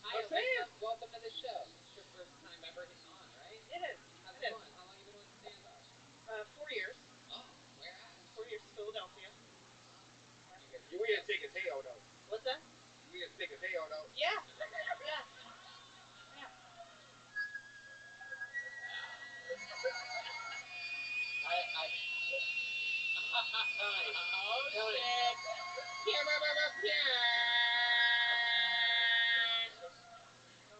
Hi, Alyssa. Welcome to the show. It's your first time ever on, right? It is. How's It it is. going? How long you been doing stand up? 4 years. Oh, where at? 4 years, Philadelphia. Oh, Yeah. you get You ain't taking tail though. What's that?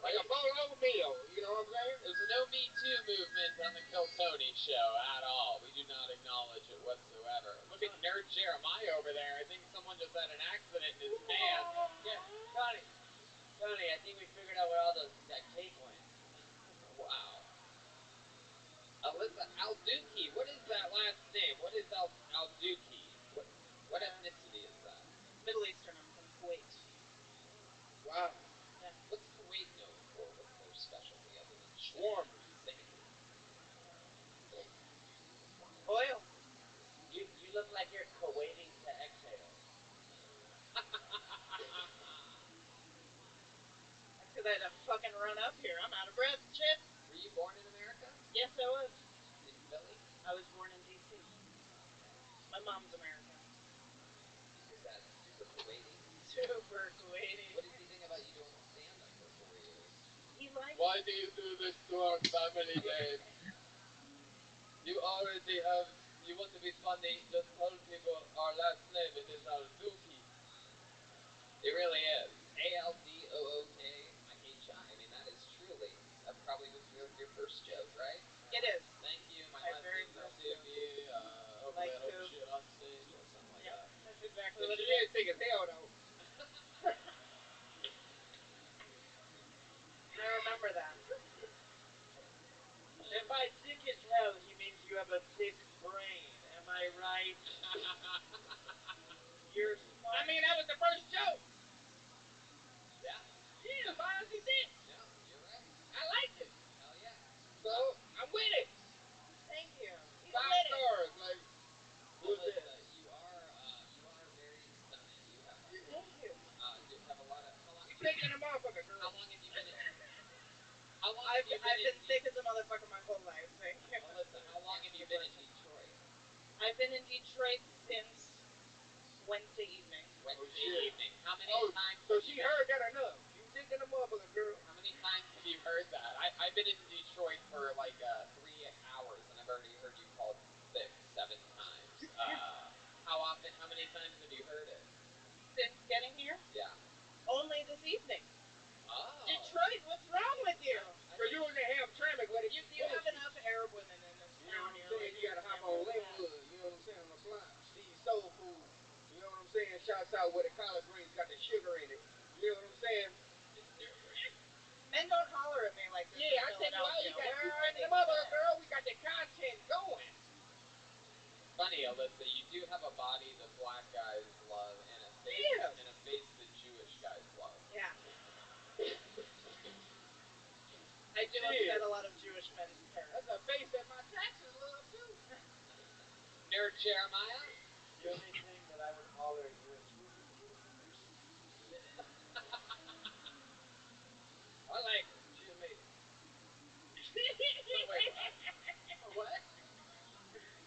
Like a bowl of oatmeal, you know what I'm saying? There's no Me Too movement on the Kill Tony show at all. We do not acknowledge it whatsoever. Look at Nerd Jeremiah over there. I think someone just had an accident in his van. Yeah, Tony, I think we figured out where all that cake went. Wow. Alyssa Alduki. What is that last name? What is Alduki? What ethnicity is that? Middle Eastern. I'm from Kuwait. Wow. Yeah. What's Kuwait known for? What's their specialty other than Shawarma. sand? Oil. You look like you're waiting to exhale. That's because I had to fucking run up here. I'm out of breath. Shit. Were you born in America? Yes, I was. In Philly? I was born in D.C. Okay. My mom's American. Is that super Kuwaiti? Super Kuwaiti. What does he think about you doing stand-up for 4 years? He likes Why do you do this to our family, babe? You already have. You want to be funny? Just tell people our last name. It is Alduki. It really is. Aldooki. I mean, that is truly. That probably was your first joke, right? It is. Thank you. My My last very name's first Alduki. Hopefully I don't shit on stage or something like Yeah, that. that's exactly But what she it is. ain't thick as hell, though. I remember that. And by thick as hell, he means you have a thick brain. Am I right? You're smart. I mean, that was the first joke. Yeah. Yeah, Miles, he did. Yeah, you're right. I liked it. Hell yeah. So, I'm with it. Thank you. He's 5 with it. stars. Like, who's Alyssa, this? you are very stunning. You have Thank you. have a lot of. How long? You taking a motherfucker, girl. How long have you been in? How long I've have you been thick as a motherfucker my whole life. Thank you. Alyssa, how long have you been in Detroit? I've been in Detroit since Wednesday evening. Wednesday evening. How many times? So she heard that enough. You taking a motherfucker, girl. How many times have you heard that? I've been in Detroit for like 3 hours, and I've already heard you called thick 7 times. How often? How many times have you heard it? Since getting here? Yeah. Only this evening. Oh. Detroit, what's wrong with you? Because you was in Hamtramck with it. You have enough Arab women in this You know town. what I'm saying? You got to hop on Linwood. You know what I'm saying? On the block. Steve Soul Food. You know what I'm saying? Shouts out where the collard greens got the sugar in it. You know what I'm saying? It's different. Men don't holler at me like this. Yeah, I tell you what, you got you taking the motherfucker, girl. We got the content going. Funny, Alyssa, you do have a body that black guys love and a face that Jewish guys love. Yeah. I do upset a lot of Jewish men's parents. That's a face that my taxes love too. Nerd Jeremiah? The only thing that I would holler at you is I like her. She's amazing. Wait, what?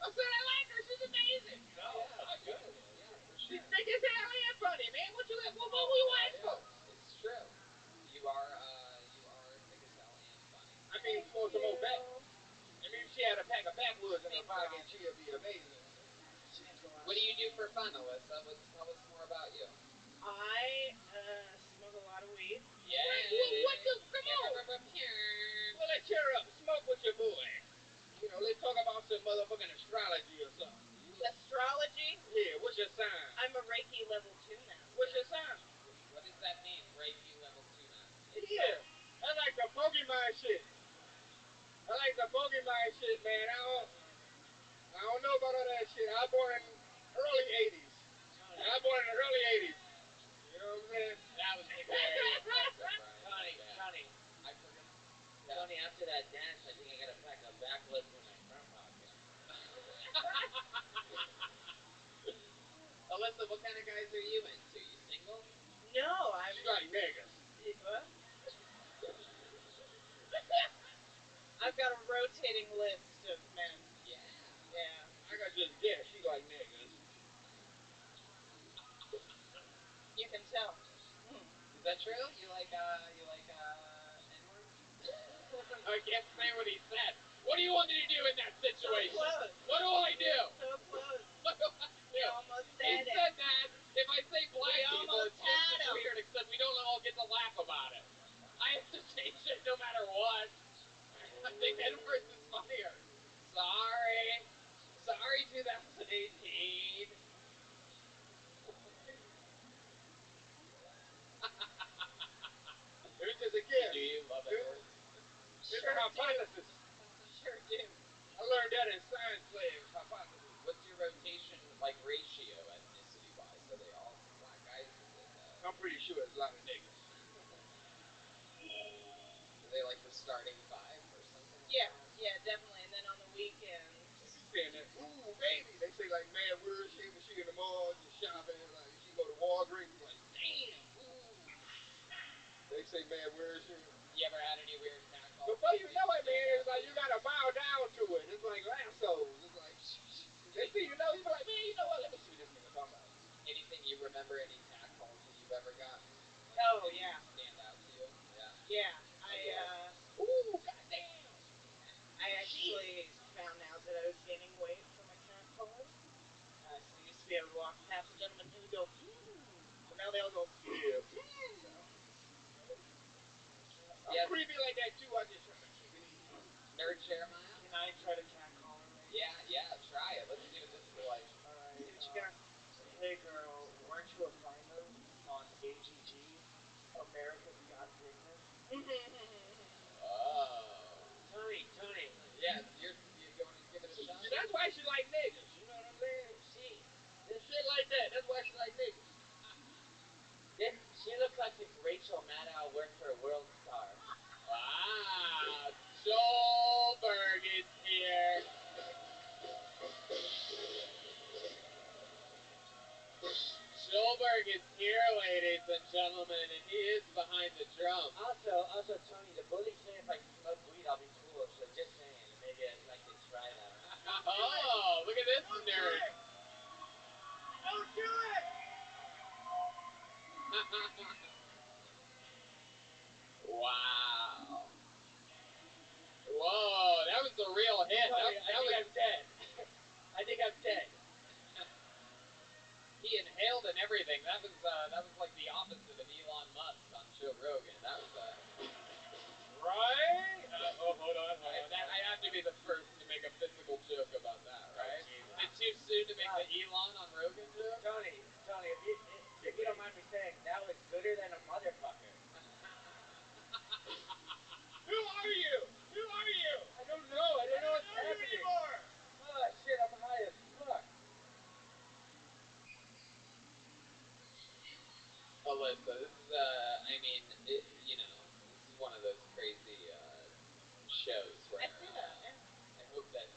I said I like her. She's amazing. No, that's good. Yeah, for sure. She's thick as hell and funny, man. What we waiting for? It's true. You are thick as hell and funny. I mean, for some more back. I mean, if she had a pack of backwoods in her pocket, she'd be amazing. What do you do for fun, Alyssa? Tell us more about you. I smoke a lot of weed. Yeah. What the? Come on. Well, let's cheer up. Smoke with your boy. You know, let's talk about some motherfucking astrology or something. Astrology? Yeah, what's your sign? I'm a Reiki level 2 master. What's your sign? What does that mean, Reiki level 2 master? Yeah, I like the Pokemon shit. Man. I don't know about all that shit. I was born in early 80s. You know what I'm saying? That was very impressive, Brian. Johnny. I forgot. Tony, after that dance, I think I gotta pack a backlist in my front pocket. Alyssa, what kind of guys are you into? You single? No, I'm. She like niggas. What? I've got a rotating list of men. Yeah. Yeah. I got just guess. She like niggas. You can tell. Is that true? You like N-words? I can't say what he said. What do you want me to do in that situation? So close. What do I do? So close. What do I do? We almost He said it. said that if I say black people, hypothesis. Sure do. I learned that in science class. Hypothesis. What's your rotation like ratio ethnicity wise? Are they all black guys? Is it? I'm pretty sure it's a lot of niggas. Are they like the starting five or something? Like Yeah, that? yeah, definitely. And then on the weekends, They be saying that, ooh, baby. They say like mad weird shit when she in the mall just shopping. Like she go to Walgreens, like damn, ooh. They say mad weird shit. You ever had any weird cat calls? Before you know it, man, it's like you gotta bow down to it. It's like lassos. It's like next thing you know, you be like, man, you know what? Let me see what this nigga talking about. Anything you remember? Any cat calls that you've ever gotten? Like, oh yeah, stand out to you? Yeah. yeah. Ooh, goddamn. I actually found out that I was gaining weight from a cat calling. So I used to be able to walk past a gentleman, he would go, but now they all go, yeah. So. I'm creepy like that too. I just try to keep it easy. Nerd Jeremiah? Can I try to cat call her right Yeah, yeah, try it. Let's see what this is like. Alright. See what you got. Hey girl, weren't you a finder on AGG? America's Got Digness? Oh. Tony. Yeah, you're going to give it a shot? See, that's why she like niggas. You know what I'm saying? She Shit like that. That's why she like niggas. she looks like if Rachel Maddow worked for a World Star. Wow. Joelberg is here. Joelberg is here, ladies and gentlemen, and he is behind the drum. Also, Tony, the bullies say if I smoke weed, I'll be cool. So just saying, maybe I'd like to try that. Oh, look at this nerd. Don't do it! Wow. Whoa, that was a real hit. I'm dead. I think I'm dead. He inhaled and everything. That was like the opposite of Elon Musk on Joe Rogan. That was Right? Hold on. I have to be the first to make a physical joke about that, right? Oh, Is it too soon to make the Elon on Rogan joke? Tony, if you don't mind me saying, that was gooder than a motherfucker. Who are you? I don't know. I don't know what's happening. Anymore. Oh shit, I'm high as fuck. Alyssa, this is this is one of those crazy shows where I see that, yeah. I hope that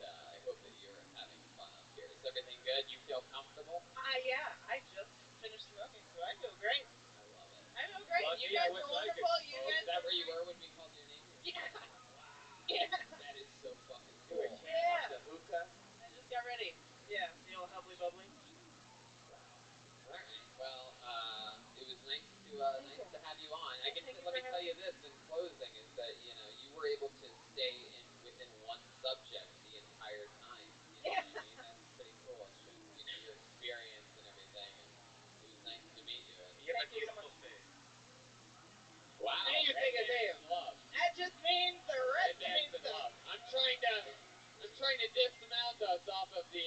you're having fun up here. Is everything good? You feel comfortable? Yeah, I just finished smoking, so I feel great. I love it. I feel great. Lucky, You guys I wish are I could wonderful. You smoke. guys Is that where you were when we called your name? Yeah. Wow. Yeah. That is so fucking cool. Yeah. The hookah? I just got ready. Yeah, the old hubbly bubbly. Wow. Alright. Well, it was nice to have you on. Let me tell you this in closing is that, you were able to stay within one subject the entire time. You know what I mean? That's pretty cool. It's just, your experience and everything, and it was nice to meet you. And You have a beautiful face. wow. And you think it's him. Love. That just means the rest means in love. I'm trying to dismount us off of the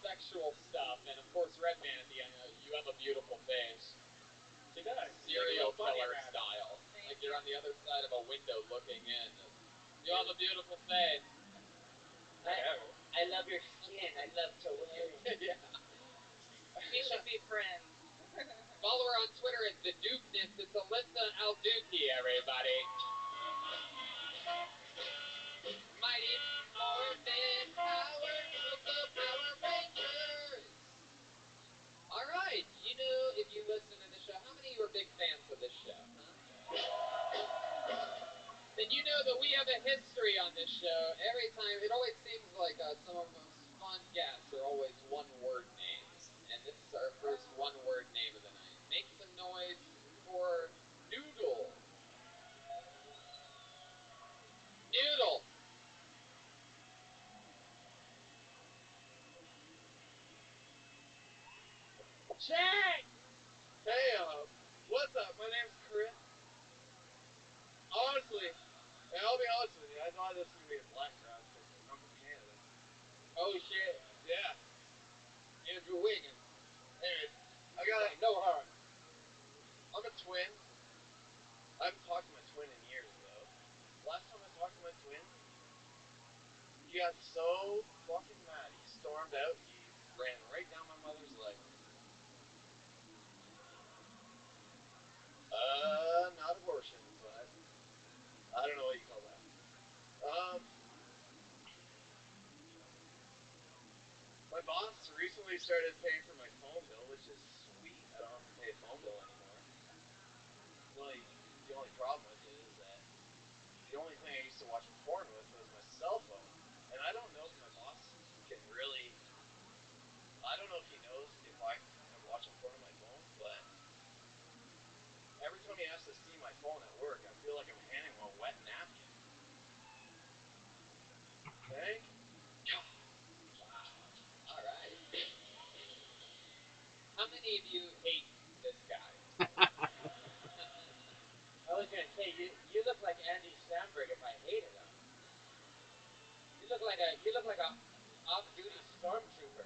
sexual stuff, and of course, Redman at the end. You have a beautiful face. She does. Serial killer Rabbit. style. Like you're on the other side of a window looking in. You have a beautiful face. I love your skin. I love to wear it. Yeah. We should be friends. Follow her on Twitter at the Dukeness. It's Alyssa Alduki, everybody. Mighty Morphin Power of the Power Rangers. All right, if you listen to the show, how many of you are big fans of this show? Huh? Then you know that we have a history on this show. Every time, it always seems like some of our most fun guests are always one-word names. And this is our first one-word name of the night. Make some noise for Noodle. Noodle. Check! Hey, what's up? My name's Chris. Honestly, I'll be honest with you. I thought this was going to be a black crowd because I'm from Canada. Oh, shit. Yeah. Andrew Wiggins. Anyways, I got no heart. I'm a twin. I haven't talked to my twin in years, though. Last time I talked to my twin, He got so fucking mad. He stormed out. He ran right down my mother's leg. Not abortion, but I don't know what you call that. My boss recently started paying for my phone bill, which is sweet. I don't have to pay a phone bill anymore. The only problem with it is that the only thing I used to watch porn with was my cell phone. And I don't know if my boss can really. I don't know if he knows if I'm watching porn on my phone, but every time he has to see my phone at work, I feel like I'm handing him a wet napkin. Thank God. Wow. All right. How many of you hate this guy? I was gonna say you look like Andy Samberg if I hated him. You look like a off-duty stormtrooper.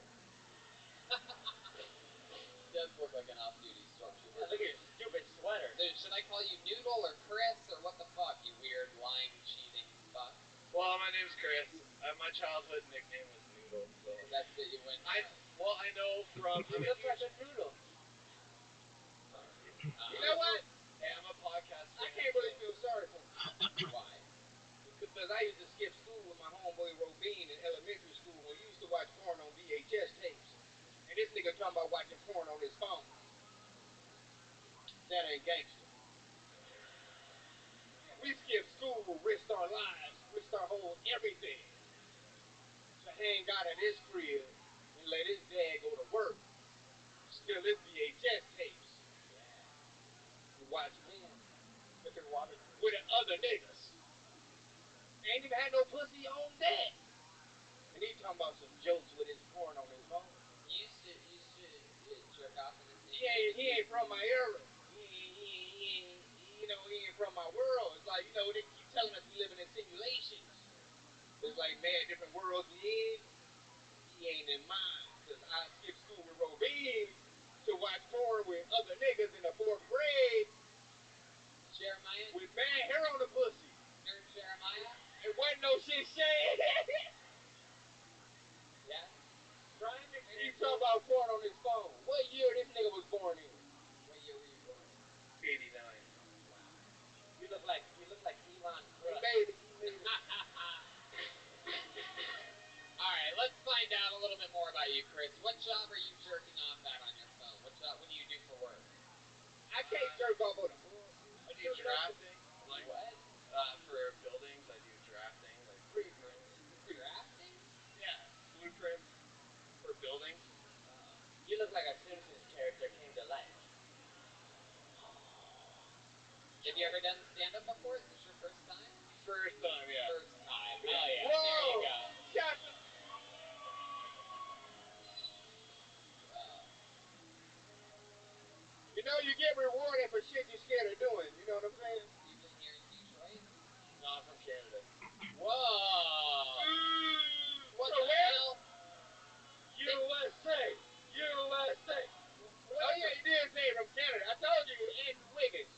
Does look like an off-duty stormtrooper. Yeah, look at your stupid sweater. Dude, should I call you Noodle or Chris or what the fuck, you weird lying, cheating fuck? Well, my name's Chris. My childhood nickname was Noodle, so that's what you went. I know from. You look like a noodle. You know what? Hey, I'm a podcast fan. I can't really feel sorry for him. Why? Because I used to skip school with my homeboy Robin in elementary school when we used to watch porn on VHS tapes. And this nigga talking about watching porn on his phone. That ain't gangster. We skipped school, risked our lives, risked our whole everything to hang out at his crib and let his dad go to work. Steal his VHS tapes. And watch porn. With the other niggas. Ain't even had no pussy on deck. And he talking about some jokes with his porn on his phone. You should jerk off in the same. He ain't from my era. He ain't from my world. It's like, they keep telling us we living in simulations. It's like, man, different worlds we in. He ain't in mine. Because I skipped school with Robin to watch porn with other niggas in the 4th grade. Jeremiah? With bad hair on the pussy. Nerd Jeremiah? It wasn't no shit shade. Yeah? Prime example. He talking about porn on his phone. What year this nigga was born in? What year were you born? 89. Wow. You look like Elon Musk. He made it. Alright, let's find out a little bit more about you, Chris. What job are you jerking off at on your phone? What do you do for work? I can't jerk off on a phone. I do drafting. Like what? For buildings, I do drafting, like blueprints. Drafting? Yeah, blueprints for buildings. You look like a Simpsons character came to life. Have you ever done stand-up before? Is this your first time? First time, yeah. First time. Yeah. Oh yeah. Whoa! There you go. Shut you get rewarded for shit you're scared of doing. You know what I'm saying? You from here in Detroit? No, I'm from Canada. Whoa! What So the where? hell? USA! USA! Oh yeah, you did say from Canada. I told you, Andrew Wiggins.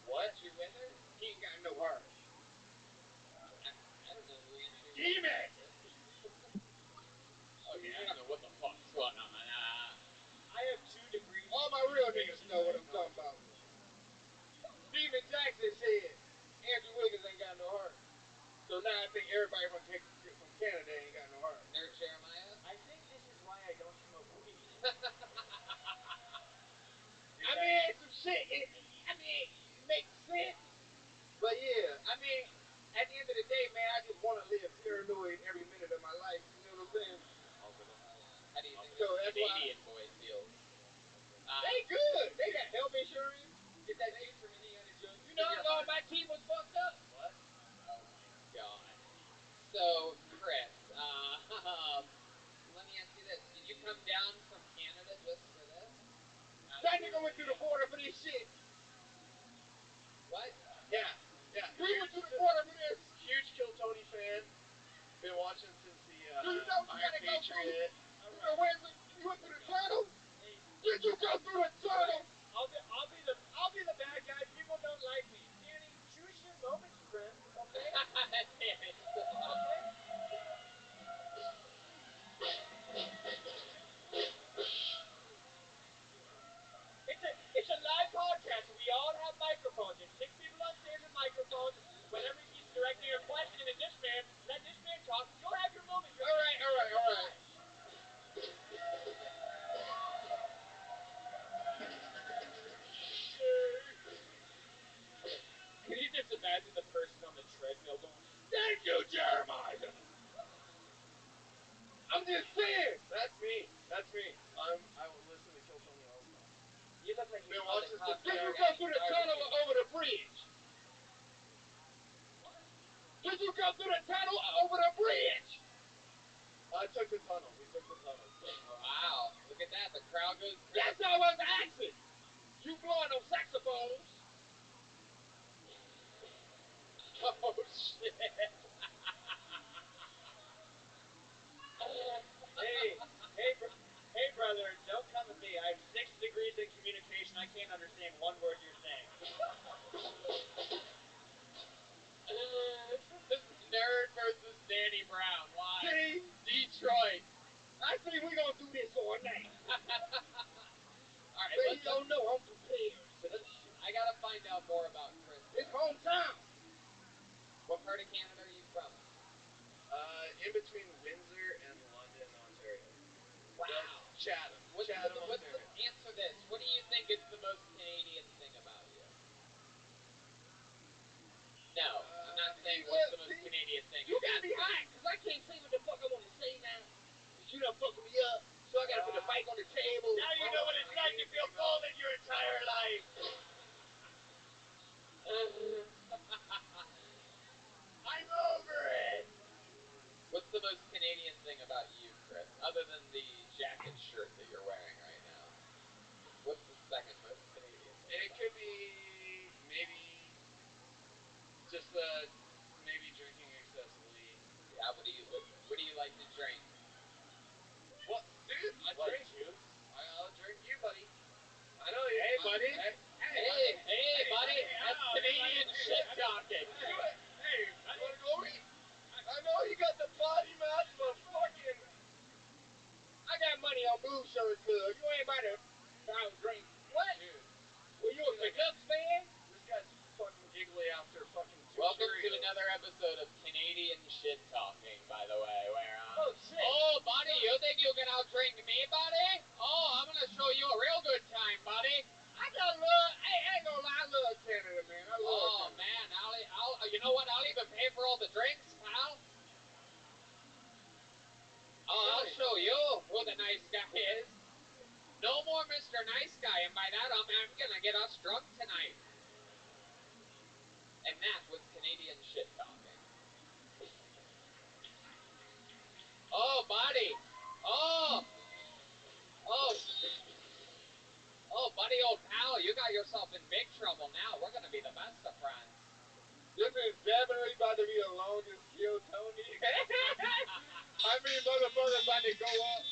What? Andrew Wither? He ain't got no heart. I don't know who Andrew Damn Wither it! is. Okay, I don't know what the fuck's going on. I have 2 degrees. All my real niggas know what I'm talking about. Steven Jackson said Andrew Wiggins ain't got no heart. So now I think everybody from Canada ain't got no heart. Nerd Jeremiah? I think this is why I don't smoke weed. I mean, some shit. It makes sense. But yeah, at the end of the day, man, I just want to live paranoid every minute of my life. You know what I'm saying? How do you think So the that's why Canadian boy feels? they good. They got health insurance. Is that dude from Indiana Jones? You know how long my team was fucked up? What? Oh my god. So, Chris, let me ask you this. Did you come down from Canada just for this? That nigga went through the border for this shit. What? Yeah. We went through the border for this. Huge Kill Tony fan. Been watching since the Do you know what you Iron gotta go through? Patriot. You went through the tunnel? Did you go through the tunnel? I'll be the bad guy. People don't like me. Danny, choose your moments, friend. Okay? Damn it. Okay? been watching some. Did you go through the tunnel or over the bridge? Did you go through the tunnel or over the bridge? I took the tunnel. We took the tunnel. Wow, look at that. The crowd goes crazy. That's all I was asking. You blowing them saxophones? Oh, shit. Hey, brother, don't come at me. I have 6 degrees in communication. I can't understand one word you're saying. This is Nerd versus Danny Brown. Why? See? Detroit. I think we're going to do this all night. All right, But you don't know I'm prepared for this shit. I got to find out more about Chris. It's hometown. What part of Canada are you from? In between Windsor and London, Ontario. Wow. Chatham. Answer this. What do you think is the most Canadian thing about you? No, I'm not saying what's the most Canadian thing. You got me hot, because I can't say what the fuck I want to say now. Because you done fucking me up. So I got to put the mic on the table. Now you know what it's like to feel golden your entire life. I'm over it. What's the most Canadian thing about you, Chris? Other than the jacket shirt that you're wearing right now. What's the second most Canadian thing? It could be maybe just maybe drinking excessively. Yeah, what do you like to drink? What, dude? I drink juice. I'll drink you, buddy. I know you. Hey, buddy. Hey, buddy. That's Canadian shit talking. Hey, you wanna go eat? I know you got the body mass, but fucking, I got money on Blue Shirt Club. You ain't about to foul drink. What? Dude. Well, you a Canucks fan? This guy's fucking giggly after fucking 2 Welcome Cheerios. to another episode of Canadian shit talking, by the way, where Oh, shit. Oh, buddy, you think you can outdrink me, buddy? Oh, I'm gonna show you a real good time, buddy. I ain't gonna lie, I love Canada, man. I love Oh, Canada. man, I'll you know what? I'll even pay for all the drinks, pal. Oh, I'll show you who the nice guy is. No more Mr. Nice Guy, and by that I'm gonna get us drunk tonight. And that was Canadian shit talking. Oh, buddy. Oh, buddy, old pal, you got yourself in big trouble now. We're gonna be the best of friends. This is definitely about to be the longest kill, Tony. I mean, motherfuckers about to go up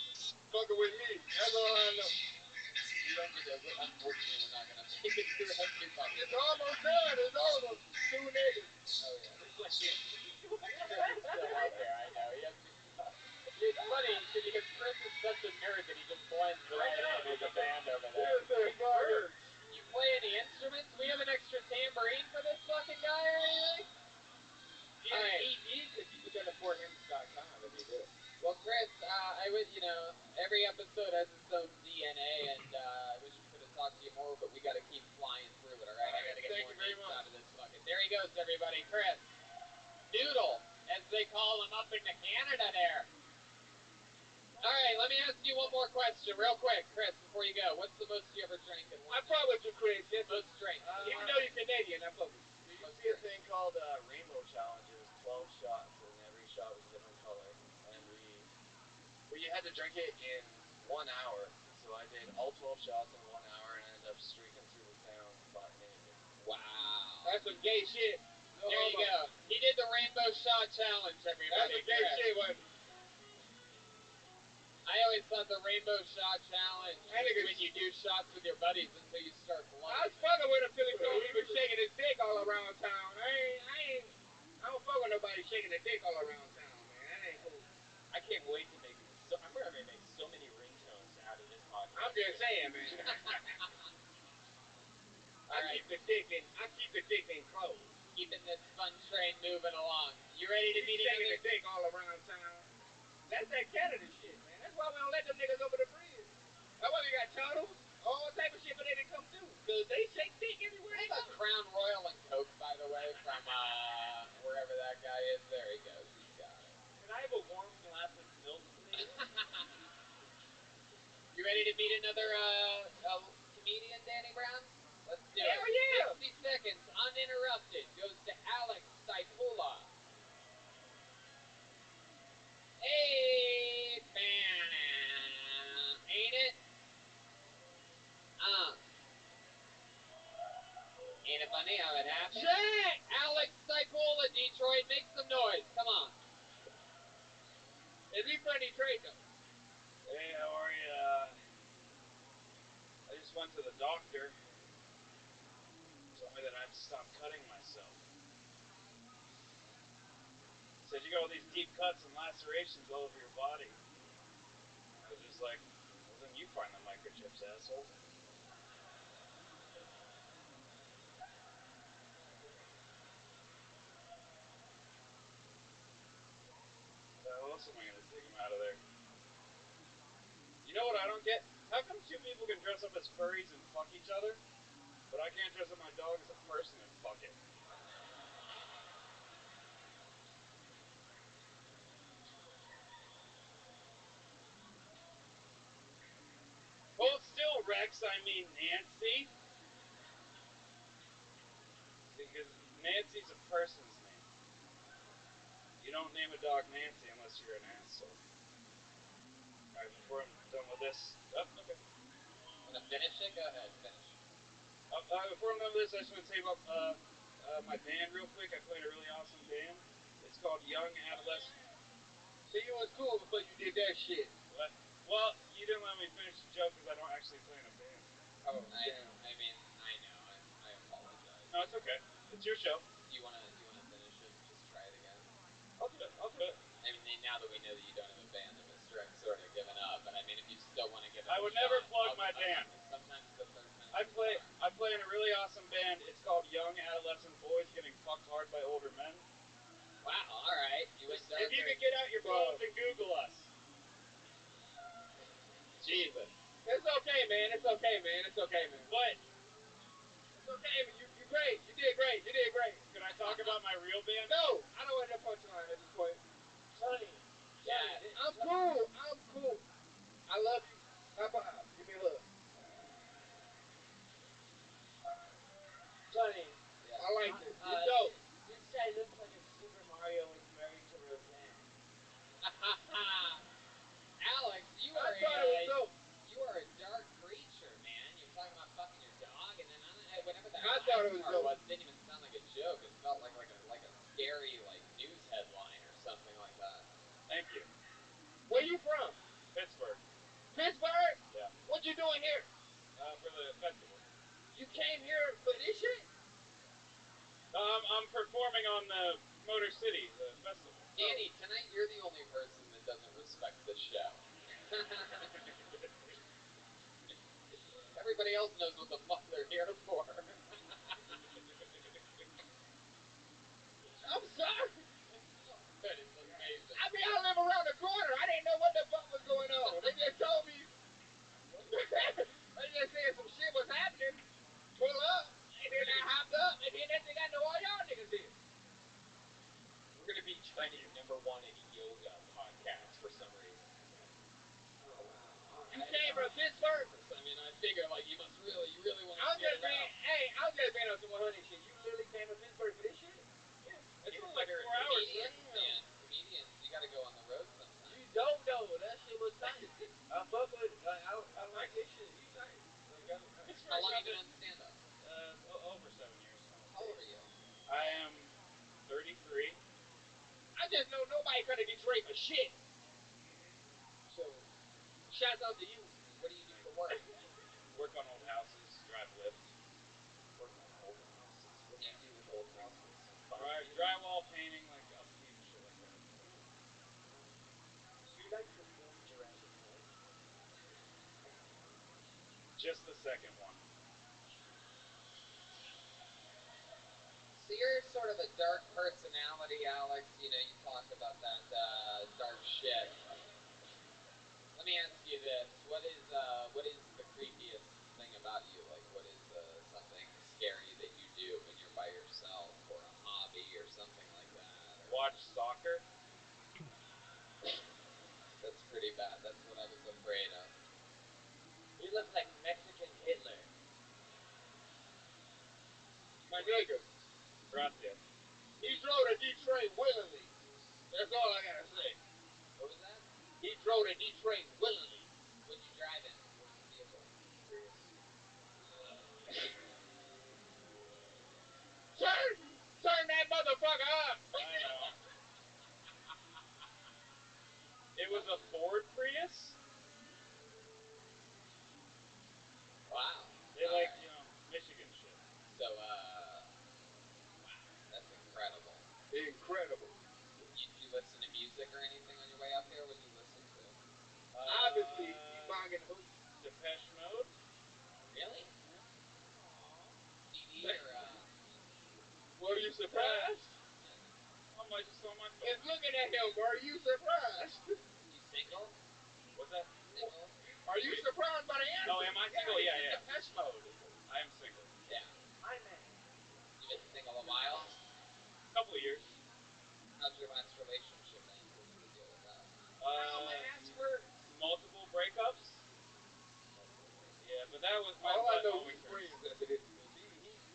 fucking with me. That's all I know. Unfortunately, we're not gonna make it through everybody. It's almost done. It's almost 2 niggas. Oh, yeah. It's like He's still out there, I know. It's funny because Chris is such a nerd that he just blends right in with the band over there. You play any instruments? We have an extra tambourine for this fucking guy or anything? Yeah, he did because you could go to FortHims.com if you do. Well, Chris, I would, every episode has its own DNA, and I wish we could have talked to you more, but we got to keep flying through it, all right? I got to get more names out of this fucking. There he goes, everybody. Chris. Noodle, as they call him up into Canada there. All right, let me ask you one more question real quick, Chris, before you go. What's the most you ever drank in one I fuck with you, Chris. Most drink. Even though you're Canadian, I fuck with you. There used to be a thing called Rainbow Challenge. It was 12 shots, and every shot was a different color. And you had to drink it in 1 hour. So I did all 12 shots in 1 hour, and I ended up streaking through the town butt naked. Wow. That's some gay shit. There you go. He did the Rainbow Shot Challenge, everybody. That's some gay shit, wasn't it? I always thought the Rainbow Shot Challenge was when you do shots with your buddies until you start blowing. I was fucking with him till he told me he was shaking his dick all around town. I don't fuck with nobody shaking their dick all around town, man. That ain't cool. I can't wait to make I'm gonna make so many ringtones out of this podcast. I'm just saying, man. I keep the dick enclosed. Keeping this fun train moving along. You ready to meet shaking another? the dick all around town. That's that Canada shit, man. That's why we don't let them niggas over the bridge. That's why we got tunnels, all type of shit, but they didn't come through. Because they shake dick everywhere they go. Crown Royal and Coke, by the way, from wherever that guy is. There he goes. He's got it. Can I have a warm glass of milk, please? You ready to meet another comedian, Danny Brown? uninterrupted goes to Alex Saipula. Hey, ain't it? Ain't it funny how it happened? Shit! Alex Saipula, Detroit, make some noise. Come on. Is he from Detroit, though? Hey, how are you? I just went to the doctor. Told me that I have to stop cutting myself. Said you got all these deep cuts and lacerations all over your body. I was just like, well, then you find the microchips, asshole. How else am I going to take them out of there? You know what I don't get? How come two people can dress up as furries and fuck each other, but I can't dress up my dog as a person and fuck it? Hold still, Rex. I mean Nancy. Because Nancy's a person's name. You don't name a dog Nancy unless you're an asshole. Alright, before I'm done with this... Oh, okay. Want to finish it? Go ahead, finish. Before I'm done with this, I just want to tell you about my band real quick. I played a really awesome band. It's called Young Adolescent. So you was cool before you did that shit. What? Well, you didn't let me finish the joke because I don't actually play in a band. Oh, damn. I mean, I know. I apologize. No, it's okay. It's your show. Do you wanna finish it? Just try it again. I'll do it. I'll do it. I mean, now that we know that you don't have a band, I'm sort of given up. But I mean, if you still want to give it, I would never plug my band. Sometimes the third time. I play in a really awesome band. It's called Young Adolescent Boys Getting Fucked Hard by Older Men. Wow. All right. You went darker. If you could get out your phones and Google us. Jesus. It's okay, man. It's okay, man. It's okay, man. What? It's okay, man. You're great. You did great. You did great. Can I talk about my real band? No, I don't want to punchline at this point. Sonny. Yeah, I'm cool. I'm cool. I love you. High five. Give me a hug. Sonny. Yeah. I like this. It's dope. This guy looks like if Super Mario was married to Roseanne. Alex, you are a dark creature, man. You're talking about fucking your dog, and then whenever that last part was, it didn't even sound like a joke. It felt like a scary news headline or something like that. Thank you. Where you from? Pittsburgh. Pittsburgh? Yeah. What you doing here? For the festival. You came here for this shit? I'm performing on the Motor City, the festival. Danny, tonight you're the only person that doesn't respect the show. Everybody else knows what the fuck they're here for. I'm sorry. Good, it's amazing. I mean, I live around the corner. I didn't know what the fuck was going on. They just told me. They just said some shit was happening. Pull up. And then I hopped up. And then next thing I know, all y'all niggas here. We're gonna be Chinese #1 in yoga podcast for some reason. You came from Pittsburgh? I mean, I figure you must really, you really want to I'm just being on some 100 shit. You literally came to Pittsburgh for this shit? Yeah. It's like 4 hours. Man, comedians, you gotta go on the road sometime. You don't know. That shit was tight. I fuck with it. I like this shit. You tight. How long you been on stand up? Over 7 years. How old are you? I am 33. I just know nobody come to Detroit for shit. So, shouts out to you. What do you do for work? Work on old houses, drive Lyft. Work on old houses. What do you do with old houses? Drywall, painting, upkeep, shit like that. Do you like the film Jurassic Park? Just the second one. So you're sort of a dark personality, Alex. You know, you talked about that dark shit. Let me ask you this: what is the creepiest thing about you? What is something scary that you do when you're by yourself, or a hobby, or something like that? Watch soccer. That's pretty bad. That's what I was afraid of. You look like Mexican Hitler. My nigga. Gracias. He drove the D-train willingly. That's all I gotta say. What was that? He drove the D-train willingly. What'd you drive in? What was the vehicle? Prius. Turn that motherfucker up. I know. It was a Ford Prius. Wow. They like, you know, Michigan shit. So, wow, that's incredible. Incredible. You listen to music or anything on your way up here? What'd you listen to? Obviously, Toboggan Hook. Depeche Mode. Really? Yeah. Aww. CD or, Were you surprised? On my, just on my phone. It's looking at him. Are you surprised? You single? What's that? Single? Are you surprised by the answer? Oh, am I single? Yeah, yeah. Depeche Mode. I am single. Yeah. My man. You've been single a while? Couple of years. How'd your last relationship end? What was the deal with that? My ass hurts. Multiple breakups. Yeah, but that was my All I know when we is first. friends after this because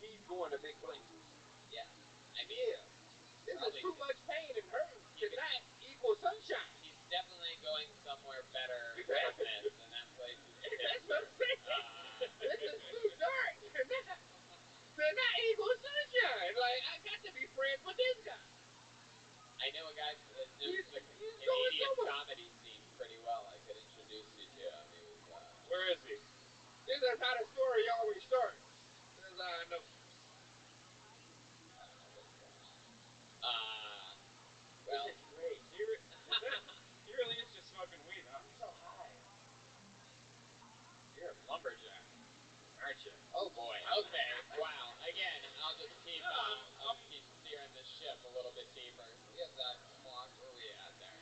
he's going to big places. Yeah. I mean, Yeah. This is too much pain and hurt cannot equal sunshine. he's definitely going somewhere better than this, and that place is That's what I'm saying. This is too dark. Cannot equal sunshine. Like, I got to be friends with this guy. I know a guy that knows He's the going Canadian somewhere. comedy scene pretty well. I could introduce you to him. He was, Where is he? This is how the story always starts. This is how I know. I don't know what's going on. This Well, is great. He really is just smoking weed, huh? I'm so high. You're a lumberjack, aren't you? oh boy. Okay. Wow. Again, I'll just keep steering the ship a little bit deeper. We have that clock. Where are we at there?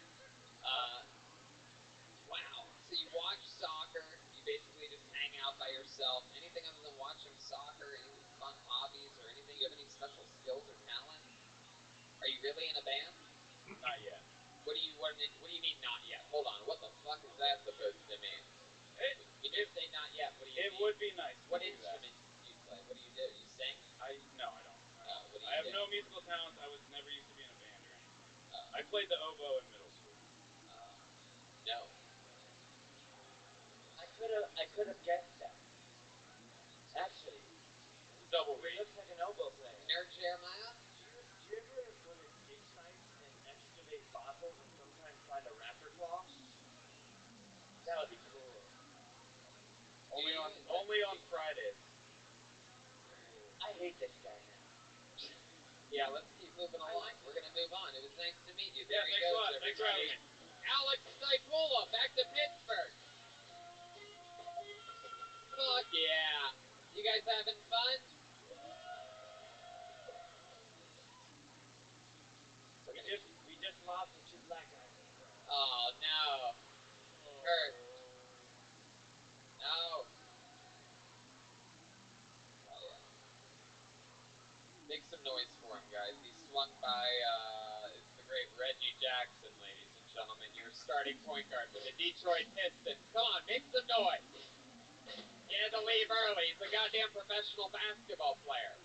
Wow. So you watch soccer. You basically just hang out by yourself. Anything other than watching soccer? Any fun hobbies or anything? You have any special skills or talent? Are you really in a band? Not yet. What do you mean not yet? Hold on. What the fuck is that supposed to mean? When you say not yet, what do you mean? It would be nice. What instrument do you play? What do you do? You sing? No, I don't. What do you I have do? no musical talents. I was never used to be in a band or anything. Oh. I played the oboe in middle school. No. I could have guessed that. Actually, Double he read. looks like an oboe player. Nerd Jeremiah? Do you ever go to dig sites and excavate fossils and sometimes find a raptor claw? That would be cool. Only on Fridays. I hate this guy now. Yeah, let's keep moving along. We're gonna move on. It was nice to meet you. Yeah, There he thanks a goes, lot. Thanks for having everybody. me. Alex Stipula, back to Pittsburgh. Fuck yeah. You guys having fun? We just lost the two black guys in the crowd. Oh no. Hurt. No. Oh yeah. Make some noise for him, guys. He swung by, it's the great Reggie Jackson, ladies and gentlemen. Your starting point guard for the Detroit Pistons. Come on, make some noise. He had to leave early. He's a goddamn professional basketball player.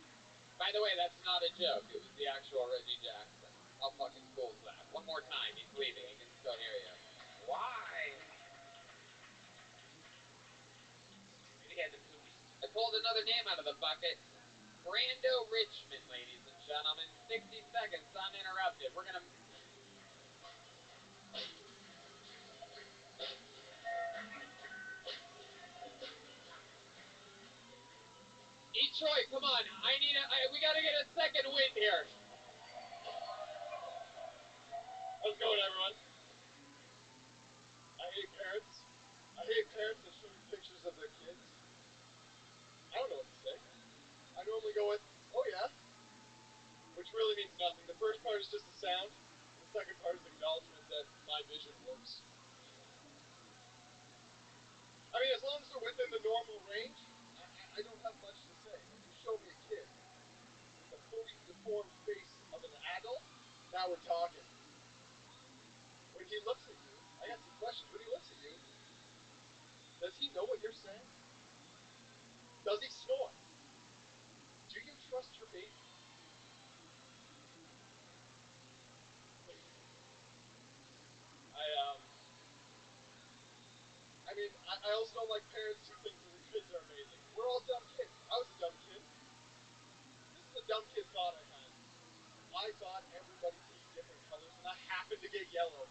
By the way, that's not a joke. It was the actual Reggie Jackson. How fucking cool is that? One more time. He's leaving. He can still hear you. Why? Maybe he had to poop. I pulled another name out of the bucket. Brando Richmond, ladies and gentlemen. 60 seconds uninterrupted. We're going to... Detroit, come on. We got to get a second win here. How's it going, everyone? I hate parents. I hate parents that show me pictures of their kids. I don't know what to say. I normally go with, oh yeah, which really means nothing. The first part is just a sound. The second part is acknowledgement that my vision works. I mean, as long as they're within the normal range, I don't have much to say. But you show me a kid with the fully deformed face of an adult, now we're talking. When he looks at you, I got some questions. When he looks at you, does he know what you're saying? Does he snore? Do you trust your baby? I also don't like parents who think that their kids are amazing. We're all dumb kids. I was a dumb kid. This is a dumb kid thought I had. I thought everybody peed different colors, and I happened to get yellow.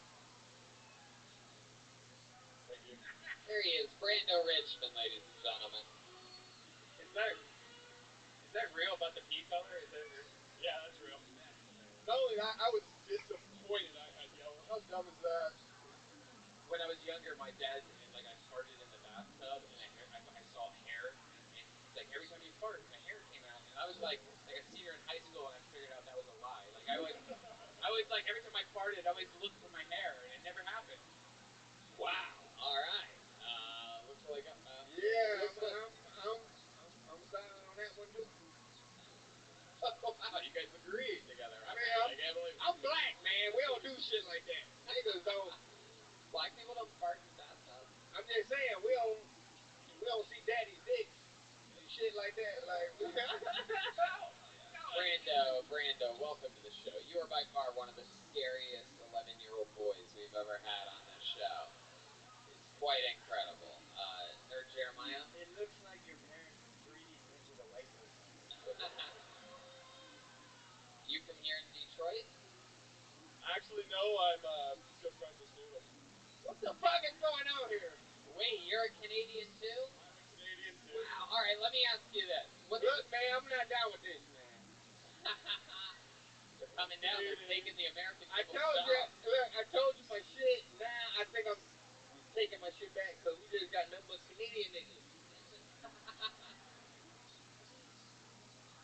Thank you. There he is, Brando Richmond, ladies and gentlemen. Is that real about the pee color? Is that real? Yeah, that's real. Not only that, I was disappointed I had yellow. How dumb is that? When I was younger, my dad, like, I farted in the bathtub, and I saw hair, and he's like, every time you fart, the hair came out, and I was like a senior in high school, and I figured out that was a lie. Like, I was like, every time I farted, I always looked for my hair, and it never happened. Wow. All right. Looks like yeah, I'm silent on that one too. wow, you guys agreed together. I mean, I can't believe I'm black, man. We don't do shit like that. Niggas don't. Black people don't fart in bathtubs. I'm just saying we don't see daddy's dicks and shit like that. Like, Brando, welcome to the show. You are by far one of the scariest 11-year-old boys we've ever had on this show. It's quite incredible. Nerd Jeremiah? It looks like your parents 3D printed a white person. You from here in Detroit? actually, no, I'm good friends with Snoodle. What the fuck is going on here? Wait, you're a Canadian too? I'm a Canadian too. Wow. All right, let me ask you this. Look, man, I'm not down with this, man. They're coming down. They're taking the American people's I told you my shit. Now I think I'm taking my shit back because we just got nothing but Canadian niggas.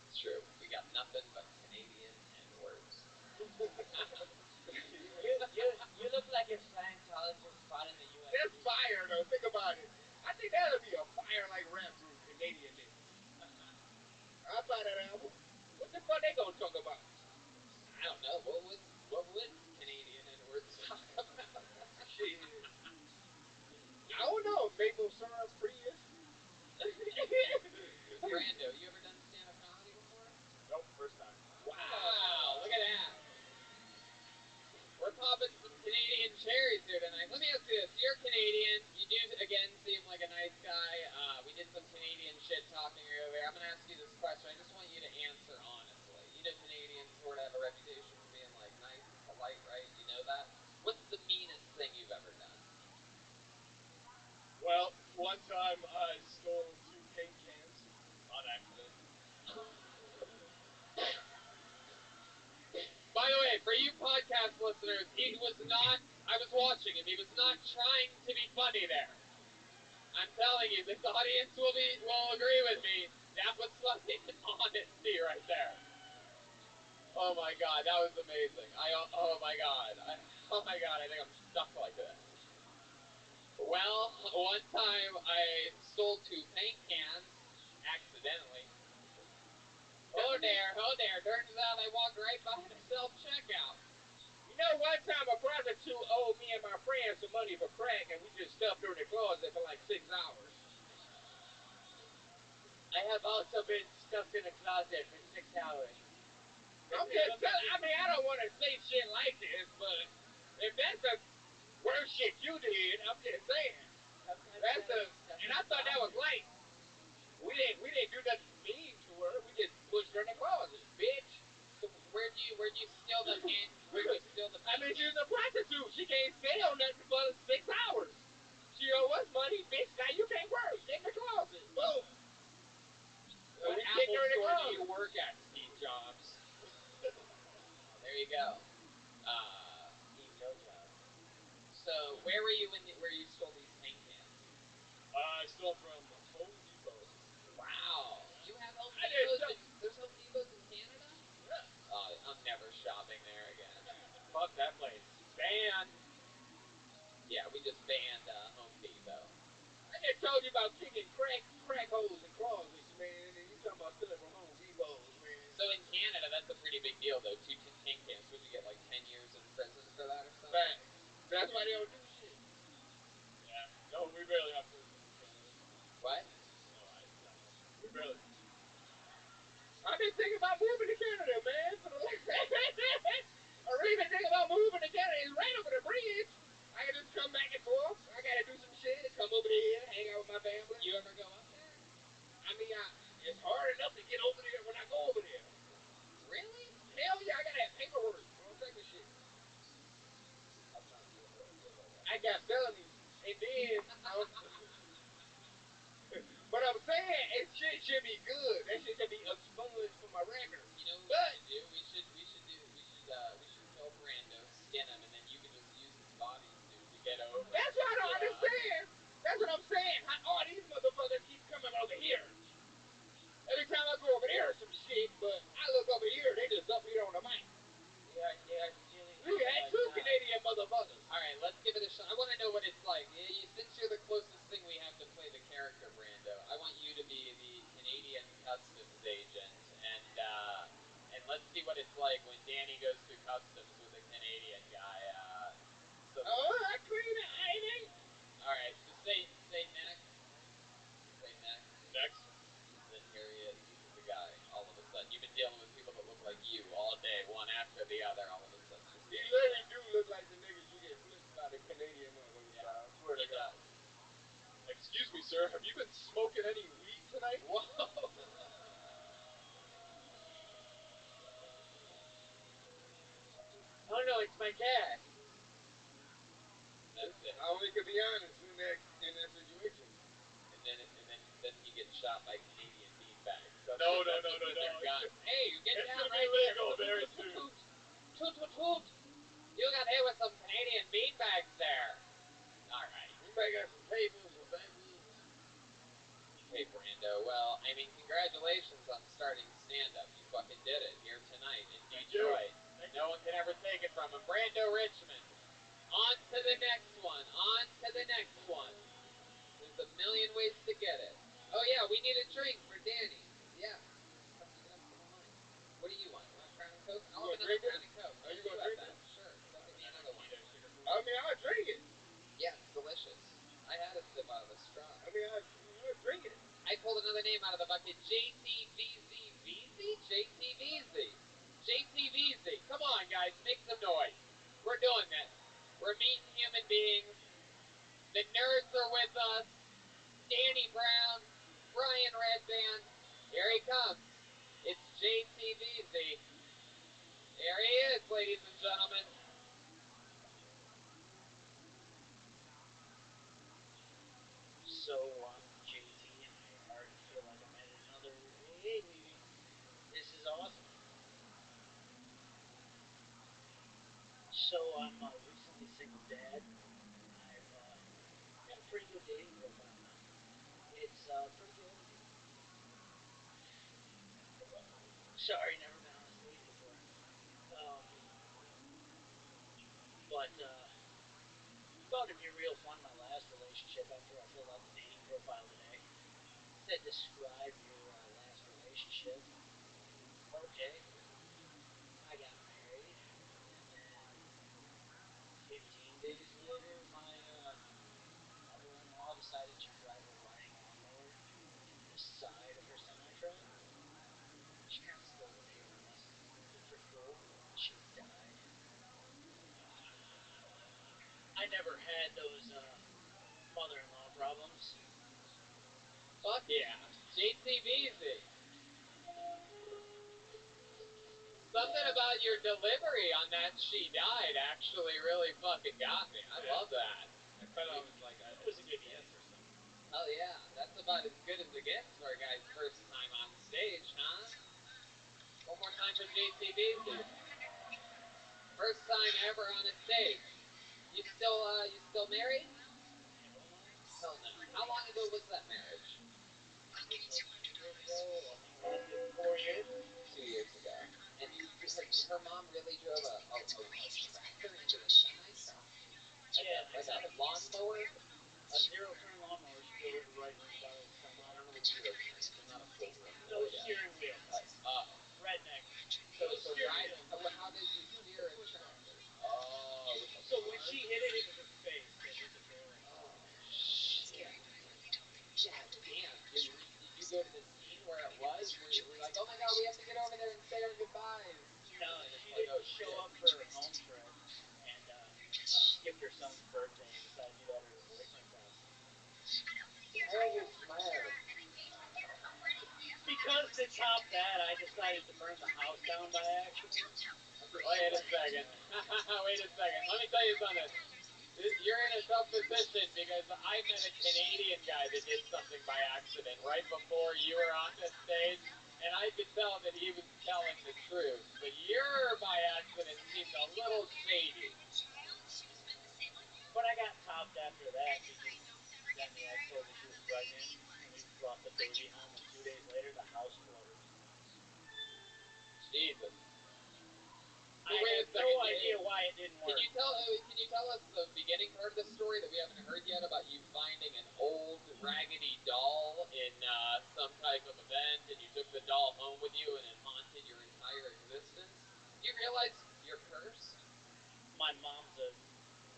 It's true. We got nothing but Canadian N-words. You look like a Scientologist spot in the U.S. That's fire, though. Think about it. I think that'll be a fire-like rap group, Canadian niggas. I'll buy that album. What the fuck they gonna talk about? I don't know. What would Canadian N-words talk about? Shit. I don't know. Maple syrup, Prius. Brando, you ever done stand-up comedy before? Nope, first time. Wow, look at that. We're popping some Canadian cherries here tonight. Let me ask you this. You're Canadian. You do, again, seem like a nice guy. We did some Canadian shit talking earlier. I'm going to ask you this question. I just want you to answer honestly. You know Canadians sort of have a reputation for being, like, nice and polite, right? You know that? What's the meanest thing you've ever done? Well, one time I stole 2 paint cans on accident. By the way, for you podcast listeners, he was not, I was watching him, he was not trying to be funny there. I'm telling you, this audience will agree with me. That was fucking honesty right there. Oh my god, that was amazing. Oh my god, I think I'm stuck like this. Well, one time I stole 2 paint cans, accidentally. Oh there, turns out I walked right by the self-checkout. You know, one time a prostitute owed me and my friends some money for crack, and we just stuffed her in the closet for like 6 hours. I have also been stuffed in a closet for 6 hours. I'm just telling. I mean, I don't want to say shit like this, but if that's the worst shit you did, I'm just saying. And I thought that was light. We didn't do nothing mean to her. We just pushed her in the closet, bitch. So where'd you steal the paint? Where'd you steal the paint? I mean, she's a prostitute. She can't stay on nothing for 6 hours. She owe us money, bitch. Now you can't work. Get in the closet. Boom. What Apple store do you work at, Steve Jobs? There you go. Steve Jobs. So where were you where you stole these paint cans? I stole from Home Depot. Wow. You have Home Depots? There's Home Depots in Canada? Yeah. I'm never shopping there again. Fuck that place. Banned. Yeah, we just banned Home Depot. I just told you about kicking crack holes in closets, man, and you talking about stealing from Home Depots, man. So in Canada, that's a pretty big deal, though. 2 tin cans. Would you get like 10 years in prison for that or something? Facts. That's why they don't do shit. Yeah. No, we barely have prison in Canada. What? No, we barely. I've been thinking about moving to Canada, man. Or even thinking about moving to Canada. It's right over the bridge. I can just come back and forth. I gotta do some shit. Come come over there, hang out with my family. You ever go up there? I mean, it's hard enough to get over there when I go over there. Really? Hell yeah, I gotta have paperwork for all type of shit. I'll try and do it. I got felonies, and then, but I'm saying, it should be good. That shit should be expunged from my record. You know what we should do? We should kill Brando, skin him, and then you can just use his bodysuit to get over. That's what I don't understand. That's what I'm saying. All these motherfuckers keep coming over here. Every time I go over there, some shit, but I look over here, they just up here on the mic. Yeah, We had two Canadian motherfuckers. Alright, let's give it a shot. I want to know what it's like. Since you're the closest thing we have to play the character, Brando, I want you to be the Canadian customs agent, and let's see what it's like when Danny goes through customs with a Canadian guy. I clean it, ain't it? Alright, just say next. Say next. Next. And then here he is. This is the guy. All of a sudden, you've been dealing with people that look like you all day, one after the other. All of a sudden, He really do look like the niggas you get flipped by the Canadian motherfuckers. Yeah, I swear to God. Excuse me, sir. Have you been smoking any weed tonight? Whoa. Oh no, it's my cat. That's it. I only could be honest in that situation. And then he gets shot by Canadian beanbags. No. Hey, you get It's down gonna be right illegal there. very soon. Toot. You got hit with some Canadian beanbags there. All right. Anybody got some papers or papers? Okay, Brando. Well, I mean, congratulations on starting stand-up. You fucking did it here tonight in Detroit. No one can ever take it from him. Brando Richmond. On to the next one. There's a million ways to get it. Oh yeah, we need a drink for Danny. Yeah. Get him some wine. What do you want? You want a Crown and Coke? I'll have another Crown and Coke. Are you gonna drink it? Sure. Go get me another one. I mean, I'll drink it. Yeah, it's delicious. I had a sip out of a straw. I mean, I'll drink it. I pulled another name out of the bucket. JTVZ. Come on, guys, make some noise. We're doing this. We're meeting human beings. The nerds are with us. Danny Brown, Brian Redband. Here he comes. It's JTVZ. There he is, ladies and gentlemen. So I'm JT, and I already feel like I'm at another. Hey, baby, this is awesome. So I'm a recently single dad. I've got a pretty good dating profile now. It's pretty good. Sorry, never been on a stage before. But thought it'd be real fun. My last relationship, after I filled out the dating profile today, said describe your last relationship. Okay. I got married, and then 15 days later, my mother-in-law decided to drive a riding lawnmower into the side of her semi-truck. She kind of stole a day from us. It was pretty cool. She died. I never had those mother-in-law problems. Fuck yeah. JTVZ. Something about your delivery on that she died actually really fucking got me. I love that. I thought I was like, it was a good yes or something. Hell yeah. That's about as good as it gets for a guy's first time on stage, huh? One more time for JTVZ. First time ever on a stage. You still married? Hell no. How long ago was that marriage? It was like 2 years ago. I think it lasted 4 years. 2 years ago. And her mom really drove a tractor into the semi-truck? Like a lawnmower? A zero-turn lawnmower. She drove it right in the side of the semi. I don't know what zero turns. I'm not a four-wheel. No steering wheel. Redneck. So how did you steer a tractor? Oh. So when she hit it was her face that hit the trailer. Oh, shit. God damn. Did you go to the scene where it was? Were you like, oh my god, we have to get over there and say our goodbyes? No, she didn't show up for her home trip and skipped her son's birthday and decided to do that at her boyfriend's house. Why are you smiling? Because to top that, I decided to burn the house down by accident. Wait a second. Wait a second. Let me tell you something. You're in a tough position because I met a Canadian guy that did something by accident right before you were on this stage, and I could tell that he was telling the truth. But your by accident seemed a little shady. But I got topped after that because then the ex told me she was pregnant, and we brought the baby home, and 2 days later the house flooded. Jesus. I Wait a have no second. idea why it didn't work. Can you tell us the beginning part of the story that we haven't heard yet about you finding an old raggedy doll in some type of event, and you took the doll home with you, and it haunted your entire existence? Do you realize you're cursed? My mom's a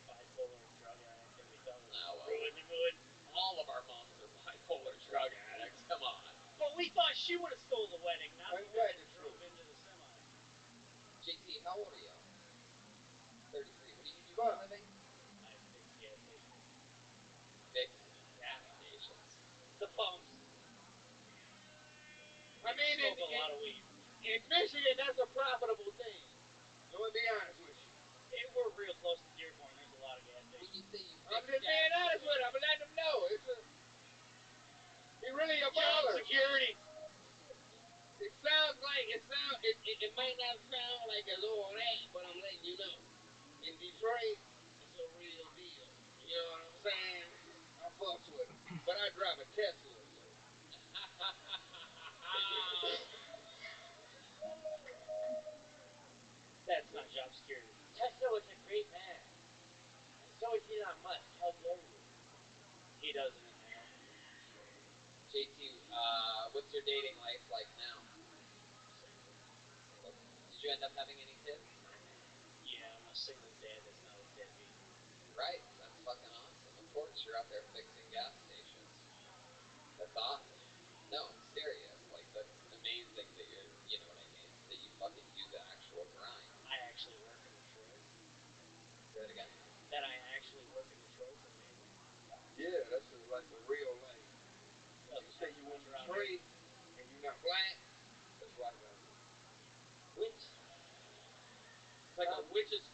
bipolar drug addict, and we thought it Oh, was well. ruined the mood. All of our moms are bipolar drug addicts. Come on. But we thought she would have stole the wedding, not the guy that drove into the semi. JT, how old are you? 33. What do you do for a living? I fix gas stations. Fix gas stations. The pumps. I mean, Smoke a lot of weed. in Michigan, that's a profitable thing. I'm gonna be honest with you. We're real close to Dearborn. There's a lot of gas stations. When you say you fix I'm just being honest with him. I'm letting him know. He really a Job baller. security. It might not sound like a little rat, but I'm letting you know. In Detroit, it's a real deal. You know what I'm saying? I fucks with it. But I drive a Tesla, so. That's not job security. Tesla was a great man. And so is Elon Musk. How dare you? He doesn't inhale. JT, what's your dating life like now? Single. Did you end up having any kids? Yeah, I'm a single dad that's not a deadbeat. Right, that's fucking awesome. Of course, you're out there fixing gas stations. That's awesome. No, I'm serious. Like, that's amazing that you're, you know what I mean, that you fucking do the actual grind. I actually work in Detroit. Say that again? That I actually work in Detroit for a living. Yeah, that's like a real, like, you say you in Detroit and you're not black, that's white, man. Witch. It's like a witch's It's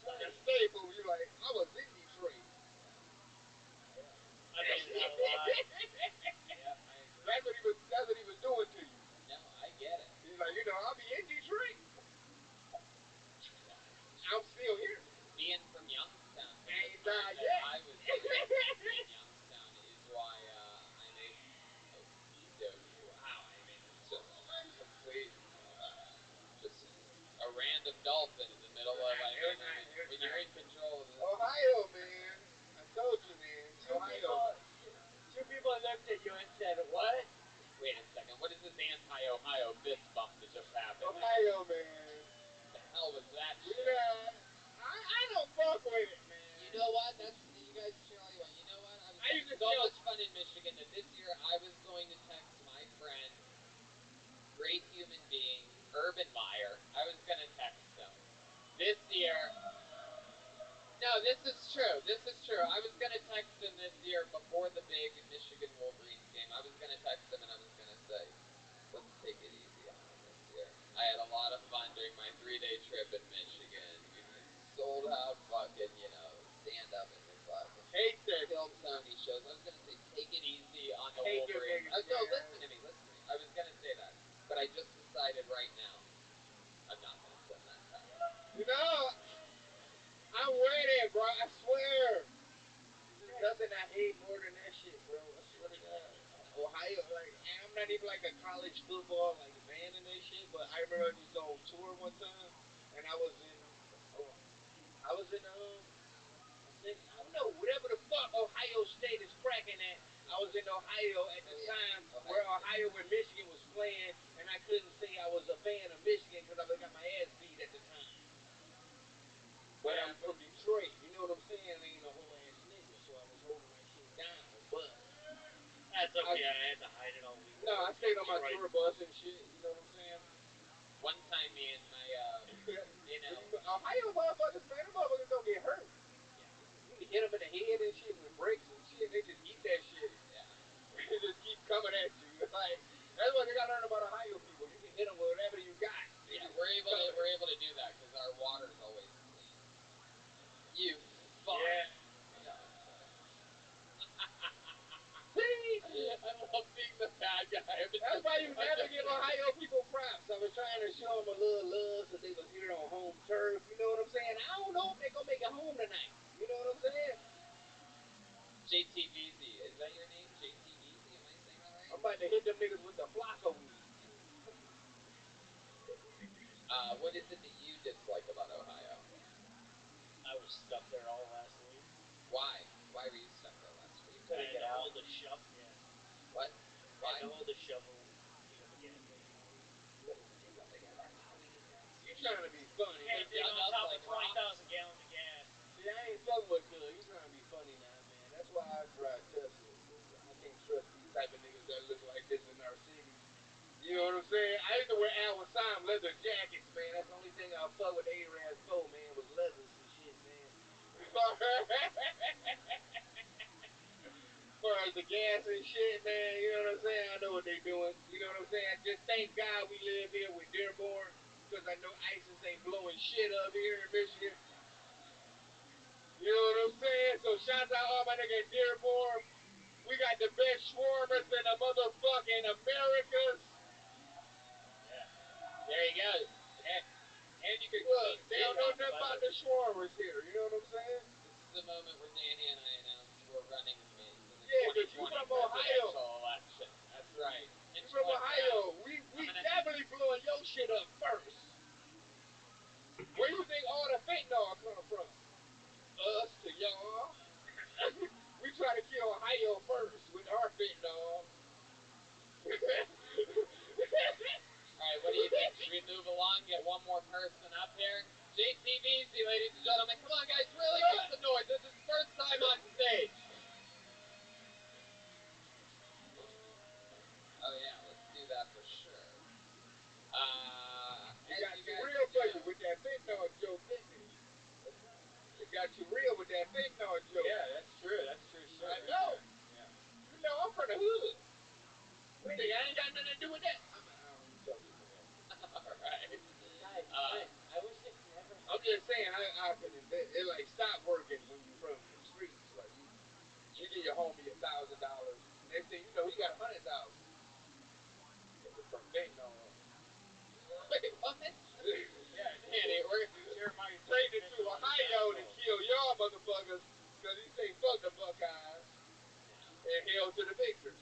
like a staple. You're like, I was in Detroit. I believe that a lot. Yeah, I agree. That's what he was doing to you. No, I get it. He's like, I'll be in Detroit. I'm still here. Being from Youngstown, from ain't the time died that yet. I was in Youngstown is why I'm able. Oh, dude, wow! I mean, it's just complete, just a random dolphin in the middle of. When you're in control of this. Ohio, man. I told you, man. Ohio. Two people looked at you and said, "What?" Wait a second. What is this anti-Ohio fist bump that just happened? Ohio, man. What the hell was that shit? I don't fuck with it, man. You know what? You guys share all you want. You know what? I was having so much fun in Michigan that this year I was going to text my friend, great human being, Urban Meyer. I was going to text him. This year. No, this is true. This is true. I was going to text him this year before the big Michigan Wolverines game. I was going to text him and I was going to say, let's take it easy on him this year. I had a lot of fun during my 3-day trip in Michigan. We sold out fucking, stand up in the fucking. Hate this. Killed so many shows. I was going to say, take it easy on the Wolverines. No, listen to me. I was going to say that. But I just decided right now, I'm not going to send that text. I'm with it, bro. I swear. There's nothing I hate more than that shit, bro. I swear to God. Ohio, I'm not even like a college football fan in this shit, but I remember I was on tour one time, and I was in, I don't know, whatever the fuck Ohio State is cracking at. I was in Ohio at the time where Ohio and Michigan was playing, and I couldn't say I was a fan of Michigan because I got my ass beat at the time. But I'm from Detroit, you know what I'm saying? I ain't a whole ass nigga, so I was holding my shit down. But that's okay. I had to hide it all week. No, I stayed on my tour bus and shit. You know what I'm saying? One time, me and my, Ohio motherfuckers, man, them motherfuckers don't get hurt. Yeah. You can hit them in the head and shit with brakes and shit. shit, they just eat that shit. Yeah. They just keep coming at you. Like, that's what they gotta learn about Ohio people. You can hit them with whatever you got. Yeah, we're able to do that because our water's always clean. You fuck. Yeah. I love being the bad guy. That's why you never give Ohio people props. I was trying to show them a little love so they was here on home turf. You know what I'm saying? I don't know if they're gonna make it home tonight. You know what I'm saying? JTVZ, is that your name? JTVZ, am I saying that right? I'm about to hit them niggas with the Flocka weed. What is it that you dislike about Ohio? I was stuck there all last week. Why? Why were you stuck there last week? I had to hold a shovel. Yeah. What? Why? I had to hold a shovel and dig up a gas station all week. You trying to be funny? Can't dig on top of 20,000 gallons of gas. See, I ain't fucking with Doug. You trying to be funny now, man. That's why I drive Teslas. I can't trust these type of niggas that look like this in our city. You know what I'm saying? I used to wear Al Wassam leather jackets, man. That's the only thing I fuck with A-Raz for, man, was leathers and shit, man. As far as the gas and shit, man, you know what I'm saying? I know what they doing. You know what I'm saying? Just thank God we live here with Dearborn, because I know ISIS ain't blowing shit up here in Michigan. You know what I'm saying? So shout out all my nigga Dearborn. We got the best shawarmas in the motherfucking Americas. Yeah. There you go. And you can look, they don't know nothing about the shawarmas here. You know what I'm saying? This is the moment where Danny and I announced we're running mates in the 2020 presidential election. That's right. You from Ohio. We definitely blowing your shit up first. Where you think all the fentanyl come from? Us to y'all. We try to kill Ohio first with our fentanyl. Alright, what do you think? Should we move along, get one more person up here? JTVZ, ladies and gentlemen. Come on, guys, really make some noise. This is his first time on stage. Oh, yeah, let's do that for sure. It got you real for you with that fentanyl joke, didn't it? It got you real with that fentanyl joke. Yeah, that's true. That's true shit. I know. Yeah. You know, I'm from the hood. You think I ain't got nothing to do with that? I don't even talk to you no more. Alright. I wish this never happened. I'm just saying, I can invest. It like stop working when you from the streets. Like you give your homie $1,000. Next thing you know, he got 100,000 from fentanyl. Wait, what? Yeah, Danny, we're Jeremiah traded to Ohio to kill y'all motherfuckers because he say fuck the Buckeyes and hell to the victors.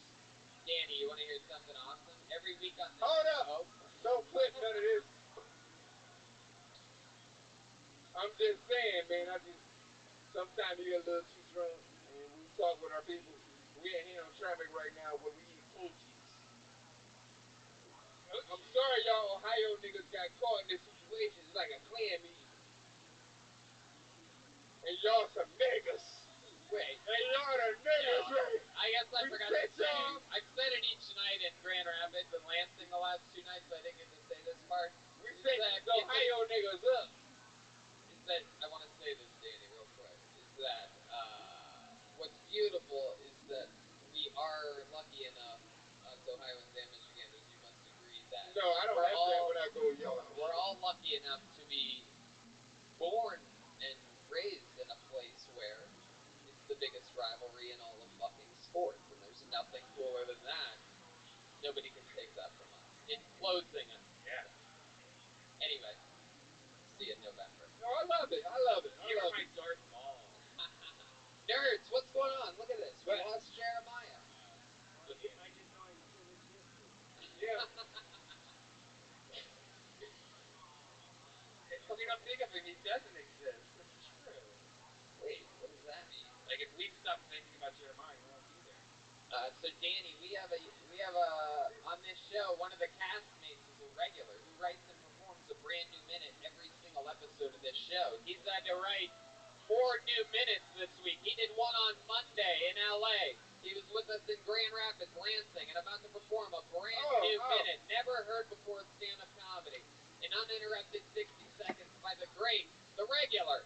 Danny, you want to hear something awesome? Every week on this Hold up! show. Don't clip none of this. I'm just saying, man. Sometimes you get a little too drunk and we talk with our people. We ain't here on traffic right now where we eat poochies. I'm sorry y'all Ohio niggas got caught in this situation. It's like a clan meeting. And y'all some niggas. Wait. And y'all the niggas, right? I guess I forgot to say. I've said it each night in Grand Rapids and Lansing the last 2 nights, so I didn't get to say this part. We set these Ohio niggas up. Is that, I want to say this, Danny, real quick, is that what's beautiful is that we are lucky enough, us Ohioans and Michiganders, you must agree that no, I don't have that when I go y'all. We're all lucky enough to be born and raised in a place where it's the biggest rivalry in all of fucking sports, and there's nothing cooler than that. Nobody can take that from us. In closing, yeah. Anyway, see you in November. No, I love it. I love it. You're my Darth Maul. Nerds, what's going on? Look at this. We lost Jeremiah. I didn't know I still existed. Yeah. We don't think of him. He doesn't exist. It's true. Wait, what does that mean? Like if we stopped thinking about Jeremiah, he won't be there. So Danny, we have a on this show, one of the castmates is a regular who writes and performs a brand new minute every single episode of this show. He's had to write 4 new minutes this week. He did one on Monday in LA. He was with us in Grand Rapids, Lansing, and about to perform a brand new minute, never heard before stand-up comedy. An uninterrupted 60 seconds by the great, the regular.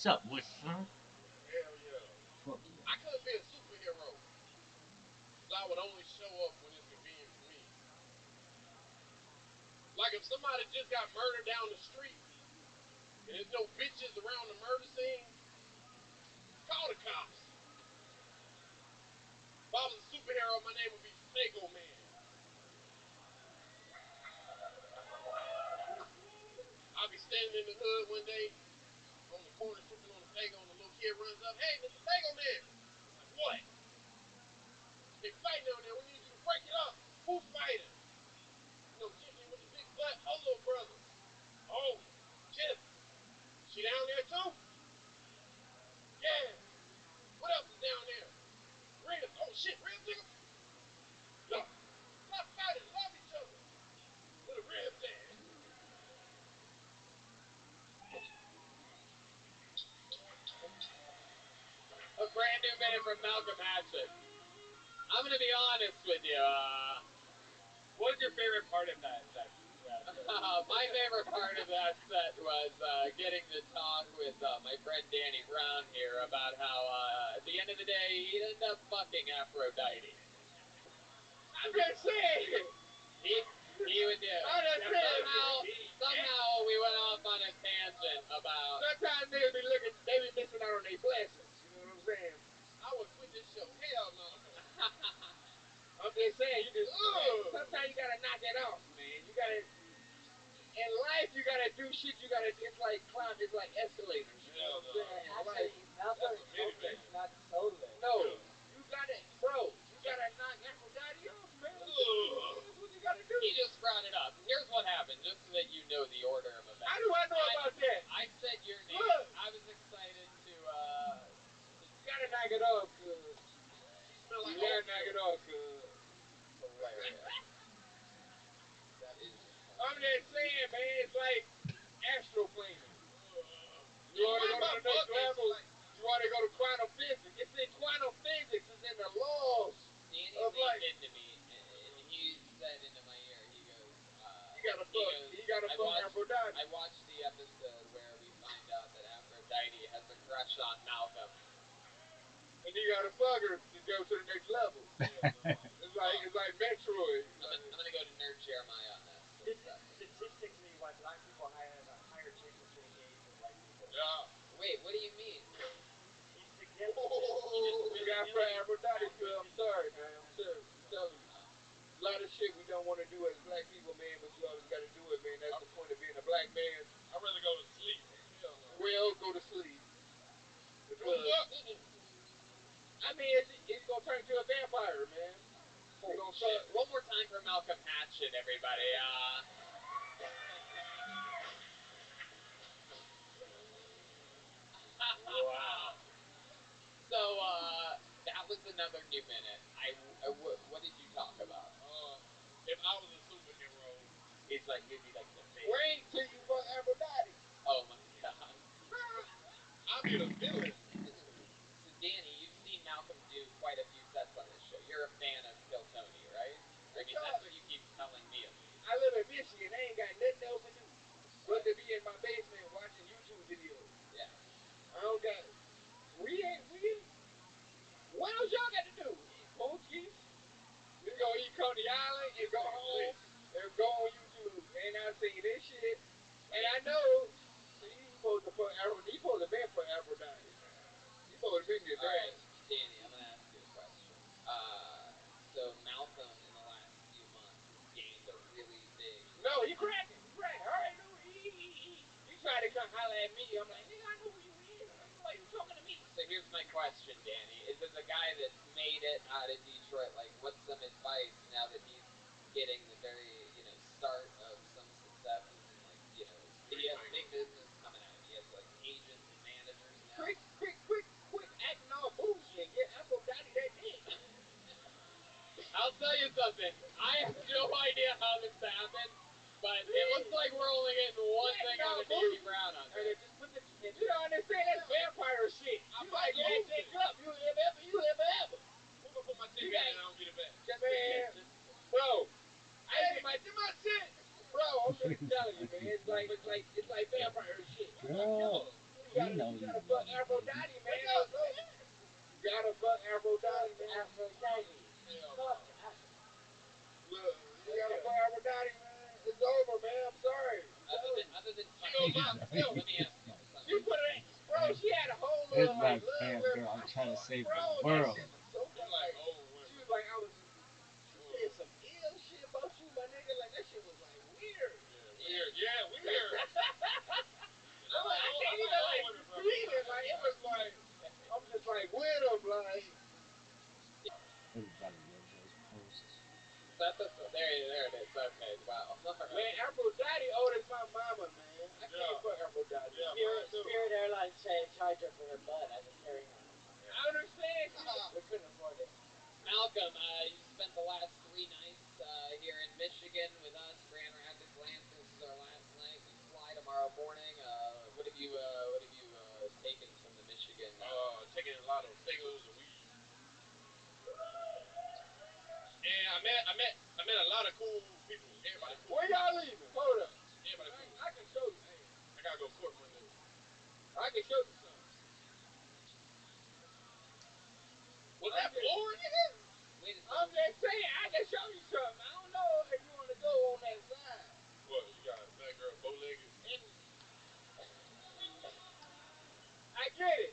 What's up, Whistler? Hell yeah. Fuck yeah. I couldn't be a superhero. Cause I would only show up when it's convenient for me. Like if somebody just got murdered down the street and there's no bitches around the murder scene, call the cops. If I was a superhero, my name would be Fago Man. I'll be standing in the hood one day on the corner sipping on a Fago and the little kid runs up, hey, Mr. Fago Man. I'm like, what? They fighting down there. We need you to break it up. Who's fighting? You know, Tiffany with the big butt, her little brother. Oh, Tiff. She down there too? Yeah. What else is down there? Ribs. Oh shit, ribs, nigga. Y'all, stop fighting. Love each other. Where the ribs at? A brand new minute from Malcolm Hatchet. I'm gonna be honest with you. What's your favorite part of that set? My favorite part of that set was getting to talk with my friend Danny Brown here about how at the end of the day he'd end up fucking Aphrodite. I'm just saying. He would do. Somehow we went off on a tangent about. Sometimes they be missing out on their blessings. You know what I'm saying? I would quit this show. Hell no. I'm just saying, sometimes you gotta knock it off, man. You gotta, in life, you gotta do shit. It's like escalators. You know what I'm saying? Actually, Malcolm is not totally. No, you gotta, bro. You gotta knock Aphrodite off, man. That's what you gotta do. He just brought it up. Here's what happened, just so that you know the order of events. How do I know about that? I said your name. Look. I was excited to. You gotta knock it off, cuz. She smell like. You gotta knock it off, cuz. Hilarious. That is. I'm just saying, man. It's like astroplaning. You wanna go to the next level? You wanna go to quantum physics? It's in quantum physics. It's in the laws. Danny of leaned like. into me, and he said into my ear, he goes, He gotta fuck Aphrodite. I watched the episode where we find out that Aphrodite has a crush on Malcolm. And you gotta fuck her to go to the next level. It's like Metroid. I'm gonna go to Nerd Jeremiah on this. Statistically, why black people have a higher chance of getting AIDS than white people? Yeah. Wait, what do you mean? It's significant. You got for Aphrodite, cuz. I'm sorry, man. I'm telling you. A lot of shit we don't want to do as black people, man, but you always got to do it, man. That's the point of being a black man. I'd rather go to sleep. Hell no. Well, go to sleep. Because, I mean, it's going to turn into a vampire, man. One more time for Malcolm Hatchet, everybody. Wow. So, that was another new minute. What did you talk about? If I was a superhero, He'd be like the face. wait till you fuck Aphrodite. Oh my god. I'll be the villain. So, Danny, you've seen Malcolm do quite a few sets on this show. You're a fan of Kill Tony, right? I mean, that's what you keep telling me at least. I live in Michigan. They ain't got nothing else to do but to be in my basement watching YouTube videos. Yeah. I don't got. We what else y'all got to do? Eat Pookies? We go eat Coney Island and go home and go on YouTube. And I seen this shit. And I know. See, he supposed to put he supposed to been for Aphrodite. He supposed to been get that. All right, Danny, I'm gonna ask you a question. So Malcolm in the last few months has gained a really big. No, he cracking. He cracking. I already knew he tried to come holler at me. I'm like, nigga, I know who you is. Why you talking to me? So here's my question, Danny. Is as a guy that's made it out of Detroit, like, what's some advice now that he's getting the very, start of some successes and he has big business coming at him. He has like agents and managers now. Quick acting all bullshit. Get Aphrodite that dick. I'll tell you something. I have no idea how this happened, but it looks like we're only getting one thing out of Danny Brown on this. You don't understand, that's vampire shit. You like that dick up, you live ever. Who gonna put my dick in and I don't get it back? Man, bro, I get my shit. Bro, I'm just telling you, man. It's like vampire shit. Girl. You know you gotta love fuck it, baby. Aphrodite, man. You gotta fuck Aphrodite, man. Aphrodite. Fuck Look, you gotta fuck Aphrodite, man. It's over, man. I'm sorry. Other than He's fucking sorry. let me ask you She something. put it, bro. She had a whole It's little my like love fam rip. girl. I'm trying to save Bro, the that world. shit was so fucking like, she was like, I was. She said some ill shit about you, my nigga. Like that shit was like weird. Weird. Yeah, weird. I can't even like feel it. Like it was like I'm just like with him, like. Everybody loves those posts. There it is. Okay, wow. Man, Aphrodite old as my mama, man. I can't fuck Aphrodite. Spirit Airlines charged her for her butt as a carry-on. I understand. We couldn't afford it. Malcolm, you spent the last 3 nights here in Michigan with us, Grand Rapids, Lansing. This is our last night. We fly tomorrow morning. What have you taken from the Michigan? Taking a lot of bagels and weed. And I met a lot of cool people. Everybody cool. Where y'all leaving? Hold up. Everybody cool. I can show you. Hey, I gotta go to court Monday. I can show you something. Was that Florida, nigga? Wait a second. I'm just saying, I can show you something. I don't know if you want to go on that side. What? You got a fat girl bow-legged? I get it.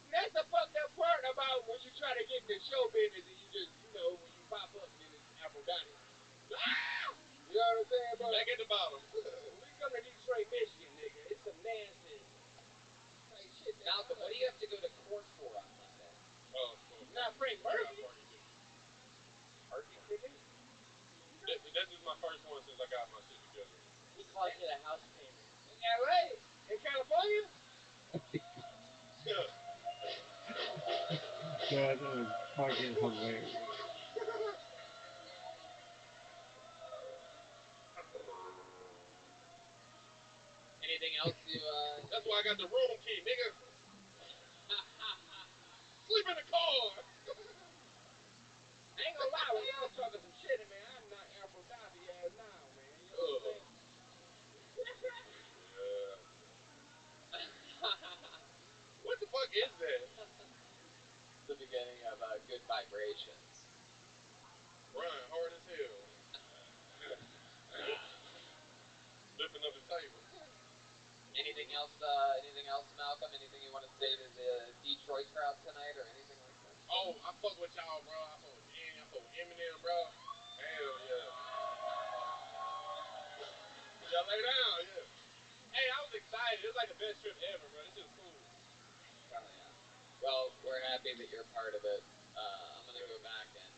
See, that's the fucked up part about when you try to get into show business and you just, when you pop up and then it's Aphrodite. Ah! You know what I'm saying, bro? Back at the bottom. We come to Detroit, Michigan, nigga. It's some nasty type shit. Malcolm, what do you have to go to court for on Monday? Not Frank Murphy. Parking ticket? This is my first one since I got my shit together. He calls it a house payment. In LA? In California? God, that was fucking hilarious. Anything else you? That's why I got the room key, nigga. Sleep in the car. I ain't gonna lie, when y'all talking some shit, man, I'm not Aphrodite ass now, man. You know what I'm saying? What the fuck is that? The beginning of Good Vibrations. Ryan hard as hell. Lifting up the table. Anything else, Malcolm? Anything you want to say to the Detroit crowd tonight, or anything like that? Oh, I fuck with y'all, bro. I fuck with Danny. I fuck with Eminem, bro. Hell yeah. Y'all lay down, yeah. Hey, I was excited. It was like the best trip ever, bro. This shit was cool. Oh yeah. Well, we're happy that you're part of it. I'm gonna go back and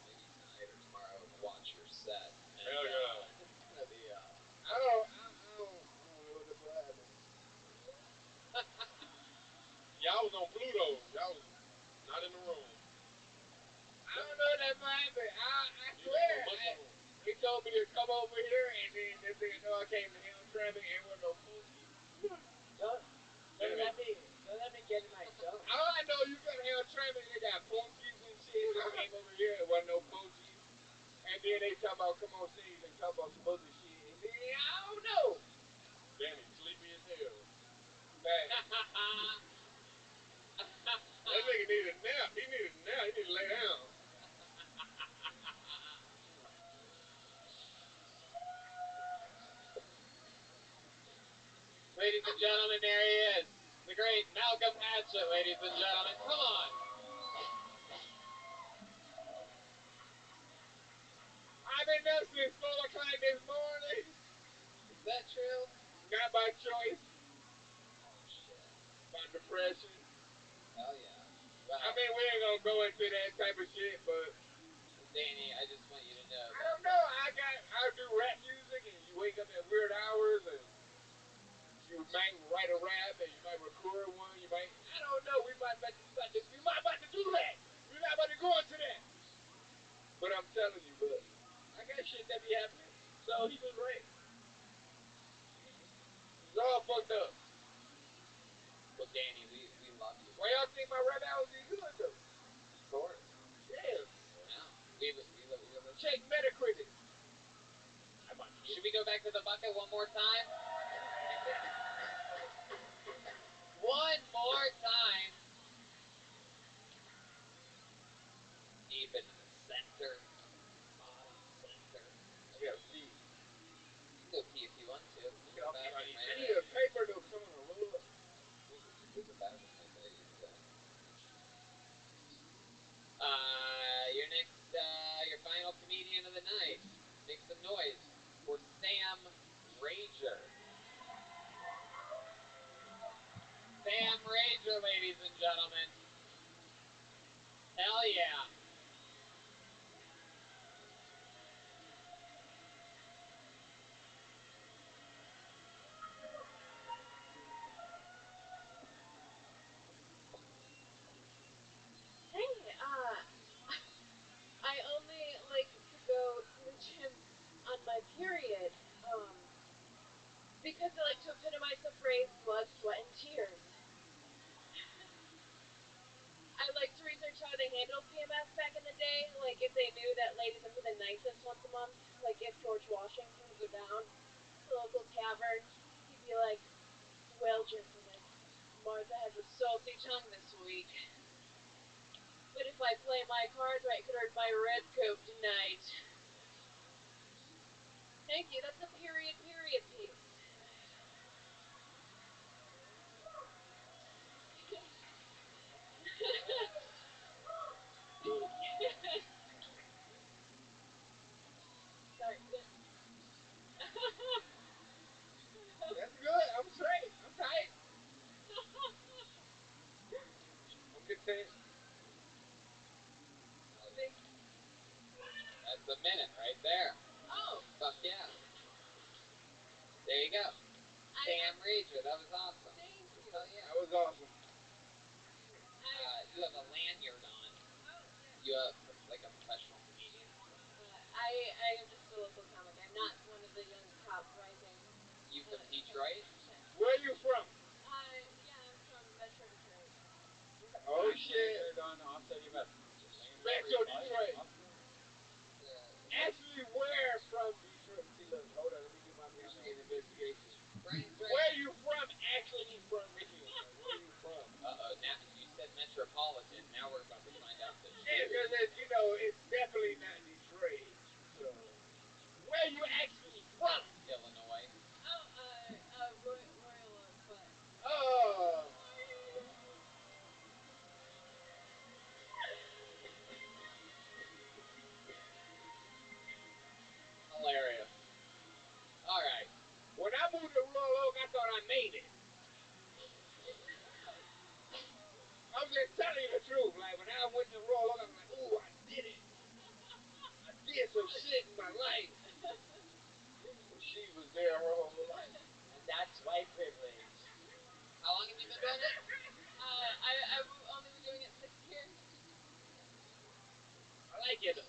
maybe tonight or tomorrow and watch your set. And, Hell yeah. It's gonna be. I don't know what the fuck happened. Y'all was on Pluto. Y'all was not in the room. I don't know what that might be. I swear. He told me to come over here, and then this nigga know I came to Hamtramck and with no Pookie. Don't let me get in my zone. All I know, you got Hamtramck, they got Poonkies and shit. I came over here, it wasn't no Pookies. And then they talk about come on stage and talk about some other shit. And then I don't know. Danny sleepy as hell. Man. That nigga needed a nap. He needed a nap. He needed to lay down. Ladies and gentlemen, there he is. The great Malcolm Hatchett, ladies and gentlemen. Come on. I've been up since 4 o'clock this morning. Is that true? Not by choice. Oh, shit. By depression. Hell yeah. Well, I mean, we ain't gonna go into that type of shit, but Danny, I just want you to know. I don't know. I do rap music, and you wake up at weird hours, and you might write a rap, and you might record one. You might, I don't know. We might about to do that. We're not about to go into that. But I'm telling you, but I got shit that be happening. So he was right. It's all fucked up. Well, Danny, we love you. Why y'all think my rap album is good though? Of course. Yeah. Yeah. We listen. Check Metacritic. Should we go back to the bucket one more time? to epitomize the phrase blood, sweat, and tears. I like to research how they handled PMS back in the day, like if they knew that ladies went to the nicest once a month, like if George Washington would go down to the local tavern, he'd be like, well, gentlemen, Martha has a salty tongue this week. But if I play my cards right, could earn my red coat tonight. Thank you, that's a period piece. Sorry. That's good. I'm straight. I'm tight. I'm content. That's a minute right there. Oh. Fuck yeah. There you go. Damn Rager, that was awesome. Thank you. Hell yeah. That was awesome. You have a lanyard on. Oh, yeah. You have like a professional comedian. I am just a local comic. I'm not one of the young top rising. You from Detroit? Where are you from? Yeah, I'm from Metro Detroit. Oh shit. I'll send you a message. Metro Detroit. Actually, where from Detroit? See, look, hold on. Let me do my Michigan investigation. Where are you from? Actually, from Michigan. Like, where are you from? Now you said metropolitan. Now we're about to find out the Yeah, because it's definitely not Detroit. So, where are you actually from? Illinois. Oh, Royal Oak, but. Oh. Hilarious. All right. When I moved to Royal Oak, I thought I made it. I'm just telling you the truth. Like, when I went to Royal Oak, I was like, ooh, I did it. I did some shit in my life. Well, she was there her whole life. And that's white privilege. How long have you been doing it? I've only been doing it 6 years. I like it.